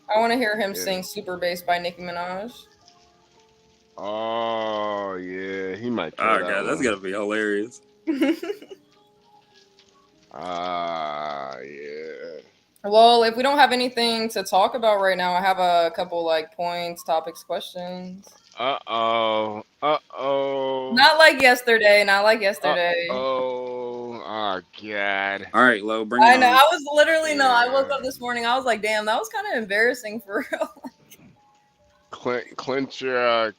I want to hear him sing "Super Bass" by Nicki Minaj. Oh yeah, he might. Oh god, that's gotta be hilarious. Yeah. Well, if we don't have anything to talk about right now, I have a couple like points, topics, questions. Uh-oh. Not like yesterday. Oh god. All right, Lo, bring it I on. know. I was literally I woke up this morning. I was like, damn, that was kind of embarrassing for real. Clench your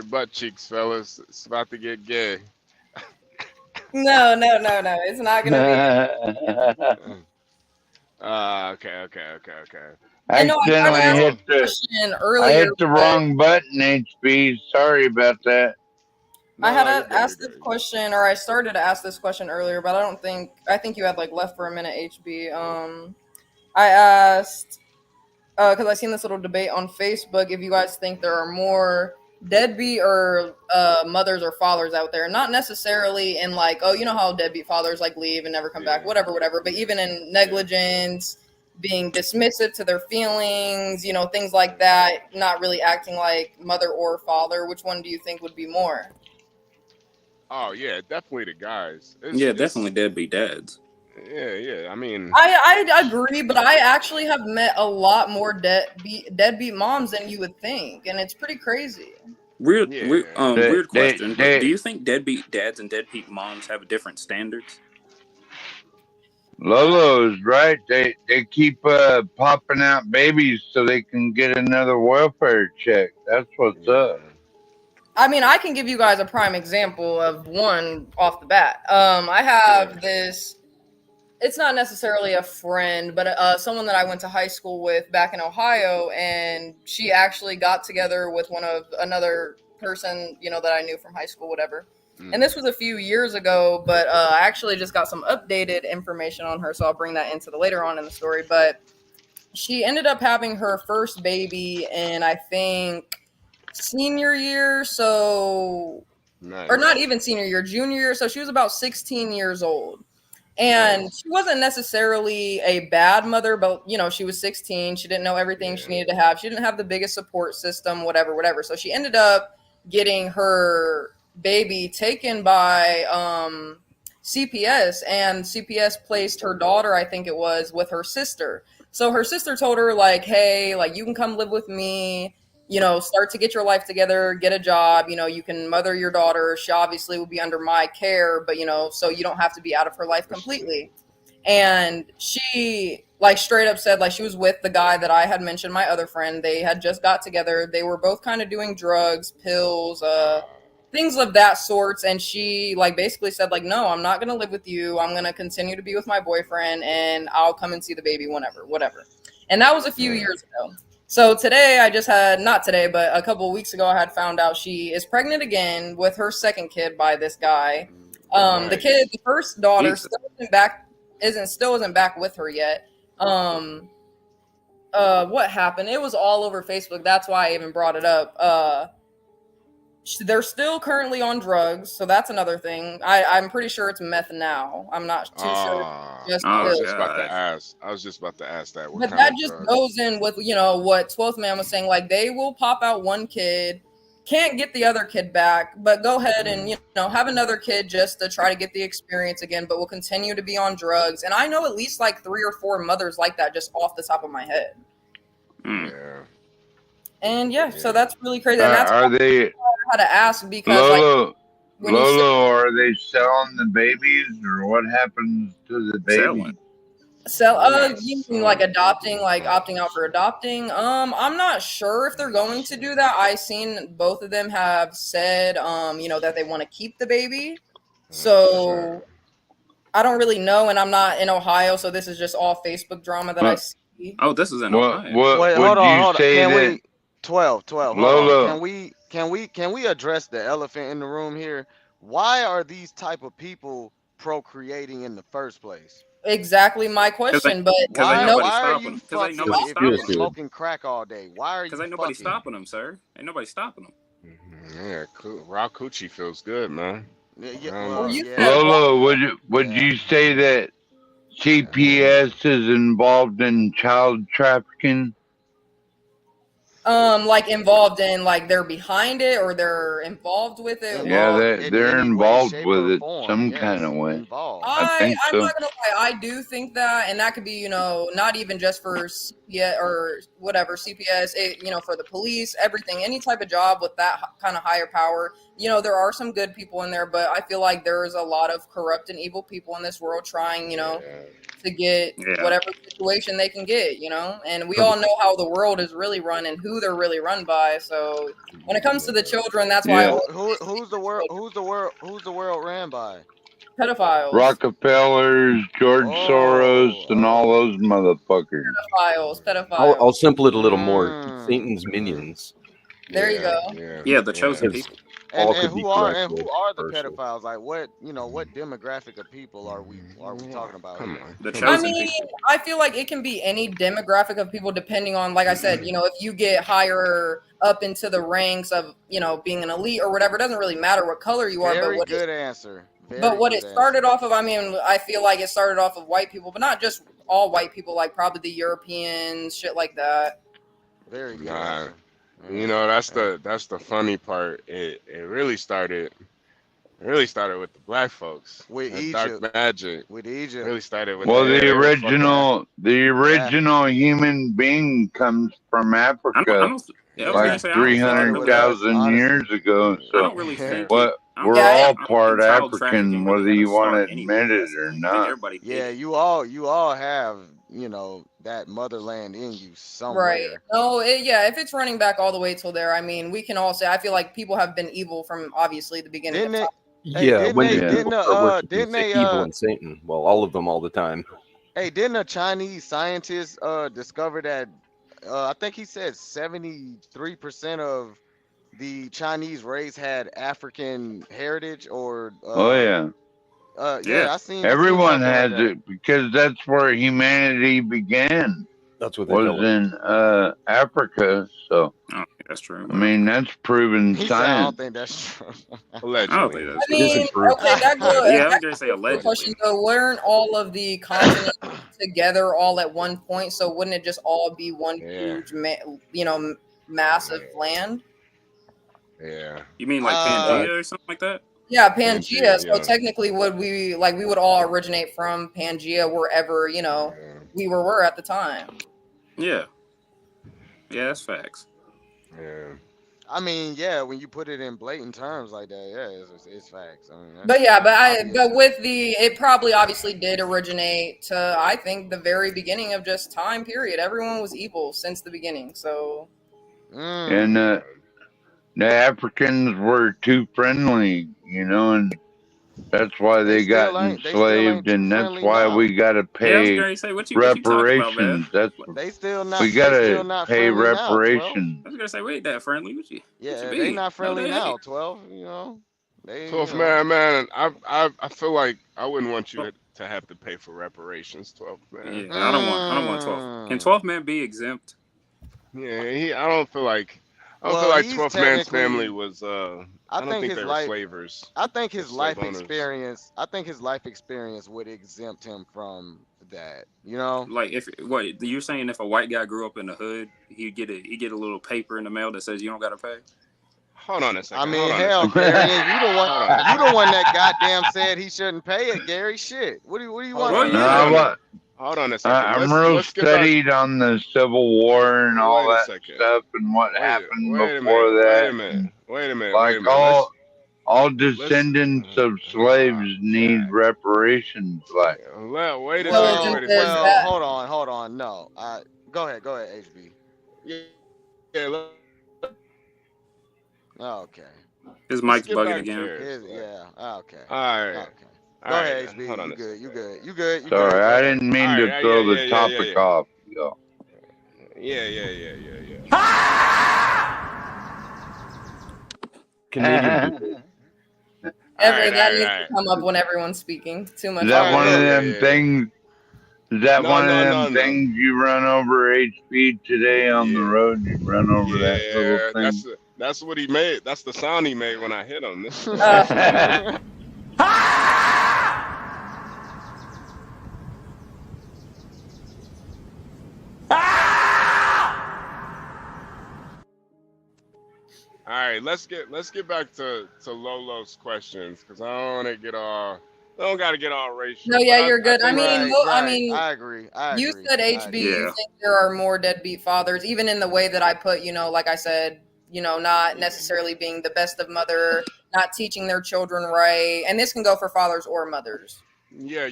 butt cheeks, fellas. It's about to get gay. No. It's not gonna be. Okay. I hit the wrong button, HB. Sorry about that. I had asked this question, or I started to ask this question earlier, but I think you had like left for a minute, HB. I asked because I seen this little debate on Facebook if you guys think there are more deadbeat or mothers or fathers out there, not necessarily in like, oh, you know how deadbeat fathers like leave and never come back, whatever, but even in negligence, being dismissive to their feelings, you know, things like that, not really acting like mother or father. Which one do you think would be more? Oh yeah, definitely the guys. Definitely deadbeat dads. Yeah. I mean, I agree, but I actually have met a lot more deadbeat moms than you would think, and it's pretty crazy. Weird question. Do you think deadbeat dads and deadbeat moms have different standards? Lolo's right. They keep popping out babies so they can get another welfare check. That's what's up. I mean, I can give you guys a prime example of one off the bat. I have this. It's not necessarily a friend, but someone that I went to high school with back in Ohio, and she actually got together with another person, you know, that I knew from high school, whatever. And this was a few years ago, but I actually just got some updated information on her, so I'll bring that into later on in the story. But she ended up having her first baby in, I think, senior year, so or not even senior year, junior year. So she was about 16 years old. And she wasn't necessarily a bad mother, but, you know, she was 16. She didn't know everything she needed to have. She didn't have the biggest support system, whatever. So she ended up getting her baby taken by CPS, and CPS placed her daughter, I think it was, with her sister. So her sister told her, like, hey, like, you can come live with me, you know, start to get your life together, get a job, you know, you can mother your daughter. She obviously will be under my care, but, you know, so you don't have to be out of her life completely. And she, like, straight up said, like, she was with the guy that I had mentioned, my other friend. They had just got together. They were both kind of doing drugs, pills, things of that sorts. And she, like, basically said, like, no, I'm not going to live with you. I'm going to continue to be with my boyfriend, and I'll come and see the baby whenever, whatever. And that was a few years ago. So today I just had, not today, but a couple of weeks ago, I had found out she is pregnant again with her second kid by this guy. The first daughter still isn't back with her yet. What happened? It was all over Facebook. That's why I even brought it up. They're still currently on drugs, so that's another thing. I'm pretty sure it's meth now. I'm not too sure. I was just about to ask that. But that just goes in with, you know, what 12th Man was saying. Like, they will pop out one kid, can't get the other kid back, but go ahead and, you know, have another kid just to try to get the experience again, but will continue to be on drugs. And I know at least like 3 or 4 mothers like that just off the top of my head. Yeah. And so that's really crazy. And that's Are they? I had to ask because Lolo, are they selling the babies, or what happens to the baby? You mean like adopting, like opting out for adopting? I'm not sure if they're going to do that. I seen both of them have said, that they want to keep the baby. So I don't really know, and I'm not in Ohio, so this is just all Facebook drama that I see. Oh, this is in Ohio. Wait, hold on. Can we 12? Hold Lolo. on. Can we address the elephant in the room here? Why are these type of people procreating in the first place? Exactly my question, but why are you fucking if you're them. smoking crack all day? Why are you? Because ain't nobody stopping them, sir. Ain't nobody stopping them. Yeah, raw coochie feels good, man. Lolo, would you say that CPS is involved in child trafficking? Like involved in, like they're behind it or they're involved with it. Yeah, they're involved with it some kind of way. I think so. I'm not gonna lie, I do think that, and that could be, not even just for CPS or whatever, CPS, for the police, everything, any type of job with that kind of higher power. There are some good people in there, but I feel like there's a lot of corrupt and evil people in this world trying, to get whatever situation they can get, and we all know how the world is really run and who they're really run by. So when it comes to the children, that's why who's the world ran by? Pedophiles. Rockefellers, George Soros, and all those motherfuckers. Pedophiles. I'll simple it a little more. Satan's minions. There you go. Yeah, the chosen people. And who are the pedophiles? Like what demographic of people are we talking about? Come on. I mean, I feel like it can be any demographic of people depending on, like I said, if you get higher up into the ranks of, being an elite or whatever, it doesn't really matter what color you are. Very good answer. But what it started off of, I mean, I feel like it started off of white people, but not just all white people, like probably the Europeans, shit like that. Very good. That's the funny part. It really started with the black folks. With Egypt. Dark magic. With Egypt. Really started with the original human being comes from Africa. Like 300,000 years ago. So I don't really think we're all part African, whether you want to admit it or not. Yeah, you all have, that motherland in you somewhere. Right. No, if it's running back all the way till there, I mean, we can all say, I feel like people have been evil from obviously the beginning. Didn't they evil and Satan? Well, all of them all the time. Hey, didn't a Chinese scientist discover that? I think he said 73% of the Chinese race had African heritage, or I seen everyone has it because that's where humanity began. That's what they was in Africa. So that's true. I mean, that's proven science. I don't think that's true. Allegedly. I mean, okay, that goes. Yeah, I was gonna say allegedly. Question though, weren't all of the continents together all at one point? So wouldn't it just all be one huge, massive land? Yeah. You mean like Pangea or something like that? Yeah, Pangea. So technically, we would all originate from Pangea, wherever we were at the time. Yeah. Yeah, that's facts. Yeah. I mean, when you put it in blatant terms like that, it's facts. I mean, but with it probably obviously did originate to, I think, the very beginning of just time period. Everyone was evil since the beginning. So. And the Africans were too friendly, and that's why they got enslaved, and that's why we got to pay reparations. They still not. We got to pay reparations. I was gonna say, we ain't that friendly with you. Yeah, they not friendly now. 12, 12, man. I feel like I wouldn't want you to have to pay for reparations. 12, man. Yeah, I don't want 12. Can 12 man be exempt? Yeah, I don't feel like. I feel like 12th Man's family was. I don't think they were slavers. I think his life experience. I think his life experience would exempt him from that. Like you're saying, if a white guy grew up in the hood, he get a little paper in the mail that says you don't gotta pay. Hold on a second. I mean, hell, Gary, you the one that goddamn said he shouldn't pay it, Gary. Shit. What do you want? Hold on a second. I'm real studied on the Civil War and all that stuff and what happened before that. Wait a minute. Like All descendants of slaves need reparations. Like, Well, wait a Well, second. Wait a well, second. hold on. No, go ahead, HB. Yeah. Okay. His Let's mic's get bugging back again. Yeah. Okay. All right. Okay. All Go right. ahead, HB. Hold on. You good? You good? You good? You sorry, good? Go I ahead. didn't mean All to right, throw the yeah. topic off. Canadian people. That needs to come up when everyone's speaking. Too much. Is that one of them things? Is that one of them things you run over HP today on the road? You run over that little thing. That's what he made. That's the sound he made when I hit him. All right, let's get back to Lolo's questions because I don't got to get all racial. No, yeah, you're good. I I mean, I agree. You said HB. You think there are more deadbeat fathers, even in the way that I put. Like I said, not necessarily being the best of mother, not teaching their children right, and this can go for fathers or mothers. Yeah.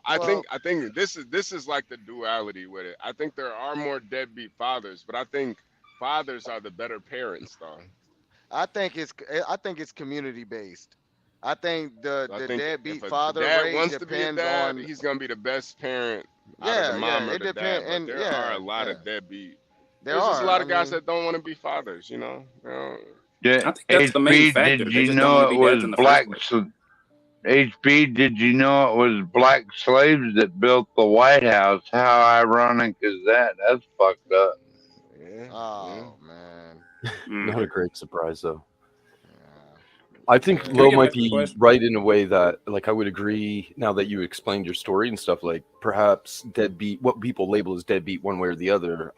I think this is like the duality with it. I think there are more deadbeat fathers, but I think fathers are the better parents, though. I think it's community based. I think the deadbeat if a father dad rate wants to be a depends dad, on. he's gonna be the best parent out of the mom or the dad. But there are a lot of deadbeat. There's just a lot of guys that don't want to be fathers. Yeah, I think that's the main factor. Did They you just know don't it want to be dads was in the black? first place. HB, did you know it was black slaves that built the White House? How ironic is that? That's fucked up. Oh man, not a great surprise though. I think Lo might be right in a way that, like, I would agree now that you explained your story and stuff, like perhaps deadbeat, what people label as deadbeat one way or the other,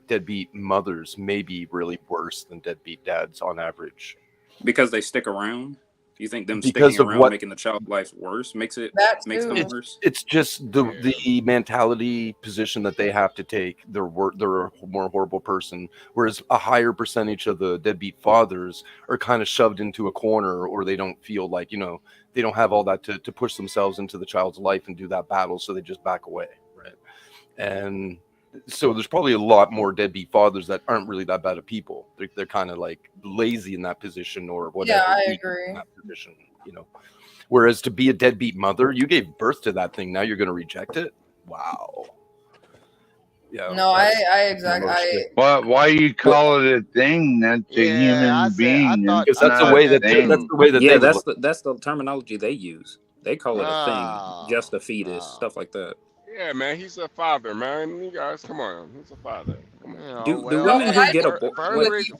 deadbeat mothers may be really worse than deadbeat dads on average. Because they stick around? You think them Because sticking of around what- making the child's life worse makes them worse? It's just the mentality position that they have to take. They're a more horrible person, whereas a higher percentage of the deadbeat fathers are kind of shoved into a corner, or they don't feel like, they don't have all that to push themselves into the child's life and do that battle, so they just back away, right? And so there's probably a lot more deadbeat fathers that aren't really that bad of people. They're kind of like lazy in that position or whatever. Yeah, I agree. In that position, Whereas to be a deadbeat mother, you gave birth to that thing. Now you're going to reject it? Wow. Yeah. No, I exactly. Why you call it a thing? That's a human being. Because that's the way that Yeah, that's the terminology they use. They call it a thing, just a fetus, stuff like that. Yeah, man, he's a father, man. You guys, come on, he's a father. Come on. Do women who get when the father is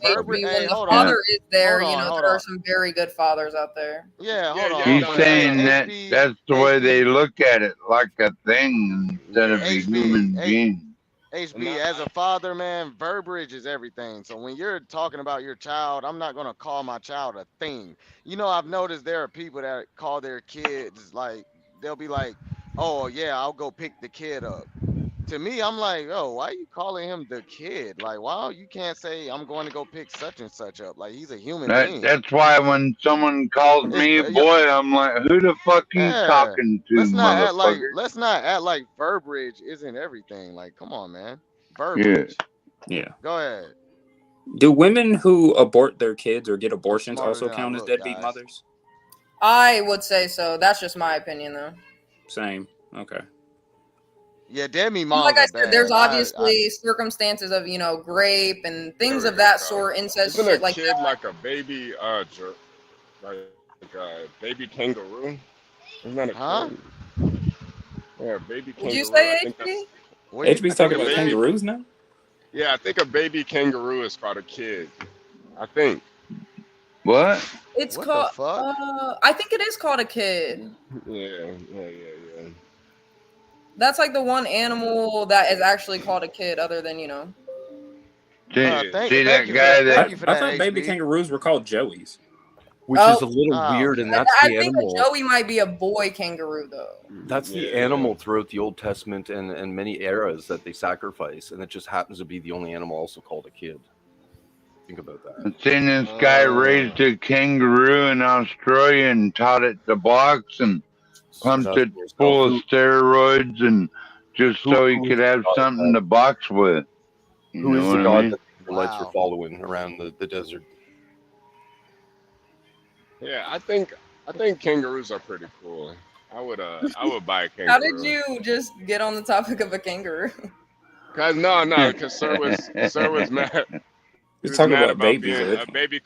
there, there are some very good fathers out there. He's saying that's the way they look at it, like a thing instead of a human being. HB, as a father, man, verbiage is everything. So when you're talking about your child, I'm not gonna call my child a thing. I've noticed there are people that call their kids like, they'll be like, "Oh yeah, I'll go pick the kid up." To me, I'm like, "Oh, why are you calling him the kid? Like, wow, you can't say I'm going to go pick such and such up. Like, he's a human being." That's why when someone calls me a boy, I'm like, "Who the fuck are you talking to, Let's not motherfucker?" act like verbiage isn't everything. Like, come on, man. Verbiage. Yeah. Go ahead. Do women who abort their kids or get abortions also count as deadbeat mothers? I would say so. That's just my opinion, though. Same. Okay. Yeah, deadbeat moms. Like I are said, bad. there's obviously circumstances of grape and things of that sort, incest, Isn't shit a like kid that. like a baby like a baby kangaroo? Isn't that a kid? Yeah, baby kangaroo. Did you say I think HB? HB's talking about kangaroos now? Yeah, I think a baby kangaroo is called a kid. I think. What? It's called. I think it is called a kid. Yeah. That's like the one animal that is actually called a kid, other than I thought baby kangaroos were called joeys. Which is a little weird, and that's I the think animal. a joey might be a boy kangaroo, though. That's the animal throughout the Old Testament and many eras that they sacrifice, and it just happens to be the only animal also called a kid. Think about that. I've seen this guy raised a kangaroo in Australia and taught it to box and pumped it full of steroids and just so he could have something to box with. Who is the god that the Israelites are following around the desert? Yeah, I think kangaroos are pretty cool. I would buy a kangaroo. How did you just get on the topic of a kangaroo? Cause because Sir was mad. He was talking mad about babies, being Ed. a baby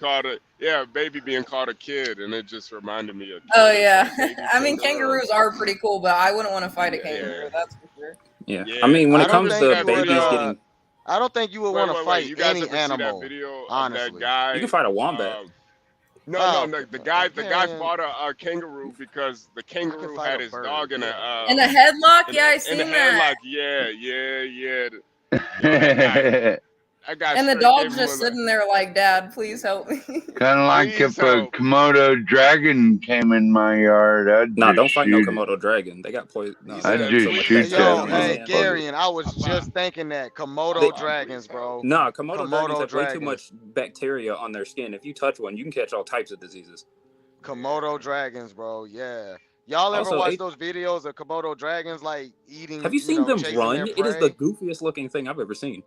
being called a kid, and it just reminded me of. Oh yeah, I mean kangaroos are pretty cool, but I wouldn't want to fight a kangaroo. That's for sure. Yeah. I mean, when it comes to babies getting, I don't think you would want to fight You guys any ever see animal. that video honestly, of that guy? you can fight a wombat. No, the guy fought a kangaroo because the kangaroo had his dog in a in a headlock. Yeah, I seen that. Yeah. That guy And the straight dog's gave him just sitting there like, "Dad, please help me." Kind of like if a Komodo dragon came in my yard, I'd Nah, just don't fight no shoot it. Komodo dragon. They got poison. No, I'd just shoot Yo, that hey, motherfucker. Gary, and I was just thinking that Komodo dragons, bro. Nah, Komodo dragons have way too dragons. much bacteria on their skin. If you touch one, you can catch all types of diseases. Komodo dragons, bro. Yeah. Y'all ever Also, watch those videos of Komodo dragons like eating? Have you seen them chasing run? their It is the prey? goofiest looking thing I've ever seen.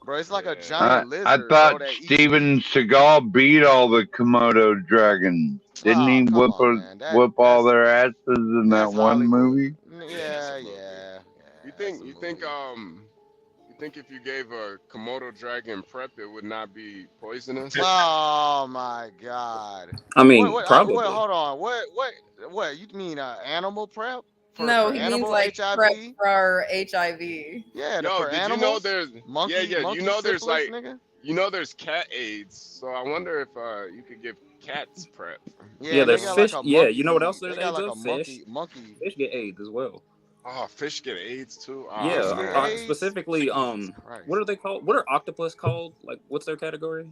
Bro, it's like a giant lizard. I thought Steven Seagal beat all the Komodo dragons. Didn't he whip all their asses in that one movie? Yeah. You think if you gave a Komodo dragon prep, it would not be poisonous? Oh my God. I mean, probably. Hold on. What? You mean animal prep? No, for he means animal like HIV? prep for HIV. Yeah, Yo, for did animals? you know there's monkey you know there's syphilis, like nigga? there's cat AIDS, so I wonder if you could give cats prep. Yeah, there's fish. like a yeah, you know what else They there's got AIDS like of? a Fish. monkey. Fish get AIDS as well. Oh, fish get AIDS too. Oh, Yeah, man. specifically, what are they called? What are octopus called? Like, what's their category?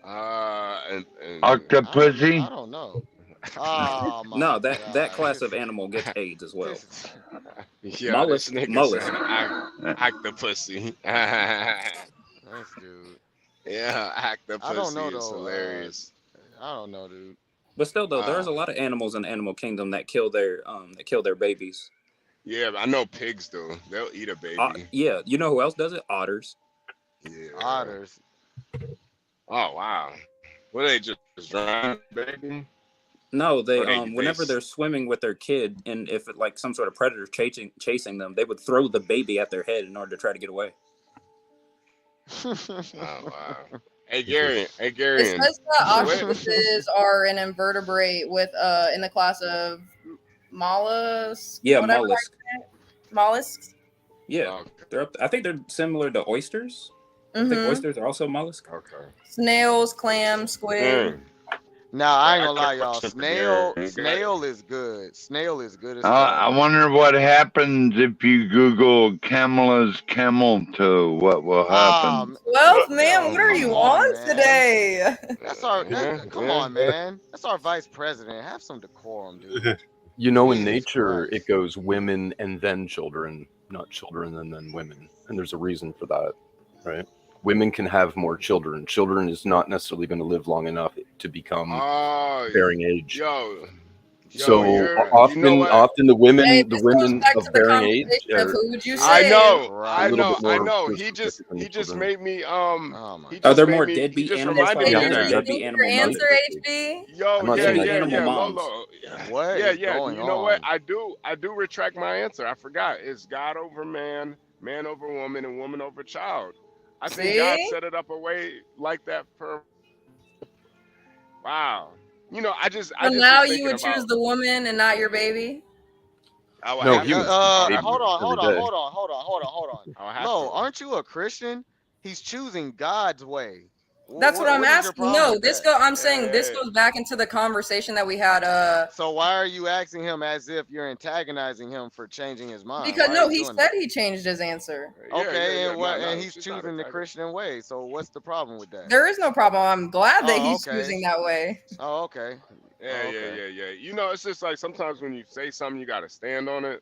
Octopussy? I don't know. Oh my No, that God. class of animal gets AIDS as well. Yeah, mollusk. this nigga Mollusk. said octopussy. Thanks, dude. Yeah, octopussy I don't know is though. hilarious. I don't know, dude. But still, though, there's a lot of animals in the animal kingdom that kill their babies. Yeah, but I know pigs do. They'll eat a baby. Yeah, you know who else does it? Otters. Yeah. Otters. Oh wow. What, they just drown baby? No, they Or they whenever they're swimming with their kid, and if it, like some sort of predator chasing them, they would throw the baby at their head in order to try to get away. Oh wow. Hey Gary. It says that octopuses are an invertebrate with in the class of mollusks. Yeah, whatever mollusk. Mollusks. Yeah, they're up. I think they're similar to oysters. I think oysters are also mollusks. Okay. Snails, clams, squid. Nah, I ain't gonna lie, y'all. Snail is good. Snail is good as I wonder what happens if you Google Kamala's camel toe. What will happen? Well, man, what are you on today? That's our. Come on, man. That's our vice president. Have some decorum, dude. You know, in nature, it goes women and then children, not children and then women. And there's a reason for that, right? Women can have more children. Children is not necessarily going to live long enough to become bearing age. So often the women of bearing age. Who would you say? I know. He just made me Are there more deadbeat animals? Deadbeat animal. Your answer, HB. Lolo. What? You know what? I do retract my answer. I forgot. It's God over man, man over woman, and woman over child. I think God set it up a way like that for. Wow. You know, I just. Now you would choose the woman and not your baby. No, hold on. No, aren't you a Christian? He's choosing God's way. That's what I'm asking. No, I'm saying this goes back into the conversation that we had. So why are you asking him as if you're antagonizing him for changing his mind? Because no, he said he changed his answer. Okay, and he's choosing the Christian way. So what's the problem with that? There is no problem. I'm glad that he's choosing that way. Oh, okay. Yeah. You know, it's just like sometimes when you say something, you got to stand on it.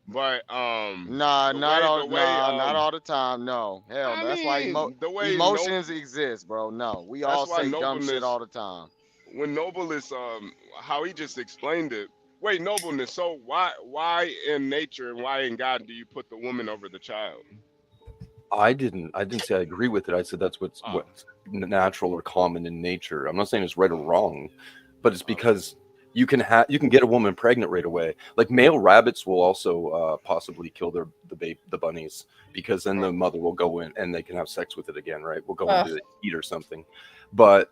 But Nah, the not way all. the way not all the time. No, hell, I that's why mean the way emotions exist, bro. No, we all that's why say dumb shit nobleness, all the time. when noble is how he just explained it. Wait, nobleness. So why in nature and why in God do you put the woman over the child? I didn't say I agree with it. I said that's what's natural or common in nature. I'm not saying it's right or wrong, but it's because you can get a woman pregnant right away. Like male rabbits will also possibly kill the bunnies, because then the mother will go in and they can have sex with it again, right? We'll go into the heat or something. But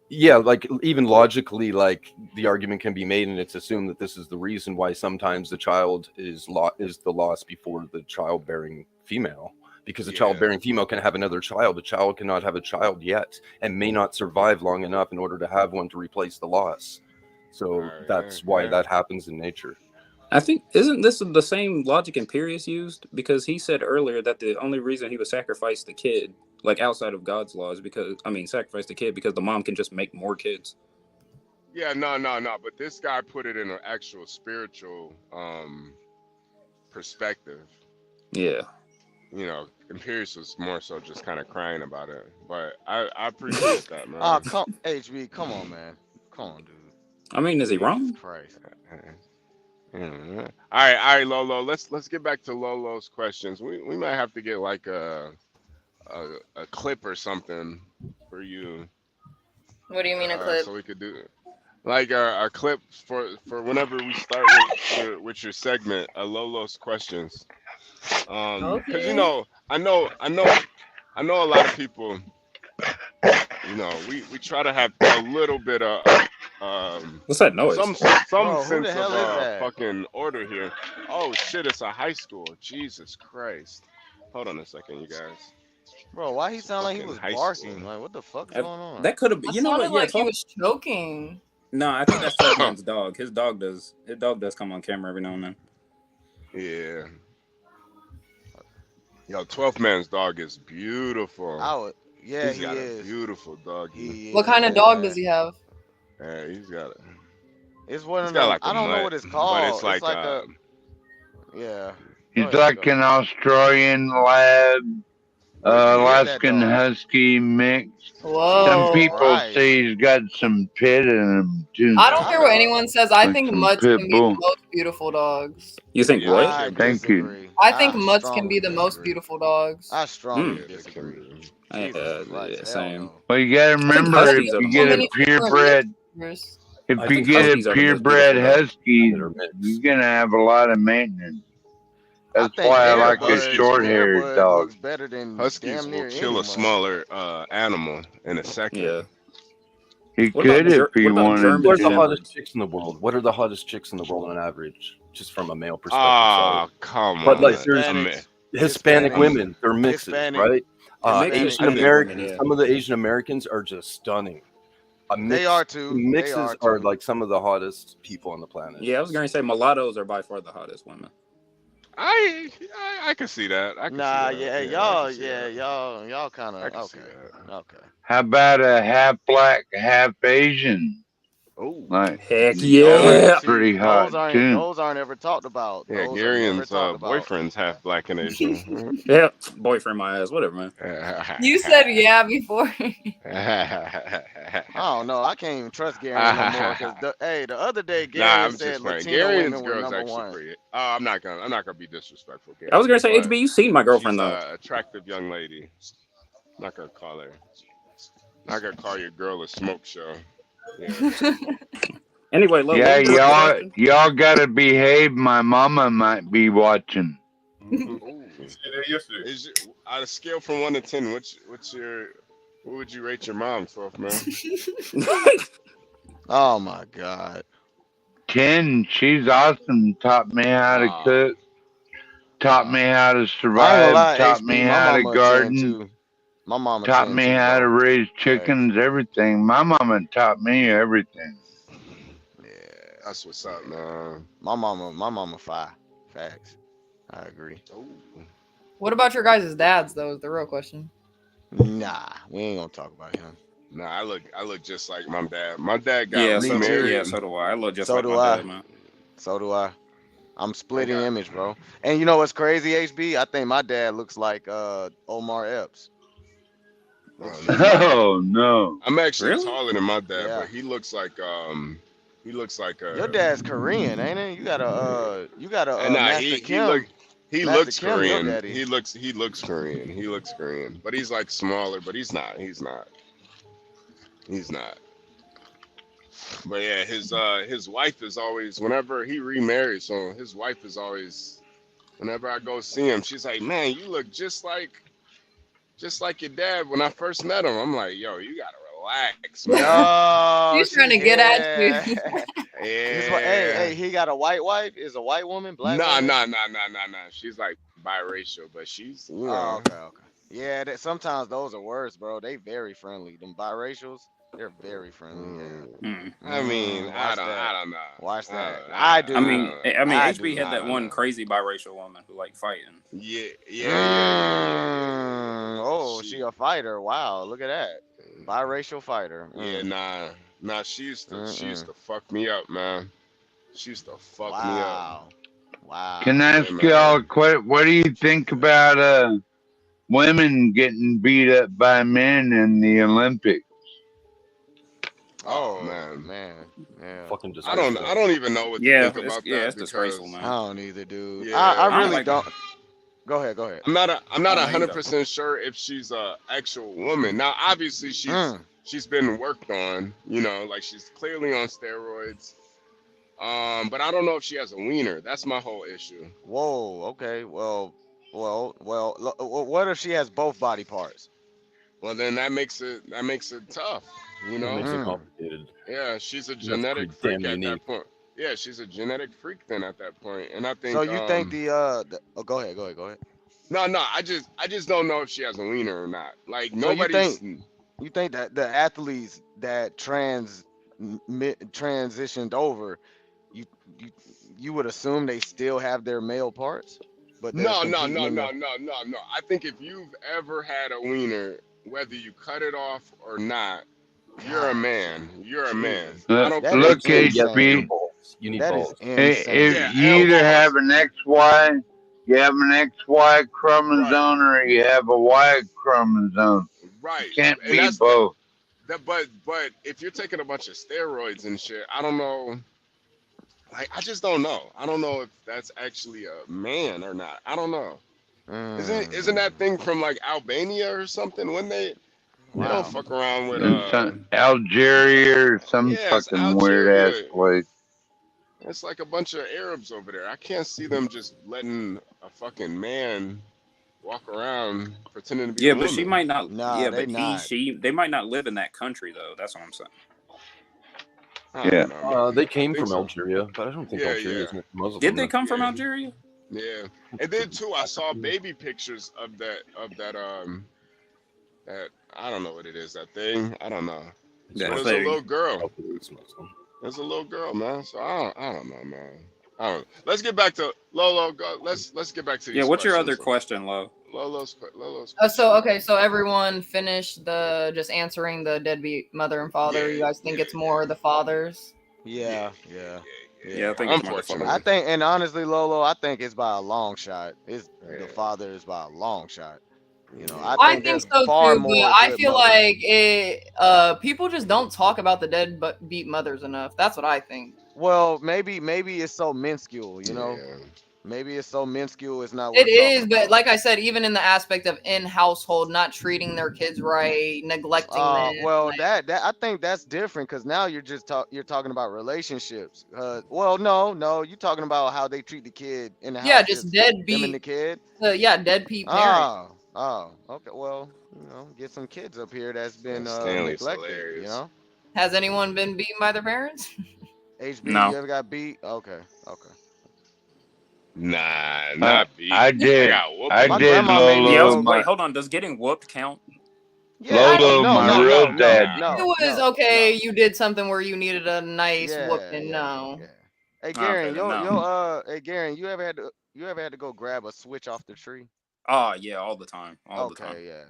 yeah, like even logically, like the argument can be made, and it's assumed that this is the reason why sometimes the child is the loss before the childbearing female. Because a childbearing female can have another child. A child cannot have a child yet and may not survive long enough in order to have one to replace the loss. So that's why that happens in nature. I think, isn't this the same logic Imperius used? Because he said earlier that the only reason he would sacrifice the kid, like outside of God's laws, sacrifice the kid because the mom can just make more kids. Yeah, no. But this guy put it in an actual spiritual perspective. Yeah. You know, Imperius was more so just kind of crying about it, but I appreciate that, man. Oh, HB, come on, man, come on, dude. I mean, is he wrong? Christ. All right, Lolo. Let's get back to Lolo's questions. We might have to get like a clip or something for you. What do you mean a clip? So we could do like a clip for whenever we start with your segment, Lolo's questions. Because you know, I know a lot of people. You know, we try to have a little bit of what's that noise? Some Bro, sense of fucking order here. Oh shit! It's a high school. Jesus Christ! Hold on a second, you guys. Bro, why he sound like he was barking? School. Like, what the fuck is going on? That could have been. You know what? Yeah, like he was choking. No, I think that's 12 Man's dog. His dog does come on camera every now and then. Yeah. Yo, 12 Man's dog is beautiful. He's got a beautiful dog. What kind of dog does he have? Yeah, he's got it. It's one of them. Like I don't know what it's called. But it's like a yeah. He's like an Australian lab, Alaskan Husky mix. Whoa. Some people say he's got some pit in him too. I don't care what anyone says. I Like think some mutts pit can be bull. the most beautiful dogs. You think what? Thank you. I think mutts can be the most beautiful dogs. I strongly disagree. Same. Well, you gotta remember, if you get a purebred, if you get a purebred husky, you're gonna have a lot of maintenance. That's why I like a short-haired dog. Better than Huskies will kill a smaller animal in a second. Yeah. He could if he wanted. What are the hottest chicks in the world? What are the hottest chicks in the world on average, just from a male perspective? Ah, come on. But like, there's Hispanic women, they're mixes, right? Asian Americans, some of the Asian Americans are just stunning. They are too. Mixes are like some of the hottest people on the planet. Yeah, I was going to say mulattoes are by far the hottest women. I can see that. Y'all kind of okay. How about a half black, half Asian? Oh, heck yeah! That's pretty hot too. Those aren't ever talked about. Yeah, Garian's boyfriend's half black and Asian. Yeah, boyfriend my ass, whatever, man. You said yeah before. I don't know. I can't even trust Gary no more. Cause the other day Gary said Latino women were number one. Pretty. I'm not gonna be disrespectful. Gary, I was gonna say, HB, you seen my girlfriend though. Attractive young lady. Not gonna call her. Not gonna call your girl a smoke show. Yeah. Anyway, y'all gotta behave. My mama might be watching. Is it, on a scale from 1 to 10, what would you rate your mom, 12 man? Oh my God. 10. She's awesome. Taught me how to cook. Taught me how to survive. Taught me how to garden. My mama taught me how to raise chickens. Everything. My mama taught me everything. Yeah, that's what's up, man. My mama fire. Facts. I agree. What about your guys' dads, though, is the real question. Nah, we ain't gonna talk about him. Nah, I look just like my dad. My dad got remarried. Yeah, so do I. I look just like my dad, man. So do I. I'm splitting image, bro. And you know what's crazy, HB? I think my dad looks like Omar Epps. Oh no! I'm actually Really? taller than my dad, Yeah. but he looks like Your dad's Korean, ain't it? You got and a Master Kim. he Master looks Kim, your Korean. daddy. He looks Korean. He looks Korean, but he's like smaller. But he's not. But yeah, his wife is always whenever he remarries, so his wife is always whenever I go see him, she's like, "Man, you look just like your dad when I first met him." I'm like, "Yo, you gotta relax, man." Oh, She's trying to get at you. Hey, he got a white wife? Is a white woman, black woman? Nah. She's like biracial, but she's Oh, okay. Yeah, sometimes those are worse, bro. They very friendly. Them biracials, they're very friendly. Yeah. I mean, I don't know. Watch that. I do. I mean, I HB do. had that one crazy biracial woman who like fighting. Yeah. Oh, she a fighter. Wow, look at that. Biracial fighter. Yeah, nah. She used to fuck me up, man. She used to fuck me up. Wow. Can I ask y'all a question? What do you think about women getting beat up by men in the Olympics? Oh man. Yeah. Fucking I disgraceful. don't even know what to think about that. It's disgraceful, man. I don't either, dude. Yeah, I really don't. Go ahead. I'm not 100% sure if she's a actual woman. Now, obviously, she's been worked on. Like she's clearly on steroids. But I don't know if she has a wiener. That's my whole issue. Whoa. Okay. Well. What if she has both body parts? Well, then that makes it tough. It makes it complicated. Yeah, she's a genetic freak at that point. Yeah, she's a genetic freak then at that point. And I think. So you think oh, go ahead. No, I just don't know if she has a wiener or not. Like So nobody's. You think that the athletes that transitioned over, you would assume they still have their male parts? But No. I think if you've ever had a wiener, whether you cut it off or not, you're a man. You're a man. Look, HB. You need balls. If you either have an XY, you have an XY chromosome, or you have a Y chromosome. Right. Can't be both. But if you're taking a bunch of steroids and shit, I don't know. Like I just don't know. I don't know if that's actually a man or not. I don't know. Isn't that thing from like Albania or something? When they don't fuck around with Algeria or some fucking weird ass place. It's like a bunch of Arabs over there. I can't see them just letting a fucking man walk around pretending to be a but woman. she might not. Nah, but they might not live in that country though. That's what I'm saying. Yeah. They came from Algeria, but I don't think Algeria is Muslim. Did they come from Algeria? Yeah, and then too, I saw baby pictures of that that I don't know what it is. That thing, I don't know. There's a little girl. There's a little girl, man. So I don't know, man. Let's get back to Lolo. Go. Let's get back to these what's your other questions. question, Lo? Lolo's. So everyone finished just answering the deadbeat mother and father. You guys think it's more the fathers? Yeah. I think unfortunately. I think, and honestly, Lolo, I think it's by a long shot. The father is by a long shot. I think so too, but I feel like people just don't talk about the deadbeat mothers enough. That's what I think. Well, maybe it's so minuscule, Maybe it's so minuscule. It's not. It is, but like I said, even in the aspect of in household, not treating their kids right, neglecting them. Well, that I think that's different because now you're talking about relationships. Well, no, you're talking about how they treat the kid in the house. Yeah, just deadbeat. Them and the kid. Deadbeat parents. Oh, okay. Well, get some kids up here that's been neglected. Hilarious. Has anyone been beaten by their parents? HB, No. You ever got beat? Okay. Nah, not beat. I did. I did, Lolo. Wait, hold on. Does getting whooped count? Yeah, Lolo, my real dad. It was okay. You did something where you needed a nice whooping. No. Hey, Garen, Okay, hey, Garen, you ever had to go grab a switch off the tree? Oh yeah, all the time. All the time. Okay, yeah.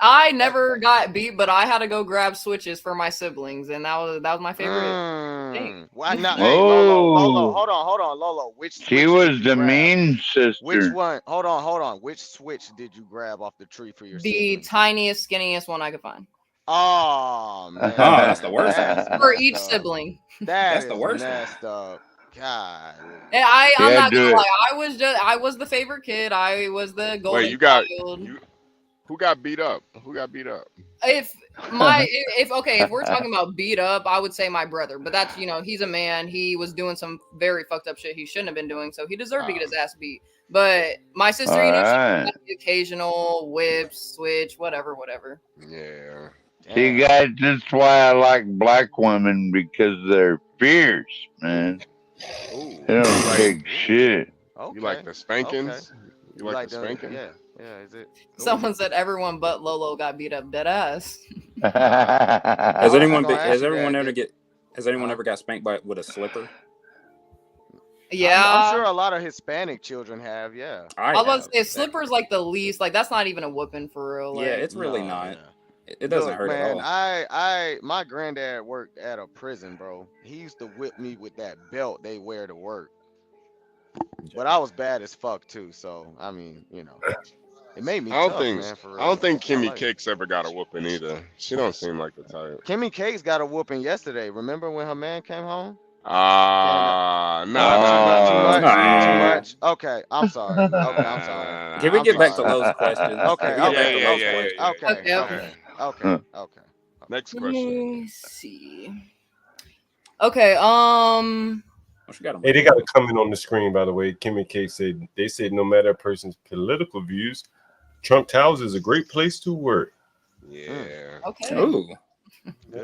I never got beat, but I had to go grab switches for my siblings, and that was my favorite thing. Why not? Hey, Lolo, Oh, hold on, Lolo. Which she switch was did you the grab? mean Which sister. one? Hold on. Which switch did you grab off the tree for your The siblings? tiniest, skinniest one I could find. Oh man, that's the worst. That is For messed each up. sibling. That's the worst one. messed up. God. And I'm Yeah, not do gonna it. lie. I was the favorite kid. I was the Wait, golden you got child. who got beat up? Who got beat up? If we're talking about beat up, I would say my brother. But that's he's a man. He was doing some very fucked up shit he shouldn't have been doing, so he deserved to get his ass beat. But my sister, All she right. got the occasional whip, switch, whatever. Yeah. See, guys, that's why I like black women, because they're fierce, man. Ooh. They don't take shit. Okay. You like the spankings? Okay. You like the spanking? Yeah. Is it? Someone said everyone but Lolo got beat up dead ass. Has anyone gonna ask you has anyone ever got spanked with a slipper? Yeah, I'm sure a lot of Hispanic children have. Yeah. I was about to say slipper's like the least. Like that's not even a whooping for real. Like, Yeah, it's really not. It doesn't hurt man, at all. My granddad worked at a prison, bro. He used to whip me with that belt they wear to work. But I was bad as fuck too, so I mean, it made me tough, man. For real. I don't think Kimmy Cakes ever got a whooping either. She don't seem like the type. Kimmy Cakes got a whooping yesterday. Remember when her man came home? Nah. Too much. Okay, I'm sorry. Can we get back to Lowe's questions? Okay. Next Let question. me see. Okay. Hey, they got a comment on the screen, by the way. Kimmy K said no matter a person's political views, Trump Towers is a great place to work. Yeah. Okay. Ooh. Did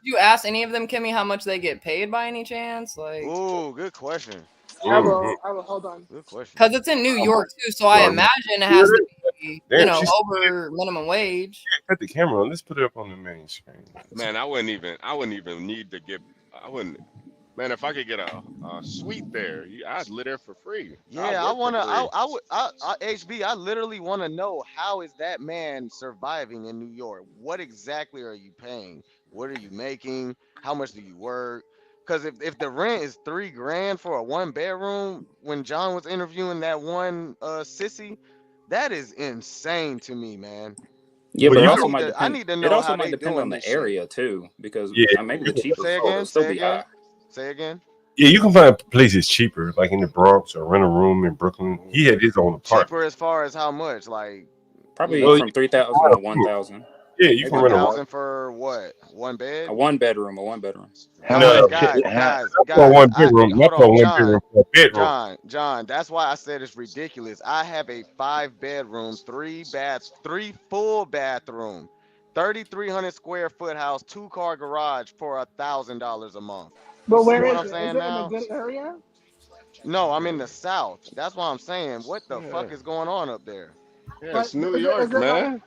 you ask any of them, Kimmy, how much they get paid by any chance? Like, ooh, good question. I will hold on. Good question. Because it's in New York too, so I imagine it has to be, over minimum wage. Cut the camera on. Let's put it up on the main screen. Man, I wouldn't even need to get. Man, if I could get a suite there, I'd live there for free. Yeah, HB, I literally want to know, how is that man surviving in New York? What exactly are you paying? What are you making? How much do you work? Because if the rent is $3,000 for a 1-bedroom, when John was interviewing that one sissy, that is insane to me, man. Yeah, but I need to know. It also how might they depend doing on the this area too, because maybe the shit. cheaper Say will again. still be high. Say again. Yeah, you can find places cheaper, like in the Bronx, or rent a room in Brooklyn. He had his own apartment. Cheaper as far as how much? Like probably from 3,000 to 1,000. Yeah, you can rent a 1,000 for what? One bed? A one bedroom. Guys, one bedroom. Not for one bedroom. For a bedroom. John, that's why I said it's ridiculous. I have a 5-bedroom, 3 full bathroom, 3,300 square foot house, 2-car garage for $1,000 a month. But where what is I'm it? saying Is it now? in a good area? No, I'm in the South. That's why I'm saying, what the fuck is going on up there? Yeah, it's New York, man.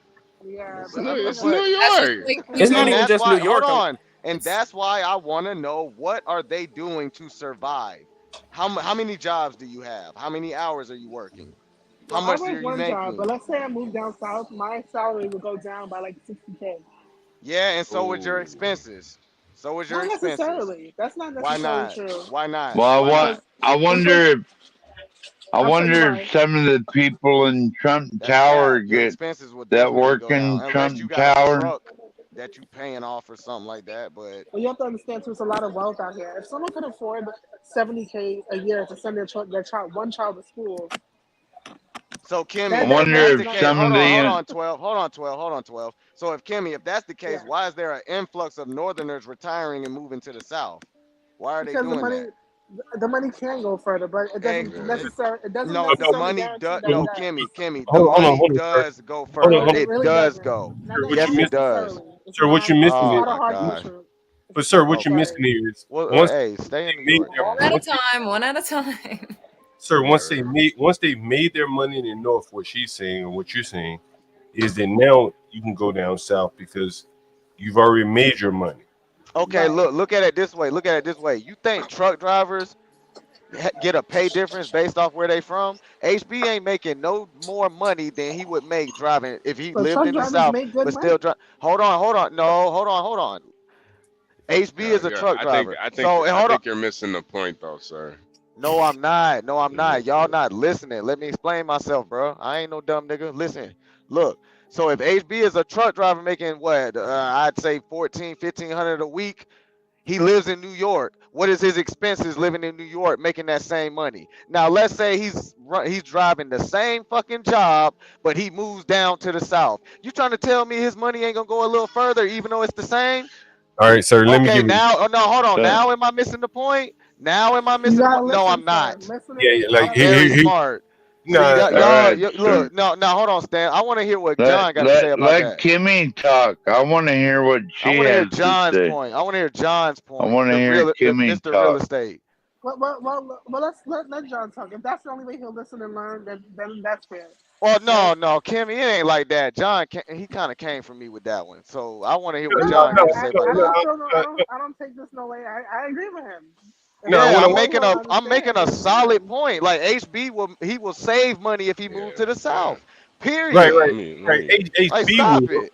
Yeah, It's New York. It's not even just New York. Hold on. And that's why I want to know, what are they doing to survive? How many jobs do you have? How many hours are you working? How much are you making? Job, but let's say I move down south, my salary would go down by like $60K. Yeah, and so would your expenses. So is your Not expenses. necessarily. That's not necessarily true. Why not? Well, I wonder if some of the people in Trump Tower get that work in Trump Tower. That you paying off or something like that, but you have to understand too, it's a lot of wealth out here. If someone could afford $70K a year to send one child to school. So Kimmy, I wonder if some of the hold on 12. So if that's the case, why is there an influx of Northerners retiring and moving to the South? Why are they doing that? The money can go further, but it doesn't necessarily. The money does. No, Kimmy. The money does go further. It does go. Yes, it does. Sir, what you're missing is. But sir, what you're missing is stay in New York. One at a time. Sir, once they made their money in the North, what she's saying or what you're saying is that now you can go down south because you've already made your money. Okay, look at it this way. You think truck drivers get a pay difference based off where they from. HB ain't making no more money than he would make driving if he But lived truck in the drivers South, make good but money. still drive. Hold on. No, hold on. HB is a Yeah, truck driver. So I hold on. think you're missing the point though, sir. No, I'm not. Y'all not listening. Let me explain myself, bro. I ain't no dumb nigga. Listen, look. So if HB is a truck driver making what? I'd say 1,500 a week. He lives in New York. What is his expenses living in New York making that same money? Now let's say he's driving the same fucking job, but he moves down to the South. You trying to tell me his money ain't gonna go a little further even though it's the same? All right, sir. Let me Okay, give you. now no, hold on. Now am I missing the point? Now am I You missing the gotta point? No, listen, I'm not. sir. Listening Yeah, is like I'm better than very he listening. smart. no, See All right, look, no, hold on, Stan. I want to hear what let John got to say let about let that. Kimmy talk. I want to hear what I she want to hear has to John's say. point. I want to hear John's I point. want to hear The Kimmy Mr. Real talk. Estate. Well, let John talk. If that's the only way he'll listen and learn, then that's fair. Well, Right? no, Kimmy, it ain't like that. John, he kind of came from me with that one. So I want to hear what No, John got to say about I that. don't feel no. I don't take this no way. I agree with him. If no. Yeah, What I that's the want. way he'll I'm making understand, a then solid fine. point. Like HB will save money if he moved to the South. Right, Period. Yeah, right. Like HB stop will. it.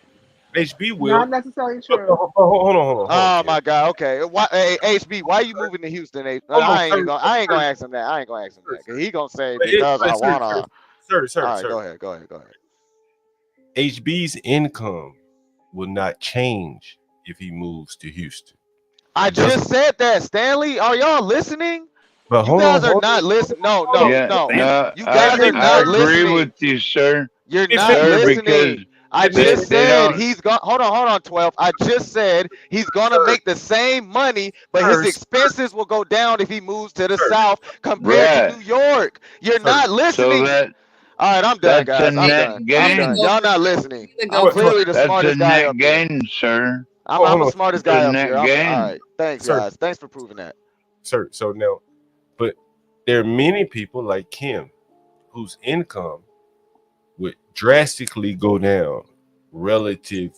HB will. Not necessarily Hold true. on, Oh Kim. my God. Okay. Why, hey, HB? Why you moving to Houston? Hold on, I ain't sir. gonna. I ain't gonna ask him that. I ain't gonna ask him that because he gonna say because I But wanna. sir, All right. Go ahead. HB's income will not change if he moves to Houston. I That's just said that, Stanley. Are y'all listening? but You hold on, guys are not listening. No. Yeah, no, You guys are I not agree listening. with you, sir. You're not Sir, because listening. I just they said don't. he's gonna hold on, 12. I just said he's gonna make the same money, but his sir, expenses will go down if he moves to the sir, South compared to Right. New York. You're sir. not So listening. All right, I'm done, that's a guys. I'm net done. gain. Y'all not listening. I'm What, clearly the That's a smartest guy net up here. gain, sir. I'm the hold on, smartest It's a guy up here. net All gain. right. Thanks, sir, guys. Thanks for proving that. sir. So now, but there are many people like Kim whose income would drastically go down relative,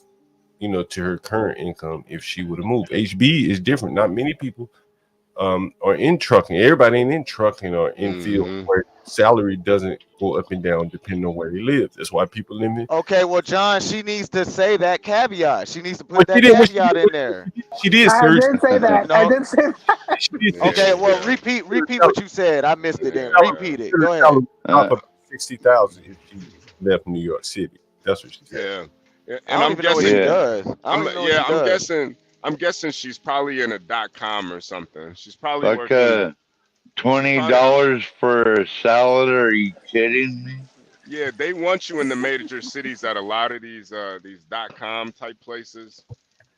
to her current income if she would have moved. HB is different. Not many people are in trucking. Everybody ain't in trucking or in field where salary doesn't go up and down depending on where he lives. That's why people live in. Okay, well, John, she needs to say that caveat. She needs to What put she that did, caveat in there. she did, I sir. did say that. I No. did say that. She did. Okay, well, repeat what you said. I missed it. Then repeat it. Go ahead. Top of 60,000 if she left New York City. That's what she said. Yeah, I and don't I'm even know what she guessing. does. I don't even know what she does. I'm guessing she's probably in a .com or something. She's probably Like working. $20 for a salad? Are you kidding me? Yeah, they want you in the major cities at a lot of these .com type places.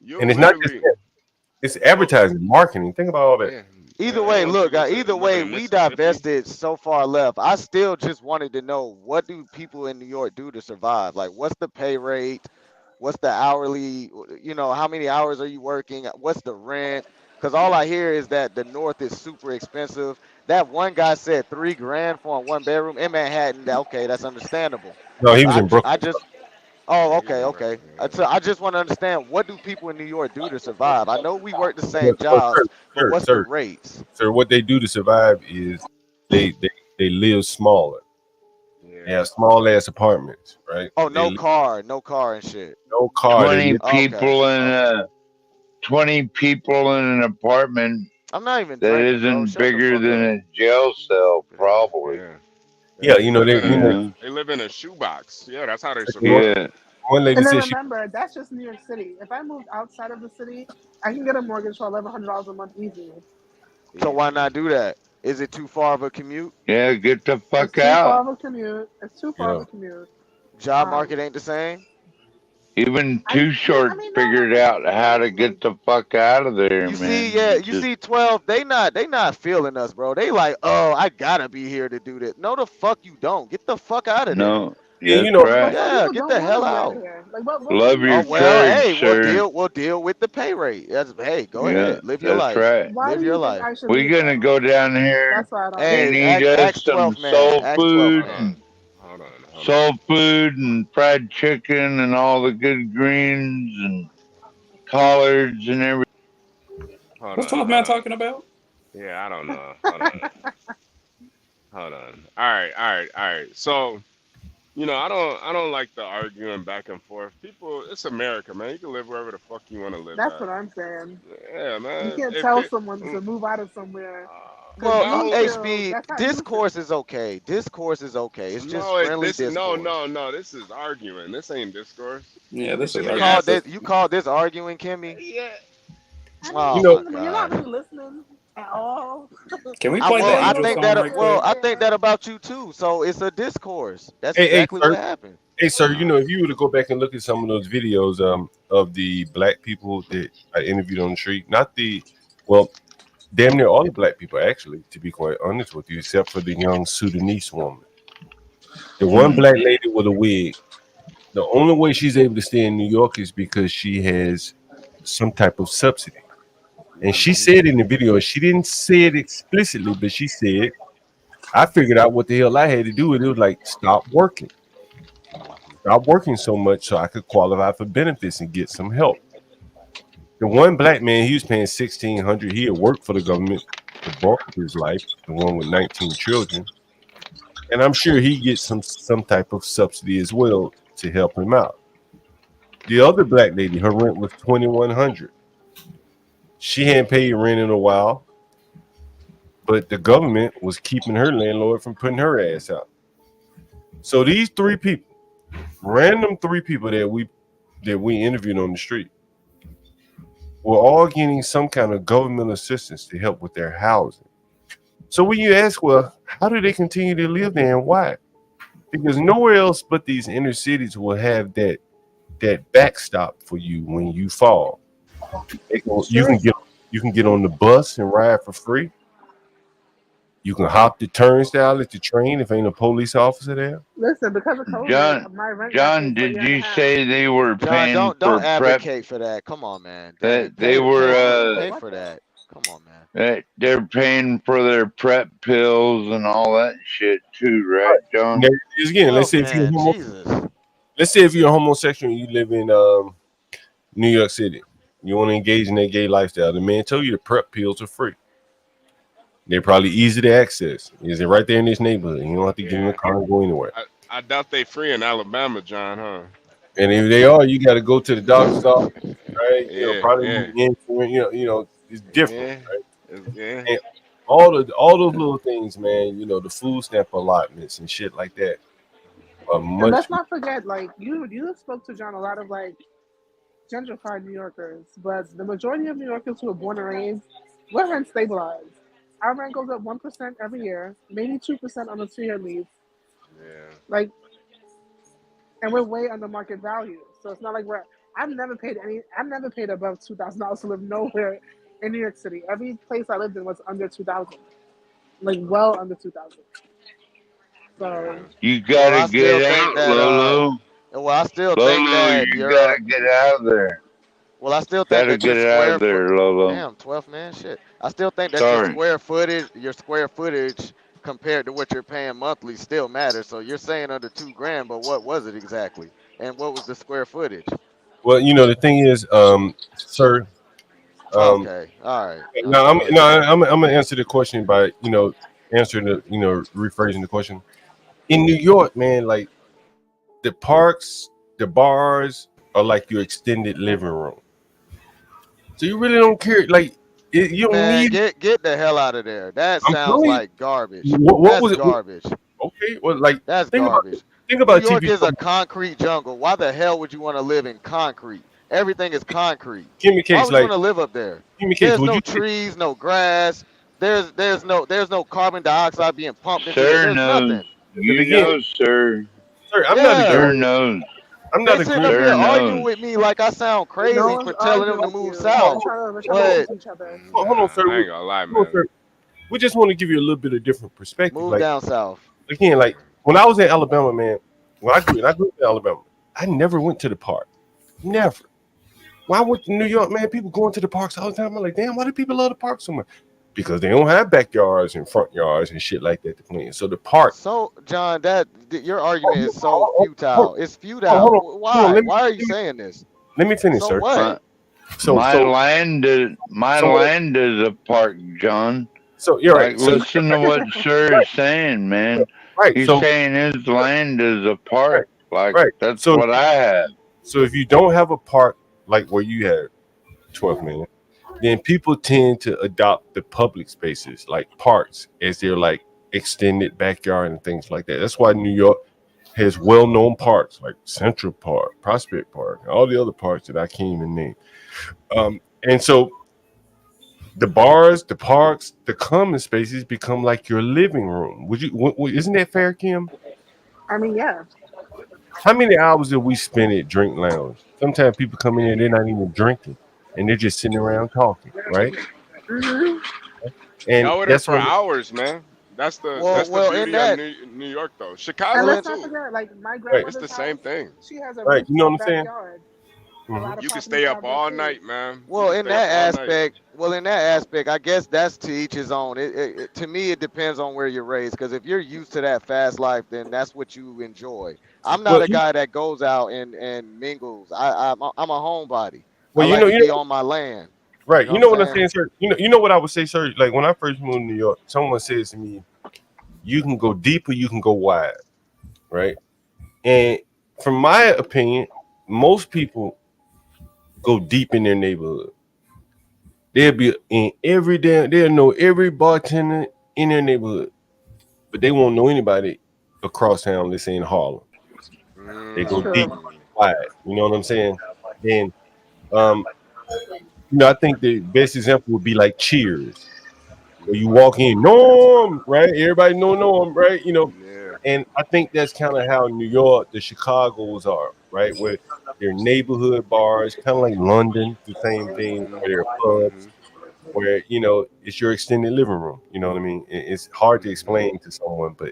You'll And it's not just literally. that. It's advertising, marketing. Think about all that. Yeah. Either They way, want look, you either living way, in we Mississippi. divested so far left. I still just wanted to know, what do people in New York do to survive? Like, what's the pay rate? What's the hourly? How many hours are you working? What's the rent? Because all I hear is that the North is super expensive. That one guy said $3,000 for a 1 bedroom in Manhattan. Okay, that's understandable. No, he was I in Brooklyn. just Oh, okay. I just want to understand, what do people in New York do to survive? I know we work the same jobs, but what's the rates? Sir, what they do to survive is they live smaller. They have small ass apartments, right? Oh, They no car and shit. no car. They 20 live, people in 20 people in an apartment I'm not even that drinking, bro. isn't Shut the bigger fuck than up. a jail cell, probably. yeah, They live in Yeah. they live in a shoebox. Yeah, that's how they one, survive. Yeah. one lady And then said she remember, that's just New York City. If I moved outside of the city, I can get a mortgage for $1,100 a month easy. So why not do that? Is it too far of a commute? Yeah, get the It's fuck too far out. of a commute. It's too far of a commute. Job market ain't the same? Even Too Short I mean, figured out how to get the fuck out of there, You man. see, yeah, Just 12, they not feeling us, bro. They like, oh, I gotta be here to do this. No, the fuck you don't. Get the fuck out of there. no. That's right. Some Yeah, people get don't the want to hell be out out. of here. Like, what Love can you your Oh do? well, courage, hey, sir. we'll deal with the pay rate. Hey, go Yeah, ahead. Live your that's life. right. Why Live do your you think life. I should We're leave, gonna though? go down here That's why I don't Hey, and leave. eat us ask some 12 man. soul Ask 12 food man. and fried chicken and all the good greens and collards and everything. What's 12 man talking about? Yeah, I don't know. Hold on. All right. So, I don't like the arguing back and forth. People, it's America, man. You can live wherever the fuck you want to live That's at. what I'm saying. Yeah, You man. can't tell someone to move out of somewhere because Well, you feel HB, that's not discourse nuisance. is okay. Discourse is okay. It's just No, friendly discourse. no. This is arguing. This ain't discourse. Yeah, You this should is be argument. asking. You call this arguing, Kimmy? Yeah. I Oh mean, my when you're not gosh. really listening at all. Can we I play the well, Then I Angel you'll think say, song that right well, quick? I think that yeah. about you too. So it's a discourse. That's Hey, exactly what sir. happened. Hey, sir. If you were to go back and look at some of those videos, of the black people that I interviewed on the street, not the, well, damn near all the black people, actually, to be quite honest with you, except for the young Sudanese woman. The one black lady with a wig. The only way she's able to stay in New York is because she has some type of subsidy. And she said in the video, she didn't say it explicitly, but she said, I figured out what the hell I had to do. And it was like, stop working. Stop working so much so I could qualify for benefits and get some help. The one black man, he was paying $1,600. He had worked for the government the bulk of his life, the one with 19 children. And I'm sure he gets some type of subsidy as well to help him out. The other black lady, her rent was $2,100. She hadn't paid rent in a while, but the government was keeping her landlord from putting her ass out. So these three people, random three people that we interviewed on the street, were all getting some kind of government assistance to help with their housing. So when you ask, well, how do they continue to live there and why? Because nowhere else but these inner cities will have that backstop for you when you fall. You can get on the bus and ride for free. You can hop the turnstile at the train if ain't a police officer there. Listen, because of COVID, my rent got John, paid for a did year and a you half. say they were John, paying don't for prep? advocate for that. Come on, man. That Pay they were pay for that. Come on, man. they're paying for their prep pills and all that shit too, right, John? Now, again, let's say if you're a homosexual and you live in New York City, you want to engage in that gay lifestyle. The man told you the prep pills are free. They're probably easy to access. Is it right there in this neighborhood? You don't have to get in the car and go anywhere. I doubt they free in Alabama, John, huh? And if they are, you got to go to the doctor's office, right? Yeah. It's different, right? Yeah. And all those little things, man. The food stamp allotments and shit like that are And much. let's not forget, like you spoke to John a lot of like gentrified New Yorkers, but the majority of New Yorkers who are born and raised, we're rent stabilized. Our rent goes up 1% every year, maybe 2% on a 2-year lease. Yeah. Like, and we're way under market value. So it's not like I've never paid above $2,000 to live nowhere in New York City. Every place I lived in was under 2,000, like well under 2,000. So You gotta get out, Lolo. Well, I still Lolo, think that you gotta get out of there. Well, I still think Gotta that your get it out square of there, foot. Lolo. Damn, 12 man, shit. I still think that Sorry. your square footage compared to what you're paying monthly still matters. So you're saying under $2,000, but what was it exactly? And what was the square footage? Well, the thing is, sir. Okay, all right. No, I'm gonna answer the question by answering rephrasing the question. In New York, man, like the parks, the bars are like your extended living room. So you really don't care, like you don't Man, need. get the hell out of there. That I'm sounds telling you, like garbage. what was That's it? garbage. Okay, well, like That's think garbage. about New York TV. is a concrete jungle. Why the hell would you want to live in concrete? Everything is concrete. Kimmy Why Cakes, would you like want to live up there? Kimmy Cakes, There's would no you? trees, no grass. There's no carbon dioxide being pumped into Sir there. There's knows. nothing. You know, sir. Sir, I'm Yeah. not Sir agreeing. knows. I'm They not sitting up agreeing. here Sir arguing knows. with me like I sound crazy no one's for telling them to arguing move with you. south. We're trying to But listen to each other. Hold on, sir. I ain't gonna lie, Hold on, man. sir. We just want to give you a little bit of different perspective. move Like down south. again, like when I was in Alabama, man. When I grew up in Alabama, I never went to the park. Never. When I went to New York, man, people going to the parks all the time. I'm like, damn, why do people love the park so much? Because they don't have backyards and front yards and shit like that to play in. So the park. So John, your argument is so futile. It's futile. Hold on. Why? Why are you saying this? Let me finish, So sir. what? My land is a park, John. So you're Like, right. So listen to what Sir is saying, man. right. He's So saying his land is a park. Like, right. that's So what I have. so if you don't have a park like where you have 12 million, then people tend to adopt the public spaces like parks as their like extended backyard and things like that. That's why New York has well-known parks like Central Park, Prospect Park, and all the other parks that I can't even name. And so the bars, the parks, the common spaces become like your living room. Isn't that fair, Kim? I mean, yeah. How many hours did we spend at Drink Lounge? Sometimes people come in and they're not even drinking, and they're just sitting around talking, right? Mhm. And Y'all were there that's for what. hours, man. That's the in beauty of that, New York, though. And Chicago let's not too. forget, like my Right. It's grandmother's the same house, thing. she has a Right. You know what rooftop I'm saying? backyard. A Mhm. lot of You can properties stay have up that all too. night, man. well, You in can stay up that all night. aspect, I guess that's to each his own. To me, it depends on where you're raised. Because if you're used to that fast life, then that's what you enjoy. I'm not Well, a guy that goes out and mingles. I'm a homebody. I well, like to be on my land. right. You know You what know I'm what I'm saying? saying, sir. You know what I would say, sir. Like when I first moved to New York, someone says to me, "You can go deep or you can go wide," right? And from my opinion, most people go deep in their neighborhood. They'll be in they'll know every bartender in their neighborhood, but they won't know anybody across town that's in Harlem. They It's go deep, true. wide. You know what I'm saying? And um, I think the best example would be like Cheers, where you walk in, Norm, right? Everybody know Norm, right? Yeah. And I think that's kind of how New York, the Chicago's are, right? Where they're neighborhood bars, kind of like London, the same thing, where they're pubs, where it's your extended living room. You know what I mean? It's hard to explain to someone, but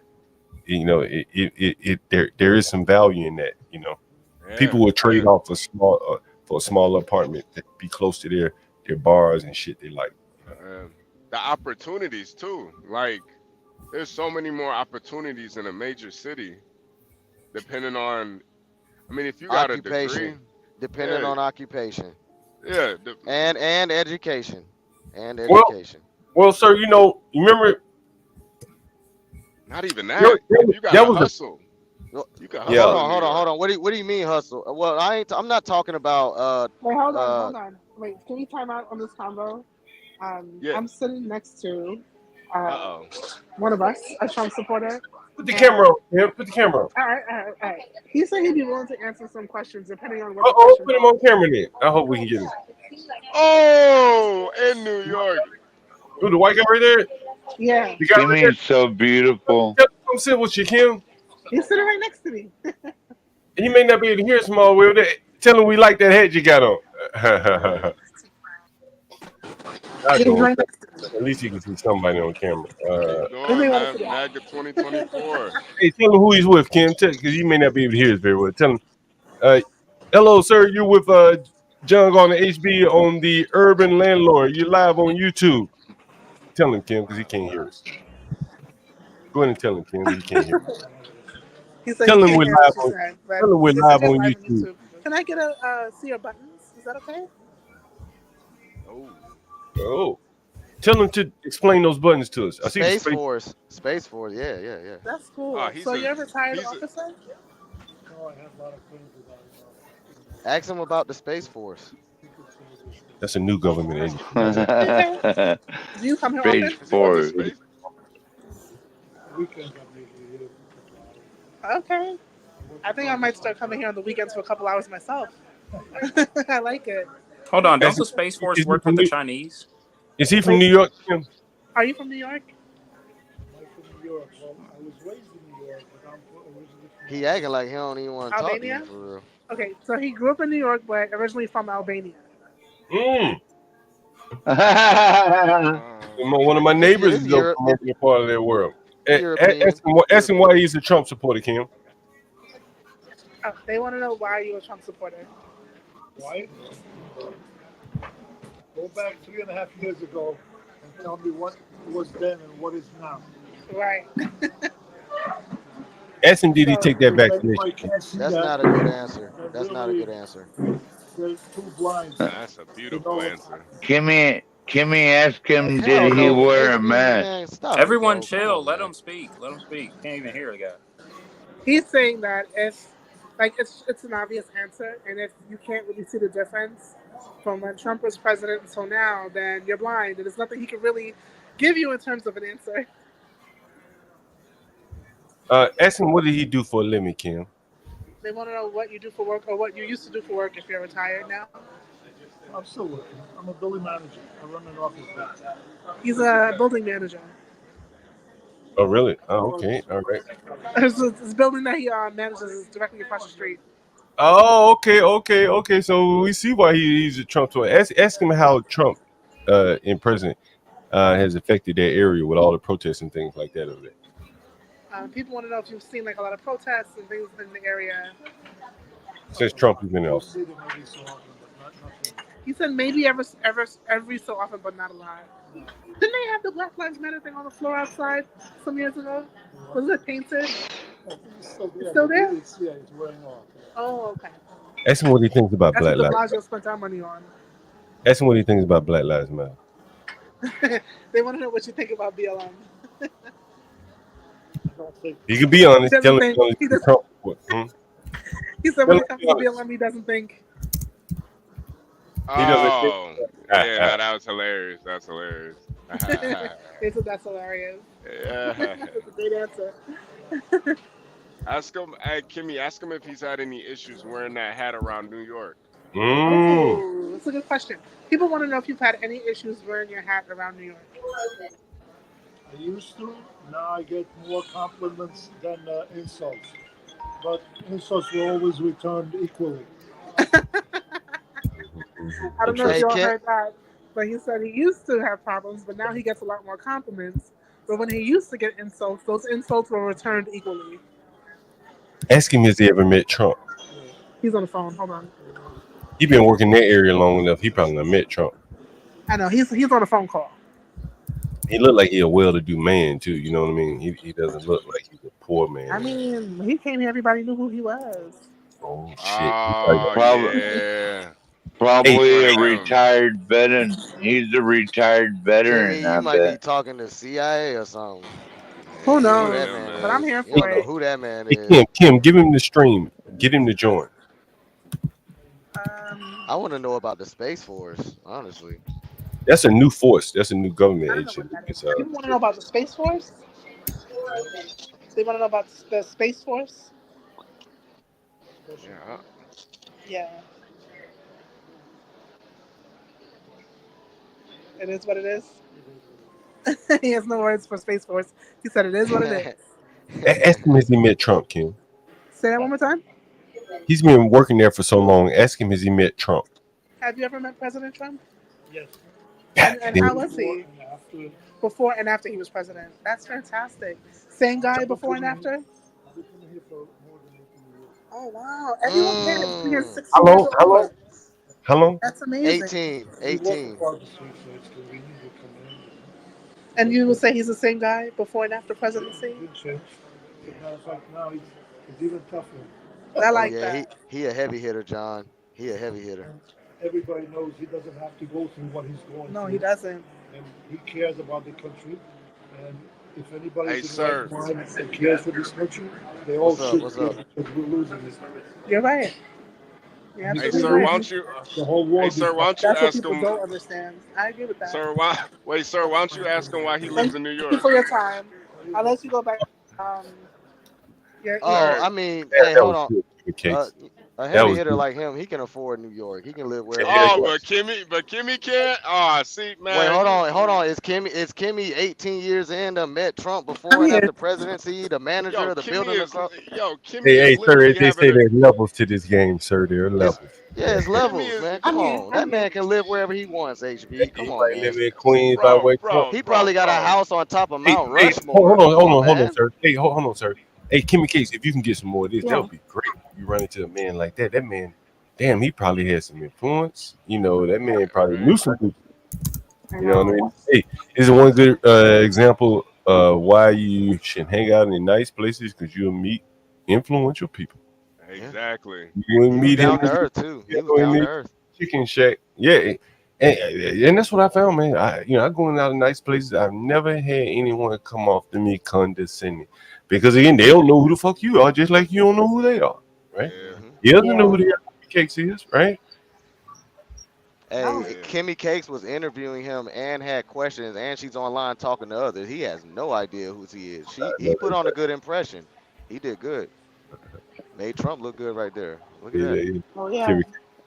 there is some value in that. Yeah. People would trade off for a small apartment to be close to their bars and shit they like. The opportunities too. Like, there's so many more opportunities in a major city, depending on. I mean, if you got a degree, Occupation, depending yeah, on occupation yeah. and education Well, sir, you remember Not even that. If you got that to was hustle, you can hustle yeah. in New York. Hold on. What do you mean hustle? Well, I'm not talking about Wait, hold on. Wait, can we time out on this combo? Yeah. I'm sitting next to Uh-oh. one of us, a Trump supporter. Put the camera on. Yeah, put the camera on. All right. He said he'd be willing to answer some questions depending on what the Oh, questions put him are. on camera then. I hope we can get him. Oh, in New York. Who, the white guy right there? Yeah. The guy right there? Kimmy's so beautiful. Come sit with you, Kim. He's sitting right next to me. He may not be able to hear small will. Tell him we like that hat you got on. He's right next to me. At least you can see somebody on camera. How you doing, man? MAGA 2024. Hey, tell him who he's with, Kim, because he may not be able to hear us very well. Tell him, hello, sir. You're with John on the HB on the Urban Landlord. You're live on YouTube. Tell him, Kim, because he can't hear us. Go ahead and tell him, Kim, he can't hear us. He said Tell he him can't we're hear live what on. you said, but Tell him we're he said live you're on live YouTube. Can I get see your buttons? Is that okay? Oh, tell him to explain those buttons to us. I see Space Force. Space Force. Yeah. That's cool. he's So a- you're a retired he's a- officer? Ask him about the Space Force. That's a new government agency. Okay. Do you come here often? Space Force. Okay. I think I might start coming here on the weekends for a couple hours myself. I like it. Hold on, don't the Space Force work with the Chinese? Is he from New York? Kim? Are you from New York? He acting like he don't even want to talk to Albania? you for real. Okay, so he grew up in New York, but originally from Albania. One of my neighbors is from a part of that world. Ask him why he's a Trump supporter, Kim. They want to know why you're a Trump supporter. Why? Go back 3.5 years ago and tell me what was then and what is now. Right. Ask him, did he take that vaccination? That's not a good answer. That's not a good answer. They're too blind. That's a beautiful answer. Kimmy Kimmy asked him, Hell did he no, wear a HB, mask? man, stop Everyone it, bro. Come chill. on, Let man. him speak. Let him speak. Can't even hear the guy. He's saying that if, like, it's an obvious answer, and if you can't really see the difference from when Trump was president until now, then you're blind, and there's nothing he can really give you in terms of an answer. Ask him what did he do for a living, Kim? They want to know what you do for work or what you used to do for work if you're retired now. I'm still working. I'm a building manager. I run an office building. He's a building manager. Oh, really? Oh, okay. All right. This building that he manages is directly across the street. Oh, okay. So we see why he's a Trump toy. Ask him how Trump, in president, has affected that area with all the protests and things like that over there. People want to know if you've seen like a lot of protests and things in the area. Since Trump has been in office. He said maybe every so often, but not a lot. Didn't they have the Black Lives Matter thing on the floor outside some years ago? Was it painted? It's still there? Yeah, it's wearing off. Oh, okay. Ask him what he thinks about That's Black what de Lives. Blasio spent our money on. Ask him what he thinks about Black Lives Matter. They want to know what you think about BLM. You can be honest. Tell him He Trump. He said when it comes to BLM, he doesn't think. Oh, yeah, that was hilarious. That's hilarious. They said that's hilarious. Yeah. That's a great answer. Ask him, hey, Kimmy, ask him if he's had any issues wearing that hat around New York. Oh, that's a good question. People want to know if you've had any issues wearing your hat around New York. I used to. Now I get more compliments than insults. But insults were always returned equally. I don't know if y'all heard that, but he said he used to have problems, but now he gets a lot more compliments. But when he used to get insults, those insults were returned equally. Ask him if he ever met Trump. He's on the phone. Hold on. He been working that area long enough. He probably done met Trump. I know. He's on a phone call. He looked like he a well-to-do man too. You know what I mean? He doesn't look like he's a poor man. I mean, when he came here, everybody knew who he was. Oh shit! Yeah. Probably a retired veteran. He's a retired veteran. Kimmy, you might be talking to CIA or something. Who knows? Who that man But is. I'm here You for don't know it. who that man Hey, is. Kim, give him the stream. Get him to join. I want to know about the Space Force, honestly. That's a new force. That's a new government agency. People want to know about the Space Force? They want to know about the Space Force? Yeah. Yeah. It is what it is. He has no words for Space Force. He said it is what it is. Ask him if he met Trump, Kim. Say that one more time. He's been working there for so long. Ask him if he met Trump. Have you ever met President Trump? Yes. And how was he? Before and after he was president. That's fantastic. Same guy before and after? Oh, wow. Everyone here has been here 6 How years long? or How long? over. How long? That's amazing. 18. And you would say he's the same guy before and after presidency? Now he's even tougher. I like yeah, that. He a heavy hitter, John. He a heavy hitter. Everybody knows he doesn't have to go through what he's going through. No, he doesn't. And he cares about the country. And if anybody's Hey, in right mind and cares for this country, they all should care because we're losing this. You're right. You're Hey, absolutely sir, right. why don't you? The whole world Hey, is sir, why don't you That's what ask people him? don't understand. I agree with that. Sir, why? Wait, sir, why don't you ask him why he lives in New Thank you York? for your time. I'll let you go back. I mean, hey, hold on. A That heavy was hitter good. like him, he can afford New York. He can live wherever he Oh, wants. but Kimmy can't. Oh, see, man. Wait, hold on. Is Kimmy 18 years in to met Trump before and after presidency, the manager of the building or something? Kimmy Hey, is sir, literally they say having there's levels to this game, sir. There are levels. Yeah, it's levels, man. Come on. That man can live wherever he wants, HB. Come on, man. Live in Queens by way. He probably got a house on top of Mount Hey, Rushmore. hold on, sir. Hey, hold on, sir. Hey, Kimmy Case, if you can get some more of this, that Yeah. would be great. You run into a man like that. That man, damn, he probably had some influence. You know, that man probably knew some people. You know what I mean? Hey, is it one good example why you should hang out in nice places because you'll meet influential people. Exactly. You will meet down him to earth too. He was in down the to earth. chicken shack. Yeah. And that's what I found, man. I go in out of nice places. I've never had anyone come off to me condescending, because again, they don't know who the fuck you are, just like you don't know who they are, right? He doesn't know who the Cakes is, right? Hey, Kimmy Cakes was interviewing him and had questions, and she's online talking to others. He has no idea who he is. He put on a good impression. He did good. Made Trump look good right there. Look at that. Oh yeah.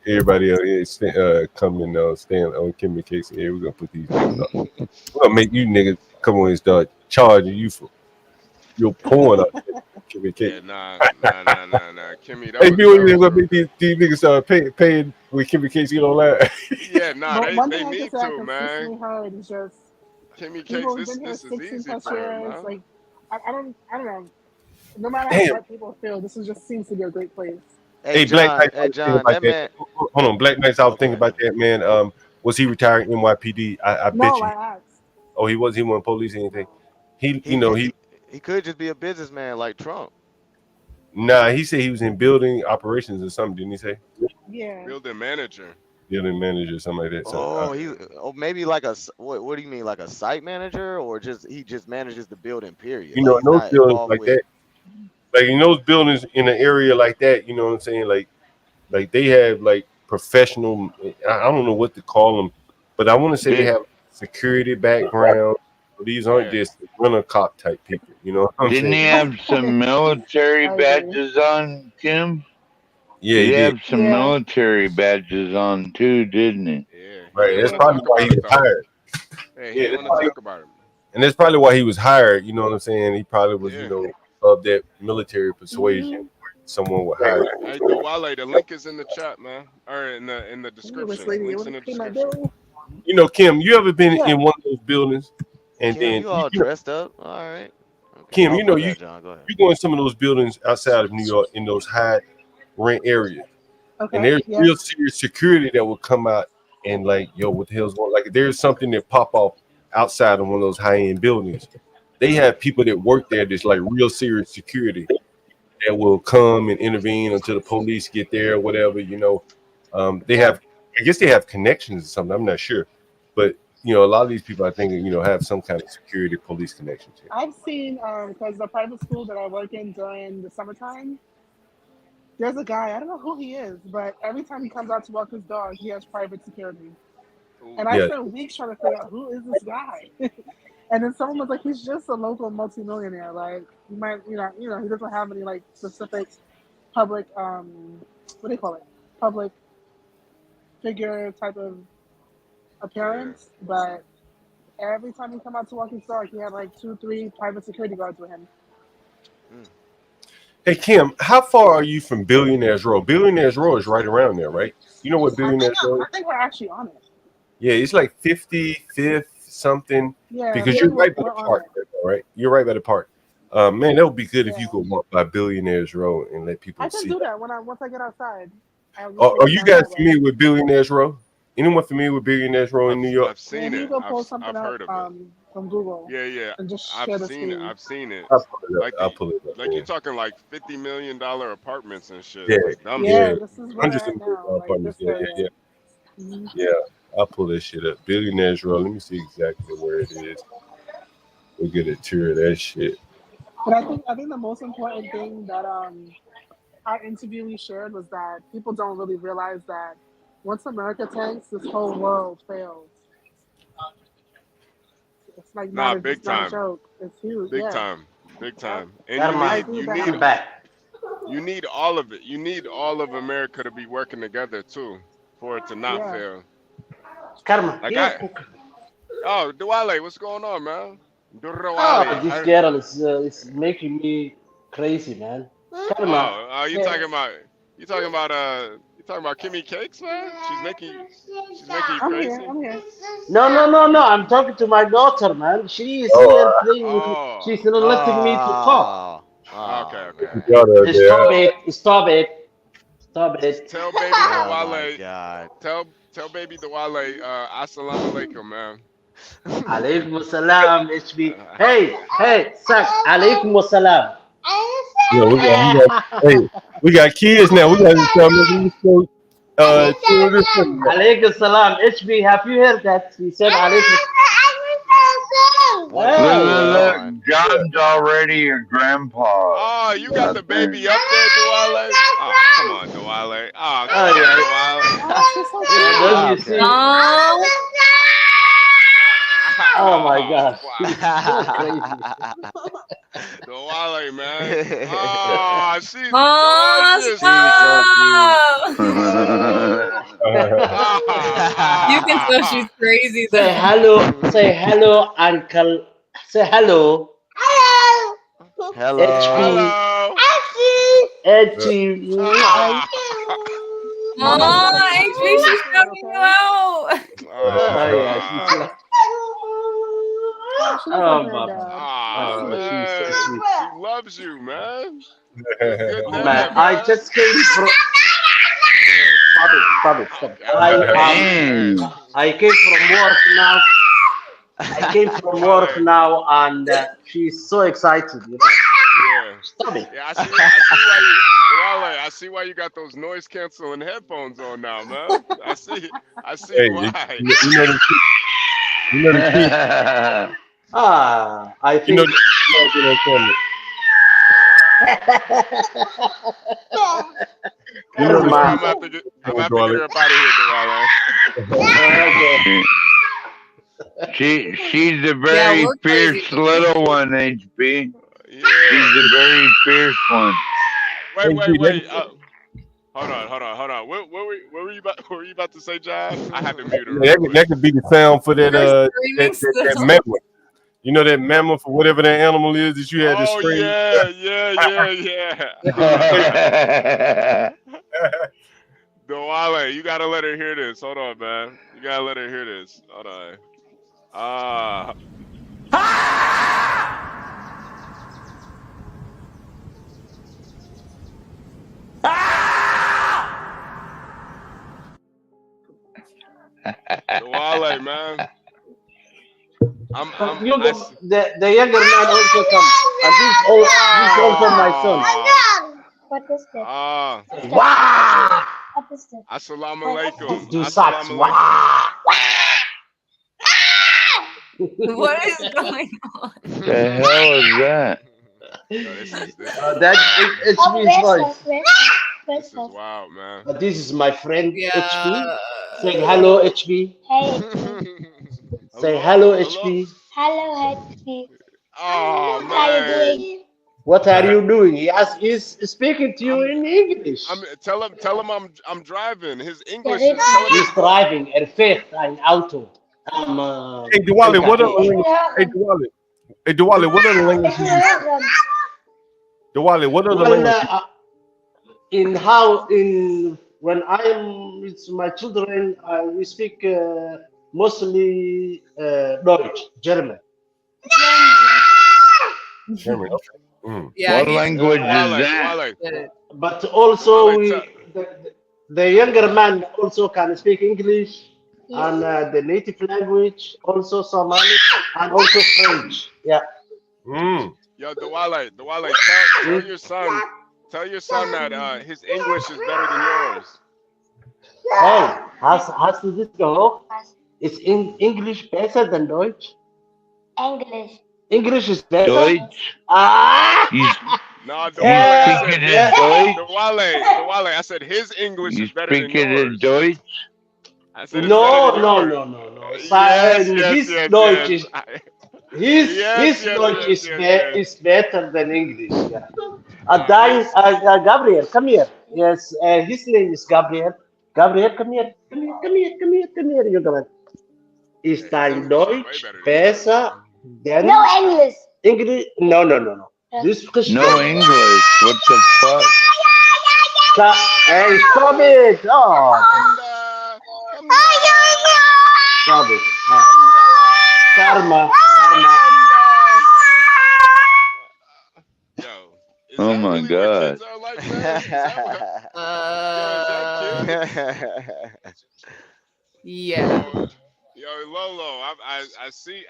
Everybody out here come and stand on Kimmy Cakes. Here, we're gonna put these niggas up. We're gonna make you niggas come on and start charging you for your porn up there, Kimmy Cakes. Yeah, nah. Kimmy, that Hey, was you gonna make these niggas start paying with Kimmy Cakes get online? Yeah, nah, One they thing I need can say I to, man. consistently heard is just Kimmy people Cakes, who've been here this is 16 easy plus for him, years. man. Like, I don't know. No matter Damn. how what people feel, this is just seems to be a great place. Hey, John, Black Knight, that man. Hold on, Black Knight. I was thinking about that, man. Was he retired NYPD? I bet No, you. I asked. Oh, he wasn't police or anything. He could just be a businessman like Trump. Nah, he said he was in building operations or something, didn't he say? Yeah. Building manager. Building manager or something like that. So, Maybe like what do you mean, like a site manager, or he just manages the building, period? you know, Like, in he's those not buildings involved like with. that, like in those buildings in an area like that, you know what I'm saying? Like they have like professional. I don't know what to call them, but I want to say they have security background. These aren't just rent a cop type people. You know what I'm Didn't he saying? have some military badges on, Kim? Yeah, he he did. have some military badges on too, didn't he? Right. That's probably why he was hired. Hey, he didn't want to talk about it. And that's probably why he was hired. You know what I'm saying? He probably was, of that military persuasion. Someone would hire. Hey, Wale, the link is in the chat, man, or in the description. Link's in the description. You know, Kim, you ever been in one of those buildings and Kim, then you all dressed up? All right. Okay. Kim, Oh, you know, my you bad, John. Go ahead. go in some of those buildings outside of New York in those high rent areas, and there's real serious security that will come out and like, yo, what the hell's going on? Like, there's something that pop off outside of one of those high end buildings. They have people that work there that's like real serious security that will come and intervene until the police get there or whatever. You know, they have, I guess they have connections or something. I'm not sure, but you know, a lot of these people, I think, you know, have some kind of security police connections here. I've seen because the private school that I work in during the summertime, there's a guy, I don't know who he is, but every time he comes out to walk his dog, he has private security. And I spent weeks trying to figure out who is this guy. And then someone was like, he's just a local multimillionaire. Like, he might, you know, he doesn't have any like specific public, what do you call it? Public figure type of appearance, but every time he come out to walk his dog, he had like 2-3 private security guards with him. Hey Kim, how far are you from Billionaire's Row? Billionaire's Row is right around there, right? You know what Billionaire's Row is? I think we're actually on it. Yeah, it's like 55th something. Yeah, because you're right by the park, right? You're right by the park. Man, that would be good if you could walk by Billionaire's Row and let people I can see. do that once I get outside. Are you guys familiar with Billionaire's Row? Anyone familiar with Billionaire's Row in New York? I've seen it. I've heard of it. From Google. Yeah. And just I've share the seen it. screen. I've seen it. I'll pull it up. Like you're talking like $50 million apartments and shit. Yeah, Like, dumb yeah. shit. This is Hundreds of apartments. Yeah. I'll pull that shit up. Billionaire's Row. Let me see exactly where it is. We'll get a tour of that shit. But I think the most important thing that our interviewee shared was that people don't really realize that once America tanks, this whole world fails. It's like not big it's not time. a joke. It's huge. Big time. And you need all of it. You need all of America to be working together too, for it to not fail. Karma. Like Duale, what's going on, man? Oh, this girl is making me crazy, man. Karma. You talking about Kimmy Cakes, man? She's making you crazy. I'm here. No. I'm talking to my daughter, man. She is here playing with me. She's not letting me to talk. Okay. Stop it. Tell baby Duale. Tell baby Duale, assalamu alaikum, man. Alaikum assalam, HB. Hey, Sak, alaikum assalam. Yeah, we got kids now. We got to start making these shows. Alaykum salam. HB, have you heard that? He said alaykum. What is Hey. Look, going on? John's already your grandpa. Oh, you got the baby up there, Duale? Oh, come on, Duale. Oh, come Oh, on, yeah. Duale. Don't you see? Oh my gosh. Wow. She's so crazy. Duale, man. Oh, she's She's so You can tell she's crazy. Say hello. Say hello, uncle. Say hello. Hello. HB. HB. HB, she's shouting you out. Yeah, she's like, oh, Baba. Man. She's so sweet. She loves you, man. Good Man, man. I just came from. Stop it. I came from work now. I came from work now, and she's so excited. You know? Yeah. Stop it. Yeah, I see why you got those noise canceling headphones on now, man. I see Hey, why. you know the key. I think. I'm gonna have to get her up out of here, She's a very fierce little one, HB. She's a very fierce one. Wait. Hold on. What were you about to say, John? I had to mute her. That could be the sound for that that mammoth. You know that mammoth or whatever that animal is that you had to scream. Yeah. Duale, you gotta let her hear this. Hold on, man. You gotta let her hear this. Hold on. Duale, man. The younger man also come, and this also my son. What is this? Wow! What is this? Assalamu alaikum. Do sucks. Wow! What is going on? The hell is that? It's his voice. This is wild, man. This is my friend HB. Saying hello, HB. Hey. Say hello, HB. Hello, HB. Oh, What are you doing? What are you doing? He's speaking to you in English. Tell him I'm driving. His English He's is driving a fifth an auto. Hey, Duale, what other language? Hey, Duale, what other language? Duale, what other language? When I'm with my children, we speak mostly Deutsch, German. German. Okay. What language is that? But also the younger man also can speak English and the native language, also Somali and also French. Yeah. Yo, Duale, tell your son that his English is better than yours. Hey, hast du das gehört? Is English better than Deutsch? English is better. Deutsch. No, Duale, I said his English You is better than speak it yours. in Deutsch? I said it's No. His Deutsch is better than English. Yeah. Gabriel, come here. Yes, his name is Gabriel. Gabriel, come here, you man. Ist dein Deutsch besser than English? No. This No English. What the fuck? Hey, stop it! Oh. Stop it. Karma. Oh my god. Yeah. Yo, Lolo, I see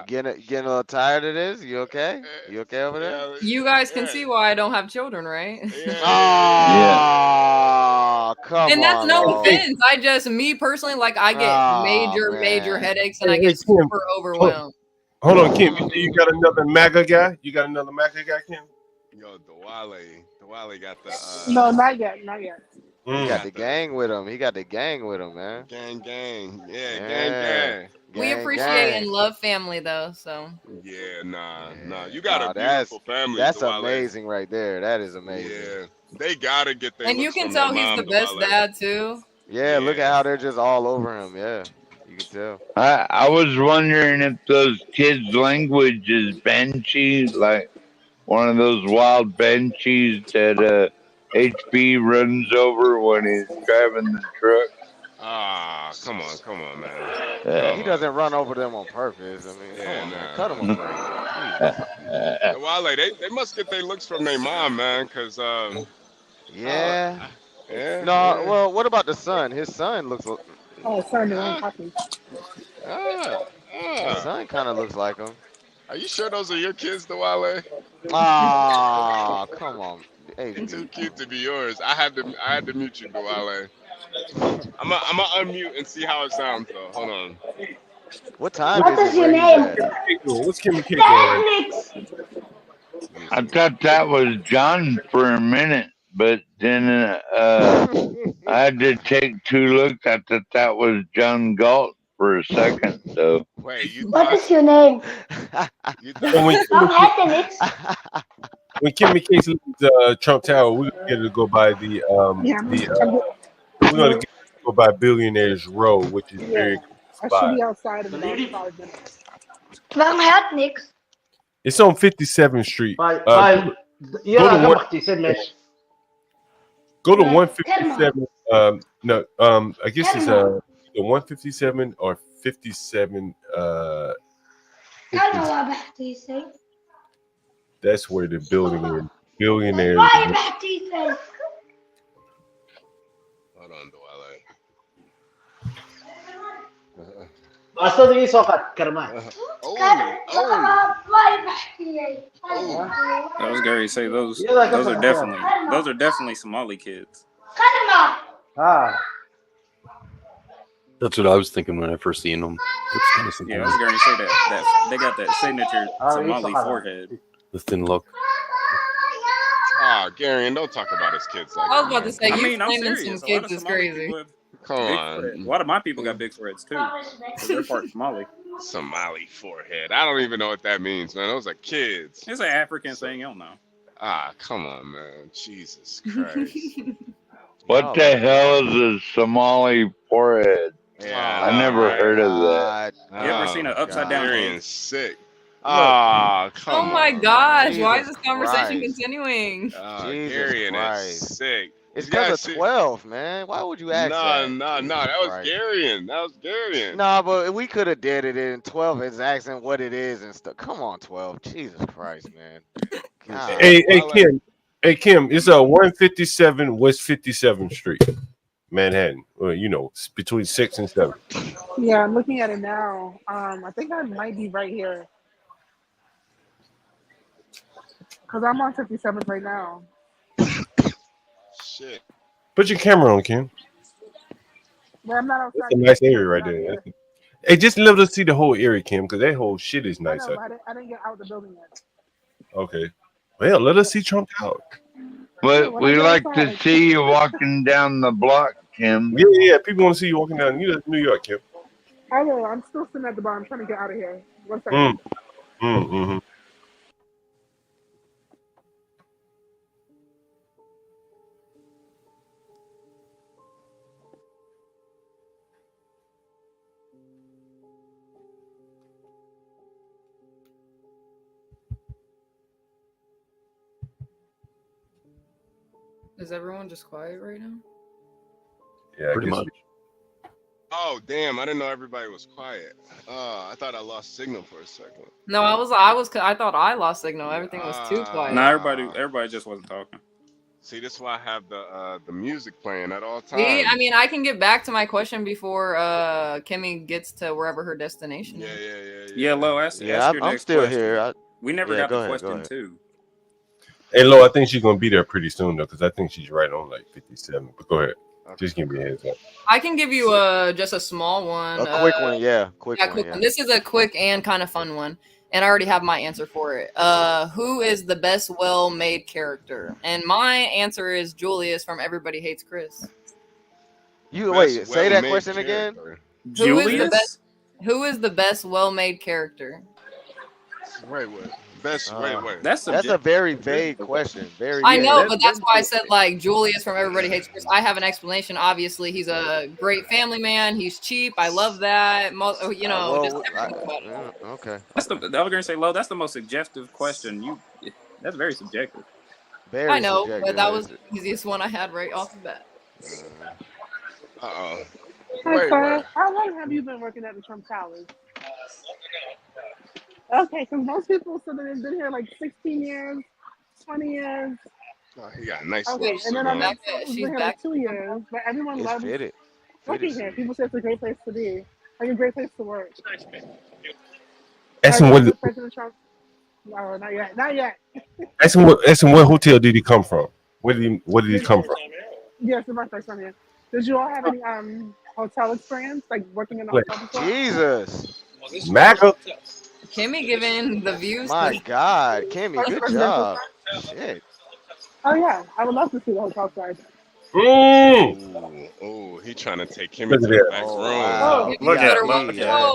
Getting a little tired of this? You okay? You okay over there? You guys can see why I don't have children, right? Oh, come And that's on, no Lo. offense. I just, me personally, like I get major man. headaches and I Hey, get Kim. super overwhelmed. Hold on, Kim. You say you got another MAGA guy? You got another MAGA guy, Kim? Yo, the Wale got the No, not yet, not yet. He got the gang with him. He got the gang with him, man. gang. Yeah, Yeah. gang. We Gang, appreciate gang. and love family though, so. Yeah, nah. You got a That's beautiful family, that's Dwale. amazing right there. That is amazing. Yeah, they gotta get their And you looks can from their tell he's mom, the best Dwale. dad too. Yeah, look at how they're just all over him. Yeah, you can tell. I was wondering if those kids' language is Banshee, like one of those wild Banshees that HB runs over when he's driving the truck. Ah, come on, man. He doesn't run over them on purpose. I mean, come on, man, cut him a break. Jesus. Wale, they must get their looks from their mom, man, cause Yeah. yeah. No, well, what about the son? His son looks. Oh, sorry, no, I'm happy. His son kind of looks like him. Are you sure those are your kids, Wale? Ah, come on. Hey, Too cute to be yours. I had to mute you, Wale. I'm gonna unmute and see how it sounds though. Hold on. What time What is is it your where name? he's at? What's Kimmy K doing? I thought that was John for a minute, but then I had to take 2 looks. I thought that was John Galt for a second. So Wait, you What is your name? When Kimmy Case leaves Trump Tower, we're gonna get her to go by we're gonna get her to go by Billionaire's Row, which is very good I should spot. be outside in about 5 minutes. Waarom gaat niks? It's on 57th Street. Ja, mag die Go to 157. No, I guess it's the 157 or 57. That's where the building is. Billionaire. Hold on, Basta din sokat, karma. I was going to say those are definitely Somali kids. That's what I was thinking when I first seen them. Yeah, I was going to say that they got that signature Somali forehead. The thin look. Ah, Gary, and don't talk about his kids like I was about that. to say, I you mean, I'm claiming serious. some A lot kids of is Somali crazy. people have Come big on. foreheads. A lot of my people got big foreheads too. 'Cause they're part Somali. Somali forehead. I don't even know what that means, man. Those are kids. It's an African thing. You don't know. Ah, come on, man. Jesus Christ. what the hell is a Somali forehead? Yeah, I never heard of that. You ever seen an upside down Gary egg? is sick. Ah, come Oh on. my gosh, why is Jesus this conversation Christ. continuing? Gary Christ. is sick. It's You gotta because of 12, man. Why would you ask that? Nah. Jesus That was Christ. Garian. That was Garian. Nah, but we could have did it in 12 is asking what it is and stuff. Come on, 12. Jesus Christ, man. God. Hey Kim, it's 157 West 57th Street, Manhattan. Well, you know, it's between 6 and 7. Yeah, I'm looking at it now. I think I might be right here. Because I'm on 57th right now. Shit. Put your camera on, Kim. But I'm not outside. That's a nice area right there. Hey, just let us see the whole area, Kim, because that whole shit is I nice. know, but I didn't get out the building yet. Okay. Well, let us see Trump Tower. But we like to see you walking down the block, Kim. Yeah. People want to see you walking down New York, Kim. I will. I'm still sitting at the bar. I'm trying to get out of here. 1 second. Mm-hmm. Is everyone just quiet right now? Yeah, pretty much. Oh, damn. I didn't know everybody was quiet. I thought I lost signal for a second. No, I thought I lost signal. Everything was too quiet. Nah, everybody just wasn't talking. See, this is why I have the music playing at all See, times. I mean, I can get back to my question before Kimmy gets to wherever her destination is. Yeah, Lo, ask Yeah, your I'm next still question. here. We never got the question too. Hey, Lo, I think she's gonna be there pretty soon though, because I think she's right on like 57. But go ahead, just give me a heads up. I can give you just a small one. A quick one, yeah. Quick one. This is a quick and kind of fun one. And I already have my answer for it. Who is the best well-made character? And my answer is Julius from Everybody Hates Chris. Wait, say that question again. Julius? Who is the best well-made character? Wait. That's a very vague question. I know, but that's why I said like Julius from Everybody Hates Chris. I have an explanation. Obviously, he's a great family man. He's cheap. I love that. You know, just everything about it. Okay. That's I was gonna say, Lo. That's the most suggestive question. That's very subjective. Very I know, subjective, but that was the easiest one I had right off the bat. Uh-oh. Hi, sir. How long have you been working at the Trump Towers? Okay, because most people said that they've been here like 16 years, 20 years. Oh, he got a nice Okay, little and then suit our on. next one was been here like 2 years, but everyone It's loves fitted. working here. People say it's a great place to be, like a great place to work. Ask him what. President Trump? No, not yet. Not yet. Ask him what hotel did he come from? Where did he come from? Yes, it's my first time here. Did you all have any hotel experience, like working in a hotel before? Jesus. MAGA. Kimmy giving the views. My God, Kimmy, good job. Shit. Oh yeah, I would love to see the hotel side. Oh, he trying to take Kimmy to the back room. Wow. Look at Yeah.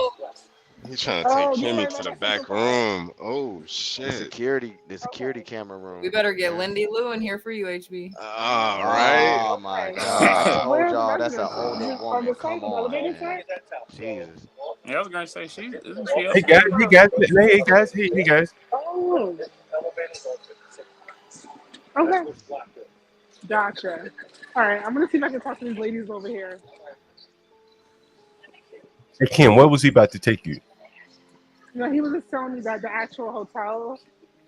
He trying to take Kimmy to the back room. Oh shit! The security camera room. We better get Lindy Lou in here for you, HB. All right. Oh my God! I told y'all that's an older woman. Come on, man. Jesus. Yeah, I was gonna say isn't she? Hey guys. Hey guys. Oh. Okay. Gotcha. All right, I'm gonna see if I can talk to these ladies over here. Hey Kim, where was he about to take you? No, he was just telling me that the actual hotel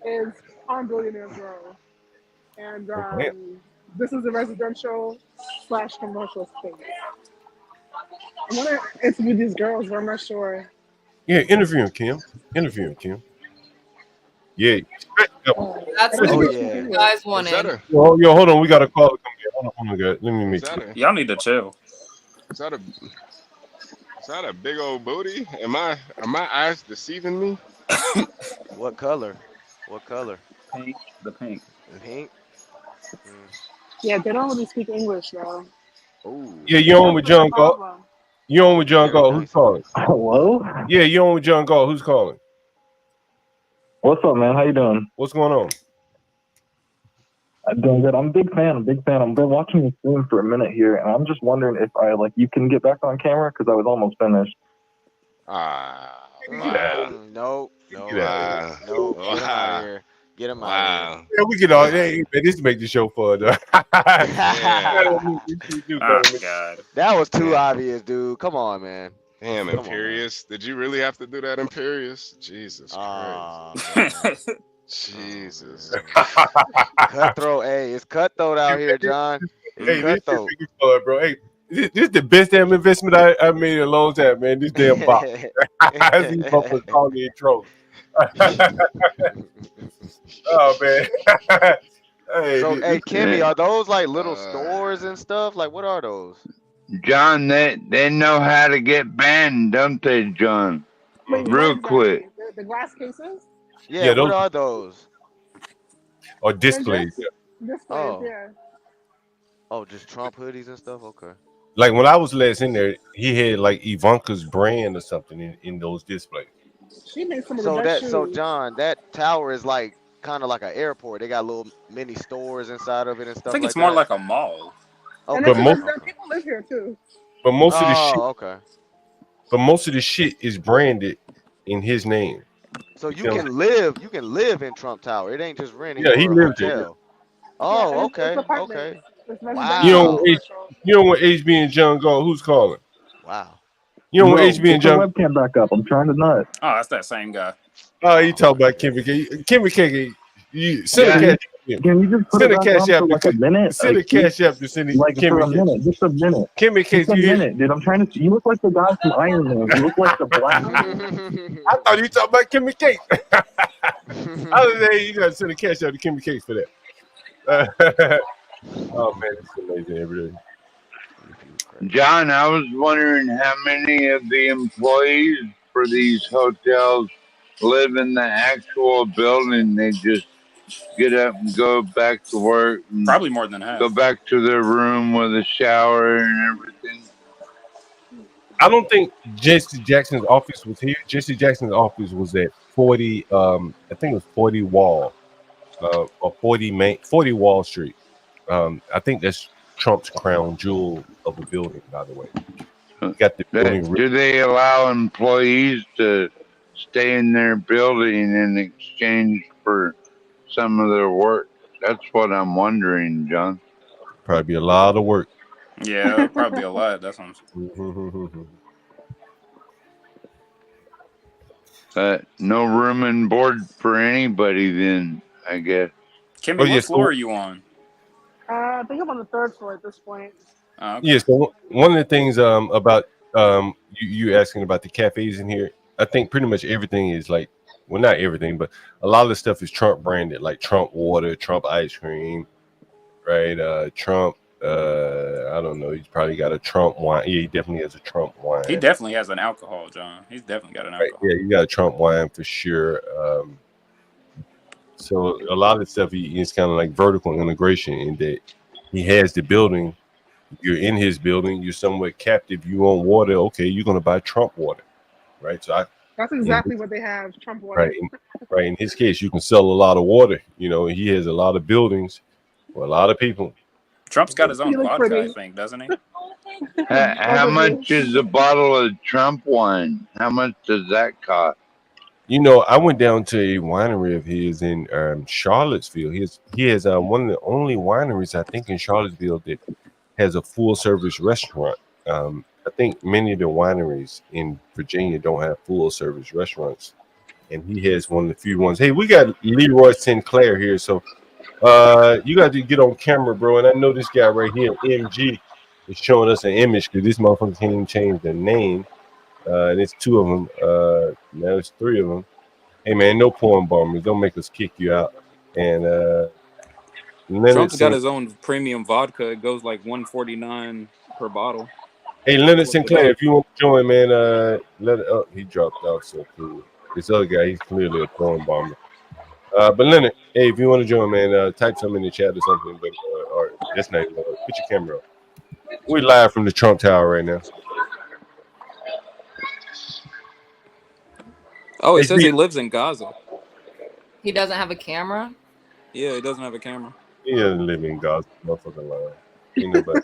is on Billionaire Row, and this is a residential / commercial space. I want to interview these girls, but I'm not sure. Yeah, interview him, Kim. Yeah. That's what you guys wanted. Yo, hold on. We got a call. Hold on, guys. Let me make sure. Y'all need to chill. Is that a big old booty? Are my eyes deceiving me? What color? Pink. The pink. Pink. Yeah, they don't really speak English though. Oh. Yeah, you on with John Galt? Who's calling? Hello? Yeah, you on with John Galt? Who's calling? What's up, man? How you doing? What's going on? I'm doing good. I'm a big fan. I've been watching the stream for a minute here, and I'm just wondering if you can get back on camera because I was almost finished. No. Get him out of here. Get him out of here. Yeah, we get all. Hey, man, this make the show fun. Oh, God. That was too obvious, dude. Come on, man. Damn, Imperious. Did you really have to do that, Imperious? Jesus Christ. Jesus. Cutthroat. Hey, it's cutthroat out here, John. It's cutthroat. This is fun, bro. Hey, this is the best damn investment I made in a long time, man. This damn box. These motherfuckers call me a troll. Oh, man. Hey, Kimmy, are those like little stores and stuff? Like, what are those? John, they know how to get banned, don't they, John? Wait, Real quick. The glass cases? Yeah, what are those? Or displays. Displays, yeah. Oh, just Trump hoodies and stuff? Okay. Like when I was last in there, he had like Ivanka's brand or something in those displays. She made some of the best shoes. So John, that tower is like kind of like an airport. They got little mini stores inside of it and stuff. I think it's more like a mall. Oh, and but people live here too. But most of the shit. Okay. But most of the shit is branded in his name. So you can live in Trump Tower. It ain't just renting. Yeah, he lived there. Oh, okay. Okay. Wow. You know when HB and John Galt, who's calling? Wow. You know when HB and John webcam back up. I'm trying to nut. Oh, that's that same guy. Oh, you talk about Kimmy. Kimmy K. You send a cat Can you just put Send it a back cash on app. for like a minute? Send a Like, please? cash app to send it. Like for a minute, just a minute. Kimmy, Just a you hear? minute, dude. I'm trying to. You look like the guy from Iron Man. You look like the black. I thought you talking about Kimmy Cake. Other than you gotta send a cash out to Kimmy Cake for that. Oh man, it's amazing every day. John, I was wondering how many of the employees for these hotels live in the actual building. They just get up and go back to work. And Probably more than half. Go back to their room with a shower and everything. I don't think Jesse Jackson's office was here. Jesse Jackson's office was at 40. I think it was 40 Wall, or 40 Wall Street. I think that's Trump's crown jewel of a building, by the way. Got the building. Do they allow employees to stay in their building in exchange for some of their work? That's what I'm wondering, John. Probably a lot of work. Yeah, probably a lot. That's what I'm saying. No room and board for anybody then, I guess. Kimmy, what floor are you on? I think I'm on the 3rd floor at this point. Okay. Yeah, so one of the things about you asking about the cafes in here, I think pretty much everything is like, well, not everything, but a lot of the stuff is Trump branded, like Trump water, Trump ice cream, right? Trump, I don't know, he's probably got a Trump wine. Yeah, he definitely has a Trump wine. He definitely has an alcohol, John. He's definitely got an alcohol. Right, yeah, you got a Trump wine for sure. So a lot of the stuff is kind of like vertical integration in that he has the building. You're in his building. You're somewhat captive. You want water. Okay, you're going to buy Trump water, right? So that's exactly what they have. Trump water. Right. Right. In his case, you can sell a lot of water. You know, he has a lot of buildings for a lot of people. Trump's got his own vodka, I think, doesn't he? How much is a bottle of Trump wine? How much does that cost? You know, I went down to a winery of his in Charlottesville. He has one of the only wineries, I think, in Charlottesville that has a full service restaurant. I think many of the wineries in Virginia don't have full service restaurants, and he has one of the few ones. Hey, we got Leroy Sinclair here, so you got to get on camera, bro. And I know this guy right here, MG, is showing us an image because this motherfucker can't even change their name. And it's 2 of them. Now it's 3 of them. Hey man, no porn bombers. Don't make us kick you out. And Trump's got his own premium vodka. It goes like $149 per bottle. Hey, Leonard Sinclair, if you want to join, man, let it up. He dropped out, so cool. This other guy, he's clearly a porn bomber. But Leonard, hey, if you want to join, man, type something in the chat or something. But or that's not even. Put your camera up. We're live from the Trump Tower right now. Oh, it says he lives in Gaza. He doesn't have a camera? Yeah, he doesn't have a camera. He doesn't live in Gaza, motherfucking lie. Ain't nobody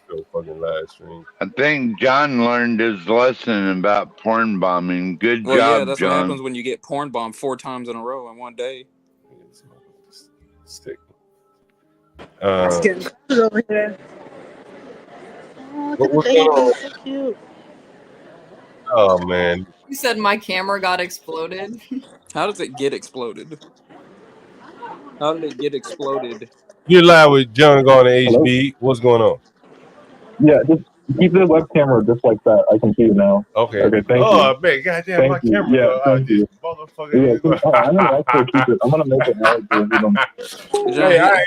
no fucking live stream. I think John learned his lesson about porn bombing. Good job, yeah, that's John. what happens when you get porn bombed 4 times in a row in one day. Stick. It's getting cold over here. Oh, What's look at the baby. going on? So cute. Oh man. You said my camera got exploded. How does it get exploded? How did it get exploded? You're live with John Garner HB. What's going on? Yeah, just keep the web camera just like that. I can see you now. Okay. Okay, thank you. Oh man, goddamn, Thank my you. camera. Yeah, thank you. Motherfucker. Yeah, I'm gonna actually keep it. I'm gonna make it hard. Hey,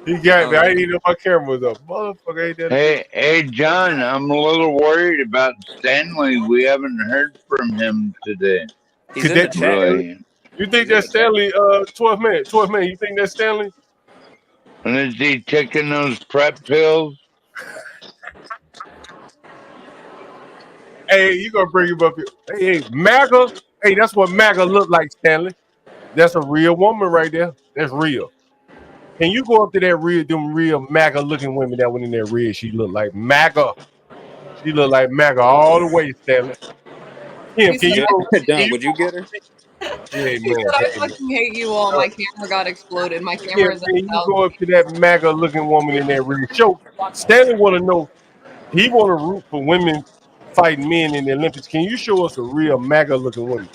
he got me. I didn't even know my camera was up. Motherfucker ain't that. Hey, John, I'm a little worried about Stanley. We haven't heard from him today. He's in the chat. Really. You think that's Stanley? 12 man. You think that's Stanley? And is he taking those prep pills? Hey, you gonna bring him up here? Hey, MAGA. Hey, that's what MAGA look like, Stanley. That's a real woman right there. That's real. Can you go up to that them real MAGA looking women that went in there real? She looked like MAGA. She looked like MAGA all the way, Stanley. Kim, can you go? Down, would you get her? Hey, He man. said, I fucking hate you all. My camera got exploded. My camera is Can you go up to that MAGA looking woman in there real? Show Stanley want to know. He want to root for women fighting men in the Olympics. Can you show us a real MAGA looking woman?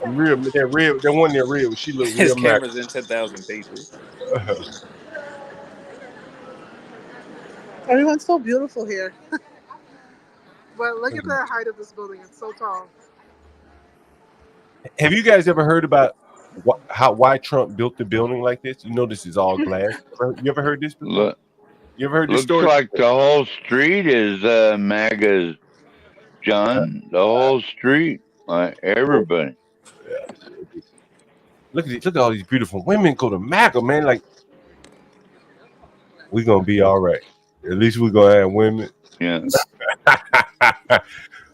Real, that one there real. She looked His real mad. camera's in 10,000 pieces. Everyone's so beautiful here. But look at the height of this building. It's so tall. Have you guys ever heard about why Trump built the building like this? You know, this is all glass. You ever heard this before? You ever heard this story? Looks like the whole street is MAGA, John. The whole street, like everybody. Yeah. Look at all these beautiful women go to MAGA, man. Like, we're gonna be all right. At least we're gonna have women. Yeah.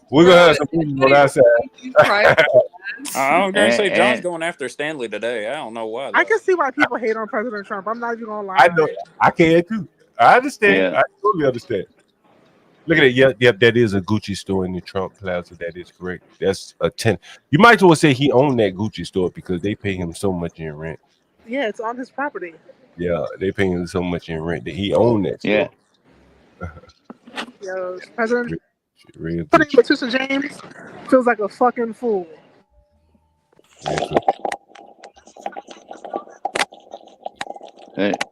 We're gonna have some people on our side. I'm gonna say John's going after Stanley today. I don't know why. I can see why people hate on President Trump. I'm not even gonna lie. I know. I can too. I understand. Yeah. I totally understand. Look at it. Yep, that is a Gucci store in the Trump Plaza. That is correct. That's a 10. You might as well say he owned that Gucci store because they pay him so much in rent. Yeah, it's on his property. Yeah, they pay him so much in rent that he owned that store. Yeah. Yo, President Real putting Letitia James feels like a fucking fool.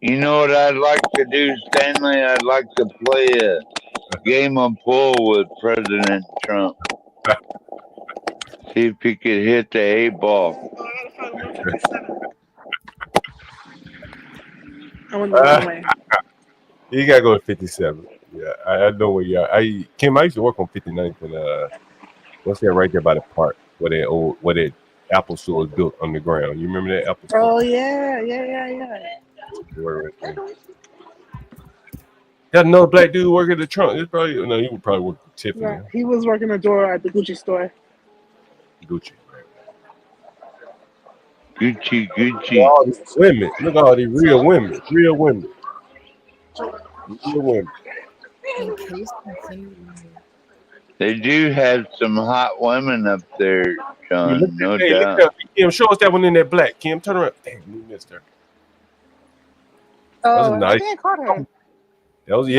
You know what I'd like to do, Stanley? I'd like to play a game of pool with President Trump. See if he could hit the 8-ball. I went the wrong way. You gotta go to 57. Yeah, I know where you are. Kim, I used to work on 59th and what's that right there by the park where that Apple store is built underground. You remember that Apple store? Oh yeah. Got another black dude working at the trunk. It's probably he would probably work at Tiffany. Yeah, he was working the door at the Gucci store. Gucci. Gucci. Look at all these women. Look at all these real women. Real women. They do have some hot women up there, John. No doubt. Look at Kim, show us that one in that black. Kim, turn around. Damn, we missed her. Oh, That was nice. I think I caught her.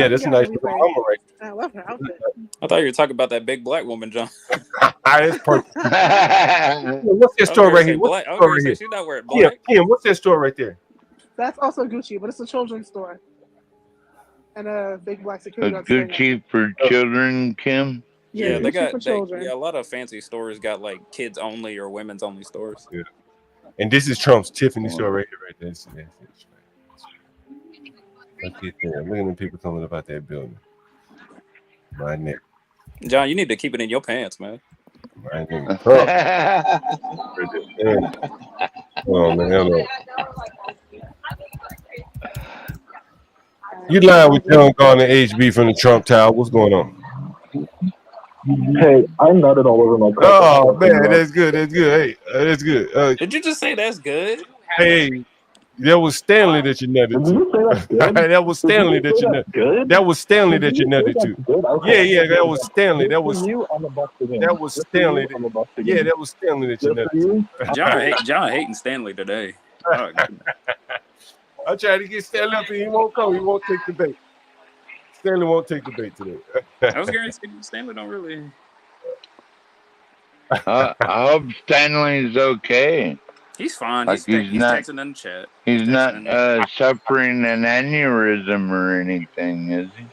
That's a nice little mama right I love her outfit. I thought you were talking about that big black woman, John. It's perfect. What's that store right here? What's that store right here? She's not wearing black. Kim, what's that store right there? That's also Gucci, but it's a children's store. And a big black security guard. Gucci for children, Kim? Yeah, they got children. a lot of fancy stores got like kids only or women's only stores. Yeah. And this is Trump's Tiffany store right here, right there. That's it. Look at there. Look at them people talking about that building. My neck. John, you need to keep it in your pants, man. My neck. Oh man, hell no. You lying with John Garner HB from the Trump Tower. What's going on? Hey, I nutted all over my car. Oh man, that's good. That's good. Hey, that's good. Did you just say that's good? Hey, that was Stanley that you nutted to. That was Stanley that you nutted. That was Stanley that you nutted to. Yeah, that was Stanley. That was Stanley. Yeah, that was Stanley that you nutted to. John hating Stanley today. Oh, I tried to get Stanley up and he won't come. He won't take the bait. Stanley won't take the bait today. I was going to say Stanley don't really. I hope Stanley's okay. He's fine. Like he's not, texting in the chat. He's not suffering an aneurysm or anything, is he?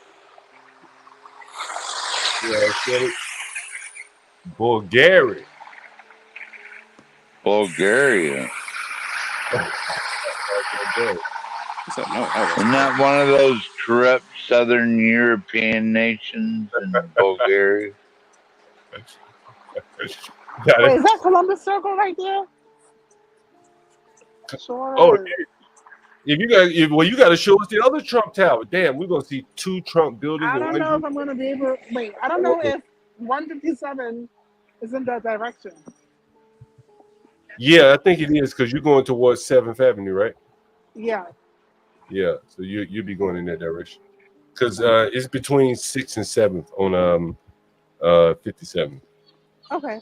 Yeah, okay. Bulgaria. Isn't that one of those corrupt Southern European nations in Bulgaria? Wait, is that Columbus Circle right there? Sure. Oh, you got to show us the other Trump Tower. Damn, we're gonna see two Trump buildings. I don't know if I'm gonna be able. Wait, I don't know if 157 is in that direction. Yeah, I think it is because you're going towards 7th Avenue, right? Yeah. Yeah, so you'll be going in that direction because it's between 6th and 7th on 57. Okay.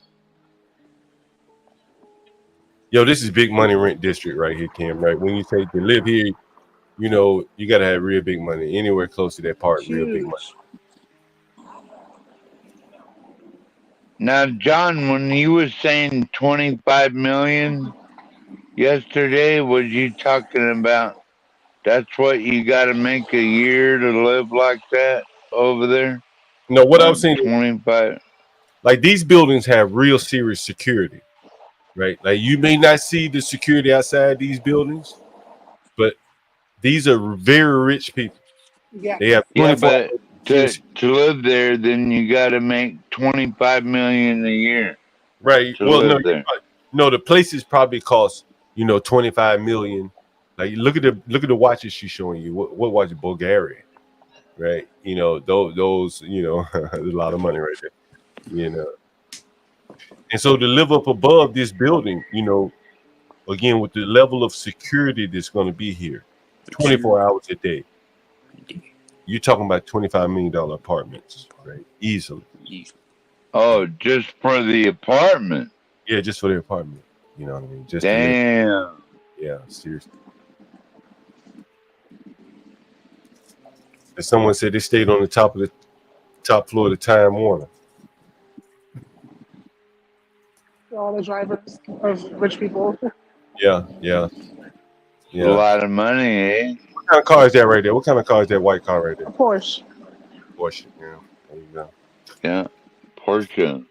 Yo, this is big money rent district right here, Kim. Right? When you say to live here, you know you gotta have real big money. Anywhere close to that part, real big money. Now, John, when you were saying 25 million yesterday, was you talking about that's what you got to make a year to live like that over there? No, what I Like was saying, 25. like these buildings have real serious security, right? Like you may not see the security outside these buildings, but these are very rich people. Yeah. They have Yeah, 24 but to live there, then you got to make 25 million a year right. to Well, live there. no, the places probably cost 25 million. Like look at the watches she's showing you. What watch? Bulgaria, right? Those a lot of money right there. And so to live up above this building, again with the level of security that's going to be here, 24 hours a day. You're talking about $25 million apartments, right? Easily. Oh, just for the apartment? Yeah, just for the apartment. You know what I mean? Just damn. To live. Yeah, seriously. And someone said they stayed on the top floor of the Time Warner. All the drivers of rich people. Yeah. A lot of money, eh? What kind of car is that right there? What kind of car is that white car right there? A Porsche. Porsche, yeah. There you go. Yeah, Porsche.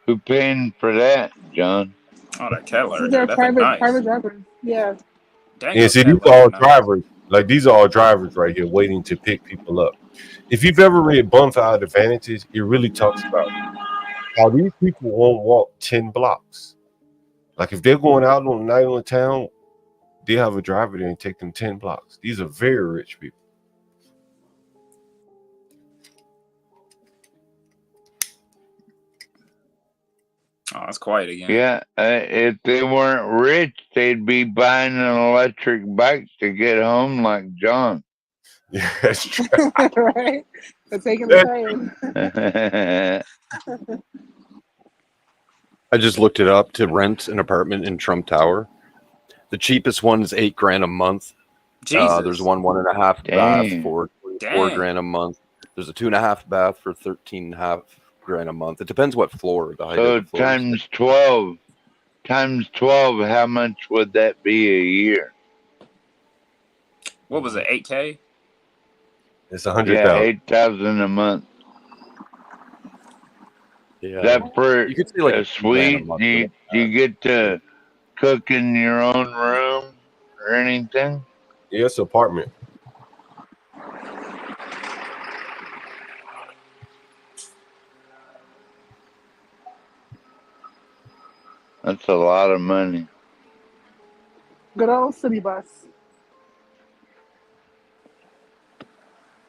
Who paying for that, John? Oh, that Cadillac. These are That thing private nice. drivers. Yeah. Dang, Yeah, those see, these Cadillacs are all are nice. drivers. Like these are all drivers right here waiting to pick people up. If you've ever read Bonfire Advantages, it really talks about how these people won't walk 10 blocks. Like if they're going out on a night on the town, they have a driver there and take them 10 blocks. These are very rich people. Oh, that's quiet again. Yeah, if they weren't rich, they'd be buying an electric bike to get home like John. Yeah, that's true. Right? They're taking the train. I just looked it up to rent an apartment in Trump Tower. The cheapest one is $8,000 a month. There's 1.5 bath for $4,000 a month. There's a 2.5 bath for $13.5 a month. It depends what floor. The height So of the floor. times 12, how much would that be a year? What was it? 8K? It's 100,000. Yeah, 8,000 a month. Yeah. That for you could say like a suite? Do you get to cook in your own room or anything? Yeah, it's an apartment. That's a lot of money. Good old city bus.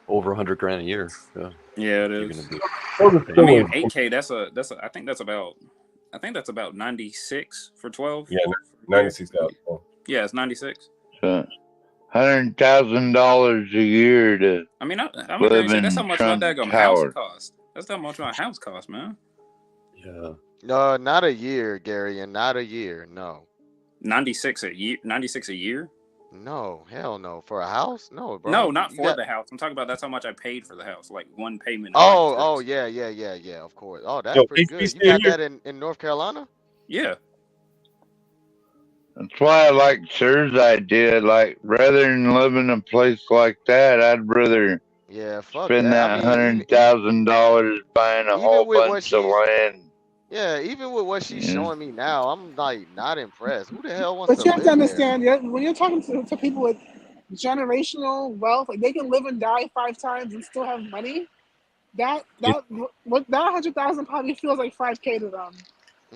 Over $100,000 a year. Yeah, it is. I mean, 8K. That's I think that's about 96 for 12. Yeah, 96,000. Yeah, it's 96. So $100,000 a year to I mean, I'm live gonna say in that's how much my Trump daggone house Tower. cost. That's how much my house cost, man. Yeah. No, not a year, Gary, and not a year. No. 96 a year. 96 a year. No, hell no. For a house? No, bro. No, not You for got- the house. I'm talking about that's how much I paid for the house, like one payment. Oh, yeah, of course. Oh, that's Yo, pretty HB good. You still got here? that in North Carolina? Yeah. That's why I like Sir's idea. Like, rather than live in a place like that, I'd rather Yeah, fuck spend that. that $100,000 buying a whole with what bunch of land. Yeah, even with what she's Yeah. showing me now, I'm like not impressed. Who the hell wants But to you have to live understand, when you're talking to people with generational wealth, like they can live and die 5 times and still have money. That 100,000 probably feels like 5K to them.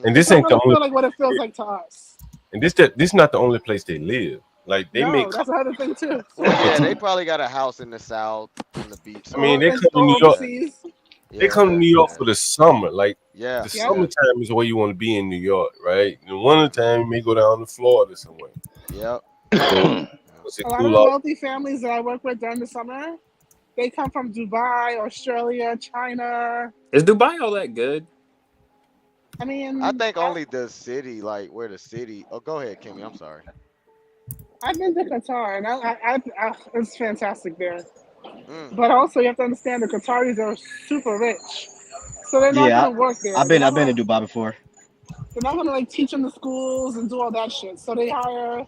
And this It's ain't not the gonna only. feel like what it feels like to us. And this not the only place they live. Like they No, make. that's another thing too. Well, yeah, they probably got a house in the South on the beach. I mean, they somewhere. come to New York. overseas. They come to New York for the summer. Like Yeah. the summertime is where you want to be in New York, right? In the wintertime, you may go down to Florida somewhere. Yep. It's A lot of cool the out. wealthy families that I work with during the summer, they come from Dubai, Australia, China. Is Dubai all that good? I mean, I think only the city, like where the city. Oh, go ahead, Kimmy. I'm sorry. I've been to Qatar, and I it's fantastic there. Mm. But also, you have to understand the Qataris are super rich. So they're not Yeah, gonna work there. I've been to Dubai before. They're not gonna like teach in the schools and do all that shit. So they hire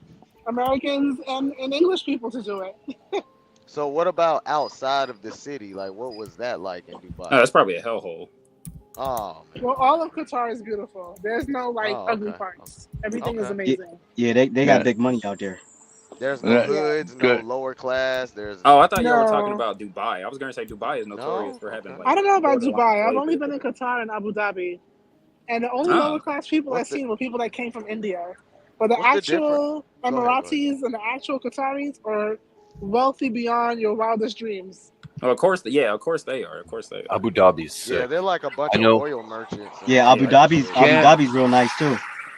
Americans and English people to do it. So what about outside of the city? Like, what was that like in Dubai? Oh, that's probably a hellhole. Oh man. Well, all of Qatar is beautiful. There's no like Oh, ugly okay. parts. Everything is Okay. amazing. Yeah, they got big money out there. There's no Yeah. hoods, no Good. lower class. There's Oh, I thought y'all were talking No, about Dubai. I was gonna say Dubai is notorious no. for having Okay. I like don't know about borderline Dubai. I've slave only been in trade. Qatar and Abu Dhabi, and the only Oh, lower class people I've What's the seen were people that came from India. But the what's the difference? actual Go ahead. Go ahead. Emiratis and the actual Qataris are wealthy beyond your wildest dreams. oh, of course. Yeah, of course they are. Of course they are. Abu Dhabi's Yeah, sick. they're like a bunch I of know. oil merchants and Yeah, Abu like Yeah. Dhabi's Arabians. real nice too.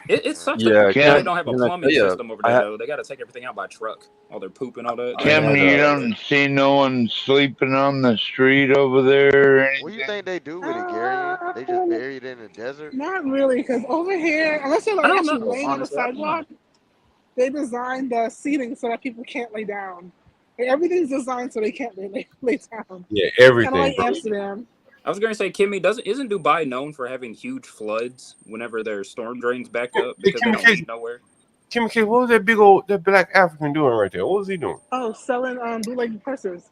It sucks that Yeah, they Kim, don't have a can I tell plumbing you? system over there I though. They got to take everything out by truck. All their poop and all that. I They Kim, got to had take you it a over don't see no one sleeping on the street over there or What do you anything? think they do with it, Gary? They just bury it in the desert? Not really, because over here, unless you're I like don't actually know. laying on the Honestly, I don't know. sidewalk, they designed the seating so that people can't lay down. Like, everything's designed so they can't lay down. Yeah, Kind of everything, like bro. Amsterdam. I was gonna say, Kimmy, isn't Dubai known for having huge floods whenever their storm drains back up Hey, because they Kimmy don't K, lead nowhere? Kimmy K, what was that black African doing right there? What was he doing? Oh, selling bootleg purses.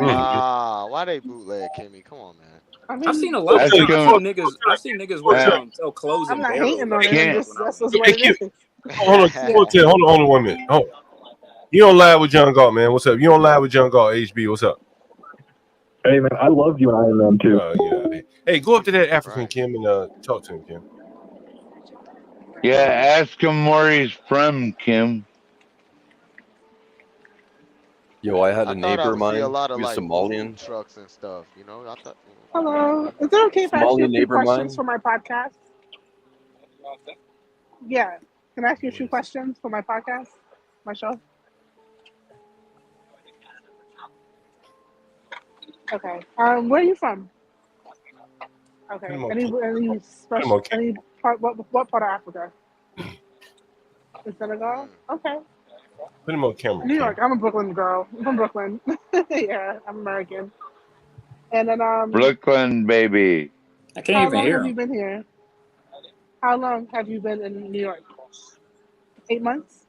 Ah, why they bootleg, Kimmy? Come on, man. I I've mean, seen a lot of That's them. going. I've seen niggas working on sell clothes I'm and not barrels hating up on in it. I'm Dubai Kim, just when I was that's in just what Hey, it Kim, is. hold on 1 minute. Hold on. You don't lie with John Galt, man. What's up? You don't lie with John Galt, HB. What's up? Hey man, I love you and Iron Man too. Hey, go up to that African Right. Kim and talk to him, Kim. Yeah, ask him where he's from, Kim. Yo, I had I a thought I neighbor of would see a mine. lot of He was like Somalian. food trucks and stuff. You know, I thought. Hello. Is it okay if I ask you a Somalian few neighbor of questions mine. for my podcast? Yeah. Can I ask you a few questions for my podcast? My show? Okay. Where are you from? Okay. Put him on Any Kim. special any part what part of Africa? In Senegal? Okay. Put him on camera, New Kim. York. I'm a Brooklyn girl. I'm from Brooklyn. Yeah, I'm American. And then Brooklyn, baby. I can't how even long hear have you him. been here? How long have you been in New York? 8 months?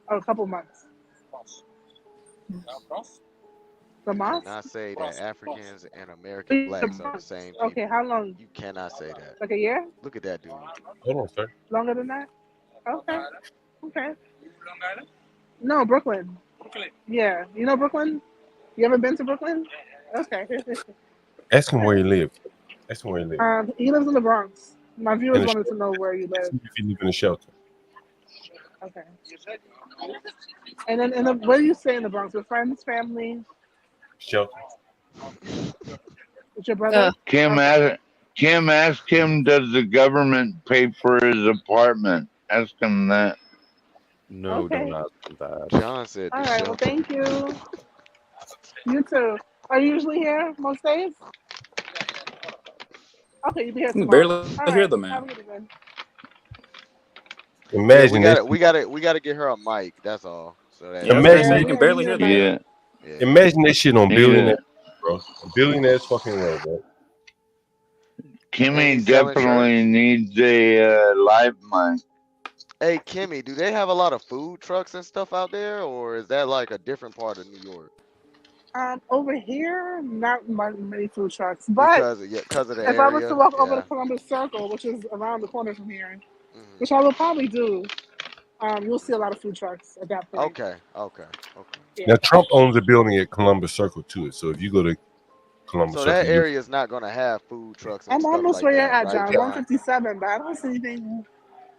Oh, a couple months. The You mosque? cannot say that Africans and American blacks are the same people. Okay, how long? You cannot say that. Like a year? Look at that dude. Hold on, sir. Longer than that? Okay. Okay. No, Brooklyn. Yeah. You know Brooklyn? You ever been to Brooklyn? Okay. Ask him where he live. Ask him where he live. He lives in the Bronx. My In viewers the wanted to know where you live. if he live in a shelter. Okay. And then where do you stay in the Bronx? With friends, family, Shelter. with your brother? Kim, ask him, does the government pay for his apartment? Ask him that. No, Okay. don't ask him that. John said All the right. Well, shelter. thank you. You too. Are you usually here most days? Okay, you'll be here You can tomorrow. barely All hear right. the Have man. a good one. Yeah, Imagine this. we gotta get her a mic. That's all. So that Yeah, I was gonna Imagine say you this. can barely hear the man. Yeah. Yeah. Imagine that shit on Yeah. Billionaire, bro. Billionaire's fucking way, bro. And Kimmy he's selling definitely shirts. needs a live mic. Hey, Kimmy, do they have a lot of food trucks and stuff out there, or is that like a different part of New York? Over here, not many food trucks, but Because of the if I was to area? walk over Yeah. to Columbus Circle, which is around the corner from here, Mhm. which I will probably do, you'll see a lot of food trucks at that point. Okay. Yeah. Now Trump owns a building at Columbus Circle too. So if you go to Columbus So Circle, that you area is not gonna have food trucks and I'm stuff almost like where you're that, at, right, John. John? 157, but I don't see anything.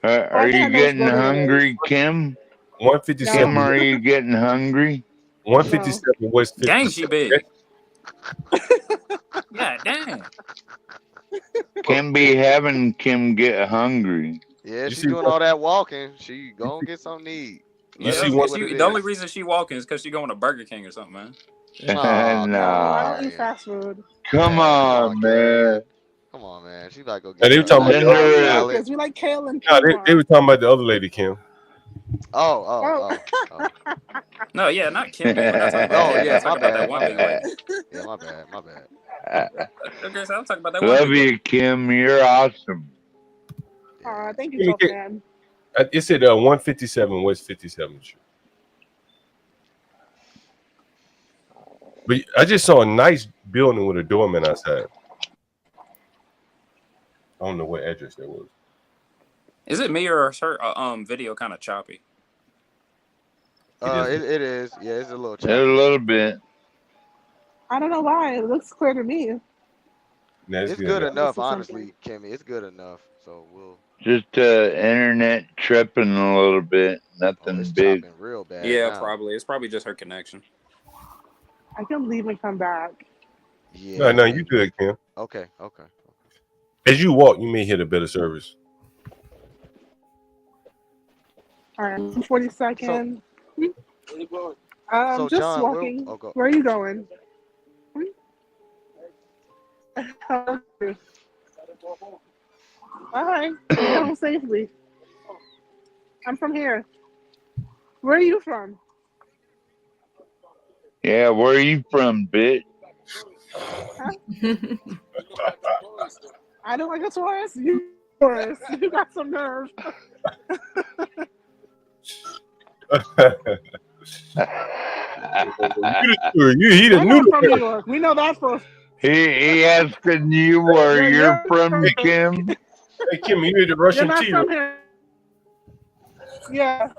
Are I think I you know which getting building it is. hungry, Kim? 157. Kim, are you getting hungry? 157 West Dang, 50th. she big. Yeah, dang. Can be having Kim get hungry. Yeah, You she's see doing what- all that walking. She gonna get something to eat. You Let see us what- see what it The only is. reason she walking is because she going to Burger King or something, man. Aw, No, I Nah. don't eat fast food. Come on, man. Come on, man. She about to go Now, get they were talking nice about the hot other salad. Because we like kale and No, quinoa. they were talking about the other lady, Kim. Oh. No, yeah, not Kimmy. We're not talking about Oh Kimmy. yeah, We're talking my about that bad, one my big bad. lady. Yeah, my bad. Okay, so I'm talking about that one Love big you, Kim. You're awesome. Thank you, Tough Man. It's at 157 West 57th Street. But I just saw a nice building with a doorman outside. I don't know what address that was. Is it me or is her video kind of choppy? It is. Yeah, it's a little choppy. A little bit. I don't know why. It looks clear to me. It's good enough, honestly, Kimmy. It's good enough. So we'll. Just internet tripping a little bit. Nothing big. Chopping real bad. Yeah, now. probably. It's probably just her connection. I can leave and come back. Yeah. No, you good, Kim. Okay. As you walk, you may hit a better service. All right, 42nd. So, just John, walking. go. Where are you going? All right, get home safely. I'm from here. Where are you from? Yeah, where are you from, bitch? Huh? I don't like a Taurus. You Taurus. You got some nerve. He the We're not from New York. We know that for. He asking you where you're from, Kim. Hey, Kim, you need the Russian You're not tea. from here. Yeah.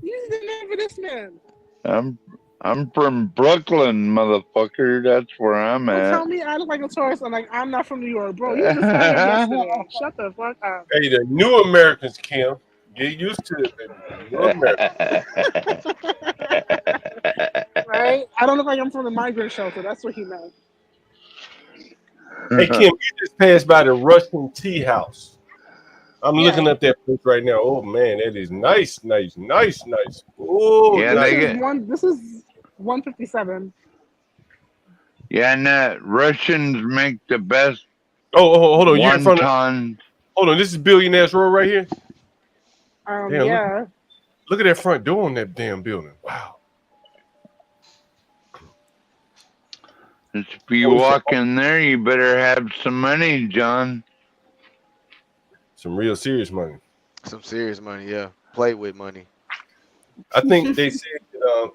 You the name for this man. I'm from Brooklyn, motherfucker. That's where I'm Don't at. tell me I look like a tourist. I'm not from New York, bro. You just got here yesterday. Shut the fuck up. Hey, the new Americans, Kim. Get used to it, baby. New Americans. Right? I don't look like I'm from the migrant shelter. That's what he meant. Hey, Kim, you just passed by the Russian tea house. I'm looking at that place right now. Oh, man, that is nice. Oh, Yeah, nice. This is 157. Yeah, and Russians make the best. Oh, hold on. You're in front of. Wonton. Hold on. This is Billionaire's Road right here. Damn, Yeah. Look at that front door on that damn building. Wow. If you walk in there, you better have some money, John. Some real serious money. Some serious money, yeah. Play with money. I think they said.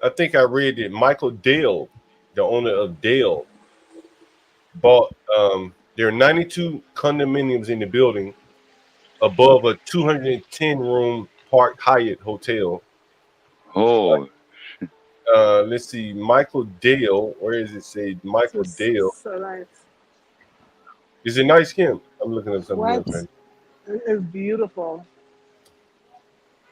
I think I read that Michael Dale, the owner of Dale, bought. There are 92 condominiums in the building, above a 210-room Park Hyatt hotel. Oh. Let's see, Michael Dale. Where does it say Michael Dale? So nice. Is it nice, Kim? I'm looking at something else. Right? It is beautiful.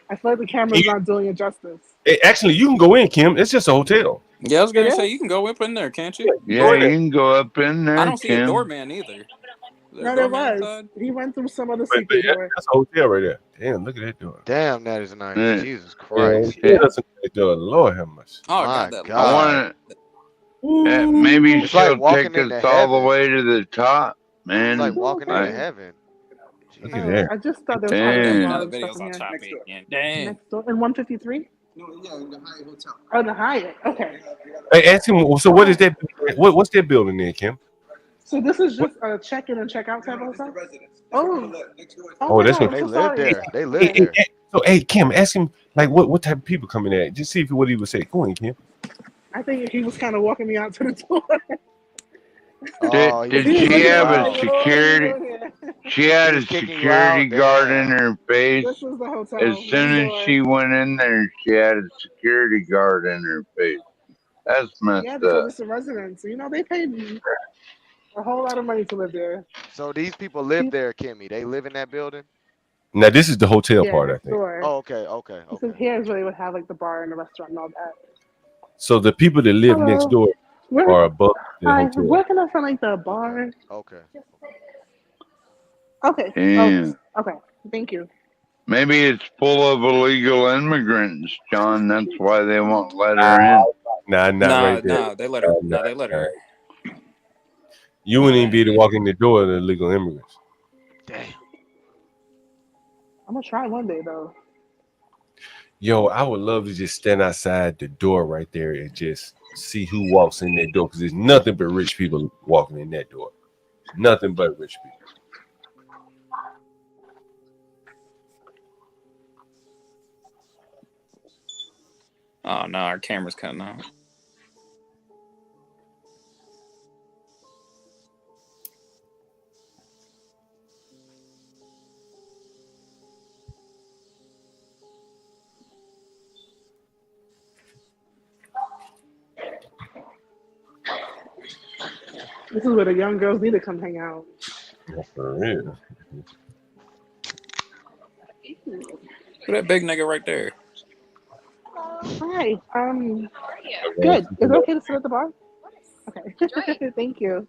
I feel like the camera's not doing it justice. Hey, actually, you can go in, Kim. It's just a hotel. Yeah, I was gonna say you can go up in there, can't you? Yeah, you can go up in there. I don't see a Kim. doorman either. No, there was. He went through some other secret door. That's a hotel right there. Damn, look at that door. Damn, that is nice. Yeah. Jesus Christ. Yeah, that's a good door. Lord have mercy. Oh, My God. God. Maybe It's like she'll walking take into us all the heaven. way to the top, man. It's like walking into heaven. Look at that. I just thought there was Damn. Now the other video's stuff all in here. choppy again. Damn. Next door in 153. No, yeah, in the Hyatt Hotel. Oh, the Hyatt. Okay. Hey, ask him. So, what is that? What's that building there, Kim? So this is just a check-in and check-out type of hotel. Oh. Oh, that's what They live there. They live Hey, there. so, hey, Kim, ask him like what type of people coming at. Just see what he would say. Go in, Kim. I think he was kind of walking me out to the door. Oh, Did he she was have wow. a security? She had a security guard in her face. This was the hotel. As soon as she went in there, she had a security guard in her face. That's messed Yeah, because up. it's a residence. You know, they paid a whole lot of money to live there. So these people live there, Kimmy. They live in that building? Now, this is the hotel Yeah, part, I next think. door. Oh, okay. Because here is where they would have like the bar and the restaurant and all that. So the people that live Hello. next door Where, are above the hi, hotel. where can I find like the bar? Okay. Okay. Damn. Oh, okay. Thank you. Maybe it's full of illegal immigrants, John. That's why they won't let her in. Nah, right there. Nah, they let her. Nah, they let her. You wouldn't even be able to walk in the door of the illegal immigrants. I'm gonna try one day though. Yo, I would love to just stand outside the door right there and just see who walks in that door, because there's nothing but rich people walking in that door. Nothing but rich people. Oh no, our camera's cutting out. This is where the young girls need to come hang out. For real. Look at that big nigga right there. Hi. Good. Is it okay to sit at the bar? Okay. Thank you.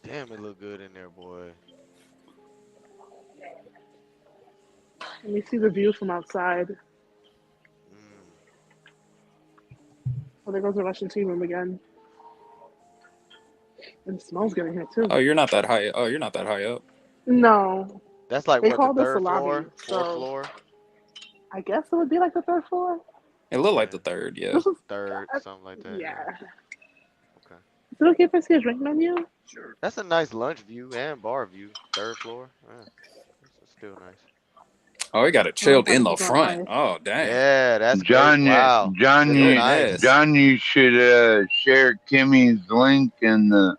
Damn, it look good in there, boy. Let me see the view from outside. Oh, there goes the Russian tea room again. And it smells good in here too. Oh, you're not that high. Oh, you're not that high up. No. That's like They what, call the this the third lobby, floor, fourth so floor, I guess it would be like the third floor. It looked like the third, yeah. third, something like that. Yeah. Okay. Is it okay if I see a drink menu? Sure. That's a nice lunch view and bar view. Third floor. Yeah. That's still nice. Oh, he got it chilled in the front. Oh, dang. Yeah, that's John. great. Wow. John, Real you, nice. John, you should share Kimmy's link in the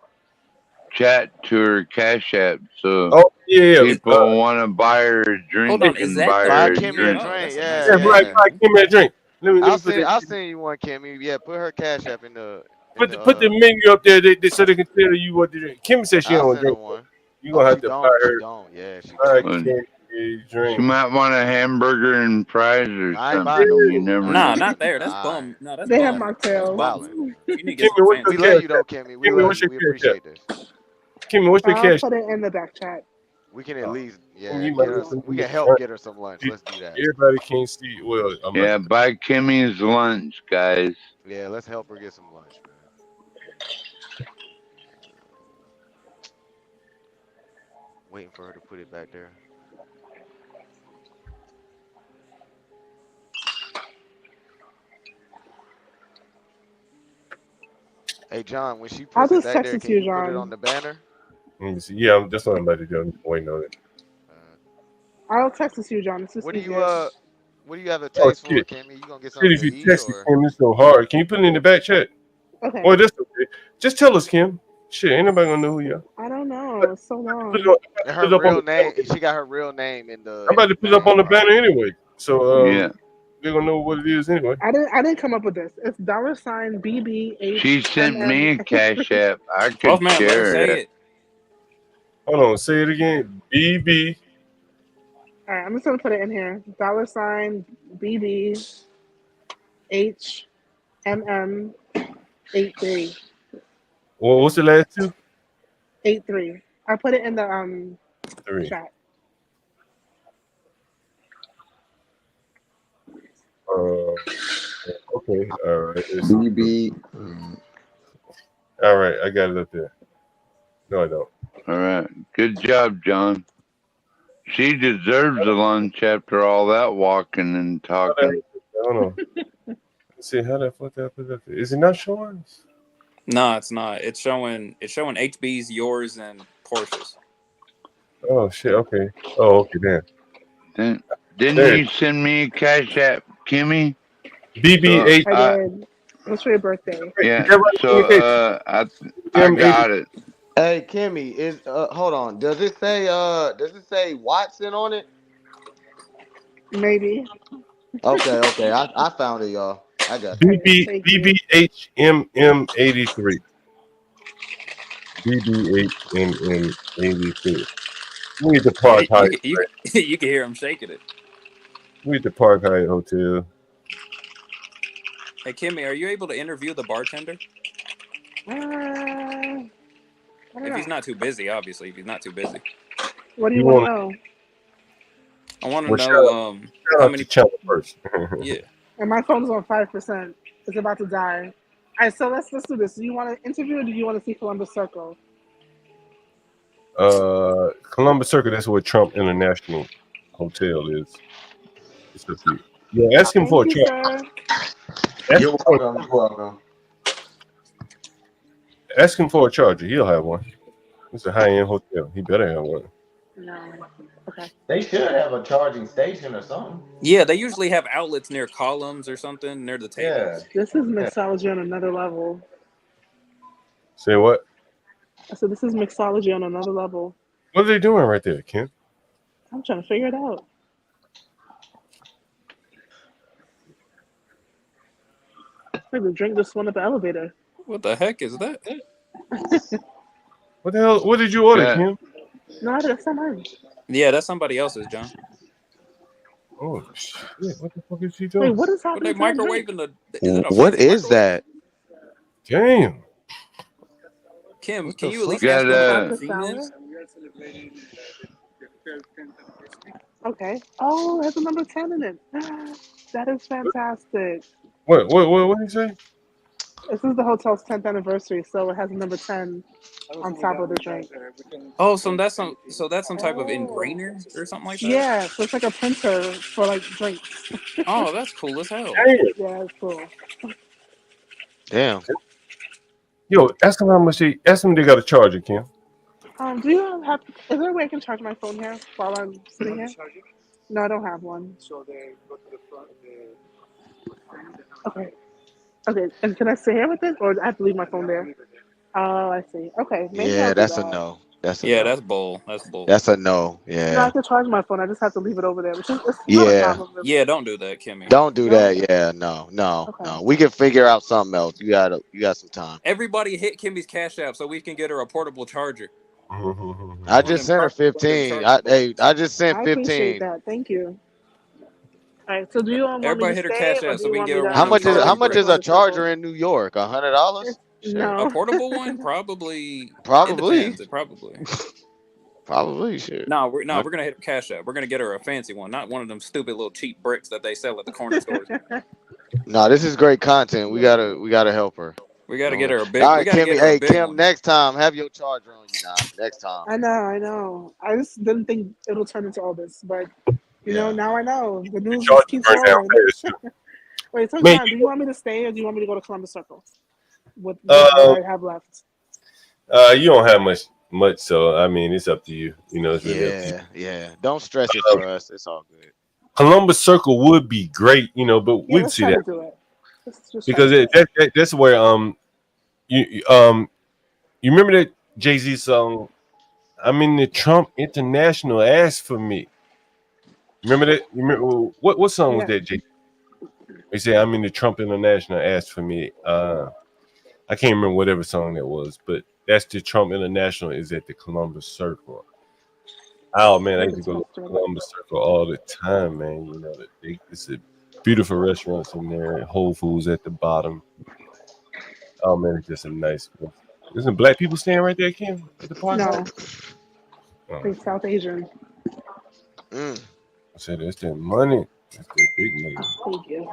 chat to her Cash App, so people want to buy her a drink. Hold on, is that the Buy one? Kimmy a drink? Yeah, Yeah, right. Buy Kimmy a drink. Let me I'll put send you one, Kimmy. Yeah, put her Cash App in the. put the menu up there so they can tell you what to drink. Kimmy said she I'll don't send her drink. one. You gonna have She to don't. buy her. She don't. Yeah, she Buy don't. Kimmy a drink. She might want a hamburger and fries or I ain't something. buying no You food. never Nah, know. not there. That's bum. No, that's They have bum. mocktails. Bum. You need to get Kimmy, some what's fancy. your We love cash you though, app? Kimmy. We Kimmy, love what's you. your We cash app? appreciate this. Kimmy, what's your I'll cash? put it in the back chat. We can at least, yeah, You get might her. listen We to can it. help get her some lunch. Let's do that. Everybody can't see. Well, I'm Yeah, buy Kimmy's lunch, guys. Yeah, let's help her get some lunch, man. Waiting for her to put it back there. Hey, John, when she I'll puts it just back text there, it can to you, you put it John. on the banner? Let me see. Yeah, that's what I'm about to do. I'm waiting on it. I'll text it to you, John. It's just What do you easier. what do you have a Oh taste for, shit! Kimmy? You gonna get Shit, something if to you eat text it, or? Kim, it's so hard. Can you put it in the back chat? Okay. Well, that's okay. Just tell us, Kim. Shit, ain't nobody gonna know who you are. I don't know. It's so long. Put it Her up on real the name. She got her real name in the. I'm about to put it up on the banner anyway. So Yeah. they're gonna know what it is anyway. I didn't come up with this. It's $BBH. She sent me a Cash App. I could Man, let her share say it. it. Hold on, say it again. BB. All right, I'm just gonna put it in here. $BBHMM83. Well, what's the last two? 83. I put it in the 3. chat. Okay. All right. BB. All right, I got it up there. No, I don't. All right. Good job, John. She deserves a lunch after all that walking and talking. Hold on. Let's see how the fuck did I put it up there? Is it not showing? No, it's not. It's showing HB's, yours, and Porsche's. Oh shit. Okay. Oh, okay. Damn. Didn't you send me a Cash App, Kimmy? BB8. I did. What's for your birthday? Yeah. So I got it. Hey Kimmy, is hold on. Does it say Watson on it? Maybe. Okay. I found it, y'all. I got you. BBHMM83. BBHMM83. We at the Park Hyatt. You can hear him shaking it. We at the Park Hyatt Hotel. Hey, Kimmy, are you able to interview the bartender? If he's not too busy, obviously. If he's not too busy. What do you want to know? I want to Well, know shout how out many. to Channel first. Yeah. And my phone's on 5%. It's about to die. All right, so let's do this. Do you want to interview or do you want to see Columbus Circle? Columbus Circle, that's where Trump International Hotel is. It's up to you. Yeah, ask him for a Thank you, charger. sir. You're welcome. You're welcome. Ask him for a charger. He'll have one. It's a high-end hotel. He better have one. No. Okay. They should have a charging station or something. Yeah, they usually have outlets near columns or something near the tables. Yeah. This is mixology on another level. Say what? I said, this is mixology on another level. What are they doing right there, Kim? I'm trying to figure it out. Maybe drink this one at the elevator. What the heck is that? What the hell? What did you order, Yeah. Kim? No, that's not mine. Yeah, that's somebody else's, John. Oh shit! What the fuck is he Wait, doing? what is What they happening? to my drink? microwaving the? Is it a What fancy is microwave? that? Damn. Kim, What can the you at least fuck? ask them Got, how Apple convenient? sour. Okay. Oh, it has a number 10 in it. That is fantastic. What did he say? This is the hotel's 10th anniversary, so it has a number 10 on top of the drink. Oh, so that's some type of engrainer or something like that. Yeah, so it's like a printer for like drinks. Oh, that's cool as hell. Yeah, it's cool. Damn. Yo, ask them how much ask them they got a charger, Kim. Do you have? Is there a way I can charge my phone here while I'm sitting here? No, I don't have one. So they go to the front. Okay. Okay, and can I stay here with it, or do I have to leave my phone there? Oh, I see. Okay, maybe I'll Yeah, do that's a that. no. That's a Yeah, no. that's bull. That's bull. That's a no. No, I Yeah. can charge my phone. I just have to leave it over there, which is it's not a Yeah. problem. Really. Yeah, don't do that, Kimmy. Don't do No? that. Yeah. No. No. Okay. No. We can figure out something else. You got some time. Everybody hit Kimmy's Cash App so we can get her a portable charger. I just sent her 15. I just sent I appreciate 15. that. Thank you. All right, so do you want me Everybody to hit her stay, Cash or App do so you we can want get me her to? How one of them much is charging a bricks. charger in New York? $100? No. A portable one? Probably. Probably. It depends. Probably. Probably shit. No, we're gonna hit her Cash App. We're gonna get her a fancy one, not one of them stupid little cheap bricks that they sell at the corner stores. No, this is great content. We gotta help her. We gotta get her a big. All We right, gotta Kimmy. get her a Hey, big Kim. one. Next time, have your charger on you now. Next time. I know. I just didn't think it'll turn into all this, but you know, now I know. The news just Charger keeps right now, rolling. Wait, so Man, John, do you want me to stay, or do you want me to go to Columbus Circle? What I have left? You don't have much, so I mean it's up to you. You know, it's really up to you. Yeah. Don't stress it for us. It's all good. Columbus Circle would be great, you know, but Yeah, we'd let's see try that to do it. Let's just because try to do it. that's where you remember that Jay-Z song? I'm in the Trump International, ask for me. Remember that? You remember what song was Yeah. that, Jay? They say I'm in the Trump International, ask for me. I can't remember whatever song that was, but that's the Trump International is at the Columbus Circle. Oh man, I used to go to Columbus Circle all the time, man. You know, it's a beautiful restaurants in there, Whole Foods at the bottom. Oh man, it's just a nice place. Isn't black people staying right there, Kim, at the park? No, Oh, they're South Asian. I said that's that money. That's that big money. Thank you.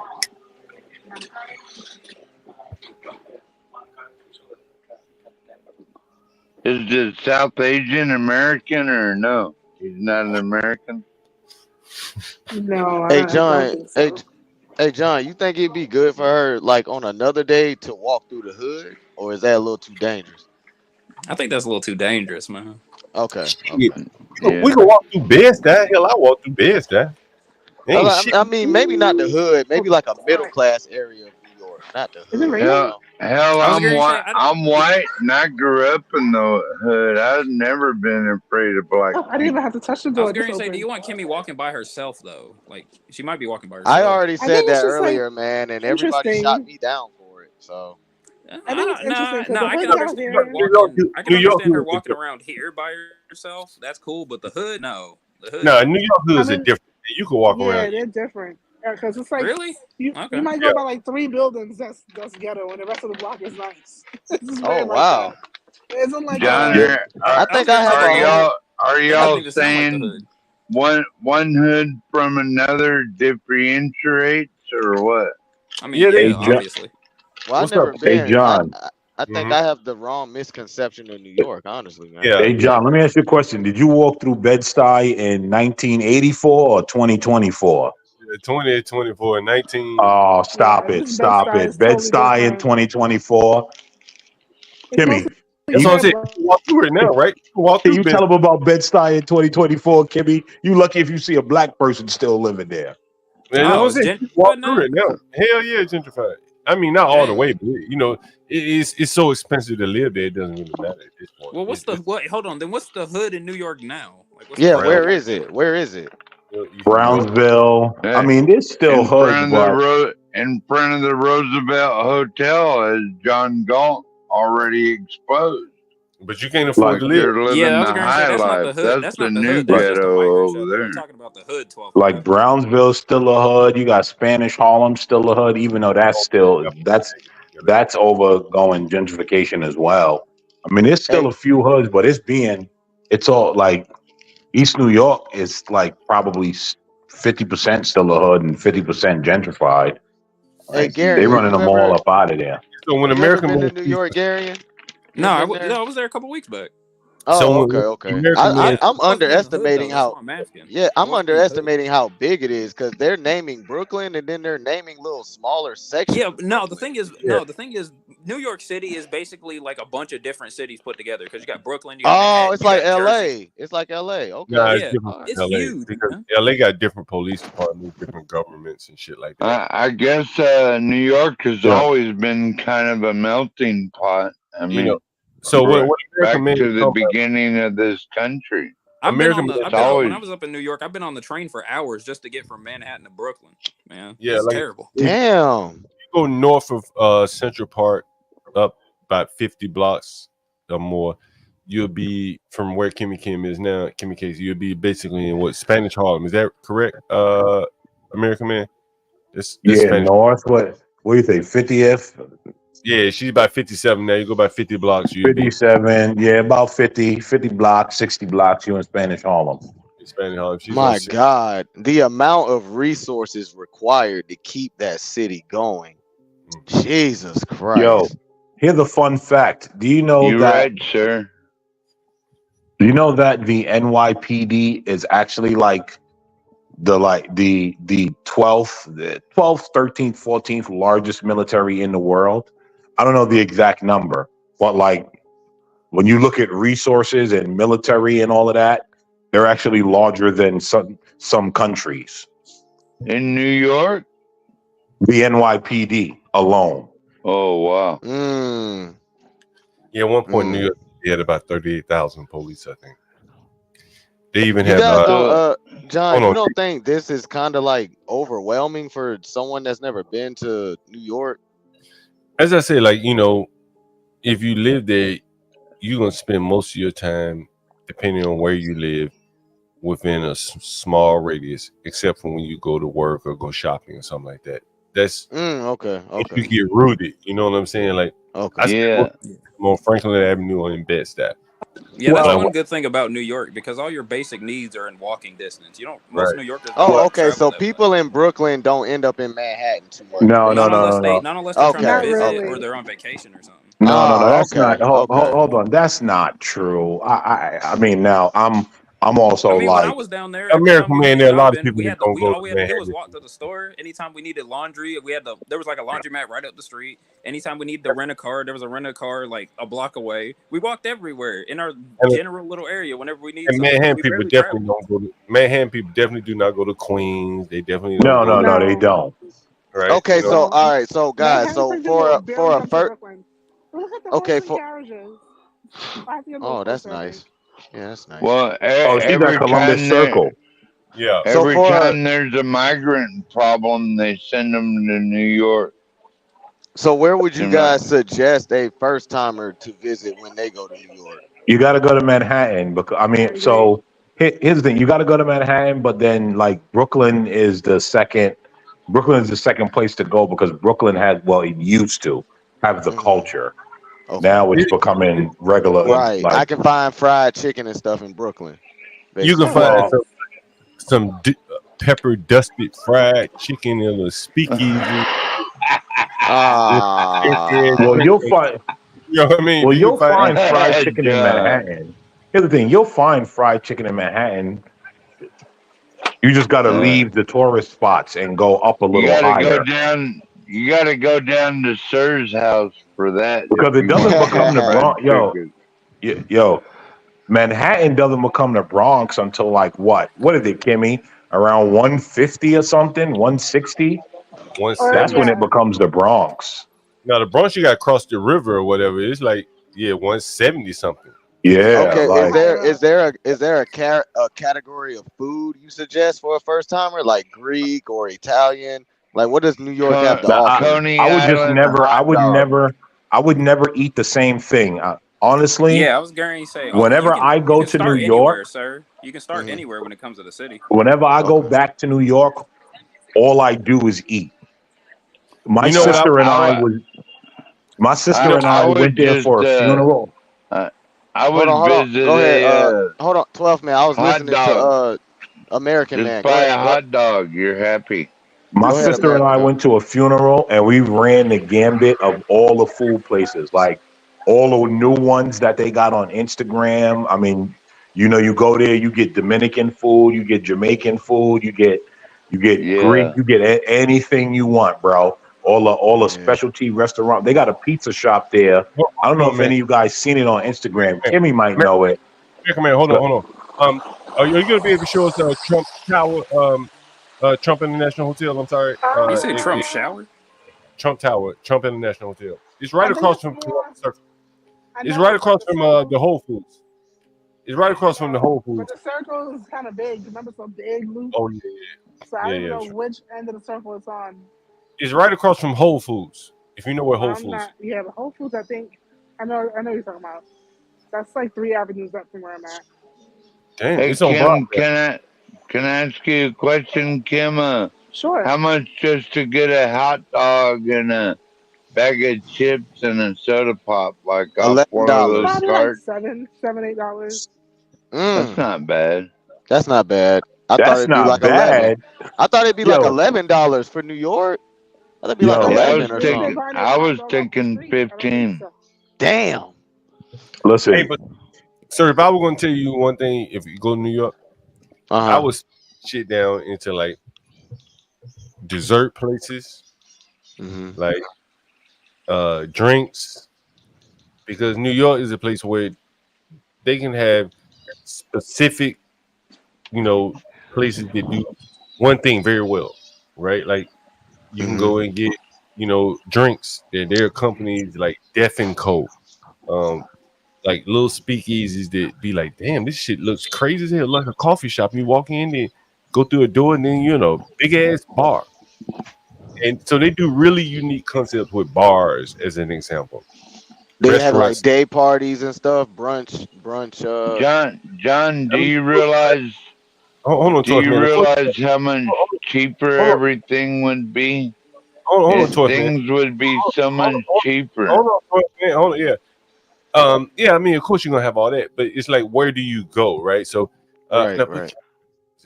Is the South Asian American or no? He's not an American. No, Hey, I John. don't think so. Hey, John. You think it'd be good for her, like on another day, to walk through the hood, or is that a little too dangerous? I think that's a little too dangerous, man. Okay. We can walk through Bed-Stuy. Hell, I walk through Bed-Stuy. Ain't shit. I mean, maybe not the hood, maybe like a middle class area of New York, not the hood. Hell, I was I'm gonna white. say, I'm white, and I grew up in the hood. I've never been afraid of black Oh, I didn't even have to touch the I door. was Just going to say, do open. you want Kimmy walking by herself though? Like she might be walking by herself. I already I said think it's that just like earlier, man, and everybody shot interesting. me down for it. So I think it's interesting because No, the I can hood's out understand her here. walking. I can New York understand her hood is walking different. around here by herself. That's cool, but the hood, no. The hood, No, New York hoods I are mean, different. You can walk Yeah, around. they're different. Because it's like Really? you Okay. might Yeah. go by like 3 buildings that's ghetto, and the rest of the block is nice. It's just very oh like wow. that. It isn't like John, Yeah. I think I have are a y'all are They don't y'all even sound like the saying hood. one hood from another differentiates or what? I mean, Yeah, yeah, they. Hey, John. obviously. Well, I've What's never up? Hey, been. John. I think Mhm. I have the wrong misconception of New York, honestly, man. Yeah. Hey, John. Let me ask you a question. Did you walk through Bed-Stuy in 1984 or 2024? 20, 24, 19. Oh, stop Yeah, it. this Stop Bed-Stuy it. is totally Bed-Stuy in different. 2024. It's Kimmy, mostly That's what I'm you, saying. bro. You can walk through it now, right? You can walk can through you bed. tell them about Bed-Stuy in 2024, Kimmy? You lucky if you see a black person still living there. Man, that's what Oh, I'm it's saying. You can walk gentrified through now? it now. Hell yeah, gentrified. I mean, not all the way, Dang. but it's so expensive to live there. It doesn't really matter at this point. Well, what's the what? Hold on. Then what's the hood in New York now? Like, what's Yeah, the where Brown, is it? Where is it? East New York. Brownsville. I Hey, mean, there's still in hoods, front of but in front of the Roosevelt Hotel is John Galt already exposed. But you can't afford like, to live. You're Yeah, I living was the gonna say high that's not life. the hood. That's That's the not the new hood. That's like, just the ghetto micro over shelter. We're there. talking about the hood 12 like block. Brownsville's still a hood. You got Spanish Harlem still a hood, even though that's overgoing gentrification as well. I mean, there's still Hey, a few hoods, but it's all like East New York is like probably 50% still a hood and 50% gentrified. hey, Like they Garion, running them all up out of there. So when you ever American been Man to New sees, York, Garion? You No, ever been there? I was there a couple weeks back. Oh, so okay, when okay. American Man, Yeah, I'm I wasn't in the hood underestimating though. That's how. why I'm asking. Yeah, I I'm wasn't in the hood. underestimating how big it is because they're naming Brooklyn and then they're naming little smaller sections Yeah, of no. The Brooklyn. thing is, yeah, New York City is basically like a bunch of different cities put together. Because you got Brooklyn, you got Oh, Manhattan, it's you like got Jersey. L.A. It's like L.A. nah, Okay, it's Yeah, different all right. from it's LA huge, because man. LA got different police departments, different governments, and shit like that. I guess New York has Yeah. always been kind of a melting pot. I You know, mean, so right what American back Man to is the talking about? beginning of this country. American Man, That's I've been on when always I was up in New York. I've been on the train for hours just to get from Manhattan to Brooklyn. Man, yeah, it's like terrible. if you damn. go north of Central Park up about 50 blocks or more, you'll be from where Kimmy Kim is now. Kimmy Case, you'll be basically in what Spanish Harlem. Is that correct? American Man. It's Yeah, Spanish. north. What do you think? 50th, Yeah, she's about 57 now. You go about 50 blocks, you'll be 57. Yeah, about 50 blocks, 60 blocks. You in Spanish Harlem. in Spanish Harlem. She's on My 6. God, the amount of resources required to keep that city going. Jesus Yo, Christ. here's a fun fact. Do you know You that? read, sir? Do you know that the NYPD is actually like the 12th, 13th, 14th largest military in the world? I don't know the exact number, but like when you look at resources and military and all of that, they're actually larger than some countries. In New York? The NYPD alone. Oh wow. Yeah, at one point in New York, they had about 38,000 police, I think. They even You have guys don't John, hold you on. don't think this is kind of like overwhelming for someone that's never been to New York? As I say, like, you know, if you live there, you're gonna spend most of your time, depending on where you live, within a small radius, except for when you go to work or go shopping or something like that. That's Okay. if you get rooted. You know what I'm saying? Like, Okay. I spend on Franklin Avenue or in Bed-Stuy. Yeah, that's Well, one good thing about New York because all your basic needs are in walking distance. You don't. Most right. New Yorkers don't Oh, have to okay. travel So that people in Brooklyn don't end up in Manhattan too much. No. Not unless they're trying to Okay. visit or Okay. they're on vacation or something. No. That's Okay. not. Hold Okay. on. That's not true. I mean, now I'm also I mean, when I like was down there, every time American we Man, went there are a lot of shopping, people we that had don't go all to we had to do was Manhattan. walk to the store. Anytime we needed laundry, there was like a laundromat right up the street. Anytime we needed to rent a car, there was a rent a car like a block away. We walked everywhere in our general little area whenever we need And something. Manhattan We people barely definitely traveled. don't go to Manhattan people definitely do not go to Queens. They definitely don't go no, to they don't. right. Okay. You know, So all right. So guys. Manhattan So people will barely for a come to first. Brooklyn. But look at the Okay. horse and For carriages. I have to get those oh, that's pictures. nice. Yeah, that's nice. Well, Oh, she's at every Columbus time Circle. yeah. So every for time there's a migrant problem, they send them to New York. so where would you Seems like guys suggest a first timer to visit when they go to New York? You got to go to Manhattan because I mean, so here's the thing: you got to go to Manhattan, but then like Brooklyn is the second. Brooklyn is the second place to go because Brooklyn had, well, it used to have the culture. Okay. Now it's becoming regular. Right. I Like, can find fried chicken and stuff in Brooklyn. You can Basically. find some pepper dusted fried chicken in a speakeasy. well, you'll find. You know what I mean? Well, You you'll can find fried chicken in John. Manhattan. Here's the thing: you'll find fried chicken in Manhattan. You just got to leave the tourist spots and go up a You little gotta higher. go down. You gotta go down to Sir's house for that Because it doesn't become the Bronx. Yo, Manhattan doesn't become the Bronx until like what? What is it, Kimmy? Around 150 or something? 160? 170. That's when it becomes the Bronx. Now the Bronx, you got to cross the river or whatever. It's like 170 something. Yeah. Okay. Like, Is there a category of food you suggest for a first timer, like Greek or Italian? Like, what does New York have to offer? I would never eat the same thing. Honestly. Yeah, I was going to say. Whenever I go to New York, anywhere, sir. You can start anywhere when it comes to the city. Whenever I go back to New York, all I do is eat. My You know what, sister and I went there for a funeral. I would visit Go ahead. Hold on, 12 man. I was hot listening dog. to American Just Man. buy a hot dog. You're happy. My sister and I went to a funeral, and we ran the gambit of all the food places, like all the new ones that they got on Instagram. I mean, you go there, you get Dominican food, you get Jamaican food, you get Greek, you get anything you want, bro. All the specialty restaurant. They got a pizza shop there. I don't know if any of you guys seen it on Instagram. Kimmy might know it. Come here, hold on. Are you gonna be able to show us Trump Tower, Trump International Hotel? I'm sorry. You said Trump Shower? Trump Tower, Trump International Hotel. It's right across from. It's right across from the Whole Foods. It's right across from the Whole Foods. But the circle is kind of big. Remember, it's a big loop. Oh yeah. So I don't know which end of the circle it's on. It's right across from Whole Foods. If you know where Whole Foods. Yeah, but Whole Foods, I think. I know what you're talking about. That's like 3 avenues up from where I'm at. Damn, Hey, it's on Kim, Broadway. can I ask you a question, Kim? Sure. How much just to get a hot dog and a bag of chips and a soda pop, like off one of those Probably carts? like $7, $8. That's not bad. That's not bad. I thought it'd be like 11. I thought it'd be like $11 for New York. I thought it'd be like 11 or something. I was thinking 15. Damn. Listen, hey, but sir, if I were going to tell you one thing, if you go to New York, I would shit down into like dessert places, like drinks, because New York is a place where they can have specific, places that do one thing very well, right? Like you can go and get, drinks. There are companies like Death and Co. Like little speakeasies that be like, damn, this shit looks crazy as hell, like a coffee shop. You walk in and go through a door, and then big ass bar. And so they do really unique concepts with bars, as an example. They have like day parties and stuff, brunch. John, do you realize? Hold on, do you realize how much cheaper everything would be? Hold on, things would be so much cheaper. Hold on, yeah. I mean, of course you're gonna have all that, but it's like, where do you go, right? So, right.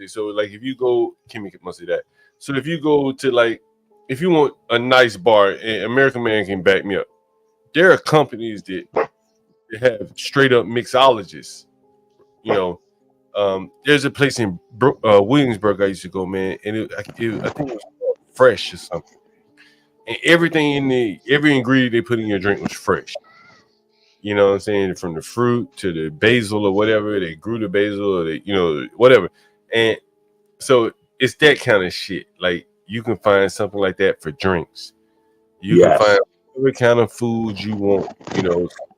So like if you go, Kimmy must see that. So if you go to like, if you want a nice bar, and American Man can back me up. There are companies that have straight up mixologists. There's a place in Williamsburg I used to go, man, and I think it was Fresh or something. And everything every ingredient they put in your drink was fresh. You know what I'm saying? From the fruit to the basil or whatever, they grew the basil or whatever. And so it's that kind of shit. Like you can find something like that for drinks. You can find every kind of food you want,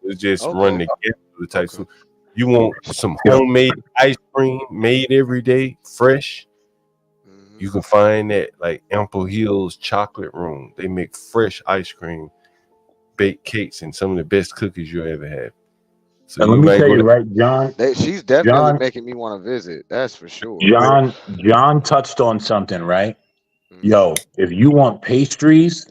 it's just run together the type of food. You want some homemade ice cream made every day, fresh. You can find that like Ample Hills Chocolate Room. They make fresh ice cream, baked cakes, and some of the best cookies you'll ever have. So and let me tell you, right, John? She's definitely making me want to visit. That's for sure. John touched on something, right? Yo, if you want pastries,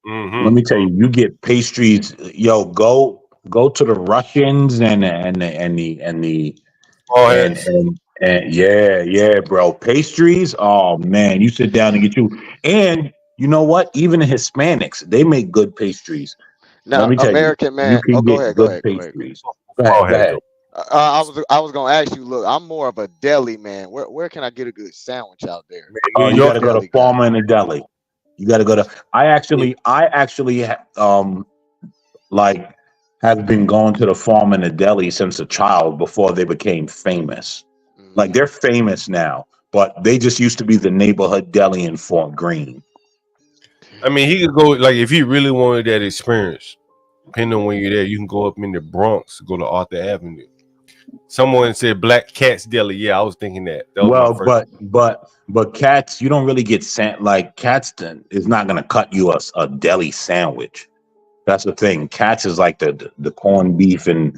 let me tell you, you get pastries. Yo, go to the Russians and yeah, bro. Pastries. Oh man, you sit down and get you. And you know what? Even the Hispanics, they make good pastries. Now, let me tell American you, Man. you can Go get ahead. good pastries. Go ahead. I was gonna ask you. Look, I'm more of a deli man. Where can I get a good sandwich out there? You got to go to Farmer and a Deli. You got to go to. I actually like have been going to the Farm and the Deli since a child before they became famous. Like they're famous now, but they just used to be the neighborhood deli in Fort Greene. I mean, he could go like if he really wanted that experience. Depending on when you're there, you can go up in the Bronx, go to Arthur Avenue. Someone said Black Cat's Deli. Yeah, I was thinking that. That was Well, my first. but Cats, you don't really get like Cats is not gonna cut you a deli sandwich. That's the thing. Cats is like the corned beef and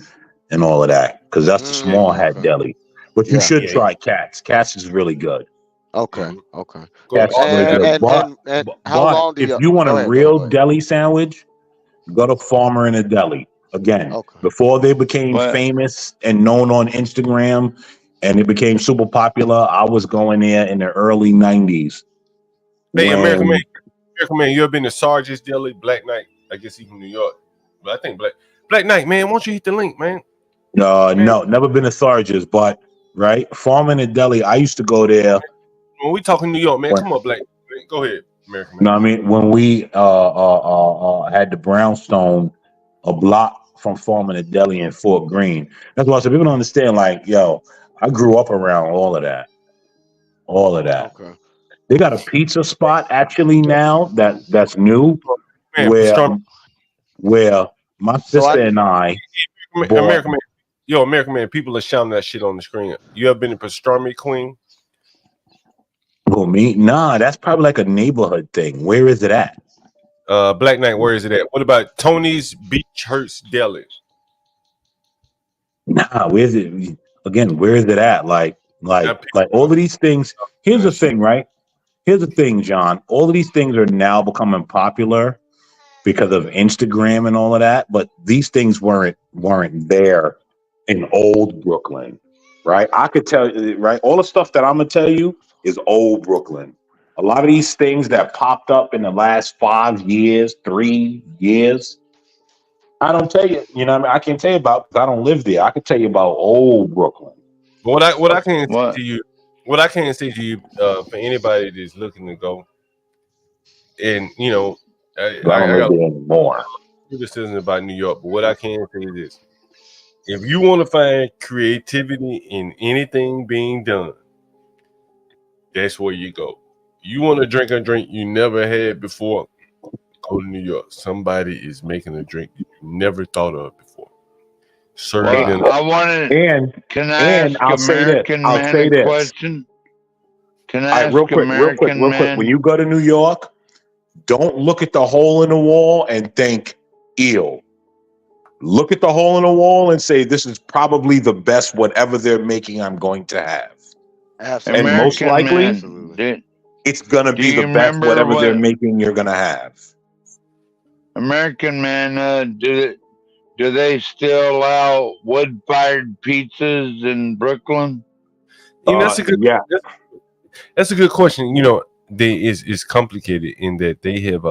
all of that because that's the small hat deli. But you should try Cats. Cats is really good. Okay. Cats is really good. And how long do if you want a real deli sandwich, go to Farmer and a Deli. Again, before they became famous and known on Instagram and it became super popular, I was going there in the early 90s. Hey, American Man, you ever been to Sarge's Deli, Black Knight? I guess he's from New York. But I think Black Knight, man, why don't you hit the link, man? No, never been to Sarge's, but Farmer and a Deli, I used to go there. When we talking New York, man, come on, Black. Go ahead, American Man. No, I mean when we had the brownstone, a block from Farmer and a Deli in Fort Greene. That's why I said people don't understand. Like, yo, I grew up around all of that. Okay. They got a pizza spot actually now that's new, where my sister and I. American Man, people are shouting that shit on the screen. You ever been to Pastrami, Queen? Who, me? Nah, that's probably like a neighborhood thing. Where is it at? Black Knight, where is it at? What about Tony's Beechhurst Deli? Nah, where's it? Again, where is it at? Like all of these things. Here's the thing, right? Here's the thing, John. All of these things are now becoming popular because of Instagram and all of that. But these things weren't there in old Brooklyn, right? I could tell you, right? All the stuff that I'm gonna tell you is old Brooklyn. A lot of these things that popped up in the last 5 years, 3 years, I don't tell you. You know what I mean? I can't tell you about because I don't live there. I can tell you about old Brooklyn. What I can say to you, for anybody that's looking to go, and you know, I got more criticism about New York, but what I can say is this: if you want to find creativity in anything being done, that's where you go. You want to drink a drink you never had before, go to New York. Somebody is making a drink you never thought of before. Well, I want to. Can I ask American Man a question? Can I ask real quick. When you go to New York, don't look at the hole in the wall and think ill. Look at the hole in the wall and say, this is probably the best whatever they're making I'm going to have. Absolutely. And most likely, it's going to be the best whatever they're making you're going to have. American Man, do they still allow wood-fired pizzas in Brooklyn? You know, that's a good question. You know, it's complicated in that they have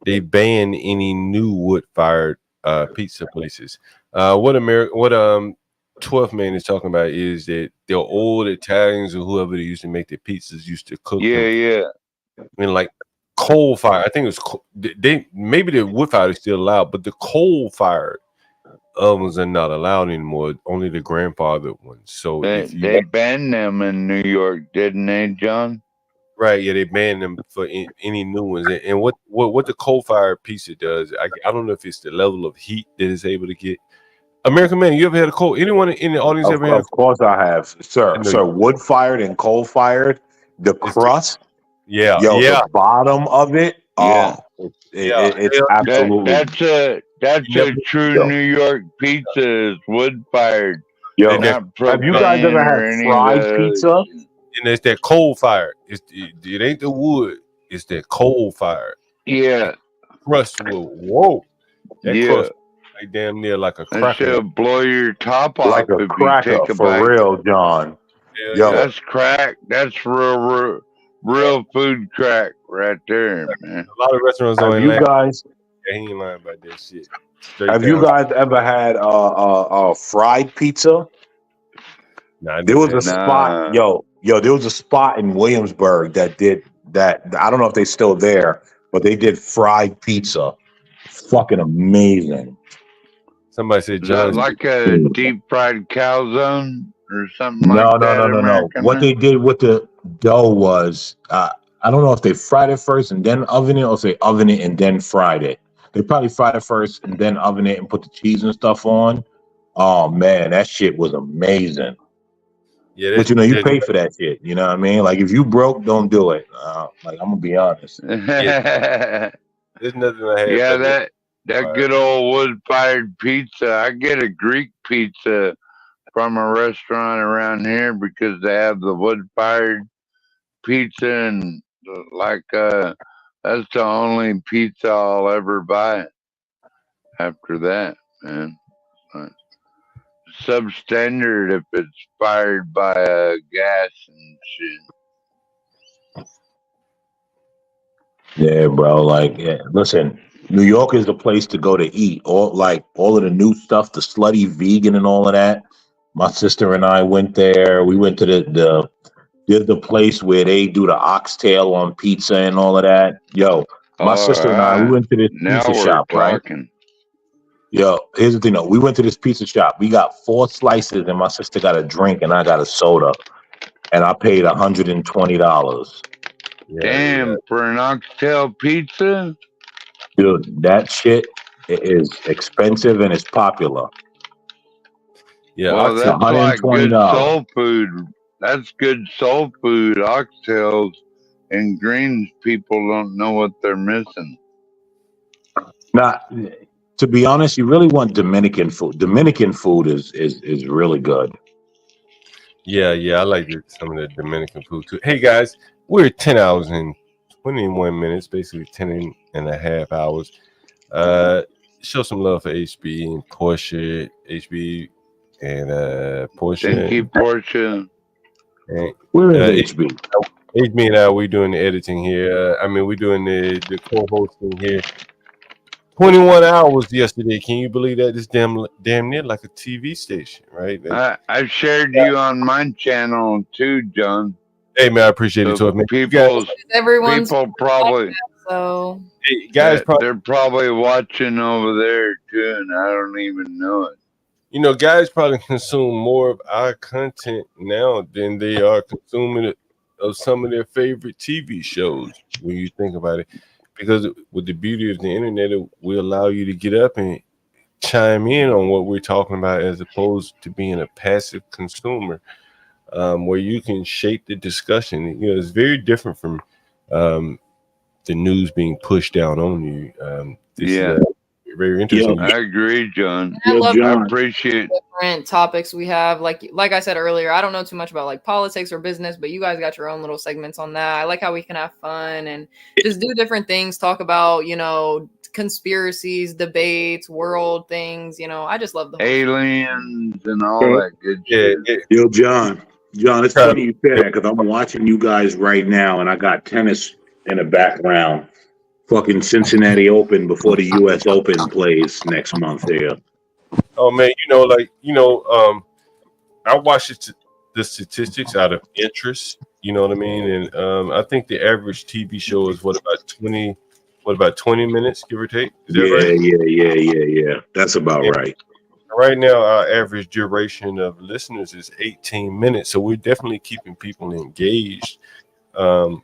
they ban any new wood-fired pizza places. What 12th Man is talking about is that the old Italians or whoever they used to make their pizzas used to cook. Yeah. I mean, like coal fire. I think it was maybe the wood fire is still allowed, but the coal fired ovens are not allowed anymore. Only the grandfather ones. So they banned them in New York, didn't they, John? Right. Yeah, they banned them for any new ones. And what the coal fired pizza does, I don't know if it's the level of heat that it's able to get. American Man, you ever had a coal? Anyone in the audience ever had? Of course I have, sir. So wood fired and coal fired, the crust, the bottom of it, it's absolutely. That's a true New York pizza is wood fired. Have you guys ever had fried pizza? And it's that coal fired. It ain't the wood. It's that coal fired. Yeah. Crust will crust. Like damn near like a cracker. It'll blow your top off like a cracker for real, John. Yo, that's crack. That's real food crack right there, man. A lot of restaurants have you guys. Yeah, he ain't lying about that shit. Have you guys ever had fried pizza? Nah, There was a spot, there was a spot in Williamsburg that did that. I don't know if they're still there, but they did fried pizza. Fucking amazing. Somebody said, Is that John, like a deep fried calzone or something No, like that? no. American What they did with the dough was, I don't know if they fried it first and then oven it, or if they oven it and then fried it. They probably fried it first and then oven it and put the cheese and stuff on. Oh man, that shit was amazing. Yeah, But you pay for that shit. You know what I mean? Like if you broke, don't do it. Like I'm gonna be honest. there's nothing I had. Yeah, that good old wood-fired pizza. I get a Greek pizza from a restaurant around here because they have the wood-fired pizza, and that's the only pizza I'll ever buy after that, man. Substandard if it's fired by gas and shit. Yeah, bro. Like, listen, New York is the place to go to eat. All of the new stuff, the slutty vegan and all of that. My sister and I went there. We went to the place where they do the oxtail on pizza and all of that. Yo, my sister and I, we went to this pizza shop, right? Yo, here's the thing though. We went to this pizza shop. We got 4 slices, and my sister got a drink, and I got a soda, and I paid $120. Damn, for an oxtail pizza? Dude, that shit is expensive and it's popular. Yeah, well, that's like good $120. soul food. That's good soul food. Oxtails and greens, people don't know what they're missing. Now, to be honest, you really want Dominican food. Dominican food is really good. Yeah, I like some of the Dominican food too. Hey guys, we're at 10 hours and 21 minutes, basically 10 and a half hours. Show some love for HB and Portia, HB and Portia. Thank you, Portia. Where is HB? HB and I, we're doing the editing here. We're doing the co-hosting here. 21 hours yesterday. Can you believe that? It's damn near like a TV station, right? I shared you on my channel too, John. Hey man, I appreciate it too, man. People probably, so hey, guys, they're probably watching over there too, and I don't even know it. You know, guys probably consume more of our content now than they are consuming of some of their favorite TV shows. When you think about it. Because with the beauty of the internet, it will allow you to get up and chime in on what we're talking about, as opposed to being a passive consumer, where you can shape the discussion. You know, it's very different from the news being pushed down on you. Very interesting. I agree, John. I love I appreciate different topics we have. Like I said earlier, I don't know too much about like politics or business, but you guys got your own little segments on that. I like how we can have fun and just do different things, talk about, conspiracies, debates, world things. I just love the whole aliens and all that good shit. Yo, John, it's funny you say that because I'm watching you guys right now, and I got tennis in the background. Fucking Cincinnati Open before the U.S. Open plays next month here. Oh man, I watch the statistics out of interest. You know what I mean? And I think the average TV show is about 20 minutes, give or take. Is that right? Yeah. That's about right. Right now, our average duration of listeners is 18 minutes, so we're definitely keeping people engaged. On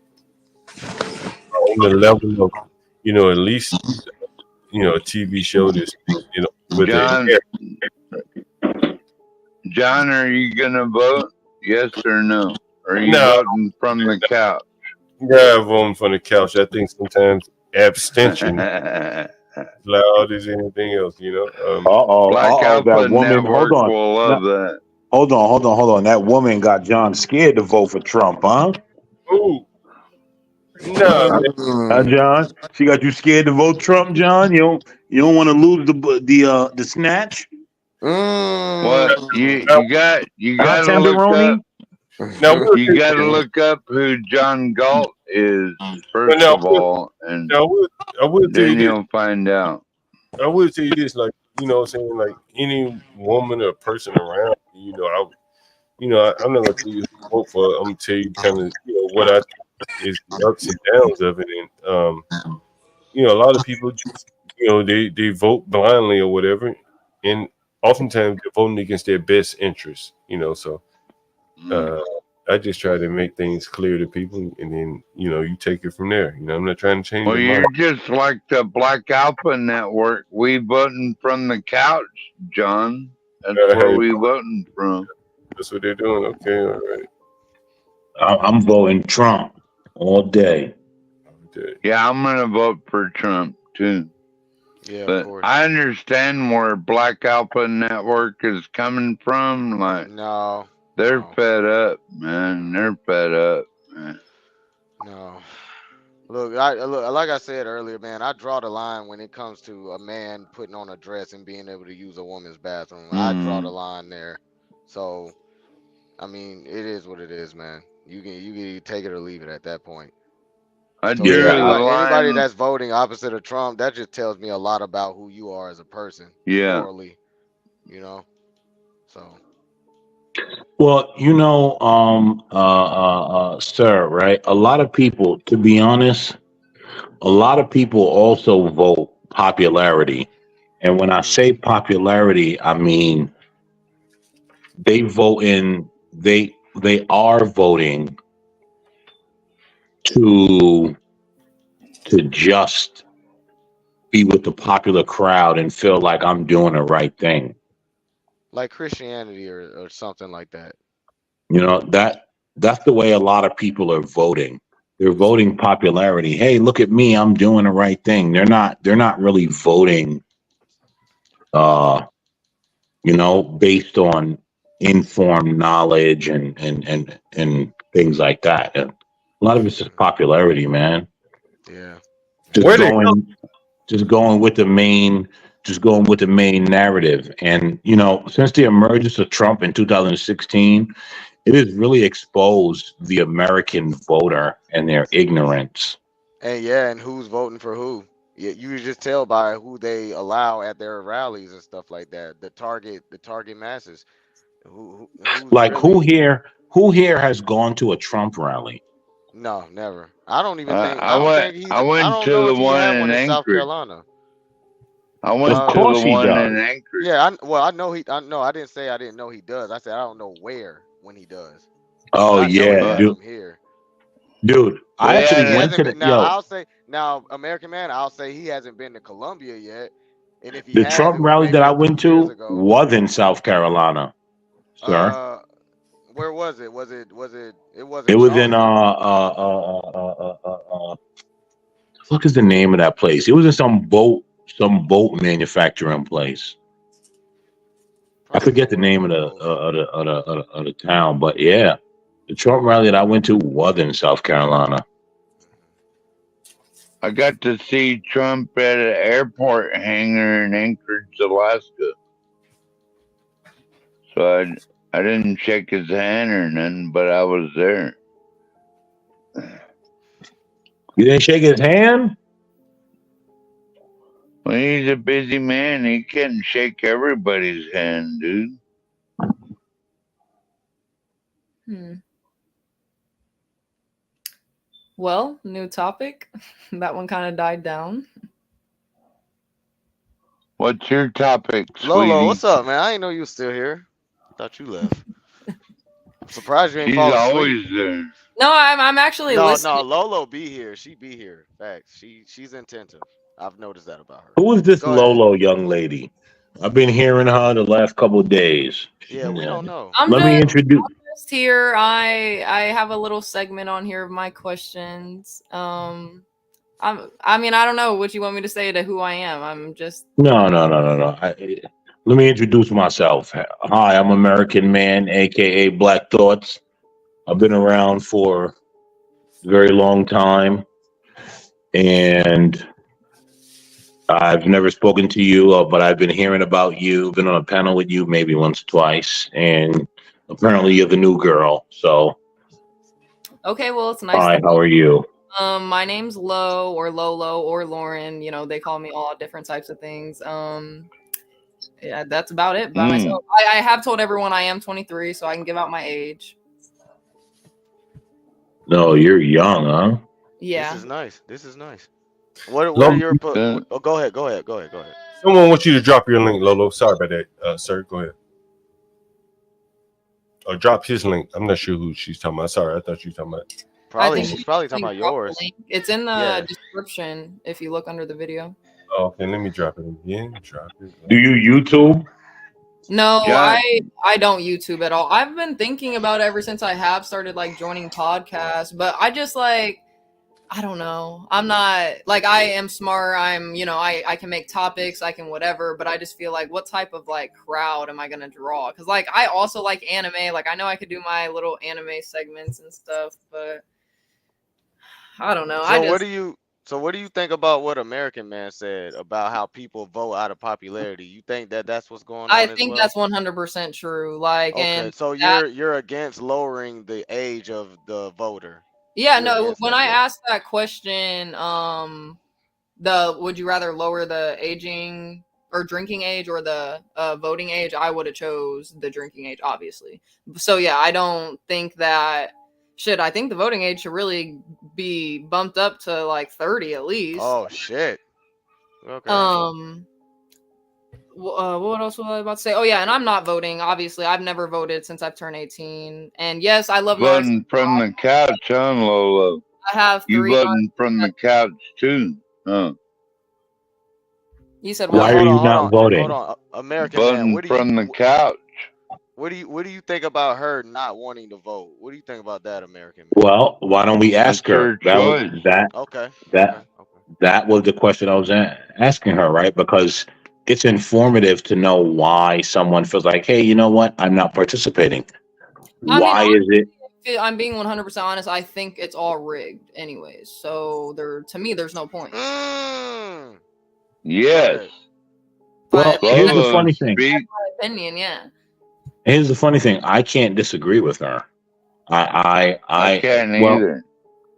the level of, at least, a TV show that's, with John, are you gonna vote? Yes or no? Or are you voting from the couch? Yeah, voting from the couch. I think sometimes abstention loud as anything else, That woman. Hold on. Will love that. Hold on. That woman got John scared to vote for Trump, huh? Ooh. No, John. She got you scared to vote Trump, John. You don't want to lose the snatch. What you got to look up. No, you got to look up who John Galt is first of all, and I would then you'll find out. I would tell you this, like, you know what I'm saying, like any woman or person around, I'm not gonna tell you who to vote for. I'm gonna tell you kind of, what I think is the ups and downs of it. And a lot of people just, they vote blindly or whatever, and oftentimes they're voting against their best interests, so I just try to make things clear to people, and then you take it from there. I'm not trying to change Well, their you're mind. just like the Black Alpha Network. We voting from the couch, John. That's where we voting from. That's what they're doing. Okay, all right. I'm voting Trump all day. Yeah, I'm gonna vote for Trump too. Yeah, but of course. I understand where Black Alpha Network is coming from. Like, No, they're fed up, man. They're fed up, man. no. Look, like I said earlier, man, I draw the line when it comes to a man putting on a dress and being able to use a woman's bathroom. I draw the line there. So, I mean, it is what it is, man. You can take it or leave it at that point. I So drew the line. anybody that's voting opposite of Trump, that just tells me a lot about who you are as a person, morally. So. Well, sir, right? A lot of people, to be honest, a lot of people also vote popularity. And when I say popularity, I mean they are voting to just be with the popular crowd and feel like I'm doing the right thing. Like Christianity or something like that. That's the way a lot of people are voting. They're voting popularity. Hey, look at me, I'm doing the right thing. They're not really voting based on informed knowledge and things like that. And a lot of it's just popularity, man. Yeah. Just going with the main narrative. And since the emergence of Trump in 2016, it has really exposed the American voter and their ignorance. And who's voting for who? Yeah, you can just tell by who they allow at their rallies and stuff like that. The target masses. Who here has gone to a Trump rally? No, never. I don't even think. I went to the one in South Anchorage. Carolina. I went to the one in Anchorage. Yeah, I know he. I didn't say I didn't know he does. I said I don't know where when he does. Oh yeah, dude. Here. Dude, I actually went to the. I'll say American Man. I'll say he hasn't been to Columbia yet. And if he The has, Trump rally that I went to was in South Carolina, sir. Where was it? It wasn't. It was in what is the name of that place? It was in some boat manufacturing place. I forget the name of the town, but yeah, the Trump rally that I went to was in South Carolina. I got to see Trump at an airport hangar in Anchorage, Alaska. So I didn't shake his hand or nothing, but I was there. You didn't shake his hand? Well, he's a busy man. He can't shake everybody's hand, dude. Well, new topic. That one kind of died down. What's your topic, Lolo, sweetie? what's up, man? I didn't know you were still here. I thought you left. I'm surprised you ain't She's falling asleep. always there. No, I'm actually listening. No, Lolo be here. She be here. Facts. She's attentive. I've noticed that about her. Who is this Lolo young lady? I've been hearing her the last couple of days. Yeah, we don't know. Let me introduce. I'm just here. I have a little segment on here of my questions. I mean, I don't know what you want me to say to who I am. I'm just No. Let me introduce myself. Hi, I'm American Man, aka Black Thoughts. I've been around for a very long time, and I've never spoken to you, but I've been hearing about you. Been on a panel with you maybe once or twice, and apparently you're the new girl. So, okay. Well, it's nice. hi, how are you? My name's Lo or Lolo or Lauren. You know, they call me all different types of things. Yeah, that's about it by myself. I have told everyone I am 23, so I can give out my age. No, you're young, huh? Yeah. This is nice. This is nice. What are your oh, go ahead. Someone wants you to drop your link, Lolo. Sorry about that, sir. Go ahead. Or drop his link. I'm not sure who she's talking about. Sorry, I thought you were talking about. She's probably talking about yours. It's in the description if you look under the video. Oh, okay, let me drop it again. Drop it. Do you YouTube? No, Yeah. I don't YouTube at all. I've been thinking about it ever since I have started like joining podcasts, but I just like I don't know. I'm not like I am smart. I'm, you know, I can make topics, I can whatever, but I just feel like what type of like crowd am I gonna draw? Because like I also like anime. Like I know I could do my little anime segments and stuff, but I don't know. So what do you think about what American Man said about how people vote out of popularity? You think that that's what's going on? I think that's 100% true. Like, okay, and so you're against lowering the age of the voter. Yeah, no, when I asked that question, would you rather lower the aging or drinking age or the voting age, I would have chose the drinking age, obviously. So yeah, I don't think that I think the voting age should really be bumped up to like 30 at least. Oh shit. Okay. What else was I about to say? Oh yeah, and I'm not voting. Obviously, I've never voted since I've turned 18. And yes, I love voting from the couch, huh, Lolo? I have 3. You voting from the couch too, huh? You said why are you not voting? Hold on, American voting Man, from the couch. What do you think about her not wanting to vote? What do you think about that, American Man? Well, why don't we ask her? That was the question I was asking her, right? Because it's informative to know why someone feels like, hey, you know what? I'm not participating. Why is it? I'm being 100% honest. I think it's all rigged, anyways. So to me, there's no point. Yes. Well, here's the funny thing. That's my opinion, yeah. Here's the funny thing. I can't disagree with her. I can't either.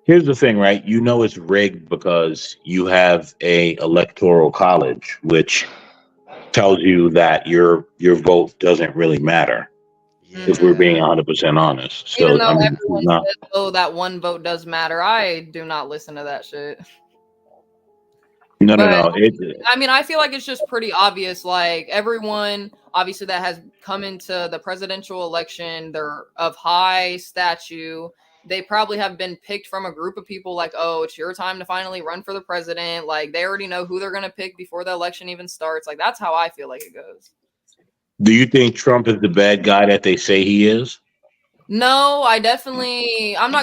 Here's the thing, right? You know it's rigged because you have a electoral college, which tells you that your vote doesn't really matter. If we're being 100% honest. So even though everyone says, oh, that one vote does matter, I do not listen to that shit. No. I mean, I feel like it's just pretty obvious. Like everyone, obviously, that has come into the presidential election, they're of high stature. They probably have been picked from a group of people like, oh, it's your time to finally run for the president. Like they already know who they're going to pick before the election even starts. Like that's how I feel like it goes. Do you think Trump is the bad guy that they say he is? No, I'm not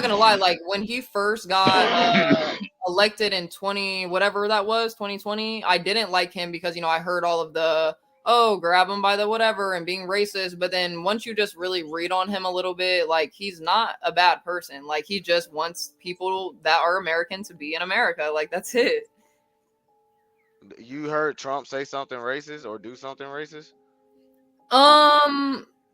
going to lie. Like when he first got elected in 2020, I didn't like him because, you know, I heard all of the, grab him by the whatever and being racist. But then once you just really read on him a little bit, like he's not a bad person. Like he just wants people that are American to be in America. Like that's it. You heard Trump say something racist or do something racist?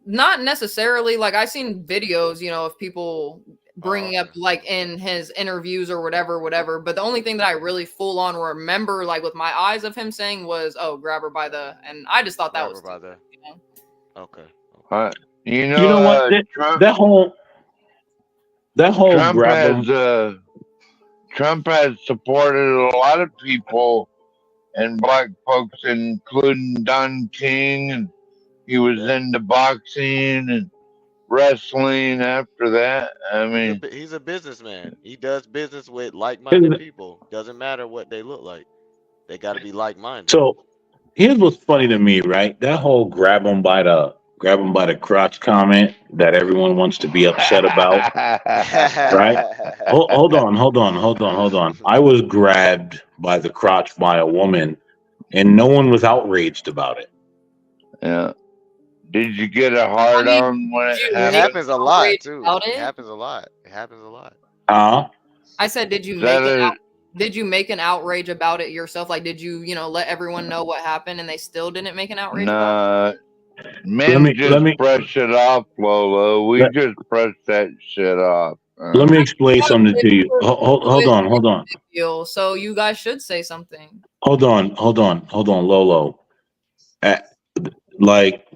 Not necessarily. Like I've seen videos, you know, of people bringing up like in his interviews or whatever. But the only thing that I really full on remember, like with my eyes of him saying was, "Oh, grab her by the," and I just thought that was by the. You know? Okay. You know what? That whole Trump has supported a lot of people and black folks, including Don King, and he was into boxing and wrestling after that. I mean, he's a businessman. He does business with like-minded people. Doesn't matter what they look like. They got to be like-minded. So here's what's funny to me, right? That whole grab him by the crotch comment that everyone wants to be upset about, right? Hold on. I was grabbed by the crotch by a woman, and no one was outraged about it. Yeah. Did you get a hard on when it happened? It happens a lot too. It happens a lot. I said, did you make an outrage about it yourself? Like, did you, let everyone know what happened and they still didn't make an outrage? Nah, men just brush it off, Lolo. We just brush that shit off. Let me explain something to you. Hold on. Deal, so you guys should say something. Hold on, Lolo. Like,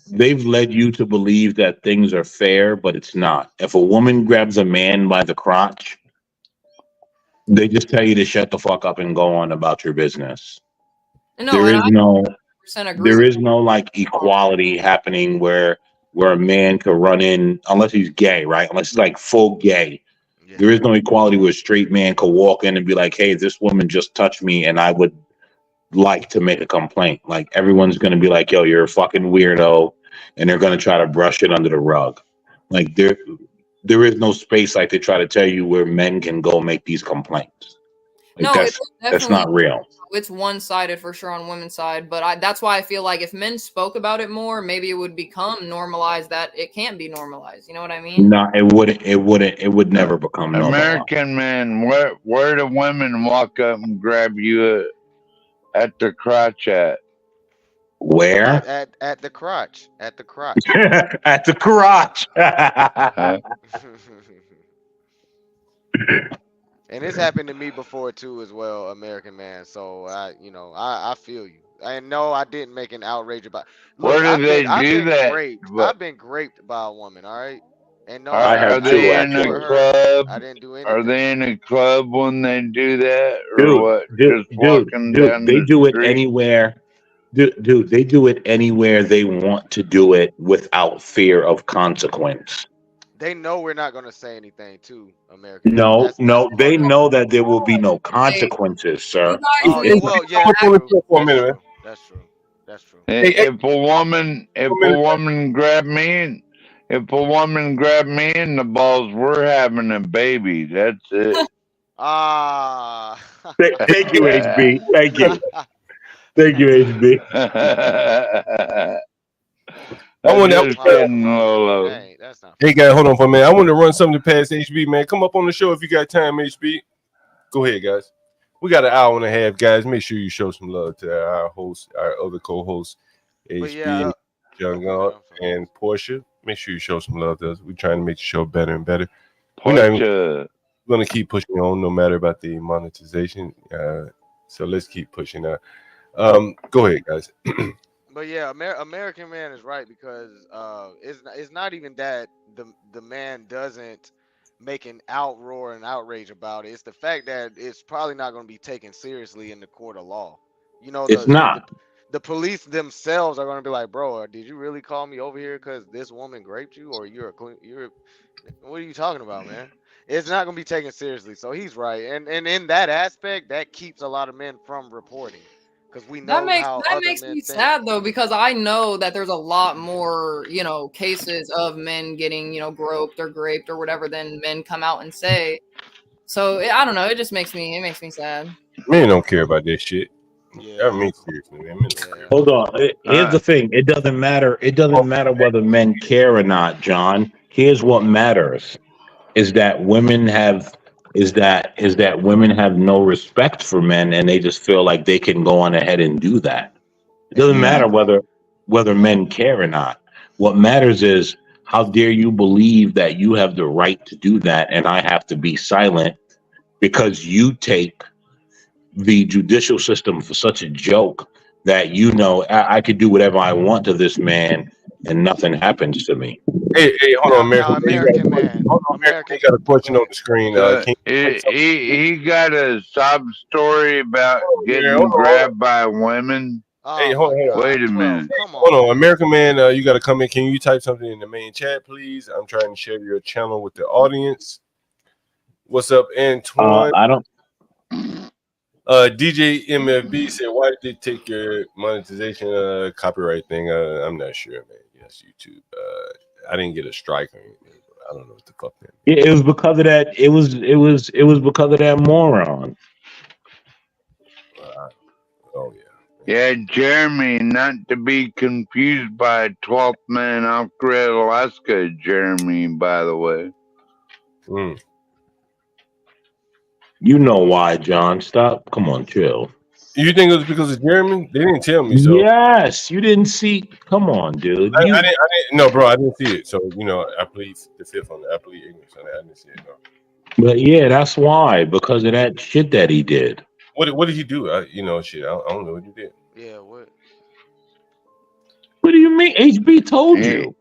they've led you to believe that things are fair, but it's not. If a woman grabs a man by the crotch, they just tell you to shut the fuck up and go on about your business. No, there is no agree. like equality happening where a man could run in, unless he's gay, right? Unless he's like full gay. Yeah. There is no equality where a straight man could walk in and be like, "Hey, this woman just touched me, and I would like to make a complaint." Like, everyone's gonna be like, "Yo, you're a fucking weirdo," and they're gonna try to brush it under the rug. Like, there is no space like they try to tell you where men can go make these complaints. Like, No, that's not real. It's one-sided for sure on women's side, but that's why I feel like if men spoke about it more, maybe it would become normalized that it can't be normalized. You know what I mean? No, it wouldn't. It would never become normal. American man, where do women walk up and grab you at the crotch at? Where? At the crotch. At the crotch. At the crotch. And it's happened to me before too, as well, American man. So I feel you. And no, I didn't make an outrage about. Look, Where do they do that? I've been raped by a woman. All right. And no, are they in a club? I didn't do anything. Are they in a club when they do that, or Dude, what? Dude, Just walking down they the do street? it anywhere. Dude, they do it anywhere they want to do it without fear of consequence. They know we're not going to say anything to American. No, they know that there will be no consequences, sir. Well, yeah, that's true. That's true. If a woman grab me, in the balls, we're having a baby. That's it. Thank you, HB. Thank you. Thank you, HB. I want to. Hey guys, hold on for a minute. I want to run something past HB, man. Come up on the show if you got time, HB. Go ahead, guys. We got an hour and a half, guys. Make sure you show some love to our host, our other co-hosts, HB, Young Galt, and Portia. Make sure you show some love to us. We're trying to make the show better and better. We're going to keep pushing on no matter about the monetization. So let's keep pushing out. Go ahead, guys. But yeah, American man is right, because it's not even that the man doesn't make an outroar and outrage about it. It's the fact that it's probably not going to be taken seriously in the court of law. You know, it's not. The police themselves are going to be like, "Bro, did you really call me over here because this woman raped you, or you're what are you talking about, man?" It's not going to be taken seriously. So he's right, and in that aspect, that keeps a lot of men from reporting. Because we know that makes me sad though, because I know that there's a lot more, cases of men getting, groped or raped or whatever than men come out and say. So I don't know. It just makes me sad. Men don't care about this shit. I mean, seriously, man. Hold on. Here's the thing. It doesn't matter. It doesn't matter whether men care or not, John. Here's what matters: is that women have no respect for men, and they just feel like they can go on ahead and do that. It doesn't matter whether men care or not. What matters is, how dare you believe that you have the right to do that, and I have to be silent because you take the judicial system for such a joke that I could do whatever I want to this man and nothing happens to me. Hey, hold on, American man. American got a question on the screen. He got a sob story about getting grabbed by women. Hey, hold on. Wait a minute. Hold on, American man. You got to come in. Can you type something in the main chat, please? I'm trying to share your channel with the audience. What's up, Antoine? I don't. DJ MFB said, "Why did they take your monetization copyright thing?" I'm not sure, man. Yes, YouTube. I didn't get a strike or anything. I don't know what the fuck that means. It was because of that. It was because of that moron. Oh yeah. Yeah, Jeremy, not to be confused by 12th Man off Grid Alaska, Jeremy, by the way. You know why, John? Stop. Come on, chill. You think it was because of Jeremy? They didn't tell me so. Yes, you didn't see. Come on, dude. I didn't. No, bro, I didn't see it. So I plead the fifth on that. I plead ignorance on that. I didn't see it. No. But yeah, that's why, because of that shit that he did. What did he do? Shit. I don't know what he did. Yeah, what? What do you mean? HB told you.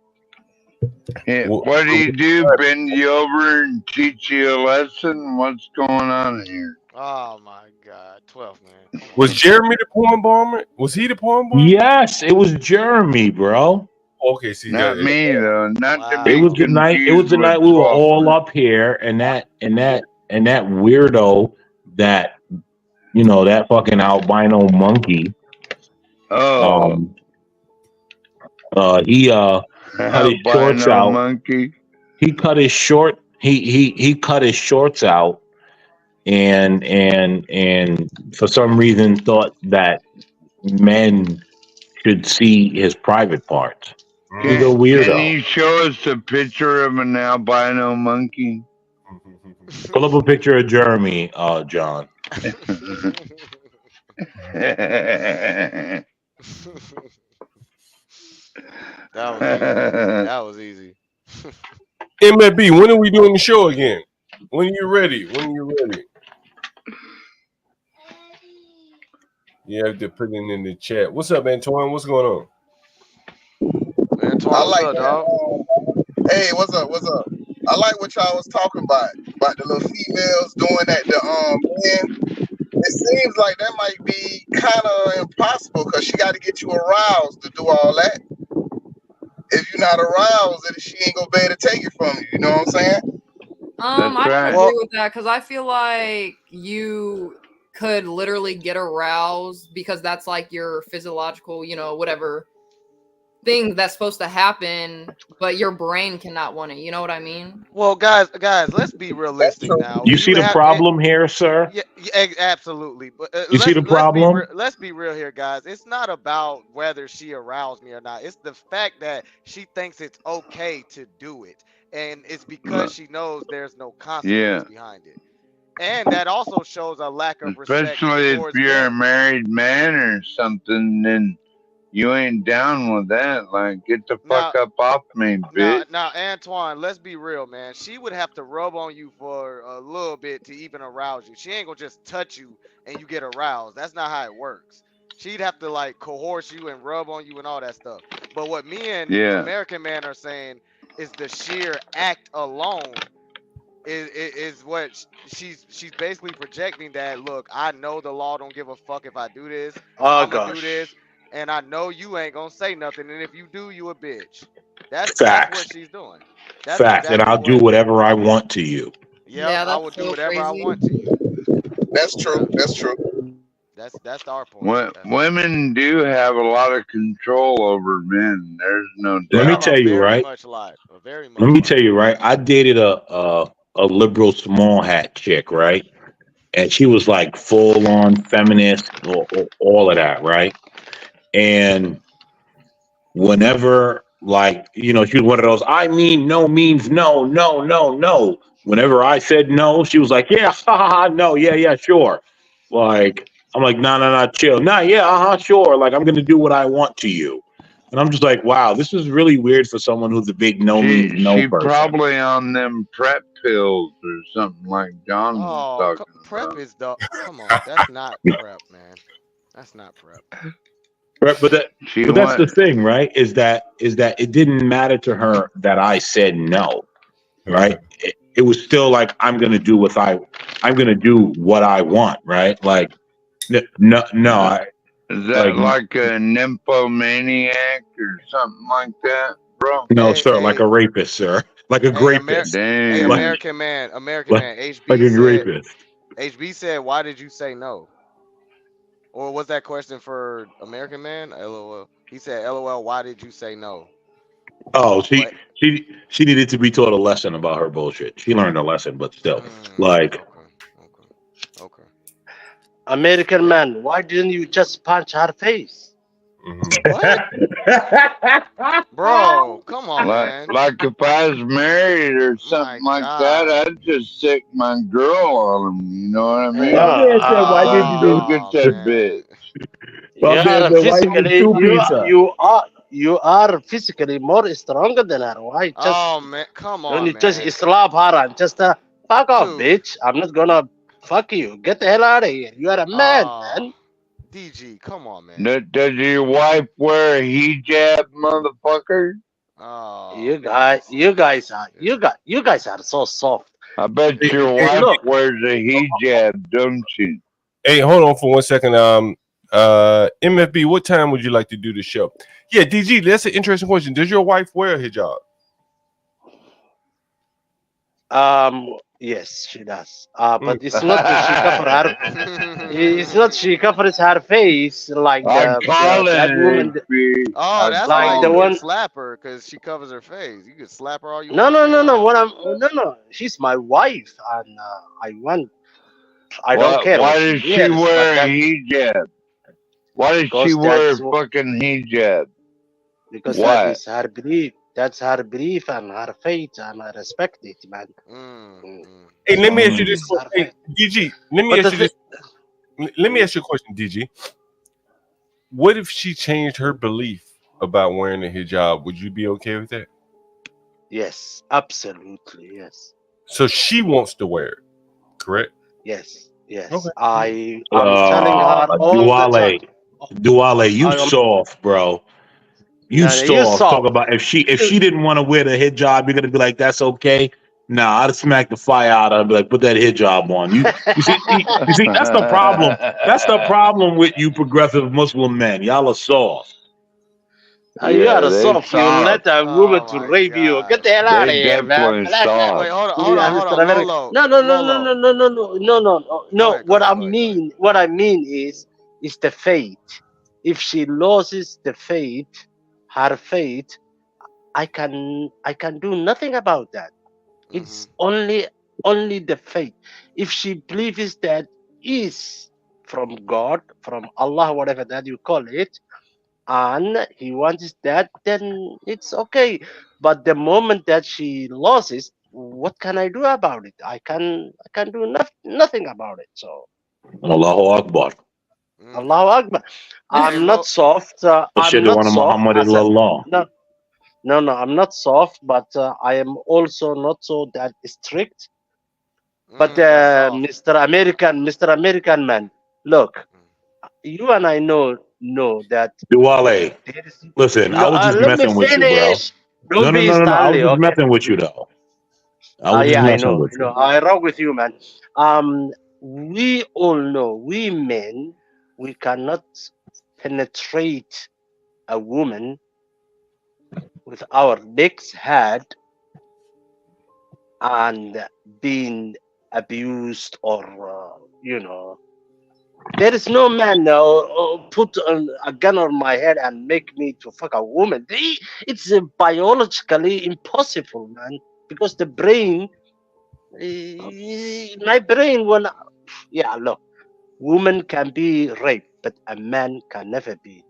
What do you do? Bend you over and teach you a lesson? What's going on here? Oh my God, 12 man. Was Jeremy the porn bomber? Was he the porn bomber? Yes, it was Jeremy, bro. Okay, see, not me though. Not to be It was the night. It was the night we were all up here, and that weirdo, that that fucking albino monkey. Oh. He cut his shorts out. Monkey. He cut his short. He cut his shorts out, and for some reason thought that men should see his private parts. He's a weirdo. Can you show us a picture of an albino monkey? Pull up a picture of Jeremy, John. That was easy. MFB, when are we doing the show again? When are you ready? You have to put it in the chat. What's up, Antoine? What's going on? Antoine, what's up, dog? Hey, what's up? I like what y'all was talking about the little females doing that. Men. It seems like that might be kind of impossible because she got to get you aroused to do all that. If you're not aroused, then she ain't gonna be able to take it from you. You know what I'm saying? I don't agree with that because I feel like you could literally get aroused because that's like your physiological, whatever thing that's supposed to happen, but your brain cannot want it. You know what I mean? Well, guys, let's be realistic now. You see the problem here, sir? Yeah, absolutely. But you see the problem? Let's be real here, guys. It's not about whether she aroused me or not. It's the fact that she thinks it's okay to do it, and it's because she knows there's no consequence behind it. And that also shows a lack of respect. Especially if you're a married man or something, then you ain't down with that. Like, get the fuck up off me, bitch. Now, Antoine, let's be real, man. She would have to rub on you for a little bit to even arouse you. She ain't gonna just touch you and you get aroused. That's not how it works. She'd have to like coerce you and rub on you and all that stuff. But what me and American Man are saying is the sheer act alone is what she's basically projecting, that look, I know the law don't give a fuck if I do this. I'm gonna do this. And I know you ain't gonna say nothing, and if you do, you a bitch. That's what she's doing. That's Facts, and I'll do whatever I want to you. Yeah, I will do whatever I want to you. That's true. That's our point. Women do have a lot of control over men. There's no doubt. Let me tell you, right? Let me tell you, right? I dated a liberal small hat chick, right? And she was like full on feminist, all of that, right? And whenever, like, she was one of those, I mean no means no, no, no, no. Whenever I said no, she was like, yeah, no, yeah, sure. Like, I'm like, no, chill. Nah, yeah, sure. Like, I'm going to do what I want to you. And I'm just like, wow, this is really weird for someone who's a big no means no she person. Probably on them prep pills or something like John was talking prep is come on, that's not prep, man. That's not prep. Right, but that's the thing, right? Is that it didn't matter to her that I said no, right? It was still like, I'm gonna do what I want, right? Like, no. Is that like a nymphomaniac or something like that, bro? No, sir, like a rapist, sir, like a rapist. Hey, American man, HB like a rapist. HB said, "Why did you say no?" Or was that question for American Man? LOL. He said, "LOL. Why did you say no?" Oh, she needed to be taught a lesson about her bullshit. She learned a lesson, but still, like. Okay. American Man, why didn't you just punch her face? What? Bro, come on, man. Like if I was married or something like that, I'd just sick my girl on him. You know what I mean? Why did you get that bitch? Well, You are the wife is physically two pizza. you are physically more stronger than her. Why just Oh man, come don't on, you just man, slap her and just fuck off, dude. bitch? I'm not gonna fuck you. Get the hell out of here. You are a man, man. DG, come on, man. Does your wife wear a hijab, motherfucker? Oh, You guys are so soft. I bet your Hey, wife Look, wears a hijab, don't she? hey, hold on for 1 second. MFB, what time would you like to do the show? Yeah, DG, that's an interesting question. Does your wife wear a hijab? yes, she does. But it's not that she cover her. It's not she covers her face like I call that woman. it. Oh, that's why Like you the can one. slap her because she covers her face. You can slap her all you No, want. no, She no, ain't no. lying. No. She's my wife, and I don't care Why what she does she wears, but wear a that hijab? Why does she because wear a fucking hijab? that Why? is her belief. That's her belief and her faith, and I respect it, man. Hey, let me ask you So this it's question. her Hey, faith. DG, let me But ask the you thing, this. Let me ask you a question, DG. What if she changed her belief about wearing a hijab? Would you be okay with that? yes, absolutely, yes, So she wants to wear it, correct? yes, yes. Okay. I'm telling her all the time. Duale, you I am. soft, bro. You No, no, you soft. Talk soft. about if she didn't want to wear the hijab, you're gonna be like, that's okay. Nah, I'd smack the fire out of her and be like, put that hijab on. You see, that's the problem. That's the problem with you progressive Muslim men. Y'all are soft. You are Yeah, a they soft. You soft. let a woman to rape you. Get the hell out They of here, man. definitely Black man. Wait, soft. Yeah, hold Mr. on, America. Lolo, No, no, no, no, Lolo. no, no, no, no, no, no, no. Go No. ahead, go ahead, go ahead. What I mean is the faith. If she loses the faith, her faith, I can do nothing about that. It's only the faith. If she believes that is from God, from Allah, whatever that you call it, and he wants that, then it's okay. But the moment that she loses, what can I do about it? I can do nothing about it. So Allahu Akbar. Allahu Akbar. Hey, I'm not soft. I'm Ashhadu not anna soft Muhammad as a illallah. no. No, I'm not soft, but I am also not so that strict. But Mr. American man, look, you and I know that. Duale, listen, I No, was just let me messing with you, bro. finish. No, Don't no, be no, no, no. I was Stanley, just okay? messing with you, though. I was just Yeah, I messing know. with you. I rock with you, man. We all know, we men, we cannot penetrate a woman with our dicks head and being abused or there is no man put a gun on my head and make me to fuck a woman. It's biologically impossible, man, because the brain, my brain, look, woman can be raped, but a man can never be.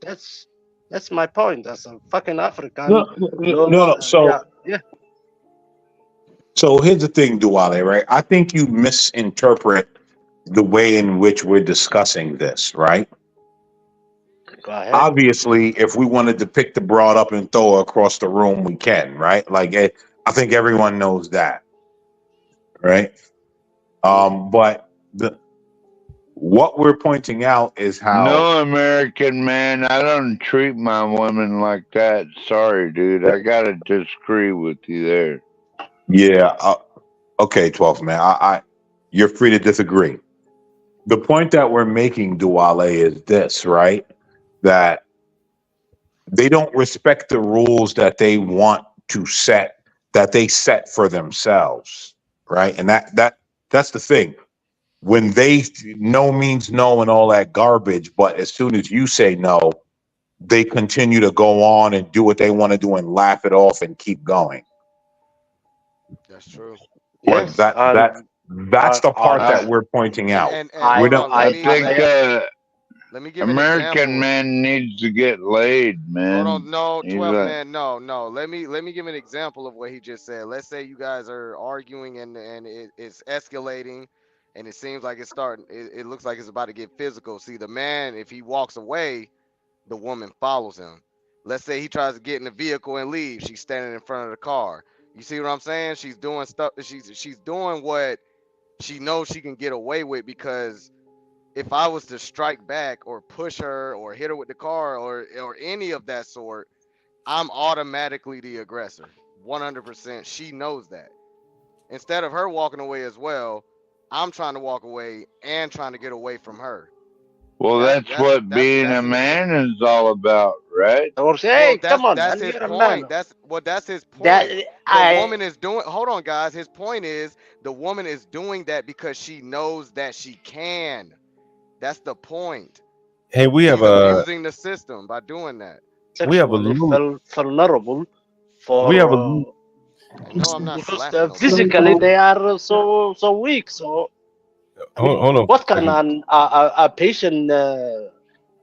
That's my point. As a fucking African, No. yeah. So here's the thing, Duale, right? I think you misinterpret the way in which we're discussing this, right? Go ahead. Obviously, if we wanted to pick the broad up and throw her across the room, we can, right? Like, I think everyone knows that, right? But what we're pointing out is how No American man, I don't treat my women like that. Sorry, dude. I gotta disagree with you there. Yeah. Okay, 12th man. You're free to disagree. The point that we're making, Duale, is this, right? That they don't respect the rules that they want to set, that they set for themselves, right? And that's the thing. When they no means no and all that garbage, but as soon as you say no, they continue to go on and do what they want to do and laugh it off and keep going. That's true. Like Yes, that's the part that we're pointing out. And hold on, I think let me give an American example. man needs to get laid, man. Hold on, no, He's 12 like, man, no. Let me give an example of what he just said. Let's say you guys are arguing and it's escalating, and it seems like it's starting. It looks like it's about to get physical. See, the man, if he walks away, the woman follows him. Let's say he tries to get in the vehicle and leave. She's standing in front of the car. You see what I'm saying? She's doing stuff. She's doing what she knows she can get away with, because if I was to strike back or push her or hit her with the car or any of that sort, I'm automatically the aggressor. 100%. She knows that. Instead of her walking away as well, I'm trying to walk away and trying to get away from her. Well, that's what being a man is all about, right? Or say, Well, come on, that's man, his you're a point. man. That's his point. That The woman is doing. Hold on, guys. His point is the woman is doing that because she knows that she can. That's the point. Hey, we She's have a abusing the system by doing that. we have a sexually little vulnerable we have a for No, I'm not because slapping nobody. physically they are so weak. So I mean, hold on. what can a patient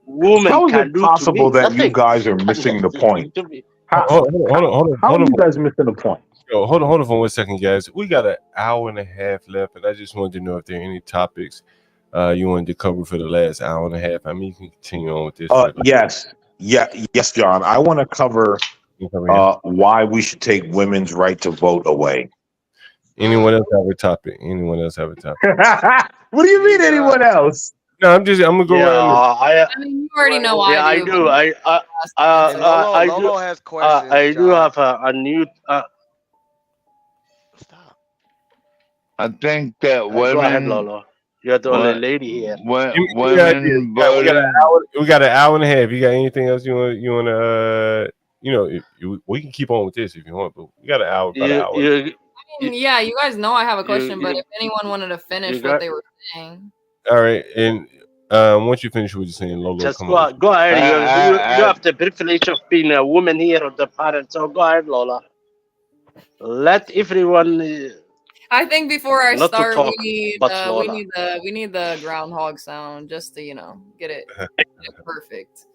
woman How is can it do to possible me? that you Nothing. guys She are missing cannot the do point? to me. How are you guys missing the point? Yo, hold on for 1 second, guys. We got an hour and a half left, and I just wanted to know if there are any topics you wanted to cover for the last hour and a half. I mean, you can continue on with this. Yes, John. I want to cover why we should take women's right to vote away. Anyone else have a topic? Anyone else have a topic? What do you mean, anyone else? No, I'm gonna go around. Uh, I mean, you already know Yeah, I I do. do. Lolo has questions. I do have a new. I think that women. Go ahead, Lolo. You're the only lady here. Women we got voting. we got an hour and a half. You got anything else you want to we can keep on with this if you want, but we got an hour. About an hour. I mean, yeah, you guys know I have a question, but if anyone wanted to finish what they were saying. All right, and once you finish what you're saying, Lolo, Just come go, on. go ahead. You have the privilege of being a woman here on the panel, so go ahead, Lola. Let everyone. I think before I Not to start, talk, we but need the groundhog sound just to get it perfect.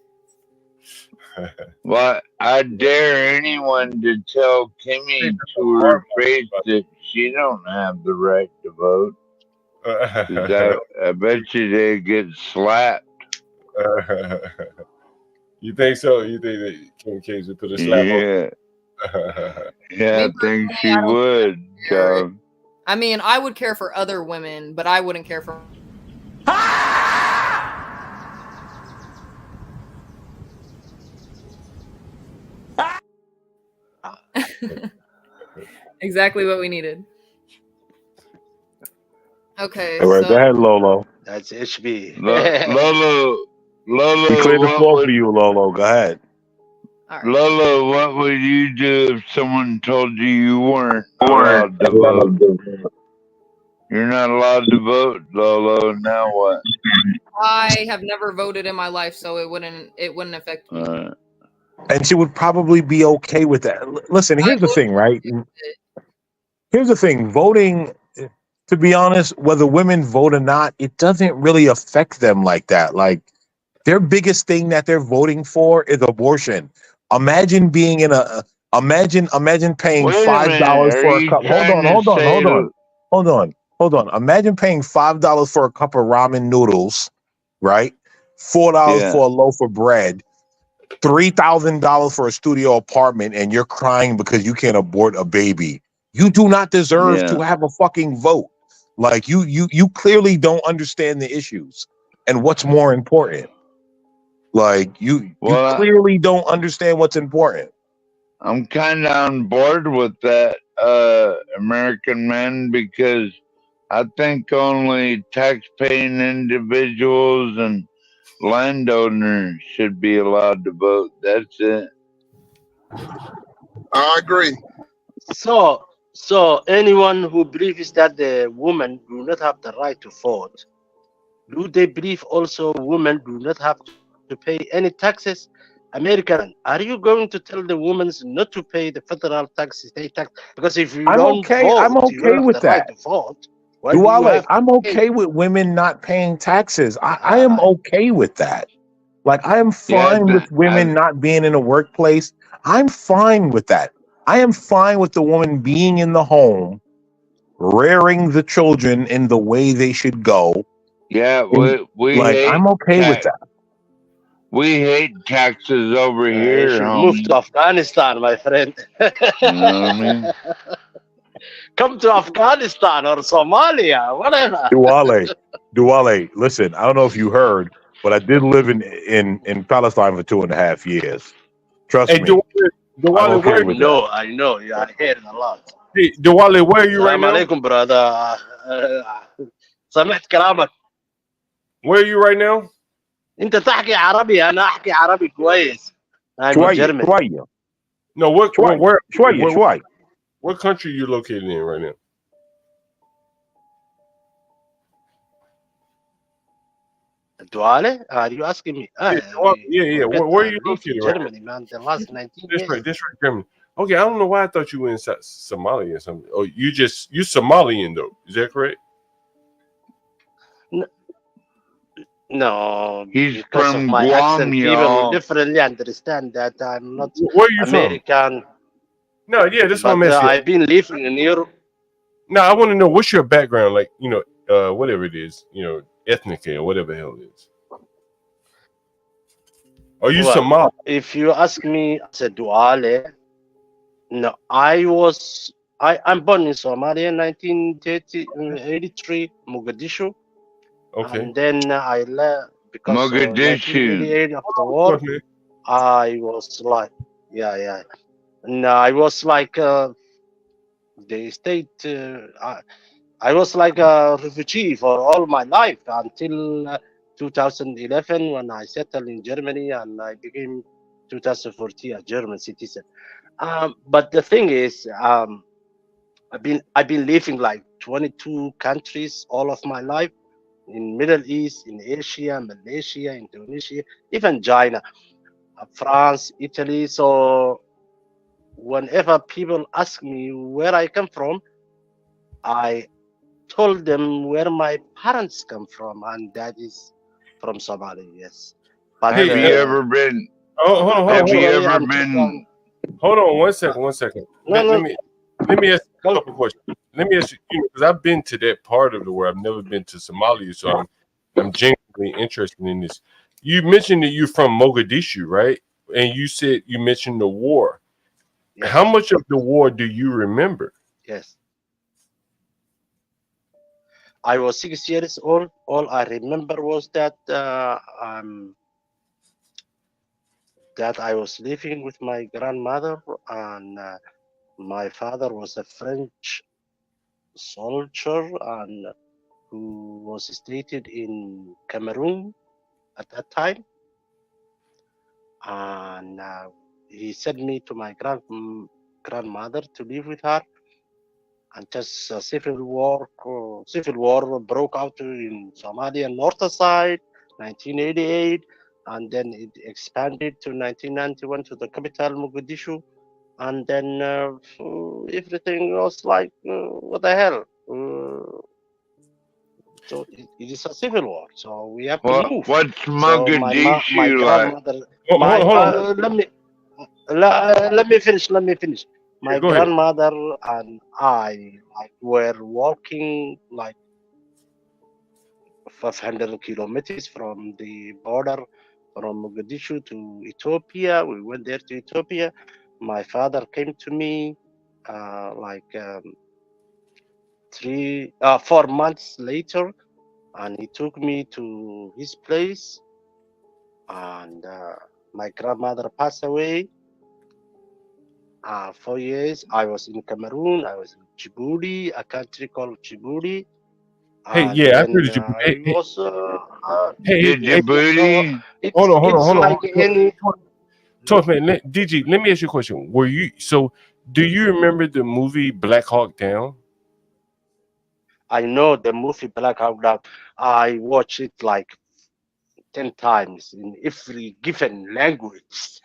Well, I dare anyone to tell Kimmy to her face that she don't have the right to vote. 'Cause I bet you they get slapped. You think so? You think that Kim Case would put a slap on? Yeah, I think she would, John. I mean, I would care for other women, but I wouldn't care for. Exactly what we needed. Okay. All right, go ahead, Lolo. That's HB. Lolo, We cleared the floor for you, Lolo. Go ahead. Lolo, what would you do if someone told you you weren't allowed to vote? You're not allowed to vote, Lolo. Now what? I have never voted in my life, so it wouldn't affect me. And she would probably be okay with that. Listen, here's the thing, right? Here's the thing. Voting, to be honest, whether women vote or not, it doesn't really affect them like that. Like, their biggest thing that they're voting for is abortion. Imagine being in imagine paying $5 for a cup. Hold on. Imagine paying $5 for a cup of ramen noodles, right? $4 for a loaf of bread, $3,000 for a studio apartment, and you're crying because you can't abort a baby. You do not deserve to have a fucking vote. Like you clearly don't understand the issues and what's more important. Like you clearly don't understand what's important. I'm kind of on board with that, American men, because I think only tax-paying individuals and landowners should be allowed to vote. That's it. I agree. So anyone who believes that the women do not have the right to vote, do they believe also women do not have to pay any taxes? American, are you going to tell the women not to pay the federal tax, state tax? Because if you I'm okay with that. I'm okay with women not paying taxes. I am okay with that. Like, I am fine with women not being in a workplace. I'm fine with that. I am fine with the woman being in the home rearing the children in the way they should go. Yeah, And, we like, hate I'm okay with that. We hate taxes over You here, should move homie. to Afghanistan, my friend. You know what I mean? Come to Afghanistan or Somalia, whatever. Duale, listen, I don't know if you heard, but I did live in Palestine for 2.5 years. Trust Hey, me. I'm okay with that. I know. You are hearing a lot. Hey, Diwali, where are you right Salam now? alaikum, brother. سمعت كلامك. Where are you right now? انت تحكي عربي انا احكي عربي كويس. I'm in Germany. No, what country you located in right now? Duale? Are you asking me? Yeah. Where are you Live in located right Germany, man. The last 19 That's years. right, Germany. Okay, I don't know why I thought you were in Somalia or something. Oh, you Somalian though, is that correct? No, He's because from of my Guam, accent, people will y'all. differently understand that I'm not Where are you American. from? No, yeah, that's what I'm But asking. I've been living in Europe. No, I want to know what's your background, like, whatever it is, ethnically or whatever the hell it is. Are you Well, Somali? if you ask me as a Duale, no, I'm born in Somalia in 1983, Mogadishu. Okay. And then I left because of Mogadishu. 1988 of the war. I was like, yeah. No, I was like the state. I was like a refugee for all my life until 2011 when I settled in Germany and I became 2014 a German citizen. But the thing is, I've been living like 22 countries all of my life, in Middle East, in Asia, Malaysia, Indonesia, even China, France, Italy. So whenever people ask me where I come from, I told them where my parents come from, and that is from Somalia. Yes. But Have you ever been? Hold Have you culturally, ever I'm been? Hold on one second. Let me ask you a couple questions. Let me ask you, because I've been to that part of the world. I've never been to Somalia, so I'm genuinely interested in this. You mentioned that you're from Mogadishu, right? And you mentioned the war. Yes. How much of the war do you remember? Yes. I was 6 years old. All I remember was that I was living with my grandmother, and my father was a French soldier and who was stationed in Cameroon at that time. And he sent me to my grandmother to live with her. And just civil war broke out in Somalia north side, 1988, and then it expanded to 1991 to the capital Mogadishu, and then everything was like, what the hell? So it is a civil war. So we have to move. What's So my Mogadishu like? grandmother, let me finish. My Go ahead. grandmother and I were walking like 500 kilometers from the border from Mogadishu to Ethiopia. We went there to Ethiopia. My father came to me 4 months later, and he took me to his place. And my grandmother passed away. 4 years. I was in Cameroon. I was in Djibouti, a country called Djibouti. Hey, And yeah, I've then heard of Djibouti. Djibouti. Hold on. like any. Talk, man. DG, let me ask you a question. Do you remember the movie Black Hawk Down? I know the movie Black Hawk Down. I watched it like 10 times in every given language.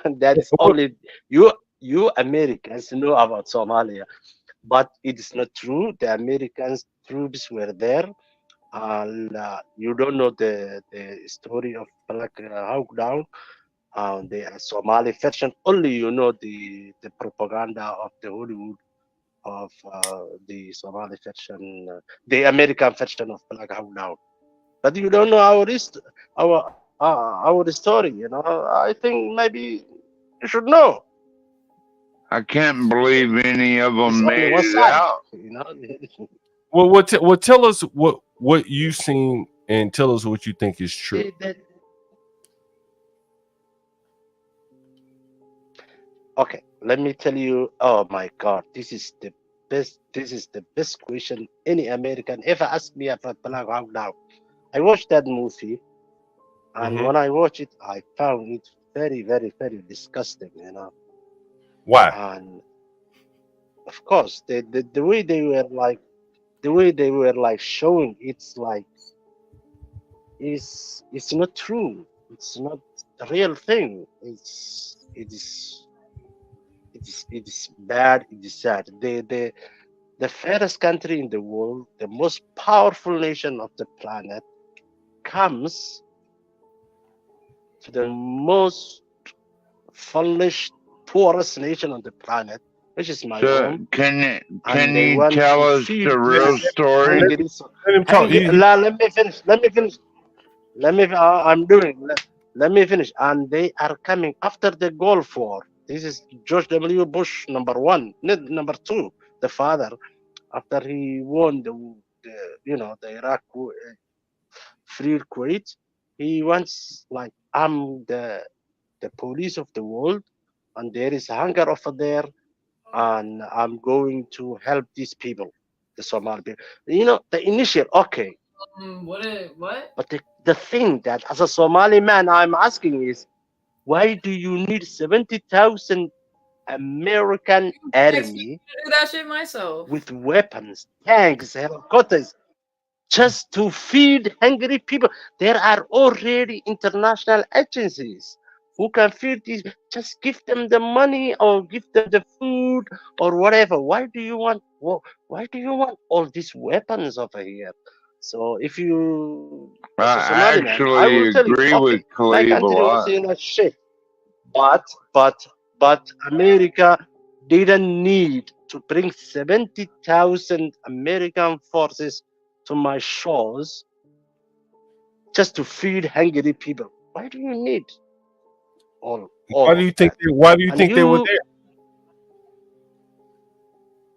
That's only you Americans know about Somalia, but it is not true. The American troops were there, and you don't know the story of Black Hawk Down. The Somali version. Only you know the propaganda of the Hollywood of the Somali version, the American version of Black Hawk Down. But you don't know our story. You know, I think maybe you should know. I can't believe any of It's them only made one it side. out. You know. Well, tell us what you've seen and tell us what you think is true. Okay, let me tell you. Oh my God, this is the best. This is the best question any American ever asked me about Black Hawk Down. I watched that movie, and when I watched it, I found it very, very, very disgusting. You know. Why? And of course, the way they were like, showing it's like, it's not true. It's not a real thing. It is bad. It is sad. The fairest country in the world, the most powerful nation of the planet, comes to the most foolish, poorest nation on the planet, which is my So home, can and they you want tell to us feed the real this story? hungry. Let him talk. Let me finish. I'm doing. Let me finish. And they are coming after the Gulf War. This is George W. Bush #1, not #2, the father. After he won the Iraq free Kuwait, he wants like, I'm the police of the world, and there is hunger over there, and I'm going to help these people, the Somali people. You know, the initial, okay. What? But the thing that as a Somali man I'm asking is, why do you need 70,000 American Text me army to do that shit myself. with weapons, tanks, helicopters, just to feed hungry people? There are already international agencies who can feed these. Just give them the money or give them the food or whatever. Why do you want all these weapons over here? So if you, as a I Somali man, I will actually tell you, agree okay, with my Khalib a country was lot. in a shit, but America didn't need to bring 70,000 American forces to my shores just to feed hungry people. Why do you need all Why do of you think? that? Why do you And think they were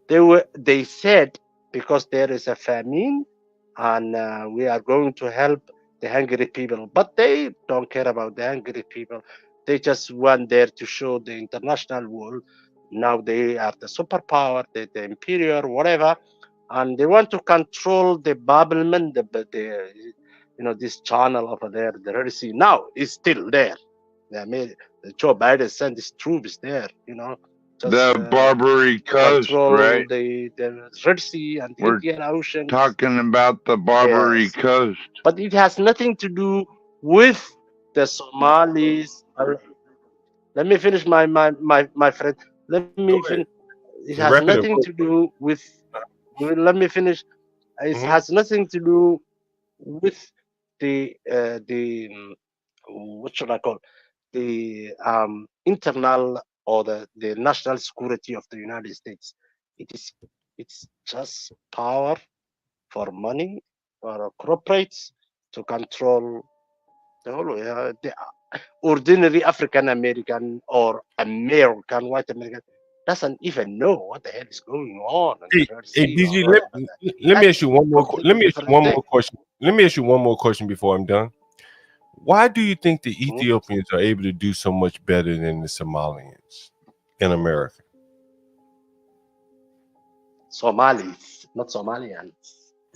there? they said, because there is a famine, and we are going to help the hungry people. But they don't care about the hungry people. They just want there to show the international world now they are the superpower, the imperial, whatever, and they want to control the Babelman, this channel over there, the Red Sea. Now it's still there. Joe Biden sent his troops there, just The Barbary to Coast, control right? the Red Sea and the We're Indian Ocean. talking about the Barbary Yes, Coast. but it has nothing to do with the Somalis. Let me finish, my friend. Let me finish. It has Wrap it up. nothing to do with. Let me finish. It has nothing to do with the what should I call, the internal or the national security of the United States. It's just power for money for corporates to control the whole the ordinary African American or American white American doesn't even know what the hell is going on in the Red Hey, Sea or DG, whatever. let me That's ask you one more. completely Let me ask you different one thing. more question. Let me ask you one more question before I'm done. Why do you think the Ethiopians are able to do so much better than the Somalians in America? Somalis, not Somalians.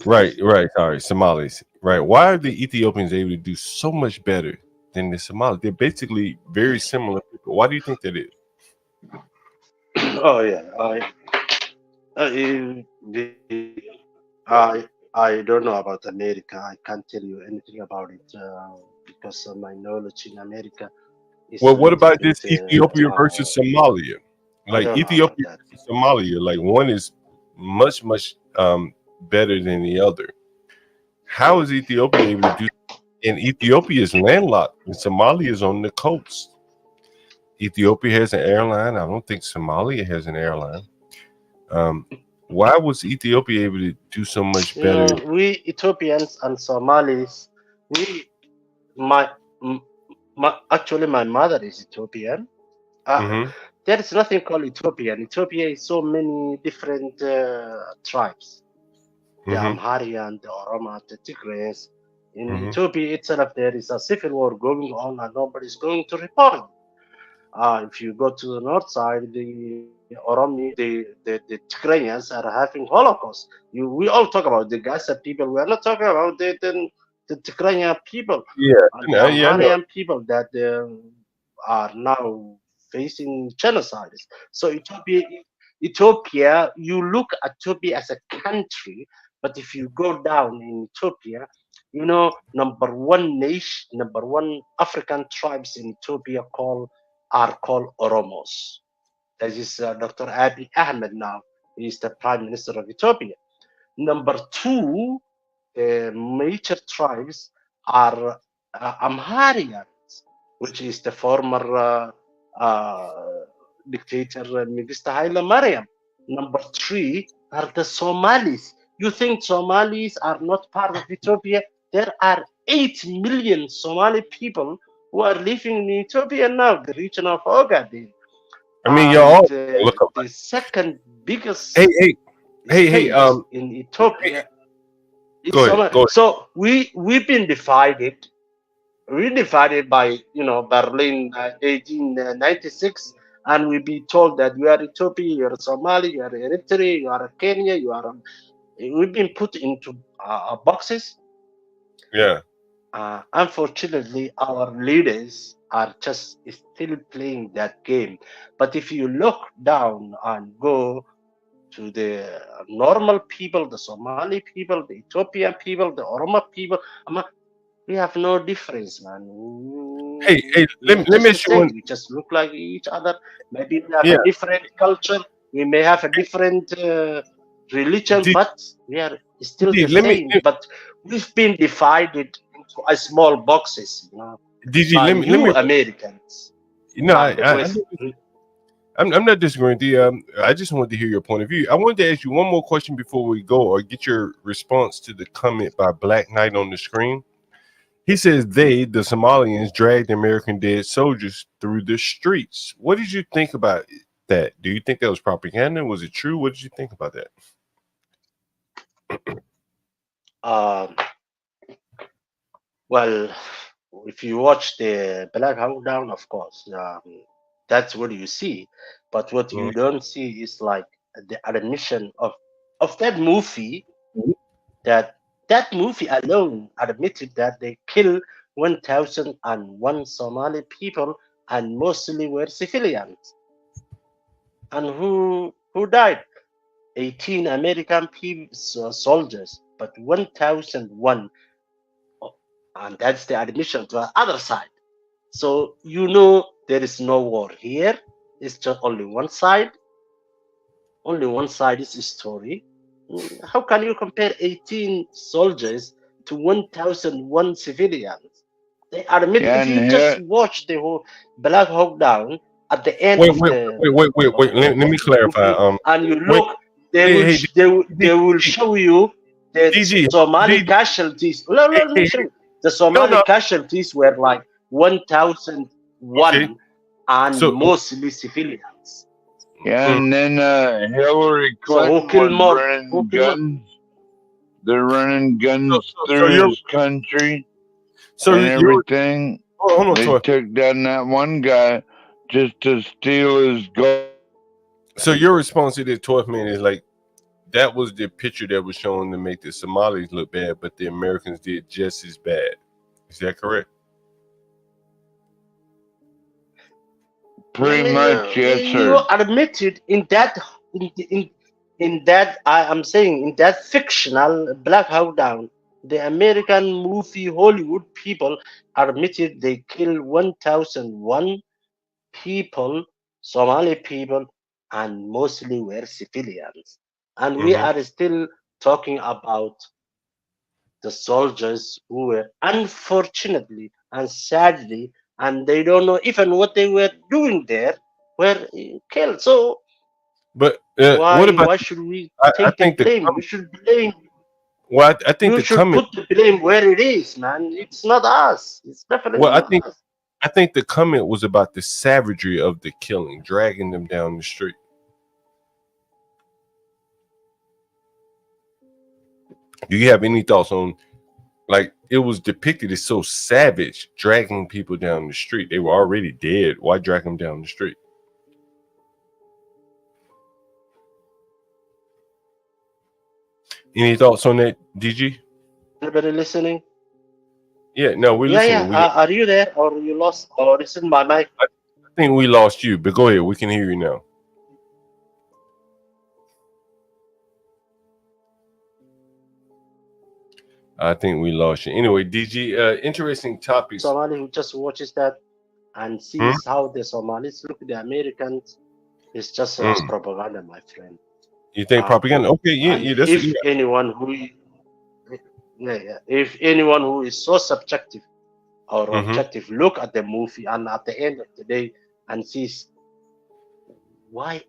Right. Sorry, Somalis. Right. Why are the Ethiopians able to do so much better than the Somalis? They're basically very similar people. Why do you think that is? Oh yeah, I don't know about America. I can't tell you anything about it because my knowledge in America is Well, a what little about bit. this Ethiopia versus Somalia? I Like don't know about Ethiopia that. versus Somalia, like one is much better than the other. How is Ethiopia able to do? And Ethiopia is landlocked, and Somalia is on the coast. Ethiopia has an airline. I don't think Somalia has an airline. Why was Ethiopia able to do so much You better? know, we Ethiopians and Somalis, we my, actually my mother is Ethiopian. Mm-hmm. There is nothing called Ethiopian. Ethiopia is so many different tribes. The Mm-hmm. Amharian, the Oromo, the Tigrays. In Mm-hmm. Ethiopia itself, there is a civil war going on, and nobody's going to report. If you go to the north side, the Oromi, the Tigrayans are having Holocaust. We all talk about the Gaza people. We are not talking about the Tigrayan people, Yeah, the yeah, I know. Amharian people that are now facing genocides. So Ethiopia, you look at Ethiopia as a country, but if you go down in Ethiopia, you know, number one African tribes in Ethiopia are called Oromos. That is Dr. Abiy Ahmed now. He is the Prime Minister of Ethiopia. Number two major tribes are Amharians, which is the former dictator Mengistu Haile Mariam. Number three are the Somalis. You think Somalis are not part of Ethiopia? There are 8 million Somali people who are living in Ethiopia now, the region of Ogaden. I mean, And y'all look up. the second biggest Hey, space in Ethiopia is go ahead, Somalia. go ahead. So we've been divided. We're divided by Berlin 1896, and we be told that you are Ethiopia, you are Somali, you are Eritrea, you are Kenya, you are. We've been put into boxes. Yeah. Unfortunately, our leaders are just still playing that game. But if you look down and go to the normal people, the Somali people, the Ethiopian people, the Oromo people, we have no difference, man. Hey, We are let just me the ask you one. same. We just look like each other. Maybe we have Yeah. a different culture. We may have a different religion, but we are still the same. But we've been divided into small boxes, DG, by let me new Americans. I'm not disagreeing with you. I just wanted to hear your point of view. I wanted to ask you one more question before we go, or get your response to the comment by Black Knight on the screen. He says the Somalians, dragged American dead soldiers through the streets. What did you think about that? Do you think that was propaganda? Was it true? What did you think about that? Well, if you watch the Black Hawk Down, of course, that's what you see. But what you don't see is like the admission of that movie. That movie alone admitted that they killed 1,001 Somali people, and mostly were civilians. And who died? 18 American soldiers, but 1,001. And that's the admission to the other side. So there is no war here. It's just only one side. Only one side is story. How can you compare 18 soldiers to 1,001 civilians? They admit, if you just watch the whole Black Hawk Down at the end Wait. of Let me clarify. And you look, they will show you the DG, Somali casualties. Let me show you. The Somali casualties were like 1,001, and mostly civilians. Yeah, and then Hillary Clinton was running guns. They're running guns through his country and everything. They took down that one guy just to steal his gold. So your response to the 12th man is like, that was the picture that was shown to make the Somalis look bad, but the Americans did just as bad. Is that correct? Pretty much, yes, sir. You admitted in that I am saying in that fictional Black Hawk Down, the American movie Hollywood people admitted they killed 1,001 people, Somali people, and mostly were civilians. And we are still talking about the soldiers who were unfortunately and sadly, and they don't know even what they were doing there, were killed. So But Why? what about? Why should we I take the think the blame? We should blame. well, I think You the should comment. put the blame where it is, man. It's not us. It's definitely Well, not us. I think the comment was about the savagery of the killing, dragging them down the street. Do you have any thoughts on, like, it was depicted as so savage, dragging people down the street? They were already dead. Why drag them down the street? Any thoughts on that, DG? Anybody listening? Yeah, no, we're Yeah, listening. yeah. Are you there, or you lost, or is it my mic? I think we lost you, but go ahead. We can hear you now. I think we lost you. Anyway, DG, interesting topics. Somali who just watches that and sees how the Somalis look at the Americans is just propaganda, my friend. You think propaganda? Okay, yeah. That's If anyone who, if anyone who is so subjective or objective look at the movie and at the end of the day and sees why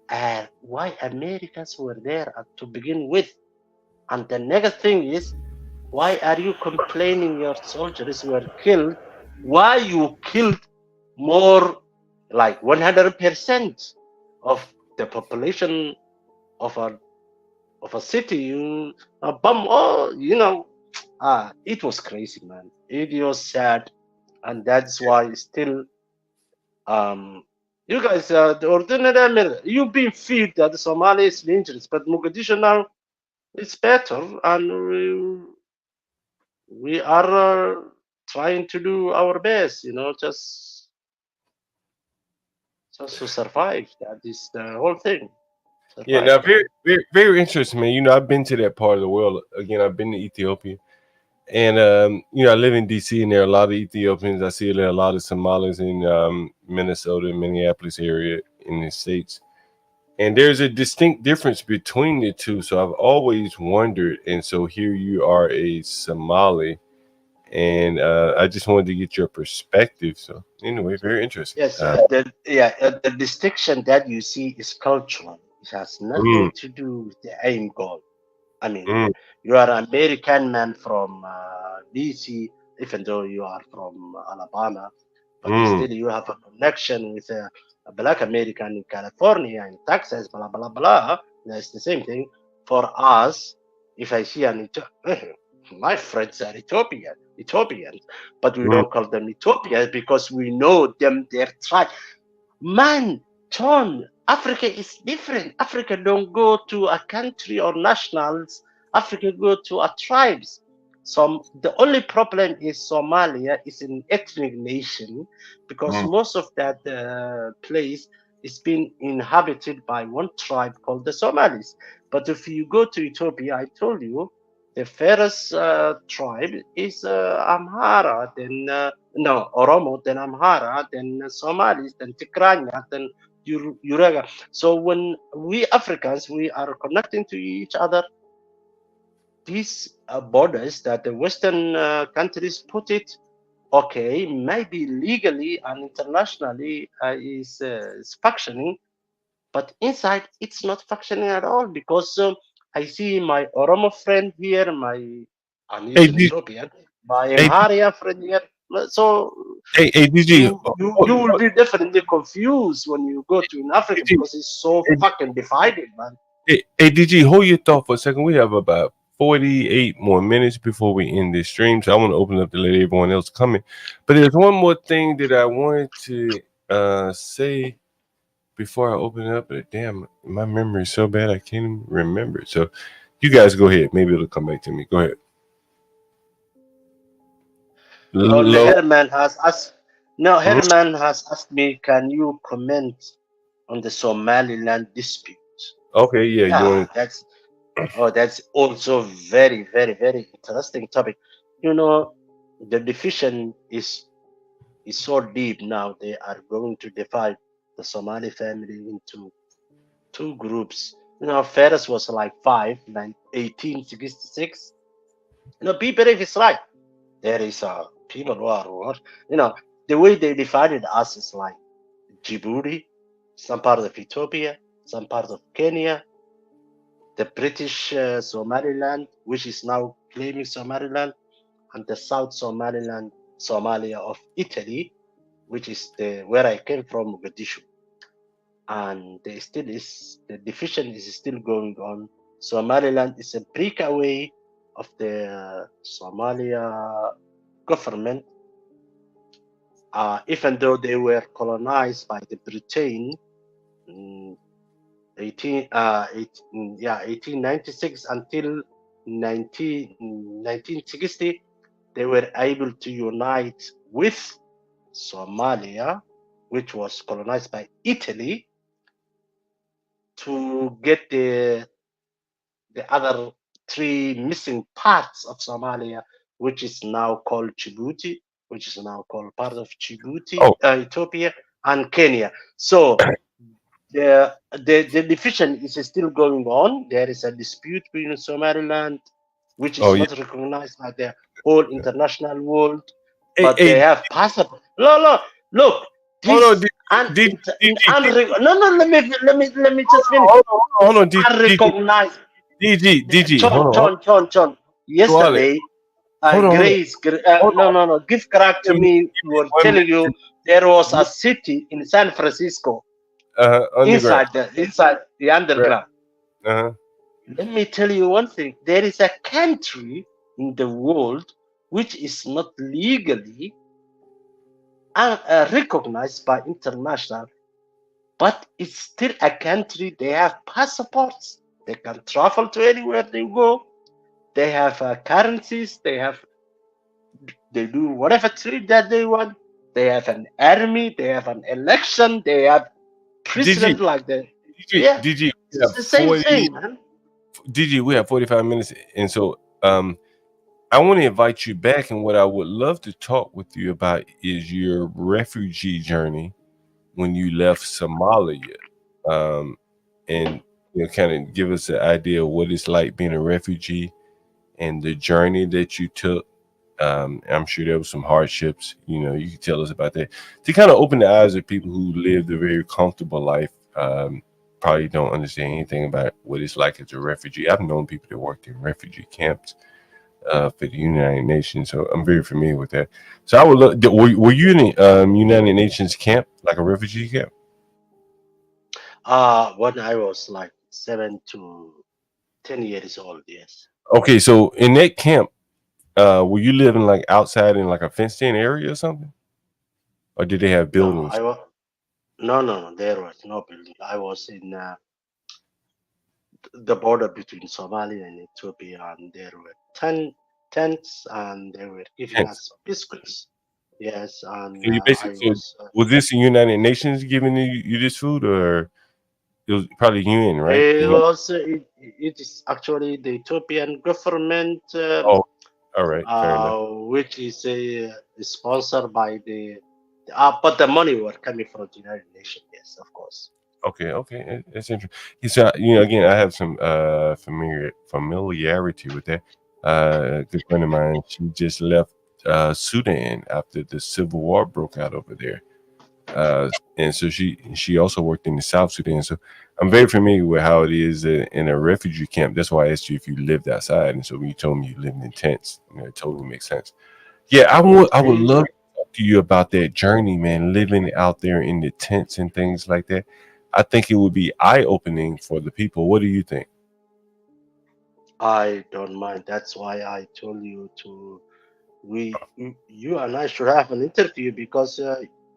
Americans were there to begin with, and the next thing is, why are you complaining your soldiers were killed? Why you killed more, like 100% of the population of a city? You a bomb? Oh, it was crazy, man. It was sad, and that's why still, you guys, the ordinary, you've been feed that the Somali is dangerous, but Mogadishu now it's better, and we are trying to do our best, just to survive. That is the whole thing. Yeah, now very, very, very interesting, man. I've been to that part of the world. Again, I've been to Ethiopia, and I live in DC, and there are a lot of Ethiopians. I see there are a lot of Somalis in Minnesota, Minneapolis area in the States, and there's a distinct difference between the two. So I've always wondered, and so here you are, a Somali, and I just wanted to get your perspective. So anyway, very interesting. Yes, the distinction that you see is cultural. It has nothing to do with the aim goal. I mean, you are an American man from DC, even though you are from Alabama, but still you have a connection with a Black American in California, in Texas, blah blah blah. That's the same thing for us. If I see my friends are Ethiopians, but we don't call them Ethiopians because we know them, their tribe. Man, John, Africa is different. Africa don't go to a country or nationals. Africa go to a tribes. The only problem is Somalia is an ethnic nation because most of that place is being inhabited by one tribe called the Somalis. But if you go to Ethiopia, I told you, the first tribe is Amhara, then Oromo, then Amhara, then Somalis, then Tigranya, then Urega. So when we Africans, we are connecting to each other, these borders that the Western countries put it, okay, maybe legally and internationally is functioning, but inside it's not functioning at all because I see my Oromo friend here, I'm Ethiopian, my Amharian friend here. So you will be definitely confused when you go to Africa because it's so fucking divided, man. Hey, DG, hold your thought for a second. We have about 48 more minutes before we end this stream, so I want to open up to let everyone else come in. But there's one more thing that I wanted to say before I open it up. But damn, my memory is so bad I can't even remember. So you guys go ahead. Maybe it'll come back to me. Go ahead. Herman has asked. No, Herman has asked me, can you comment on the Somaliland dispute? Okay, yeah. That's also very, very, very interesting topic. The division is so deep now. They are going to divide the Somali family into two groups. First was like 1866. Be brave is right. There is people who are, the way they divided us is like Djibouti, some part of Ethiopia, some part of Kenya, the British Somaliland, which is now claiming Somaliland, and the South Somaliland, Somalia of Italy, which is where I came from, Mogadishu. And the division is still going on. Somaliland is a breakaway of the Somalia government, even though they were colonized by the Britain in 1896 until 1960. They were able to unite with Somalia, which was colonized by Italy, to get the other three missing parts of Somalia, which is now called Djibouti, which is now called part of Djibouti, Ethiopia, and Kenya. So the division is still going on. There is a dispute between Somaliland, which is not recognized by the whole international world, but they have passport. No, look. Let me just finish. Hold on, Unrecognized. DG, John. Yesterday, Grace, no, give credit to me. We're telling you there was a city in San Francisco inside the underground. Let me tell you one thing. There is a country in the world which is not legally recognized by international, but it's still a country. They have passports. They can travel to anywhere they go. They have currencies. They do whatever trade that they want. They have an army. They have an election. They have president like that. DG, it's the same thing, man. DG, we have 45 minutes, and so I want to invite you back. And what I would love to talk with you about is your refugee journey when you left Somalia, and kind of give us an idea of what it's like being a refugee and the journey that you took. I'm sure there were some hardships. You can tell us about that to kind of open the eyes of people who lived a very comfortable life. Probably don't understand anything about what it's like as a refugee. I've known people that worked in refugee camps for the United Nations, so I'm very familiar with that. So I would look. Were you in a United Nations camp, like a refugee camp? When I was like 7 to 10 years old, yes. Okay, so in that camp, were you living like outside in like a fenced-in area or something, or did they have buildings? No, there was no building. I was in the border between Somalia and Ethiopia, and there were 10 tents, and they were giving us biscuits. Yes, and So you basically was this the United Nations giving you this food, or it was probably UN, right? It is actually the Ethiopian government. All right, fair enough. Which is sponsored by but the money were coming from the United Nations. Yes, of course. Okay, that's interesting. So again, I have some familiarity with that. A good friend of mine, she just left Sudan after the civil war broke out over there, and so she also worked in the South Sudan. So I'm very familiar with how it is in a refugee camp. That's why I asked you if you lived outside, and so when you told me you lived in tents, it totally makes sense. Yeah, I would love to talk to you about that journey, man, living out there in the tents and things like that. I think it would be eye-opening for the people. What do you think? I don't mind. That's why I told you you and I should have an interview, because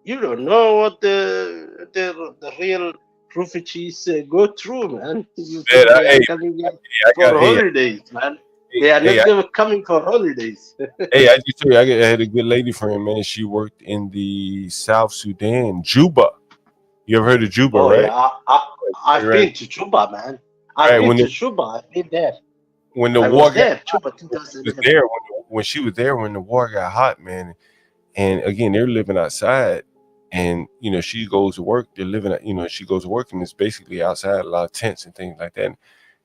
you don't know what the real refugees go through, man. You think they are coming here for holidays, man. They are not coming for holidays. Hey, I just tell you, I had a good lady friend, man. She worked in the South Sudan, Juba. You ever heard of Juba, right? Yeah, I've been to Juba, man. I've been to Juba. I've been there. When the I war was there, got Juba was 2011. there, when she was there, when the war got hot, man. And again, they're living outside, and she goes to work. They're living, she goes to work, and it's basically outside, a lot of tents and things like that.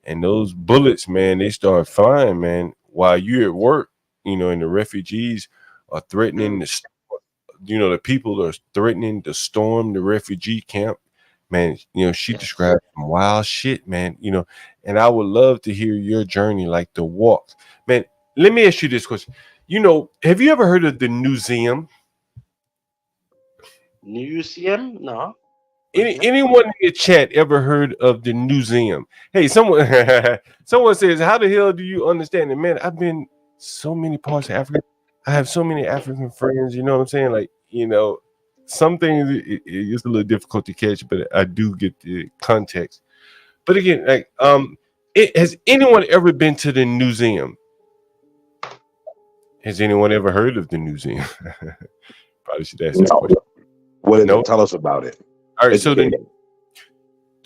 And those bullets, man, they start flying, man, while you're at work, and the refugees are threatening the people are threatening to storm the refugee camp. man, she described some wild shit, man, and I would love to hear your journey, like the walks. Man, let me ask you this question. Have you ever heard of the museum? Museum? No. Anyone in the chat ever heard of the museum? Hey, someone says, how the hell do you understand it? Man, I've been so many parts of Africa. I have so many African friends, you know what I'm saying? Like, some things it's a little difficult to catch, but I do get the context. But again, like, has anyone ever been to the museum? Has anyone ever heard of the museum? Probably should ask that question. What did tell us about it? All right, so the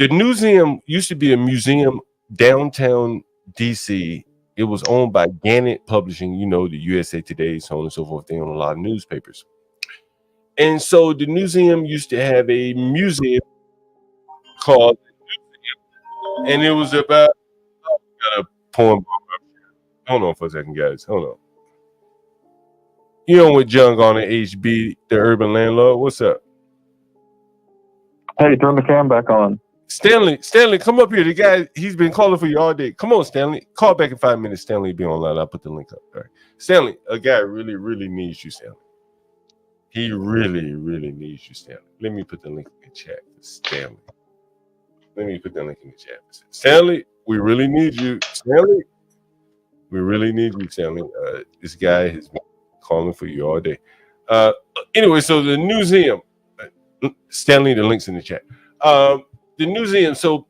museum used to be a museum downtown DC. It was owned by Gannett Publishing, the USA Today, so on and so forth. They own a lot of newspapers. And so the museum used to have a museum called the Museum, and it was about got a poem. Hold on for a second, guys. Hold on. With Jung on the HB, the urban landlord. What's up? Hey, turn the cam back on. Stanley, come up here. The guy, he's been calling for you all day. Come on, Stanley. Call back in 5 minutes. Stanley will be online. I'll put the link up. All right. Stanley, a guy really, really needs you, Stanley. He really, really needs you, Stanley. Let me put the link in the chat for Stanley. Stanley, we really need you. Stanley, we really need you, Stanley. This guy has been calling for you all day. Anyway, so the museum. Stanley, the link's in the chat. The museum. So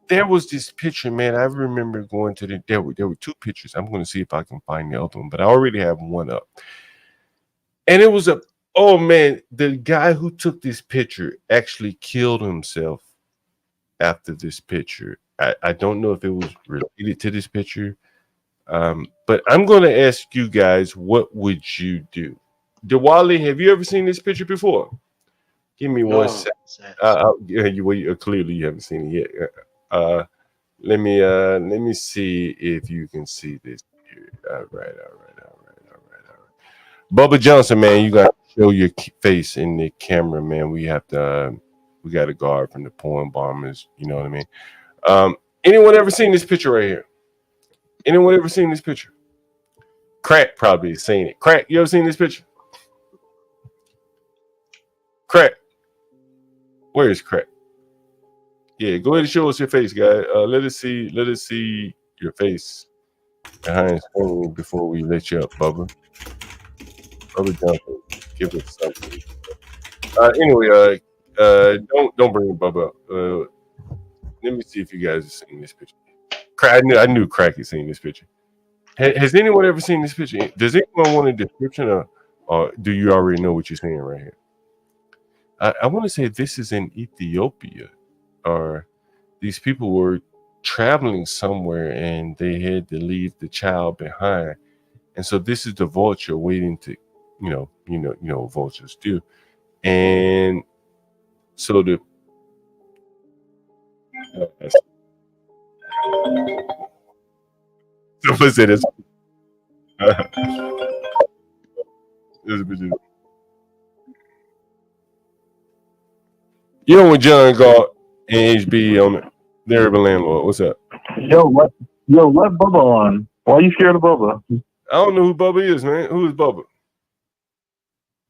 there was this picture, man. I remember going to there were two pictures. I'm going to see if I can find the other one, but I already have one up. And it was the guy who took this picture actually killed himself after this picture. I don't know if it was related to this picture, but I'm going to ask you guys, what would you do? Diwali, have you ever seen this picture before? Give me 1 second. Clearly you haven't seen it yet. Let me see if you can see this here. All right. Bubba Johnson, man, you got to show your face in the camera, man. We got to guard from the porn bombers. You know what I mean? Anyone ever seen this picture right here? Anyone ever seen this picture? Crack probably has seen it. Crack, you ever seen this picture? Crack. Where is Crack? Yeah, go ahead and show us your face, guy. Let us see your face behind screen before we let you up, Bubba. Bubba Johnson, give us something. Anyway, don't bring Bubba up. Let me see if you guys have seen this picture. I knew Crack had seen this picture. Has anyone ever seen this picture? Does anyone want a description, or do you already know what you're seeing right here? I want to say this is in Ethiopia, or these people were traveling somewhere and they had to leave the child behind, and so this is the vulture waiting to, vultures do, and so the. Someone said this. With John Galt and HB on the urban landlord. What's up? Yo, let Bubba on. Why are you scared of Bubba? I don't know who Bubba is, man. Who is Bubba?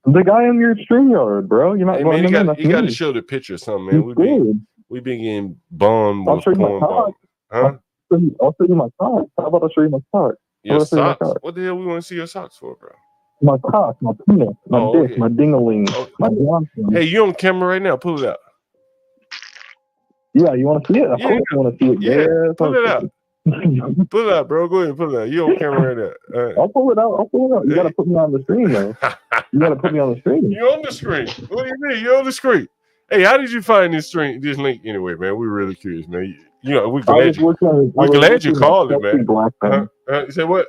The guy in your StreamYard, bro. You're not man, you got to show the picture or something, man. We been getting bombed with porn bombs. Huh? I'll show you my socks. How about I show you my socks? Your socks? What the hell we want to see your socks for, bro? My cock, my penis, my dick, my ding-a-ling, my Johnson. Hey, you on camera right now? Pull it out. Yeah, you want to see it? Of course you want to see it. Yeah, pull it out. Pull it out, bro. Go ahead and pull it out. You on camera right now. Right. I'll pull it out. You got to put me on the screen, though. You got to put me on the screen. You're on the screen. What do you mean? You're on the screen. Hey, how did you find this link anyway, man? We're really curious, man. We're glad you called it, man. You say what?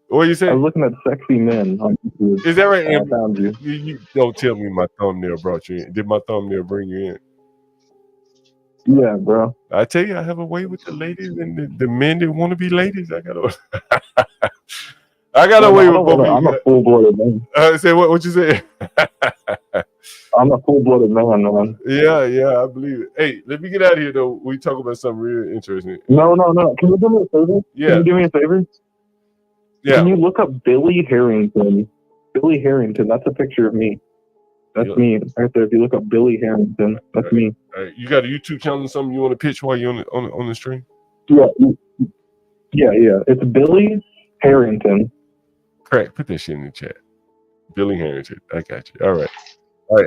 What you say? I was looking at sexy men. Is that right? I found you. You don't tell me my thumbnail brought you in. Did my thumbnail bring you in? Yeah, bro. I tell you, I have a way with the ladies and the men that want to be ladies. I got a way with both. I'm a full-blooded man. Say what you say? I'm a full-blooded man. Yeah, I believe it. Hey, let me get out of here though. We talk about something really interesting. No. Can you do me a favor? Yeah. Can you do me a favor? Yeah. Can you look up Billy Harrington? Billy Harrington. That's a picture of me. That's me right there. If you look up Billy Harrington, that's me. All right. You got a YouTube channel or something you want to pitch while you're on the stream? Yeah. It's Billy Harrington. Correct. Put that shit in the chat. Billy Harrington. I got you. All right.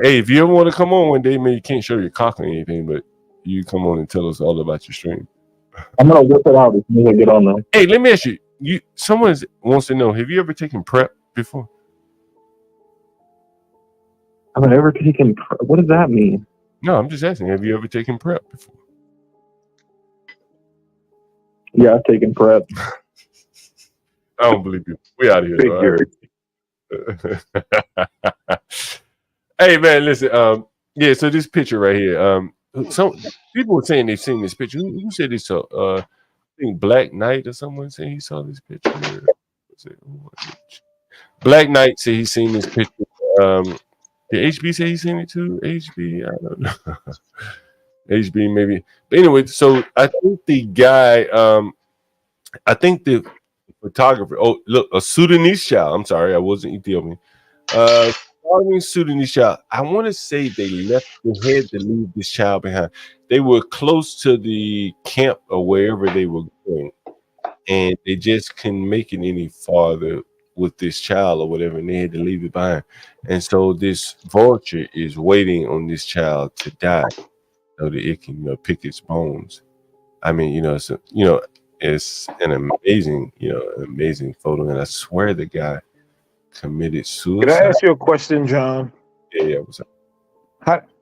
Hey, if you ever want to come on one day, man, you can't show your cock or anything, but you come on and tell us all about your stream. I'm gonna whip it out as soon as I get on there. Hey, let me ask you. Someone wants to know: have you ever taken PrEP before? Have I ever taken PrEP? What does that mean? No, I'm just asking. Have you ever taken PrEP before? Yeah, I've taken PrEP. I don't believe you. We out of here. Hey man, listen. So this picture right here. Some people were saying they've seen this picture. Who said they saw? I think Black Knight or someone said he saw this picture. Black Knight said he's seen this picture. Did HB say he's seen it too? HB, I don't know. HB maybe. But anyway, so I think the guy. I think the photographer. Oh, look, a Sudanese child. I'm sorry, I wasn't Ethiopian. Sudanese child. I want to say they had to leave this child behind. They were close to the camp or wherever they were going, and they just couldn't make it any farther with this child or whatever, and they had to leave it behind. And so this vulture is waiting on this child to die so that it can pick its bones. I mean, it's an amazing photo, and I swear the guy committed suicide. Can I ask you a question, John? Yeah. What's up?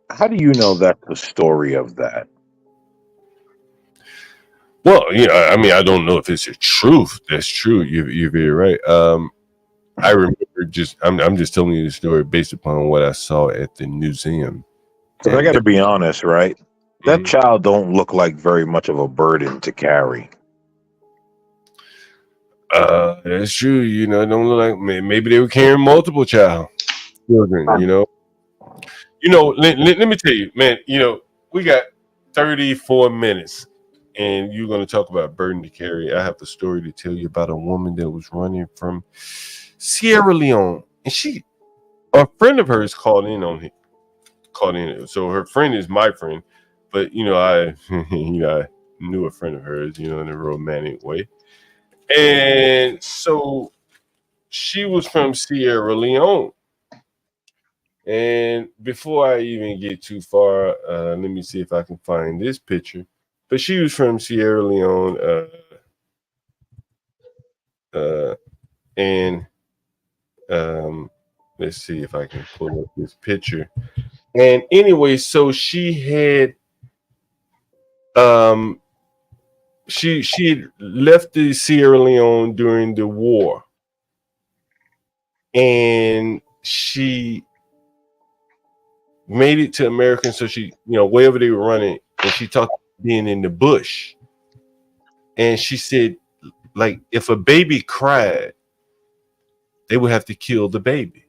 How do you know that's the story of that? Well, I mean, I don't know if it's the truth. That's true. You're very right. I remember I'm just telling you the story based upon what I saw at the museum. Because I got to be honest, right? That child don't look like very much of a burden to carry. That's true. It don't look like maybe they were carrying multiple children. Let me tell you, man. We got 34 minutes, and you're going to talk about burden to carry. I have the story to tell you about a woman that was running from Sierra Leone, and a friend of hers called in. So her friend is my friend, but I I knew a friend of hers, in a romantic way. And so she was from Sierra Leone. And before I even get too far, let me see if I can find this picture. But she was from Sierra Leone. Let's see if I can pull up this picture. And anyway, so she had she had left the Sierra Leone during the war, and she made it to America. So she, wherever they were running, and she talked about being in the bush, and she said, like, if a baby cried, they would have to kill the baby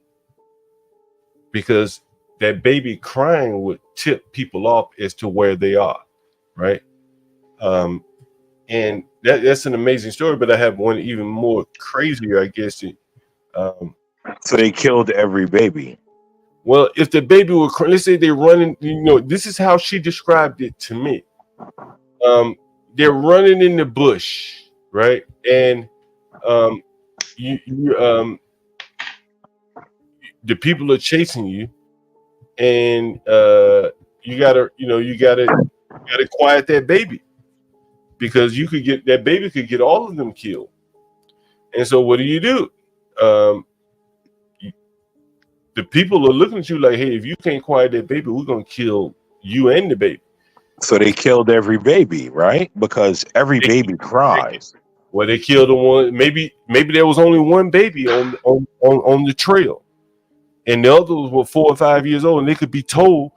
because that baby crying would tip people off as to where they are, right? And that's an amazing story, but I have one even more crazier, I guess. So they killed every baby. Well, if the baby were, let's say they're running, this is how she described it to me. They're running in the bush, right? And the people are chasing you, and you gotta quiet that baby, because that baby could get all of them killed. And so what do? The people are looking at you like, hey, if you can't quiet that baby, we're gonna kill you and the baby. So they killed every baby, right? Because every baby cries. Well, they killed the one. Maybe there was only one baby on the trail, and the others were 4 or 5 years old, and they could be told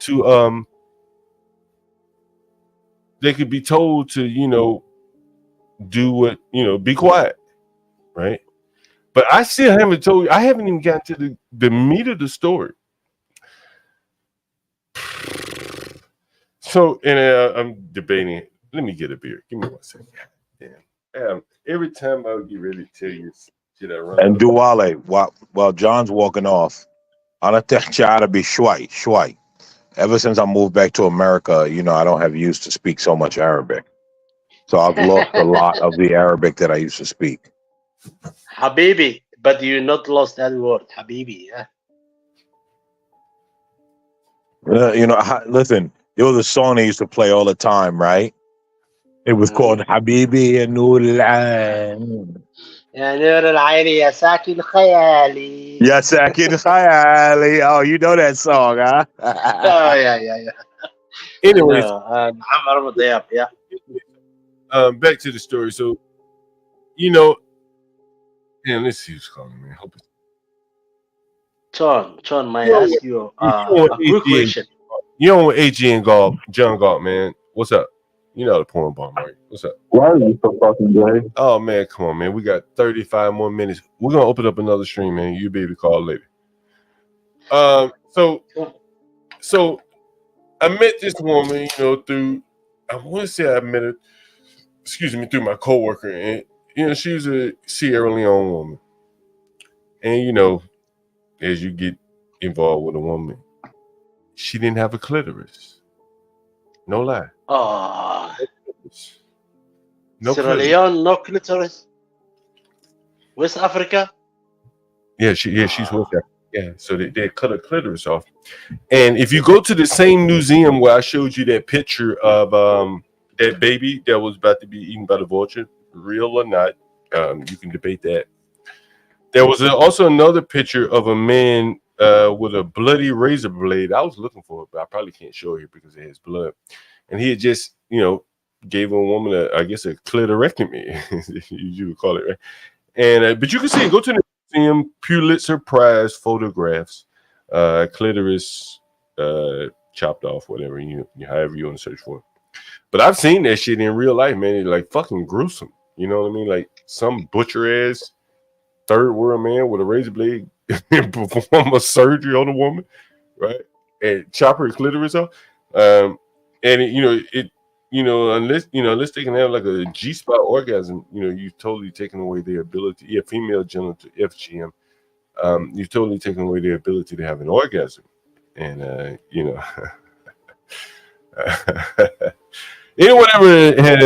to do what, be quiet, right? But I still haven't told you. I haven't even gotten to the meat of the story. So, and I'm debating. Let me get a beer. Give me 1 second. Damn. Every time I get ready to tell you shit, I run. And Duale, while John's walking off, أنا تحكي عربي شوي. Ever since I moved back to America, you know, I don't have used to speak so much Arabic. So I've lost a lot of the Arabic that I used to speak. Habibi, but you not lost that word, Habibi. Yeah? You know, listen, there was a song they used to play all the time, right? It was called Habibi and Noor al-Ain. يا نور العين يا ساكن خيالي. Ya Sakin Khayali. Oh, you know that song, huh? Oh, yeah. Anyways, Amr Diab, yeah. Back to the story. So, you know, and let's see who's calling me. Hope it's John, may I ask you a quick question? You know what AG and John Galt, man. What's up? You know the porn bomb, right? What's up? Why are you so fucking gay? Oh man, come on, man. We got 35 more minutes. We're gonna open up another stream, man. You'll be able to call later. So I met this woman, you know, through I want to say I met her, through my coworker, and you know, she was a Sierra Leone woman. And you know, as you get involved with a woman, she didn't have a clitoris. No lie. Oh, No Sierra Leone, no clitoris. West Africa. Yeah, she's West Africa. Yeah, so they cut her clitoris off. And if you go to the same museum where I showed you that picture of that baby that was about to be eaten by the vulture, real or not, you can debate that. There was also another picture of a man with a bloody razor blade. I was looking for it, but I probably can't show it here because it has blood. And he had just, you know, gave a woman a clitorectomy, you would call it, right? And but you can see it. Go to the museum, Pulitzer Prize photographs, clitoris chopped off, whatever however you want to search for it. But I've seen that shit in real life, man. It's like fucking gruesome. You know what I mean? Like some butcher ass third world man with a razor blade perform a surgery on a woman, right? And chop her clitoris off. And unless they can have like a G-spot orgasm, you know, you've totally taken away their ability. Yeah, female genital FGM. You've totally taken away their ability to have an orgasm. And you know, anyone ever had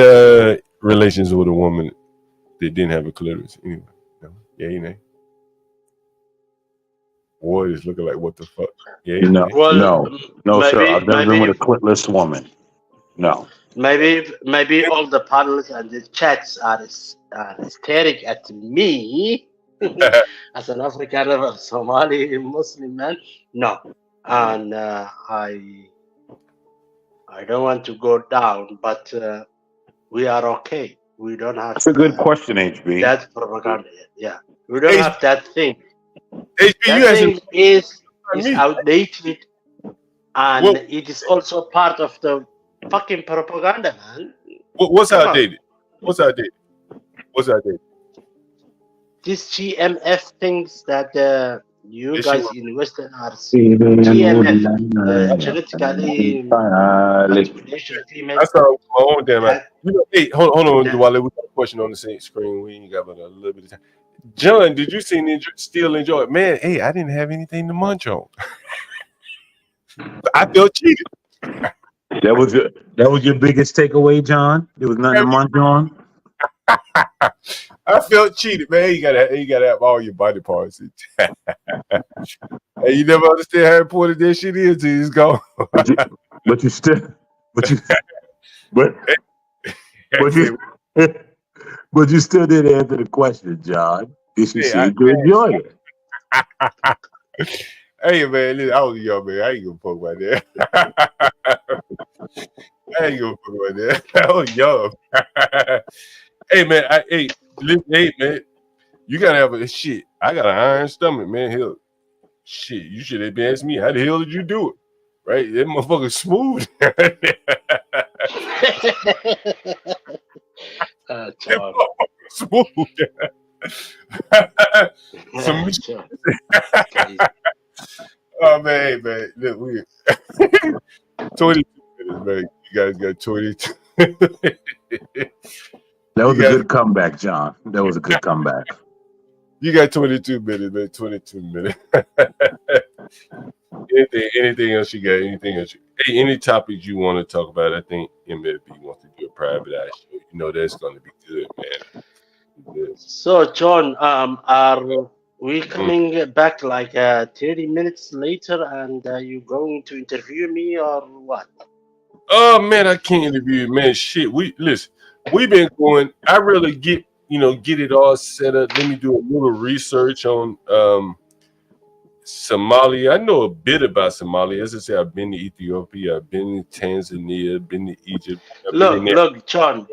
relations with a woman that didn't have a clitoris? Anyway, no? Yeah, you know. Boy, is looking like what the fuck? Yeah, No, maybe, sir. I've never been with a clitless woman. No. Maybe all the panels and the chats are staring at me as an African Somali Muslim man. No, and I don't want to go down, but we are okay. We don't have. That's a good question, HB. That propaganda. Yeah, we don't have that thing. HB, that thing is outdated, and it is also part of the fucking propaganda, man. What's outdated? What's outdated? These GMF things that you guys in Western are GMF, genetically manipulation female. That's my own damn man. You know, hey, hold on, Duale. We got a question on the same screen. We ain't got but a little bit of time. John, did you still enjoy it? Man, hey, I didn't have anything to munch on. I felt cheated. That was your biggest takeaway, John? There was nothing to munch on? I felt cheated, man. You gotta have all your body parts. Hey, you never understand how important that shit is till it's gone. but you still didn't answer the question, John. Did you seem to enjoy it? Hey man, listen, I was young, man. I ain't gonna fuck about that. I was young. Hey man, hey man, you gotta have a shit. I got an iron stomach, man. Hell, shit, you should have been asking me how the hell did you do it? Right? That motherfucker smooth. Smooth. Oh man, hey man, look, we 22 minutes, man. got 22. That was a good comeback, John. That was a good comeback. You got 22 minutes, man. 22 minutes. anything else you got? Anything else? Hey, any topics you want to talk about? I think MLB wants to do a private eye show. You know that's going to be good, man. Good. So, John, are we coming back like 30 minutes later, and you going to interview me or what? Oh man, I can't interview you, man. Shit, we've been going. I really get it all set up. Let me do a little research on Somali. I know a bit about Somali. As I say, I've been to Ethiopia, I've been to Tanzania, I've been to Egypt. Look, John,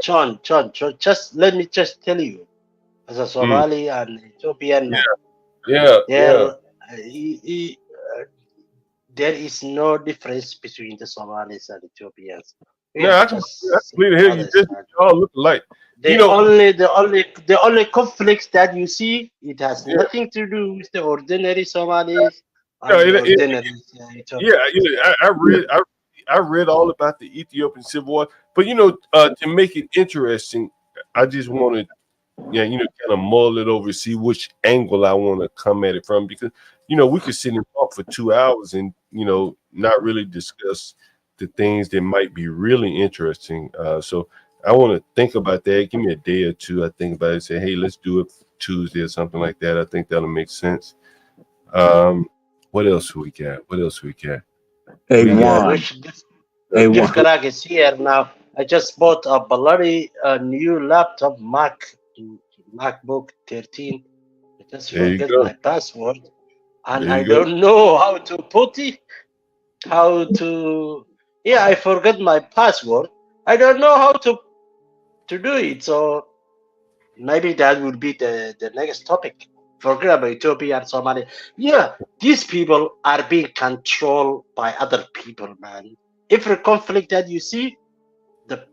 just let me just tell you, as a Somali and Ethiopian man, there is no difference between the Somalis and Ethiopians. I completely hear you. Just all look alike. The only conflicts that you see, it has nothing to do with the ordinary Somalis. I read all about the Ethiopian Civil War, but to make it interesting, I just want to kind of mull it over, see which angle I want to come at it from, because we could sit and talk for 2 hours and not really discuss the things that might be really interesting. So I want to think about that. Give me a day or two. I think about it. Say, hey, let's do it Tuesday or something like that. I think that'll make sense. What else we got? Hey, Juan. This Greg is here now. I just bought a bloody new laptop, MacBook 13. I just forget my password, and I don't know how to put it. I forgot my password. I don't know how to do it. So maybe that will be the next topic. Forget about Ethiopia and Somalia. Yeah, these people are being controlled by other people, man. Every conflict that you see, the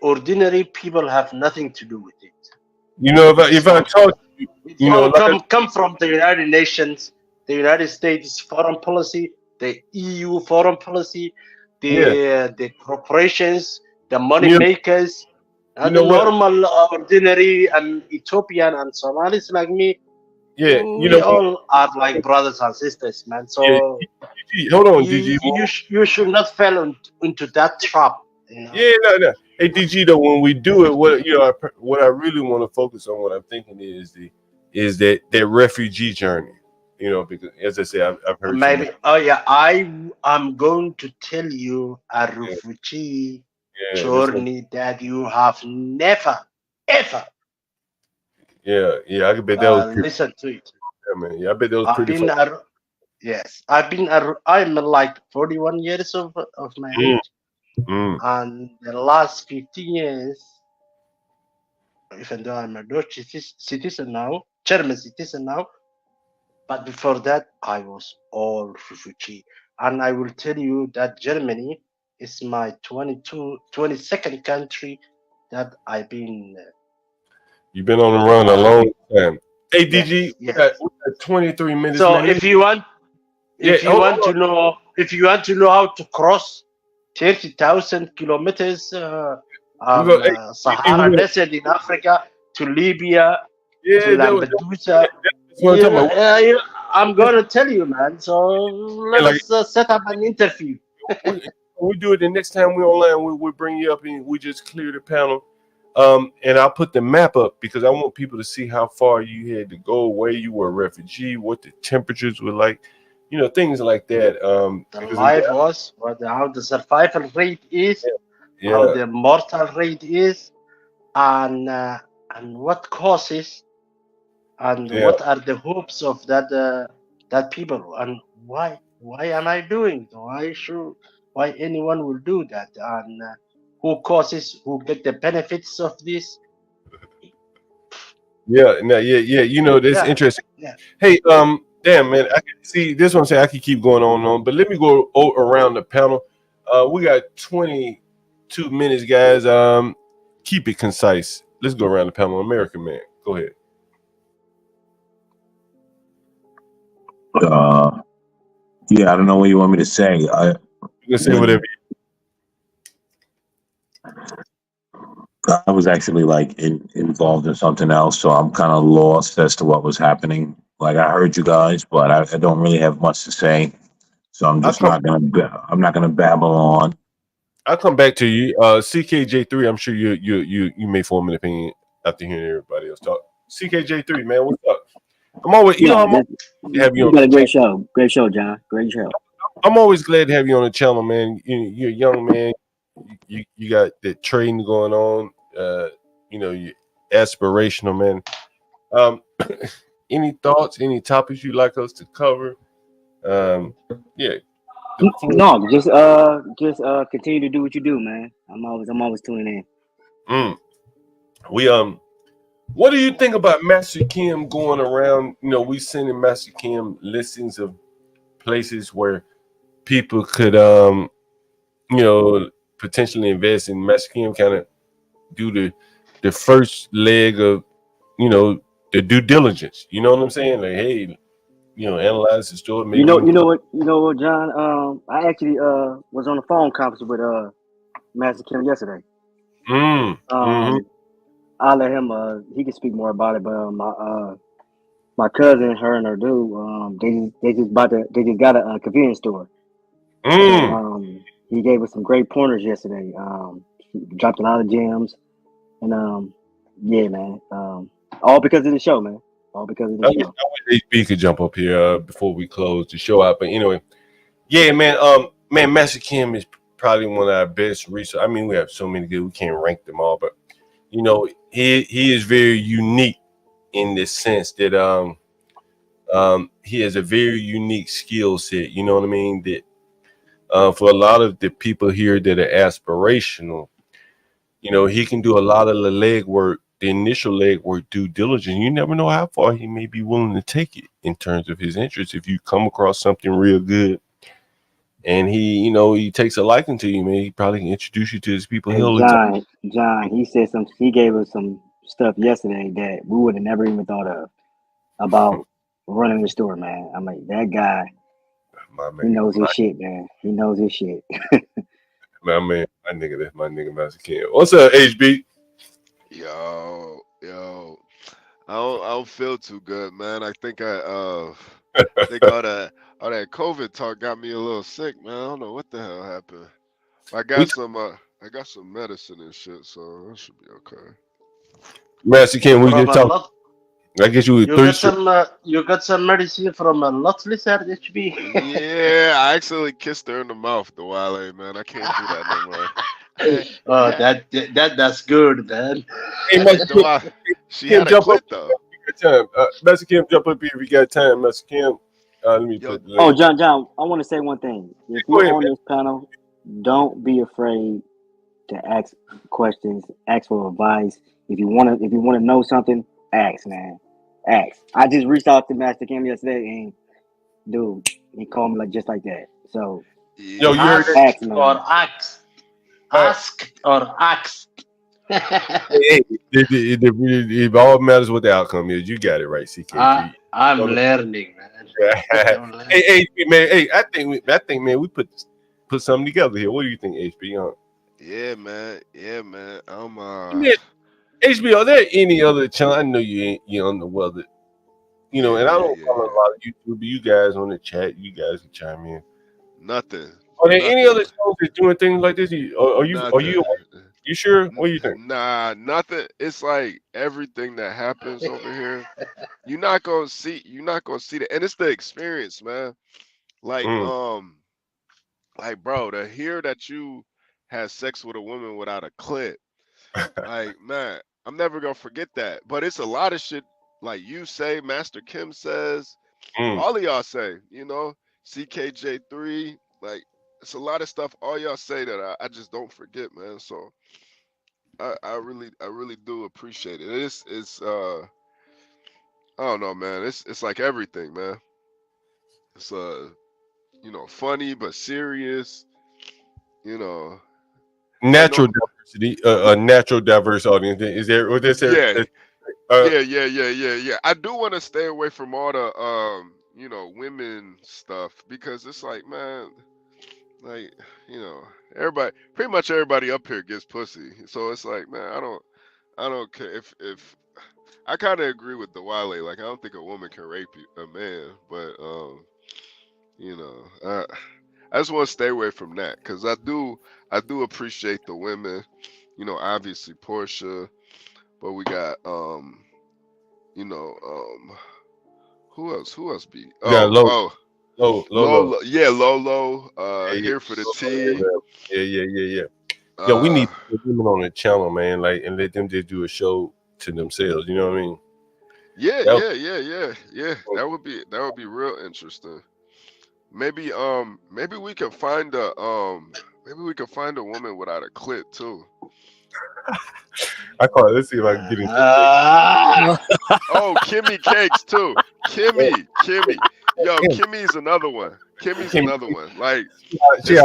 ordinary people have nothing to do with it. If I talk, come from the United Nations, the United States foreign policy, the EU foreign policy, the corporations, the money makers, and the normal, ordinary, and Ethiopian and Somalis like me. We all are like brothers and sisters, man. So hold on, you should not fall into that trap. No. Hey, DG, though, when we do it, what I really want to focus on, what I'm thinking is that refugee journey. Because as I say, I've heard maybe. I'm going to tell you a refugee journey that you have never ever. I can bet that was listen to it. Yeah, man. I bet that was pretty fun. I'm like 41 years of my age. And the last 15 years, even though I'm a Dutch citizen now, German citizen now, but before that, I was all refugee. And I will tell you that Germany is my 22nd country that I've been. You've been on the run a long time. Hey, DG, we got 23 minutes. So if you want to know how to cross 30,000 kilometers Sahara Desert in Africa to Libya to Lampedusa, I'm gonna tell you, man. So let's set up an interview. We do it the next time we're online. We'll bring you up and we just clear the panel. And I'll put the map up because I want people to see how far you had to go, where you were a refugee, what the temperatures were like, things like that. The life was, how the survival rate is, how the mortal rate is, and what causes, and what are the hopes of that people, and why am I doing? Why anyone will do that, and who get the benefits of this? That's interesting. Hey, damn, man, I can see this one. I can keep going on and on, but let me go around the panel. We got 22 minutes, guys. Keep it concise. Let's go around the panel. American man, go ahead. I don't know what you want me to say. You can say whatever. I was actually like involved in something else, so I'm kind of lost as to what was happening. Like I heard you guys, but I don't really have much to say, so I'm just not gonna I'm not gonna babble on. I'll come back to you, CKJ3. I'm sure you may form an opinion after hearing everybody else talk. CKJ3, man, what's up? I'm always, you know, I'm always glad to have you You on got the a great channel. show, John. Great show. I'm always glad to have you on the channel, man. You're a young man. You got the trading going on. You know, you aspirational, man. Any thoughts? Any topics you'd like us to cover? Yeah. No, just continue to do what you do, man. I'm always tuning in. We what do you think about Master Kim going around? You know, we sending Master Kim listings of places where people could you know, potentially invest in. Master Kim kind of do the first leg of, you know, the due diligence. You know what I'm saying? Like, hey, you know, analyze the store. Maybe You know what, John? I actually was on a phone conference with Master Kim yesterday. I'll let him. He can speak more about it. But my cousin, her and her dude, they just got a convenience store. So, he gave us some great pointers yesterday. He dropped a lot of gems, and yeah, man. All because of the show, man. All because of the show. I wish HB could jump up here before we close the show out. But anyway, yeah, man. Man, Master Kim is probably one of our best research. I mean, we have so many good, we can't rank them all, but you know, he is very unique in the sense that he has a very unique skill set. You know what I mean? That for a lot of the people here that are aspirational, you know, he can do a lot of the legwork, the initial legwork, due diligence. You never know how far he may be willing to take it in terms of his interest. If you come across something real good and he, you know, he takes a liking to you, man, he probably can introduce you to his people. Hey, John, he said some. He gave us some stuff yesterday that we would have never even thought of about running the store, man. I'm like, that guy. He knows his shit, man. He knows his shit. My man, my nigga, that's my nigga, Master Kim. What's up, HB? Yo, I don't feel too good, man. I think I think all that COVID talk got me a little sick, man. I don't know what the hell happened. I got some medicine and shit, so that should be okay. Master Kim, we just talk. I guess you got some medicine from a lot lizard, HB. Yeah, I actually kissed her in the mouth, the Wale, man. I can't do that no more. Oh, that's good, man. She had a clit though. Master Kim, jump up here if you got time, Master Kim. Let me put. Oh, John, I want to say one thing. If you're on this panel, don't be afraid to ask questions, ask for advice. If you want to know something, ask, man. Ask. I just reached out to Master Kim yesterday, and dude, he called me just like that. So, yo, you heard ask, man. Or ask. Ask or ask. It all matters what the outcome is. You got it right, CK. I'm learning, man. Hey, man. Hey, I think, man, we put something together here. What do you think, HB? Yeah, man. HB, are there any other channel? I know you're on the weather. You know, and I don't follow a lot of YouTube, but you guys on the chat, you guys can chime in. Nothing. Are there any other shows that doing things like this? Are you sure? What do you think? Nah, nothing. It's like everything that happens over here, you're not gonna see that, and it's the experience, man. Like, like, bro, to hear that you had sex with a woman without a clit, like, man, I'm never gonna forget that. But it's a lot of shit like you say, Master Kim says, all of y'all say, you know, CKJ3, like, it's a lot of stuff all y'all say that I just don't forget, man. So I really do appreciate it. It's I don't know, man. It's like everything, man. It's you know, funny but serious, you know. Natural diversity, a natural diverse audience. Is there? What this? Yeah. I do want to stay away from all the you know, women stuff, because it's like, man, like, you know, everybody, pretty much everybody up here gets pussy. So it's like, man, I don't care if I kind of agree with the Wale. Like, I don't think a woman can rape a man, but you know, I just want to stay away from that because I do appreciate the women. You know, obviously Portia, but we got you know, who else be? You got Lolo. Yeah, Lolo. Yeah, Here for the tea. yeah. Yo, we need to put women on the channel, man, like, and let them just do a show to themselves. You know what I mean? Yeah. That would be real interesting. Maybe we can find a woman without a clit too. I call it. Let's see if I can get in. Oh, Kimmy Cakes too. Kimmy. Yo, Kimmy's another one. Like, Hey,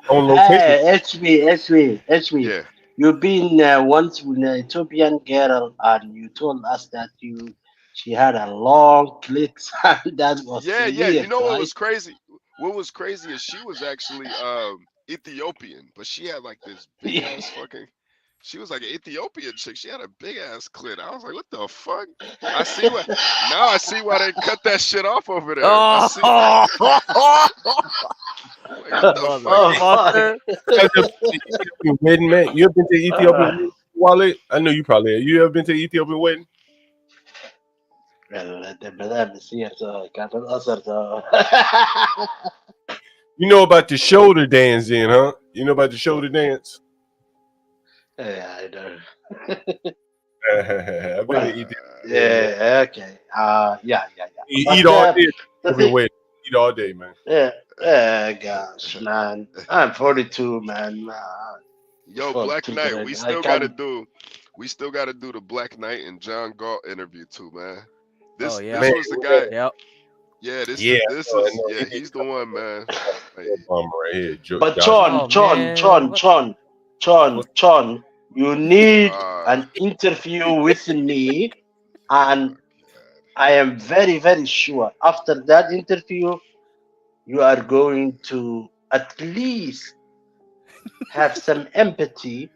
on location. HB. Yeah. You've been once with an Ethiopian girl, and you told us that she had a long clit, and that was Yeah. weird, You know what right? was crazy? What was crazy is she was actually Ethiopian, but she had like this big ass fucking. She was like an Ethiopian chick. She had a big ass clit. I was like, what the fuck? I see why they cut that shit off over there. I see. Like, what the fuck? Wedding, man. You ever been to Ethiopian wallet? I know you probably have. You ever been to Ethiopian wedding? You know about the shoulder dance then, huh? You know about the shoulder dance? Yeah, I know. I've been to Ethiopian. Yeah, okay. Yeah. You But eat all the day. thing, Eat all day, man. gosh, man, I'm 42, man. Yo, Fuck Black Knight, children. we I still gotta can't. do the Black Knight and John Galt interview too, man. This Oh yeah. was the guy. Yep. Yeah, this Yeah, is he's the one, man. Like, right here. But Oh, man. John, you need an interview with me, and I am very, very sure after that interview, you are going to at least have some empathy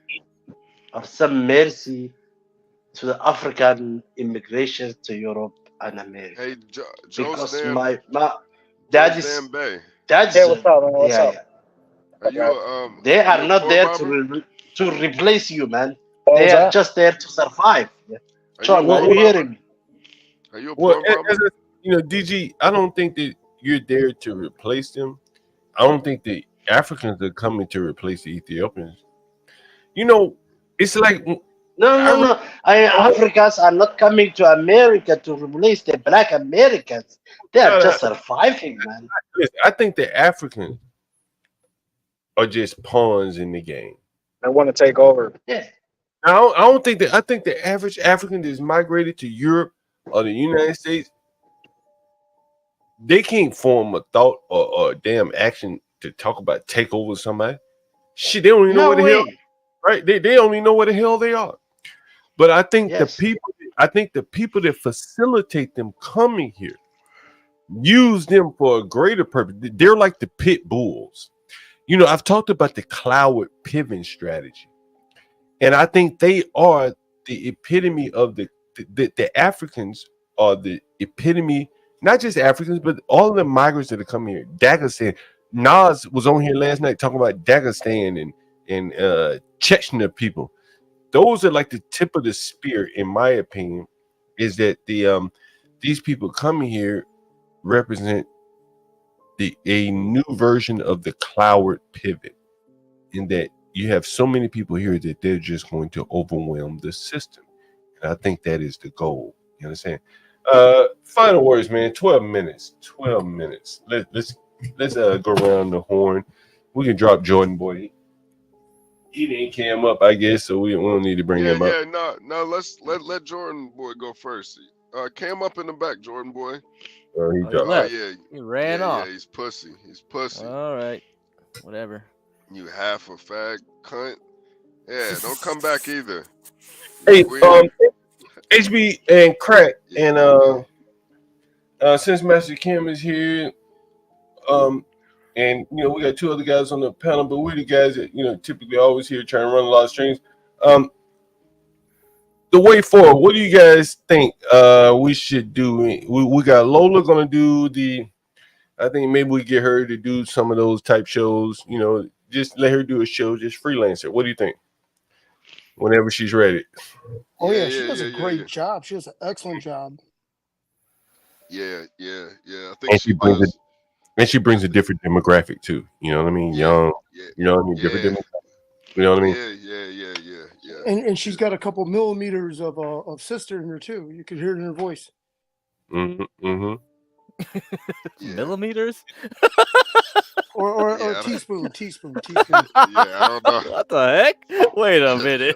or some mercy to the African immigration to Europe and America. hey, Because Joe that is Stan Bay. that's Hey, what's up, man? What's yeah, up? Are you a they are are you a not porn there bomber? to replace you, man. What They was are that? just there to survive. Yeah. Are you a John, are porn you hearing bomber? me? Are you a Well, porn bomber? you know, DG, I don't think that you're there to replace them. I don't think the Africans are coming to replace the Ethiopians. You know, it's like No. Africans are not coming to America to replace the black Americans. They are just surviving, man. listen, I think the Africans are just pawns in the game. I want to take over. Yeah. I don't think that. I think the average African that is migrated to Europe or the United States, they can't form a thought or a damn action to talk about take over somebody. Shit, they don't even know where the hell. Right? They don't even know where the hell they are. But I think the people that facilitate them coming here use them for a greater purpose. They're like the pit bulls. You know, I've talked about the cloud pivot strategy, and I think they are the epitome of the Africans are the epitome, not just Africans, but all the migrants that are coming here. Dagestan. Nas was on here last night talking about Dagestan and Chechnya people. Those are like the tip of the spear, in my opinion, is that these people coming here represent a new version of the cloud pivot, in that you have so many people here that they're just going to overwhelm the system. And I think that is the goal. You understand? Final words, man. 12 minutes. 12 minutes. Let's go around the horn. We can drop Jordan Boy. He didn't cam up, I guess, so we don't need to bring him up. Yeah, no, let's let Jordan Boy go first. Came up in the back, Jordan Boy. He ran off. Yeah, he's pussy. All right, whatever. You half a fag cunt. Yeah, don't come back either. Hey, HB and Crack, and since Master Kim is here, and and we got two other guys on the panel, but we're the guys that typically always here trying to run a lot of streams. The way forward, what do you guys think we should do? We got Lola gonna do I think maybe we get her to do some of those type shows. Just let her do a show, just freelancer. What do you think? Whenever she's ready. Oh yeah, she does a great job. She does an excellent job. Yeah. I think And she brings a different demographic too. You know what I mean? Young. You know what I mean? Different demographic. You know what I mean? Yeah. And she's got a couple millimeters of sister in her too. You can hear it in her voice. Mm-hmm. Millimeters? or Yeah, teaspoon. Yeah, I don't know. What the heck? Wait a minute.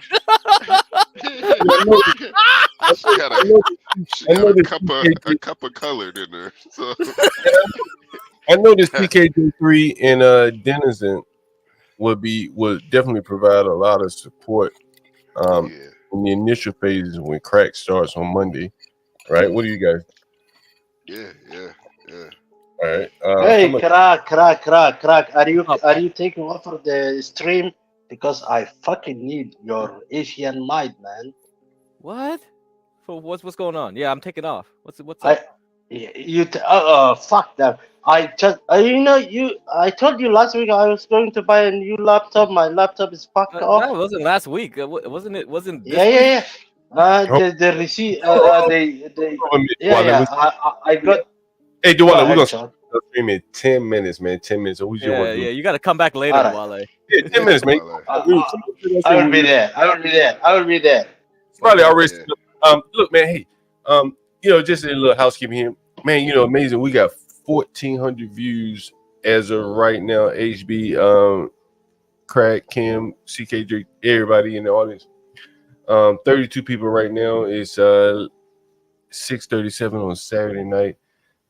She got a cup of colored in there. So. I know this PKJ3 and Denizen would definitely provide a lot of support in the initial phases when crack starts on Monday, right? What do you guys? Yeah. All right. Hey, crack. Are you taking over the stream? Because I fucking need your Asian might, man. What? For what's going on? Yeah, I'm taking off. What's up? Fuck that. I told you last week I was going to buy a new laptop. My laptop is fucked That off. wasn't last week. Wasn't it? Wasn't this Yeah. week? The receipt. I got. Hey, Dwale, we're gonna start stream in 10 minutes, man. 10 minutes. So we Yeah. You got to come back later, Wale. Yeah, 10 minutes, man. I will be there. I will be there. Probably already. Look, man. Hey, just a little housekeeping here, man. Amazing. We got 1,400 views as of right now. HB, Crack, Kim, CKJ, everybody in the audience. 32 people right now. It's 6:37 on Saturday night.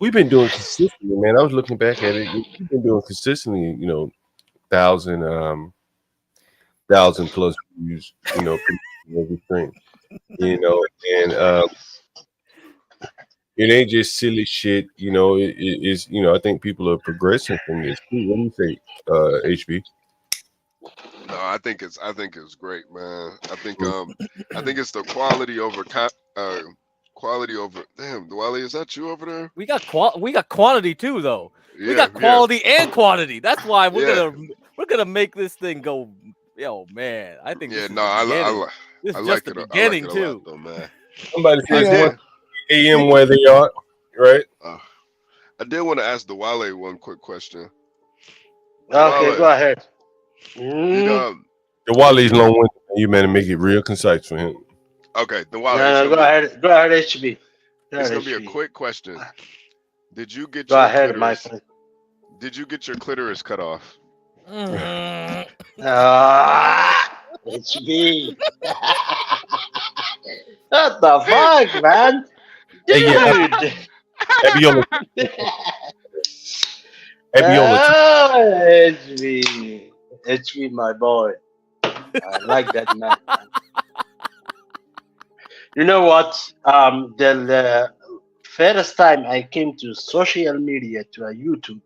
We've been doing consistently, man. I was looking back at it. We've been doing consistently, 1,000 plus views, every stream, and it ain't just silly shit, it is, I think people are progressing from this. What do you think, HB? No, I think it's great, man. I think it's the quality over damn, Dwale, is that you over there? We got quantity too, though. We got quality and quantity. That's why we're gonna make this thing go. Yo, man, I think. This is just the beginning too. Though, man. Somebody says 1 a.m. where they are, right? I did want to ask Dwale one quick question. Okay, go ahead. Dwale's long-winded. You man to make it real concise for him. Okay, Dwale. No, go ahead, HB. It's gonna be a quick question. Did you get my friend. Did you get your clitoris cut off? HB. What the fuck, man? Dude. HB, my boy. I like that man. You know what? The first time I came to social media, to a YouTube,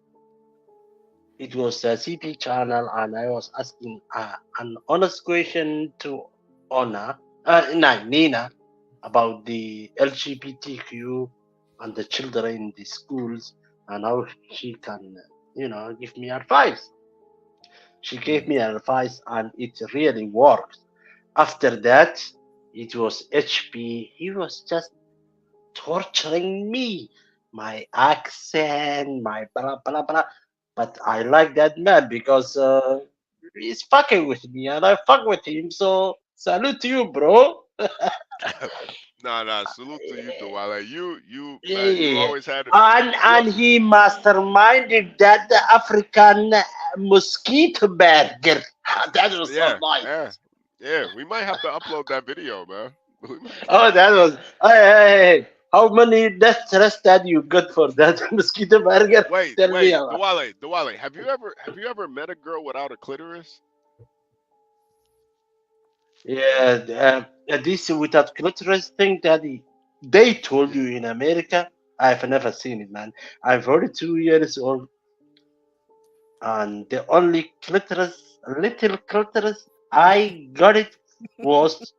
it was a CP channel, and I was asking an honest question to Nina about the LGBTQ and the children in the schools, and how she can, give me advice. She gave me advice, and it really worked. After that, it was HP. He was just torturing me, my accent, my blah blah blah. But I like that man because he's fucking with me, and I fuck with him. So salute to you, bro. Nah, salute to you, Dwale. You always had it. And he masterminded that African mosquito burger. That was so nice. Yeah, we might have to upload that video, man. Oh, that was. Hey. How many death threats that you got for that mosquito burger? Wait, Dwale, have you ever met a girl without a clitoris? Yeah, this without clitoris thing that they told you in America, I've never seen it, man. I'm 42 years old. and the only little clitoris I got it was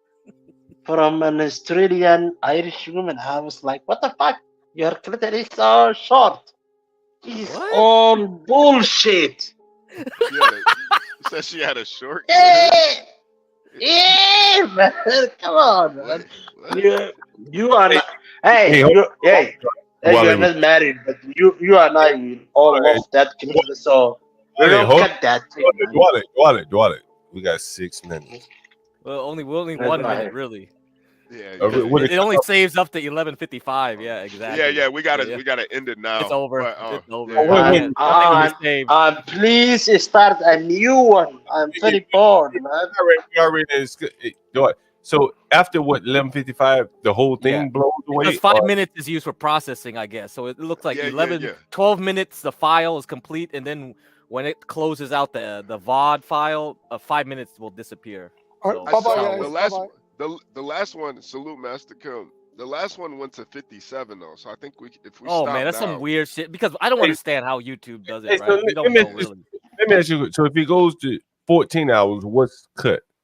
from an Australian Irish woman. I was like, what the fuck? Your clitoris is so short. It's all bullshit. Said she had a short. Yeah, man. Come on, man. You are not. Hey, hold you're not married, but you and I will all love that clitoris. So we don't cut that thing. Dwale. We got 6 minutes. Well, only 1 minute, really. Yeah, it only saves up to 11:55. Yeah, exactly. Yeah, we gotta end it now. It's over. But, it's over. And please start a new one. I'm very bored, man. So after what 11:55, the whole thing blows away. Because 5 minutes is used for processing, I guess. So it looks like 12 minutes. The file is complete, and then when it closes out the VOD file, 5 minutes will disappear. So, the last one, salute Master Kim. The last one went to 57 though, so I think if we. Oh man, that's some weird shit. Because I don't understand how YouTube does it. Right? So let me ask you. So if it goes to 14 hours, what's cut?